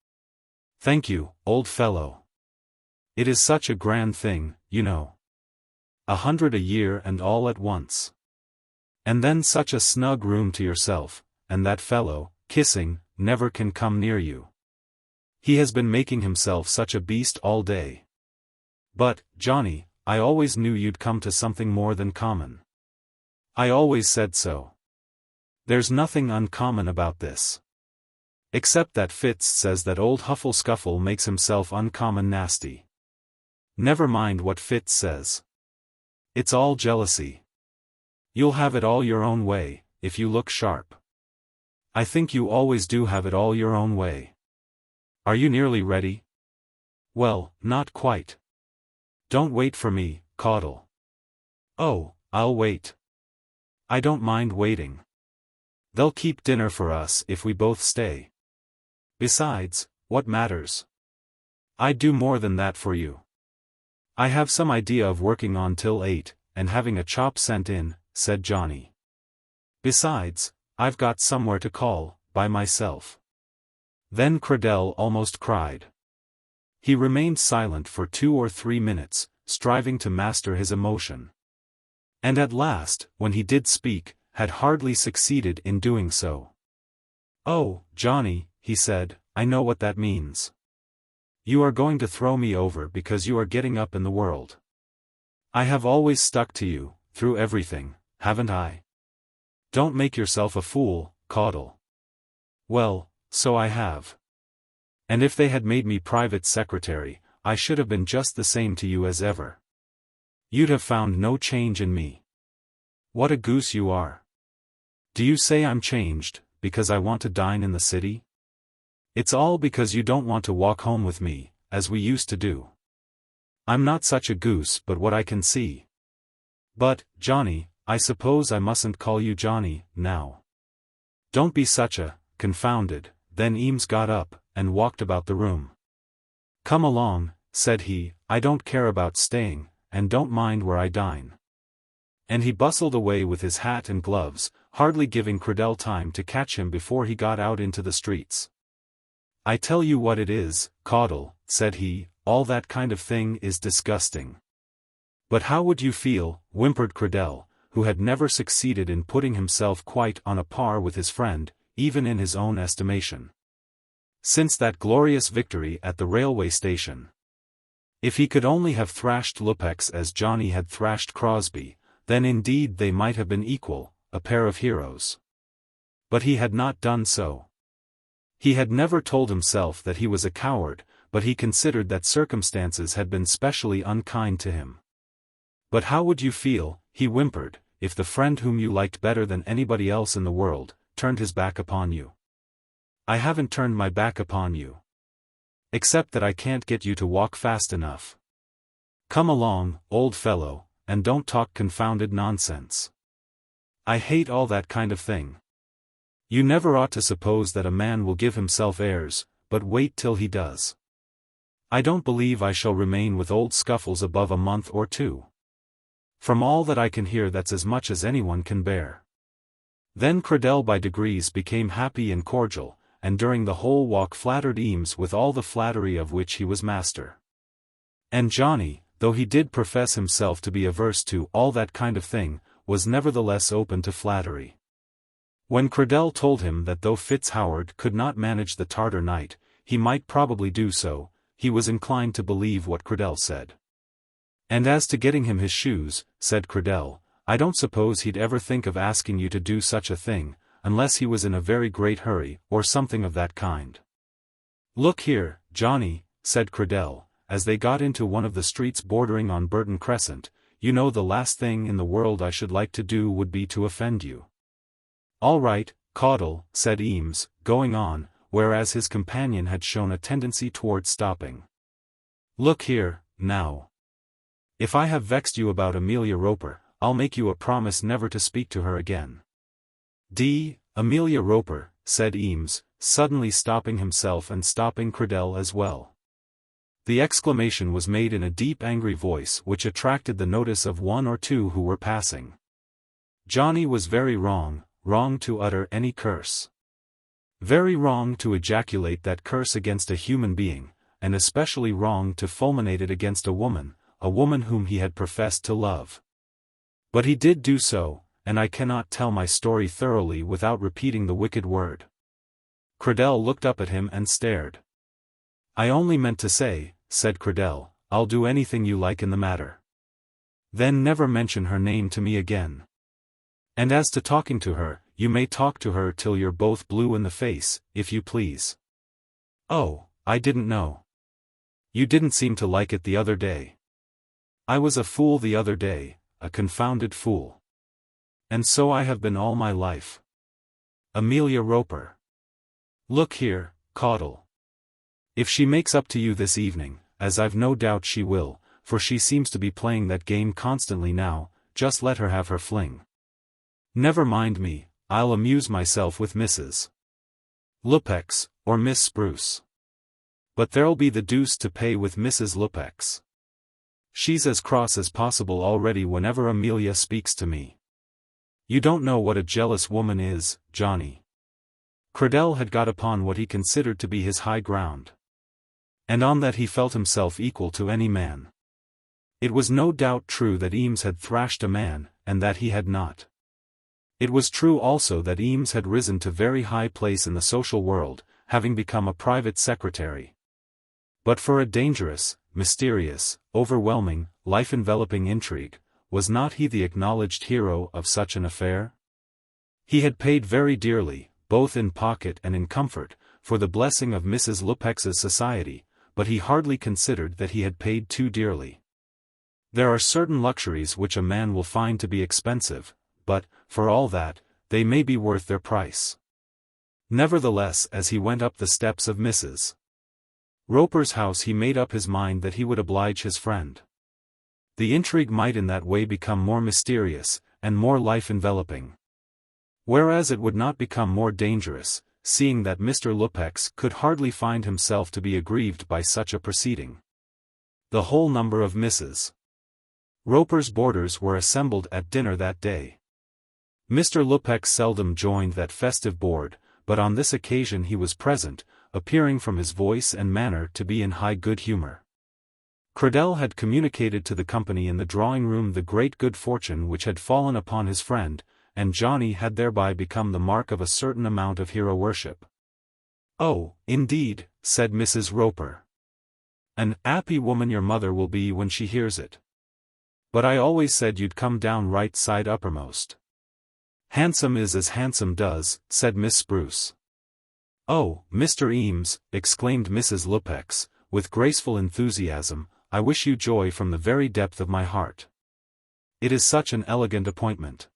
Thank you, old fellow. It is such a grand thing, you know. 100 a year and all at once. And then such a snug room to yourself, and that fellow, kissing, never can come near you. He has been making himself such a beast all day. But, Johnny, I always knew you'd come to something more than common. I always said so. There's nothing uncommon about this. Except that Fitz says that old Huffle Scuffle makes himself uncommon nasty. Never mind what Fitz says. It's all jealousy. You'll have it all your own way, if you look sharp. I think you always do have it all your own way. Are you nearly ready? Well, not quite. Don't wait for me, Caudle. Oh, I'll wait. I don't mind waiting. They'll keep dinner for us if we both stay. Besides, what matters? I'd do more than that for you. I have some idea of working on till 8, and having a chop sent in," said Johnny. "Besides, I've got somewhere to call, by myself." Then Credell almost cried. He remained silent for 2 or 3 minutes, striving to master his emotion. And at last, when he did speak, had hardly succeeded in doing so. "Oh, Johnny," he said, "I know what that means. You are going to throw me over because you are getting up in the world. I have always stuck to you, through everything, haven't I? Don't make yourself a fool, Caudle." "Well, so I have. And if they had made me private secretary, I should have been just the same to you as ever. You'd have found no change in me. What a goose you are. Do you say I'm changed, because I want to dine in the city? It's all because you don't want to walk home with me, as we used to do. I'm not such a goose but what I can see. But, Johnny, I suppose I mustn't call you Johnny, now. Don't be such a confounded." Then Eames got up, and walked about the room. "Come along," said he, "I don't care about staying, and don't mind where I dine." And he bustled away with his hat and gloves, hardly giving Credell time to catch him before he got out into the streets. "I tell you what it is, Caudle," said he, "all that kind of thing is disgusting." "But how would you feel," whimpered Credell, who had never succeeded in putting himself quite on a par with his friend, even in his own estimation, since that glorious victory at the railway station. If he could only have thrashed Lupex as Johnny had thrashed Crosbie, then indeed they might have been equal, a pair of heroes. But he had not done so. He had never told himself that he was a coward, but he considered that circumstances had been specially unkind to him. "But how would you feel," he whimpered, "if the friend whom you liked better than anybody else in the world, turned his back upon you?" "I haven't turned my back upon you. Except that I can't get you to walk fast enough. Come along, old fellow, and don't talk confounded nonsense. I hate all that kind of thing. You never ought to suppose that a man will give himself airs, but wait till he does. I don't believe I shall remain with old Scuffles above a month or 2. From all that I can hear that's as much as anyone can bear." Then Credell by degrees became happy and cordial, and during the whole walk flattered Eames with all the flattery of which he was master. And Johnny, though he did profess himself to be averse to all that kind of thing, was nevertheless open to flattery. When Credell told him that though FitzHoward could not manage the Tartar Knight, he might probably do so, he was inclined to believe what Credell said. "And as to getting him his shoes," said Credell, "I don't suppose he'd ever think of asking you to do such a thing, unless he was in a very great hurry, or something of that kind." "Look here, Johnny," said Credell, as they got into one of the streets bordering on Burton Crescent, "you know the last thing in the world I should like to do would be to offend you." "All right, Caudle," said Eames, going on, whereas his companion had shown a tendency towards stopping. "Look here, now. If I have vexed you about Amelia Roper, I'll make you a promise never to speak to her again." Amelia Roper," said Eames, suddenly stopping himself and stopping Credell as well. The exclamation was made in a deep angry voice which attracted the notice of 1 or 2 who were passing. Johnny was very wrong to utter any curse. Very wrong to ejaculate that curse against a human being, and especially wrong to fulminate it against a woman whom he had professed to love. But he did do so, and I cannot tell my story thoroughly without repeating the wicked word. Credell looked up at him and stared. "I only meant to say," said Credell, "I'll do anything you like in the matter. Then never mention her name to me again. And as to talking to her, you may talk to her till you're both blue in the face, if you please." "Oh, I didn't know. You didn't seem to like it the other day." "I was a fool the other day, a confounded fool. And so I have been all my life. Amelia Roper. Look here, Caudle. If she makes up to you this evening, as I've no doubt she will, for she seems to be playing that game constantly now, just let her have her fling. Never mind me, I'll amuse myself with Mrs. Lupex, or Miss Spruce. But there'll be the deuce to pay with Mrs. Lupex. She's as cross as possible already whenever Amelia speaks to me. You don't know what a jealous woman is, Johnny. Cradell had got upon what he considered to be his high ground. And on that he felt himself equal to any man. It was no doubt true that Eames had thrashed a man, and that he had not. It was true also that Eames had risen to very high place in the social world, having become a private secretary. But for a dangerous, mysterious, overwhelming, life-enveloping intrigue, was not he the acknowledged hero of such an affair? He had paid very dearly, both in pocket and in comfort, for the blessing of Mrs. Lupex's society, but he hardly considered that he had paid too dearly. There are certain luxuries which a man will find to be expensive, but, for all that, they may be worth their price. Nevertheless, as he went up the steps of Mrs. Roper's house, he made up his mind that he would oblige his friend. The intrigue might in that way become more mysterious, and more life-enveloping. Whereas it would not become more dangerous, seeing that Mr. Lupex could hardly find himself to be aggrieved by such a proceeding. The whole number of Mrs. Roper's boarders were assembled at dinner that day. Mr. Lupex seldom joined that festive board, but on this occasion he was present, appearing from his voice and manner to be in high good humor. Cradell had communicated to the company in the drawing-room the great good fortune which had fallen upon his friend, and Johnny had thereby become the mark of a certain amount of hero-worship. "Oh, indeed," said Mrs. Roper. "An 'appy woman your mother will be when she hears it. But I always said you'd come down right side uppermost." "Handsome is as handsome does," said Miss Spruce. "Oh, Mr. Eames," exclaimed Mrs. Lupex, with graceful enthusiasm, "I wish you joy from the very depth of my heart. It is such an elegant appointment."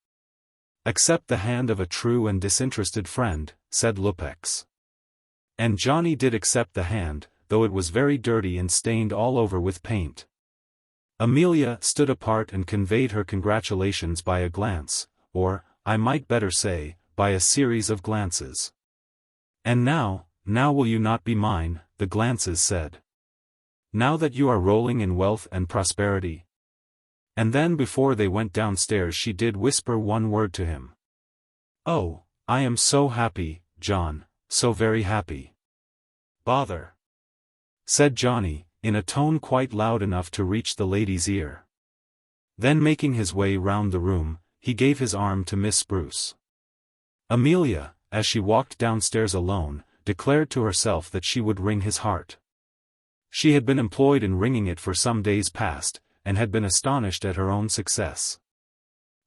"Accept the hand of a true and disinterested friend," said Lupex. And Johnny did accept the hand, though it was very dirty and stained all over with paint. Amelia stood apart and conveyed her congratulations by a glance, or, I might better say, by a series of glances. "And now will you not be mine?" the glances said. "Now that you are rolling in wealth and prosperity?" And then before they went downstairs she did whisper one word to him. "Oh, I am so happy, John, so very happy." "Bother," said Johnny, in a tone quite loud enough to reach the lady's ear. Then making his way round the room, he gave his arm to Miss Spruce. Amelia, as she walked downstairs alone, declared to herself that she would wring his heart. She had been employed in wringing it for some days past, and had been astonished at her own success.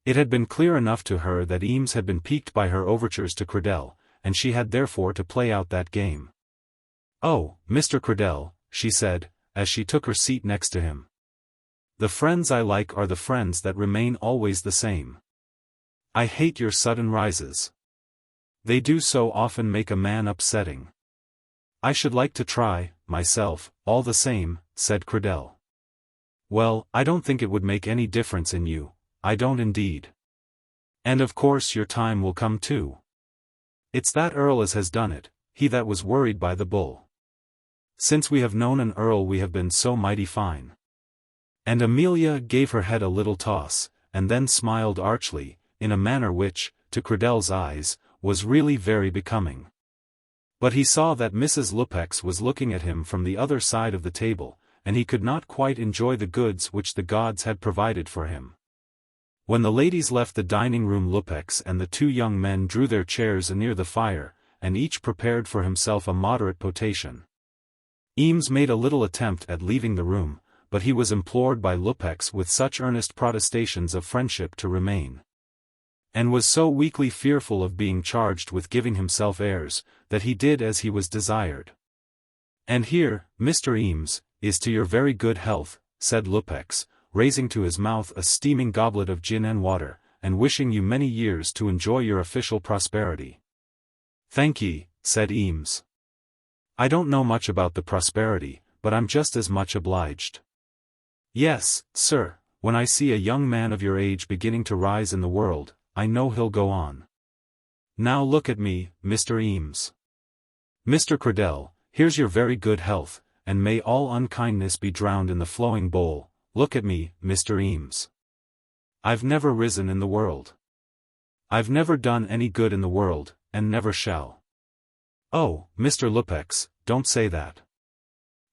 It had been clear enough to her that Eames had been piqued by her overtures to Cradell, and she had therefore to play out that game. "Oh, Mr. Cradell," she said, as she took her seat next to him. "The friends I like are the friends that remain always the same. I hate your sudden rises. They do so often make a man upsetting. I should like to try, myself, all the same," said Cradell. "Well, I don't think it would make any difference in you, I don't indeed. And of course your time will come too. It's that Earl as has done it, he that was worried by the bull. Since we have known an Earl we have been so mighty fine." And Amelia gave her head a little toss, and then smiled archly, in a manner which, to Cradell's eyes, was really very becoming. But he saw that Mrs. Lupex was looking at him from the other side of the table, and he could not quite enjoy the goods which the gods had provided for him. When the ladies left the dining-room, Lupex and the two young men drew their chairs near the fire, and each prepared for himself a moderate potation. Eames made a little attempt at leaving the room, but he was implored by Lupex with such earnest protestations of friendship to remain, and was so weakly fearful of being charged with giving himself airs, that he did as he was desired. "And here, Mr. Eames, is to your very good health," said Lupex, raising to his mouth a steaming goblet of gin and water, "and wishing you many years to enjoy your official prosperity." "Thank ye," said Eames. "I don't know much about the prosperity, but I'm just as much obliged." "Yes, sir, when I see a young man of your age beginning to rise in the world, I know he'll go on." Now look at me, Mr. Eames. Mr. Cradell, here's your very good health, and may all unkindness be drowned in the flowing bowl. Look at me, Mr. Eames. I've never risen in the world. I've never done any good in the world, and never shall. Oh, Mr. Lupex, don't say that.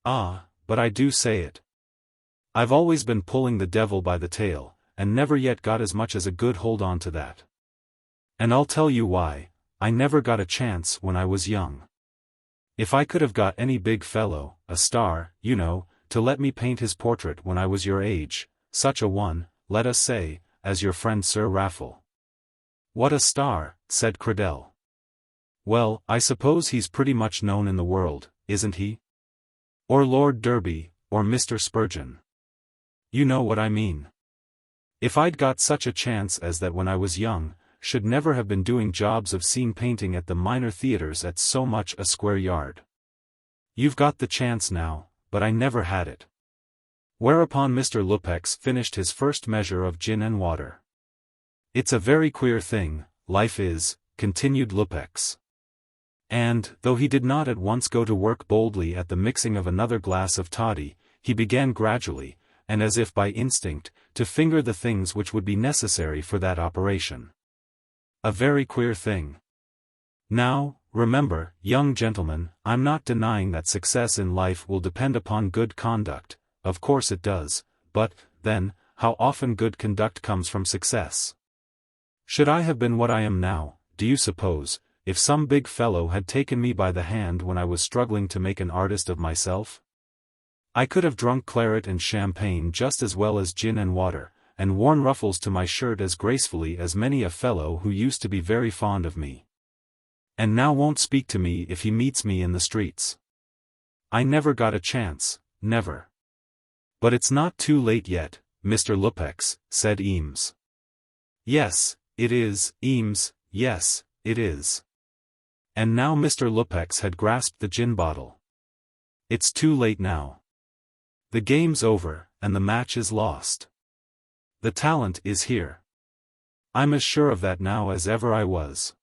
Ah, but I do say it. I've always been pulling the devil by the tail, and never yet got as much as a good hold on to that. And I'll tell you why, I never got a chance when I was young. If I could have got any big fellow, a star, you know, to let me paint his portrait when I was your age, such a one, let us say, as your friend Sir Raffle. What a star, said Cradell. Well, I suppose he's pretty much known in the world, isn't he? Or Lord Derby, or Mr. Spurgeon. You know what I mean. If I'd got such a chance as that when I was young, should never have been doing jobs of scene painting at the minor theatres at so much a square yard. You've got the chance now, but I never had it. Whereupon Mr. Lupex finished his first measure of gin and water. It's a very queer thing, life is, continued Lupex. And, though he did not at once go to work boldly at the mixing of another glass of toddy, he began gradually, and as if by instinct, to finger the things which would be necessary for that operation. A very queer thing. Now, remember, young gentlemen, I'm not denying that success in life will depend upon good conduct, of course it does, but, then, how often good conduct comes from success? Should I have been what I am now, do you suppose, if some big fellow had taken me by the hand when I was struggling to make an artist of myself? I could have drunk claret and champagne just as well as gin and water, and worn ruffles to my shirt as gracefully as many a fellow who used to be very fond of me. And now won't speak to me if he meets me in the streets. I never got a chance, never. But it's not too late yet, Mr. Lupex, said Eames. Yes, it is, Eames, yes, it is. And now Mr. Lupex had grasped the gin bottle. It's too late now. The game's over, and the match is lost. The talent is here. I'm as sure of that now as ever I was.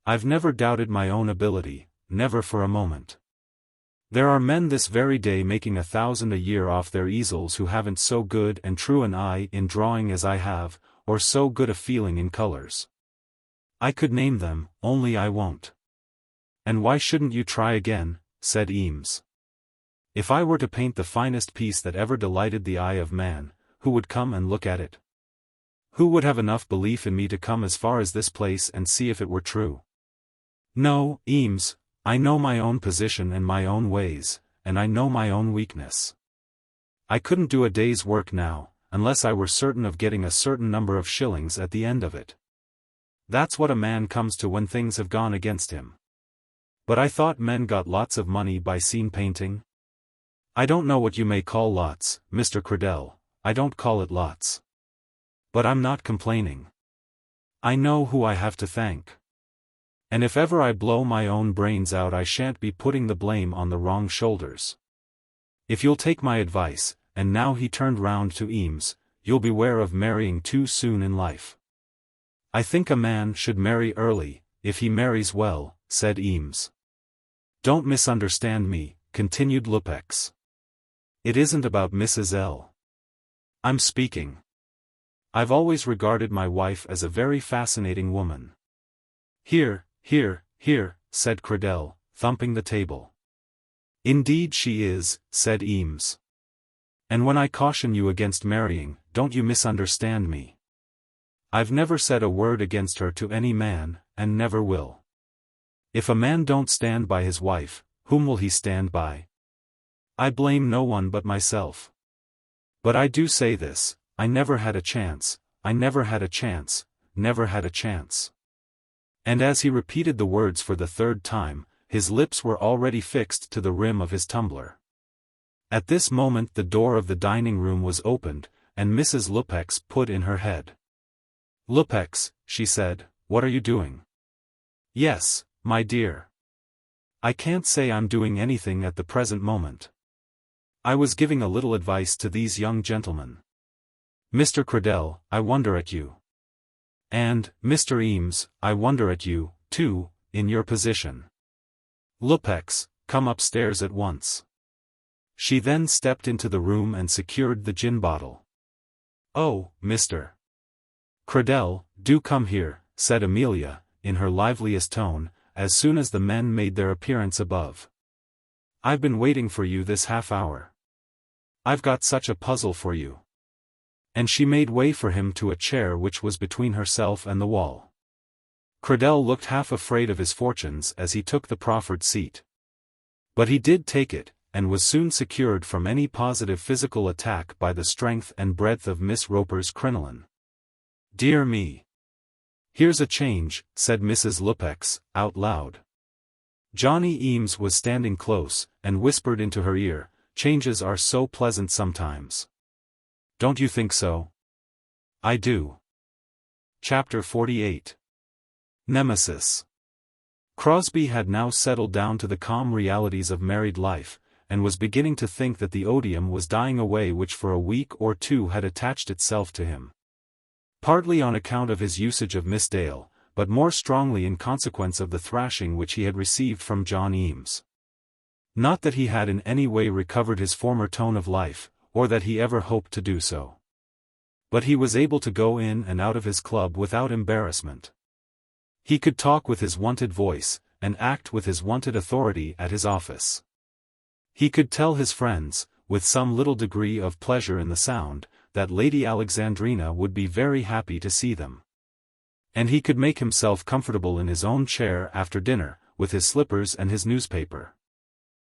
I've never doubted my own ability, never for a moment. There are men this very day making 1,000 a year off their easels who haven't so good and true an eye in drawing as I have, or so good a feeling in colors. I could name them, only I won't. And why shouldn't you try again, said Eames. If I were to paint the finest piece that ever delighted the eye of man, who would come and look at it? Who would have enough belief in me to come as far as this place and see if it were true? No, Eames, I know my own position and my own ways, and I know my own weakness. I couldn't do a day's work now, unless I were certain of getting a certain number of shillings at the end of it. That's what a man comes to when things have gone against him. But I thought men got lots of money by scene painting? I don't know what you may call lots, Mr. Cradell. I don't call it lots. But I'm not complaining. I know who I have to thank. And if ever I blow my own brains out I shan't be putting the blame on the wrong shoulders. If you'll take my advice, and now he turned round to Eames, you'll beware of marrying too soon in life. I think a man should marry early, if he marries well, said Eames. Don't misunderstand me, continued Lupex. It isn't about Mrs. L. I'm speaking. I've always regarded my wife as a very fascinating woman. Here, here, here, said Cradell, thumping the table. Indeed she is, said Eames. And when I caution you against marrying, don't you misunderstand me. I've never said a word against her to any man, and never will. If a man don't stand by his wife, whom will he stand by? I blame no one but myself. But I do say this, I never had a chance, I never had a chance, never had a chance. And as he repeated the words for the third time, his lips were already fixed to the rim of his tumbler. At this moment the door of the dining room was opened, and Mrs. Lupex put in her head. Lupex, she said, what are you doing? Yes, my dear. I can't say I'm doing anything at the present moment. I was giving a little advice to these young gentlemen. Mr. Cradell, I wonder at you. And, Mr. Eames, I wonder at you, too, in your position. Lupex, come upstairs at once. She then stepped into the room and secured the gin bottle. Oh, Mr. Cradell, do come here, said Amelia, in her liveliest tone, as soon as the men made their appearance above. I've been waiting for you this half-hour. I've got such a puzzle for you. And she made way for him to a chair which was between herself and the wall. Cradell looked half afraid of his fortunes as he took the proffered seat. But he did take it, and was soon secured from any positive physical attack by the strength and breadth of Miss Roper's crinoline. Dear me! Here's a change, said Mrs. Lupex, out loud. Johnny Eames was standing close, and whispered into her ear, changes are so pleasant sometimes. Don't you think so? I do. Chapter 48. Nemesis. Crosbie had now settled down to the calm realities of married life, and was beginning to think that the odium was dying away which for a week or two had attached itself to him. Partly on account of his usage of Miss Dale, but more strongly in consequence of the thrashing which he had received from John Eames. Not that he had in any way recovered his former tone of life, or that he ever hoped to do so. But he was able to go in and out of his club without embarrassment. He could talk with his wonted voice, and act with his wonted authority at his office. He could tell his friends, with some little degree of pleasure in the sound, that Lady Alexandrina would be very happy to see them. And he could make himself comfortable in his own chair after dinner, with his slippers and his newspaper.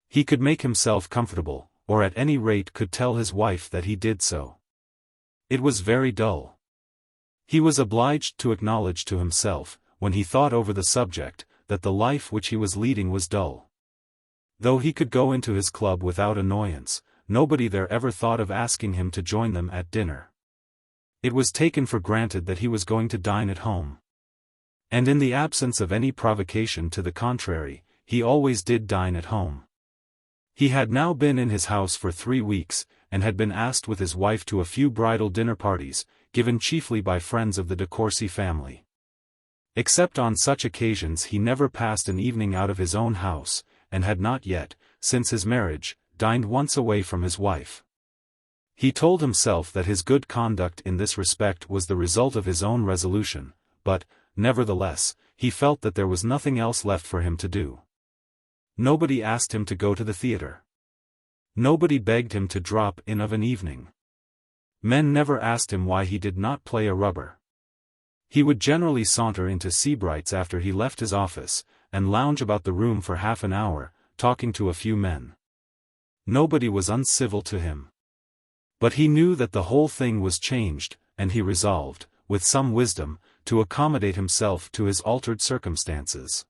He could make himself comfortable, or at any rate could tell his wife that he did so. It was very dull. He was obliged to acknowledge to himself, when he thought over the subject, that the life which he was leading was dull. Though he could go into his club without annoyance, nobody there ever thought of asking him to join them at dinner. It was taken for granted that he was going to dine at home. And in the absence of any provocation to the contrary, he always did dine at home. He had now been in his house for 3 weeks, and had been asked with his wife to a few bridal dinner parties, given chiefly by friends of the de Courcy family. Except on such occasions he never passed an evening out of his own house, and had not yet, since his marriage, dined once away from his wife. He told himself that his good conduct in this respect was the result of his own resolution, but, nevertheless, he felt that there was nothing else left for him to do. Nobody asked him to go to the theatre. Nobody begged him to drop in of an evening. Men never asked him why he did not play a rubber. He would generally saunter into Sebright's after he left his office, and lounge about the room for half an hour, talking to a few men. Nobody was uncivil to him. But he knew that the whole thing was changed, and he resolved, with some wisdom, to accommodate himself to his altered circumstances.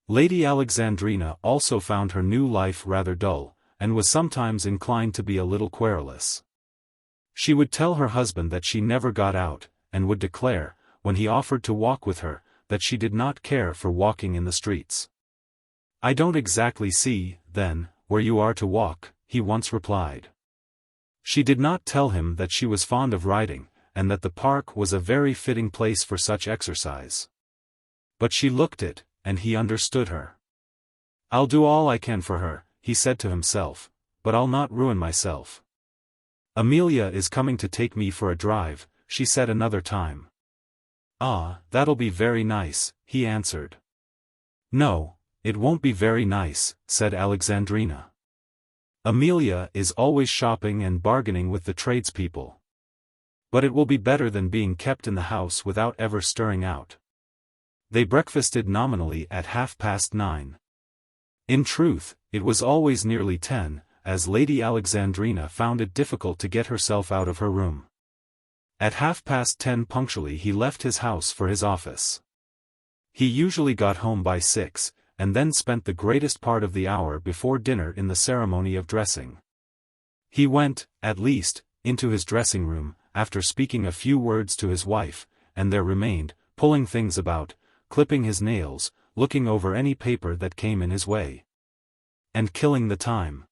Lady Alexandrina also found her new life rather dull, and was sometimes inclined to be a little querulous. She would tell her husband that she never got out, and would declare, when he offered to walk with her, that she did not care for walking in the streets. "I don't exactly see, then, where you are to walk," he once replied. She did not tell him that she was fond of riding, and that the park was a very fitting place for such exercise. But she looked it, and he understood her. "I'll do all I can for her," he said to himself, "but I'll not ruin myself." "Amelia is coming to take me for a drive," she said another time. "Ah, that'll be very nice," he answered. "No, it won't be very nice," said Alexandrina. "Amelia is always shopping and bargaining with the tradespeople. But it will be better than being kept in the house without ever stirring out." They breakfasted nominally at 9:30. In truth, it was always nearly 10, as Lady Alexandrina found it difficult to get herself out of her room. At 10:30 punctually he left his house for his office. He usually got home by 6, and then spent the greatest part of the hour before dinner in the ceremony of dressing. He went, at least, into his dressing room, after speaking a few words to his wife, and there remained, pulling things about, clipping his nails, looking over any paper that came in his way, and killing the time.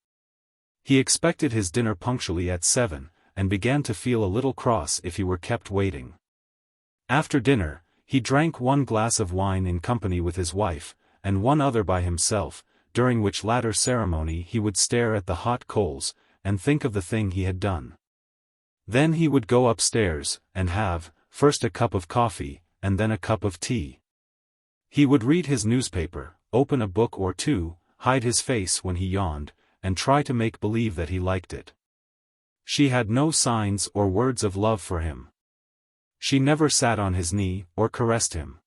He expected his dinner punctually at 7, and began to feel a little cross if he were kept waiting. After dinner, he drank 1 glass of wine in company with his wife, and 1 other by himself, during which latter ceremony he would stare at the hot coals, and think of the thing he had done. Then he would go upstairs, and have, first a cup of coffee, and then a cup of tea. He would read his newspaper, open a book or two, hide his face when he yawned, and try to make believe that he liked it. She had no signs or words of love for him. She never sat on his knee, or caressed him.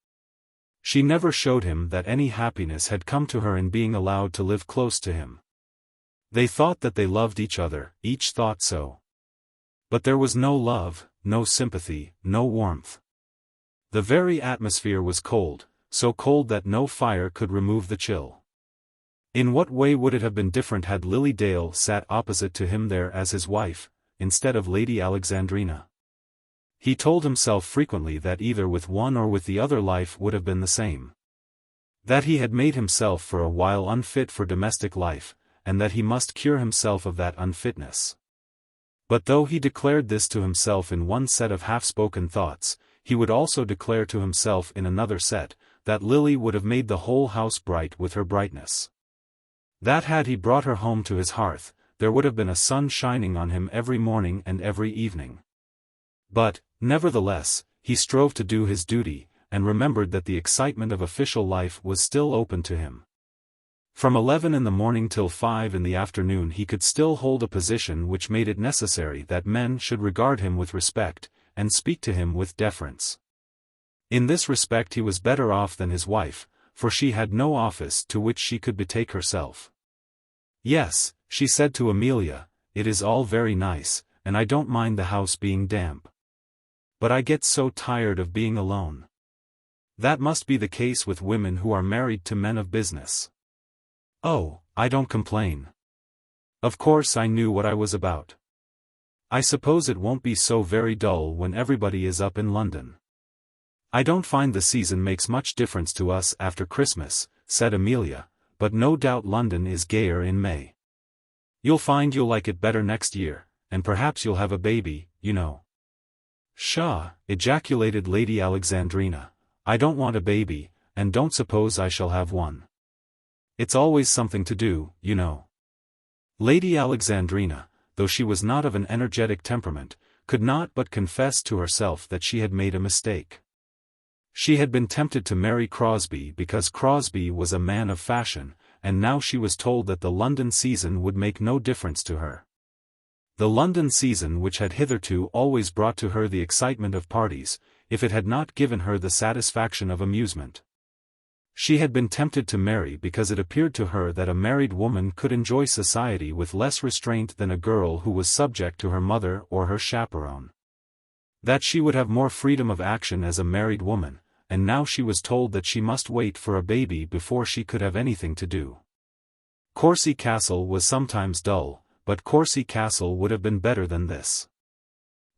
She never showed him that any happiness had come to her in being allowed to live close to him. They thought that they loved each other, each thought so. But there was no love, no sympathy, no warmth. The very atmosphere was cold, so cold that no fire could remove the chill. In what way would it have been different had Lily Dale sat opposite to him there as his wife, instead of Lady Alexandrina? He told himself frequently that either with one or with the other life would have been the same. That he had made himself for a while unfit for domestic life, and that he must cure himself of that unfitness. But though he declared this to himself in one set of half-spoken thoughts, he would also declare to himself in another set, that Lily would have made the whole house bright with her brightness. That had he brought her home to his hearth, there would have been a sun shining on him every morning and every evening. But, nevertheless, he strove to do his duty, and remembered that the excitement of official life was still open to him. From 11 in the morning till 5 in the afternoon he could still hold a position which made it necessary that men should regard him with respect, and speak to him with deference. In this respect he was better off than his wife, for she had no office to which she could betake herself. "Yes," she said to Amelia, "it is all very nice, and I don't mind the house being damp. But I get so tired of being alone." That must be the case with women who are married to men of business. "Oh, I don't complain. Of course I knew what I was about. I suppose it won't be so very dull when everybody is up in London." "I don't find the season makes much difference to us after Christmas," said Amelia, "but no doubt London is gayer in May. You'll find you'll like it better next year, and perhaps you'll have a baby, you know." "Pshaw!" ejaculated Lady Alexandrina, "I don't want a baby, and don't suppose I shall have one. It's always something to do, you know." Lady Alexandrina, though she was not of an energetic temperament, could not but confess to herself that she had made a mistake. She had been tempted to marry Crosbie because Crosbie was a man of fashion, and now she was told that the London season would make no difference to her. The London season which had hitherto always brought to her the excitement of parties, if it had not given her the satisfaction of amusement. She had been tempted to marry because it appeared to her that a married woman could enjoy society with less restraint than a girl who was subject to her mother or her chaperone. That she would have more freedom of action as a married woman, and now she was told that she must wait for a baby before she could have anything to do. Courcy Castle was sometimes dull, but Courcy Castle would have been better than this.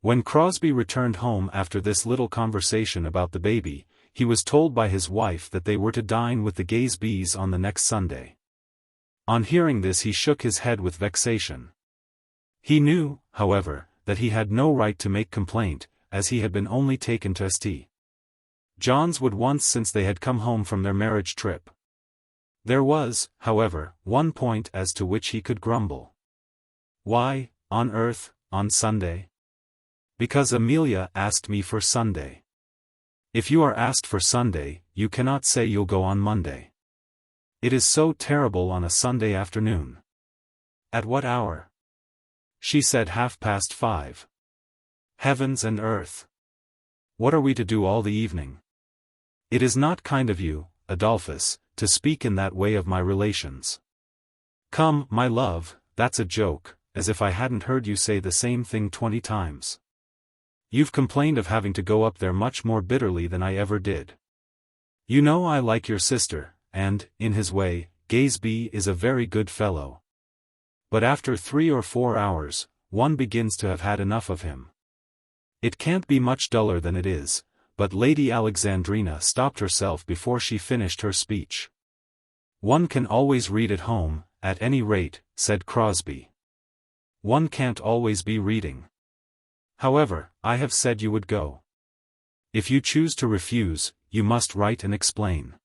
When Crosbie returned home after this little conversation about the baby, he was told by his wife that they were to dine with the Gazebees on the next Sunday. On hearing this he shook his head with vexation. He knew, however, that he had no right to make complaint, as he had been only taken to St. John's Wood once since they had come home from their marriage trip. There was, however, one point as to which he could grumble. "Why, on earth, on Sunday?" "Because Amelia asked me for Sunday." "If you are asked for Sunday, you cannot say you'll go on Monday. It is so terrible on a Sunday afternoon." "At what hour?" She said 5:30. "Heavens and earth! What are we to do all the evening?" "It is not kind of you, Adolphus, to speak in that way of my relations." "Come, my love, that's a joke, as if I hadn't heard you say the same thing 20 times. You've complained of having to go up there much more bitterly than I ever did. You know I like your sister, and, in his way, Gazebee is a very good fellow. But after 3 or 4 hours, one begins to have had enough of him. It can't be much duller than it is." But Lady Alexandrina stopped herself before she finished her speech. "One can always read at home, at any rate," said Crosbie. "One can't always be reading. However, I have said you would go." If you choose to refuse, you must write and explain.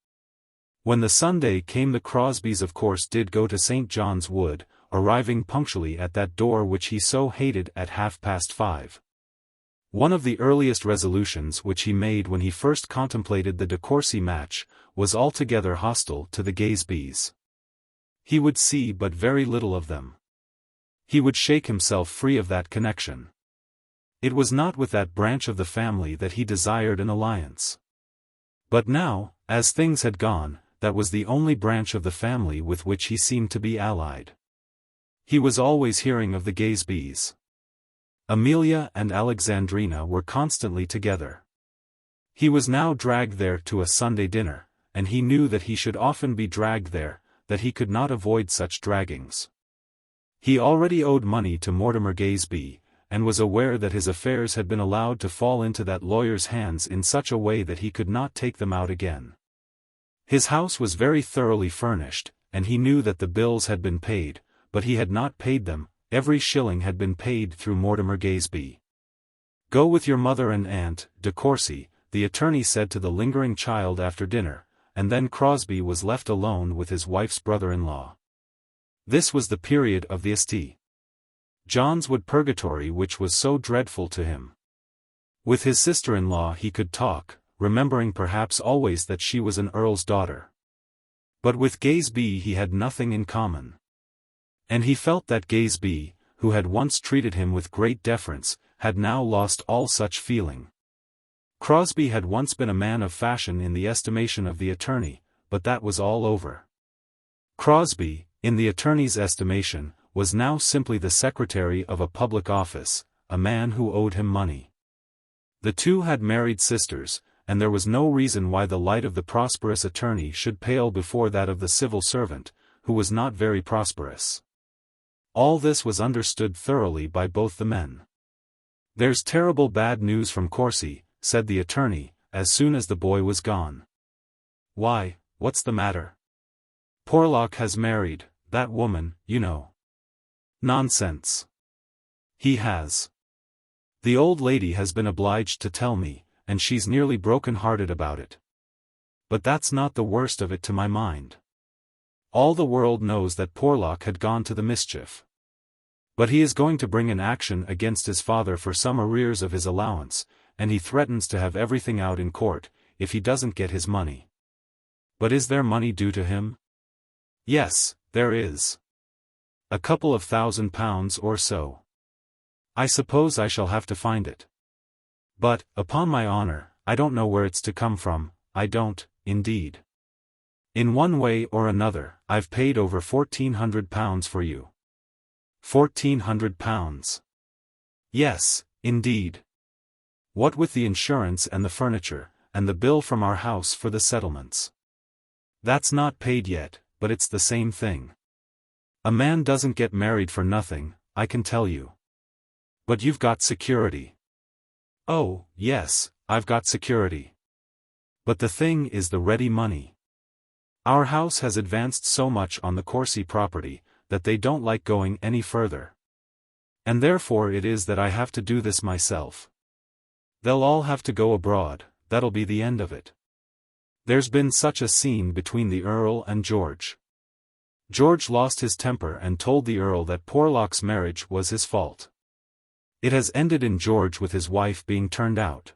When the Sunday came, the Crosbies of course did go to St. John's Wood, arriving punctually at that door which he so hated at 5:30. One of the earliest resolutions which he made when he first contemplated the De Courcy match, was altogether hostile to the Gazebees. He would see but very little of them. He would shake himself free of that connection. It was not with that branch of the family that he desired an alliance. But now, as things had gone, that was the only branch of the family with which he seemed to be allied. He was always hearing of the Gazebees. Amelia and Alexandrina were constantly together. He was now dragged there to a Sunday dinner, and he knew that he should often be dragged there, that he could not avoid such draggings. He already owed money to Mortimer Gazebee, and was aware that his affairs had been allowed to fall into that lawyer's hands in such a way that he could not take them out again. His house was very thoroughly furnished, and he knew that the bills had been paid, but he had not paid them. Every shilling had been paid through Mortimer Gazebee. "Go with your mother and aunt, De Courcy," the attorney said to the lingering child after dinner, and then Crosbie was left alone with his wife's brother-in-law. This was the period of the St. John's Wood purgatory which was so dreadful to him. With his sister-in-law he could talk, remembering perhaps always that she was an earl's daughter. But with Gazebee he had nothing in common. And he felt that Gazebee, who had once treated him with great deference, had now lost all such feeling. Crosbie had once been a man of fashion in the estimation of the attorney, but that was all over. Crosbie, in the attorney's estimation, was now simply the secretary of a public office, a man who owed him money. The two had married sisters, and there was no reason why the light of the prosperous attorney should pale before that of the civil servant, who was not very prosperous. All this was understood thoroughly by both the men. "There's terrible bad news from Courcy," said the attorney, as soon as the boy was gone. "Why, what's the matter?" "Porlock has married, that woman, you know." "Nonsense." "He has. The old lady has been obliged to tell me, and she's nearly broken-hearted about it. But that's not the worst of it to my mind. All the world knows that Porlock had gone to the mischief. But he is going to bring an action against his father for some arrears of his allowance, and he threatens to have everything out in court, if he doesn't get his money." "But is there money due to him?" "Yes, there is. A couple of £1,000 or so. I suppose I shall have to find it. But, upon my honor, I don't know where it's to come from, I don't, indeed. In one way or another, I've paid over £1,400 for you." £1,400? "Yes, indeed. What with the insurance and the furniture, and the bill from our house for the settlements. That's not paid yet, but it's the same thing. A man doesn't get married for nothing, I can tell you. But you've got security." "Oh, yes, I've got security. But the thing is the ready money. Our house has advanced so much on the Courcy property, that they don't like going any further. And therefore it is that I have to do this myself. They'll all have to go abroad, that'll be the end of it. There's been such a scene between the Earl and George. George lost his temper and told the Earl that Porlock's marriage was his fault. It has ended in George with his wife being turned out.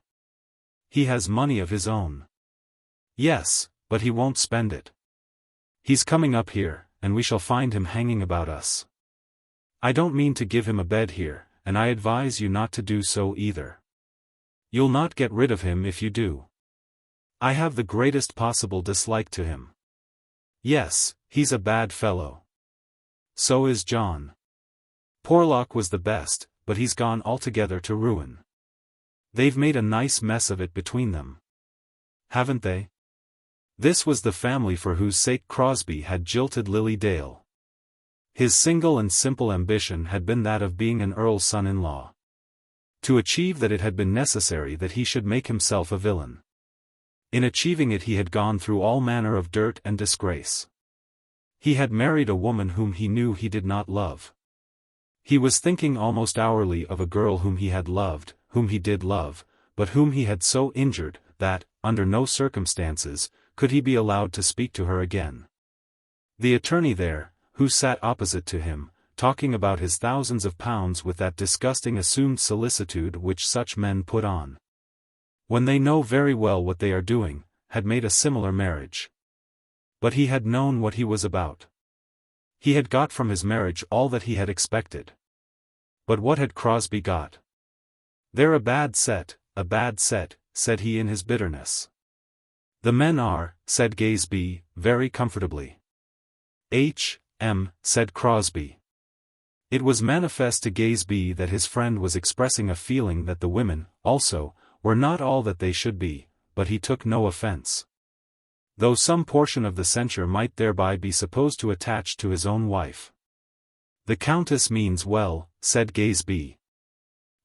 He has money of his own." "Yes, but he won't spend it. He's coming up here, and we shall find him hanging about us. I don't mean to give him a bed here, and I advise you not to do so either. You'll not get rid of him if you do. I have the greatest possible dislike to him. Yes, he's a bad fellow. So is John. Porlock was the best, but he's gone altogether to ruin. They've made a nice mess of it between them. Haven't they?" This was the family for whose sake Crosbie had jilted Lily Dale. His single and simple ambition had been that of being an earl's son-in-law. To achieve that it had been necessary that he should make himself a villain. In achieving it he had gone through all manner of dirt and disgrace. He had married a woman whom he knew he did not love. He was thinking almost hourly of a girl whom he had loved, whom he did love, but whom he had so injured, that, under no circumstances, could he be allowed to speak to her again. The attorney there, who sat opposite to him, talking about his thousands of pounds with that disgusting assumed solicitude which such men put on, when they know very well what they are doing, had made a similar marriage. But he had known what he was about. He had got from his marriage all that he had expected. But what had Crosbie got? "They're a bad set, said he in his bitterness. "The men are," said Gaesby, very comfortably. Said Crosbie. It was manifest to Gaesby that his friend was expressing a feeling that the women, also, were not all that they should be, but he took no offence, though some portion of the censure might thereby be supposed to attach to his own wife. "The Countess means well," said Gaesby.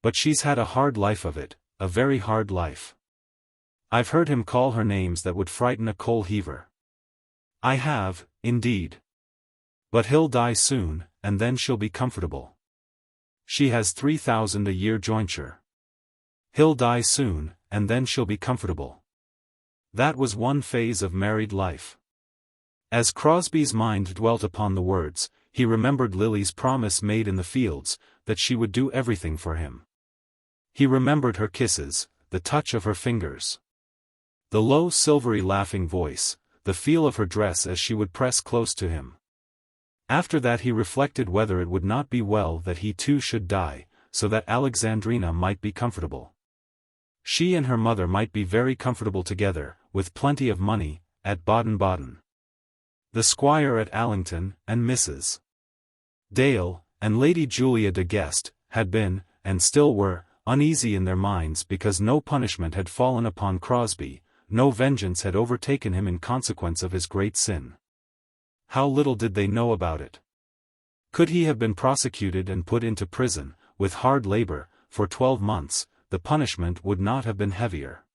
"But she's had a hard life of it, a very hard life. I've heard him call her names that would frighten a coal-heaver." "I have, indeed. But he'll die soon, and then she'll be comfortable. She has 3,000 a year jointure. He'll die soon, and then she'll be comfortable." That was one phase of married life. As Crosbie's mind dwelt upon the words, he remembered Lily's promise made in the fields, that she would do everything for him. He remembered her kisses, the touch of her fingers, the low silvery laughing voice, the feel of her dress as she would press close to him. After that he reflected whether it would not be well that he too should die, so that Alexandrina might be comfortable. She and her mother might be very comfortable together, with plenty of money, at Baden-Baden. The Squire at Allington, and Mrs. Dale, and Lady Julia de Guest, had been, and still were, uneasy in their minds because no punishment had fallen upon Crosbie, no vengeance had overtaken him in consequence of his great sin. How little did they know about it! Could he have been prosecuted and put into prison, with hard labor, for 12 months, the punishment would not have been heavier.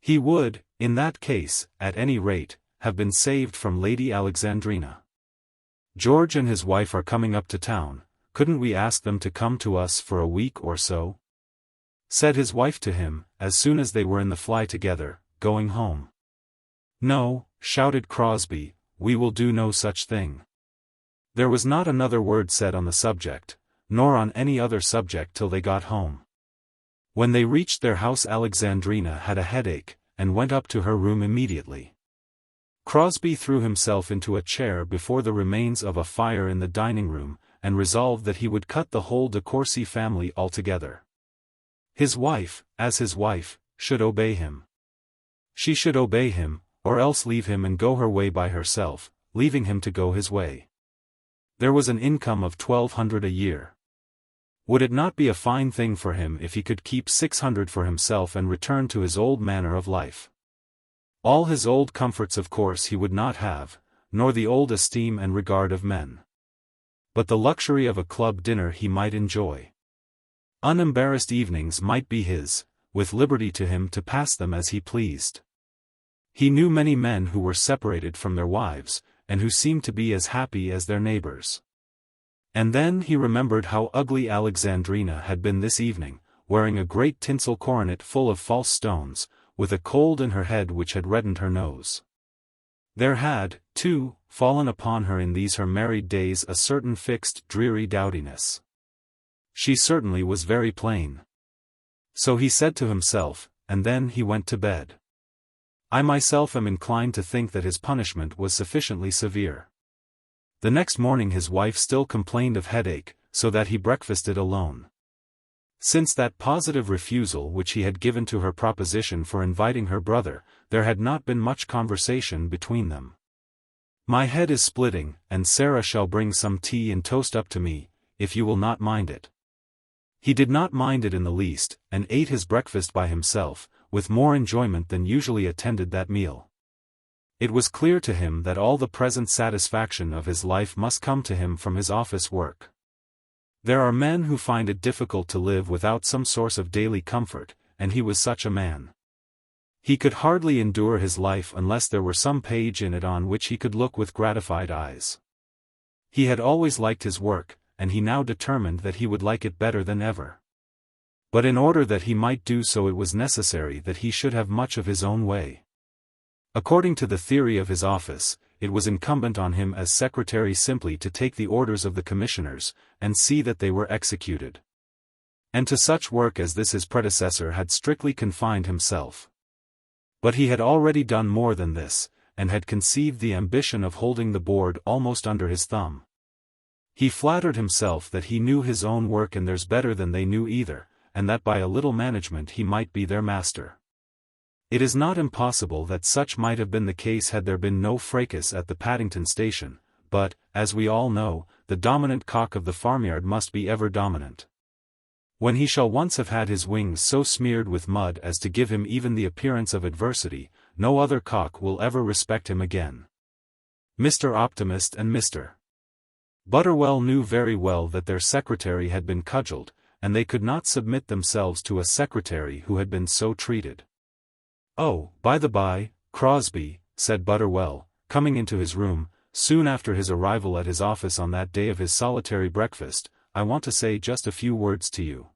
He would, in that case, at any rate, have been saved from Lady Alexandrina. "George and his wife are coming up to town, couldn't we ask them to come to us for a week or so?" said his wife to him, as soon as they were in the fly together, going home. "No," shouted Crosbie, "we will do no such thing." There was not another word said on the subject, nor on any other subject till they got home. When they reached their house Alexandrina had a headache, and went up to her room immediately. Crosbie threw himself into a chair before the remains of a fire in the dining-room, and resolved that he would cut the whole de Courcy family altogether. His wife, as his wife, should obey him. She should obey him, or else leave him and go her way by herself, leaving him to go his way. There was an income of 1,200 a year. Would it not be a fine thing for him if he could keep 600 for himself and return to his old manner of life? All his old comforts of course he would not have, nor the old esteem and regard of men. But the luxury of a club dinner he might enjoy. Unembarrassed evenings might be his, with liberty to him to pass them as he pleased. He knew many men who were separated from their wives, and who seemed to be as happy as their neighbors. And then he remembered how ugly Alexandrina had been this evening, wearing a great tinsel coronet full of false stones, with a cold in her head which had reddened her nose. There had, too, fallen upon her in these her married days a certain fixed dreary dowdiness. She certainly was very plain. So he said to himself, and then he went to bed. I myself am inclined to think that his punishment was sufficiently severe. The next morning his wife still complained of headache, so that he breakfasted alone. Since that positive refusal which he had given to her proposition for inviting her brother, there had not been much conversation between them. "My head is splitting, and Sarah shall bring some tea and toast up to me, if you will not mind it." He did not mind it in the least, and ate his breakfast by himself, with more enjoyment than usually attended that meal. It was clear to him that all the present satisfaction of his life must come to him from his office work. There are men who find it difficult to live without some source of daily comfort, and he was such a man. He could hardly endure his life unless there were some page in it on which he could look with gratified eyes. He had always liked his work, and he now determined that he would like it better than ever. But in order that he might do so, it was necessary that he should have much of his own way. According to the theory of his office, it was incumbent on him as secretary simply to take the orders of the commissioners, and see that they were executed. And to such work as this his predecessor had strictly confined himself. But he had already done more than this, and had conceived the ambition of holding the board almost under his thumb. He flattered himself that he knew his own work and theirs better than they knew either, and that by a little management he might be their master. It is not impossible that such might have been the case had there been no fracas at the Paddington station, but, as we all know, the dominant cock of the farmyard must be ever dominant. When he shall once have had his wings so smeared with mud as to give him even the appearance of adversity, no other cock will ever respect him again. Mr. Optimist and Mr. Butterwell knew very well that their secretary had been cudgelled, and they could not submit themselves to a secretary who had been so treated. "Oh, by the by, Crosbie," said Butterwell, coming into his room, soon after his arrival at his office on that day of his solitary breakfast, "I want to say just a few words to you."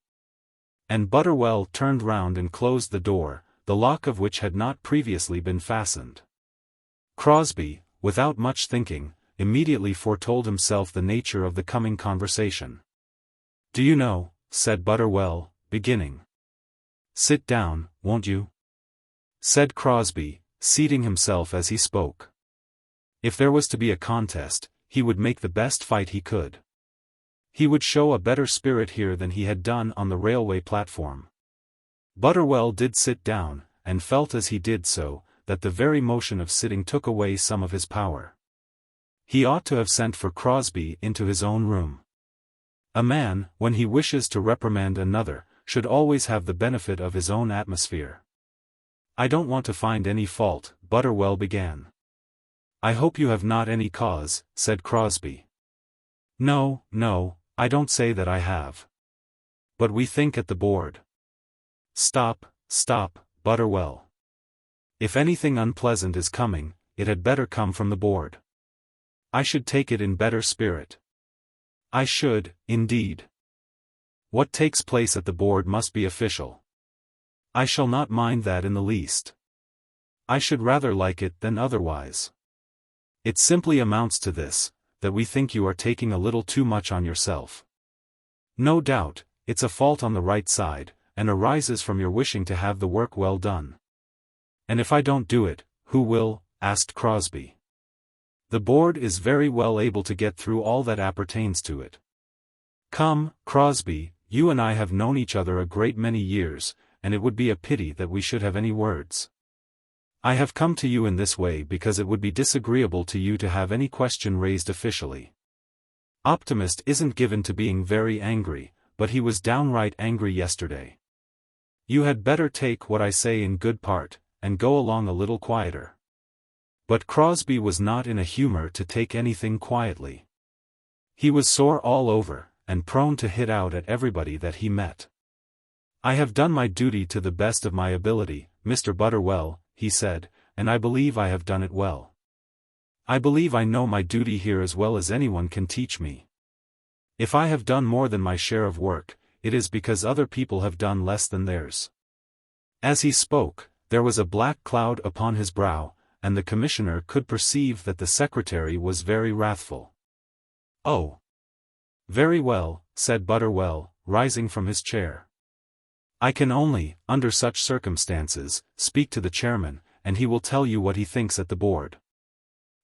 And Butterwell turned round and closed the door, the lock of which had not previously been fastened. Crosbie, without much thinking, immediately foretold himself the nature of the coming conversation. "Do you know," said Butterwell, beginning. "Sit down, won't you?" said Crosbie, seating himself as he spoke. If there was to be a contest, he would make the best fight he could. He would show a better spirit here than he had done on the railway platform. Butterwell did sit down, and felt as he did so, that the very motion of sitting took away some of his power. He ought to have sent for Crosbie into his own room. A man, when he wishes to reprimand another, should always have the benefit of his own atmosphere. "I don't want to find any fault," Butterwell began. "I hope you have not any cause," said Crosbie. "No, no, I don't say that I have. But we think at the board." "Stop, stop, Butterwell. If anything unpleasant is coming, it had better come from the board. I should take it in better spirit. I should, indeed. What takes place at the board must be official. I shall not mind that in the least. I should rather like it than otherwise. It simply amounts to this, that we think you are taking a little too much on yourself. No doubt, it's a fault on the right side, and arises from your wishing to have the work well done." "And if I don't do it, who will?" asked Crosbie. "The board is very well able to get through all that appertains to it. Come, Crosbie, you and I have known each other a great many years, and it would be a pity that we should have any words. I have come to you in this way because it would be disagreeable to you to have any question raised officially. Optimist isn't given to being very angry, but he was downright angry yesterday. You had better take what I say in good part, and go along a little quieter." But Crosbie was not in a humor to take anything quietly. He was sore all over, and prone to hit out at everybody that he met. "I have done my duty to the best of my ability, Mr. Butterwell," he said, "and I believe I have done it well. I believe I know my duty here as well as anyone can teach me. If I have done more than my share of work, it is because other people have done less than theirs." As he spoke, there was a black cloud upon his brow, and the commissioner could perceive that the secretary was very wrathful. "Oh. Very well," said Butterwell, rising from his chair. "I can only, under such circumstances, speak to the chairman, and he will tell you what he thinks at the board.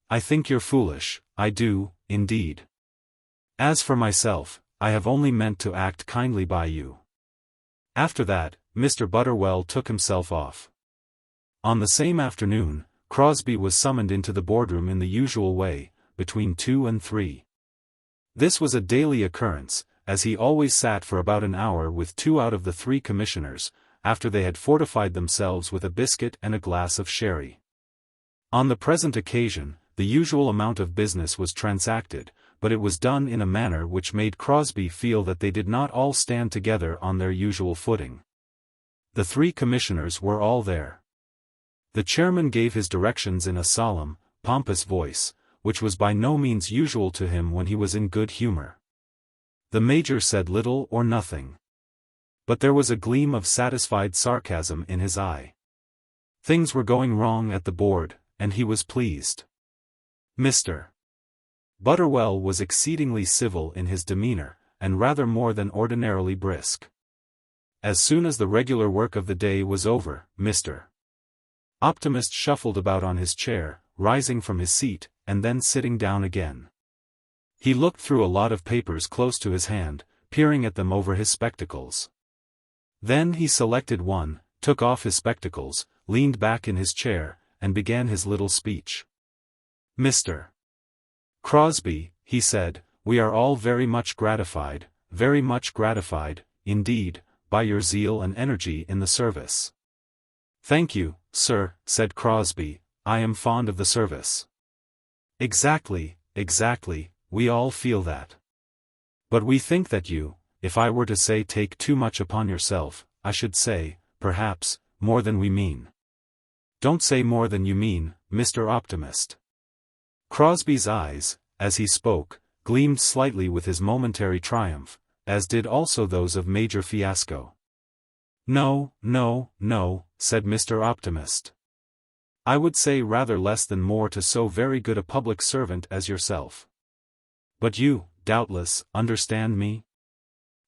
I think you're foolish, I do, indeed. As for myself, I have only meant to act kindly by you." After that, Mr. Butterwell took himself off. On the same afternoon, Crosbie was summoned into the boardroom in the usual way, between 2 and 3. This was a daily occurrence, as he always sat for about an hour with 2 out of the 3 commissioners, after they had fortified themselves with a biscuit and a glass of sherry. On the present occasion, the usual amount of business was transacted, but it was done in a manner which made Crosbie feel that they did not all stand together on their usual footing. The 3 commissioners were all there. The chairman gave his directions in a solemn, pompous voice, which was by no means usual to him when he was in good humor. The major said little or nothing. But there was a gleam of satisfied sarcasm in his eye. Things were going wrong at the board, and he was pleased. Mr. Butterwell was exceedingly civil in his demeanor, and rather more than ordinarily brisk. As soon as the regular work of the day was over, Mr. Optimist shuffled about on his chair, rising from his seat, and then sitting down again. He looked through a lot of papers close to his hand, peering at them over his spectacles. Then he selected one, took off his spectacles, leaned back in his chair, and began his little speech. Mr. Crosbie, he said, we are all very much gratified, indeed, by your zeal and energy in the service. Thank you, sir, said Crosbie, I am fond of the service. Exactly, we all feel that. But we think that you, if I were to say take too much upon yourself, I should say, perhaps, more than we mean. Don't say more than you mean, Mr. Optimist. Crosbie's eyes, as he spoke, gleamed slightly with his momentary triumph, as did also those of Major Fiasco. No, said Mr. Optimist. I would say rather less than more to so very good a public servant as yourself. But you, doubtless, understand me?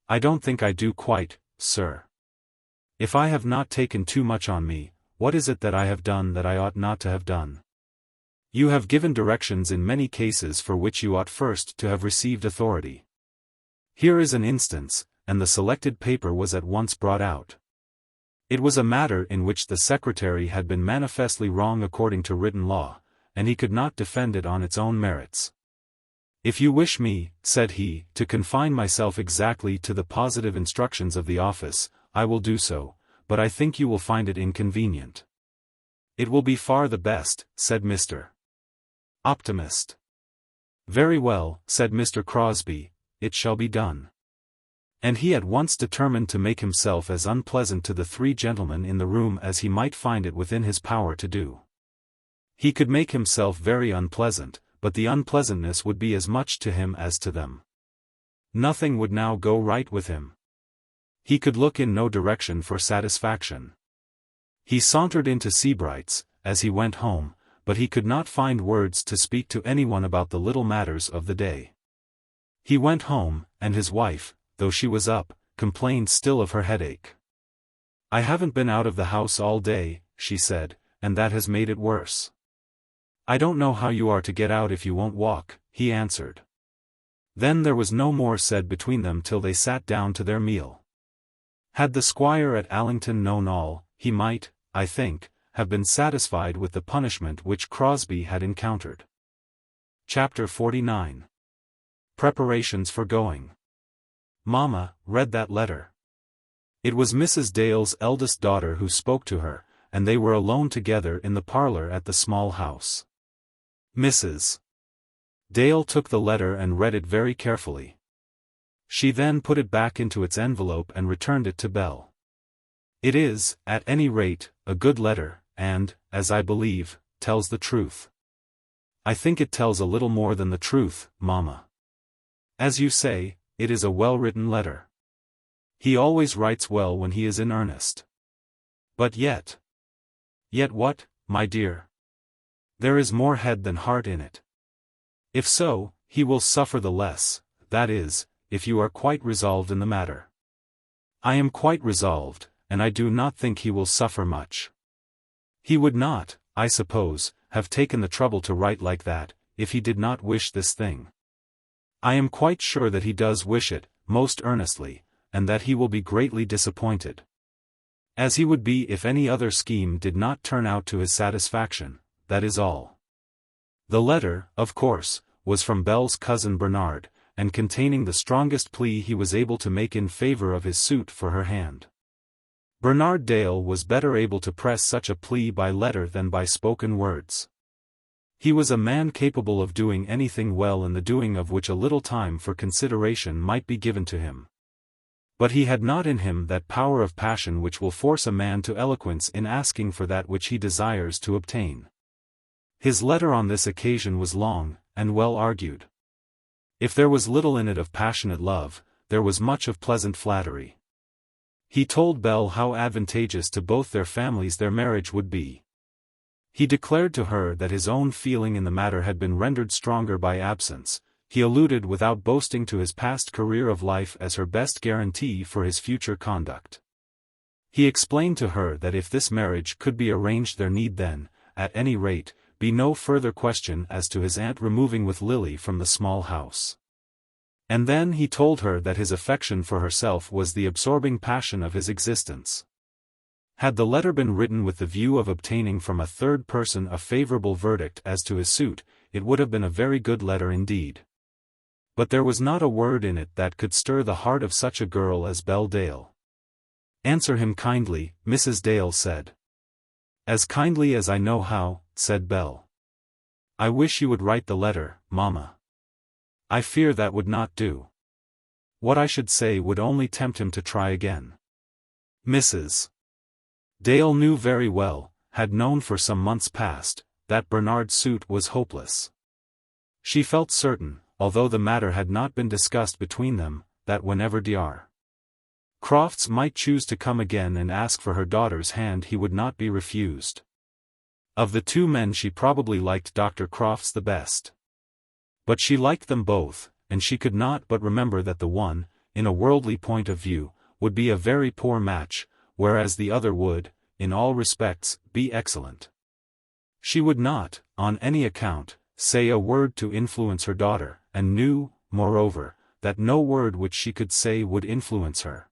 I don't think I do quite, sir. If I have not taken too much on me, what is it that I have done that I ought not to have done? You have given directions in many cases for which you ought first to have received authority. Here is an instance, and the selected paper was at once brought out. It was a matter in which the secretary had been manifestly wrong according to written law, and he could not defend it on its own merits. If you wish me, said he, to confine myself exactly to the positive instructions of the office, I will do so, but I think you will find it inconvenient. It will be far the best, said Mr. Optimist. Very well, said Mr. Crosbie, it shall be done. And he at once determined to make himself as unpleasant to the three gentlemen in the room as he might find it within his power to do. He could make himself very unpleasant, but the unpleasantness would be as much to him as to them. Nothing would now go right with him. He could look in no direction for satisfaction. He sauntered into Sebright's, as he went home, but he could not find words to speak to anyone about the little matters of the day. He went home, and his wife, though she was up, complained still of her headache. I haven't been out of the house all day, she said, and that has made it worse. I don't know how you are to get out if you won't walk, he answered. Then there was no more said between them till they sat down to their meal. Had the Squire at Allington known all, he might, I think, have been satisfied with the punishment which Crosbie had encountered. Chapter 49. Preparations for going. Mamma read that letter. It was Mrs. Dale's eldest daughter who spoke to her, and they were alone together in the parlour at the small house. Mrs. Dale took the letter and read it very carefully. She then put it back into its envelope and returned it to Belle. It is, at any rate, a good letter, and, as I believe, tells the truth. I think it tells a little more than the truth, Mamma. As you say, it is a well-written letter. He always writes well when he is in earnest. But yet what, my dear? There is more head than heart in it. If so, he will suffer the less, that is, if you are quite resolved in the matter. I am quite resolved, and I do not think he will suffer much. He would not, I suppose, have taken the trouble to write like that, if he did not wish this thing. I am quite sure that he does wish it, most earnestly, and that he will be greatly disappointed. As he would be if any other scheme did not turn out to his satisfaction, that is all. The letter, of course, was from Belle's cousin Bernard, and containing the strongest plea he was able to make in favour of his suit for her hand. Bernard Dale was better able to press such a plea by letter than by spoken words. He was a man capable of doing anything well in the doing of which a little time for consideration might be given to him. But he had not in him that power of passion which will force a man to eloquence in asking for that which he desires to obtain. His letter on this occasion was long, and well argued. If there was little in it of passionate love, there was much of pleasant flattery. He told Belle how advantageous to both their families their marriage would be. He declared to her that his own feeling in the matter had been rendered stronger by absence. He alluded without boasting to his past career of life as her best guarantee for his future conduct. He explained to her that if this marriage could be arranged there need then, at any rate, be no further question as to his aunt removing with Lily from the small house. And then he told her that his affection for herself was the absorbing passion of his existence. Had the letter been written with the view of obtaining from a third person a favorable verdict as to his suit, it would have been a very good letter indeed. But there was not a word in it that could stir the heart of such a girl as Belle Dale. "Answer him kindly," Mrs. Dale said. "As kindly as I know how," said Belle. "I wish you would write the letter, Mamma. I fear that would not do. What I should say would only tempt him to try again." Mrs. Dale knew very well, had known for some months past, that Bernard's suit was hopeless. She felt certain, although the matter had not been discussed between them, that whenever Dr. Crofts might choose to come again and ask for her daughter's hand he would not be refused. Of the two men she probably liked Dr. Crofts the best. But she liked them both, and she could not but remember that the one, in a worldly point of view, would be a very poor match, whereas the other would, in all respects, be excellent. She would not, on any account, say a word to influence her daughter, and knew, moreover, that no word which she could say would influence her.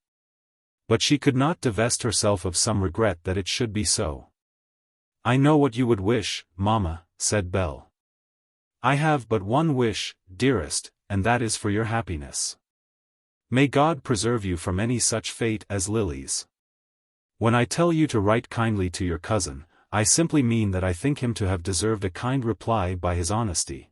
But she could not divest herself of some regret that it should be so. "I know what you would wish, Mamma," said Belle. "I have but one wish, dearest, and that is for your happiness. May God preserve you from any such fate as Lily's. When I tell you to write kindly to your cousin, I simply mean that I think him to have deserved a kind reply by his honesty.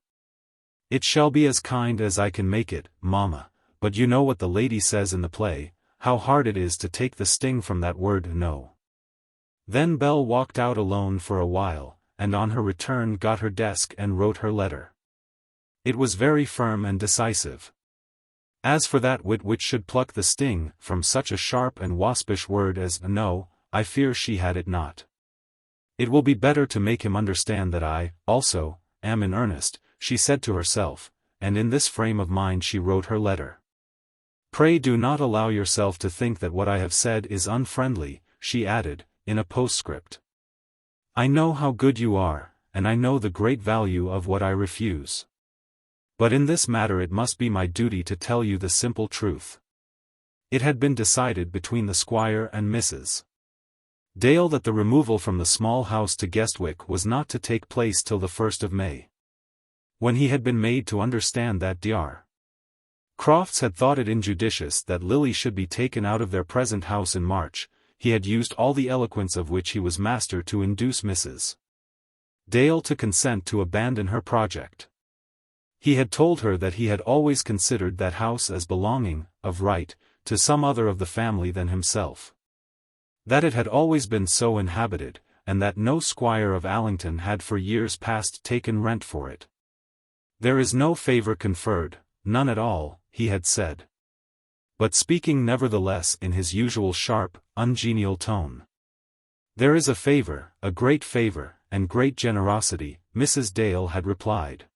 It shall be as kind as I can make it, Mamma, but you know what the lady says in the play, how hard it is to take the sting from that word no." Then Belle walked out alone for a while, and on her return got her desk and wrote her letter. It was very firm and decisive. As for that wit which should pluck the sting from such a sharp and waspish word as no, I fear she had it not. "It will be better to make him understand that I, also, am in earnest," she said to herself, and in this frame of mind she wrote her letter. "Pray do not allow yourself to think that what I have said is unfriendly," she added, in a postscript. "I know how good you are, and I know the great value of what I refuse. But in this matter it must be my duty to tell you the simple truth." It had been decided between the Squire and Mrs. Dale that the removal from the small house to Guestwick was not to take place till the 1st of May. When he had been made to understand that Dr. Crofts had thought it injudicious that Lily should be taken out of their present house in March, he had used all the eloquence of which he was master to induce Mrs. Dale to consent to abandon her project. He had told her that he had always considered that house as belonging, of right, to some other of the family than himself. That it had always been so inhabited, and that no Squire of Allington had for years past taken rent for it. "There is no favour conferred, none at all," he had said. But speaking nevertheless in his usual sharp, ungenial tone. "There is a favour, a great favour, and great generosity," Mrs. Dale had replied.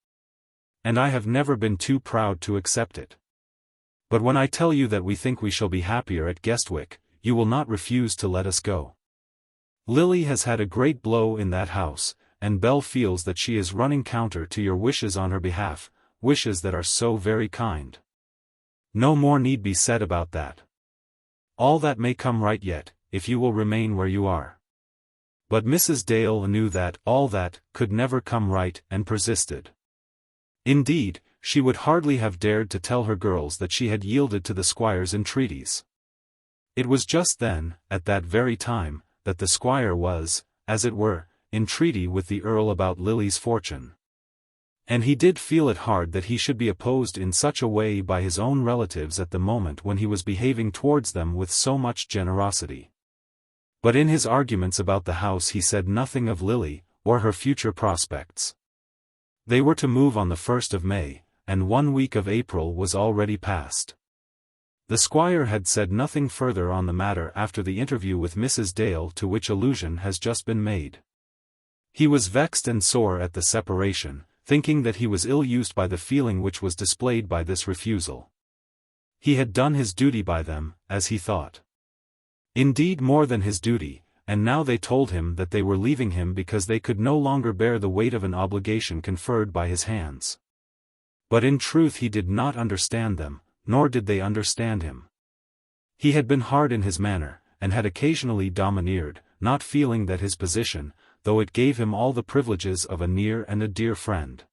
"And I have never been too proud to accept it. But when I tell you that we think we shall be happier at Guestwick, you will not refuse to let us go. Lily has had a great blow in that house, and Belle feels that she is running counter to your wishes on her behalf, wishes that are so very kind. No more need be said about that. All that may come right yet, if you will remain where you are." But Mrs. Dale knew that all that could never come right, and persisted. Indeed, she would hardly have dared to tell her girls that she had yielded to the Squire's entreaties. It was just then, at that very time, that the Squire was, as it were, in treaty with the Earl about Lily's fortune. And he did feel it hard that he should be opposed in such a way by his own relatives at the moment when he was behaving towards them with so much generosity. But in his arguments about the house he said nothing of Lily, or her future prospects. They were to move on the 1st of May, and 1 week of April was already past. The squire had said nothing further on the matter after the interview with Mrs. Dale to which allusion has just been made. He was vexed and sore at the separation, thinking that he was ill-used by the feeling which was displayed by this refusal. He had done his duty by them, as he thought. Indeed, more than his duty, and now they told him that they were leaving him because they could no longer bear the weight of an obligation conferred by his hands. But in truth he did not understand them, nor did they understand him. He had been hard in his manner, and had occasionally domineered, not feeling that his position, though it gave him all the privileges of a near and a dear friend,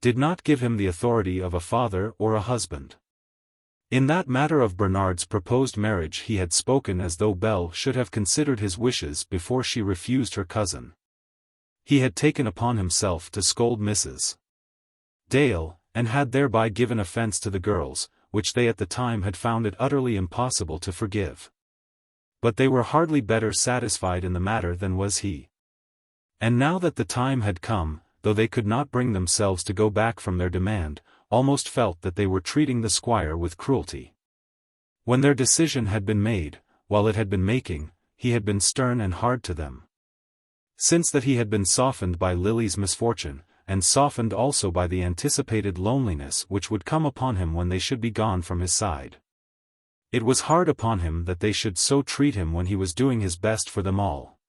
did not give him the authority of a father or a husband. In that matter of Bernard's proposed marriage he had spoken as though Belle should have considered his wishes before she refused her cousin. He had taken upon himself to scold Mrs. Dale, and had thereby given offence to the girls, which they at the time had found it utterly impossible to forgive. But they were hardly better satisfied in the matter than was he. And now that the time had come, though they could not bring themselves to go back from their demand, almost felt that they were treating the squire with cruelty. When their decision had been made, while it had been making, he had been stern and hard to them. Since that he had been softened by Lily's misfortune, and softened also by the anticipated loneliness which would come upon him when they should be gone from his side. It was hard upon him that they should so treat him when he was doing his best for them all.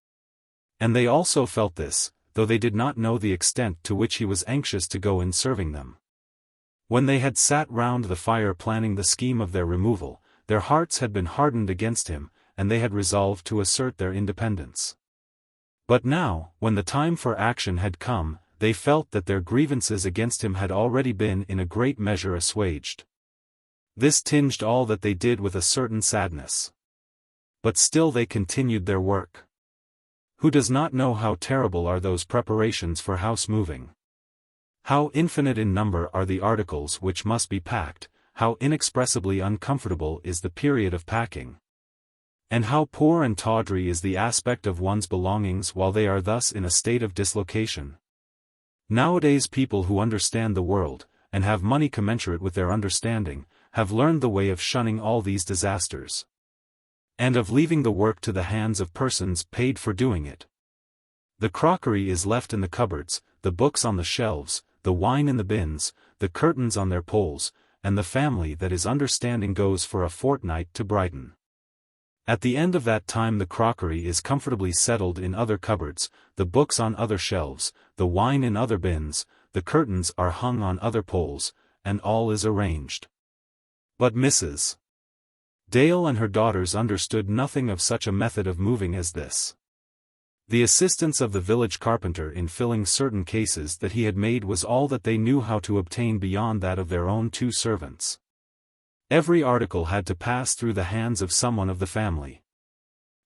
And they also felt this, though they did not know the extent to which he was anxious to go in serving them. When they had sat round the fire planning the scheme of their removal, their hearts had been hardened against him, and they had resolved to assert their independence. But now, when the time for action had come, they felt that their grievances against him had already been in a great measure assuaged. This tinged all that they did with a certain sadness. But still they continued their work. Who does not know how terrible are those preparations for house moving? How infinite in number are the articles which must be packed, how inexpressibly uncomfortable is the period of packing. And how poor and tawdry is the aspect of one's belongings while they are thus in a state of dislocation. Nowadays people who understand the world, and have money commensurate with their understanding, have learned the way of shunning all these disasters, and of leaving the work to the hands of persons paid for doing it. The crockery is left in the cupboards, the books on the shelves, the wine in the bins, the curtains on their poles, and the family that is understanding goes for a fortnight to Brighton. At the end of that time the crockery is comfortably settled in other cupboards, the books on other shelves, the wine in other bins, the curtains are hung on other poles, and all is arranged. But Mrs. Dale and her daughters understood nothing of such a method of moving as this. The assistance of the village carpenter in filling certain cases that he had made was all that they knew how to obtain beyond that of their own 2 servants. Every article had to pass through the hands of someone of the family.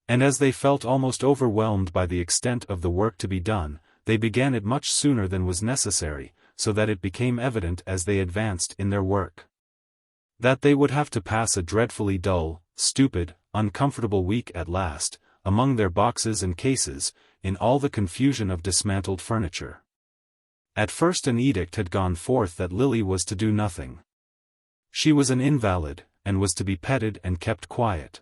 And as they felt almost overwhelmed by the extent of the work to be done, they began it much sooner than was necessary, so that it became evident as they advanced in their work that they would have to pass a dreadfully dull, stupid, uncomfortable week at last, among their boxes and cases, in all the confusion of dismantled furniture. At first an edict had gone forth that Lily was to do nothing. She was an invalid, and was to be petted and kept quiet.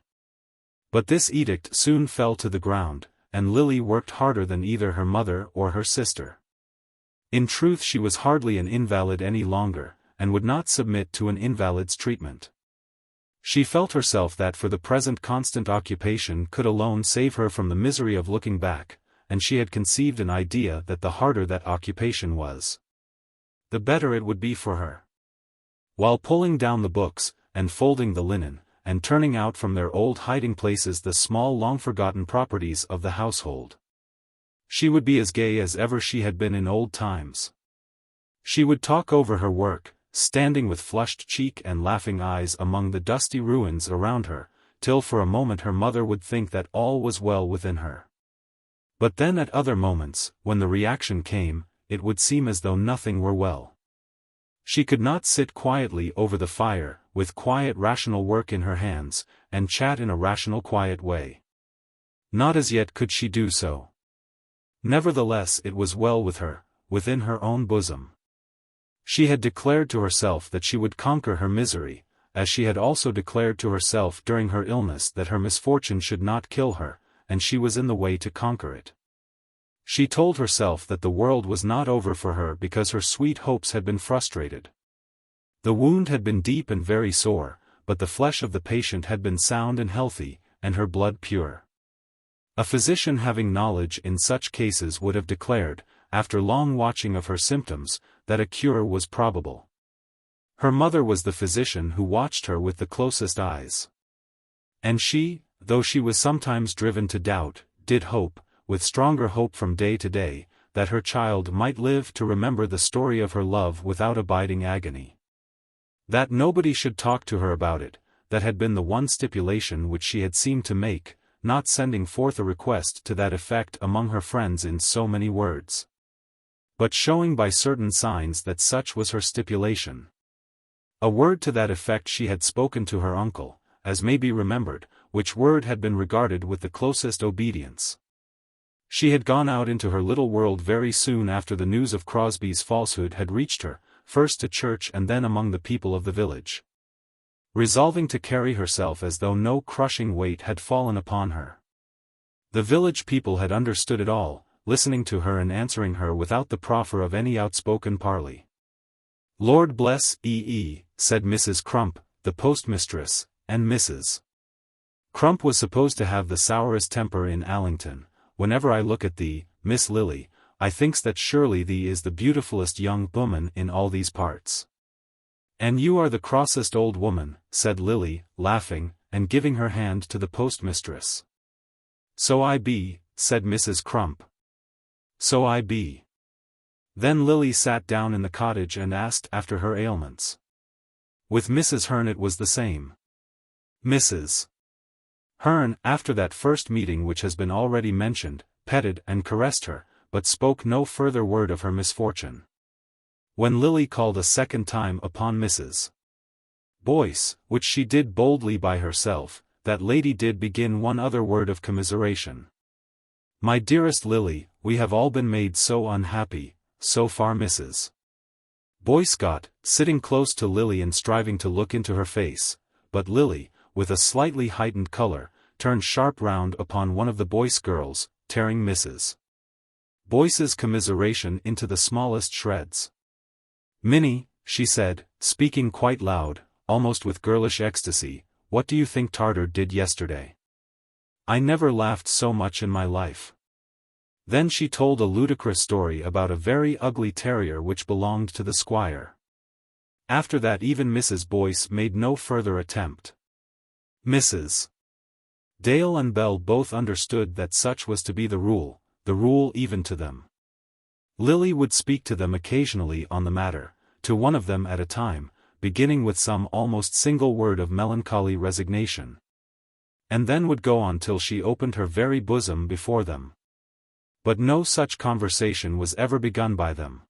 But this edict soon fell to the ground, and Lily worked harder than either her mother or her sister. In truth she was hardly an invalid any longer, and would not submit to an invalid's treatment. She felt herself that for the present constant occupation could alone save her from the misery of looking back, and she had conceived an idea that the harder that occupation was, the better it would be for her. While pulling down the books, and folding the linen, and turning out from their old hiding places the small long-forgotten properties of the household, she would be as gay as ever she had been in old times. She would talk over her work, standing with flushed cheek and laughing eyes among the dusty ruins around her, till for a moment her mother would think that all was well within her. But then at other moments, when the reaction came, it would seem as though nothing were well. She could not sit quietly over the fire, with quiet rational work in her hands, and chat in a rational quiet way. Not as yet could she do so. Nevertheless it was well with her, within her own bosom. She had declared to herself that she would conquer her misery, as she had also declared to herself during her illness that her misfortune should not kill her, and she was in the way to conquer it. She told herself that the world was not over for her because her sweet hopes had been frustrated. The wound had been deep and very sore, but the flesh of the patient had been sound and healthy, and her blood pure. A physician having knowledge in such cases would have declared, after long watching of her symptoms, that a cure was probable. Her mother was the physician who watched her with the closest eyes. And she, though she was sometimes driven to doubt, did hope, with stronger hope from day to day, that her child might live to remember the story of her love without abiding agony. That nobody should talk to her about it, that had been the one stipulation which she had seemed to make, not sending forth a request to that effect among her friends in so many words, but showing by certain signs that such was her stipulation. A word to that effect she had spoken to her uncle, as may be remembered, which word had been regarded with the closest obedience. She had gone out into her little world very soon after the news of Crosbie's falsehood had reached her, first to church and then among the people of the village, resolving to carry herself as though no crushing weight had fallen upon her. The village people had understood it all, listening to her and answering her without the proffer of any outspoken parley. "Lord bless said Mrs. Crump, the postmistress, and Mrs. Crump was supposed to have the sourest temper in Allington. Whenever I look at thee, Miss Lily, I thinks that surely thee is the beautifulest young woman in all these parts." "And you are the crossest old woman," said Lily, laughing, and giving her hand to the postmistress. "So I be," said Mrs. Crump. "So I be." Then Lily sat down in the cottage and asked after her ailments. With Mrs. Hearn it was the same. Mrs. Hearn, after that first meeting which has been already mentioned, petted and caressed her, but spoke no further word of her misfortune. When Lily called a second time upon Mrs. Boyce, which she did boldly by herself, that lady did begin one other word of commiseration. "My dearest Lily, we have all been made so unhappy, so far." Mrs. Boyce got, sitting close to Lily and striving to look into her face, but Lily, with a slightly heightened color, turned sharp round upon one of the Boyce girls, tearing Mrs. Boyce's commiseration into the smallest shreds. "Minnie," she said, speaking quite loud, almost with girlish ecstasy, "what do you think Tartar did yesterday? I never laughed so much in my life." Then she told a ludicrous story about a very ugly terrier which belonged to the squire. After that even Mrs. Boyce made no further attempt. Mrs. Dale and Bell both understood that such was to be the rule even to them. Lily would speak to them occasionally on the matter, to one of them at a time, beginning with some almost single word of melancholy resignation, and then would go on till she opened her very bosom before them. But no such conversation was ever begun by them.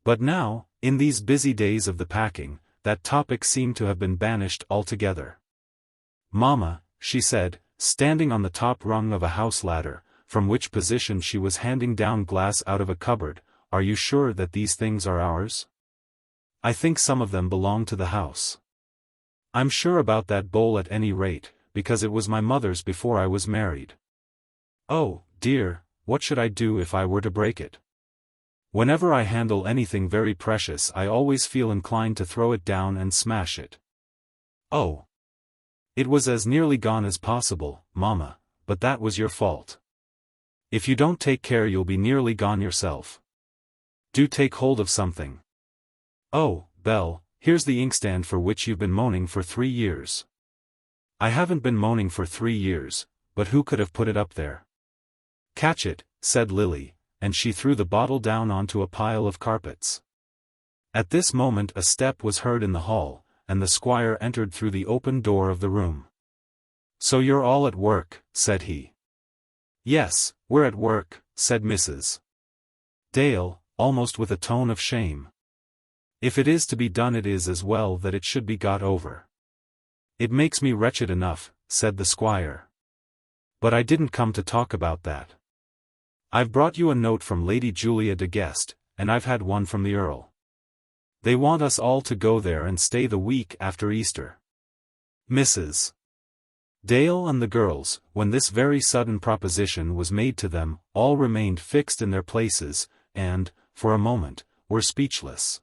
But now, in these busy days of the packing, that topic seemed to have been banished altogether. "Mamma," she said, standing on the top rung of a house ladder, from which position she was handing down glass out of a cupboard, "are you sure that these things are ours? I think some of them belong to the house. I'm sure about that bowl at any rate, because it was my mother's before I was married. Oh, dear, what should I do if I were to break it? Whenever I handle anything very precious I always feel inclined to throw it down and smash it." "Oh! It was as nearly gone as possible, Mamma, but that was your fault. If you don't take care you'll be nearly gone yourself. Do take hold of something. Oh, Belle, here's the inkstand for which you've been moaning for 3 years." "I haven't been moaning for 3 years, but who could have put it up there?" "Catch it," said Lily, and she threw the bottle down onto a pile of carpets. At this moment a step was heard in the hall, and the squire entered through the open door of the room. "So you're all at work," said he. "Yes, we're at work," said Mrs. Dale, almost with a tone of shame. "If it is to be done it is as well that it should be got over." "It makes me wretched enough," said the squire. "But I didn't come to talk about that. I've brought you a note from Lady Julia de Guest, and I've had one from the Earl." They want us all to go there and stay the week after Easter. Mrs. Dale and the girls, when this very sudden proposition was made to them, all remained fixed in their places, and, for a moment, were speechless.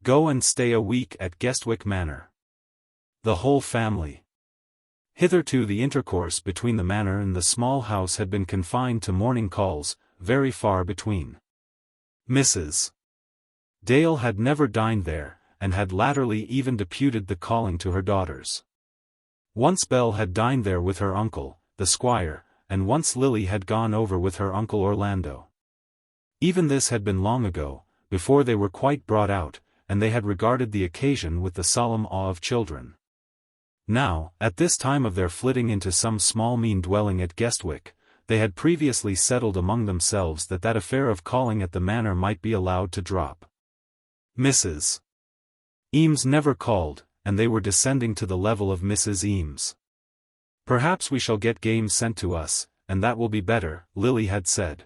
Go and stay a week at Guestwick Manor. The whole family. Hitherto the intercourse between the manor and the small house had been confined to morning calls, very far between. Mrs. Dale had never dined there, and had latterly even deputed the calling to her daughters. Once Belle had dined there with her uncle, the squire, and once Lily had gone over with her uncle Orlando. Even this had been long ago, before they were quite brought out, and they had regarded the occasion with the solemn awe of children. Now, at this time of their flitting into some small mean dwelling at Guestwick, they had previously settled among themselves that that affair of calling at the manor might be allowed to drop. Mrs. Eames never called, and they were descending to the level of Mrs. Eames. Perhaps we shall get games sent to us, and that will be better, Lily had said.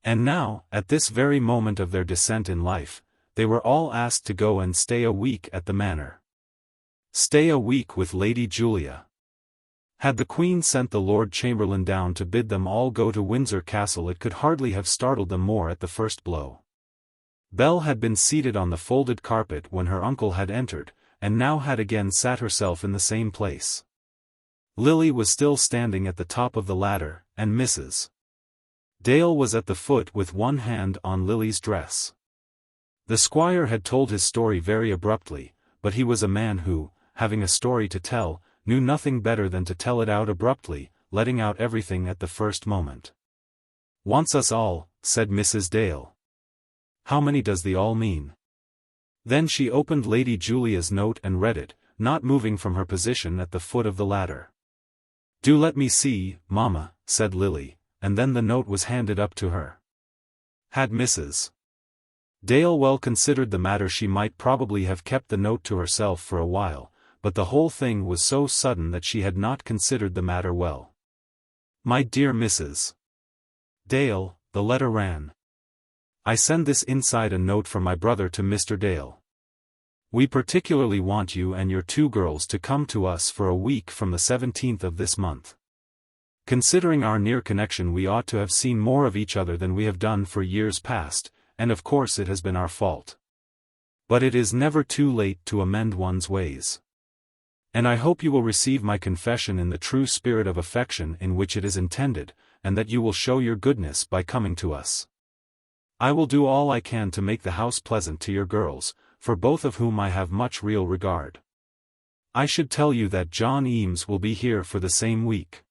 And now, at this very moment of their descent in life, they were all asked to go and stay a week at the manor. Stay a week with Lady Julia. Had the Queen sent the Lord Chamberlain down to bid them all go to Windsor Castle, it could hardly have startled them more at the first blow. Belle had been seated on the folded carpet when her uncle had entered, and now had again sat herself in the same place. Lily was still standing at the top of the ladder, and Mrs. Dale was at the foot with one hand on Lily's dress. The squire had told his story very abruptly, but he was a man who, having a story to tell, knew nothing better than to tell it out abruptly, letting out everything at the first moment. "Wants us all," said Mrs. Dale. "How many does the all mean?" Then she opened Lady Julia's note and read it, not moving from her position at the foot of the ladder. "Do let me see, Mamma," said Lily, and then the note was handed up to her. Had Mrs. Dale well considered the matter, she might probably have kept the note to herself for a while, but the whole thing was so sudden that she had not considered the matter well. "My dear Mrs. Dale," the letter ran. "I send this inside a note from my brother to Mr. Dale. We particularly want you and your two girls to come to us for a week from the 17th of this month. Considering our near connection, we ought to have seen more of each other than we have done for years past, and of course it has been our fault. But it is never too late to amend one's ways. And I hope you will receive my confession in the true spirit of affection in which it is intended, and that you will show your goodness by coming to us. I will do all I can to make the house pleasant to your girls, for both of whom I have much real regard. I should tell you that John Eames will be here for the same week.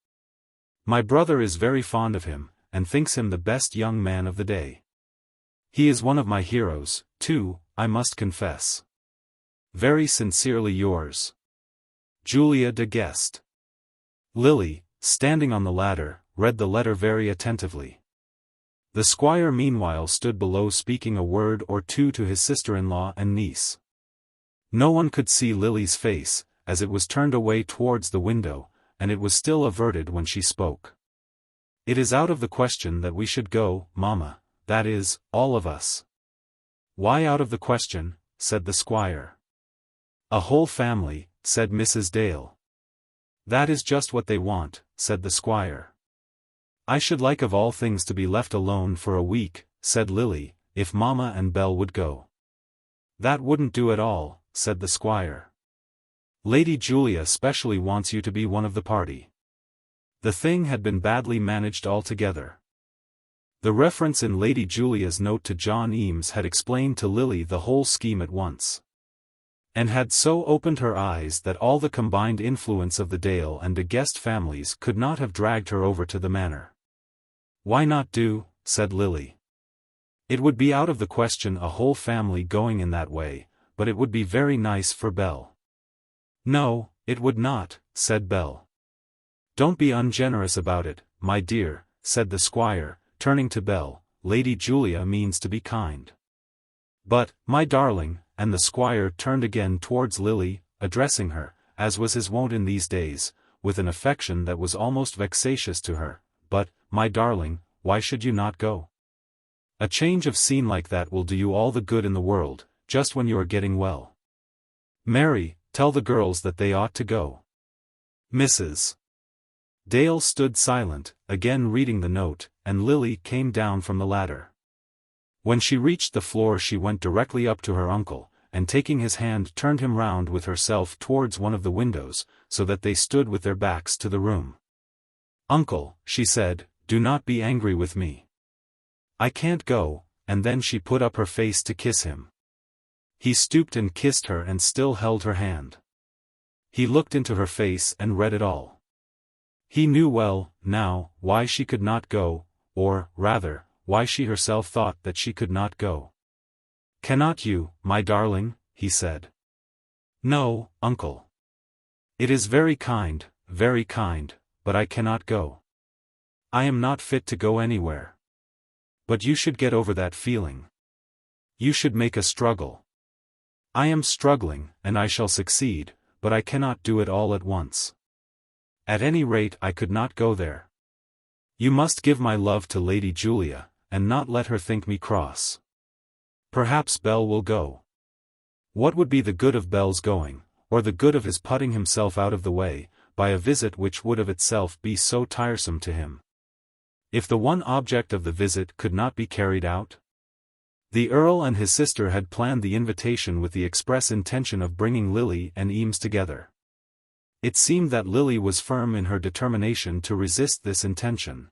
My brother is very fond of him, and thinks him the best young man of the day. He is one of my heroes, too, I must confess. Very sincerely yours, Julia de Guest." Lily, standing on the ladder, read the letter very attentively. The squire meanwhile stood below speaking a word or two to his sister-in-law and niece. No one could see Lily's face, as it was turned away towards the window, and it was still averted when she spoke. "It is out of the question that we should go, Mamma, that is, all of us." "Why out of the question?" said the squire. "A whole family," said Mrs. Dale. "That is just what they want," said the squire. "I should like of all things to be left alone for a week," said Lily, "if Mamma and Belle would go." "That wouldn't do at all," said the squire. "Lady Julia specially wants you to be one of the party." The thing had been badly managed altogether. The reference in Lady Julia's note to John Eames had explained to Lily the whole scheme at once, and had so opened her eyes that all the combined influence of the Dale and de Guest families could not have dragged her over to the manor. "Why not do?" said Lily. "It would be out of the question a whole family going in that way, but it would be very nice for Belle." "No, it would not," said Belle. "Don't be ungenerous about it, my dear," said the squire, turning to Belle. "Lady Julia means to be kind." "But, my darling," and the squire turned again towards Lily, addressing her, as was his wont in these days, with an affection that was almost vexatious to her, "but, my darling, why should you not go? A change of scene like that will do you all the good in the world, just when you are getting well. Mary, tell the girls that they ought to go. Mrs. Dale stood silent, again reading the note, and Lily came down from the ladder. When she reached the floor she went directly up to her uncle, and taking his hand turned him round with herself towards one of the windows, so that they stood with their backs to the room. "Uncle," she said, "do not be angry with me. I can't go," and then she put up her face to kiss him. He stooped and kissed her and still held her hand. He looked into her face and read it all. He knew well, now, why she could not go, or, rather, why she herself thought that she could not go. "Cannot you, my darling?" he said. "No, uncle. It is very kind, but I cannot go. I am not fit to go anywhere. But you should get over that feeling. You should make a struggle. I am struggling, and I shall succeed, but I cannot do it all at once. At any rate I could not go there. You must give my love to Lady Julia, and not let her think me cross. Perhaps Bell will go. What would be the good of Bell's going, or the good of his putting himself out of the way, by a visit which would of itself be so tiresome to him? If the one object of the visit could not be carried out? The Earl and his sister had planned the invitation with the express intention of bringing Lily and Eames together. It seemed that Lily was firm in her determination to resist this intention.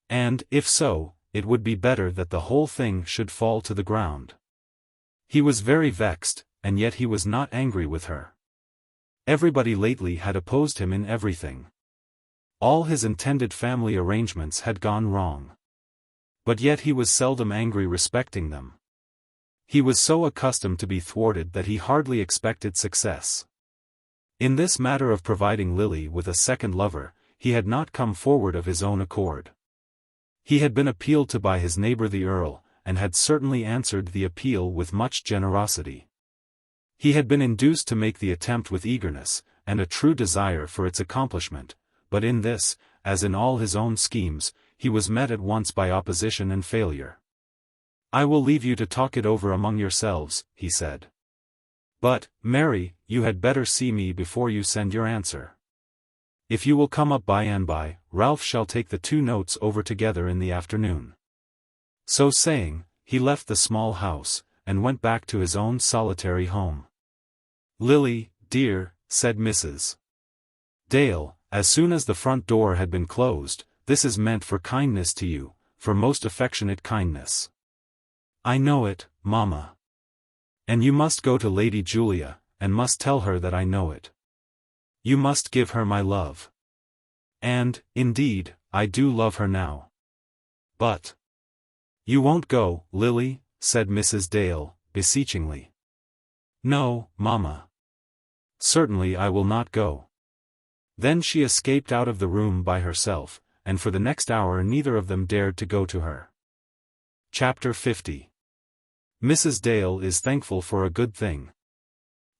And, if so, it would be better that the whole thing should fall to the ground. He was very vexed, and yet he was not angry with her. Everybody lately had opposed him in everything. All his intended family arrangements had gone wrong. But yet he was seldom angry respecting them. He was so accustomed to be thwarted that he hardly expected success. In this matter of providing Lily with a second lover, he had not come forward of his own accord. He had been appealed to by his neighbour the Earl, and had certainly answered the appeal with much generosity. He had been induced to make the attempt with eagerness, and a true desire for its accomplishment, but in this, as in all his own schemes, he was met at once by opposition and failure. "I will leave you to talk it over among yourselves," he said. "But, Mary, you had better see me before you send your answer. If you will come up by and by, Ralph shall take the 2 notes over together in the afternoon." So saying, he left the small house, and went back to his own solitary home. "Lily, dear," said Mrs. Dale, as soon as the front door had been closed, "this is meant for kindness to you, for most affectionate kindness." "I know it, mamma. And you must go to Lady Julia, and must tell her that I know it. You must give her my love. And, indeed, I do love her now. But you won't go, Lily?" said Mrs. Dale, beseechingly. "No, mamma. Certainly I will not go." Then she escaped out of the room by herself, and for the next hour neither of them dared to go to her. Chapter 50. Mrs. Dale is thankful for a good thing.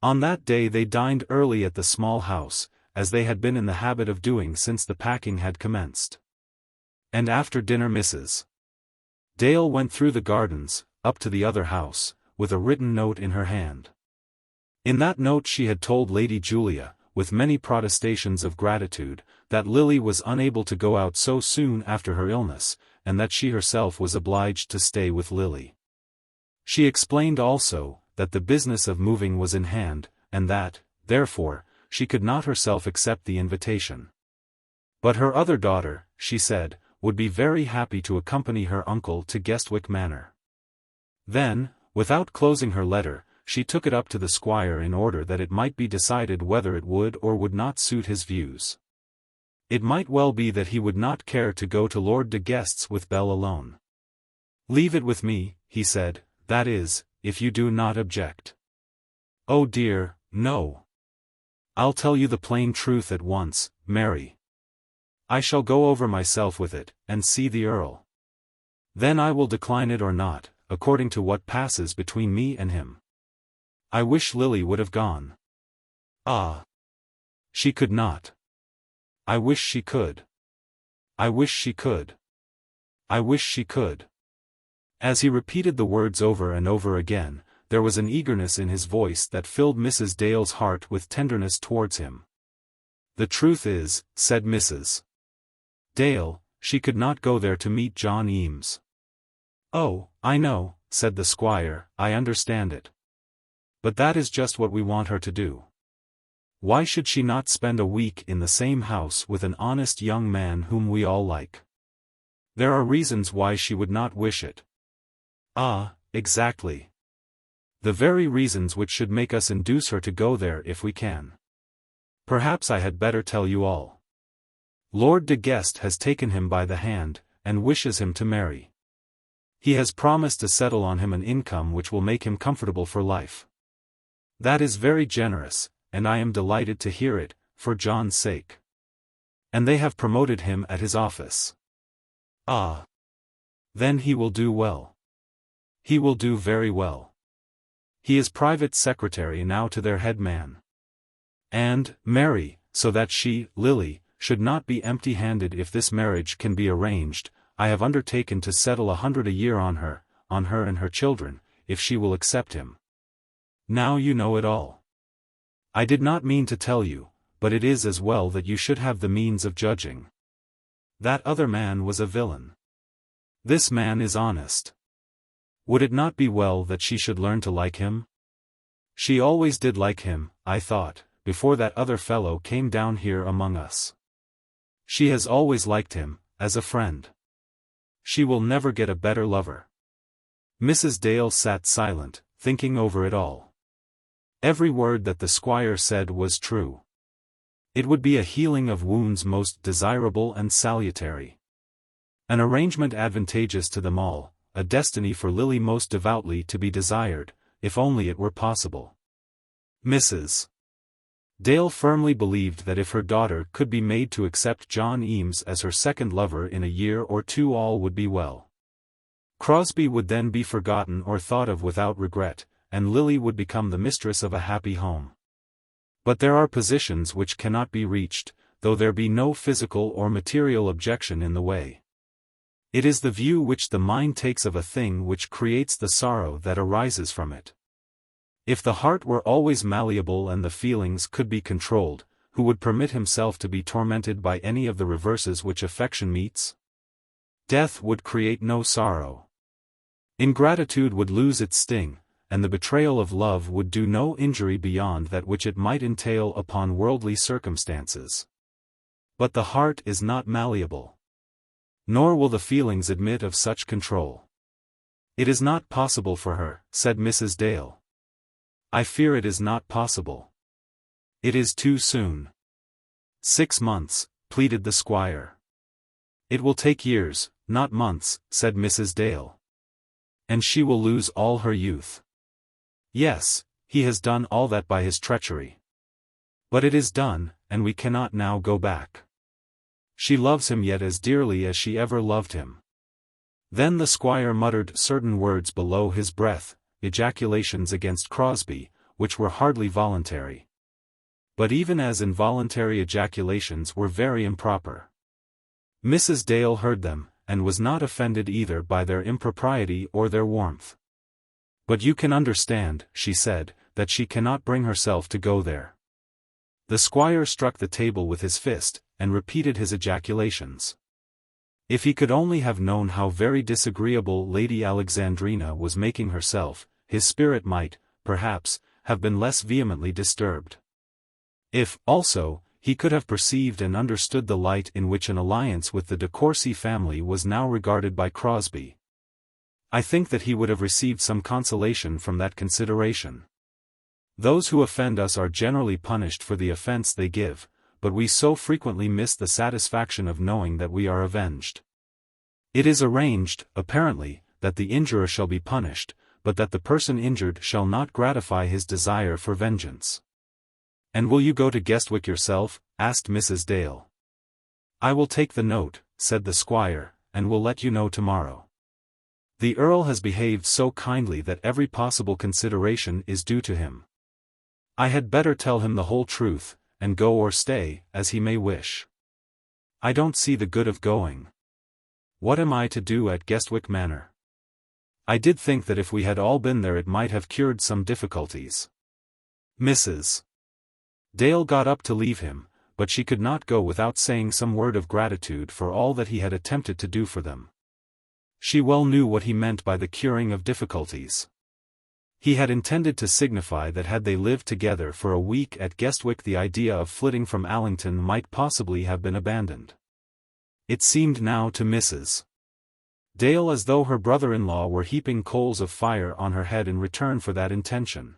On that day they dined early at the small house, as they had been in the habit of doing since the packing had commenced. And after dinner Mrs. Dale went through the gardens, up to the other house, with a written note in her hand. In that note she had told Lady Julia, with many protestations of gratitude, that Lily was unable to go out so soon after her illness, and that she herself was obliged to stay with Lily. She explained also, that the business of moving was in hand, and that, therefore, she could not herself accept the invitation. But her other daughter, she said, would be very happy to accompany her uncle to Guestwick Manor. Then, without closing her letter, she took it up to the squire in order that it might be decided whether it would or would not suit his views. It might well be that he would not care to go to Lord de Guest's with Bell alone. "Leave it with me," he said, "that is, if you do not object." "Oh dear, no. I'll tell you the plain truth at once, Mary. I shall go over myself with it, and see the Earl. Then I will decline it or not, according to what passes between me and him. I wish Lily would have gone. Ah! She could not. I wish she could. I wish she could. I wish she could." As he repeated the words over and over again, there was an eagerness in his voice that filled Mrs. Dale's heart with tenderness towards him. "The truth is," said Mrs. Dale, "she could not go there to meet John Eames." "Oh, I know," said the squire, "I understand it. But that is just what we want her to do. Why should she not spend a week in the same house with an honest young man whom we all like? There are reasons why she would not wish it." "Ah, exactly. The very reasons which should make us induce her to go there if we can. Perhaps I had better tell you all. Lord de Guest has taken him by the hand, and wishes him to marry. He has promised to settle on him an income which will make him comfortable for life. That is very generous, and I am delighted to hear it, for John's sake. And they have promoted him at his office." "Ah. Then he will do well. He will do very well. He is private secretary now to their head man. And, Mary, so that she, Lily, should not be empty-handed if this marriage can be arranged, I have undertaken to settle 100 a year on her and her children, if she will accept him. Now you know it all. I did not mean to tell you, but it is as well that you should have the means of judging. That other man was a villain. This man is honest. Would it not be well that she should learn to like him? She always did like him, I thought, before that other fellow came down here among us. She has always liked him, as a friend. She will never get a better lover." Mrs. Dale sat silent, thinking over it all. Every word that the squire said was true. It would be a healing of wounds most desirable and salutary. An arrangement advantageous to them all, a destiny for Lily most devoutly to be desired, if only it were possible. Mrs. Dale firmly believed that if her daughter could be made to accept John Eames as her second lover in a year or two all would be well. Crosbie would then be forgotten or thought of without regret, and Lily would become the mistress of a happy home. But there are positions which cannot be reached, though there be no physical or material objection in the way. It is the view which the mind takes of a thing which creates the sorrow that arises from it. If the heart were always malleable and the feelings could be controlled, who would permit himself to be tormented by any of the reverses which affection meets? Death would create no sorrow. Ingratitude would lose its sting, and the betrayal of love would do no injury beyond that which it might entail upon worldly circumstances. But the heart is not malleable. Nor will the feelings admit of such control. "It is not possible for her," said Mrs. Dale. "I fear it is not possible. It is too soon." 6 months, pleaded the squire. "It will take years, not months," said Mrs. Dale. "And she will lose all her youth." "Yes, he has done all that by his treachery. But it is done, and we cannot now go back. She loves him yet as dearly as she ever loved him." Then the squire muttered certain words below his breath, ejaculations against Crosbie, which were hardly voluntary. But even as involuntary ejaculations were very improper. Mrs. Dale heard them, and was not offended either by their impropriety or their warmth. "But you can understand," she said, "that she cannot bring herself to go there." The squire struck the table with his fist, and repeated his ejaculations. If he could only have known how very disagreeable Lady Alexandrina was making herself, his spirit might, perhaps, have been less vehemently disturbed. If, also, he could have perceived and understood the light in which an alliance with the de Courcy family was now regarded by Crosbie, I think that he would have received some consolation from that consideration. Those who offend us are generally punished for the offense they give, but we so frequently miss the satisfaction of knowing that we are avenged. It is arranged, apparently, that the injurer shall be punished, but that the person injured shall not gratify his desire for vengeance. "And will you go to Guestwick yourself?" asked Mrs. Dale. "I will take the note," said the squire, "and will let you know tomorrow. The Earl has behaved so kindly that every possible consideration is due to him. I had better tell him the whole truth, and go or stay, as he may wish. I don't see the good of going. What am I to do at Guestwick Manor? I did think that if we had all been there it might have cured some difficulties. Mrs. Dale got up to leave him, but she could not go without saying some word of gratitude for all that he had attempted to do for them. She well knew what he meant by the curing of difficulties. He had intended to signify that had they lived together for a week at Guestwick the idea of flitting from Allington might possibly have been abandoned. It seemed now to Mrs. Dale as though her brother-in-law were heaping coals of fire on her head in return for that intention.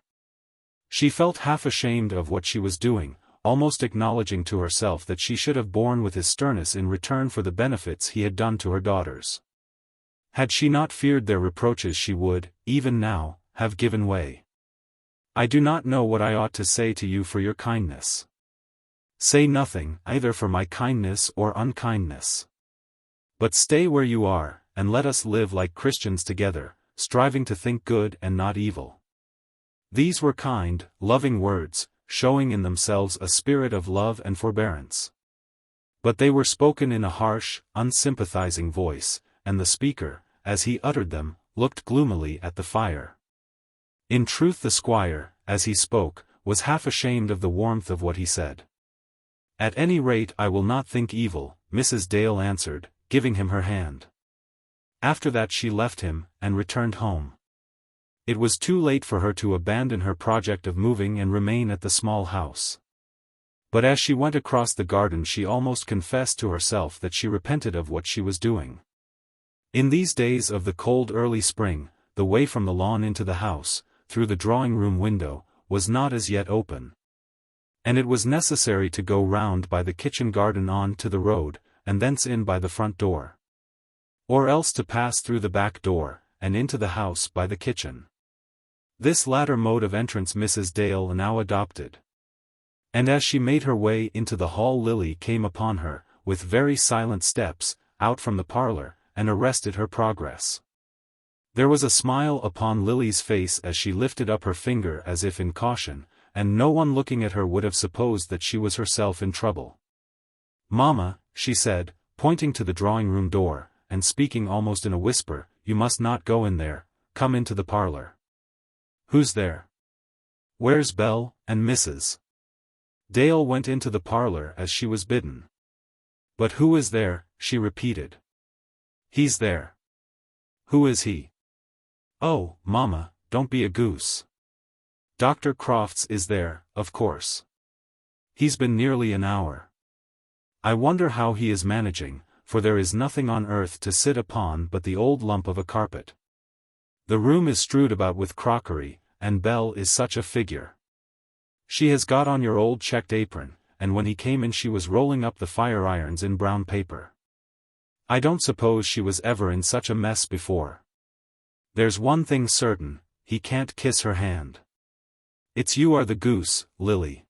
She felt half ashamed of what she was doing, almost acknowledging to herself that she should have borne with his sternness in return for the benefits he had done to her daughters. Had she not feared their reproaches she would, even now, have given way. I do not know what I ought to say to you for your kindness. Say nothing, either for my kindness or unkindness. But stay where you are, and let us live like Christians together, striving to think good and not evil. These were kind, loving words, showing in themselves a spirit of love and forbearance. But they were spoken in a harsh, unsympathizing voice, and the speaker, as he uttered them, looked gloomily at the fire. In truth the squire, as he spoke, was half ashamed of the warmth of what he said. At any rate I will not think evil, Mrs. Dale answered, giving him her hand. After that she left him, and returned home. It was too late for her to abandon her project of moving and remain at the small house. But as she went across the garden she almost confessed to herself that she repented of what she was doing. In these days of the cold early spring, the way from the lawn into the house, through the drawing-room window, was not as yet open. And it was necessary to go round by the kitchen garden on to the road, and thence in by the front door. Or else to pass through the back door, and into the house by the kitchen. This latter mode of entrance Mrs. Dale now adopted. And as she made her way into the hall Lily came upon her, with very silent steps, out from the parlour, and arrested her progress. There was a smile upon Lily's face as she lifted up her finger as if in caution, and no one looking at her would have supposed that she was herself in trouble. "Mamma," she said, pointing to the drawing-room door, and speaking almost in a whisper, "you must not go in there, come into the parlour." "Who's there?" "Where's Belle, and Mrs. Dale went into the parlour as she was bidden. "But who is there?" she repeated. "He's there." "Who is he?" "Oh, mamma, don't be a goose. Dr. Crofts is there, of course. He's been nearly an hour. I wonder how he is managing, for there is nothing on earth to sit upon but the old lump of a carpet. The room is strewed about with crockery, and Belle is such a figure. She has got on your old checked apron, and when he came in she was rolling up the fire-irons in brown paper. I don't suppose she was ever in such a mess before. There's one thing certain, he can't kiss her hand. It's you are the goose, Lily.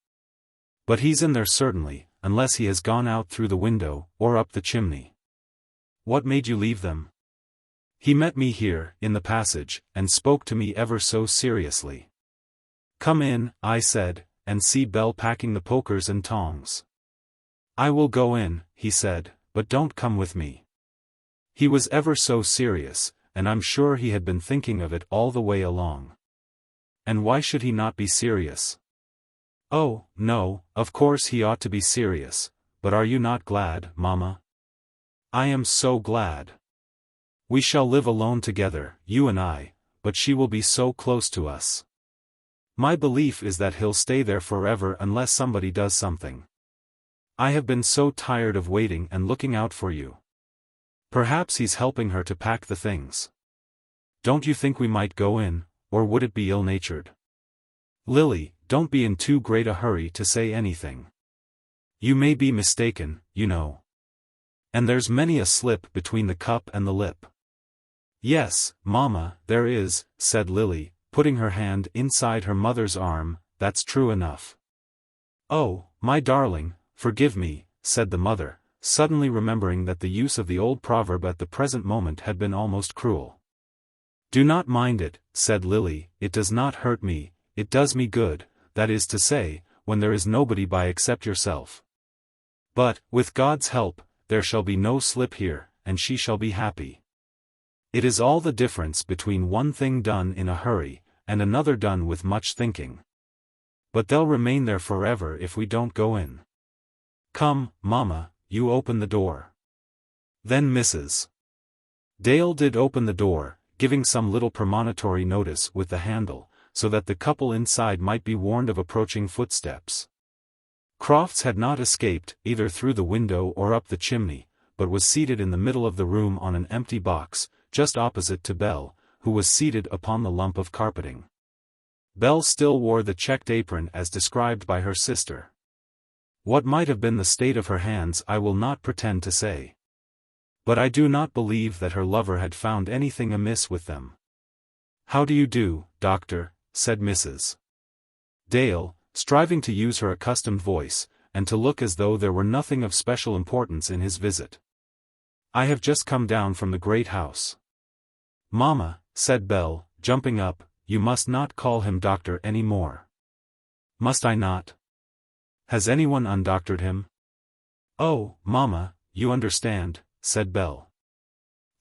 But he's in there certainly, unless he has gone out through the window, or up the chimney. What made you leave them?" "He met me here, in the passage, and spoke to me ever so seriously. 'Come in,' I said, 'and see Belle packing the pokers and tongs.' 'I will go in,' he said, 'but don't come with me.' He was ever so serious, and I'm sure he had been thinking of it all the way along." "And why should he not be serious?" "Oh, no, of course he ought to be serious, but are you not glad, mamma?" "I am so glad. We shall live alone together, you and I, but she will be so close to us. My belief is that he'll stay there forever unless somebody does something. I have been so tired of waiting and looking out for you. Perhaps he's helping her to pack the things. Don't you think we might go in, or would it be ill-natured?" "Lily, don't be in too great a hurry to say anything. You may be mistaken, you know. And there's many a slip between the cup and the lip." "Yes, mamma, there is," said Lily, putting her hand inside her mother's arm, "that's true enough." "Oh, my darling, forgive me," said the mother, suddenly remembering that the use of the old proverb at the present moment had been almost cruel. "Do not mind it," said Lily, "it does not hurt me, it does me good, that is to say, when there is nobody by except yourself. But, with God's help, there shall be no slip here, and she shall be happy." It is all the difference between one thing done in a hurry, and another done with much thinking. But they'll remain there forever if we don't go in. Come, Mamma, you open the door. Then Mrs. Dale did open the door, giving some little premonitory notice with the handle, so that the couple inside might be warned of approaching footsteps. Crofts had not escaped, either through the window or up the chimney, but was seated in the middle of the room on an empty box, just opposite to Belle, who was seated upon the lump of carpeting. Belle still wore the checked apron as described by her sister. What might have been the state of her hands I will not pretend to say. But I do not believe that her lover had found anything amiss with them. "How do you do, Doctor?" said Mrs. Dale, striving to use her accustomed voice, and to look as though there were nothing of special importance in his visit. "I have just come down from the great house." "Mamma," said Belle, jumping up, "you must not call him doctor any more." "Must I not? Has anyone undoctored him?" "Oh, Mamma, you understand," said Belle.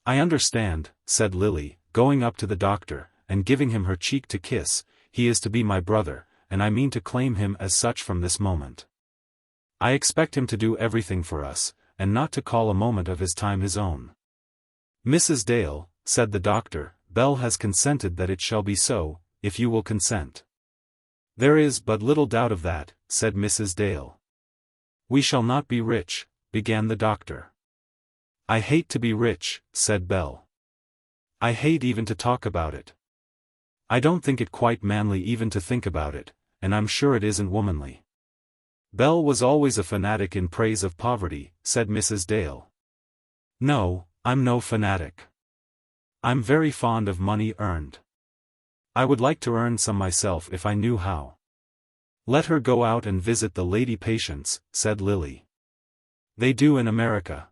"I understand," said Lily, going up to the doctor, and giving him her cheek to kiss. "He is to be my brother, and I mean to claim him as such from this moment. I expect him to do everything for us, and not to call a moment of his time his own." "Mrs. Dale," said the doctor, "Belle has consented that it shall be so, if you will consent." "There is but little doubt of that," said Mrs. Dale. "We shall not be rich," began the doctor. "I hate to be rich," said Belle. "I hate even to talk about it. I don't think it quite manly even to think about it, and I'm sure it isn't womanly." "Belle was always a fanatic in praise of poverty," said Mrs. Dale. "No, I'm no fanatic. I'm very fond of money earned. I would like to earn some myself if I knew how." "Let her go out and visit the lady patients," said Lily. "They do in America."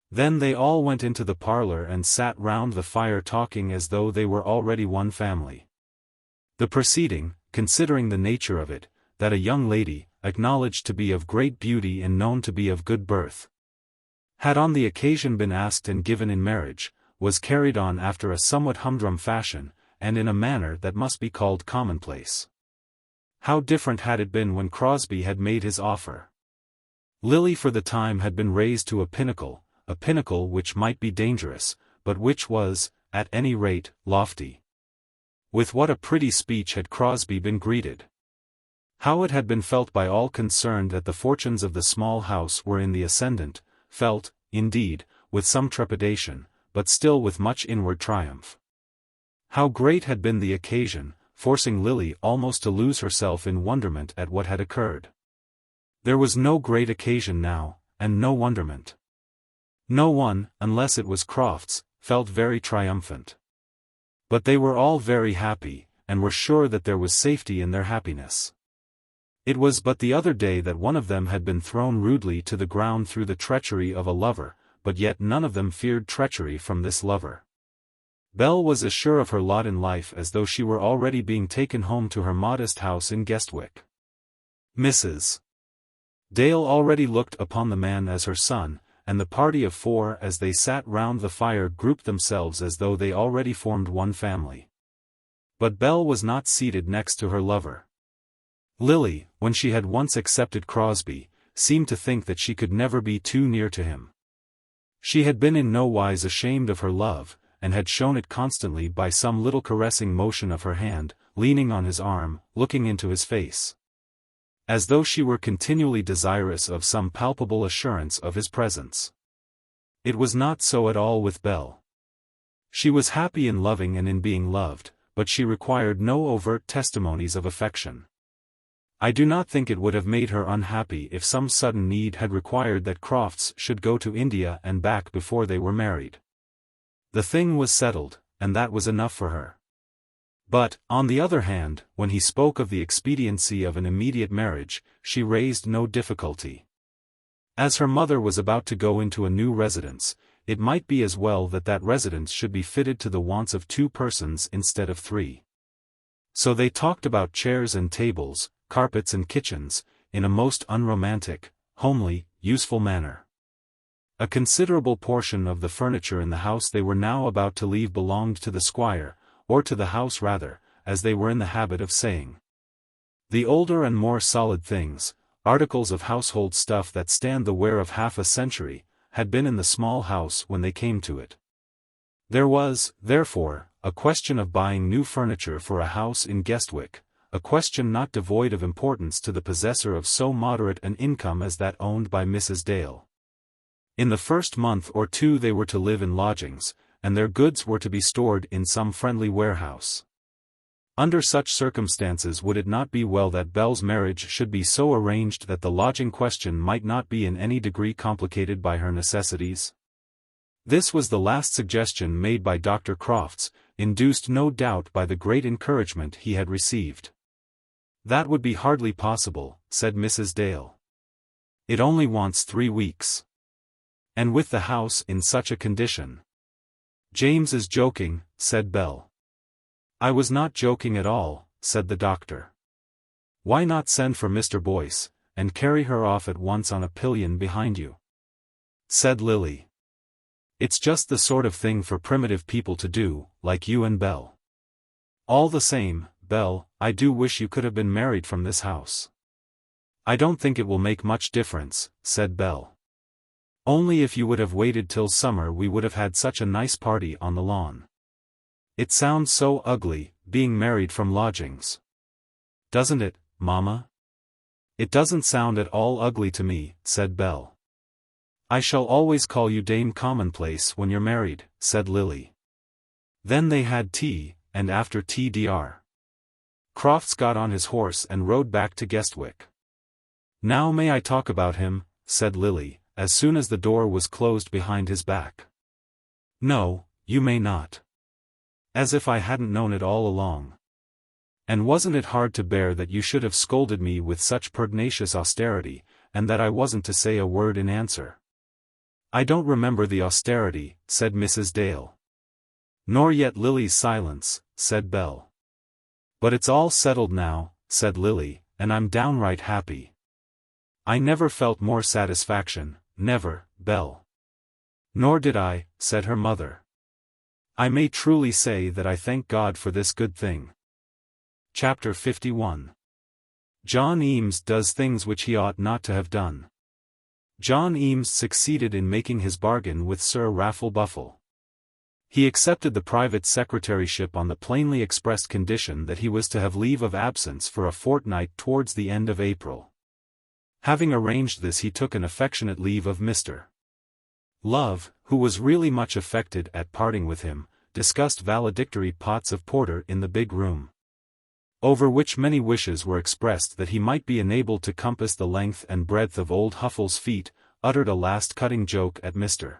Then they all went into the parlor and sat round the fire talking as though they were already one family. The proceeding, considering the nature of it, that a young lady, acknowledged to be of great beauty and known to be of good birth, had on the occasion been asked and given in marriage, was carried on after a somewhat humdrum fashion, and in a manner that must be called commonplace. How different had it been when Crosbie had made his offer! Lily for the time had been raised to a pinnacle which might be dangerous, but which was, at any rate, lofty. With what a pretty speech had Crosbie been greeted! How it had been felt by all concerned that the fortunes of the small house were in the ascendant, felt, indeed, with some trepidation, but still with much inward triumph. How great had been the occasion, forcing Lily almost to lose herself in wonderment at what had occurred. There was no great occasion now, and no wonderment. No one, unless it was Crofts, felt very triumphant. But they were all very happy, and were sure that there was safety in their happiness. It was but the other day that one of them had been thrown rudely to the ground through the treachery of a lover, but yet none of them feared treachery from this lover. Belle was as sure of her lot in life as though she were already being taken home to her modest house in Guestwick. Mrs. Dale already looked upon the man as her son, and the party of four as they sat round the fire grouped themselves as though they already formed one family. But Belle was not seated next to her lover. Lily, when she had once accepted Crosbie, seemed to think that she could never be too near to him. She had been in no wise ashamed of her love, and had shown it constantly by some little caressing motion of her hand, leaning on his arm, looking into his face, as though she were continually desirous of some palpable assurance of his presence. It was not so at all with Belle. She was happy in loving and in being loved, but she required no overt testimonies of affection. I do not think it would have made her unhappy if some sudden need had required that Crofts should go to India and back before they were married. The thing was settled, and that was enough for her. But, on the other hand, when he spoke of the expediency of an immediate marriage, she raised no difficulty. As her mother was about to go into a new residence, it might be as well that that residence should be fitted to the wants of 2 persons instead of 3. So they talked about chairs and tables, carpets and kitchens, in a most unromantic, homely, useful manner. A considerable portion of the furniture in the house they were now about to leave belonged to the squire, or to the house rather, as they were in the habit of saying. The older and more solid things, articles of household stuff that stand the wear of half a century, had been in the small house when they came to it. There was, therefore, a question of buying new furniture for a house in Guestwick, a question not devoid of importance to the possessor of so moderate an income as that owned by Mrs. Dale. In the first month or two they were to live in lodgings, and their goods were to be stored in some friendly warehouse. Under such circumstances would it not be well that Belle's marriage should be so arranged that the lodging question might not be in any degree complicated by her necessities? This was the last suggestion made by Dr. Crofts, induced no doubt by the great encouragement he had received. That would be hardly possible, said Mrs. Dale. It only wants 3 weeks. And with the house in such a condition. James is joking, said Belle. I was not joking at all, said the doctor. Why not send for Mr. Boyce, and carry her off at once on a pillion behind you? Said Lily. It's just the sort of thing for primitive people to do, like you and Belle. All the same, Belle, I do wish you could have been married from this house. I don't think it will make much difference, said Belle. Only if you would have waited till summer we would have had such a nice party on the lawn. It sounds so ugly, being married from lodgings. Doesn't it, Mamma? It doesn't sound at all ugly to me, said Belle. I shall always call you Dame Commonplace when you're married, said Lily. Then they had tea, and after tea Dr. Crofts got on his horse and rode back to Guestwick. Now may I talk about him, said Lily, as soon as the door was closed behind his back. No, you may not. As if I hadn't known it all along. And wasn't it hard to bear that you should have scolded me with such pertinacious austerity, and that I wasn't to say a word in answer? I don't remember the austerity, said Mrs. Dale. Nor yet Lily's silence, said Belle. But it's all settled now, said Lily, and I'm downright happy. I never felt more satisfaction, never, Belle. Nor did I, said her mother. I may truly say that I thank God for this good thing. Chapter 51. John Eames does things which he ought not to have done. John Eames succeeded in making his bargain with Sir Raffle Buffle. He accepted the private secretaryship on the plainly expressed condition that he was to have leave of absence for a fortnight towards the end of April. Having arranged this he took an affectionate leave of Mr. Love, who was really much affected at parting with him, discussed valedictory pots of porter in the big room, over which many wishes were expressed that he might be enabled to compass the length and breadth of old Huffle's feet, uttered a last cutting joke at Mr.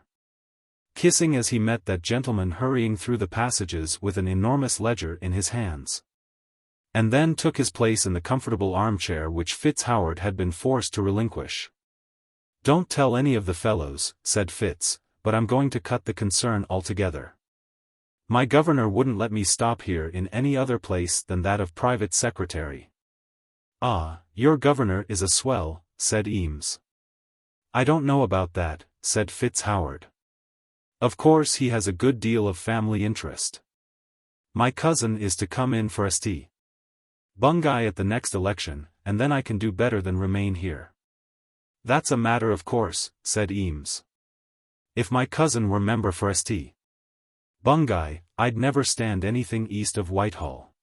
Kissing as he met that gentleman hurrying through the passages with an enormous ledger in his hands. And then took his place in the comfortable armchair which FitzHoward had been forced to relinquish. Don't tell any of the fellows, said Fitz, but I'm going to cut the concern altogether. My governor wouldn't let me stop here in any other place than that of private secretary. Ah, your governor is a swell, said Eames. I don't know about that, said FitzHoward. Of course he has a good deal of family interest. My cousin is to come in for St. Bungay at the next election, and then I can do better than remain here. That's a matter of course, said Eames. If my cousin were member for St. Bungay, I'd never stand anything east of Whitehall.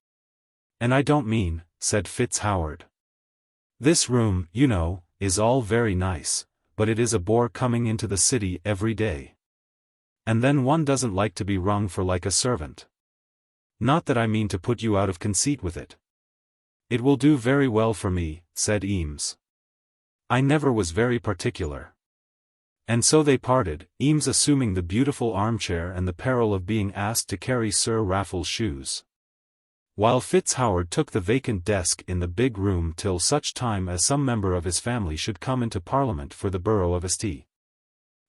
And I don't mean, said FitzHoward. This room, you know, is all very nice, but it is a bore coming into the city every day. And then one doesn't like to be rung for like a servant. Not that I mean to put you out of conceit with it. It will do very well for me, said Eames. I never was very particular. And so they parted, Eames assuming the beautiful armchair and the peril of being asked to carry Sir Raffle's shoes, while FitzHoward took the vacant desk in the big room till such time as some member of his family should come into Parliament for the borough of St.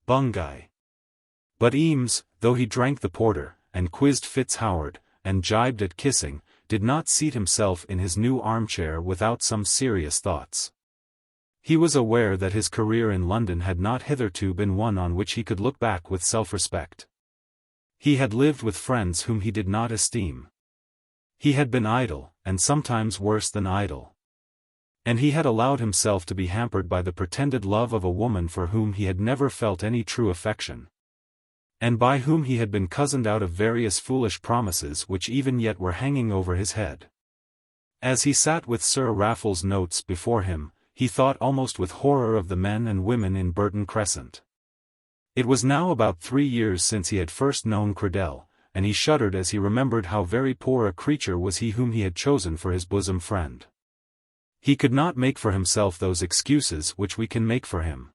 Bungay. But Eames, though he drank the porter, and quizzed FitzHoward, and jibed at kissing, did not seat himself in his new armchair without some serious thoughts. He was aware that his career in London had not hitherto been one on which he could look back with self-respect. He had lived with friends whom he did not esteem. He had been idle, and sometimes worse than idle. And he had allowed himself to be hampered by the pretended love of a woman for whom he had never felt any true affection, and by whom he had been cozened out of various foolish promises which even yet were hanging over his head. As he sat with Sir Raffles' notes before him, he thought almost with horror of the men and women in Burton Crescent. It was now about 3 years since he had first known Credell, and he shuddered as he remembered how very poor a creature was he whom he had chosen for his bosom friend. He could not make for himself those excuses which we can make for him.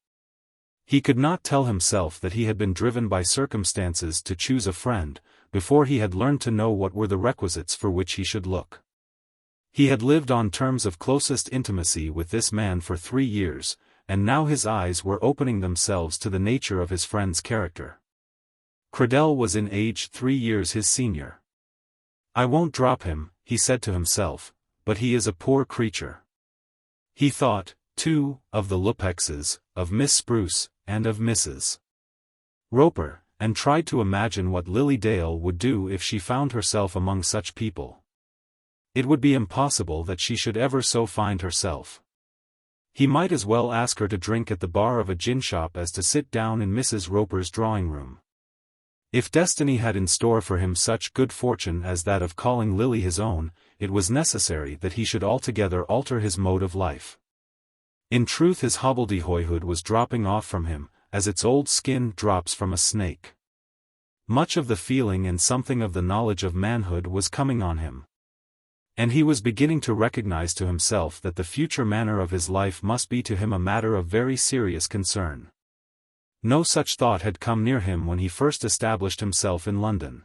He could not tell himself that he had been driven by circumstances to choose a friend, before he had learned to know what were the requisites for which he should look. He had lived on terms of closest intimacy with this man for 3 years, and now his eyes were opening themselves to the nature of his friend's character. Credell was in age 3 years his senior. "I won't drop him," he said to himself, "but he is a poor creature." He thought, too, of the Lupexes, of Miss Spruce, and of Mrs. Roper, and tried to imagine what Lily Dale would do if she found herself among such people. It would be impossible that she should ever so find herself. He might as well ask her to drink at the bar of a gin shop as to sit down in Mrs. Roper's drawing-room. If destiny had in store for him such good fortune as that of calling Lily his own, it was necessary that he should altogether alter his mode of life. In truth, his hobbledehoyhood was dropping off from him, as its old skin drops from a snake. Much of the feeling and something of the knowledge of manhood was coming on him, and he was beginning to recognize to himself that the future manner of his life must be to him a matter of very serious concern. No such thought had come near him when he first established himself in London.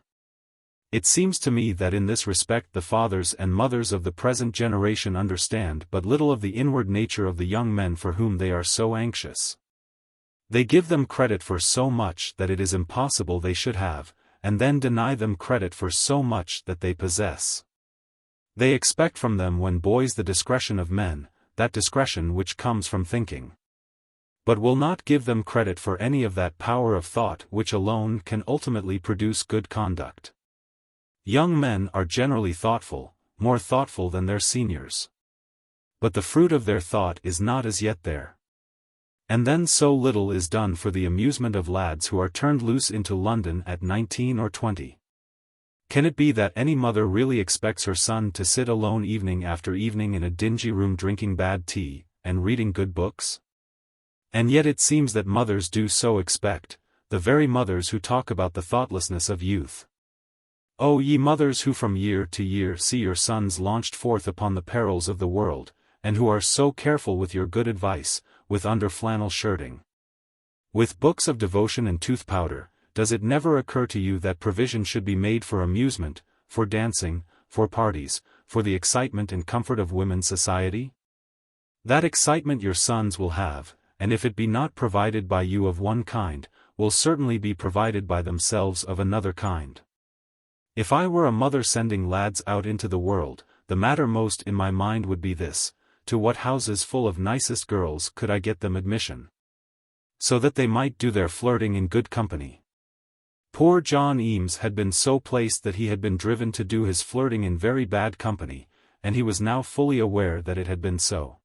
It seems to me that in this respect the fathers and mothers of the present generation understand but little of the inward nature of the young men for whom they are so anxious. They give them credit for so much that it is impossible they should have, and then deny them credit for so much that they possess. They expect from them when boys the discretion of men, that discretion which comes from thinking, but will not give them credit for any of that power of thought which alone can ultimately produce good conduct. Young men are generally thoughtful, more thoughtful than their seniors. But the fruit of their thought is not as yet there. And then so little is done for the amusement of lads who are turned loose into London at 19 or 20. Can it be that any mother really expects her son to sit alone evening after evening in a dingy room drinking bad tea, and reading good books? And yet it seems that mothers do so expect, the very mothers who talk about the thoughtlessness of youth. O ye mothers who from year to year see your sons launched forth upon the perils of the world, and who are so careful with your good advice, with under-flannel shirting, with books of devotion and tooth-powder, does it never occur to you that provision should be made for amusement, for dancing, for parties, for the excitement and comfort of women's society? That excitement your sons will have, and if it be not provided by you of one kind, will certainly be provided by themselves of another kind. If I were a mother sending lads out into the world, the matter most in my mind would be this: to what houses full of nicest girls could I get them admission, so that they might do their flirting in good company? Poor John Eames had been so placed that he had been driven to do his flirting in very bad company, and he was now fully aware that it had been so.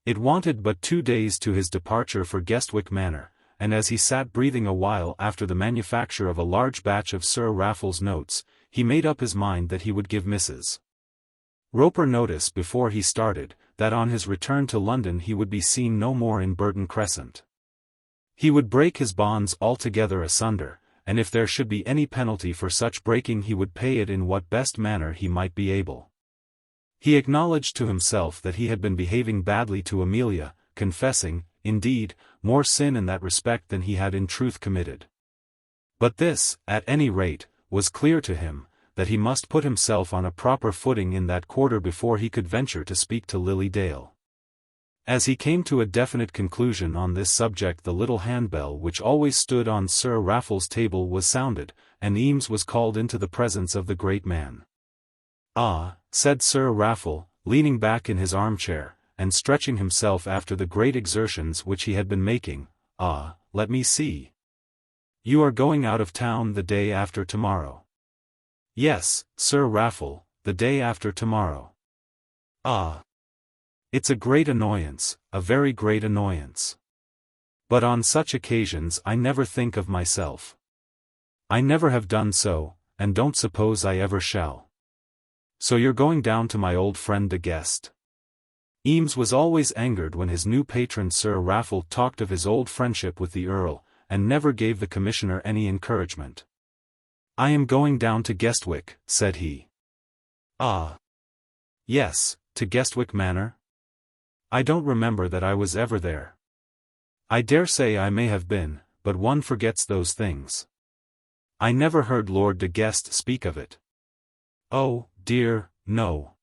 It wanted but 2 days to his departure for Guestwick Manor, and as he sat breathing a while after the manufacture of a large batch of Sir Raffles' notes, he made up his mind that he would give Mrs. Roper notice before he started, that on his return to London he would be seen no more in Burton Crescent. He would break his bonds altogether asunder, and if there should be any penalty for such breaking he would pay it in what best manner he might be able. He acknowledged to himself that he had been behaving badly to Amelia, confessing, indeed, more sin in that respect than he had in truth committed. But this, at any rate, was clear to him, that he must put himself on a proper footing in that quarter before he could venture to speak to Lily Dale. As he came to a definite conclusion on this subject, the little handbell which always stood on Sir Raffles' table was sounded, and Eames was called into the presence of the great man. "Ah," said Sir Raffle, leaning back in his armchair, and stretching himself after the great exertions which he had been making. "Ah, let me see. You are going out of town the day after tomorrow." "Yes, Sir Raffle, the day after tomorrow." "Ah. It's a great annoyance, a very great annoyance. But on such occasions I never think of myself. I never have done so, and don't suppose I ever shall." "So you're going down to my old friend the guest?" Eames was always angered when his new patron Sir Raffle talked of his old friendship with the Earl, and never gave the Commissioner any encouragement. "I am going down to Guestwick," said he. "Ah. Yes, to Guestwick Manor? I don't remember that I was ever there." "I dare say I may have been, but one forgets those things. I never heard Lord de Guest speak of it." "Oh, dear, no.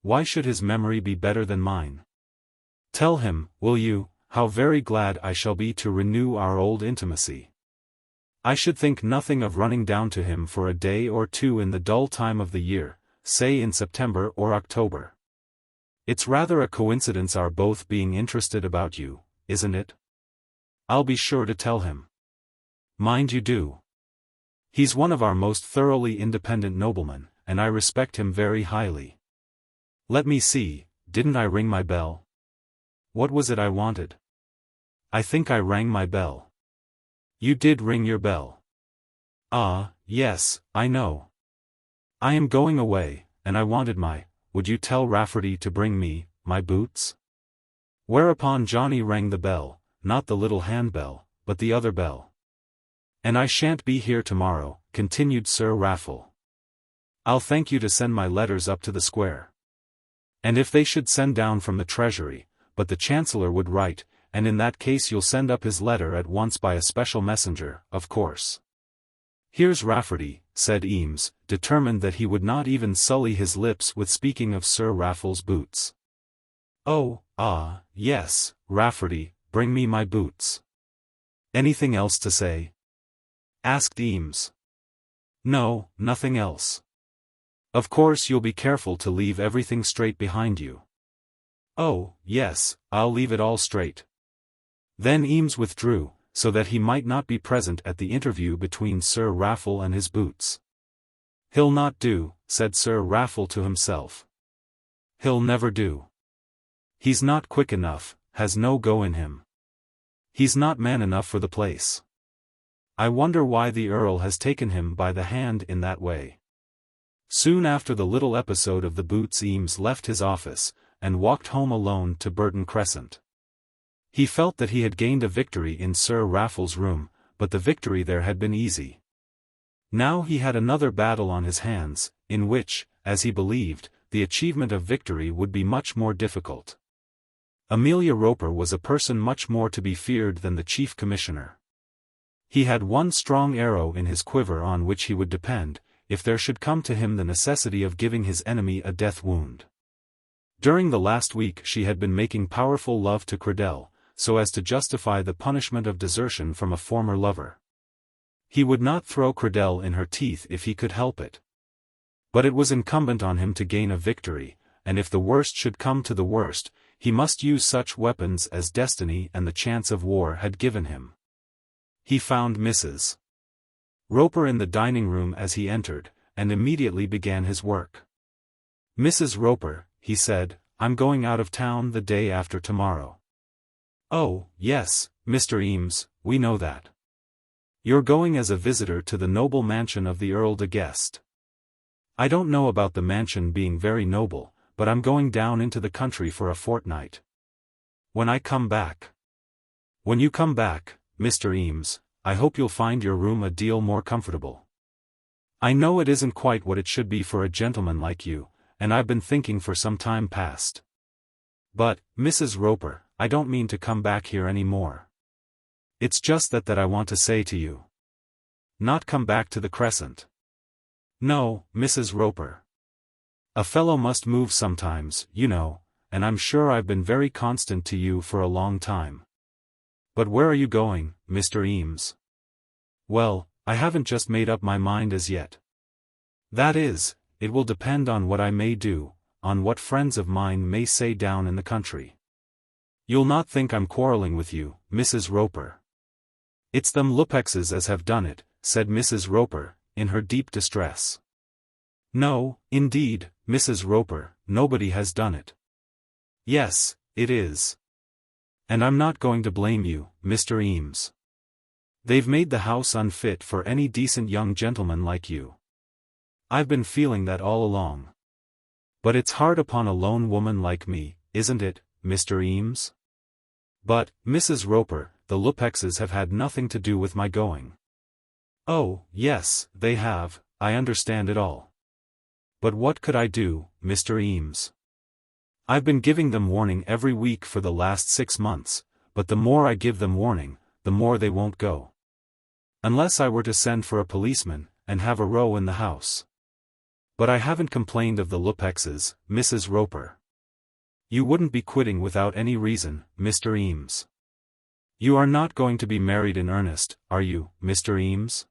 Why should his memory be better than mine? Tell him, will you, how very glad I shall be to renew our old intimacy. I should think nothing of running down to him for a day or two in the dull time of the year, say in September or October. It's rather a coincidence our both being interested about you, isn't it? I'll be sure to tell him. Mind you do. He's one of our most thoroughly independent noblemen, and I respect him very highly. Let me see, didn't I ring my bell? What was it I wanted? I think I rang my bell." "You did ring your bell. Ah, yes, I know. I am going away, and I wanted would you tell Rafferty to bring me, my boots?" Whereupon Johnny rang the bell, not the little handbell, but the other bell. "And I shan't be here tomorrow," continued Sir Raffle. "I'll thank you to send my letters up to the square. And if they should send down from the Treasury, but the Chancellor would write, and in that case you'll send up his letter at once by a special messenger, of course." "Here's Rafferty," said Eames, determined that he would not even sully his lips with speaking of Sir Raffle's boots. "Oh, ah, yes, Rafferty, bring me my boots." "Anything else to say?" asked Eames. "No, nothing else. Of course you'll be careful to leave everything straight behind you." "Oh, yes, I'll leave it all straight." Then Eames withdrew, so that he might not be present at the interview between Sir Raffle and his boots. "He'll not do," said Sir Raffle to himself. "He'll never do. He's not quick enough, has no go in him. He's not man enough for the place. I wonder why the Earl has taken him by the hand in that way." Soon after the little episode of the boots Eames left his office, and walked home alone to Burton Crescent. He felt that he had gained a victory in Sir Raffle's room, but the victory there had been easy. Now he had another battle on his hands, in which, as he believed, the achievement of victory would be much more difficult. Amelia Roper was a person much more to be feared than the Chief Commissioner. He had one strong arrow in his quiver on which he would depend, if there should come to him the necessity of giving his enemy a death wound. During the last week she had been making powerful love to Credell, so as to justify the punishment of desertion from a former lover. He would not throw Credell in her teeth if he could help it. But it was incumbent on him to gain a victory, and if the worst should come to the worst, he must use such weapons as destiny and the chance of war had given him. He found Mrs. Roper in the dining room as he entered, and immediately began his work. "Mrs. Roper," he said, "I'm going out of town the day after tomorrow." "Oh, yes, Mr. Eames, we know that. You're going as a visitor to the noble mansion of the Earl de Guest." "I don't know about the mansion being very noble, but I'm going down into the country for a fortnight. When I come back." "When you come back, Mr. Eames, I hope you'll find your room a deal more comfortable. I know it isn't quite what it should be for a gentleman like you, and I've been thinking for some time past. But, Mrs. Roper, I don't mean to come back here any more. It's just that I want to say to you. Not come back to the Crescent. No, Mrs. Roper. A fellow must move sometimes, you know, and I'm sure I've been very constant to you for a long time. But where are you going, Mr. Eames?" "Well, I haven't just made up my mind as yet. That is, it will depend on what I may do, on what friends of mine may say down in the country. You'll not think I'm quarrelling with you, Mrs. Roper. It's them Lupexes as have done it, said Mrs. Roper, in her deep distress. No, indeed, Mrs. Roper, nobody has done it. Yes, it is. And I'm not going to blame you, Mr. Eames. They've made the house unfit for any decent young gentleman like you. I've been feeling that all along. But it's hard upon a lone woman like me, isn't it, Mr. Eames? But, Mrs. Roper, the Lupexes have had nothing to do with my going. Oh, yes, they have, I understand it all. But what could I do, Mr. Eames? I've been giving them warning every week for the last 6 months, but the more I give them warning, the more they won't go. Unless I were to send for a policeman, and have a row in the house. But I haven't complained of the Lupexes, Mrs. Roper. You wouldn't be quitting without any reason, Mr. Eames. You are not going to be married in earnest, are you, Mr. Eames?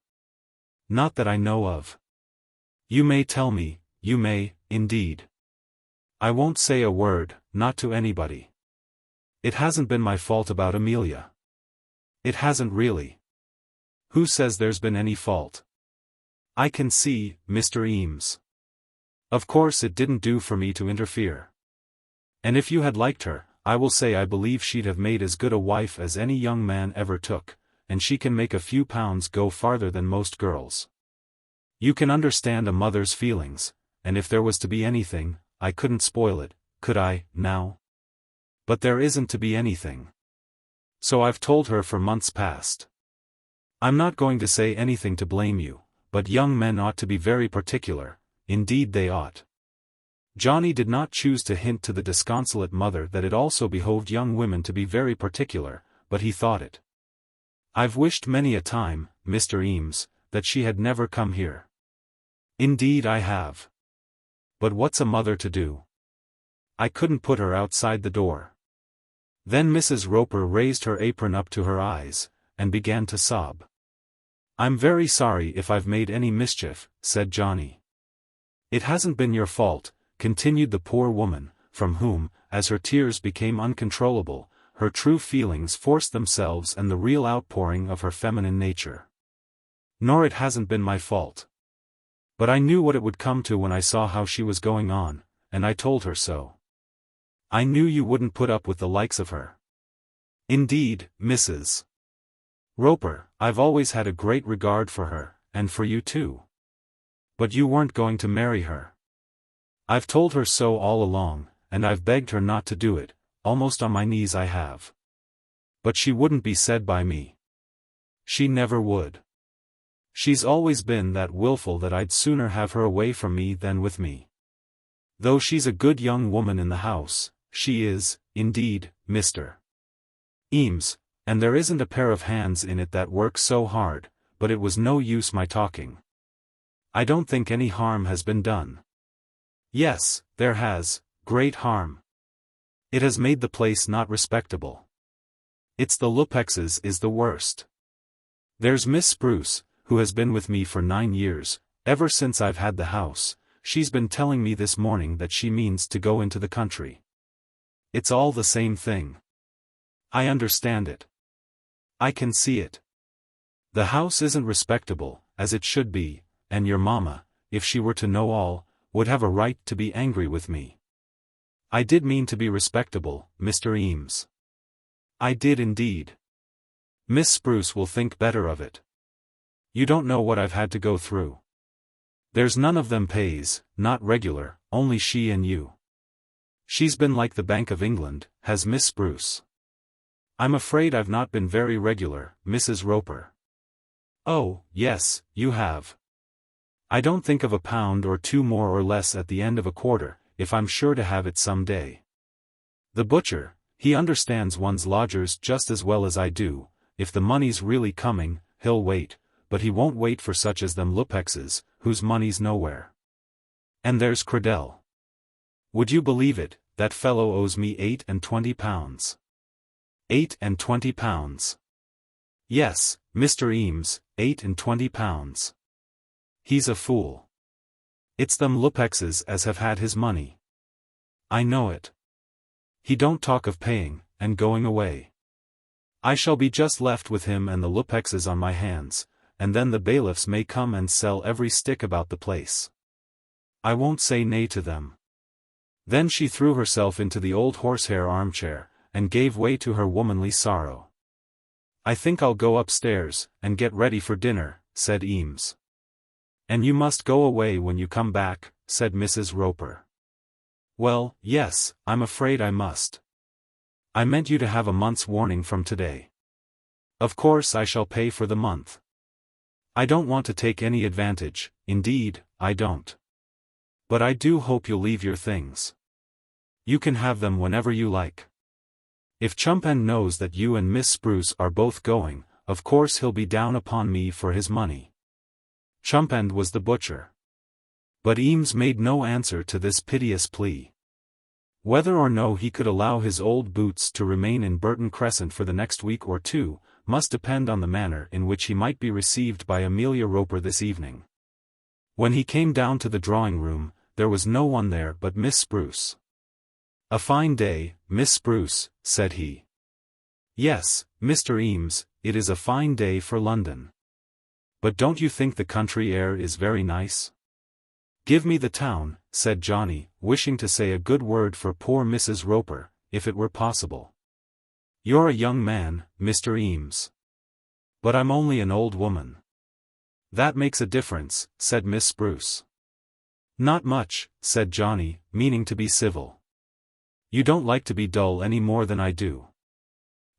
Not that I know of. You may tell me, you may, indeed. I won't say a word, not to anybody. It hasn't been my fault about Amelia. It hasn't really. Who says there's been any fault? I can see, Mr. Eames. Of course it didn't do for me to interfere. And if you had liked her, I will say I believe she'd have made as good a wife as any young man ever took, and she can make a few pounds go farther than most girls. You can understand a mother's feelings, and if there was to be anything, I couldn't spoil it, could I, now? But there isn't to be anything. So I've told her for months past. I'm not going to say anything to blame you, but young men ought to be very particular, indeed they ought. Johnny did not choose to hint to the disconsolate mother that it also behoved young women to be very particular, but he thought it. I've wished many a time, Mr. Eames, that she had never come here. Indeed I have. But what's a mother to do? I couldn't put her outside the door. Then Mrs. Roper raised her apron up to her eyes, and began to sob. I'm very sorry if I've made any mischief, said Johnny. It hasn't been your fault, continued the poor woman, from whom, as her tears became uncontrollable, her true feelings forced themselves and the real outpouring of her feminine nature. Nor it hasn't been my fault. But I knew what it would come to when I saw how she was going on, and I told her so. I knew you wouldn't put up with the likes of her. Indeed, Mrs. Roper, I've always had a great regard for her, and for you too. But you weren't going to marry her. I've told her so all along, and I've begged her not to do it, almost on my knees I have. But she wouldn't be said by me. She never would. She's always been that willful that I'd sooner have her away from me than with me. Though she's a good young woman in the house, she is, indeed, Mr. Eames, and there isn't a pair of hands in it that work so hard, but it was no use my talking. I don't think any harm has been done. Yes, there has, great harm. It has made the place not respectable. It's the Lupexes is the worst. There's Miss Spruce, who has been with me for 9 years, ever since I've had the house. She's been telling me this morning that she means to go into the country. It's all the same thing. I understand it. I can see it. The house isn't respectable, as it should be, and your mamma, if she were to know all, would have a right to be angry with me. I did mean to be respectable, Mr. Eames. I did indeed. Miss Spruce will think better of it. You don't know what I've had to go through. There's none of them pays, not regular, only she and you. She's been like the Bank of England, has Miss Spruce. I'm afraid I've not been very regular, Mrs. Roper. Oh, yes, you have. I don't think of £1 or 2 more or less at the end of a quarter, if I'm sure to have it some day. The butcher, he understands one's lodgers just as well as I do. If the money's really coming, he'll wait, but he won't wait for such as them Lupexes, whose money's nowhere. And there's Cradell. Would you believe it, that fellow owes me £28. £28. Yes, Mr. Eames, £28. He's a fool. It's them Lupexes as have had his money. I know it. He don't talk of paying, and going away. I shall be just left with him and the Lupexes on my hands, and then the bailiffs may come and sell every stick about the place. I won't say nay to them. Then she threw herself into the old horsehair armchair, and gave way to her womanly sorrow. I think I'll go upstairs, and get ready for dinner, said Eames. And you must go away when you come back, said Mrs. Roper. Well, yes, I'm afraid I must. I meant you to have a month's warning from today. Of course I shall pay for the month. I don't want to take any advantage, indeed, I don't. But I do hope you'll leave your things. You can have them whenever you like. If Chumpend knows that you and Miss Spruce are both going, of course he'll be down upon me for his money. Chumpend was the butcher. But Eames made no answer to this piteous plea. Whether or no he could allow his old boots to remain in Burton Crescent for the next week or two, must depend on the manner in which he might be received by Amelia Roper this evening. When he came down to the drawing-room, there was no one there but Miss Spruce. A fine day, Miss Spruce, said he. Yes, Mr. Eames, it is a fine day for London. But don't you think the country air is very nice? Give me the town, said Johnny, wishing to say a good word for poor Mrs. Roper, if it were possible. You're a young man, Mr. Eames. But I'm only an old woman. That makes a difference, said Miss Spruce. Not much, said Johnny, meaning to be civil. You don't like to be dull any more than I do.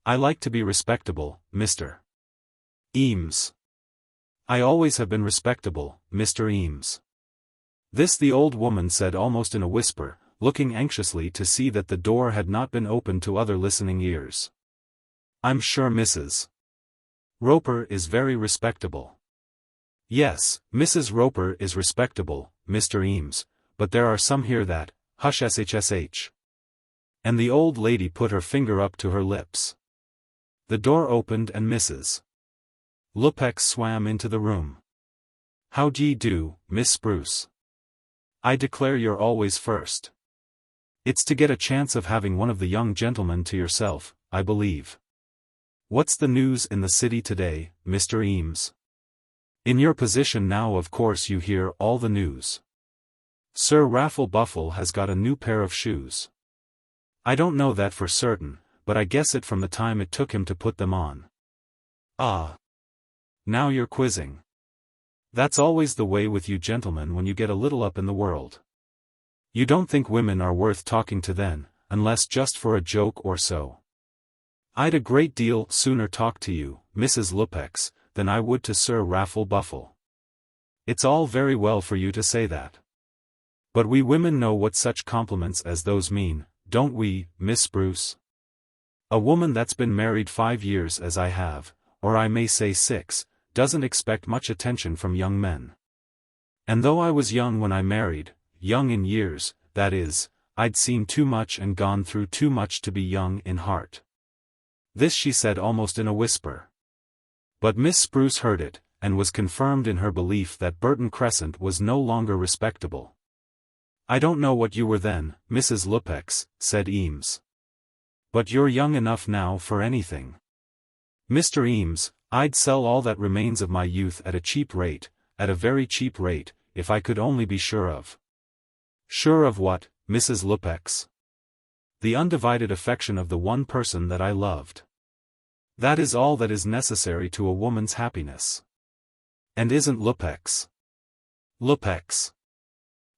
I like to be respectable, Mr. Eames. I always have been respectable, Mr. Eames. This the old woman said almost in a whisper, looking anxiously to see that the door had not been opened to other listening ears. I'm sure Mrs. Roper is very respectable. Yes, Mrs. Roper is respectable, Mr. Eames, but there are some here that, hush shsh. And the old lady put her finger up to her lips. The door opened and Mrs. Lupex swam into the room. How d'ye do, Miss Spruce? I declare you're always first. It's to get a chance of having one of the young gentlemen to yourself, I believe. What's the news in the city today, Mr. Eames? In your position now of course you hear all the news. Sir Raffle Buffle has got a new pair of shoes. I don't know that for certain, but I guess it from the time it took him to put them on. Ah. Now you're quizzing. That's always the way with you gentlemen when you get a little up in the world. You don't think women are worth talking to then, unless just for a joke or so. I'd a great deal sooner talk to you, Mrs. Lupex, than I would to Sir Raffle Buffle. It's all very well for you to say that. But we women know what such compliments as those mean, don't we, Miss Spruce? A woman that's been married 5 years as I have, or I may say 6, doesn't expect much attention from young men. And though I was young when I married, young in years, that is, I'd seen too much and gone through too much to be young in heart. This she said almost in a whisper. But Miss Spruce heard it, and was confirmed in her belief that Burton Crescent was no longer respectable. I don't know what you were then, Mrs. Lupex, said Eames. But you're young enough now for anything. Mr. Eames, I'd sell all that remains of my youth at a cheap rate, at a very cheap rate, if I could only be sure of. Sure of what, Mrs. Lupex? The undivided affection of the one person that I loved. That is all that is necessary to a woman's happiness. And isn't Lupex? Lupex.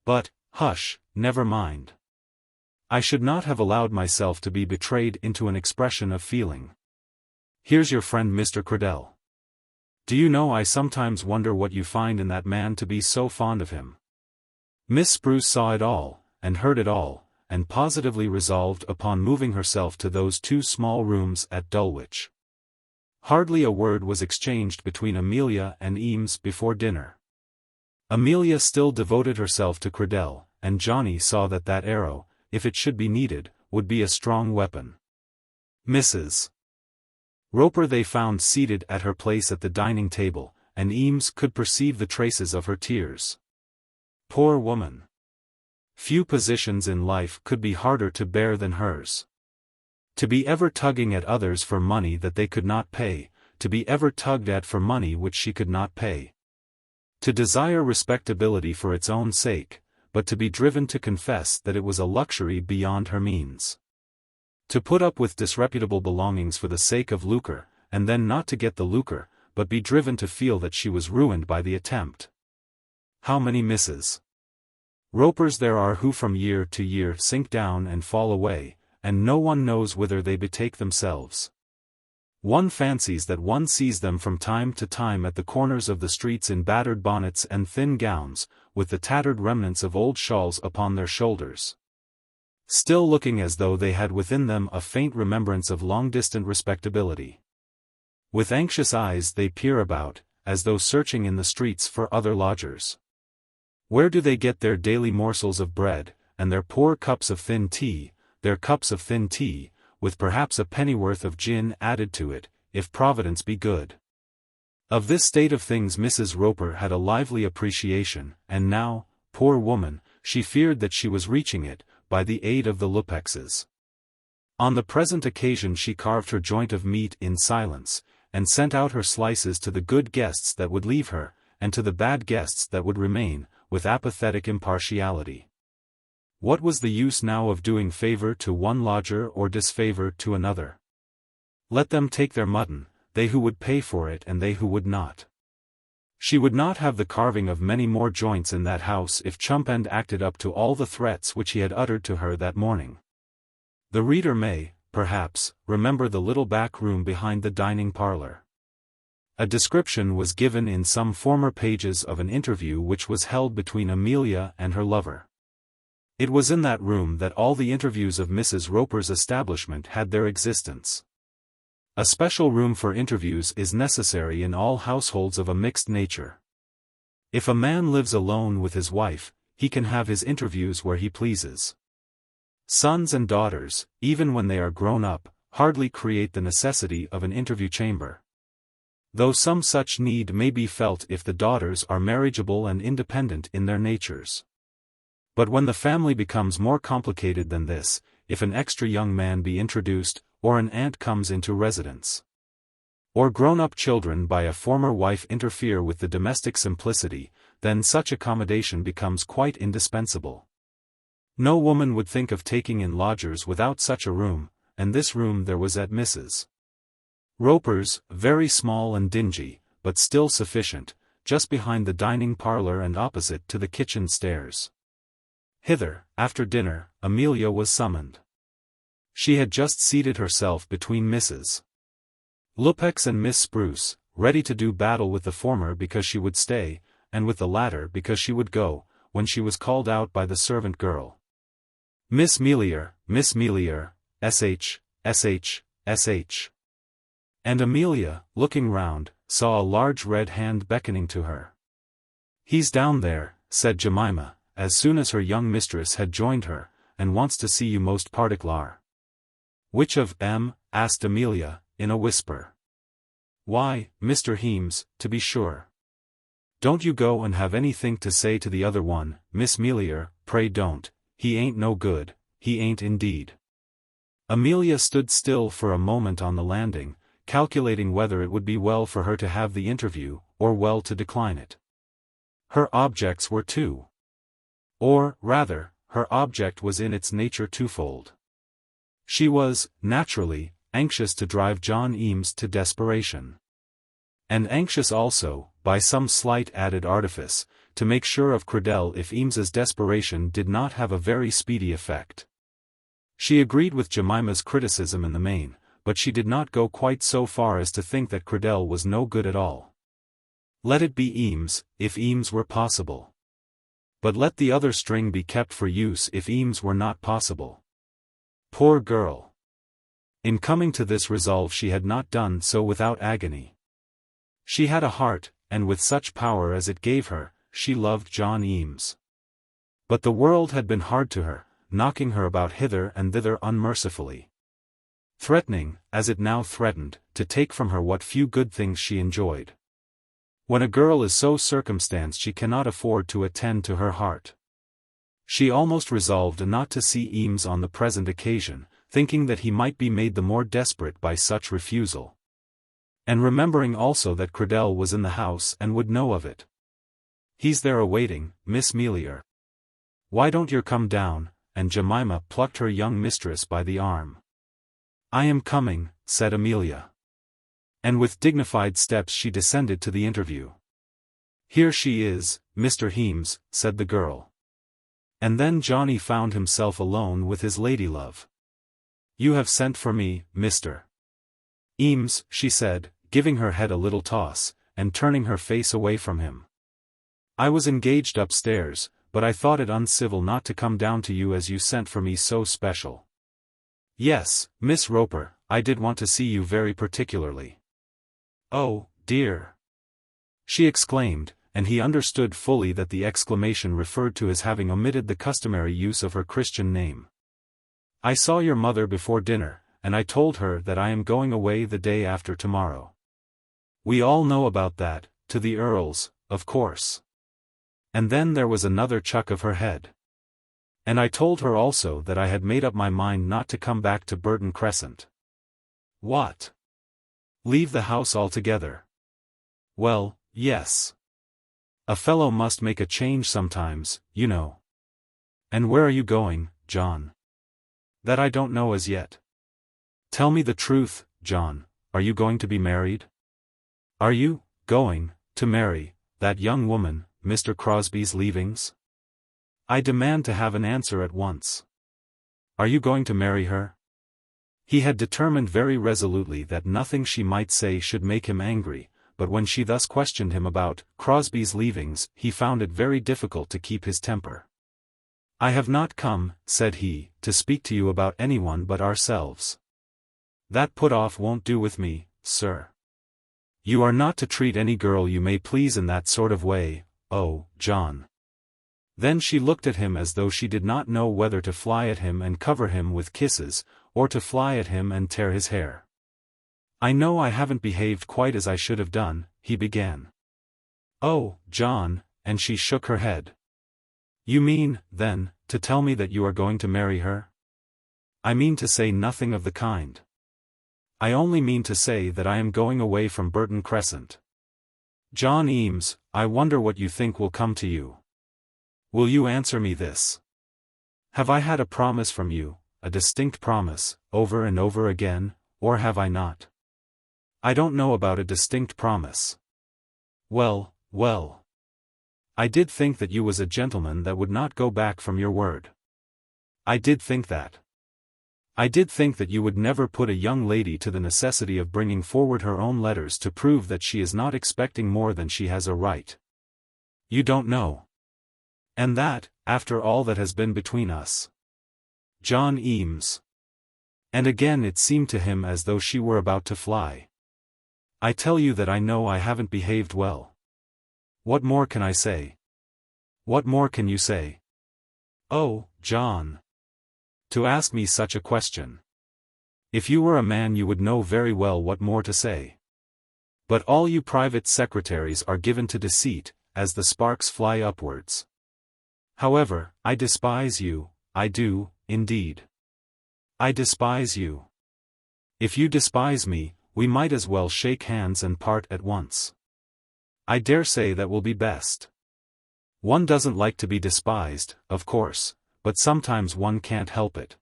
But, hush, never mind. I should not have allowed myself to be betrayed into an expression of feeling. Here's your friend Mr. Cradell. Do you know I sometimes wonder what you find in that man to be so fond of him? Miss Spruce saw it all, and heard it all, and positively resolved upon moving herself to those 2 small rooms at Dulwich. Hardly a word was exchanged between Amelia and Eames before dinner. Amelia still devoted herself to Cradell, and Johnny saw that that arrow, if it should be needed, would be a strong weapon. Mrs. Roper they found seated at her place at the dining table, and Eames could perceive the traces of her tears. Poor woman! Few positions in life could be harder to bear than hers. To be ever tugging at others for money that they could not pay, to be ever tugged at for money which she could not pay. To desire respectability for its own sake, but to be driven to confess that it was a luxury beyond her means. To put up with disreputable belongings for the sake of lucre, and then not to get the lucre, but be driven to feel that she was ruined by the attempt. How many Mrs. Ropers there are who from year to year sink down and fall away, and no one knows whither they betake themselves. One fancies that one sees them from time to time at the corners of the streets in battered bonnets and thin gowns, with the tattered remnants of old shawls upon their shoulders, still looking as though they had within them a faint remembrance of long-distant respectability. With anxious eyes they peer about, as though searching in the streets for other lodgers. Where do they get their daily morsels of bread, and their poor cups of thin tea, with perhaps a pennyworth of gin added to it, if Providence be good? Of this state of things Mrs. Roper had a lively appreciation, and now, poor woman, she feared that she was reaching it, by the aid of the Lupexes. On the present occasion she carved her joint of meat in silence, and sent out her slices to the good guests that would leave her, and to the bad guests that would remain, with apathetic impartiality. What was the use now of doing favour to one lodger or disfavour to another? Let them take their mutton, they who would pay for it and they who would not. She would not have the carving of many more joints in that house if Chumpend acted up to all the threats which he had uttered to her that morning. The reader may, perhaps, remember the little back room behind the dining parlour. A description was given in some former pages of an interview which was held between Amelia and her lover. It was in that room that all the interviews of Mrs. Roper's establishment had their existence. A special room for interviews is necessary in all households of a mixed nature. If a man lives alone with his wife, he can have his interviews where he pleases. Sons and daughters, even when they are grown up, hardly create the necessity of an interview chamber. Though some such need may be felt if the daughters are marriageable and independent in their natures. But when the family becomes more complicated than this, if an extra young man be introduced, or an aunt comes into residence, or grown-up children by a former wife interfere with the domestic simplicity, then such accommodation becomes quite indispensable. No woman would think of taking in lodgers without such a room, and this room there was at Mrs. Roper's, very small and dingy, but still sufficient, just behind the dining parlour and opposite to the kitchen stairs. Hither, after dinner, Amelia was summoned. She had just seated herself between Mrs. Lupex and Miss Spruce, ready to do battle with the former because she would stay, and with the latter because she would go, when she was called out by the servant girl. Miss Melier, sh, and Amelia, looking round, saw a large red hand beckoning to her. "He's down there," said Jemima, as soon as her young mistress had joined her, "and wants to see you most particular." "Which of 'em?" asked Amelia, in a whisper. "Why, Mr. Eames, to be sure." "Don't you go and have anything to say to the other one, Miss Melier, pray don't, he ain't no good, he ain't indeed." Amelia stood still for a moment on the landing, calculating whether it would be well for her to have the interview, or well to decline it. Her objects were two. Or, rather, her object was in its nature twofold. She was, naturally, anxious to drive John Eames to desperation. And anxious also, by some slight added artifice, to make sure of Cradell if Eames's desperation did not have a very speedy effect. She agreed with Jemima's criticism in the main, but she did not go quite so far as to think that Cradell was no good at all. Let it be Eames, if Eames were possible. But let the other string be kept for use if Eames were not possible. Poor girl! In coming to this resolve she had not done so without agony. She had a heart, and with such power as it gave her, she loved John Eames. But the world had been hard to her, knocking her about hither and thither unmercifully. Threatening, as it now threatened, to take from her what few good things she enjoyed. When a girl is so circumstanced she cannot afford to attend to her heart. She almost resolved not to see Eames on the present occasion, thinking that he might be made the more desperate by such refusal. And remembering also that Cradell was in the house and would know of it. "He's there awaiting, Miss Melior. Why don't you come down?" and Jemima plucked her young mistress by the arm. "I am coming," said Amelia. And with dignified steps she descended to the interview. "Here she is, Mr. Eames," said the girl. And then Johnny found himself alone with his ladylove. "You have sent for me, Mr. Eames," she said, giving her head a little toss, and turning her face away from him. "I was engaged upstairs, but I thought it uncivil not to come down to you as you sent for me so special." "Yes, Miss Roper, I did want to see you very particularly." "Oh, dear!" she exclaimed, and he understood fully that the exclamation referred to his having omitted the customary use of her Christian name. "I saw your mother before dinner, and I told her that I am going away the day after tomorrow. We all know about that, to the Earl's, of course." And then there was another chuck of her head. "And I told her also that I had made up my mind not to come back to Burton Crescent." "What? Leave the house altogether?" "Well, yes. A fellow must make a change sometimes, you know." "And where are you going, John?" "That I don't know as yet." "Tell me the truth, John, are you going to be married? Are you going to marry that young woman, Mr. Crosbie's leavings? I demand to have an answer at once. Are you going to marry her?" He had determined very resolutely that nothing she might say should make him angry, but when she thus questioned him about Crosbie's leavings, he found it very difficult to keep his temper. "I have not come," said he, "to speak to you about anyone but ourselves. That put-off won't do with me, sir. You are not to treat any girl you may please in that sort of way, oh, John." Then she looked at him as though she did not know whether to fly at him and cover him with kisses, or to fly at him and tear his hair. "I know I haven't behaved quite as I should have done," he began. "Oh, John," and she shook her head. "You mean, then, to tell me that you are going to marry her?" "I mean to say nothing of the kind. I only mean to say that I am going away from Burton Crescent. John Eames, I wonder what you think will come to you. Will you answer me this? Have I had a promise from you, a distinct promise, over and over again, or have I not? I don't know about a distinct promise." "Well, well. I did think that you was a gentleman that would not go back from your word. I did think that. I did think that you would never put a young lady to the necessity of bringing forward her own letters to prove that she is not expecting more than she has a right. You don't know. And that, after all that has been between us. John Eames." And again it seemed to him as though she were about to fly. "I tell you that I know I haven't behaved well. What more can I say? What more can you say?" "Oh, John. To ask me such a question. If you were a man you would know very well what more to say. But all you private secretaries are given to deceit, as the sparks fly upwards. However, I despise you, I do, indeed. I despise you. If you despise me, we might as well shake hands and part at once. I dare say that will be best. One doesn't like to be despised, of course, but sometimes one can't help it."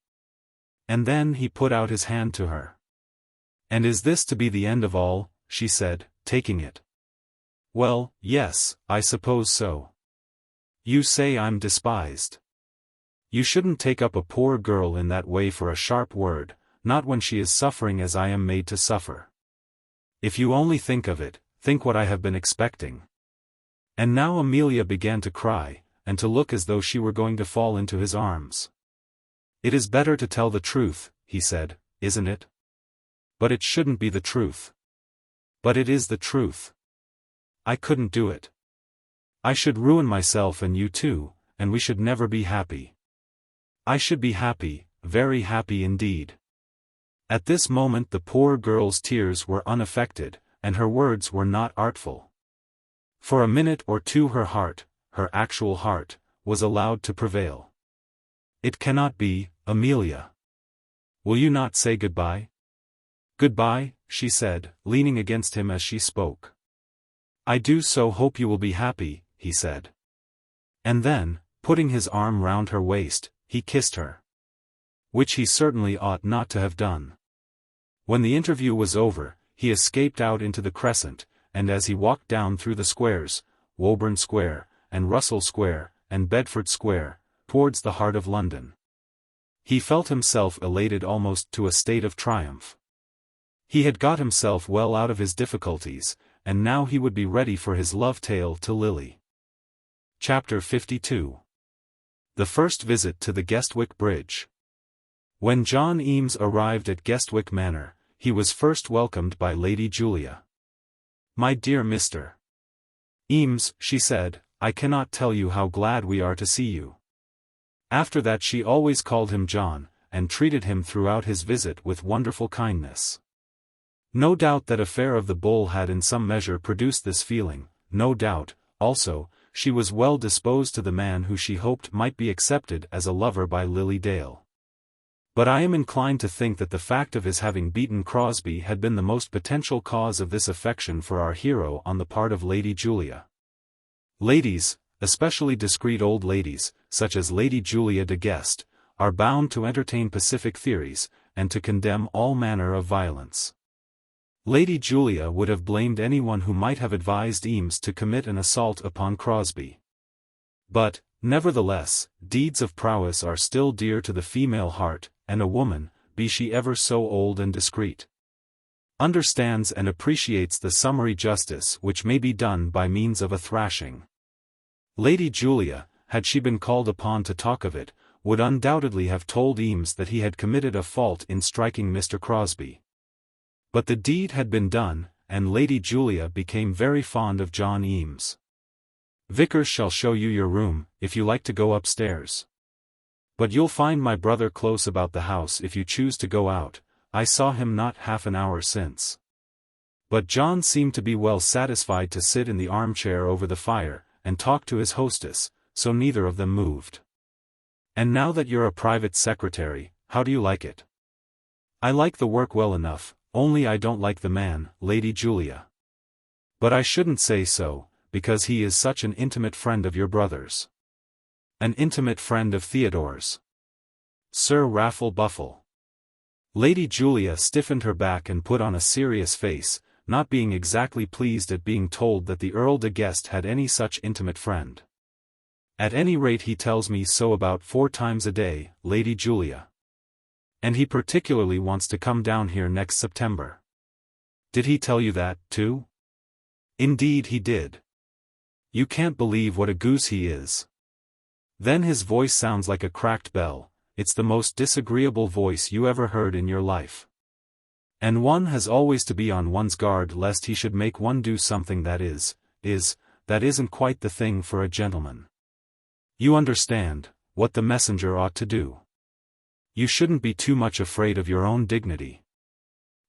And then he put out his hand to her. "And is this to be the end of all?" she said, taking it. "Well, yes, I suppose so. You say I'm despised. You shouldn't take up a poor girl in that way for a sharp word, not when she is suffering as I am made to suffer. If you only think of it, think what I have been expecting." And now Amelia began to cry, and to look as though she were going to fall into his arms. "It is better to tell the truth," he said, "isn't it? But it shouldn't be the truth." "But it is the truth. I couldn't do it. I should ruin myself and you too, and we should never be happy. I should be happy, very happy indeed." At this moment the poor girl's tears were unaffected, and her words were not artful. For a minute or two her heart, her actual heart, was allowed to prevail. It cannot be, Amelia. Will you not say goodbye? Goodbye, she said, leaning against him as she spoke. I do so hope you will be happy, he said. And then, putting his arm round her waist, he kissed her. Which he certainly ought not to have done. When the interview was over, he escaped out into the Crescent, and as he walked down through the squares, Woburn Square, and Russell Square, and Bedford Square, towards the heart of London, he felt himself elated almost to a state of triumph. He had got himself well out of his difficulties, and now he would be ready for his love tale to Lily. Chapter 52. The first visit to the Guestwick Bridge. When John Eames arrived at Guestwick Manor, he was first welcomed by Lady Julia. My dear Mr. Eames, she said, I cannot tell you how glad we are to see you. After that she always called him John, and treated him throughout his visit with wonderful kindness. No doubt that affair of the bull had in some measure produced this feeling, no doubt, also, she was well disposed to the man who she hoped might be accepted as a lover by Lily Dale. But I am inclined to think that the fact of his having beaten Crosbie had been the most potential cause of this affection for our hero on the part of Lady Julia. Ladies, especially discreet old ladies, such as Lady Julia de Guest, are bound to entertain pacific theories, and to condemn all manner of violence. Lady Julia would have blamed anyone who might have advised Eames to commit an assault upon Crosbie. But, nevertheless, deeds of prowess are still dear to the female heart, and a woman, be she ever so old and discreet, understands and appreciates the summary justice which may be done by means of a thrashing. Lady Julia, had she been called upon to talk of it, would undoubtedly have told Eames that he had committed a fault in striking Mr. Crosbie. But the deed had been done, and Lady Julia became very fond of John Eames. Vickers shall show you your room, if you like to go upstairs. But you'll find my brother close about the house if you choose to go out. I saw him not half an hour since. But John seemed to be well satisfied to sit in the armchair over the fire, and talk to his hostess, so neither of them moved. And now that you're a private secretary, how do you like it? I like the work well enough, only I don't like the man, Lady Julia. But I shouldn't say so, because he is such an intimate friend of your brother's. An intimate friend of Theodore's. Sir Raffle Buffle. Lady Julia stiffened her back and put on a serious face, not being exactly pleased at being told that the Earl de Guest had any such intimate friend. At any rate he tells me so about 4 times a day, Lady Julia. And he particularly wants to come down here next September. Did he tell you that, too? Indeed he did. You can't believe what a goose he is. Then his voice sounds like a cracked bell. It's the most disagreeable voice you ever heard in your life. And one has always to be on one's guard lest he should make one do something that isn't quite the thing for a gentleman. You understand, what the messenger ought to do. You shouldn't be too much afraid of your own dignity.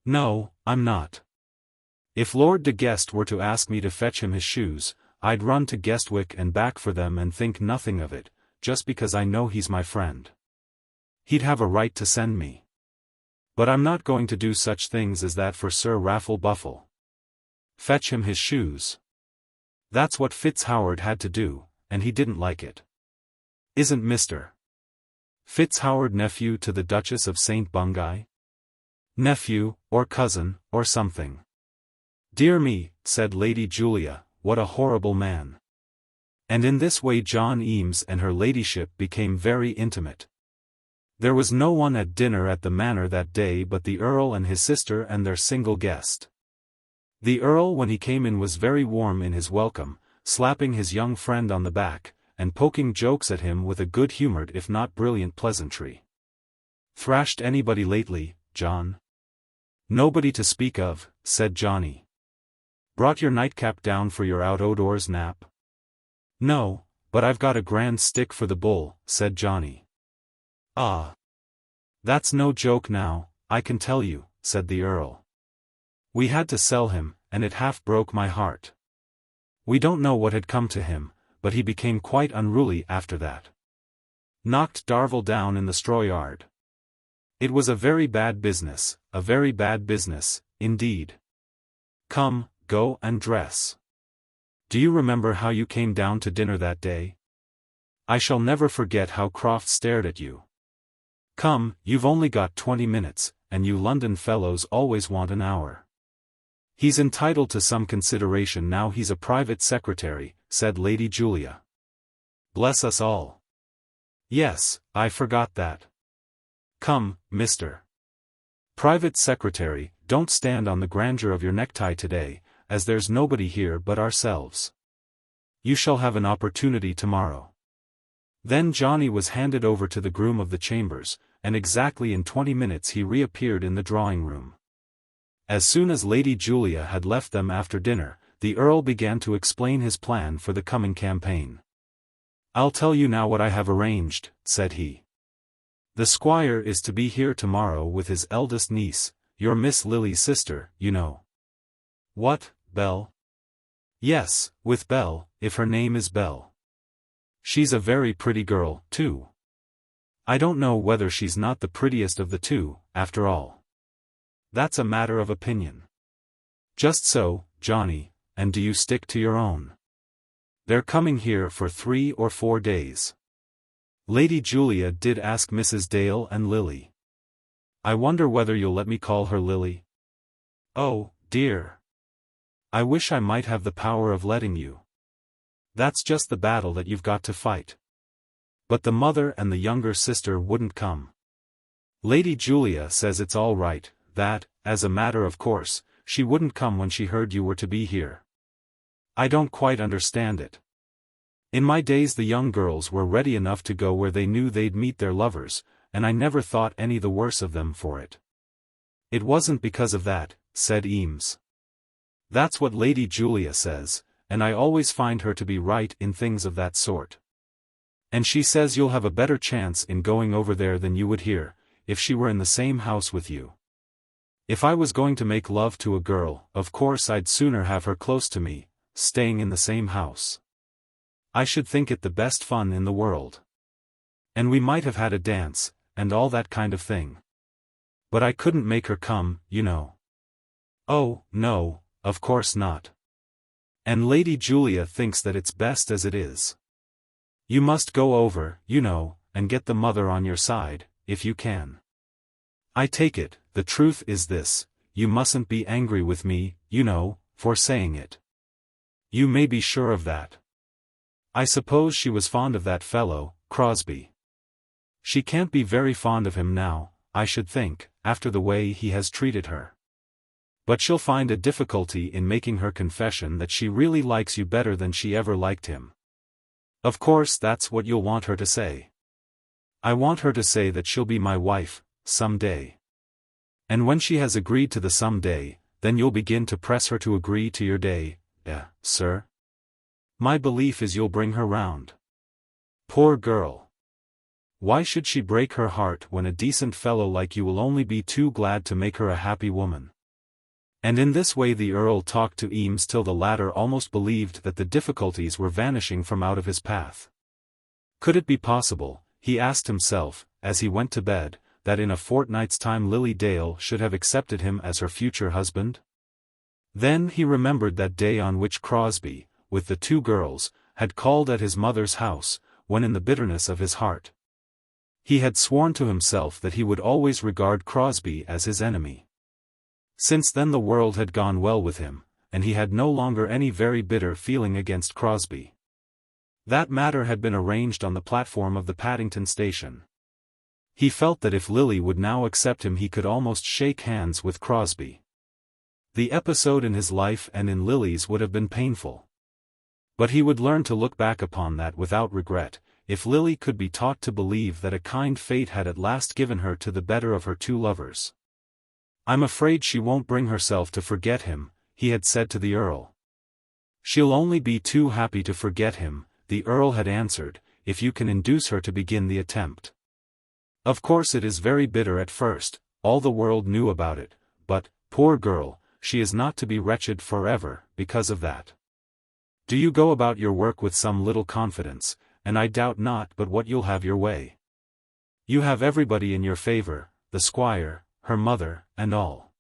No, I'm not. If Lord de Guest were to ask me to fetch him his shoes, I'd run to Guestwick and back for them and think nothing of it, just because I know he's my friend. He'd have a right to send me. But I'm not going to do such things as that for Sir Raffle Buffle. Fetch him his shoes. That's what FitzHoward had to do, and he didn't like it. Isn't Mr. FitzHoward nephew to the Duchess of St. Bungay? Nephew, or cousin, or something. Dear me, said Lady Julia, what a horrible man. And in this way John Eames and her ladyship became very intimate. There was no one at dinner at the manor that day but the Earl and his sister and their single guest. The Earl when he came in was very warm in his welcome, slapping his young friend on the back, and poking jokes at him with a good-humoured if not brilliant pleasantry. Thrashed anybody lately, John? Nobody to speak of, said Johnny. Brought your nightcap down for your out-o-doors nap? No, but I've got a grand stick for the bull, said Johnny. Ah. That's no joke now, I can tell you, said the Earl. We had to sell him, and it half broke my heart. We don't know what had come to him, but he became quite unruly after that. Knocked Darvell down in the straw yard. It was a very bad business, indeed. Come, go and dress. Do you remember how you came down to dinner that day? I shall never forget how Croft stared at you. Come, you've only got 20 minutes, and you London fellows always want an hour. He's entitled to some consideration now he's a private secretary, said Lady Julia. Bless us all. Yes, I forgot that. Come, Mr. Private Secretary, don't stand on the grandeur of your necktie today, as there's nobody here but ourselves. You shall have an opportunity tomorrow. Then Johnny was handed over to the groom of the chambers, and exactly in 20 minutes he reappeared in the drawing-room. As soon as Lady Julia had left them after dinner, the Earl began to explain his plan for the coming campaign. I'll tell you now what I have arranged, said he. The Squire is to be here tomorrow with his eldest niece, your Miss Lily's sister, you know. What, Belle? Yes, with Belle, if her name is Belle. She's a very pretty girl, too. I don't know whether she's not the prettiest of the two, after all. That's a matter of opinion. Just so, Johnny, and do you stick to your own? They're coming here for 3 or 4 days. Lady Julia did ask Mrs. Dale and Lily. I wonder whether you'll let me call her Lily? Oh, dear. I wish I might have the power of letting you. That's just the battle that you've got to fight. But the mother and the younger sister wouldn't come. Lady Julia says it's all right, that, as a matter of course, she wouldn't come when she heard you were to be here. I don't quite understand it. In my days the young girls were ready enough to go where they knew they'd meet their lovers, and I never thought any the worse of them for it. It wasn't because of that, said Eames. That's what Lady Julia says, and I always find her to be right in things of that sort. And she says you'll have a better chance in going over there than you would here, if she were in the same house with you. If I was going to make love to a girl, of course I'd sooner have her close to me, staying in the same house. I should think it the best fun in the world. And we might have had a dance, and all that kind of thing. But I couldn't make her come, you know. Oh, no, of course not. And Lady Julia thinks that it's best as it is. You must go over, you know, and get the mother on your side, if you can. I take it, the truth is this, you mustn't be angry with me, you know, for saying it. You may be sure of that. I suppose she was fond of that fellow, Crosbie. She can't be very fond of him now, I should think, after the way he has treated her. But she'll find a difficulty in making her confession that she really likes you better than she ever liked him. Of course that's what you'll want her to say. I want her to say that she'll be my wife, some day. And when she has agreed to the some day, then you'll begin to press her to agree to your day, sir. My belief is you'll bring her round. Poor girl. Why should she break her heart when a decent fellow like you will only be too glad to make her a happy woman? And in this way the Earl talked to Eames till the latter almost believed that the difficulties were vanishing from out of his path. Could it be possible, he asked himself, as he went to bed, that in a fortnight's time Lily Dale should have accepted him as her future husband? Then he remembered that day on which Crosbie, with the 2 girls, had called at his mother's house, when in the bitterness of his heart he had sworn to himself that he would always regard Crosbie as his enemy. Since then the world had gone well with him, and he had no longer any very bitter feeling against Crosbie. That matter had been arranged on the platform of the Paddington station. He felt that if Lily would now accept him he could almost shake hands with Crosbie. The episode in his life and in Lily's would have been painful. But he would learn to look back upon that without regret, if Lily could be taught to believe that a kind fate had at last given her to the better of her 2 lovers. I'm afraid she won't bring herself to forget him, he had said to the Earl. She'll only be too happy to forget him, the Earl had answered, if you can induce her to begin the attempt. Of course it is very bitter at first, all the world knew about it, but, poor girl, she is not to be wretched forever, because of that. Do you go about your work with some little confidence, and I doubt not but what you'll have your way. You have everybody in your favour, the squire, her mother, and all."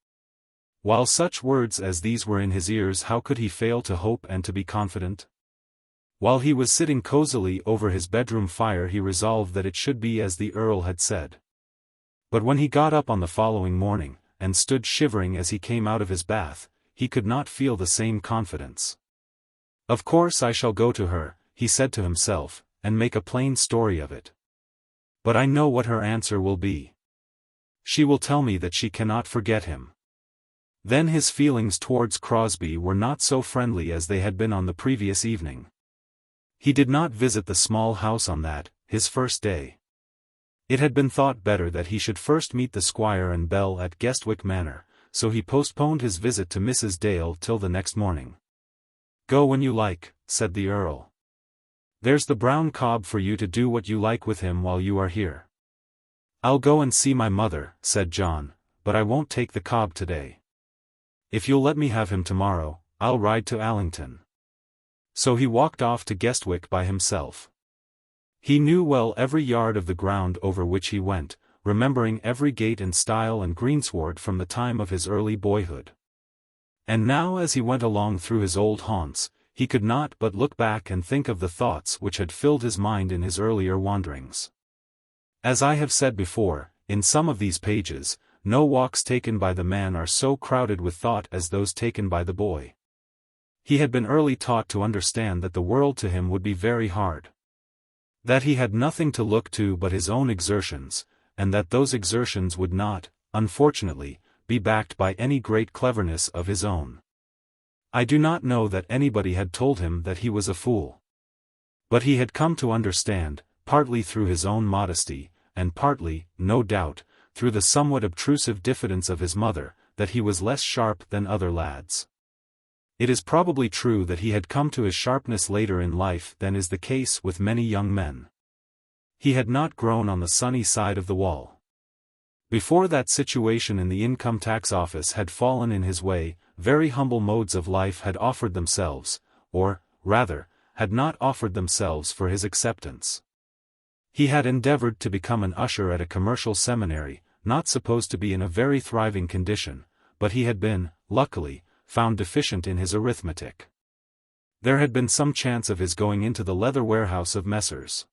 While such words as these were in his ears, how could he fail to hope and to be confident? While he was sitting cosily over his bedroom fire, he resolved that it should be as the Earl had said. But when he got up on the following morning, and stood shivering as he came out of his bath, he could not feel the same confidence. "Of course I shall go to her," he said to himself, "and make a plain story of it. But I know what her answer will be. She will tell me that she cannot forget him." Then his feelings towards Crosbie were not so friendly as they had been on the previous evening. He did not visit the small house on that, his first day. It had been thought better that he should first meet the squire and Belle at Guestwick Manor, so he postponed his visit to Mrs. Dale till the next morning. "Go when you like," said the Earl. "There's the brown cob for you to do what you like with him while you are here." "I'll go and see my mother," said John, "but I won't take the cob today. If you'll let me have him tomorrow, I'll ride to Allington." So he walked off to Guestwick by himself. He knew well every yard of the ground over which he went, remembering every gate and stile and greensward from the time of his early boyhood. And now as he went along through his old haunts, he could not but look back and think of the thoughts which had filled his mind in his earlier wanderings. As I have said before, in some of these pages, no walks taken by the man are so crowded with thought as those taken by the boy. He had been early taught to understand that the world to him would be very hard. That he had nothing to look to but his own exertions, and that those exertions would not, unfortunately, be backed by any great cleverness of his own. I do not know that anybody had told him that he was a fool. But he had come to understand, partly through his own modesty, and partly, no doubt, through the somewhat obtrusive diffidence of his mother, that he was less sharp than other lads. It is probably true that he had come to his sharpness later in life than is the case with many young men. He had not grown on the sunny side of the wall. Before that situation in the income tax office had fallen in his way, very humble modes of life had offered themselves, or, rather, had not offered themselves for his acceptance. He had endeavored to become an usher at a commercial seminary, not supposed to be in a very thriving condition, but he had been, luckily, found deficient in his arithmetic. There had been some chance of his going into the leather warehouse of Messrs.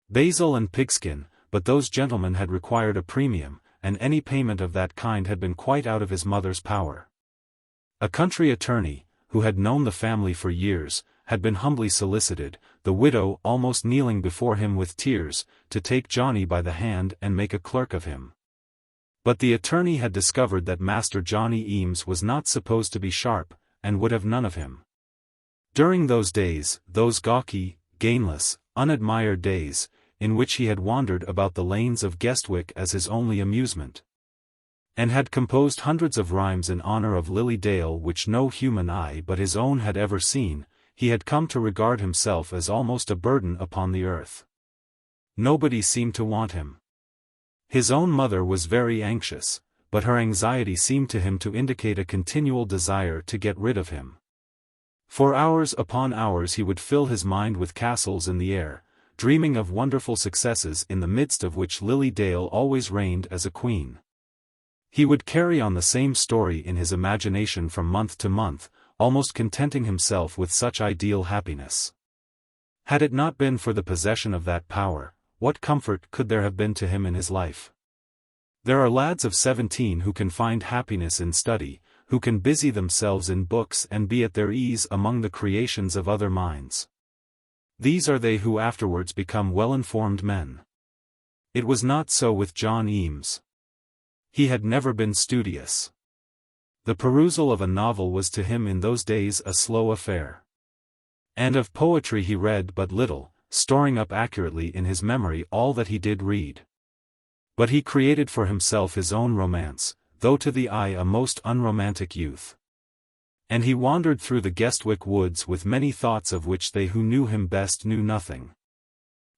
Basil and Pigskin, but those gentlemen had required a premium, and any payment of that kind had been quite out of his mother's power. A country attorney, who had known the family for years, had been humbly solicited, the widow almost kneeling before him with tears, to take Johnny by the hand and make a clerk of him. But the attorney had discovered that Master Johnny Eames was not supposed to be sharp, and would have none of him. During those days, those gawky, gainless, unadmired days, in which he had wandered about the lanes of Guestwick as his only amusement, and had composed hundreds of rhymes in honor of Lily Dale which no human eye but his own had ever seen, he had come to regard himself as almost a burden upon the earth. Nobody seemed to want him. His own mother was very anxious, but her anxiety seemed to him to indicate a continual desire to get rid of him. For hours upon hours he would fill his mind with castles in the air, dreaming of wonderful successes in the midst of which Lily Dale always reigned as a queen. He would carry on the same story in his imagination from month to month, almost contenting himself with such ideal happiness. Had it not been for the possession of that power, what comfort could there have been to him in his life? There are lads of 17 who can find happiness in study, who can busy themselves in books and be at their ease among the creations of other minds. These are they who afterwards become well-informed men. It was not so with John Eames. He had never been studious. The perusal of a novel was to him in those days a slow affair. And of poetry he read but little, storing up accurately in his memory all that he did read. But he created for himself his own romance, though to the eye a most unromantic youth. And he wandered through the Guestwick woods with many thoughts of which they who knew him best knew nothing.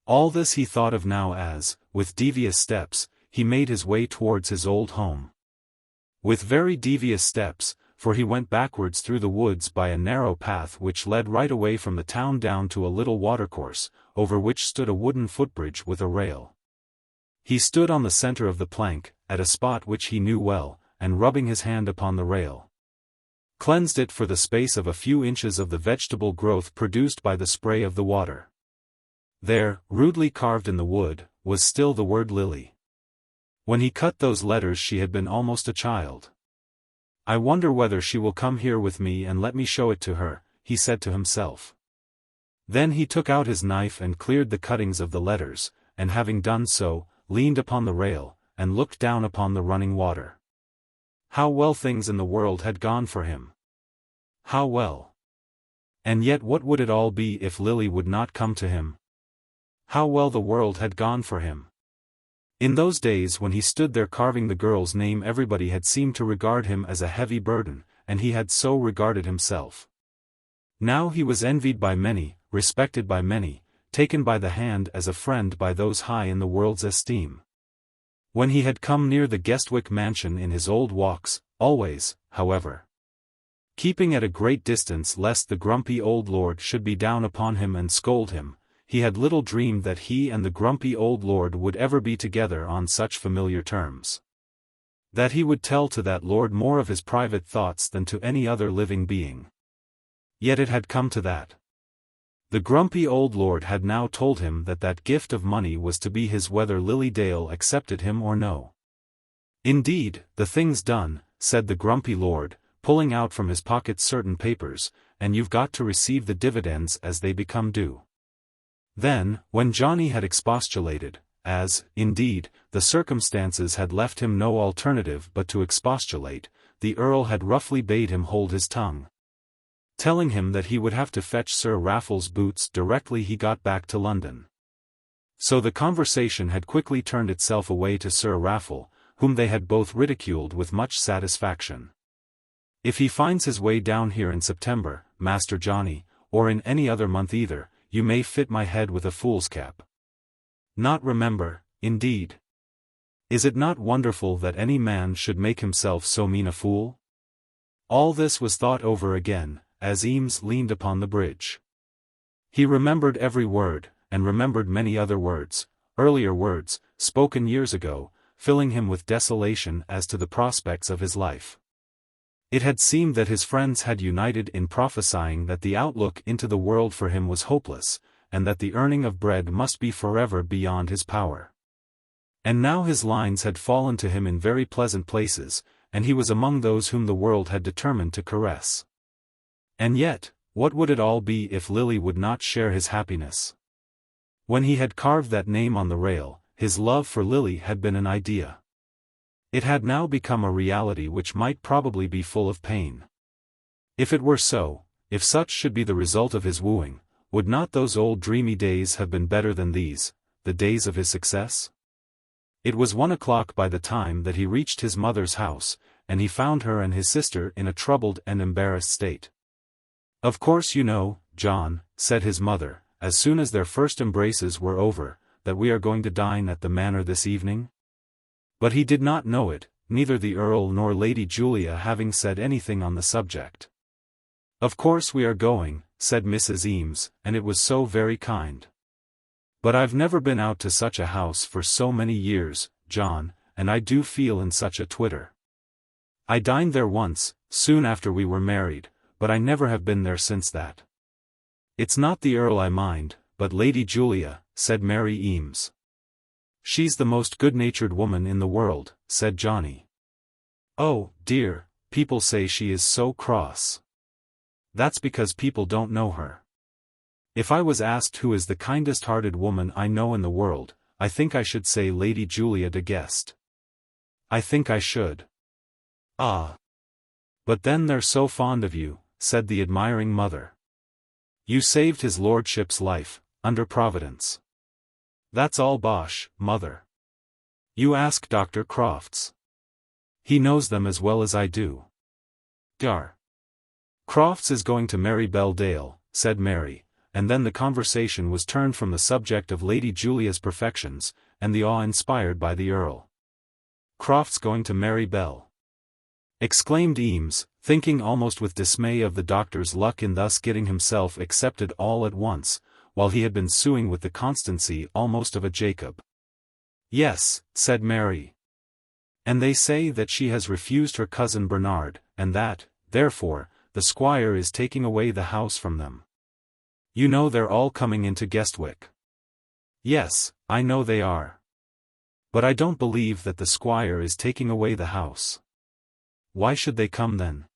All this he thought of now as, with devious steps, he made his way towards his old home. With very devious steps, for he went backwards through the woods by a narrow path which led right away from the town down to a little watercourse, over which stood a wooden footbridge with a rail. He stood on the center of the plank, at a spot which he knew well, and rubbing his hand upon the rail, cleansed it for the space of a few inches of the vegetable growth produced by the spray of the water. There, rudely carved in the wood, was still the word Lily. When he cut those letters she had been almost a child. "I wonder whether she will come here with me and let me show it to her," he said to himself. Then he took out his knife and cleared the cuttings of the letters, and having done so, leaned upon the rail, and looked down upon the running water. How well things in the world had gone for him! How well! And yet what would it all be if Lily would not come to him? How well the world had gone for him! In those days when he stood there carving the girl's name, everybody had seemed to regard him as a heavy burden, and he had so regarded himself. Now he was envied by many, respected by many, taken by the hand as a friend by those high in the world's esteem. When he had come near the Guestwick mansion in his old walks, always, however, keeping at a great distance lest the grumpy old lord should be down upon him and scold him, he had little dreamed that he and the grumpy old lord would ever be together on such familiar terms. That he would tell to that lord more of his private thoughts than to any other living being. Yet it had come to that. The grumpy old lord had now told him that that gift of money was to be his whether Lily Dale accepted him or no. "Indeed, the thing's done," said the grumpy lord, pulling out from his pocket certain papers, "and you've got to receive the dividends as they become due." Then, when Johnny had expostulated, as, indeed, the circumstances had left him no alternative but to expostulate, the Earl had roughly bade him hold his tongue, telling him that he would have to fetch Sir Raffles's boots directly he got back to London. So the conversation had quickly turned itself away to Sir Raffle, whom they had both ridiculed with much satisfaction. "If he finds his way down here in September, Master Johnny, or in any other month either, you may fit my head with a fool's cap. Not remember, indeed. Is it not wonderful that any man should make himself so mean a fool?" All this was thought over again, as Eames leaned upon the bridge. He remembered every word, and remembered many other words, earlier words, spoken years ago, filling him with desolation as to the prospects of his life. It had seemed that his friends had united in prophesying that the outlook into the world for him was hopeless, and that the earning of bread must be forever beyond his power. And now his lines had fallen to him in very pleasant places, and he was among those whom the world had determined to caress. And yet, what would it all be if Lily would not share his happiness? When he had carved that name on the rail, his love for Lily had been an idea. It had now become a reality which might probably be full of pain. If it were so, if such should be the result of his wooing, would not those old dreamy days have been better than these, the days of his success? It was 1 o'clock by the time that he reached his mother's house, and he found her and his sister in a troubled and embarrassed state. "Of course you know, John," said his mother, as soon as their first embraces were over, "that we are going to dine at the manor this evening?" But he did not know it, neither the Earl nor Lady Julia having said anything on the subject. "Of course we are going," said Mrs. Eames, "and it was so very kind. But I've never been out to such a house for so many years, John, and I do feel in such a twitter. I dined there once, soon after we were married, but I never have been there since that." "It's not the Earl I mind, but Lady Julia," said Mary Eames. "She's the most good-natured woman in the world," said Johnny. "Oh, dear, people say she is so cross." "That's because people don't know her. If I was asked who is the kindest-hearted woman I know in the world, I think I should say Lady Julia de Guest. I think I should." "Ah. But then they're so fond of you," said the admiring mother. "You saved his lordship's life, under Providence." "That's all bosh, mother. You ask Dr. Crofts. He knows them as well as I do." "Gar. Crofts is going to marry Belle Dale," said Mary, and then the conversation was turned from the subject of Lady Julia's perfections, and the awe inspired by the Earl. "Crofts going to marry Belle!" exclaimed Eames, thinking almost with dismay of the doctor's luck in thus getting himself accepted all at once, while he had been suing with the constancy almost of a Jacob. "Yes," said Mary. "And they say that she has refused her cousin Bernard, and that, therefore, the squire is taking away the house from them. You know they're all coming into Guestwick." "Yes, I know they are. But I don't believe that the squire is taking away the house." "Why should they come then?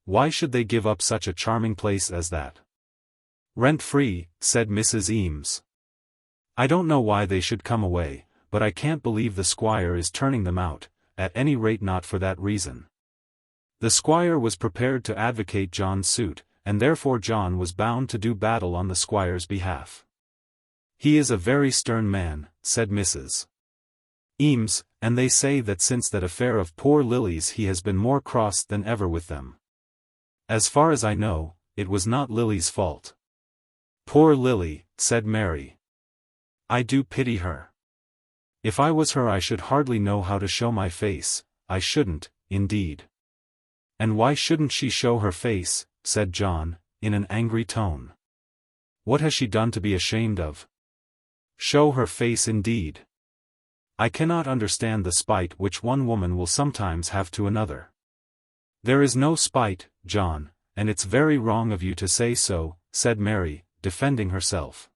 Why should they give up such a charming place as that?" "Rent-free," said Mrs. Eames. "I don't know why they should come away, but I can't believe the squire is turning them out, at any rate not for that reason." The squire was prepared to advocate John's suit, and therefore John was bound to do battle on the squire's behalf. "He is a very stern man," said Mrs. Eames, "and they say that since that affair of poor Lily's he has been more cross than ever with them. As far as I know, it was not Lily's fault." "Poor Lily," said Mary. "I do pity her. If I was her I should hardly know how to show my face, I shouldn't, indeed." "And why shouldn't she show her face?" said John, in an angry tone. "What has she done to be ashamed of?" "Show her face indeed. I cannot understand the spite which one woman will sometimes have to another." "There is no spite, John, and it's very wrong of you to say so," said Mary, defending herself.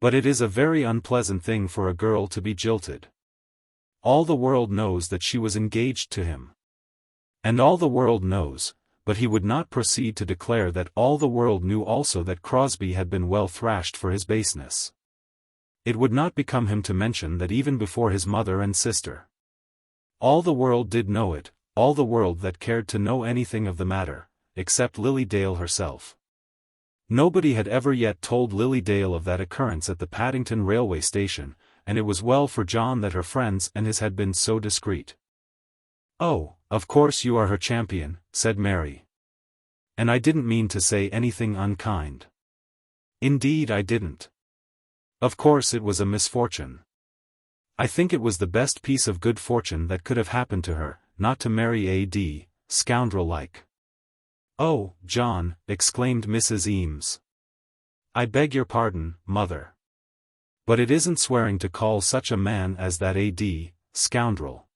"But it is a very unpleasant thing for a girl to be jilted. All the world knows that she was engaged to him. And all the world knows, but he would not proceed to declare that all the world knew also that Crosbie had been well thrashed for his baseness. It would not become him to mention that even before his mother and sister. All the world did know it, all the world that cared to know anything of the matter, except Lily Dale herself. Nobody had ever yet told Lily Dale of that occurrence at the Paddington railway station, and it was well for John that her friends and his had been so discreet. "Oh, of course you are her champion," said Mary. "And I didn't mean to say anything unkind. Indeed I didn't. Of course it was a misfortune. I think it was the best piece of good fortune that could have happened to her, not to marry a scoundrel like." "Oh, John," exclaimed Mrs. Eames. "I beg your pardon, mother. But it isn't swearing to call such a man as that a scoundrel."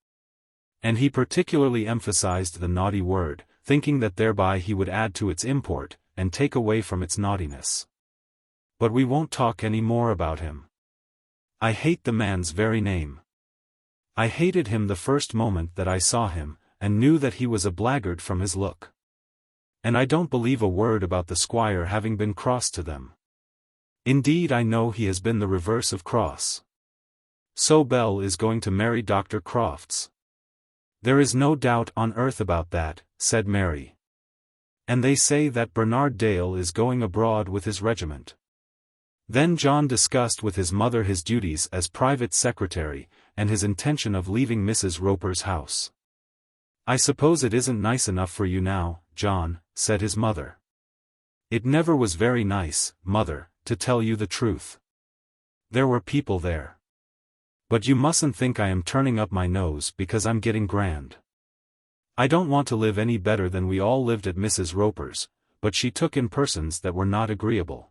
And he particularly emphasized the naughty word, thinking that thereby he would add to its import, and take away from its naughtiness. "But we won't talk any more about him. I hate the man's very name. I hated him the first moment that I saw him, and knew that he was a blackguard from his look. And I don't believe a word about the squire having been cross to them. Indeed I know he has been the reverse of cross. So Belle is going to marry Dr. Crofts." "There is no doubt on earth about that," said Mary. "And they say that Bernard Dale is going abroad with his regiment." Then John discussed with his mother his duties as private secretary, and his intention of leaving Mrs. Roper's house. "I suppose it isn't nice enough for you now, John," said his mother. "It never was very nice, mother, to tell you the truth. There were people there. But you mustn't think I am turning up my nose because I'm getting grand. I don't want to live any better than we all lived at Mrs. Roper's, but she took in persons that were not agreeable.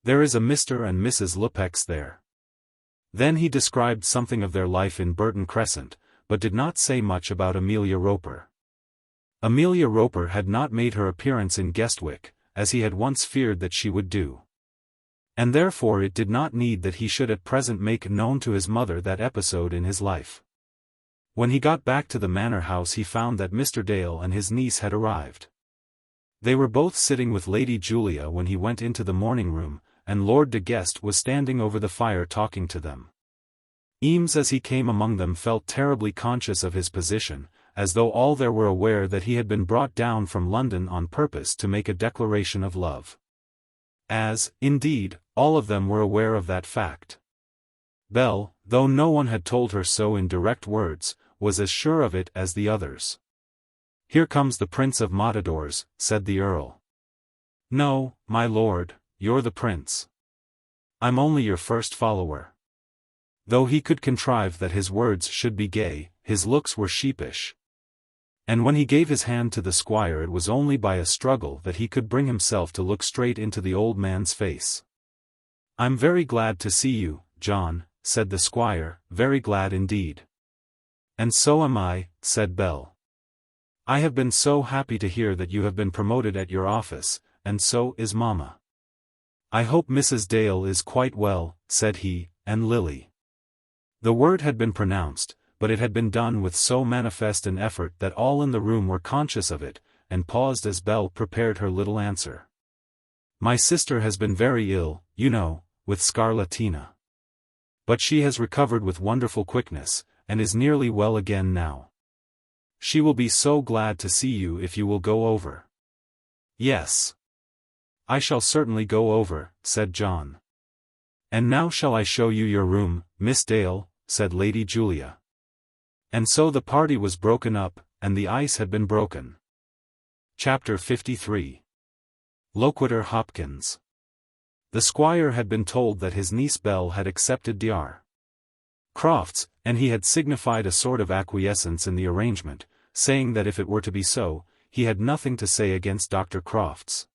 There is a Mr. and Mrs. Lupex there." Then he described something of their life in Burton Crescent, but did not say much about Amelia Roper. Amelia Roper had not made her appearance in Guestwick, as he had once feared that she would do. And therefore it did not need that he should at present make known to his mother that episode in his life. When he got back to the manor house he found that Mr. Dale and his niece had arrived. They were both sitting with Lady Julia when he went into the morning room, and Lord de Guest was standing over the fire talking to them. Eames as he came among them felt terribly conscious of his position, as though all there were aware that he had been brought down from London on purpose to make a declaration of love. As, indeed, all of them were aware of that fact. Belle, though no one had told her so in direct words, was as sure of it as the others. "Here comes the Prince of Matadors," said the Earl. "No, my lord, you're the prince. I'm only your first follower." Though he could contrive that his words should be gay, his looks were sheepish. And when he gave his hand to the squire, it was only by a struggle that he could bring himself to look straight into the old man's face. "I'm very glad to see you, John," said the squire, "very glad indeed." "And so am I," said Bell. "I have been so happy to hear that you have been promoted at your office, and so is Mamma." "I hope Mrs. Dale is quite well," said he, "and Lily." The word had been pronounced, but it had been done with so manifest an effort that all in the room were conscious of it, and paused as Belle prepared her little answer. "My sister has been very ill, you know, with scarlatina. But she has recovered with wonderful quickness, and is nearly well again now. She will be so glad to see you if you will go over." "Yes. I shall certainly go over," said John. "And now shall I show you your room, Miss Dale?" said Lady Julia. And so the party was broken up, and the ice had been broken. Chapter 53. Loquitur Hopkins. The squire had been told that his niece Belle had accepted Dr. Crofts, and he had signified a sort of acquiescence in the arrangement, saying that if it were to be so, he had nothing to say against Dr. Crofts.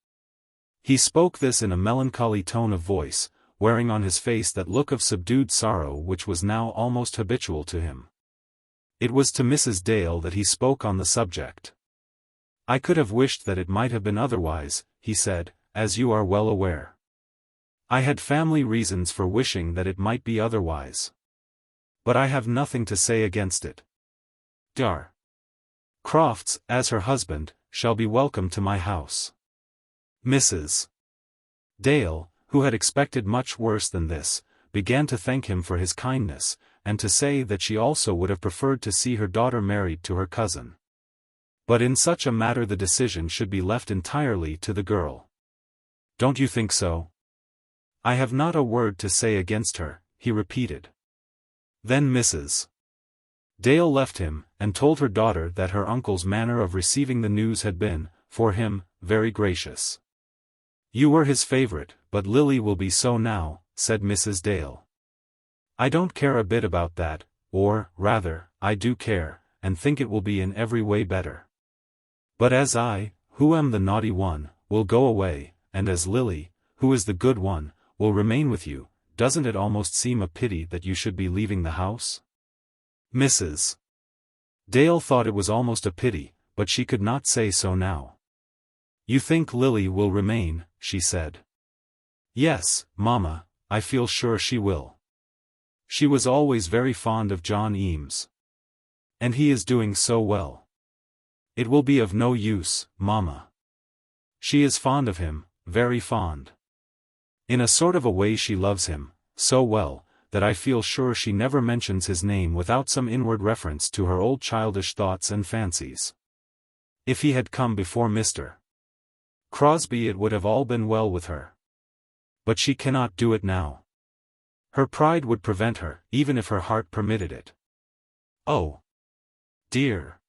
He spoke this in a melancholy tone of voice, wearing on his face that look of subdued sorrow which was now almost habitual to him. It was to Mrs. Dale that he spoke on the subject. "I could have wished that it might have been otherwise," he said, "as you are well aware. I had family reasons for wishing that it might be otherwise. But I have nothing to say against it. Dr. Crofts, as her husband, shall be welcome to my house." Mrs. Dale, who had expected much worse than this, began to thank him for his kindness, and to say that she also would have preferred to see her daughter married to her cousin. But in such a matter the decision should be left entirely to the girl. "Don't you think so?" "I have not a word to say against her," he repeated. Then Mrs. Dale left him, and told her daughter that her uncle's manner of receiving the news had been, for him, very gracious. "You were his favorite, but Lily will be so now," said Mrs. Dale. "I don't care a bit about that, or, rather, I do care, and think it will be in every way better. But as I, who am the naughty one, will go away, and as Lily, who is the good one, will remain with you, doesn't it almost seem a pity that you should be leaving the house?" Mrs. Dale thought it was almost a pity, but she could not say so now. "You think Lily will remain," she said. "Yes, Mamma, I feel sure she will. She was always very fond of John Eames. And he is doing so well. It will be of no use, Mamma. She is fond of him, very fond. In a sort of a way she loves him, so well, that I feel sure she never mentions his name without some inward reference to her old childish thoughts and fancies. If he had come before Mr. Crosbie it would have all been well with her. But she cannot do it now. Her pride would prevent her, even if her heart permitted it. Oh, dear.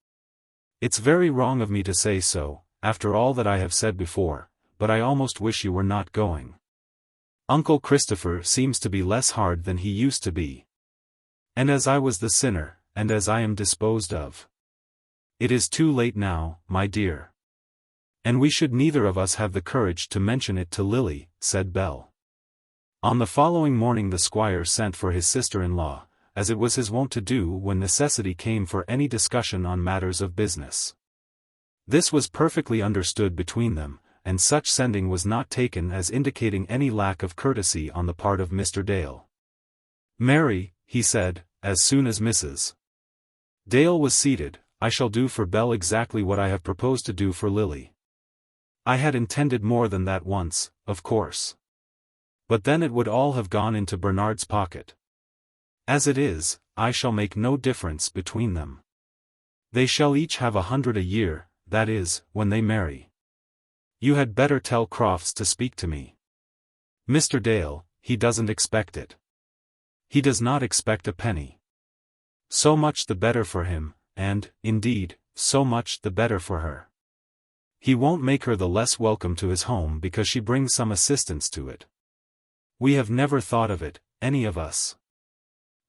It's very wrong of me to say so, after all that I have said before, but I almost wish you were not going. Uncle Christopher seems to be less hard than he used to be. And as I was the sinner, and as I am disposed of. It is too late now, my dear. And we should neither of us have the courage to mention it to Lily," said Belle. On the following morning the squire sent for his sister-in-law, as it was his wont to do when necessity came for any discussion on matters of business. This was perfectly understood between them, and such sending was not taken as indicating any lack of courtesy on the part of Mr. Dale. "Mary," he said, as soon as Mrs. Dale was seated, "I shall do for Belle exactly what I have proposed to do for Lily. I had intended more than that once, of course. But then it would all have gone into Bernard's pocket. As it is, I shall make no difference between them. They shall each have 100 a year, that is, when they marry. You had better tell Crofts to speak to me. Mr. Dale, he doesn't expect it. He does not expect a penny. So much the better for him, and, indeed, so much the better for her. He won't make her the less welcome to his home because she brings some assistance to it. We have never thought of it, any of us.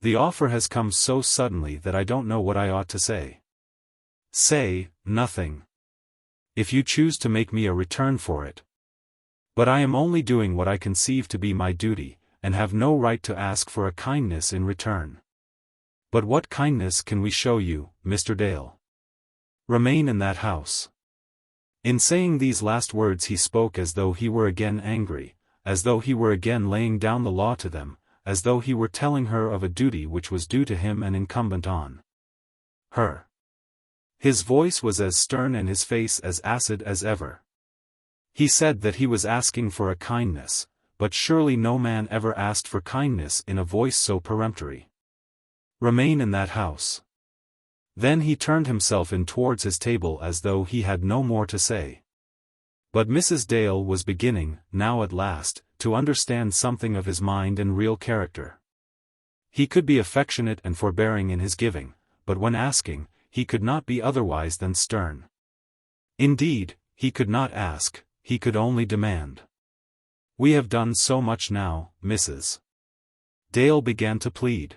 The offer has come so suddenly that I don't know what I ought to say. Say nothing. If you choose to make me a return for it. But I am only doing what I conceive to be my duty, and have no right to ask for a kindness in return. But what kindness can we show you, Mr. Dale? Remain in that house. In saying these last words he spoke as though he were again angry, as though he were again laying down the law to them, as though he were telling her of a duty which was due to him and incumbent on her. His voice was as stern and his face as acid as ever. He said that he was asking for a kindness, but surely no man ever asked for kindness in a voice so peremptory. Remain in that house. Then he turned himself in towards his table as though he had no more to say. But Mrs. Dale was beginning, now at last, to understand something of his mind and real character. He could be affectionate and forbearing in his giving, but when asking, he could not be otherwise than stern. Indeed, he could not ask, he could only demand. We have done so much now, Mrs. Dale began to plead.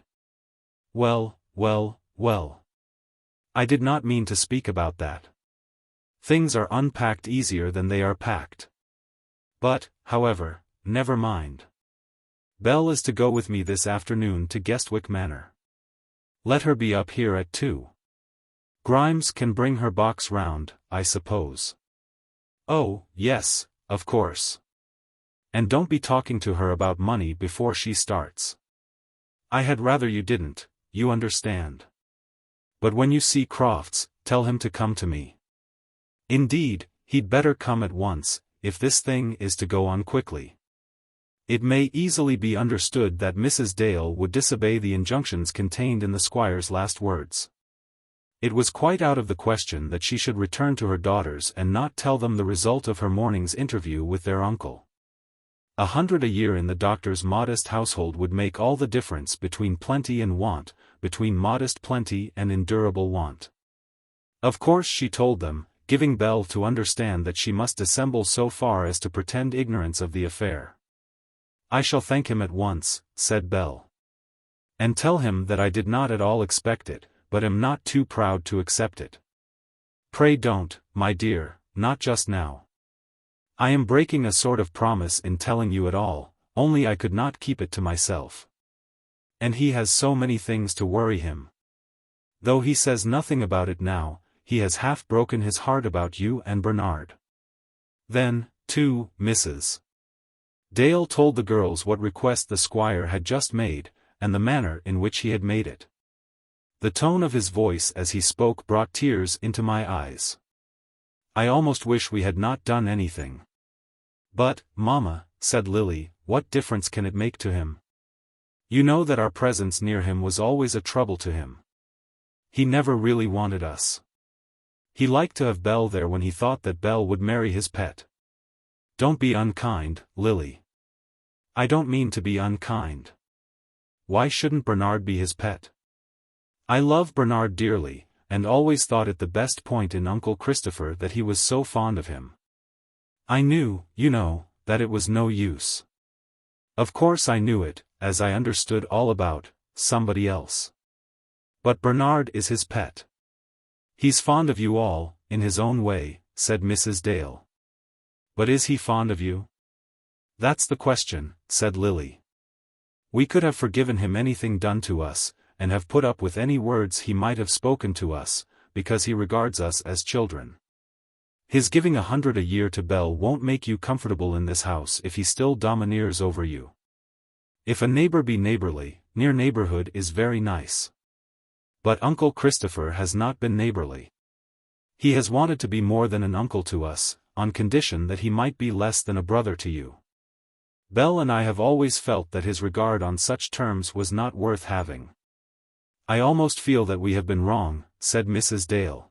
Well, well, well. I did not mean to speak about that. Things are unpacked easier than they are packed. But, however, never mind. Belle is to go with me this afternoon to Guestwick Manor. Let her be up here at 2. Grimes can bring her box round, I suppose. Oh, yes, of course. And don't be talking to her about money before she starts. I had rather you didn't, you understand. But when you see Crofts, tell him to come to me. Indeed, he'd better come at once, if this thing is to go on quickly. It may easily be understood that Mrs. Dale would disobey the injunctions contained in the squire's last words. It was quite out of the question that she should return to her daughters and not tell them the result of her morning's interview with their uncle. 100 a year in the doctor's modest household would make all the difference between plenty and want, between modest plenty and endurable want. Of course she told them, giving Belle to understand that she must dissemble so far as to pretend ignorance of the affair. I shall thank him at once, said Belle. And tell him that I did not at all expect it, but am not too proud to accept it. Pray don't, my dear, not just now. I am breaking a sort of promise in telling you at all, only I could not keep it to myself. And he has so many things to worry him. Though he says nothing about it now, he has half broken his heart about you and Bernard. Then, too, Mrs. Dale told the girls what request the squire had just made, and the manner in which he had made it. The tone of his voice as he spoke brought tears into my eyes. I almost wish we had not done anything. But, Mamma, said Lily, what difference can it make to him? You know that our presence near him was always a trouble to him. He never really wanted us. He liked to have Belle there when he thought that Belle would marry his pet. Don't be unkind, Lily. I don't mean to be unkind. Why shouldn't Bernard be his pet? I love Bernard dearly, and always thought it the best point in Uncle Christopher that he was so fond of him. I knew, you know, that it was no use. Of course I knew it, as I understood all about somebody else. But Bernard is his pet. He's fond of you all, in his own way, said Mrs. Dale. But is he fond of you? That's the question, said Lily. We could have forgiven him anything done to us, and have put up with any words he might have spoken to us, because he regards us as children. His giving 100 a year to Belle won't make you comfortable in this house if he still domineers over you. If a neighbor be neighborly, near neighborhood is very nice. But Uncle Christopher has not been neighborly. He has wanted to be more than an uncle to us, on condition that he might be less than a brother to you. Belle and I have always felt that his regard on such terms was not worth having. I almost feel that we have been wrong, said Mrs. Dale.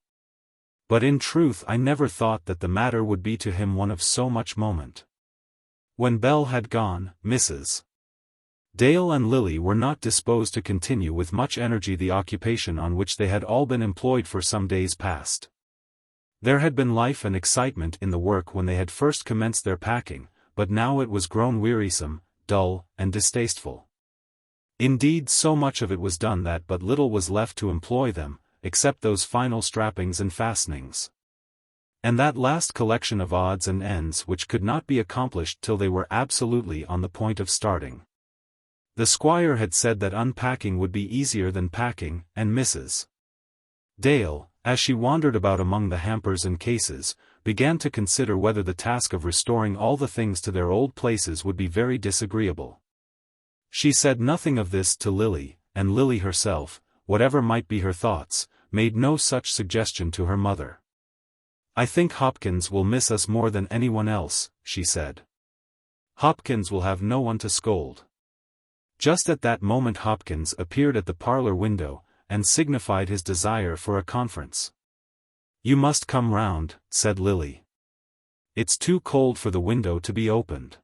But in truth I never thought that the matter would be to him one of so much moment. When Belle had gone, Mrs. Dale and Lily were not disposed to continue with much energy the occupation on which they had all been employed for some days past. There had been life and excitement in the work when they had first commenced their packing, but now it was grown wearisome, dull, and distasteful. Indeed, so much of it was done that but little was left to employ them, except those final strappings and fastenings. And that last collection of odds and ends which could not be accomplished till they were absolutely on the point of starting. The squire had said that unpacking would be easier than packing, and Mrs. Dale, as she wandered about among the hampers and cases, began to consider whether the task of restoring all the things to their old places would be very disagreeable. She said nothing of this to Lily, and Lily herself, whatever might be her thoughts, made no such suggestion to her mother. "I think Hopkins will miss us more than anyone else," she said. "Hopkins will have no one to scold." Just at that moment Hopkins appeared at the parlour window, and signified his desire for a conference. "You must come round," said Lily. "It's too cold for the window to be opened.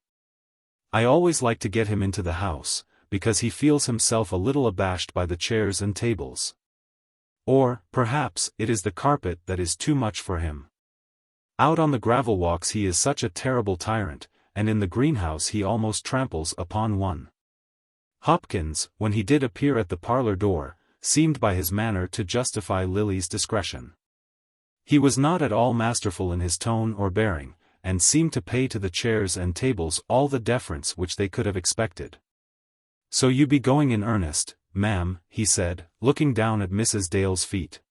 I always like to get him into the house, because he feels himself a little abashed by the chairs and tables. Or, perhaps, it is the carpet that is too much for him. Out on the gravel walks he is such a terrible tyrant, and in the greenhouse he almost tramples upon one." Hopkins, when he did appear at the parlour door, seemed by his manner to justify Lily's discretion. He was not at all masterful in his tone or bearing, and seemed to pay to the chairs and tables all the deference which they could have expected. "So you be going in earnest, ma'am," he said, looking down at Mrs. Dale's feet.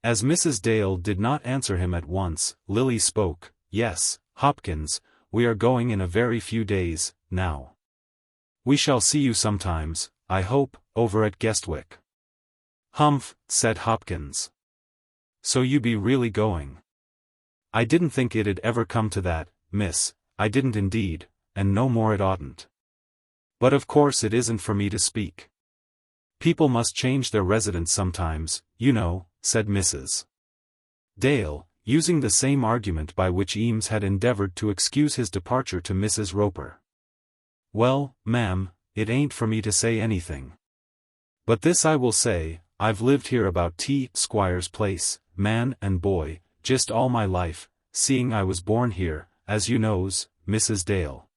As Mrs. Dale did not answer him at once, Lily spoke. "Yes, Hopkins, we are going in a very few days, now. We shall see you sometimes, I hope, over at Guestwick." "Humph," said Hopkins. "So you be really going?" "I didn't think it'd ever come to that, miss, I didn't indeed, and no more it oughtn't. But of course it isn't for me to speak. People must change their residence sometimes, you know," said Mrs. Dale, using the same argument by which Eames had endeavoured to excuse his departure to Mrs. Roper. "Well, ma'am, it ain't for me to say anything. But this I will say, I've lived here about Squire's place, man and boy, just all my life, seeing I was born here, as you knows, Mrs. Dale.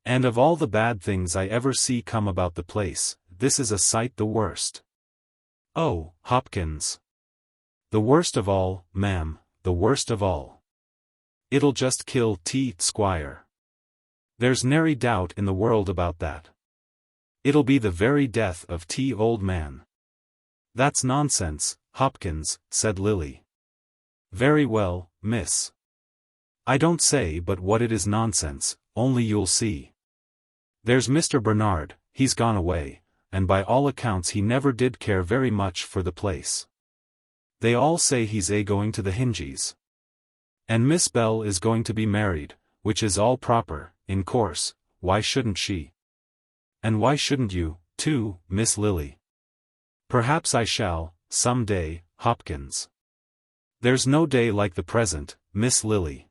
And of all the bad things I ever see come about the place, this is a sight the worst." "Oh, Hopkins." "The worst of all, ma'am, the worst of all. It'll just kill Squire. There's nary doubt in the world about that. It'll be the very death of old man." "That's nonsense, Hopkins," said Lily. "Very well, miss. I don't say but what it is nonsense, only you'll see. There's Mr. Bernard, he's gone away, and by all accounts he never did care very much for the place. They all say he's going to the Hingies. And Miss Bell is going to be married, which is all proper, in course, why shouldn't she? And why shouldn't you, too, Miss Lily? Perhaps I shall, some day, Hopkins. There's no day like the present, Miss Lily.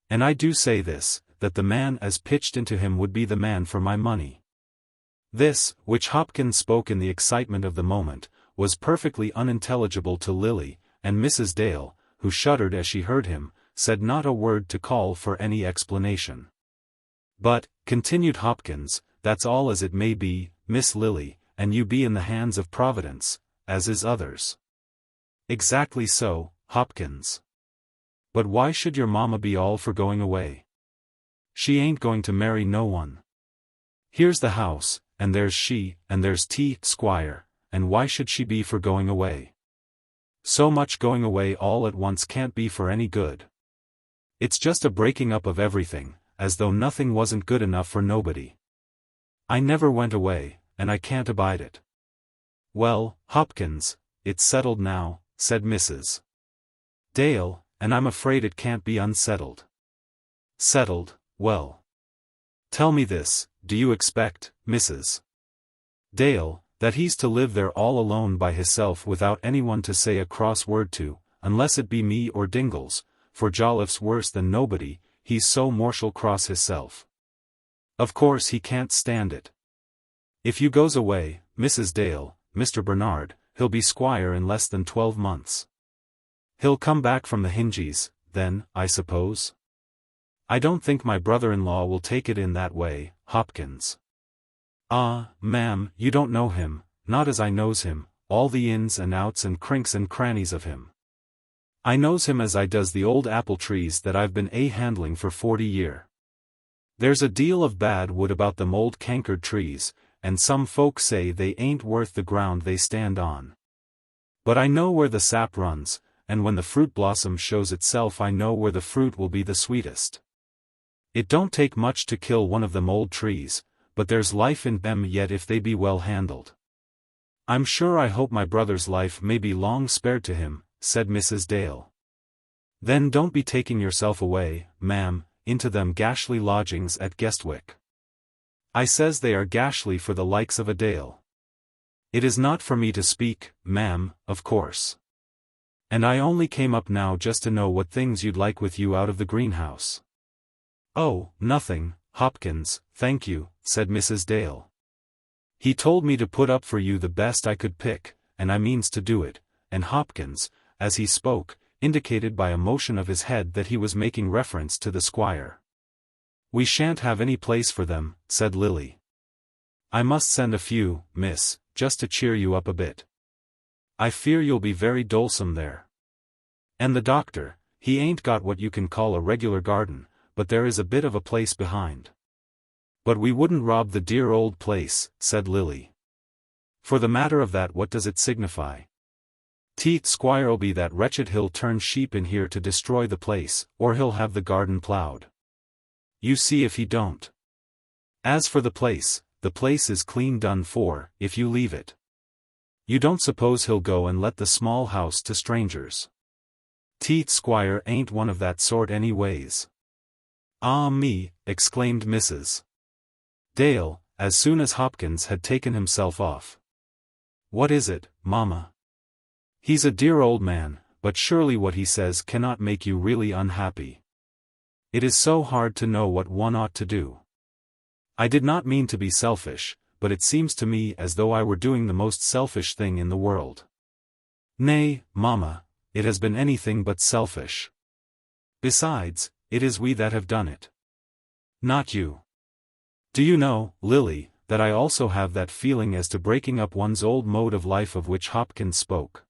And I do say this, that the man as pitched into him would be the man for my money." This, which Hopkins spoke in the excitement of the moment, was perfectly unintelligible to Lily, and Mrs. Dale, who shuddered as she heard him, said not a word to call for any explanation. "But," continued Hopkins, "that's all as it may be, Miss Lily, and you be in the hands of Providence, as is others." "Exactly so, Hopkins. But why should your mamma be all for going away? She ain't going to marry no one. Here's the house, and there's she, and there's Squire, and why should she be for going away? So much going away all at once can't be for any good. It's just a breaking up of everything, as though nothing wasn't good enough for nobody. I never went away, and I can't abide it." "Well, Hopkins, it's settled now," said Mrs. Dale, "and I'm afraid it can't be unsettled." "Settled, well. Tell me this, do you expect, Mrs. Dale, that he's to live there all alone by hisself without anyone to say a cross word to, unless it be me or Dingles, for Jolliffe's worse than nobody, he's so mortial cross hisself. Of course he can't stand it. If you goes away, Mrs. Dale, Mr. Bernard, he'll be squire in less than 12 months. He'll come back from the Hingies, then, I suppose? I don't think my brother-in-law will take it in that way, Hopkins." "Ah, ma'am, you don't know him, not as I knows him, all the ins and outs and crinks and crannies of him. I knows him as I does the old apple trees that I've been handling for 40 year. There's a deal of bad wood about them old cankered trees, and some folk say they ain't worth the ground they stand on. But I know where the sap runs, and when the fruit blossom shows itself I know where the fruit will be the sweetest. It don't take much to kill one of them old trees, but there's life in them yet if they be well handled. I'm sure I hope my brother's life may be long spared to him, said Mrs. Dale. Then don't be taking yourself away, ma'am, into them gashly lodgings at Guestwick. I says they are gashly for the likes of a Dale. It is not for me to speak, ma'am, of course. And I only came up now just to know what things you'd like with you out of the greenhouse. Oh, nothing, Hopkins, thank you, said Mrs. Dale. He told me to put up for you the best I could pick, and I means to do it, and Hopkins, as he spoke, indicated by a motion of his head that he was making reference to the squire. We shan't have any place for them, said Lily. I must send a few, miss, just to cheer you up a bit. I fear you'll be very dolesome there. And the doctor, he ain't got what you can call a regular garden, but there is a bit of a place behind. But we wouldn't rob the dear old place, said Lily. For the matter of that, what does it signify? Squire'll be that wretched he'll turn sheep in here to destroy the place, or he'll have the garden ploughed. You see if he don't. As for the place is clean done for, if you leave it. You don't suppose he'll go and let the small house to strangers? Squire ain't one of that sort anyways. Ah me, exclaimed Mrs. Dale, as soon as Hopkins had taken himself off. What is it, mamma? He's a dear old man, but surely what he says cannot make you really unhappy. It is so hard to know what one ought to do. I did not mean to be selfish, but it seems to me as though I were doing the most selfish thing in the world. Nay, mamma, it has been anything but selfish. Besides, it is we that have done it. Not you. Do you know, Lily, that I also have that feeling as to breaking up one's old mode of life of which Hopkins spoke.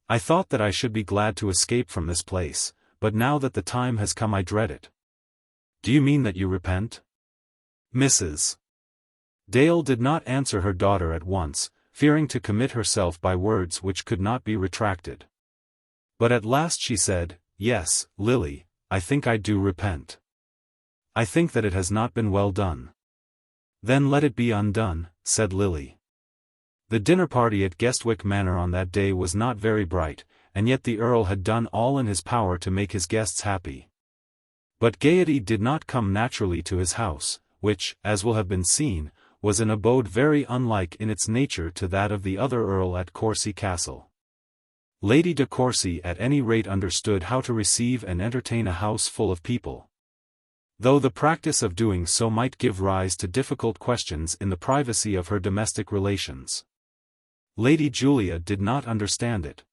I thought that I should be glad to escape from this place, but now that the time has come I dread it. Do you mean that you repent? Mrs. Dale did not answer her daughter at once, fearing to commit herself by words which could not be retracted. But at last she said, Yes, Lily, I think I do repent. I think that it has not been well done. Then let it be undone, said Lily. The dinner party at Guestwick Manor on that day was not very bright, and yet the Earl had done all in his power to make his guests happy. But gaiety did not come naturally to his house, which, as will have been seen, was an abode very unlike in its nature to that of the other Earl at Courcy Castle. Lady de Courcy at any rate understood how to receive and entertain a house full of people. Though the practice of doing so might give rise to difficult questions in the privacy of her domestic relations. Lady Julia did not understand it.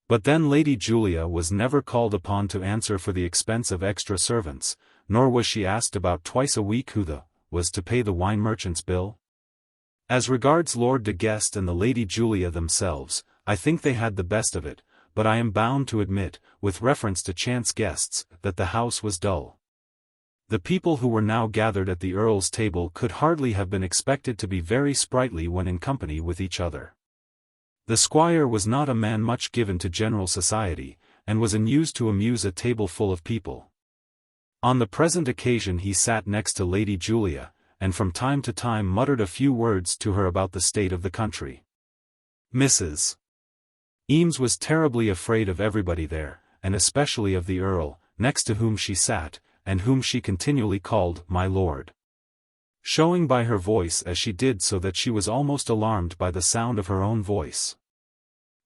But then Lady Julia was never called upon to answer for the expense of extra servants, nor was she asked about twice a week who was to pay the wine merchant's bill. As regards Lord de Guest and the Lady Julia themselves, I think they had the best of it, but I am bound to admit, with reference to chance guests, that the house was dull. The people who were now gathered at the Earl's table could hardly have been expected to be very sprightly when in company with each other. The squire was not a man much given to general society, and was unused to amuse a table full of people. On the present occasion he sat next to Lady Julia, and from time to time muttered a few words to her about the state of the country. Mrs. Eames was terribly afraid of everybody there, and especially of the Earl, next to whom she sat, and whom she continually called my lord, showing by her voice as she did so that she was almost alarmed by the sound of her own voice.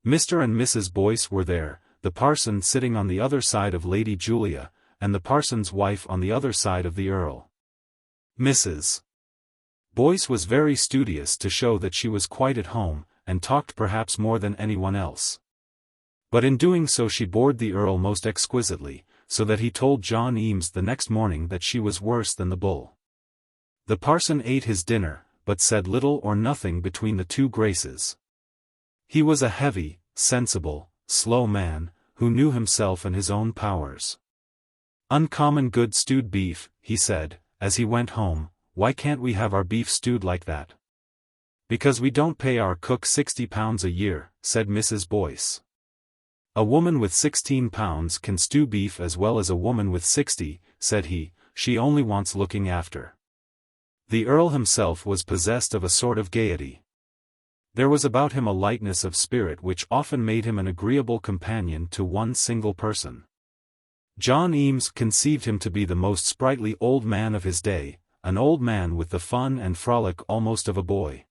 Mr. and Mrs. Boyce were there, the parson sitting on the other side of Lady Julia, and the parson's wife on the other side of the Earl. Mrs. Boyce was very studious to show that she was quite at home, and talked perhaps more than anyone else. But in doing so she bored the Earl most exquisitely, so that he told John Eames the next morning that she was worse than the bull. The parson ate his dinner, but said little or nothing between the two graces. He was a heavy, sensible, slow man, who knew himself and his own powers. "Uncommon good stewed beef," he said, as he went home. "Why can't we have our beef stewed like that?" "Because we don't pay our cook £60 a year," said Mrs. Boyce. "A woman with £16 can stew beef as well as a woman with 60, said he. "She only wants looking after." The Earl himself was possessed of a sort of gaiety. There was about him a lightness of spirit which often made him an agreeable companion to one single person. John Eames conceived him to be the most sprightly old man of his day, an old man with the fun and frolic almost of a boy.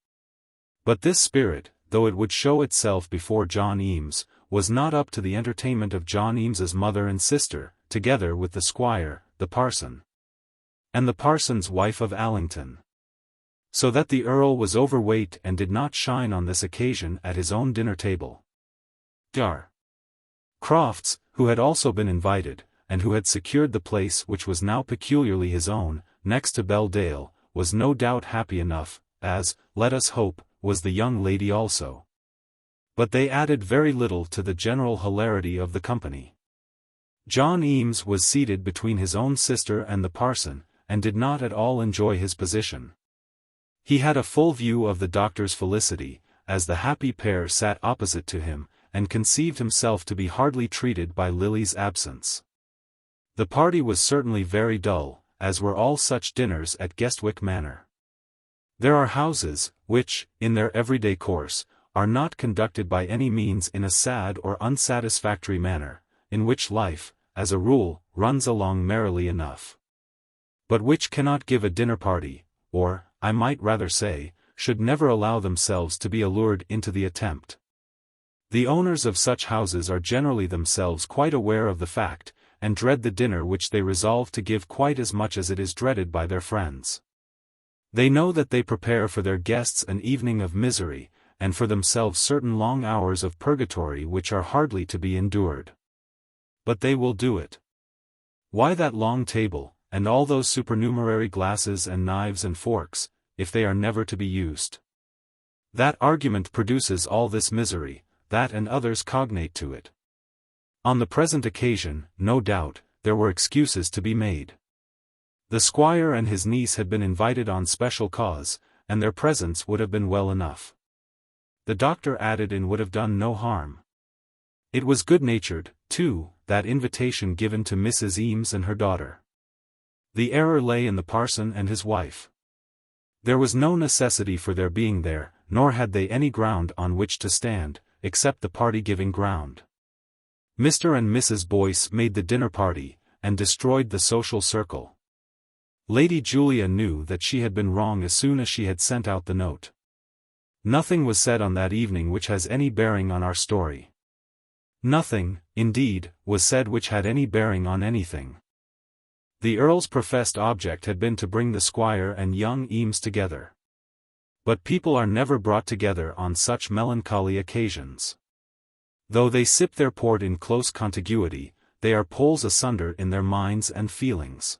But this spirit, though it would show itself before John Eames, was not up to the entertainment of John Eames's mother and sister, together with the squire, the parson, and the parson's wife of Allington. So that the Earl was overweight and did not shine on this occasion at his own dinner table. Dar. Crofts, who had also been invited, and who had secured the place which was now peculiarly his own, next to Belldale, was no doubt happy enough, as, let us hope, was the young lady also. But they added very little to the general hilarity of the company. John Eames was seated between his own sister and the parson, and did not at all enjoy his position. He had a full view of the doctor's felicity, as the happy pair sat opposite to him, and conceived himself to be hardly treated by Lily's absence. The party was certainly very dull, as were all such dinners at Guestwick Manor. There are houses, which, in their everyday course, are not conducted by any means in a sad or unsatisfactory manner, in which life, as a rule, runs along merrily enough, but which cannot give a dinner party, or, I might rather say, should never allow themselves to be allured into the attempt. The owners of such houses are generally themselves quite aware of the fact, and dread the dinner which they resolve to give quite as much as it is dreaded by their friends. They know that they prepare for their guests an evening of misery, and for themselves certain long hours of purgatory which are hardly to be endured. But they will do it. Why that long table, and all those supernumerary glasses and knives and forks, if they are never to be used? That argument produces all this misery, that and others cognate to it. On the present occasion, no doubt, there were excuses to be made. The squire and his niece had been invited on special cause, and their presence would have been well enough. The doctor added in would have done no harm. It was good-natured, too, that invitation given to Mrs. Eames and her daughter. The error lay in the parson and his wife. There was no necessity for their being there, nor had they any ground on which to stand, except the party-giving ground. Mr. and Mrs. Boyce made the dinner party, and destroyed the social circle. Lady Julia knew that she had been wrong as soon as she had sent out the note. Nothing was said on that evening which has any bearing on our story. Nothing, indeed, was said which had any bearing on anything. The Earl's professed object had been to bring the squire and young Eames together. But people are never brought together on such melancholy occasions. Though they sip their port in close contiguity, they are poles asunder in their minds and feelings.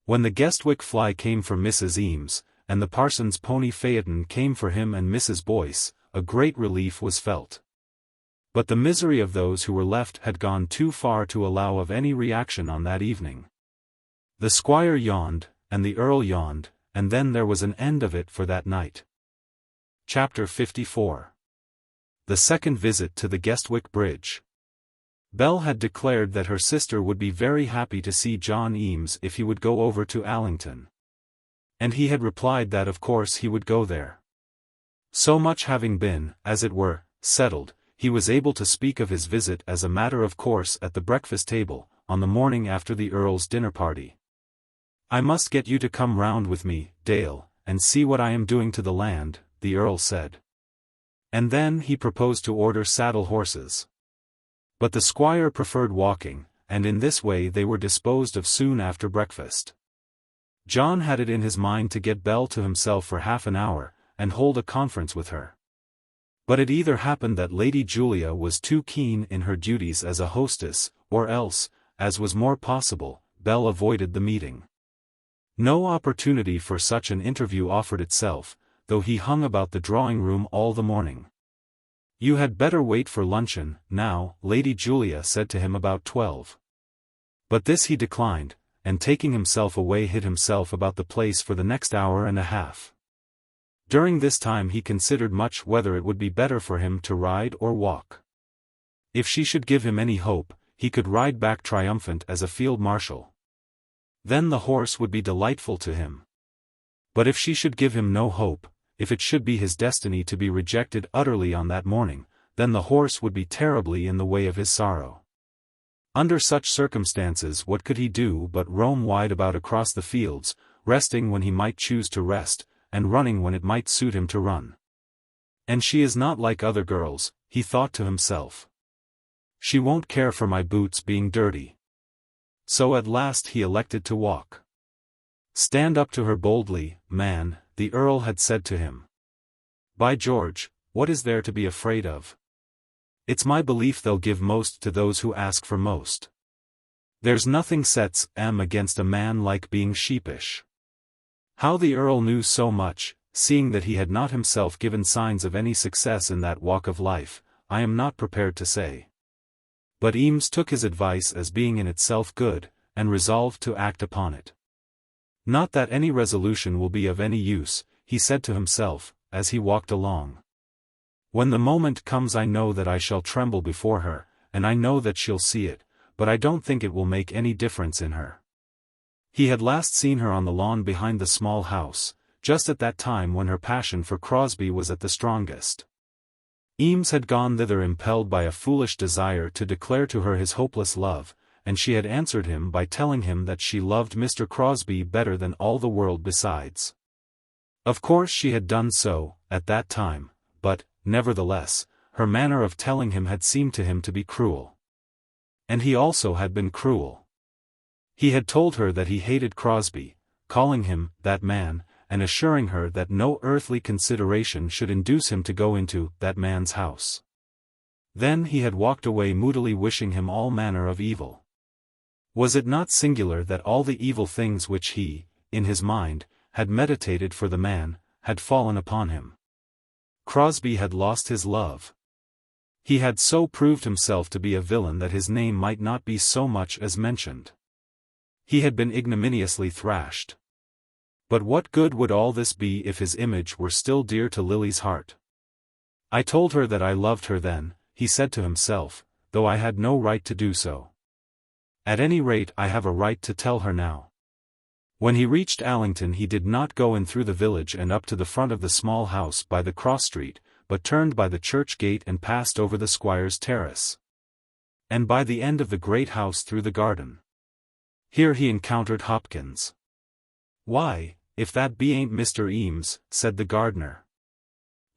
When the Guestwick fly came for Mrs. Eames, and the parson's pony phaeton came for him and Mrs. Boyce, a great relief was felt. But the misery of those who were left had gone too far to allow of any reaction on that evening. The squire yawned, and the Earl yawned, and then there was an end of it for that night. Chapter 54. The second visit to the Guestwick Bridge. Belle had declared that her sister would be very happy to see John Eames if he would go over to Allington. And he had replied that of course he would go there. So much having been, as it were, settled, he was able to speak of his visit as a matter of course at the breakfast table, on the morning after the Earl's dinner party. "I must get you to come round with me, Dale, and see what I am doing to the land," the Earl said. And then he proposed to order saddle horses. But the squire preferred walking, and in this way they were disposed of soon after breakfast. John had it in his mind to get Belle to himself for half an hour, and hold a conference with her. But it either happened that Lady Julia was too keen in her duties as a hostess, or else, as was more possible, Belle avoided the meeting. No opportunity for such an interview offered itself, though he hung about the drawing-room all the morning. "You had better wait for luncheon, now," Lady Julia said to him about 12. But this he declined, and taking himself away hid himself about the place for the next hour and a half. During this time he considered much whether it would be better for him to ride or walk. If she should give him any hope, he could ride back triumphant as a field marshal. Then the horse would be delightful to him. But if she should give him no hope, if it should be his destiny to be rejected utterly on that morning, then the horse would be terribly in the way of his sorrow. Under such circumstances what could he do but roam wide about across the fields, resting when he might choose to rest, and running when it might suit him to run. And she is not like other girls, he thought to himself. She won't care for my boots being dirty. So at last he elected to walk. "Stand up to her boldly, man," the Earl had said to him. "By George, what is there to be afraid of? It's my belief they'll give most to those who ask for most. There's nothing sets against a man like being sheepish." How the Earl knew so much, seeing that he had not himself given signs of any success in that walk of life, I am not prepared to say. But Eames took his advice as being in itself good, and resolved to act upon it. "Not that any resolution will be of any use," he said to himself, as he walked along. "When the moment comes I know that I shall tremble before her, and I know that she'll see it, but I don't think it will make any difference in her." He had last seen her on the lawn behind the small house, just at that time when her passion for Crosbie was at the strongest. Eames had gone thither impelled by a foolish desire to declare to her his hopeless love, and she had answered him by telling him that she loved Mr. Crosbie better than all the world besides. Of course she had done so, at that time, but, nevertheless, her manner of telling him had seemed to him to be cruel. And he also had been cruel. He had told her that he hated Crosbie, calling him "that man," and assuring her that no earthly consideration should induce him to go into "that man's house." Then he had walked away moodily wishing him all manner of evil. Was it not singular that all the evil things which he, in his mind, had meditated for the man, had fallen upon him? Crosbie had lost his love. He had so proved himself to be a villain that his name might not be so much as mentioned. He had been ignominiously thrashed. But what good would all this be if his image were still dear to Lily's heart? "I told her that I loved her then," he said to himself, "though I had no right to do so. At any rate I have a right to tell her now." When he reached Allington he did not go in through the village and up to the front of the small house by the cross street, but turned by the church gate and passed over the squire's terrace, and by the end of the great house through the garden. Here he encountered Hopkins. "Why, if that be ain't Mr. Eames," said the gardener.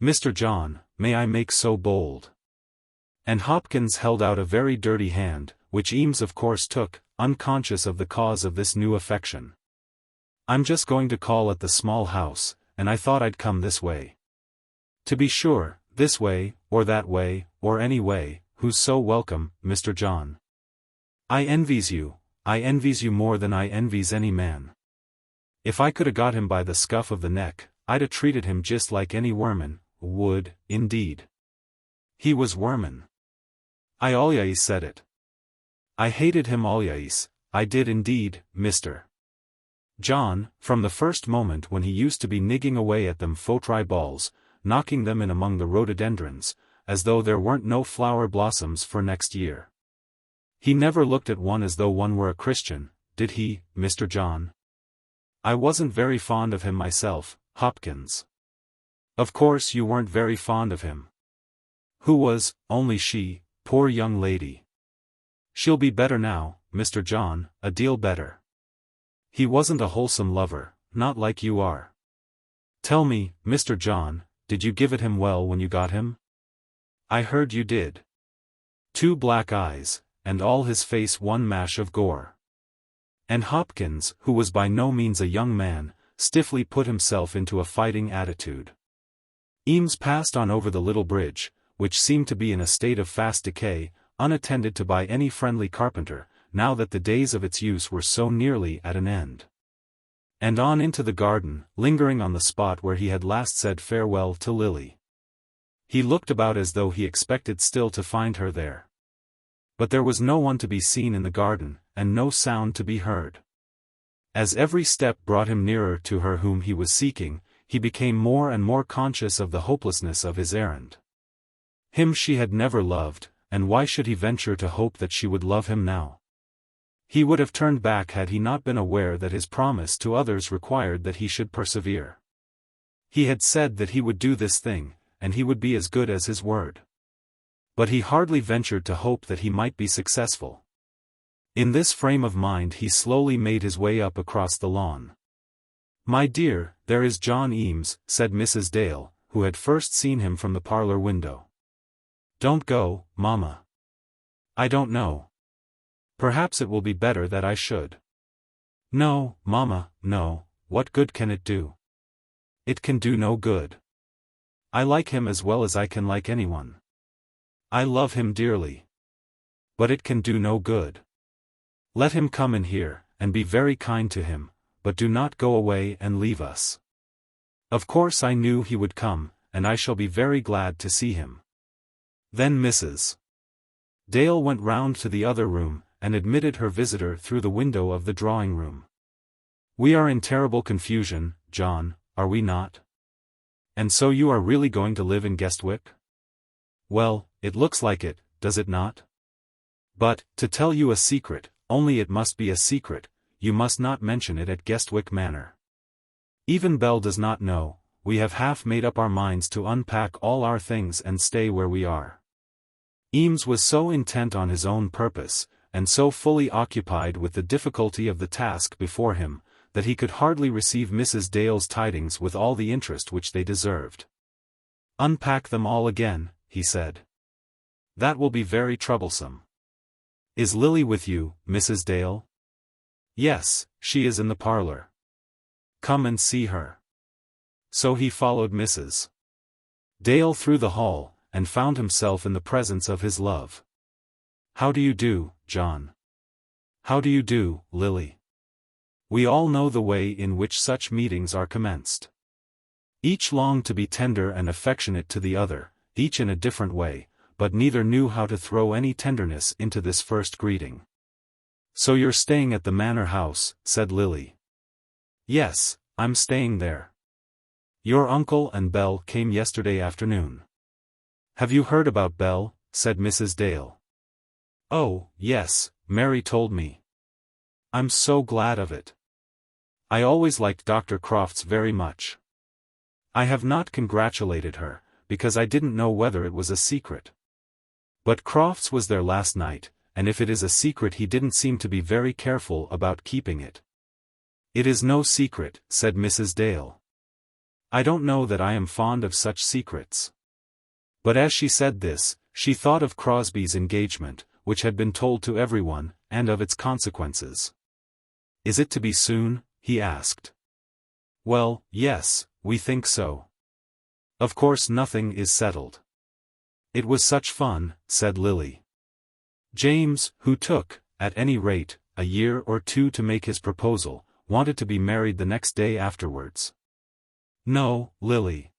"Mr. John, may I make so bold?" And Hopkins held out a very dirty hand, which Eames of course took, unconscious of the cause of this new affection. "I'm just going to call at the small house, and I thought I'd come this way." "To be sure, this way, or that way, or any way, who's so welcome, Mr. John. I envies you more than I envies any man. If I could a got him by the scuff of the neck, I'd a treated him just like any werman, would, indeed. He was werman. I always said it. I hated him always, I did indeed, Mr. John, from the first moment when he used to be nigging away at them faux balls, knocking them in among the rhododendrons, as though there weren't no flower blossoms for next year. He never looked at one as though one were a Christian, did he, Mr. John? I wasn't very fond of him myself, Hopkins. Of course you weren't very fond of him. Who was, only she, poor young lady. She'll be better now, Mr. John, a deal better. He wasn't a wholesome lover, not like you are. Tell me, Mr. John, did you give it him well when you got him? I heard you did. 2 black eyes, and all his face one mash of gore. And Hopkins, who was by no means a young man, stiffly put himself into a fighting attitude. Eames passed on over the little bridge, which seemed to be in a state of fast decay, unattended to by any friendly carpenter, now that the days of its use were so nearly at an end. And on into the garden, lingering on the spot where he had last said farewell to Lily. He looked about as though he expected still to find her there. But there was no one to be seen in the garden, and no sound to be heard. As every step brought him nearer to her whom he was seeking, he became more and more conscious of the hopelessness of his errand. Him she had never loved, and why should he venture to hope that she would love him now? He would have turned back had he not been aware that his promise to others required that he should persevere. He had said that he would do this thing, and he would be as good as his word. But he hardly ventured to hope that he might be successful. In this frame of mind he slowly made his way up across the lawn. "My dear, there is John Eames," said Mrs. Dale, who had first seen him from the parlor window. "Don't go, Mamma. I don't know. Perhaps it will be better that I should." "No, Mamma, no, what good can it do?" "It can do no good. I like him as well as I can like anyone. I love him dearly. But it can do no good. Let him come in here, and be very kind to him, but do not go away and leave us. Of course I knew he would come, and I shall be very glad to see him." Then Mrs. Dale went round to the other room, and admitted her visitor through the window of the drawing-room. "We are in terrible confusion, John, are we not? And so you are really going to live in Guestwick? Well, it looks like it, does it not? But, to tell you a secret, only it must be a secret, you must not mention it at Guestwick Manor. Even Belle does not know, we have half made up our minds to unpack all our things and stay where we are." Eames was so intent on his own purpose, and so fully occupied with the difficulty of the task before him, that he could hardly receive Mrs. Dale's tidings with all the interest which they deserved. "Unpack them all again," he said. "That will be very troublesome. Is Lily with you, Mrs. Dale?" "Yes, she is in the parlor." "Come and see her." So he followed Mrs. Dale through the hall, and found himself in the presence of his love. "How do you do, John? How do you do, Lily?" We all know the way in which such meetings are commenced. Each longed to be tender and affectionate to the other, each in a different way, but neither knew how to throw any tenderness into this first greeting. "So you're staying at the manor house," said Lily. "Yes, I'm staying there. Your uncle and Belle came yesterday afternoon." "Have you heard about Belle?" said Mrs. Dale. "Oh, yes, Mary told me. I'm so glad of it. I always liked Dr. Crofts very much. I have not congratulated her, because I didn't know whether it was a secret. But Crofts was there last night, and if it is a secret he didn't seem to be very careful about keeping it." "It is no secret," said Mrs. Dale. "I don't know that I am fond of such secrets." But as she said this, she thought of Crosbie's engagement, which had been told to everyone, and of its consequences. "Is it to be soon?" he asked. "Well, yes, we think so. Of course nothing is settled." "It was such fun," said Lily. "James, who took, at any rate, a year or two to make his proposal, wanted to be married the next day afterwards." "No, Lily.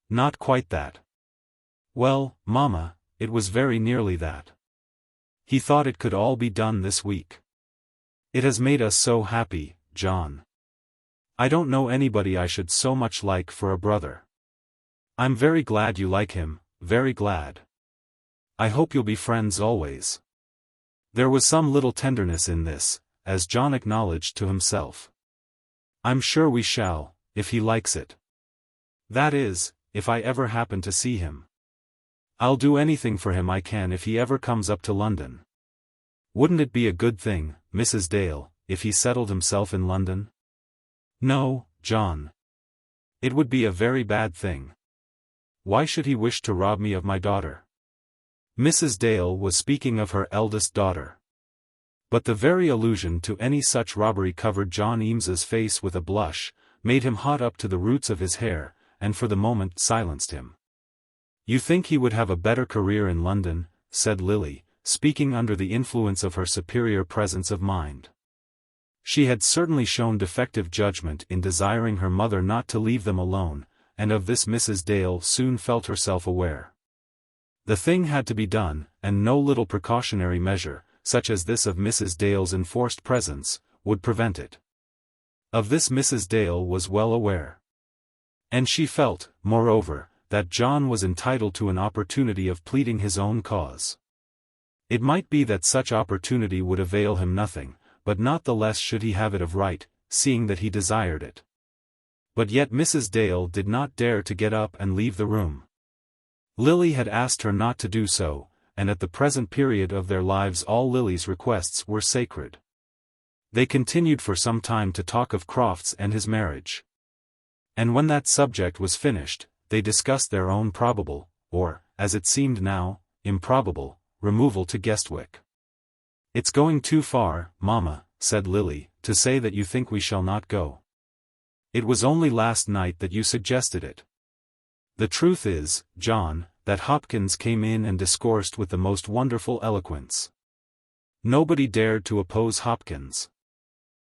Not quite that." "Well, Mamma, it was very nearly that. He thought it could all be done this week. It has made us so happy, John. I don't know anybody I should so much like for a brother. I'm very glad you like him, very glad. I hope you'll be friends always." There was some little tenderness in this, as John acknowledged to himself. "I'm sure we shall, if he likes it. That is, if I ever happen to see him. I'll do anything for him I can if he ever comes up to London. Wouldn't it be a good thing, Mrs. Dale, if he settled himself in London?" "No, John. It would be a very bad thing. Why should he wish to rob me of my daughter?" Mrs. Dale was speaking of her eldest daughter. But the very allusion to any such robbery covered John Eames's face with a blush, made him hot up to the roots of his hair, and for the moment silenced him. "You think he would have a better career in London?" said Lily, speaking under the influence of her superior presence of mind. She had certainly shown defective judgment in desiring her mother not to leave them alone, and of this Mrs. Dale soon felt herself aware. The thing had to be done, and no little precautionary measure, such as this of Mrs. Dale's enforced presence, would prevent it. Of this Mrs. Dale was well aware. And she felt, moreover, that John was entitled to an opportunity of pleading his own cause. It might be that such opportunity would avail him nothing, but not the less should he have it of right, seeing that he desired it. But yet Mrs. Dale did not dare to get up and leave the room. Lily had asked her not to do so, and at the present period of their lives all Lily's requests were sacred. They continued for some time to talk of Crofts and his marriage. And when that subject was finished, they discussed their own probable, or, as it seemed now, improbable, removal to Guestwick. "It's going too far, mamma," said Lily, "to say that you think we shall not go. It was only last night that you suggested it. The truth is, John, that Hopkins came in and discoursed with the most wonderful eloquence. Nobody dared to oppose Hopkins.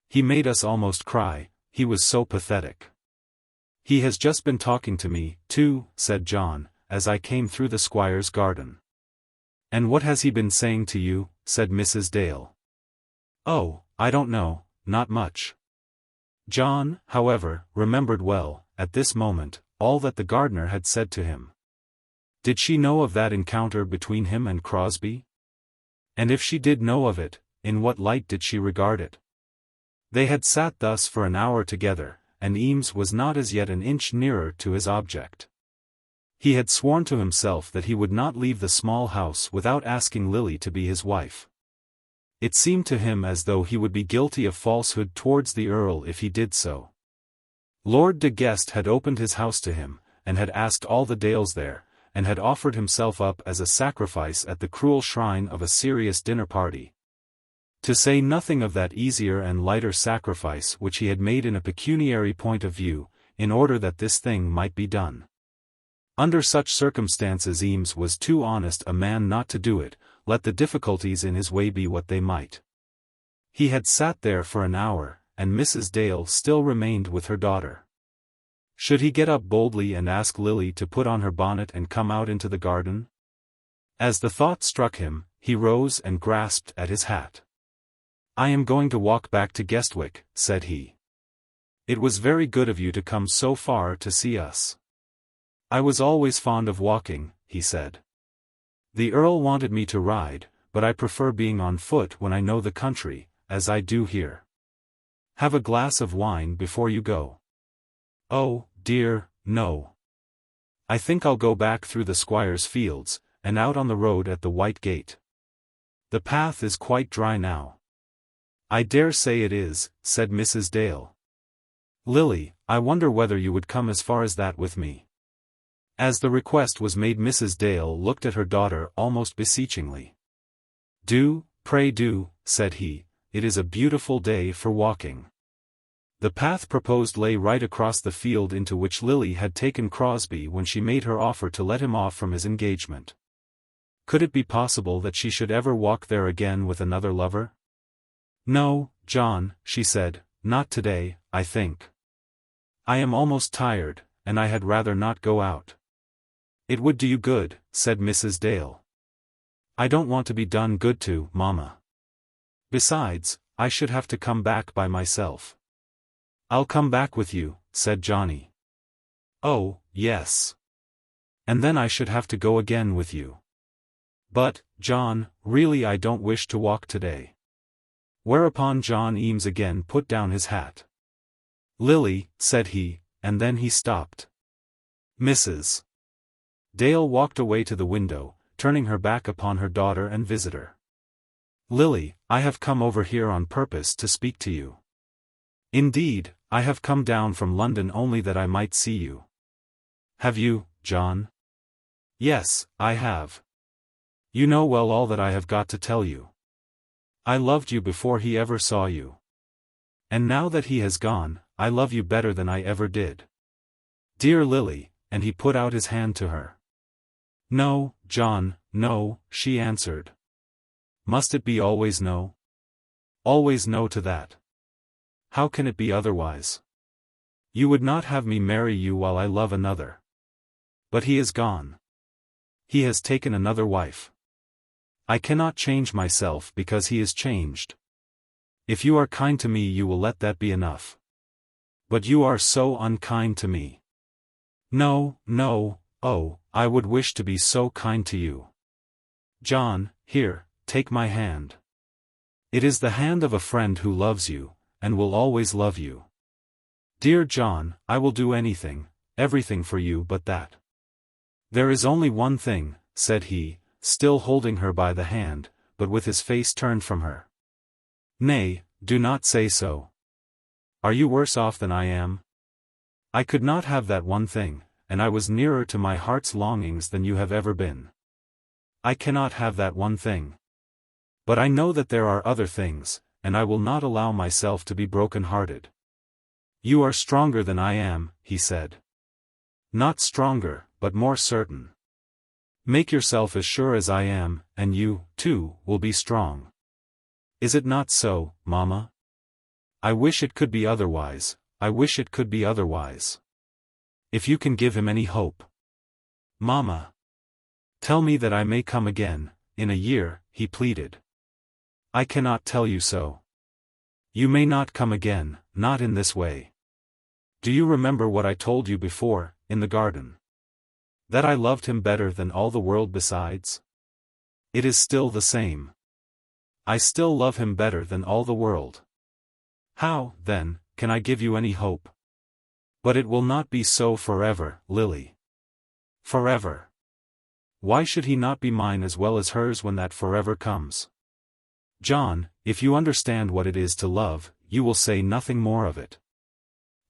He made us almost cry, he was so pathetic. He has just been talking to me, too," said John, "as I came through the squire's garden." "And what has he been saying to you?" said Mrs. Dale. "Oh, I don't know, not much." John, however, remembered well, at this moment, all that the gardener had said to him. Did she know of that encounter between him and Crosbie? And if she did know of it, in what light did she regard it? They had sat thus for an hour together, and Eames was not as yet an inch nearer to his object. He had sworn to himself that he would not leave the small house without asking Lily to be his wife. It seemed to him as though he would be guilty of falsehood towards the Earl if he did so. Lord de Guest had opened his house to him, and had asked all the Dales there, and had offered himself up as a sacrifice at the cruel shrine of a serious dinner party. To say nothing of that easier and lighter sacrifice which he had made in a pecuniary point of view, in order that this thing might be done. Under such circumstances Eames was too honest a man not to do it, let the difficulties in his way be what they might. He had sat there for an hour, and Mrs. Dale still remained with her daughter. Should he get up boldly and ask Lily to put on her bonnet and come out into the garden? As the thought struck him, he rose and grasped at his hat. "I am going to walk back to Guestwick," said he. "It was very good of you to come so far to see us." "I was always fond of walking," he said. "The Earl wanted me to ride, but I prefer being on foot when I know the country, as I do here. Have a glass of wine before you go." "Oh, dear, no. I think I'll go back through the squire's fields, and out on the road at the White Gate. The path is quite dry now." "I dare say it is," said Mrs. Dale. "Lily, I wonder whether you would come as far as that with me." As the request was made Mrs. Dale looked at her daughter almost beseechingly. "Do, pray do," said he, "it is a beautiful day for walking." The path proposed lay right across the field into which Lily had taken Crosbie when she made her offer to let him off from his engagement. Could it be possible that she should ever walk there again with another lover? "No, John," she said, "not today, I think. I am almost tired, and I had rather not go out." "It would do you good," said Mrs. Dale. "I don't want to be done good to, mamma. Besides, I should have to come back by myself." "I'll come back with you," said Johnny. "Oh, yes. And then I should have to go again with you. But, John, really I don't wish to walk today." Whereupon John Eames again put down his hat. "Lily," said he, and then he stopped. Mrs. Dale walked away to the window, turning her back upon her daughter and visitor. "Lily, I have come over here on purpose to speak to you. Indeed, I have come down from London only that I might see you." "Have you, John?" "Yes, I have. You know well all that I have got to tell you. I loved you before he ever saw you. And now that he has gone, I love you better than I ever did. Dear Lily," and he put out his hand to her. "No, John, no," she answered. "Must it be always no? Always no to that? How can it be otherwise? You would not have me marry you while I love another. But he is gone. He has taken another wife. I cannot change myself because he is changed. If you are kind to me you will let that be enough. But you are so unkind to me. No, no, oh, I would wish to be so kind to you. John, here, take my hand. It is the hand of a friend who loves you, and will always love you. Dear John, I will do anything, everything for you but that. There is only one thing, said he, still holding her by the hand, but with his face turned from her. Nay, do not say so. Are you worse off than I am? I could not have that one thing, and I was nearer to my heart's longings than you have ever been. I cannot have that one thing. But I know that there are other things, and I will not allow myself to be broken-hearted. You are stronger than I am, he said. Not stronger, but more certain. Make yourself as sure as I am, and you, too, will be strong. Is it not so, Mamma? I wish it could be otherwise, I wish it could be otherwise. If you can give him any hope. Mamma. Tell me that I may come again, in a year, he pleaded. I cannot tell you so. You may not come again, not in this way. Do you remember what I told you before, in the garden? That I loved him better than all the world besides? It is still the same. I still love him better than all the world. How, then, can I give you any hope? But it will not be so forever, Lily. Forever. Why should he not be mine as well as hers when that forever comes? John, if you understand what it is to love, you will say nothing more of it.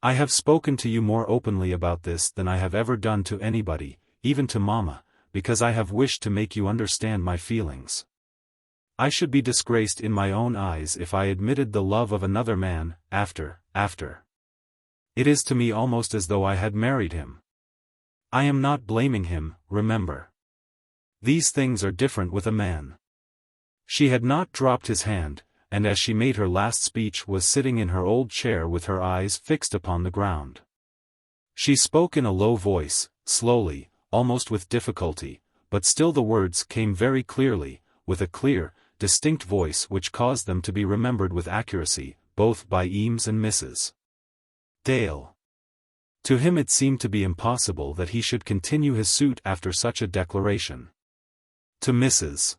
I have spoken to you more openly about this than I have ever done to anybody, even to Mamma, because I have wished to make you understand my feelings. I should be disgraced in my own eyes if I admitted the love of another man, after. It is to me almost as though I had married him. I am not blaming him, remember. These things are different with a man. She had not dropped his hand, and as she made her last speech was sitting in her old chair with her eyes fixed upon the ground. She spoke in a low voice, slowly, almost with difficulty, but still the words came very clearly, with a clear, distinct voice which caused them to be remembered with accuracy, both by Eames and Mrs. Dale. To him it seemed to be impossible that he should continue his suit after such a declaration. To Mrs.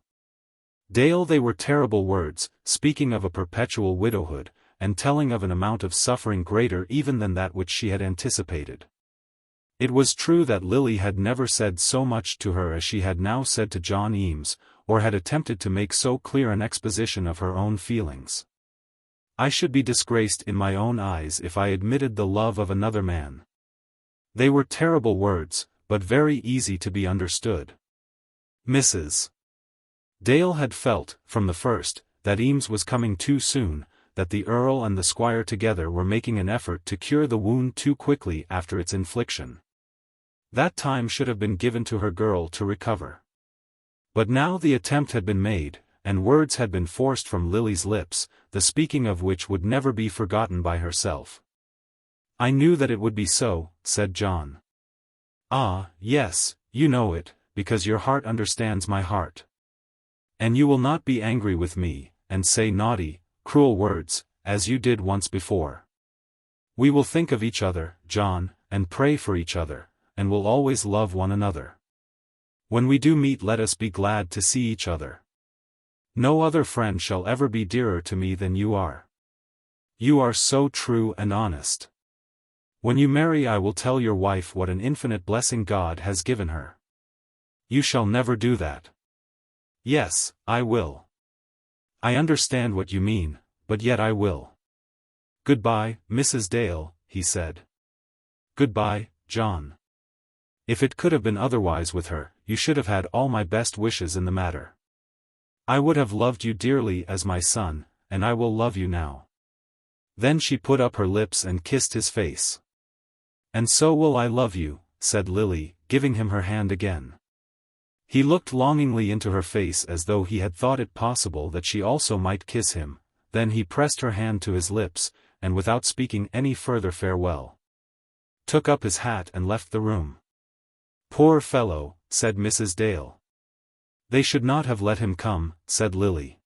Dale they were terrible words, speaking of a perpetual widowhood, and telling of an amount of suffering greater even than that which she had anticipated. It was true that Lily had never said so much to her as she had now said to John Eames, or had attempted to make so clear an exposition of her own feelings. I should be disgraced in my own eyes if I admitted the love of another man. They were terrible words, but very easy to be understood. Mrs. Dale had felt, from the first, that Eames was coming too soon, that the Earl and the Squire together were making an effort to cure the wound too quickly after its infliction. That time should have been given to her girl to recover. But now the attempt had been made, and words had been forced from Lily's lips, the speaking of which would never be forgotten by herself. I knew that it would be so, said John. Ah, yes, you know it, because your heart understands my heart. And you will not be angry with me, and say naughty, cruel words, as you did once before. We will think of each other, John, and pray for each other, and will always love one another. When we do meet let us be glad to see each other. No other friend shall ever be dearer to me than you are. You are so true and honest. When you marry I will tell your wife what an infinite blessing God has given her. You shall never do that. Yes, I will. I understand what you mean, but yet I will. Goodbye, Mrs. Dale, he said. Goodbye, John. If it could have been otherwise with her, you should have had all my best wishes in the matter. I would have loved you dearly as my son, and I will love you now. Then she put up her lips and kissed his face. And so will I love you, said Lily, giving him her hand again. He looked longingly into her face as though he had thought it possible that she also might kiss him, then he pressed her hand to his lips, and without speaking any further farewell. took up his hat and left the room. "Poor fellow," said Mrs. Dale. "They should not have let him come," said Lily.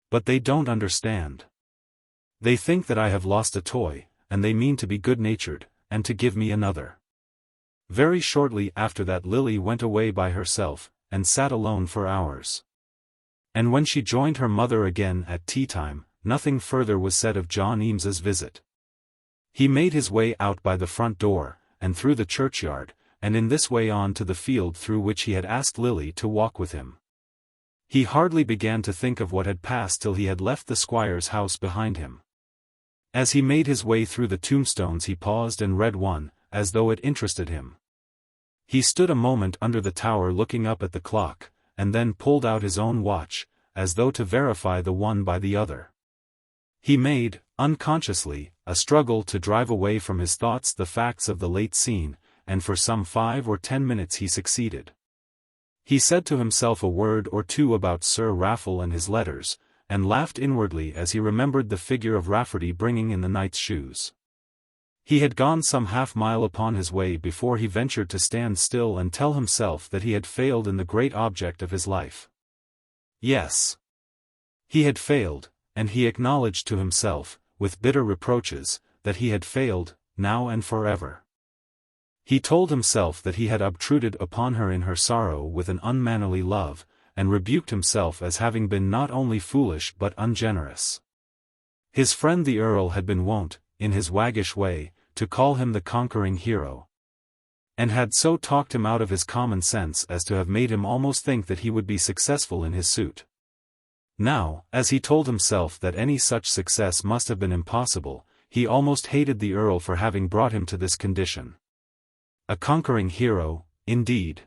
"But they don't understand. They think that I have lost a toy, and they mean to be good-natured, and to give me another." Very shortly after that Lily went away by herself, and sat alone for hours. And when she joined her mother again at tea-time, nothing further was said of John Eames's visit. He made his way out by the front door, and through the churchyard, and in this way on to the field through which he had asked Lily to walk with him. He hardly began to think of what had passed till he had left the squire's house behind him. As he made his way through the tombstones he paused and read one, as though it interested him. He stood a moment under the tower looking up at the clock, and then pulled out his own watch, as though to verify the one by the other. He made, unconsciously, a struggle to drive away from his thoughts the facts of the late scene, and for some 5 or 10 minutes he succeeded. He said to himself a word or two about Sir Raffle and his letters, and laughed inwardly as he remembered the figure of Rafferty bringing in the knight's shoes. He had gone some half-mile upon his way before he ventured to stand still and tell himself that he had failed in the great object of his life. Yes. He had failed, and he acknowledged to himself, with bitter reproaches, that he had failed, now and forever. He told himself that he had obtruded upon her in her sorrow with an unmannerly love, and rebuked himself as having been not only foolish but ungenerous. His friend the Earl had been wont, in his waggish way, to call him the conquering hero, and had so talked him out of his common sense as to have made him almost think that he would be successful in his suit. Now, as he told himself that any such success must have been impossible, he almost hated the Earl for having brought him to this condition. A conquering hero, indeed.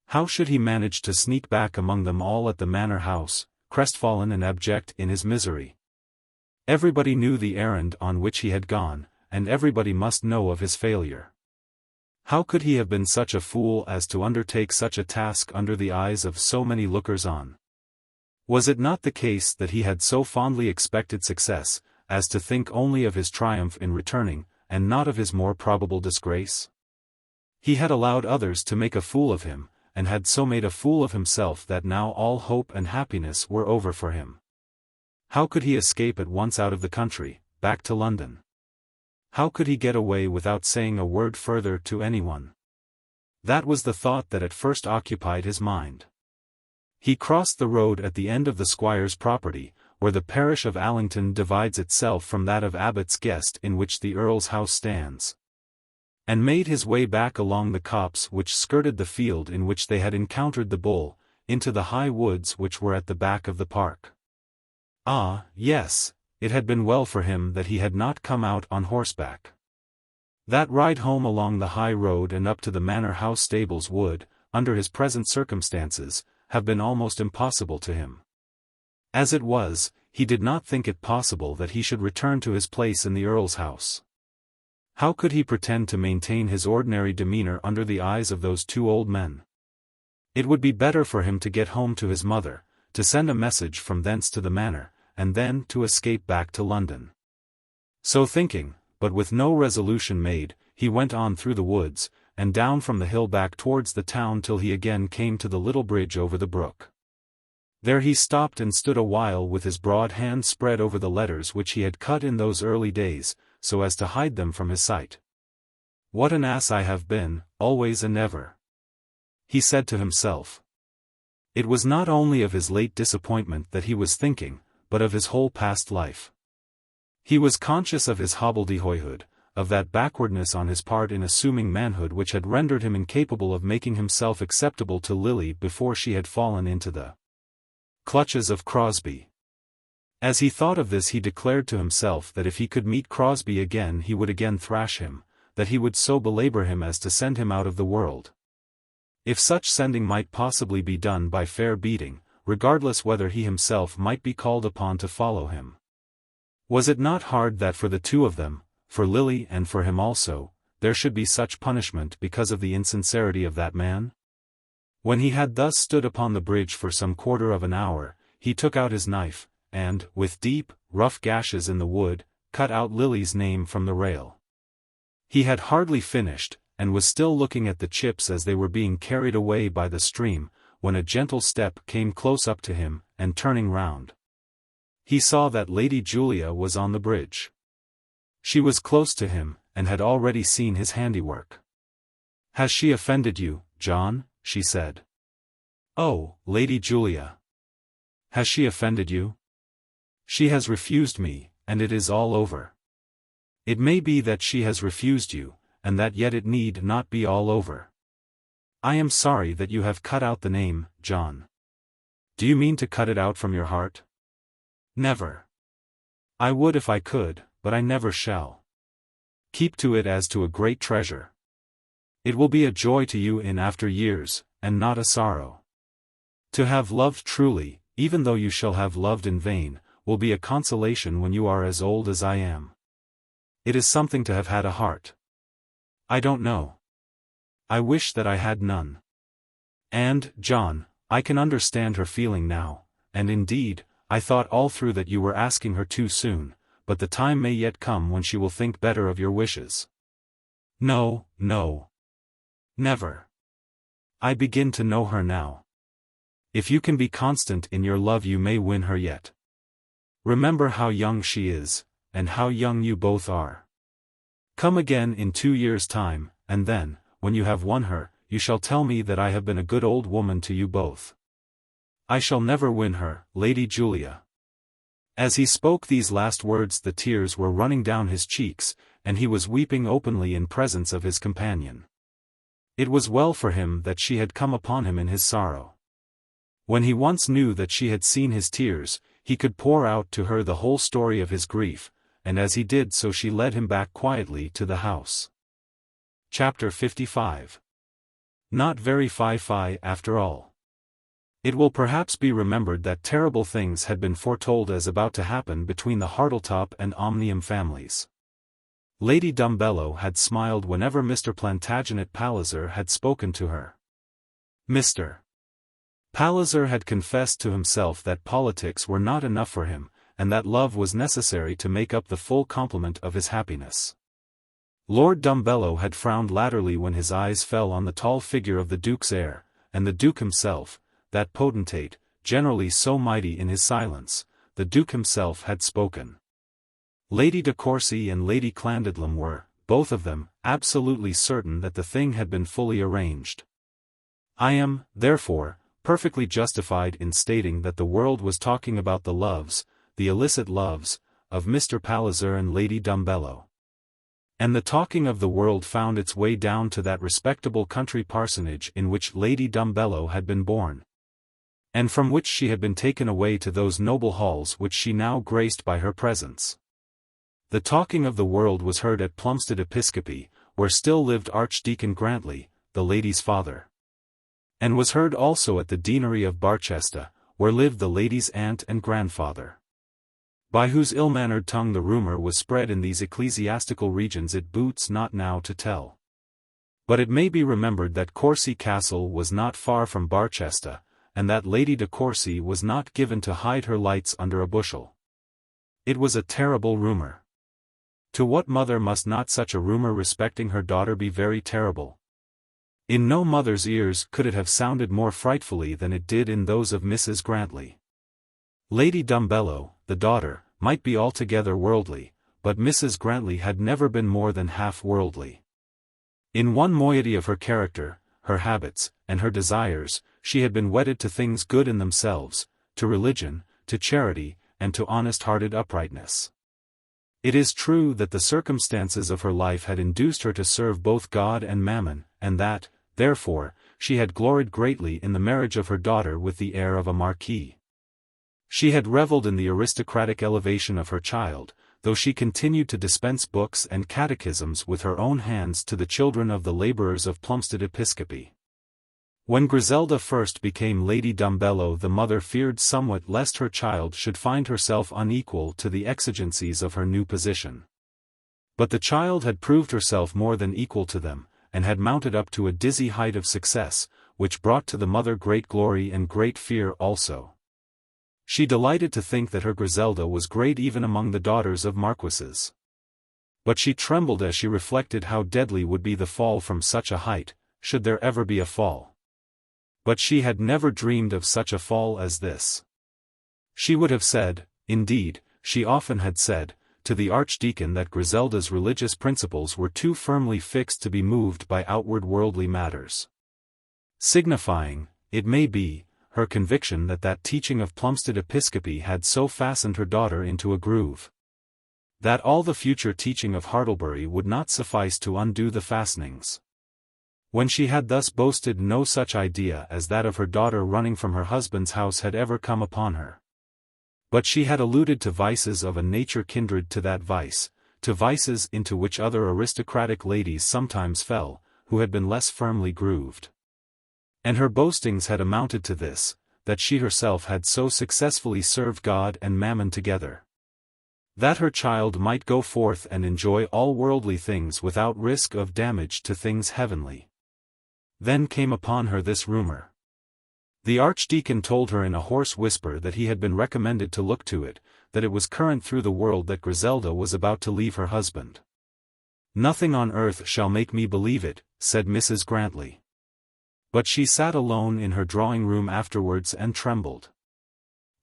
How should he manage to sneak back among them all at the manor house, crestfallen and abject in his misery? Everybody knew the errand on which he had gone, and everybody must know of his failure. How could he have been such a fool as to undertake such a task under the eyes of so many lookers-on? Was it not the case that he had so fondly expected success, as to think only of his triumph in returning, and not of his more probable disgrace? He had allowed others to make a fool of him, and had so made a fool of himself that now all hope and happiness were over for him. How could he escape at once out of the country, back to London? How could he get away without saying a word further to anyone? That was the thought that at first occupied his mind. He crossed the road at the end of the squire's property, where the parish of Allington divides itself from that of Abbot's Guest in which the Earl's house stands, and made his way back along the copse which skirted the field in which they had encountered the bull, into the high woods which were at the back of the park. Ah, yes, it had been well for him that he had not come out on horseback. That ride home along the high road and up to the manor house stables would, under his present circumstances, have been almost impossible to him. As it was, he did not think it possible that he should return to his place in the Earl's house. How could he pretend to maintain his ordinary demeanor under the eyes of those two old men? It would be better for him to get home to his mother, to send a message from thence to the manor, and then to escape back to London. So thinking, but with no resolution made, he went on through the woods, and down from the hill back towards the town till he again came to the little bridge over the brook. There he stopped and stood a while with his broad hand spread over the letters which he had cut in those early days, so as to hide them from his sight. "What an ass I have been, always and ever," he said to himself. It was not only of his late disappointment that he was thinking, but of his whole past life. He was conscious of his hobbledehoyhood, of that backwardness on his part in assuming manhood which had rendered him incapable of making himself acceptable to Lily before she had fallen into the clutches of Crosbie. As he thought of this he declared to himself that if he could meet Crosbie again he would again thrash him, that he would so belabor him as to send him out of the world. If such sending might possibly be done by fair beating, regardless whether he himself might be called upon to follow him. Was it not hard that for the two of them, for Lily and for him also, there should be such punishment because of the insincerity of that man? When he had thus stood upon the bridge for some quarter of an hour, he took out his knife, and, with deep, rough gashes in the wood, cut out Lily's name from the rail. He had hardly finished, and was still looking at the chips as they were being carried away by the stream, when a gentle step came close up to him, and turning round, he saw that Lady Julia was on the bridge. She was close to him, and had already seen his handiwork. "Has she offended you, John?" she said. "Oh, Lady Julia. Has she offended you? She has refused me, and it is all over." "It may be that she has refused you, and that yet it need not be all over. I am sorry that you have cut out the name, John. Do you mean to cut it out from your heart?" "Never. I would if I could, but I never shall. Keep to it as to a great treasure. It will be a joy to you in after years, and not a sorrow. To have loved truly, even though you shall have loved in vain, will be a consolation when you are as old as I am. It is something to have had a heart. I don't know. I wish that I had none. And, John, I can understand her feeling now, and indeed, I thought all through that you were asking her too soon, but the time may yet come when she will think better of your wishes." "No, no. Never. I begin to know her now. If you can be constant in your love you may win her yet. Remember how young she is, and how young you both are. Come again in 2 years' time, and then, when you have won her, you shall tell me that I have been a good old woman to you both. I shall never win her, Lady Julia." As he spoke these last words the tears were running down his cheeks, and he was weeping openly in presence of his companion. It was well for him that she had come upon him in his sorrow. When he once knew that she had seen his tears, he could pour out to her the whole story of his grief, and as he did so she led him back quietly to the house. Chapter 55. Not very fi-fi after all. It will perhaps be remembered that terrible things had been foretold as about to happen between the Hartletop and Omnium families. Lady Dumbello had smiled whenever Mr. Plantagenet Palliser had spoken to her. Mr. Palliser had confessed to himself that politics were not enough for him, and that love was necessary to make up the full complement of his happiness. Lord Dumbello had frowned latterly when his eyes fell on the tall figure of the Duke's heir, and the Duke himself, that potentate, generally so mighty in his silence, the Duke himself had spoken. Lady de Courcy and Lady Clandidlem were, both of them, absolutely certain that the thing had been fully arranged. I am, therefore, perfectly justified in stating that the world was talking about the loves, the illicit loves, of Mr. Palliser and Lady Dumbello. And the talking of the world found its way down to that respectable country parsonage in which Lady Dumbello had been born, and from which she had been taken away to those noble halls which she now graced by her presence. The talking of the world was heard at Plumstead Episcopi, where still lived Archdeacon Grantley, the lady's father. And was heard also at the deanery of Barchester, where lived the lady's aunt and grandfather. By whose ill-mannered tongue the rumour was spread in these ecclesiastical regions it boots not now to tell. But it may be remembered that Courcy Castle was not far from Barchester, and that Lady de Courcy was not given to hide her lights under a bushel. It was a terrible rumour. To what mother must not such a rumour respecting her daughter be very terrible? In no mother's ears could it have sounded more frightfully than it did in those of Mrs. Grantley. Lady Dumbello, the daughter, might be altogether worldly, but Mrs. Grantley had never been more than half worldly. In one moiety of her character, her habits, and her desires, she had been wedded to things good in themselves, to religion, to charity, and to honest-hearted uprightness. It is true that the circumstances of her life had induced her to serve both God and Mammon, and that, therefore, she had gloried greatly in the marriage of her daughter with the heir of a marquis. She had revelled in the aristocratic elevation of her child, though she continued to dispense books and catechisms with her own hands to the children of the labourers of Plumstead Episcopi. When Griselda first became Lady Dumbello, the mother feared somewhat lest her child should find herself unequal to the exigencies of her new position. But the child had proved herself more than equal to them, and had mounted up to a dizzy height of success, which brought to the mother great glory and great fear also. She delighted to think that her Griselda was great even among the daughters of marquises. But she trembled as she reflected how deadly would be the fall from such a height, should there ever be a fall. But she had never dreamed of such a fall as this. She would have said, indeed, she often had said, to the Archdeacon that Griselda's religious principles were too firmly fixed to be moved by outward worldly matters. Signifying, it may be, her conviction that teaching of Plumstead Episcopacy had so fastened her daughter into a groove, that all the future teaching of Hartlebury would not suffice to undo the fastenings. When she had thus boasted, no such idea as that of her daughter running from her husband's house had ever come upon her. But she had alluded to vices of a nature kindred to that vice, to vices into which other aristocratic ladies sometimes fell, who had been less firmly grooved. And her boastings had amounted to this, that she herself had so successfully served God and Mammon together, that her child might go forth and enjoy all worldly things without risk of damage to things heavenly. Then came upon her this rumor. The Archdeacon told her in a hoarse whisper that he had been recommended to look to it, that it was current through the world that Griselda was about to leave her husband. "Nothing on earth shall make me believe it," said Mrs. Grantley. But she sat alone in her drawing-room afterwards and trembled.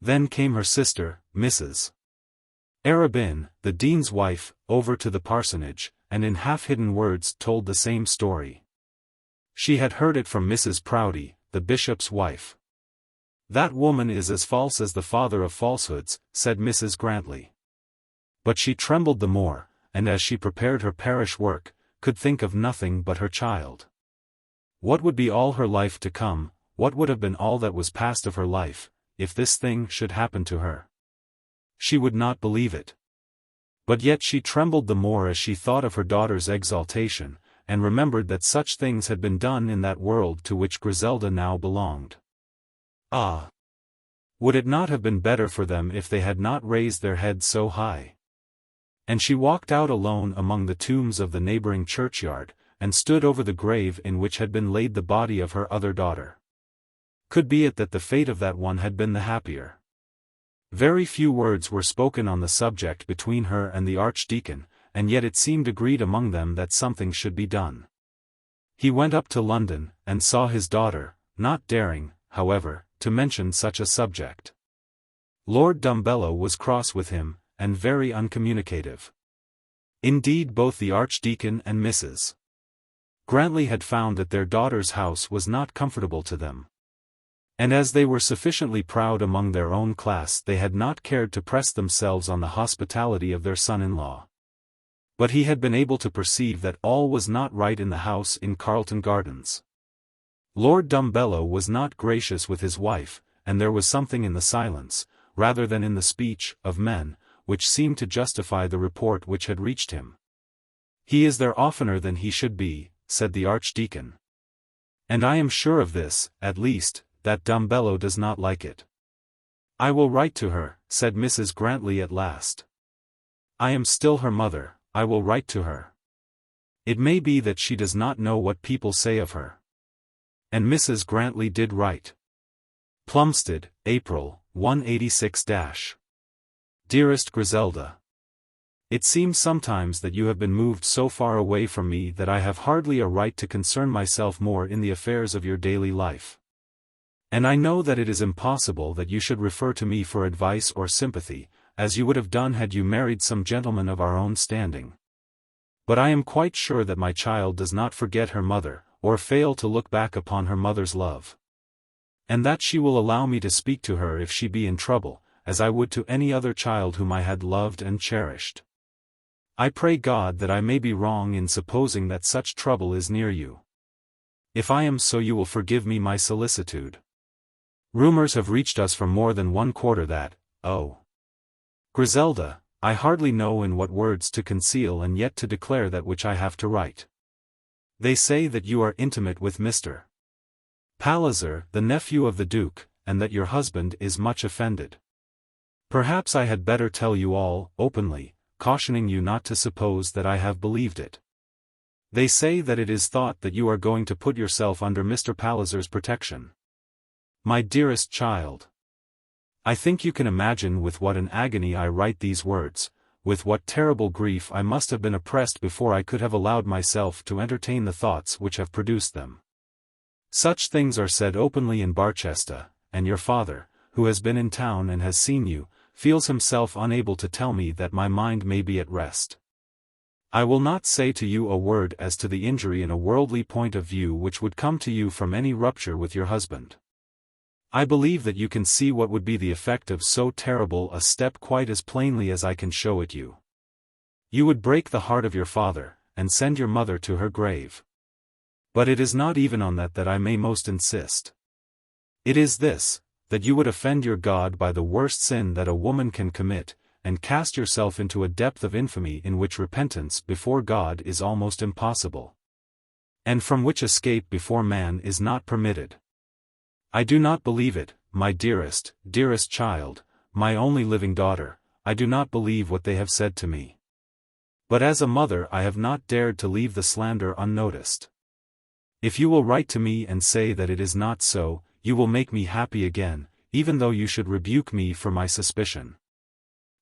Then came her sister, Mrs. Arabin, the dean's wife, over to the parsonage, and in half-hidden words told the same story. She had heard it from Mrs. Proudie, the bishop's wife. "That woman is as false as the father of falsehoods," said Mrs. Grantley. But she trembled the more, and as she prepared her parish work, could think of nothing but her child. What would be all her life to come, what would have been all that was past of her life, if this thing should happen to her? She would not believe it. But yet she trembled the more as she thought of her daughter's exaltation, and remembered that such things had been done in that world to which Griselda now belonged. Ah! Would it not have been better for them if they had not raised their heads so high? And she walked out alone among the tombs of the neighboring churchyard, and stood over the grave in which had been laid the body of her other daughter. Could be it that the fate of that one had been the happier. Very few words were spoken on the subject between her and the Archdeacon, and yet it seemed agreed among them that something should be done. He went up to London, and saw his daughter, not daring, however, to mention such a subject. Lord Dumbello was cross with him, and very uncommunicative. Indeed, both the Archdeacon and Mrs. Grantley had found that their daughter's house was not comfortable to them. And as they were sufficiently proud among their own class, they had not cared to press themselves on the hospitality of their son-in-law. But he had been able to perceive that all was not right in the house in Carlton Gardens. Lord Dumbello was not gracious with his wife, and there was something in the silence, rather than in the speech, of men, which seemed to justify the report which had reached him. "He is there oftener than he should be," said the Archdeacon. "And I am sure of this, at least, that Dumbello does not like it." "I will write to her," said Mrs. Grantley at last. "I am still her mother, I will write to her. It may be that she does not know what people say of her." And Mrs. Grantley did write. Plumstead, April, 186-. Dearest Griselda, it seems sometimes that you have been moved so far away from me that I have hardly a right to concern myself more in the affairs of your daily life. And I know that it is impossible that you should refer to me for advice or sympathy, as you would have done had you married some gentleman of our own standing. But I am quite sure that my child does not forget her mother, or fail to look back upon her mother's love. And that she will allow me to speak to her if she be in trouble, as I would to any other child whom I had loved and cherished. I pray God that I may be wrong in supposing that such trouble is near you. If I am so, you will forgive me my solicitude. Rumors have reached us from more than one quarter that, oh, Griselda, I hardly know in what words to conceal and yet to declare that which I have to write. They say that you are intimate with Mr. Palliser, the nephew of the Duke, and that your husband is much offended. Perhaps I had better tell you all, openly, cautioning you not to suppose that I have believed it. They say that it is thought that you are going to put yourself under Mr. Palliser's protection. My dearest child, I think you can imagine with what an agony I write these words, with what terrible grief I must have been oppressed before I could have allowed myself to entertain the thoughts which have produced them. Such things are said openly in Barchester, and your father, who has been in town and has seen you, feels himself unable to tell me that my mind may be at rest. I will not say to you a word as to the injury in a worldly point of view which would come to you from any rupture with your husband. I believe that you can see what would be the effect of so terrible a step quite as plainly as I can show it you. You would break the heart of your father, and send your mother to her grave. But it is not even on that I may most insist. It is this, that you would offend your God by the worst sin that a woman can commit, and cast yourself into a depth of infamy in which repentance before God is almost impossible, and from which escape before man is not permitted. I do not believe it, my dearest, dearest child, my only living daughter, I do not believe what they have said to me. But as a mother I have not dared to leave the slander unnoticed. If you will write to me and say that it is not so, you will make me happy again, even though you should rebuke me for my suspicion.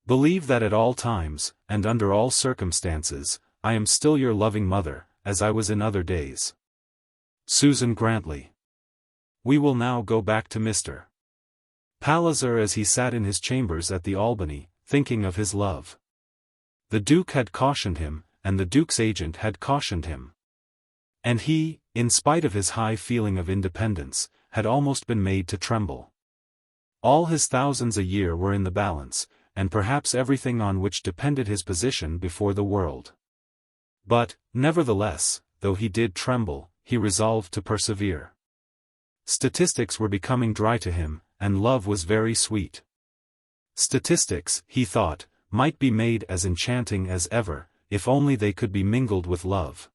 Believe that at all times, and under all circumstances, I am still your loving mother, as I was in other days. Susan Grantley. We will now go back to Mr. Palliser as he sat in his chambers at the Albany, thinking of his love. The Duke had cautioned him, and the Duke's agent had cautioned him. And he, in spite of his high feeling of independence, had almost been made to tremble. All his thousands a year were in the balance, and perhaps everything on which depended his position before the world. But, nevertheless, though he did tremble, he resolved to persevere. Statistics were becoming dry to him, and love was very sweet. Statistics, he thought, might be made as enchanting as ever, if only they could be mingled with love.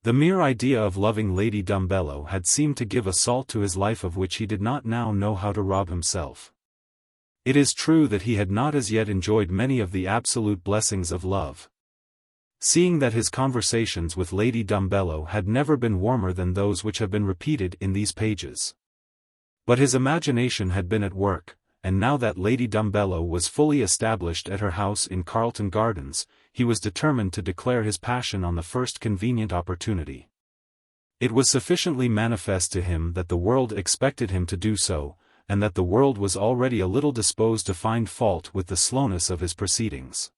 The mere idea of loving Lady Dumbello had seemed to give a salt to his life of which he did not now know how to rob himself. It is true that he had not as yet enjoyed many of the absolute blessings of love. Seeing that his conversations with Lady Dumbello had never been warmer than those which have been repeated in these pages. But his imagination had been at work, and now that Lady Dumbello was fully established at her house in Carlton Gardens, he was determined to declare his passion on the first convenient opportunity. It was sufficiently manifest to him that the world expected him to do so, and that the world was already a little disposed to find fault with the slowness of his proceedings.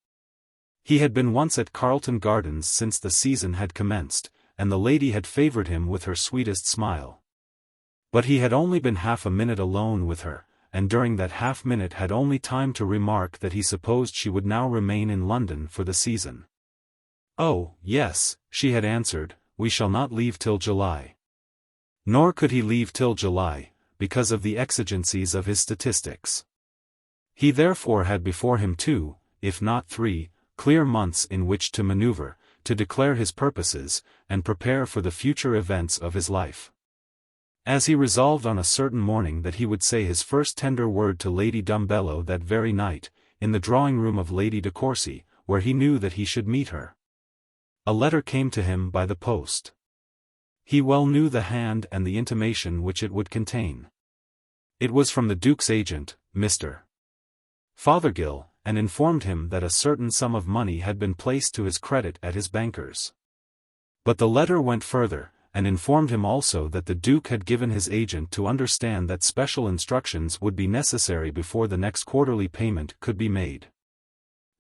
He had been once at Carlton Gardens since the season had commenced, and the lady had favoured him with her sweetest smile. But he had only been half a minute alone with her, and during that half-minute had only time to remark that he supposed she would now remain in London for the season. "Oh, yes," she had answered, "we shall not leave till July." Nor could he leave till July, because of the exigencies of his statistics. He therefore had before him 2, if not 3, clear months in which to maneuver, to declare his purposes, and prepare for the future events of his life. As he resolved on a certain morning that he would say his first tender word to Lady Dumbello that very night, in the drawing-room of Lady de Courcy, where he knew that he should meet her. A letter came to him by the post. He well knew the hand and the intimation which it would contain. It was from the Duke's agent, Mr. Fothergill, and informed him that a certain sum of money had been placed to his credit at his banker's. But the letter went further, and informed him also that the Duke had given his agent to understand that special instructions would be necessary before the next quarterly payment could be made.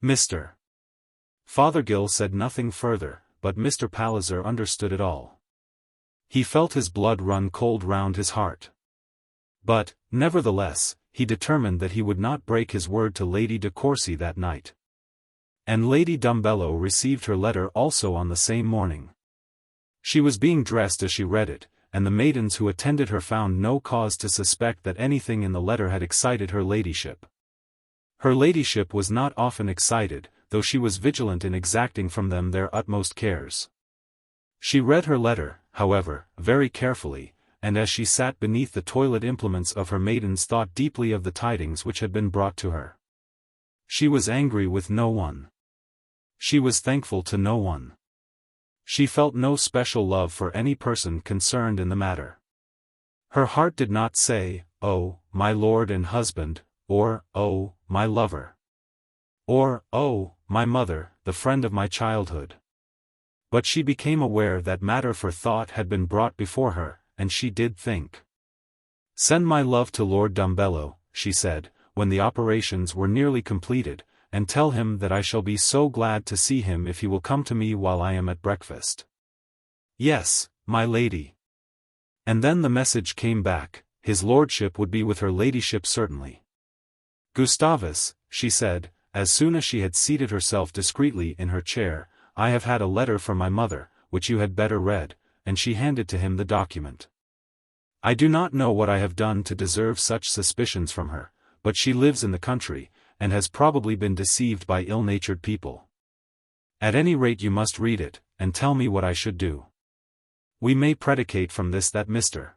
Mr. Fothergill said nothing further, but Mr. Palliser understood it all. He felt his blood run cold round his heart. But, nevertheless, he determined that he would not break his word to Lady de Courcy that night. And Lady Dumbello received her letter also on the same morning. She was being dressed as she read it, and the maidens who attended her found no cause to suspect that anything in the letter had excited her ladyship. Her ladyship was not often excited, though she was vigilant in exacting from them their utmost cares. She read her letter, however, very carefully, and as she sat beneath the toilet implements of her maidens thought deeply of the tidings which had been brought to her. She was angry with no one. She was thankful to no one. She felt no special love for any person concerned in the matter. Her heart did not say, "Oh, my lord and husband," or, "Oh, my lover." Or, oh, my mother, the friend of my childhood. But she became aware that matter for thought had been brought before her, and she did think. Send my love to Lord Dumbello, she said, when the operations were nearly completed, and tell him that I shall be so glad to see him if he will come to me while I am at breakfast. Yes, my lady. And then the message came back, his lordship would be with her ladyship certainly. Gustavus, she said, as soon as she had seated herself discreetly in her chair, I have had a letter from my mother, which you had better read, and she handed to him the document. I do not know what I have done to deserve such suspicions from her, but she lives in the country, and has probably been deceived by ill-natured people. At any rate you must read it, and tell me what I should do. We may predicate from this that Mr.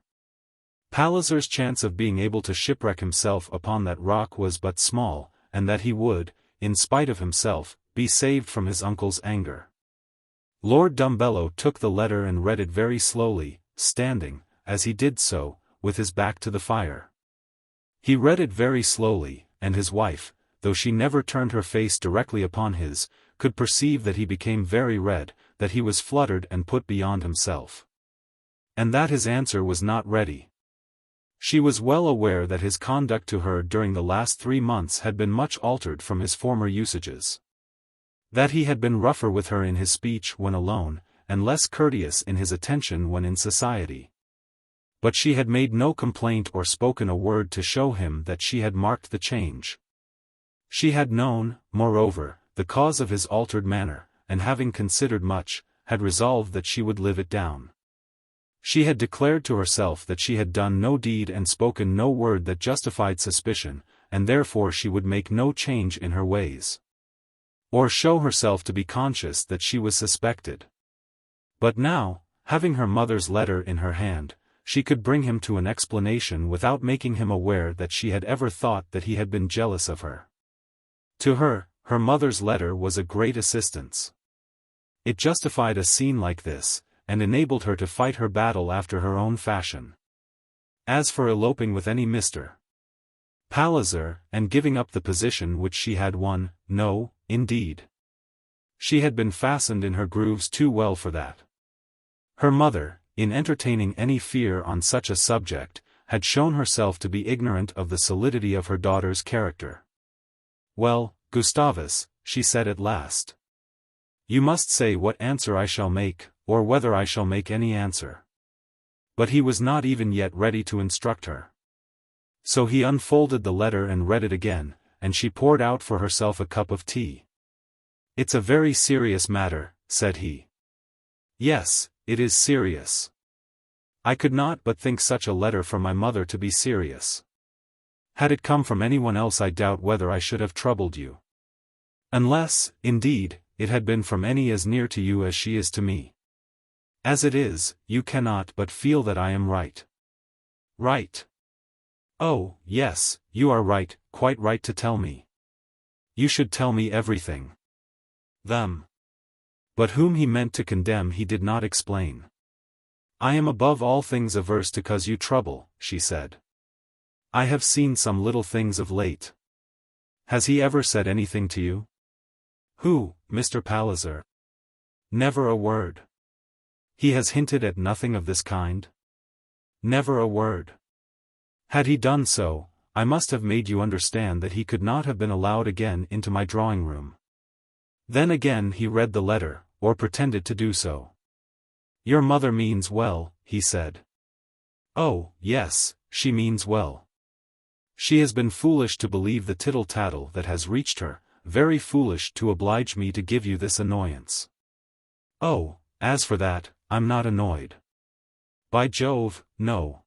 Palliser's chance of being able to shipwreck himself upon that rock was but small, and that he would, in spite of himself, be saved from his uncle's anger. Lord Dumbello took the letter and read it very slowly, standing, as he did so, with his back to the fire. He read it very slowly, and his wife, though she never turned her face directly upon his, could perceive that he became very red, that he was fluttered and put beyond himself. And that his answer was not ready. She was well aware that his conduct to her during the last 3 months had been much altered from his former usages. That he had been rougher with her in his speech when alone, and less courteous in his attention when in society. But she had made no complaint or spoken a word to show him that she had marked the change. She had known, moreover, the cause of his altered manner, and having considered much, had resolved that she would live it down. She had declared to herself that she had done no deed and spoken no word that justified suspicion, and therefore she would make no change in her ways, or show herself to be conscious that she was suspected. But now, having her mother's letter in her hand, she could bring him to an explanation without making him aware that she had ever thought that he had been jealous of her. To her, her mother's letter was a great assistance. It justified a scene like this, and enabled her to fight her battle after her own fashion. As for eloping with any Mr. Palliser, and giving up the position which she had won, no, indeed. She had been fastened in her grooves too well for that. Her mother, in entertaining any fear on such a subject, had shown herself to be ignorant of the solidity of her daughter's character. Well, Gustavus, she said at last. You must say what answer I shall make, or whether I shall make any answer. But he was not even yet ready to instruct her. So he unfolded the letter and read it again, and she poured out for herself a cup of tea. It's a very serious matter, said he. Yes, it is serious. I could not but think such a letter from my mother to be serious. Had it come from anyone else I doubt whether I should have troubled you. Unless, indeed, it had been from any as near to you as she is to me. As it is, you cannot but feel that I am right. Right. Oh, yes, you are right, quite right to tell me. You should tell me everything. Them. But whom he meant to condemn he did not explain. I am above all things averse to cause you trouble, she said. I have seen some little things of late. Has he ever said anything to you? Who, Mr. Palliser? Never a word. He has hinted at nothing of this kind? Never a word. Had he done so, I must have made you understand that he could not have been allowed again into my drawing-room. Then again he read the letter, or pretended to do so. Your mother means well, he said. Oh, yes, she means well. She has been foolish to believe the tittle-tattle that has reached her, very foolish to oblige me to give you this annoyance. Oh, as for that, I'm not annoyed. By Jove, no.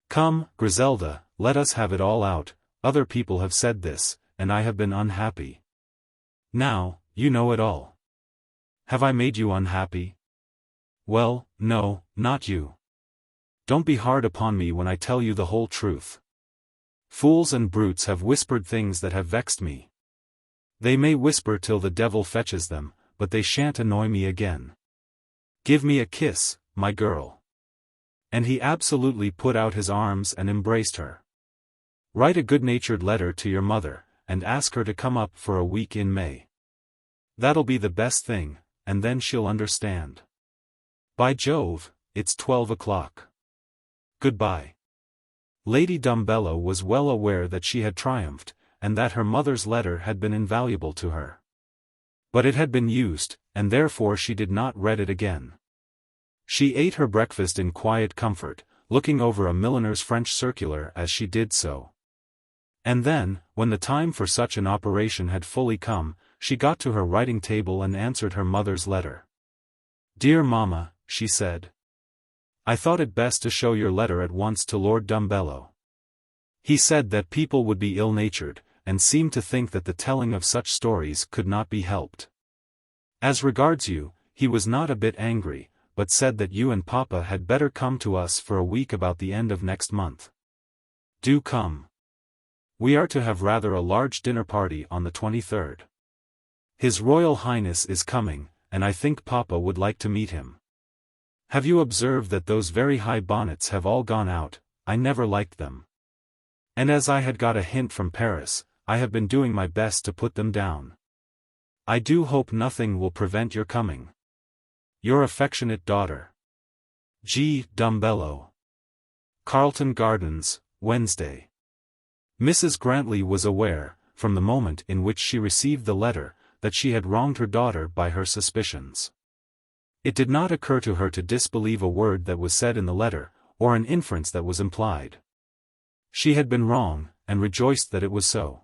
Come, Griselda, let us have it all out. Other people have said this, and I have been unhappy. Now, you know it all. Have I made you unhappy? Well, no, not you. Don't be hard upon me when I tell you the whole truth. Fools and brutes have whispered things that have vexed me. They may whisper till the devil fetches them, but they shan't annoy me again. Give me a kiss, my girl. And he absolutely put out his arms and embraced her. Write a good-natured letter to your mother, and ask her to come up for a week in May. That'll be the best thing, and then she'll understand. By Jove, it's 12 o'clock. Goodbye. Lady Dumbello was well aware that she had triumphed, and that her mother's letter had been invaluable to her. But it had been used, and therefore she did not read it again. She ate her breakfast in quiet comfort, looking over a milliner's French circular as she did so. And then, when the time for such an operation had fully come, she got to her writing table and answered her mother's letter. "Dear Mamma," she said, "I thought it best to show your letter at once to Lord Dumbello. He said that people would be ill-natured, and seemed to think that the telling of such stories could not be helped. As regards you, he was not a bit angry, but said that you and Papa had better come to us for a week about the end of next month. Do come. We are to have rather a large dinner party on the 23rd. His Royal Highness is coming, and I think Papa would like to meet him. Have you observed that those very high bonnets have all gone out? I never liked them. And as I had got a hint from Paris, I have been doing my best to put them down. I do hope nothing will prevent your coming. Your affectionate daughter, G. Dumbello. Carlton Gardens, Wednesday." Mrs. Grantley was aware, from the moment in which she received the letter, that she had wronged her daughter by her suspicions. It did not occur to her to disbelieve a word that was said in the letter, or an inference that was implied. She had been wrong, and rejoiced that it was so.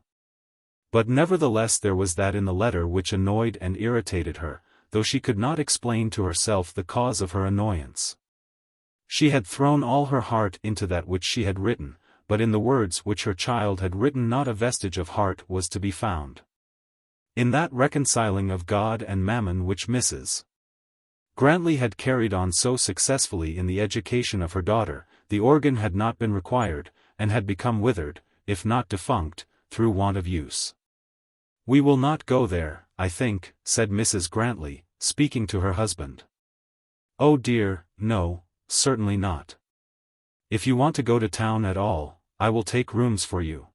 But nevertheless there was that in the letter which annoyed and irritated her, though she could not explain to herself the cause of her annoyance. She had thrown all her heart into that which she had written, but in the words which her child had written not a vestige of heart was to be found. In that reconciling of God and Mammon which Mrs. Grantley had carried on so successfully in the education of her daughter, the organ had not been required, and had become withered, if not defunct, through want of use. "We will not go there, I think," said Mrs. Grantley, speaking to her husband. "Oh dear, no, certainly not. If you want to go to town at all, I will take rooms for you.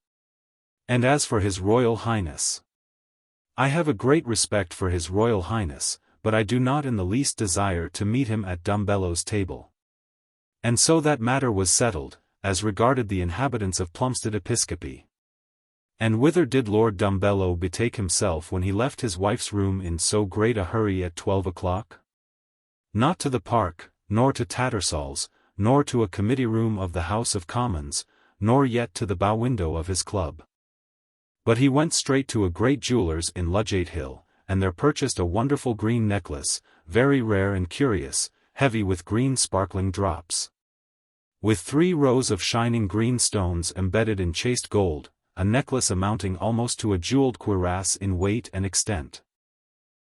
And as for His Royal Highness, I have a great respect for His Royal Highness, but I do not in the least desire to meet him at Dumbello's table." And so that matter was settled, as regarded the inhabitants of Plumstead Episcopi. And whither did Lord Dumbello betake himself when he left his wife's room in so great a hurry at 12 o'clock? Not to the Park, nor to Tattersall's, nor to a committee room of the House of Commons, nor yet to the bow window of his club. But he went straight to a great jeweller's in Ludgate Hill, and there purchased a wonderful green necklace, very rare and curious, heavy with green sparkling drops, with 3 rows of shining green stones embedded in chased gold, a necklace amounting almost to a jewelled cuirass in weight and extent.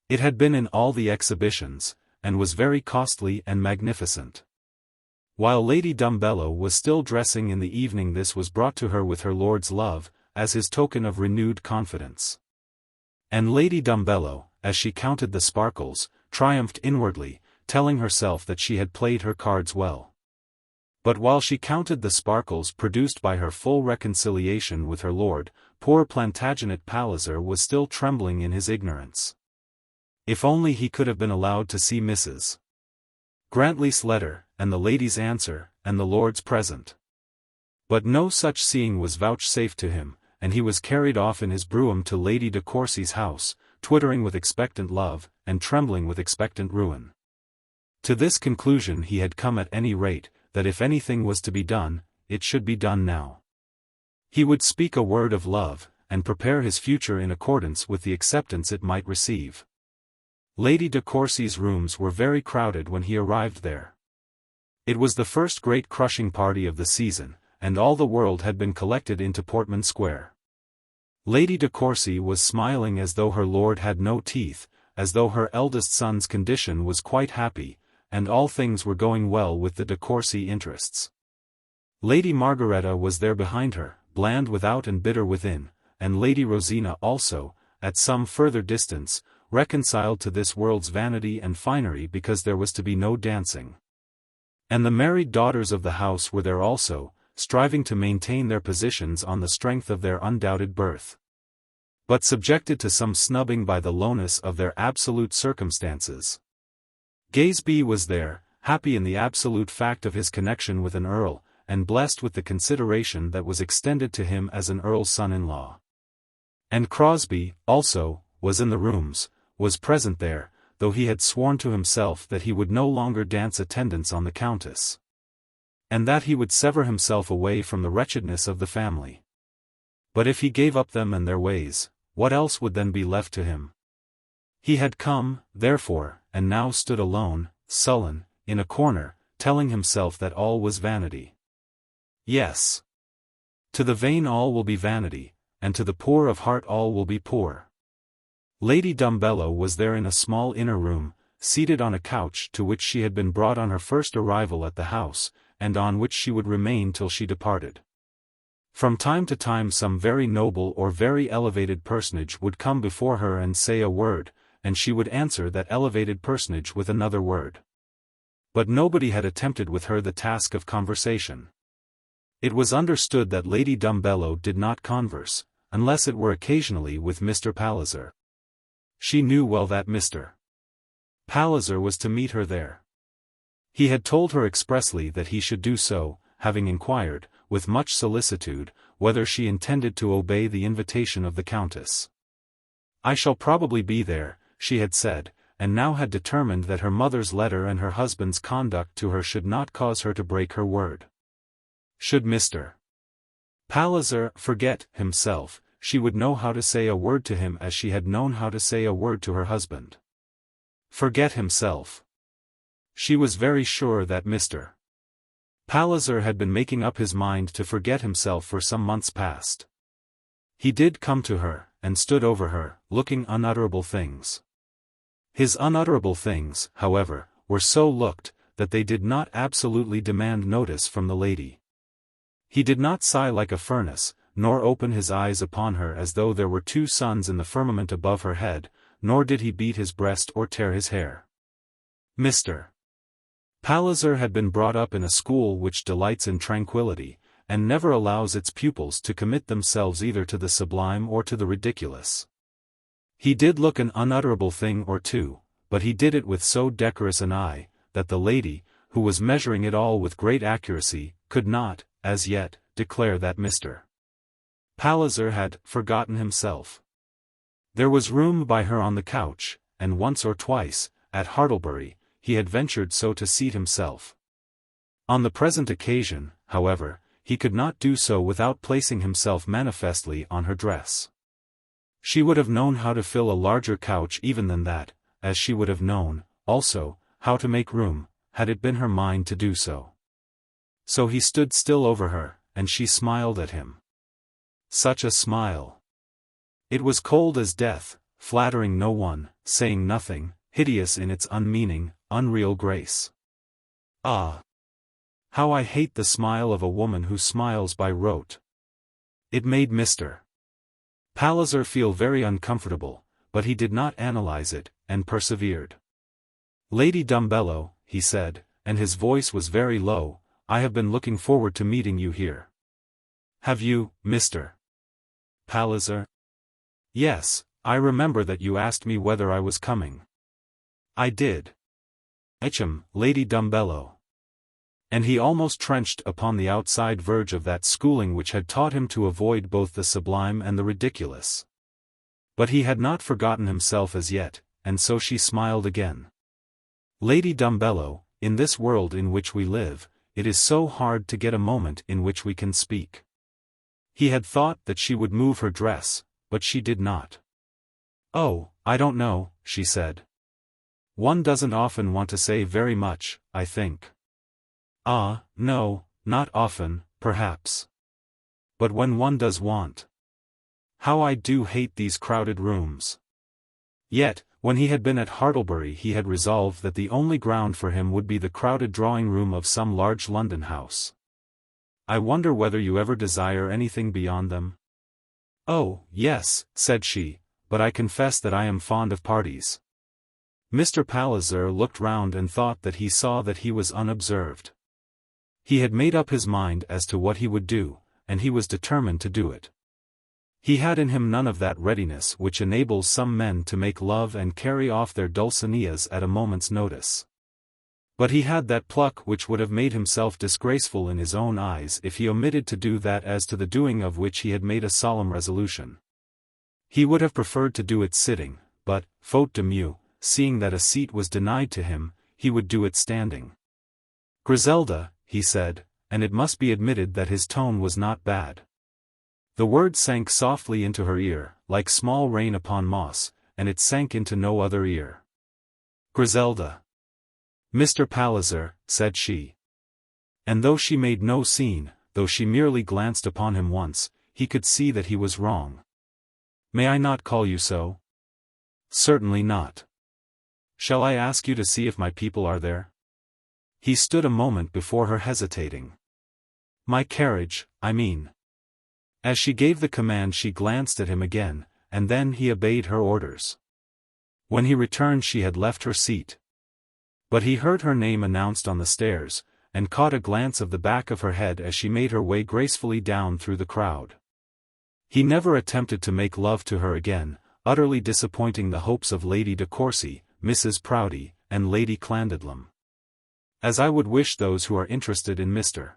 It had been in all the exhibitions, and was very costly and magnificent. While Lady Dumbello was still dressing in the evening, this was brought to her with her lord's love, as his token of renewed confidence. And Lady Dumbello, as she counted the sparkles, triumphed inwardly, telling herself that she had played her cards well. But while she counted the sparkles produced by her full reconciliation with her lord, poor Plantagenet Palliser was still trembling in his ignorance. If only he could have been allowed to see Mrs. Grantley's letter, and the lady's answer, and the lord's present. But no such seeing was vouchsafed to him, and he was carried off in his brougham to Lady de Courcy's house, twittering with expectant love, and trembling with expectant ruin. To this conclusion he had come at any rate, that if anything was to be done, it should be done now. He would speak a word of love, and prepare his future in accordance with the acceptance it might receive. Lady de Courcy's rooms were very crowded when he arrived there. It was the first great crushing party of the season, and all the world had been collected into Portman Square. Lady de Courcy was smiling as though her lord had no teeth, as though her eldest son's condition was quite happy, and all things were going well with the de Courcy interests. Lady Margaretta was there behind her, bland without and bitter within, and Lady Rosina also, at some further distance, reconciled to this world's vanity and finery because there was to be no dancing. And the married daughters of the house were there also, striving to maintain their positions on the strength of their undoubted birth. but subjected to some snubbing by the lowness of their absolute circumstances. Gaesby was there, happy in the absolute fact of his connection with an earl, and blessed with the consideration that was extended to him as an earl's son-in-law. And Crosbie, also, was in the rooms, was present there, though he had sworn to himself that he would no longer dance attendance on the countess, and that he would sever himself away from the wretchedness of the family. But if he gave up them and their ways, what else would then be left to him? He had come, therefore, and now stood alone, sullen, in a corner, telling himself that all was vanity. Yes. To the vain all will be vanity, and to the poor of heart all will be poor. Lady Dumbello was there in a small inner room, seated on a couch to which she had been brought on her first arrival at the house, and on which she would remain till she departed. From time to time some very noble or very elevated personage would come before her and say a word, and she would answer that elevated personage with another word. But nobody had attempted with her the task of conversation. It was understood that Lady Dumbello did not converse, unless it were occasionally with Mr. Palliser. She knew well that Mr. Palliser was to meet her there. He had told her expressly that he should do so, having inquired, with much solicitude, whether she intended to obey the invitation of the countess. "I shall probably be there," she had said, and now had determined that her mother's letter and her husband's conduct to her should not cause her to break her word. Should Mr. Palliser forget himself, she would know how to say a word to him as she had known how to say a word to her husband. Forget himself. She was very sure that Mr. Palliser had been making up his mind to forget himself for some months past. He did come to her, and stood over her, looking unutterable things. His unutterable things, however, were so looked, that they did not absolutely demand notice from the lady. He did not sigh like a furnace, nor open his eyes upon her as though there were two suns in the firmament above her head, nor did he beat his breast or tear his hair. Mr. Palliser had been brought up in a school which delights in tranquillity, and never allows its pupils to commit themselves either to the sublime or to the ridiculous. He did look an unutterable thing or two, but he did it with so decorous an eye, that the lady, who was measuring it all with great accuracy, could not, as yet, declare that Mr. Palliser had forgotten himself. There was room by her on the couch, and once or twice, at Hartlebury, he had ventured so to seat himself. On the present occasion, however, he could not do so without placing himself manifestly on her dress. She would have known how to fill a larger couch even than that, as she would have known, also, how to make room, had it been her mind to do so. So he stood still over her, and she smiled at him. Such a smile! It was cold as death, flattering no one, saying nothing, hideous in its unmeaning, unreal grace. Ah! How I hate the smile of a woman who smiles by rote. It made Mr. Palliser feel very uncomfortable, but he did not analyze it, and persevered. "Lady Dumbello," he said, and his voice was very low, "I have been looking forward to meeting you here." "Have you, Mr. Palliser?" "Yes, I remember that you asked me whether I was coming." "I did." Lady Dumbello." And he almost trenched upon the outside verge of that schooling which had taught him to avoid both the sublime and the ridiculous. But he had not forgotten himself as yet, and so she smiled again. "Lady Dumbello, in this world in which we live, it is so hard to get a moment in which we can speak." He had thought that she would move her dress, but she did not. "Oh, I don't know," she said. "One doesn't often want to say very much, I think." "Ah, no, not often, perhaps. But when one does want. How I do hate these crowded rooms." Yet, when he had been at Hartlebury he had resolved that the only ground for him would be the crowded drawing-room of some large London house. "I wonder whether you ever desire anything beyond them?" "Oh, yes," said she, "but I confess that I am fond of parties." Mr. Palliser looked round and thought that he saw that he was unobserved. He had made up his mind as to what he would do, and he was determined to do it. He had in him none of that readiness which enables some men to make love and carry off their Dulcineas at a moment's notice. But he had that pluck which would have made himself disgraceful in his own eyes if he omitted to do that as to the doing of which he had made a solemn resolution. He would have preferred to do it sitting, but, faute de mieux, seeing that a seat was denied to him, he would do it standing. Griselda, he said, and it must be admitted that his tone was not bad. The word sank softly into her ear, like small rain upon moss, and it sank into no other ear. Griselda. Mr. Palliser, said she. And though she made no scene, though she merely glanced upon him once, he could see that he was wrong. May I not call you so? Certainly not. Shall I ask you to see if my people are there? He stood a moment before her hesitating. My carriage, I mean. As she gave the command she glanced at him again, and then he obeyed her orders. When he returned she had left her seat. But he heard her name announced on the stairs, and caught a glance of the back of her head as she made her way gracefully down through the crowd. He never attempted to make love to her again, utterly disappointing the hopes of Lady de Courcy, Mrs. Proudie, and Lady Clandidlem. As I would wish those who are interested in Mr.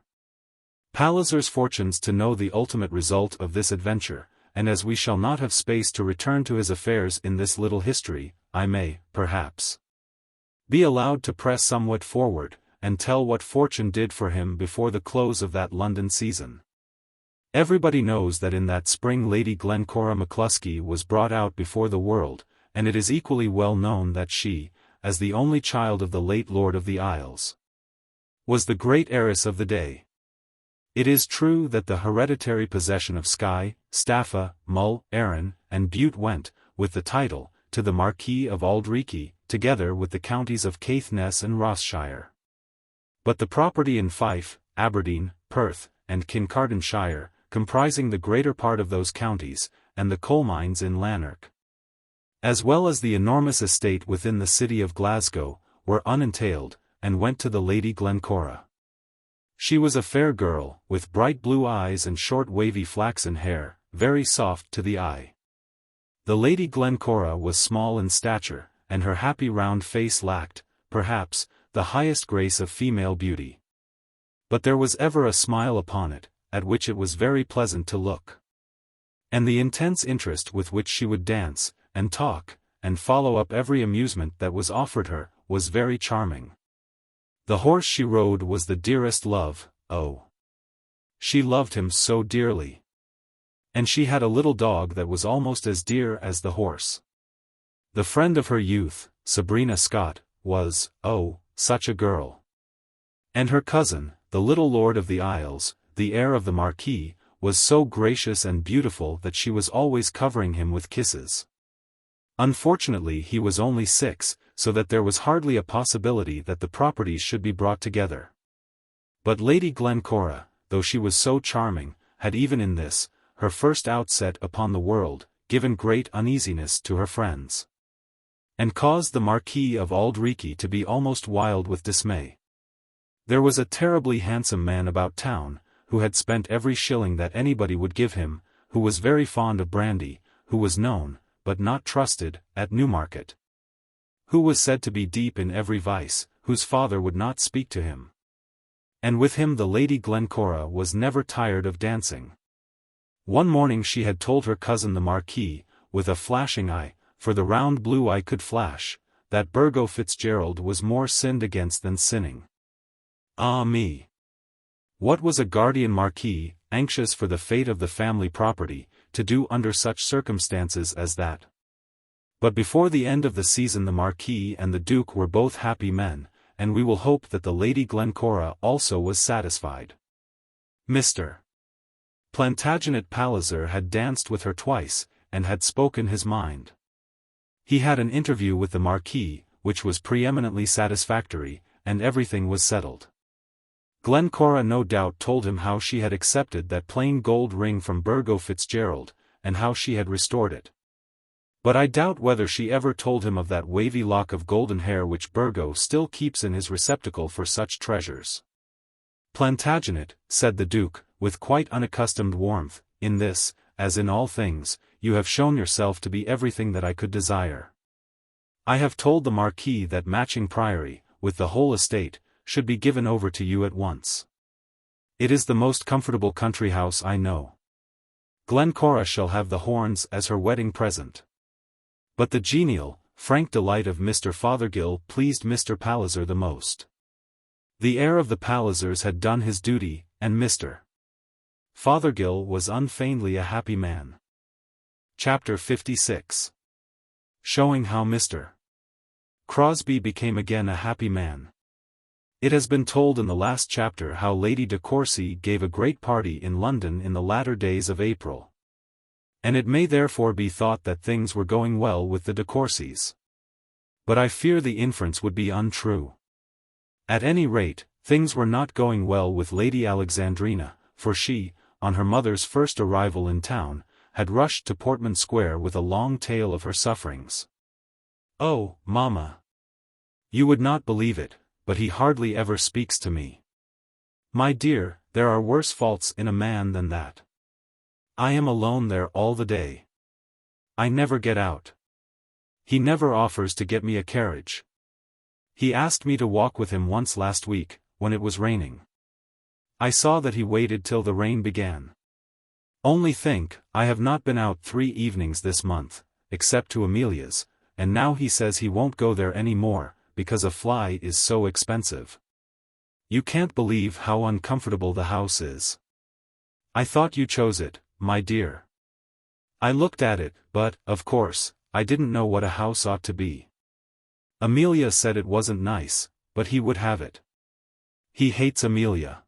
Palliser's fortunes to know the ultimate result of this adventure, and as we shall not have space to return to his affairs in this little history, I may, perhaps, be allowed to press somewhat forward, and tell what fortune did for him before the close of that London season. Everybody knows that in that spring Lady Glencora McCluskey was brought out before the world, and it is equally well known that she, as the only child of the late Lord of the Isles, was the great heiress of the day. It is true that the hereditary possession of Skye, Staffa, Mull, Arran, and Bute went, with the title, to the Marquis of Auld-Reekie, together with the counties of Caithness and Ross-shire. But the property in Fife, Aberdeen, Perth, and Kincardineshire, comprising the greater part of those counties, and the coal mines in Lanark, as well as the enormous estate within the city of Glasgow, were unentailed, and went to the Lady Glencora. She was a fair girl, with bright blue eyes and short wavy flaxen hair, very soft to the eye. The Lady Glencora was small in stature, and her happy round face lacked, perhaps, the highest grace of female beauty. But there was ever a smile upon it, at which it was very pleasant to look. And the intense interest with which she would dance, and talk, and follow up every amusement that was offered her, was very charming. The horse she rode was the dearest love, oh! She loved him so dearly. And she had a little dog that was almost as dear as the horse. The friend of her youth, Sabrina Scott, was, oh, such a girl. And her cousin, the little Lord of the Isles, the heir of the Marquis, was so gracious and beautiful that she was always covering him with kisses. Unfortunately he was only 6, so that there was hardly a possibility that the properties should be brought together. But Lady Glencora, though she was so charming, had even in this, her first outset upon the world, given great uneasiness to her friends, and caused the Marquis of Auld-Reekie to be almost wild with dismay. There was a terribly handsome man about town, who had spent every shilling that anybody would give him, who was very fond of brandy, who was known, but not trusted, at Newmarket, who was said to be deep in every vice, whose father would not speak to him. And with him the Lady Glencora was never tired of dancing. One morning she had told her cousin the Marquis, with a flashing eye, for the round blue eye could flash, that Burgo Fitzgerald was more sinned against than sinning. Ah me! What was a guardian Marquis, anxious for the fate of the family property, to do under such circumstances as that? But before the end of the season the Marquis and the Duke were both happy men, and we will hope that the Lady Glencora also was satisfied. Mr. Plantagenet Palliser had danced with her twice, and had spoken his mind. He had an interview with the Marquis, which was preeminently satisfactory, and everything was settled. Glencora no doubt told him how she had accepted that plain gold ring from Burgo Fitzgerald, and how she had restored it. But I doubt whether she ever told him of that wavy lock of golden hair which Burgo still keeps in his receptacle for such treasures. Plantagenet, said the Duke, with quite unaccustomed warmth, in this, as in all things, you have shown yourself to be everything that I could desire. I have told the Marquis that Matching Priory, with the whole estate, should be given over to you at once. It is the most comfortable country house I know. Glencora shall have the horns as her wedding present. But the genial, frank delight of Mr. Fothergill pleased Mr. Palliser the most. The heir of the Pallisers had done his duty, and Mr. Fothergill was unfeignedly a happy man. Chapter 56. Showing how Mr. Crosbie became again a happy man. It has been told in the last chapter how Lady de Courcy gave a great party in London in the latter days of April. And it may therefore be thought that things were going well with the de Courcys. But I fear the inference would be untrue. At any rate, things were not going well with Lady Alexandrina, for she, on her mother's first arrival in town, had rushed to Portman Square with a long tale of her sufferings. "Oh, mamma! You would not believe it, but he hardly ever speaks to me. My dear, there are worse faults in a man than that. I am alone there all the day. I never get out. He never offers to get me a carriage. He asked me to walk with him once last week, when it was raining. I saw that he waited till the rain began. Only think, I have not been out 3 evenings this month, except to Amelia's, and now he says he won't go there any more, because a fly is so expensive. You can't believe how uncomfortable the house is. I thought you chose it, my dear. I looked at it, but, of course, I didn't know what a house ought to be. Amelia said it wasn't nice, but he would have it. He hates Amelia.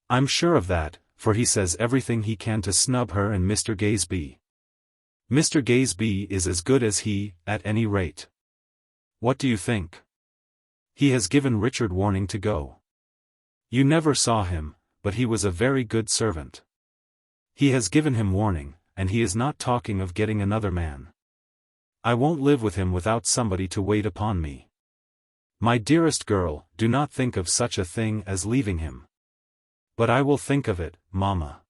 I'm sure of that, for he says everything he can to snub her and Mr. Gaysby. Mr. Gaysby is as good as he, at any rate. What do you think? He has given Richard warning to go. You never saw him, but he was a very good servant. He has given him warning, and he is not talking of getting another man. I won't live with him without somebody to wait upon me. My dearest girl, do not think of such a thing as leaving him. But I will think of it, mamma.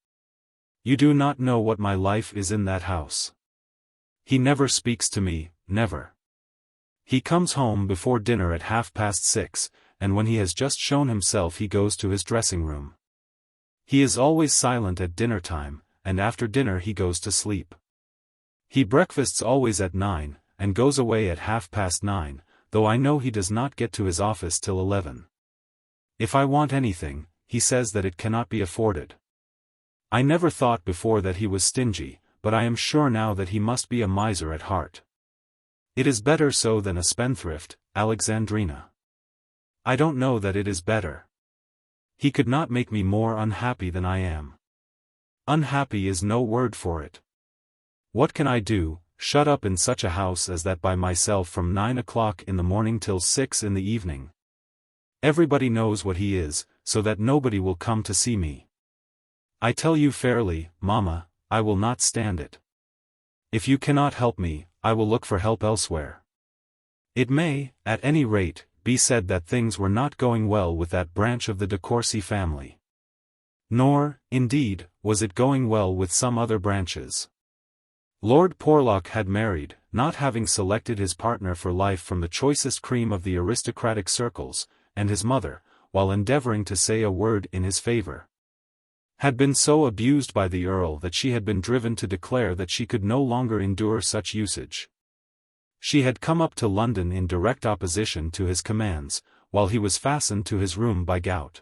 You do not know what my life is in that house. He never speaks to me, never. He comes home before dinner at 6:30, and when he has just shown himself he goes to his dressing-room. He is always silent at dinner-time, and after dinner he goes to sleep. He breakfasts always at 9, and goes away at 9:30, though I know he does not get to his office till 11. If I want anything, he says that it cannot be afforded. I never thought before that he was stingy, but I am sure now that he must be a miser at heart. It is better so than a spendthrift, Alexandrina. I don't know that it is better. He could not make me more unhappy than I am. Unhappy is no word for it. What can I do, shut up in such a house as that by myself from 9 o'clock in the morning till 6 in the evening? Everybody knows what he is, so that nobody will come to see me. I tell you fairly, mamma, I will not stand it. If you cannot help me, I will look for help elsewhere. It may, at any rate, be said that things were not going well with that branch of the de Courcy family. Nor, indeed, was it going well with some other branches. Lord Porlock had married, not having selected his partner for life from the choicest cream of the aristocratic circles, and his mother, while endeavouring to say a word in his favour, had been so abused by the Earl that she had been driven to declare that she could no longer endure such usage. She had come up to London in direct opposition to his commands, while he was fastened to his room by gout,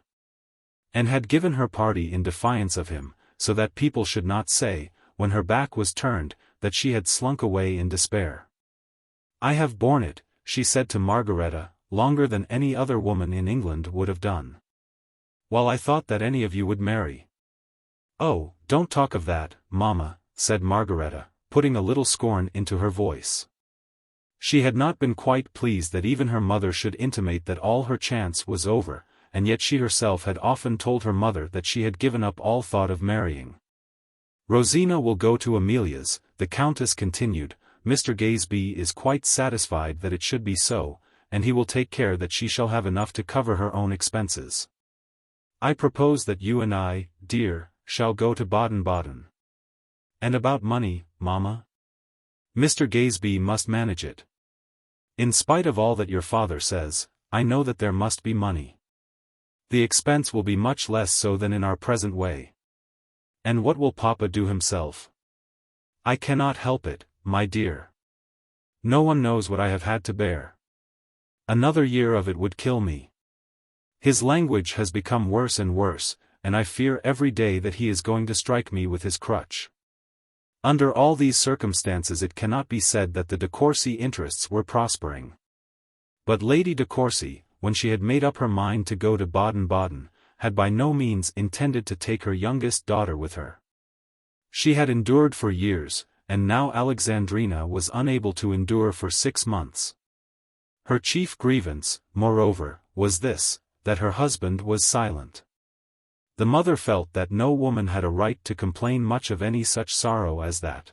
and had given her party in defiance of him, so that people should not say, when her back was turned, that she had slunk away in despair. I have borne it, she said to Margaretta, longer than any other woman in England would have done. While I thought that any of you would marry. Oh, don't talk of that, mamma, said Margaretta, putting a little scorn into her voice. She had not been quite pleased that even her mother should intimate that all her chance was over, and yet she herself had often told her mother that she had given up all thought of marrying. Rosina will go to Amelia's, the Countess continued. Mr. Gaysby is quite satisfied that it should be so, and he will take care that she shall have enough to cover her own expenses. I propose that you and I, dear, shall go to Baden-Baden. And about money, mamma? Mr. Gaesby must manage it. In spite of all that your father says, I know that there must be money. The expense will be much less so than in our present way. And what will papa do himself? I cannot help it, my dear. No one knows what I have had to bear. Another year of it would kill me. His language has become worse and worse, and I fear every day that he is going to strike me with his crutch. Under all these circumstances it cannot be said that the de Courcy interests were prospering. But Lady de Courcy, when she had made up her mind to go to Baden-Baden, had by no means intended to take her youngest daughter with her. She had endured for years, and now Alexandrina was unable to endure for 6 months. Her chief grievance, moreover, was this, that her husband was silent. The mother felt that no woman had a right to complain much of any such sorrow as that.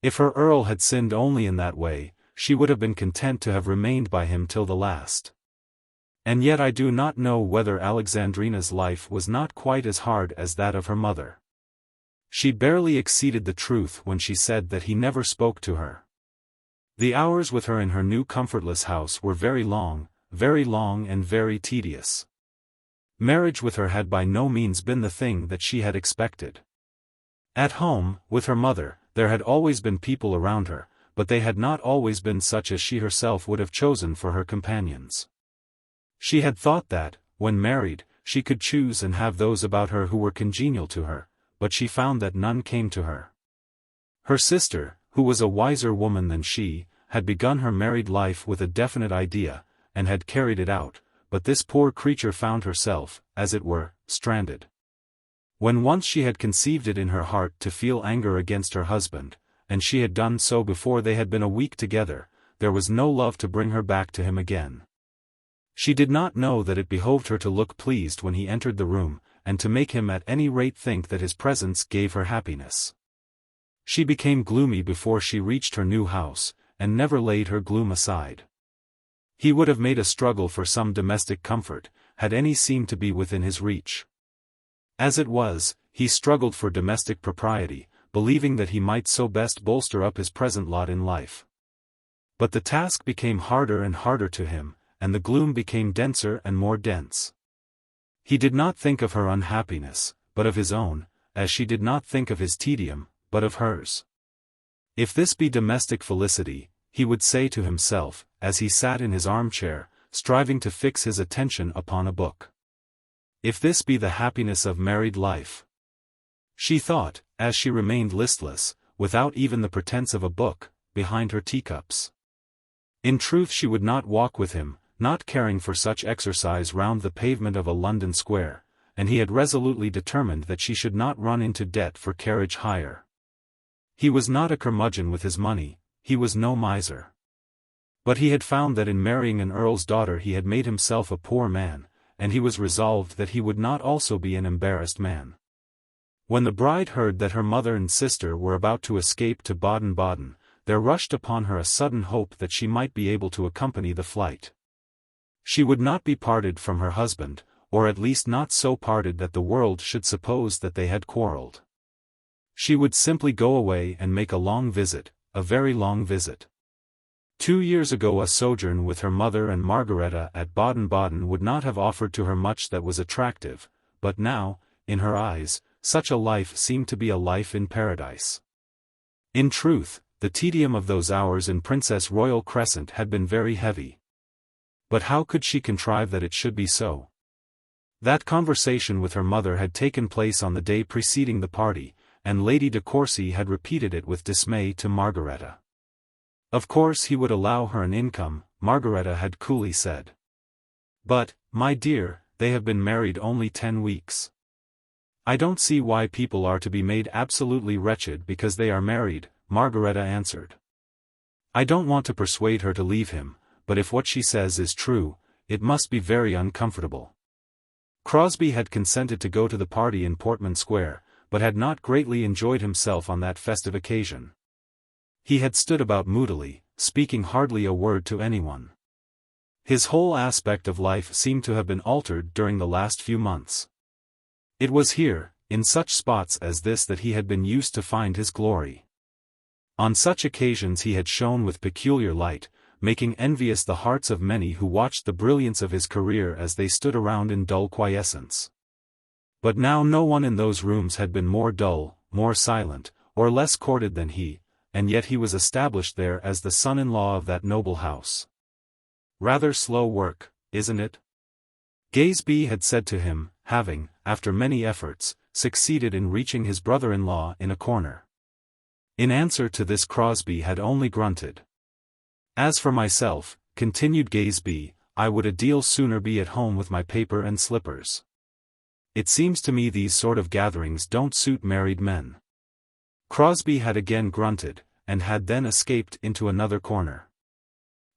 If her earl had sinned only in that way, she would have been content to have remained by him till the last. And yet I do not know whether Alexandrina's life was not quite as hard as that of her mother. She barely exceeded the truth when she said that he never spoke to her. The hours with her in her new comfortless house were very long and very tedious. Marriage with her had by no means been the thing that she had expected. At home, with her mother, there had always been people around her, but they had not always been such as she herself would have chosen for her companions. She had thought that, when married, she could choose and have those about her who were congenial to her, but she found that none came to her. Her sister, who was a wiser woman than she, had begun her married life with a definite idea, and had carried it out, but this poor creature found herself, as it were, stranded. When once she had conceived it in her heart to feel anger against her husband, and she had done so before they had been a week together, there was no love to bring her back to him again. She did not know that it behoved her to look pleased when he entered the room, and to make him at any rate think that his presence gave her happiness. She became gloomy before she reached her new house, and never laid her gloom aside. He would have made a struggle for some domestic comfort, had any seemed to be within his reach. As it was, he struggled for domestic propriety, believing that he might so best bolster up his present lot in life. But the task became harder and harder to him, and the gloom became denser and more dense. He did not think of her unhappiness, but of his own, as she did not think of his tedium, but of hers. If this be domestic felicity, he would say to himself, as he sat in his armchair, striving to fix his attention upon a book. If this be the happiness of married life. She thought, as she remained listless, without even the pretense of a book, behind her teacups. In truth she would not walk with him, not caring for such exercise round the pavement of a London square, and he had resolutely determined that she should not run into debt for carriage hire. He was not a curmudgeon with his money, he was no miser. But he had found that in marrying an earl's daughter he had made himself a poor man, and he was resolved that he would not also be an embarrassed man. When the bride heard that her mother and sister were about to escape to Baden-Baden, there rushed upon her a sudden hope that she might be able to accompany the flight. She would not be parted from her husband, or at least not so parted that the world should suppose that they had quarrelled. She would simply go away and make a long visit, a very long visit. 2 years ago a sojourn with her mother and Margaretta at Baden-Baden would not have offered to her much that was attractive, but now, in her eyes, such a life seemed to be a life in paradise. In truth, the tedium of those hours in Princess Royal Crescent had been very heavy. But how could she contrive that it should be so? That conversation with her mother had taken place on the day preceding the party, and Lady de Courcy had repeated it with dismay to Margaretta. Of course he would allow her an income, Margaretta had coolly said. But, my dear, they have been married only 10 weeks. I don't see why people are to be made absolutely wretched because they are married, Margaretta answered. I don't want to persuade her to leave him, but if what she says is true, it must be very uncomfortable. Crosbie had consented to go to the party in Portman Square, but had not greatly enjoyed himself on that festive occasion. He had stood about moodily, speaking hardly a word to anyone. His whole aspect of life seemed to have been altered during the last few months. It was here, in such spots as this that he had been used to find his glory. On such occasions he had shone with peculiar light, making envious the hearts of many who watched the brilliance of his career as they stood around in dull quiescence. But now no one in those rooms had been more dull, more silent, or less courted than he, and yet he was established there as the son-in-law of that noble house. Rather slow work, isn't it? Gaesby had said to him, having, after many efforts, succeeded in reaching his brother-in-law in a corner. In answer to this Crosbie had only grunted. As for myself, continued Gaesby, I would a deal sooner be at home with my paper and slippers. It seems to me these sort of gatherings don't suit married men. Crosbie had again grunted, and had then escaped into another corner.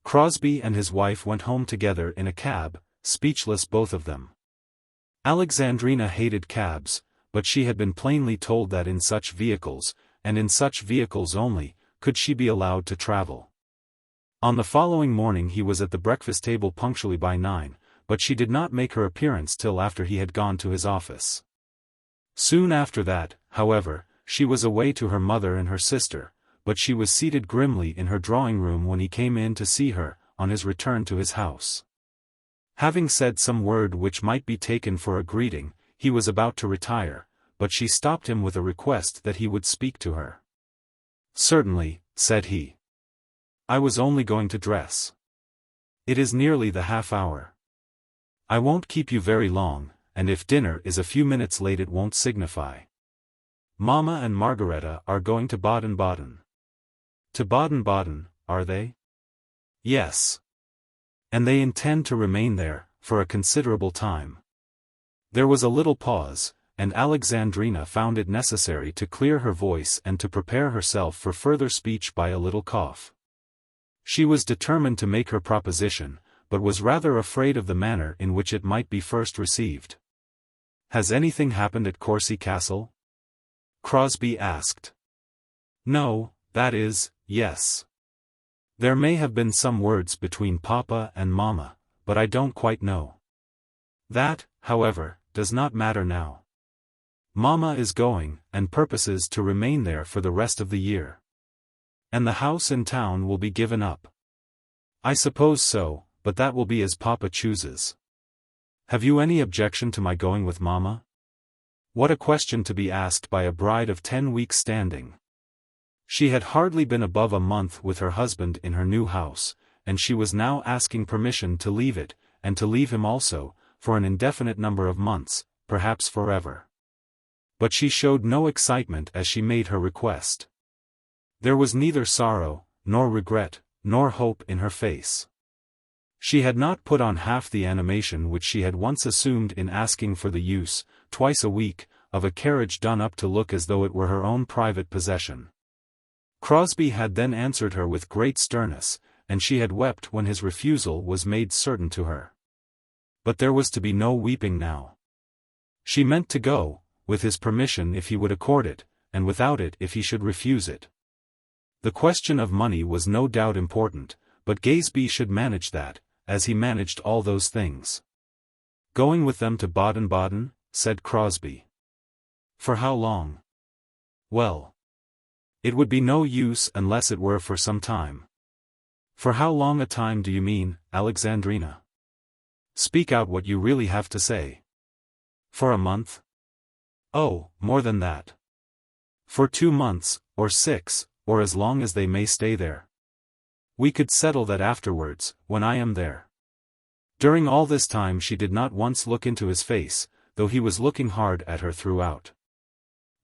Crosbie and his wife went home together in a cab, speechless both of them. Alexandrina hated cabs, but she had been plainly told that in such vehicles, and in such vehicles only, could she be allowed to travel. On the following morning he was at the breakfast table punctually by 9, but she did not make her appearance till after he had gone to his office. Soon after that, however, she was away to her mother and her sister, but she was seated grimly in her drawing-room when he came in to see her, on his return to his house. Having said some word which might be taken for a greeting, he was about to retire, but she stopped him with a request that he would speak to her. "Certainly," said he. "I was only going to dress. It is nearly the half-hour. I won't keep you very long, and if dinner is a few minutes late it won't signify. Mamma and Margaretta are going to Baden-Baden." "To Baden-Baden, are they?" "Yes. And they intend to remain there, for a considerable time." There was a little pause, and Alexandrina found it necessary to clear her voice and to prepare herself for further speech by a little cough. She was determined to make her proposition, but was rather afraid of the manner in which it might be first received. "Has anything happened at Courcy Castle?" Crosbie asked. "No, that is, yes. There may have been some words between Papa and Mamma, but I don't quite know. That, however, does not matter now. Mamma is going, and purposes to remain there for the rest of the year. And the house in town will be given up." "I suppose so, but that will be as Papa chooses. Have you any objection to my going with Mamma?" What a question to be asked by a bride of 10 weeks' standing! She had hardly been above a month with her husband in her new house, and she was now asking permission to leave it, and to leave him also, for an indefinite number of months, perhaps forever. But she showed no excitement as she made her request. There was neither sorrow, nor regret, nor hope in her face. She had not put on half the animation which she had once assumed in asking for the use, twice a week, of a carriage done up to look as though it were her own private possession. Crosbie had then answered her with great sternness, and she had wept when his refusal was made certain to her. But there was to be no weeping now. She meant to go, with his permission if he would accord it, and without it if he should refuse it. The question of money was no doubt important, but Gaesby should manage that, as he managed all those things. "Going with them to Baden-Baden?" said Crosbie. "For how long?" "Well, it would be no use unless it were for some time." "For how long a time do you mean, Alexandrina? Speak out what you really have to say." "For a month?" "Oh, more than that. For 2 months, or 6, or as long as they may stay there. We could settle that afterwards, when I am there." During all this time she did not once look into his face, though he was looking hard at her throughout.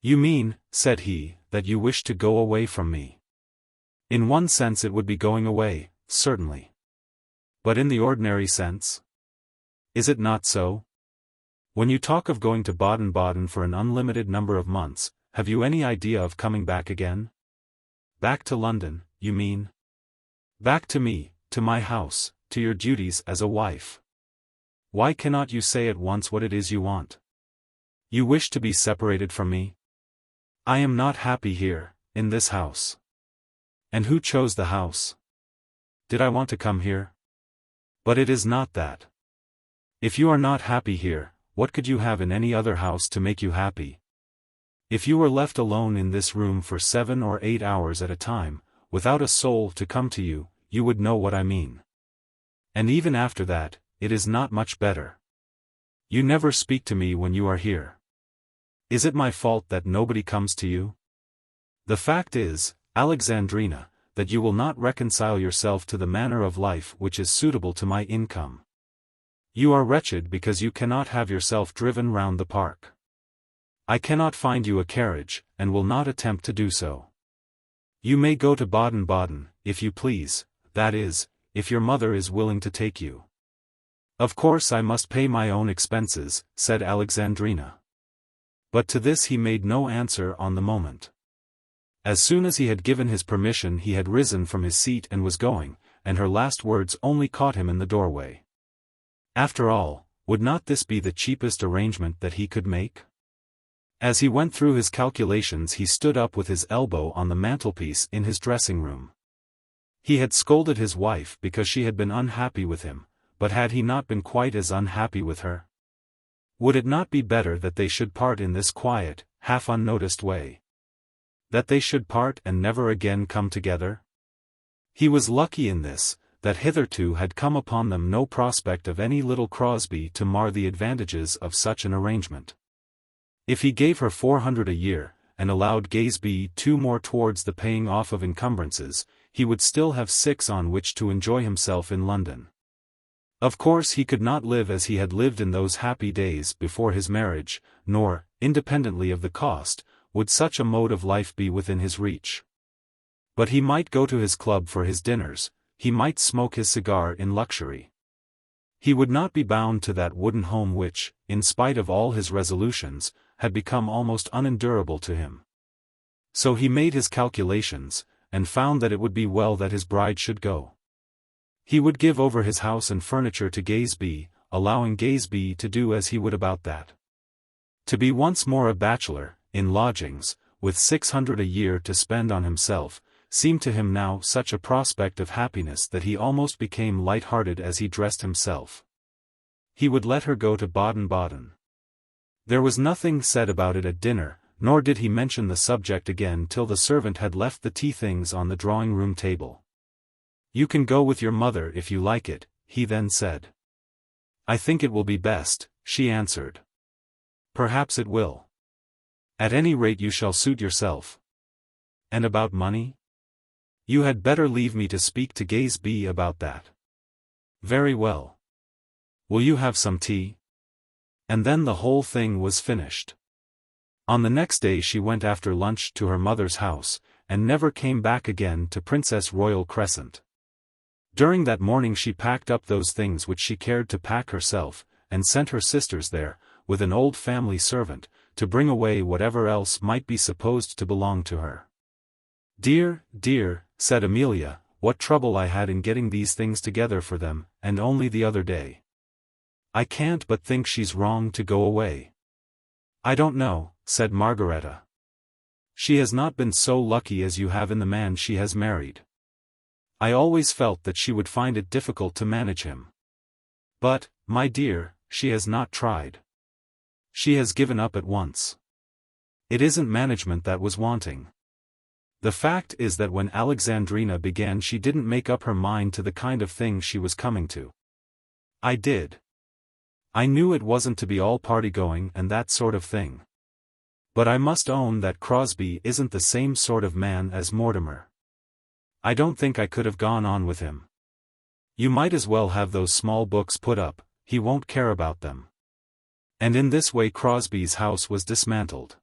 "You mean," said he, "that you wish to go away from me." "In one sense it would be going away, certainly. But in the ordinary sense? Is it not so? When you talk of going to Baden-Baden for an unlimited number of months, have you any idea of coming back again? Back to London, you mean? Back to me, to my house, to your duties as a wife. Why cannot you say at once what it is you want? You wish to be separated from me? I am not happy here, in this house. And who chose the house? Did I want to come here? But it is not that. If you are not happy here, what could you have in any other house to make you happy? If you were left alone in this room for 7 or 8 hours at a time, without a soul to come to you, you would know what I mean. And even after that, it is not much better. You never speak to me when you are here. Is it my fault that nobody comes to you? The fact is, Alexandrina, that you will not reconcile yourself to the manner of life which is suitable to my income. You are wretched because you cannot have yourself driven round the park. I cannot find you a carriage, and will not attempt to do so. You may go to Baden-Baden, if you please, that is, if your mother is willing to take you. Of course I must pay my own expenses, said Alexandrina. But to this he made no answer on the moment. As soon as he had given his permission he had risen from his seat and was going, and her last words only caught him in the doorway. After all, would not this be the cheapest arrangement that he could make? As he went through his calculations he stood up with his elbow on the mantelpiece in his dressing-room. He had scolded his wife because she had been unhappy with him, but had he not been quite as unhappy with her? Would it not be better that they should part in this quiet, half-unnoticed way? That they should part and never again come together? He was lucky in this, that hitherto had come upon them no prospect of any little Crosbie to mar the advantages of such an arrangement. If he gave her 400 a year, and allowed Gaesby 2 more towards the paying off of encumbrances, he would still have 6 on which to enjoy himself in London. Of course he could not live as he had lived in those happy days before his marriage, nor, independently of the cost, would such a mode of life be within his reach. But he might go to his club for his dinners, he might smoke his cigar in luxury. He would not be bound to that wooden home which, in spite of all his resolutions, had become almost unendurable to him. So he made his calculations, and found that it would be well that his bride should go. He would give over his house and furniture to Gaesby, allowing Gaesby to do as he would about that. To be once more a bachelor, in lodgings, with 600 a year to spend on himself, seemed to him now such a prospect of happiness that he almost became light-hearted as he dressed himself. He would let her go to Baden-Baden. There was nothing said about it at dinner, nor did he mention the subject again till the servant had left the tea things on the drawing-room table. "You can go with your mother if you like it," he then said. "I think it will be best," she answered. "Perhaps it will. At any rate you shall suit yourself. And about money? You had better leave me to speak to Gaesby about that." "Very well. Will you have some tea?" And then the whole thing was finished. On the next day she went after lunch to her mother's house, and never came back again to Princess Royal Crescent. During that morning she packed up those things which she cared to pack herself, and sent her sisters there, with an old family servant, to bring away whatever else might be supposed to belong to her. "Dear, dear," said Amelia, "what trouble I had in getting these things together for them, and only the other day. I can't but think she's wrong to go away." "I don't know," said Margaretta. "She has not been so lucky as you have in the man she has married. I always felt that she would find it difficult to manage him. But, my dear, she has not tried. She has given up at once. It isn't management that was wanting. The fact is that when Alexandrina began she didn't make up her mind to the kind of thing she was coming to. I did. I knew it wasn't to be all party-going and that sort of thing. But I must own that Crosbie isn't the same sort of man as Mortimer. I don't think I could have gone on with him. You might as well have those small books put up, he won't care about them." And in this way Crosbie's house was dismantled.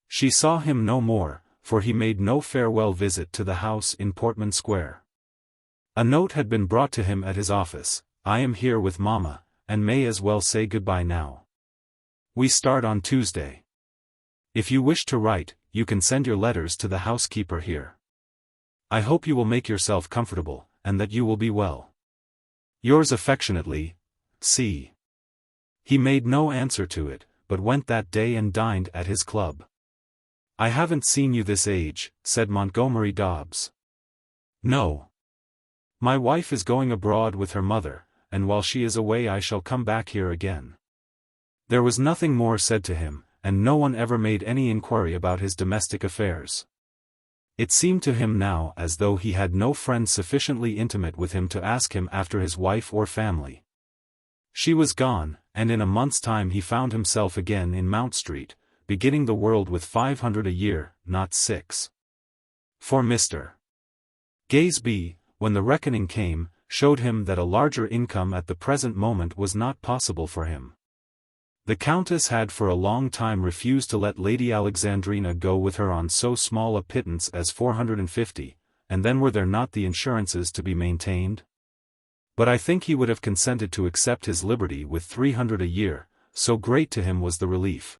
She saw him no more, for he made no farewell visit to the house in Portman Square. A note had been brought to him at his office: "I am here with Mamma, and may as well say goodbye now. We start on Tuesday. If you wish to write, you can send your letters to the housekeeper here. I hope you will make yourself comfortable, and that you will be well. Yours affectionately, C." He made no answer to it, but went that day and dined at his club. "I haven't seen you this age," said Montgomery Dobbs. "No. My wife is going abroad with her mother, and while she is away I shall come back here again." There was nothing more said to him, and no one ever made any inquiry about his domestic affairs. It seemed to him now as though he had no friend sufficiently intimate with him to ask him after his wife or family. She was gone, and in a month's time he found himself again in Mount Street, beginning the world with 500 a year, not 6. For Mr. Gaysby, when the reckoning came, showed him that a larger income at the present moment was not possible for him. The Countess had for a long time refused to let Lady Alexandrina go with her on so small a pittance as 450, and then were there not the insurances to be maintained? But I think he would have consented to accept his liberty with 300 a year, so great to him was the relief.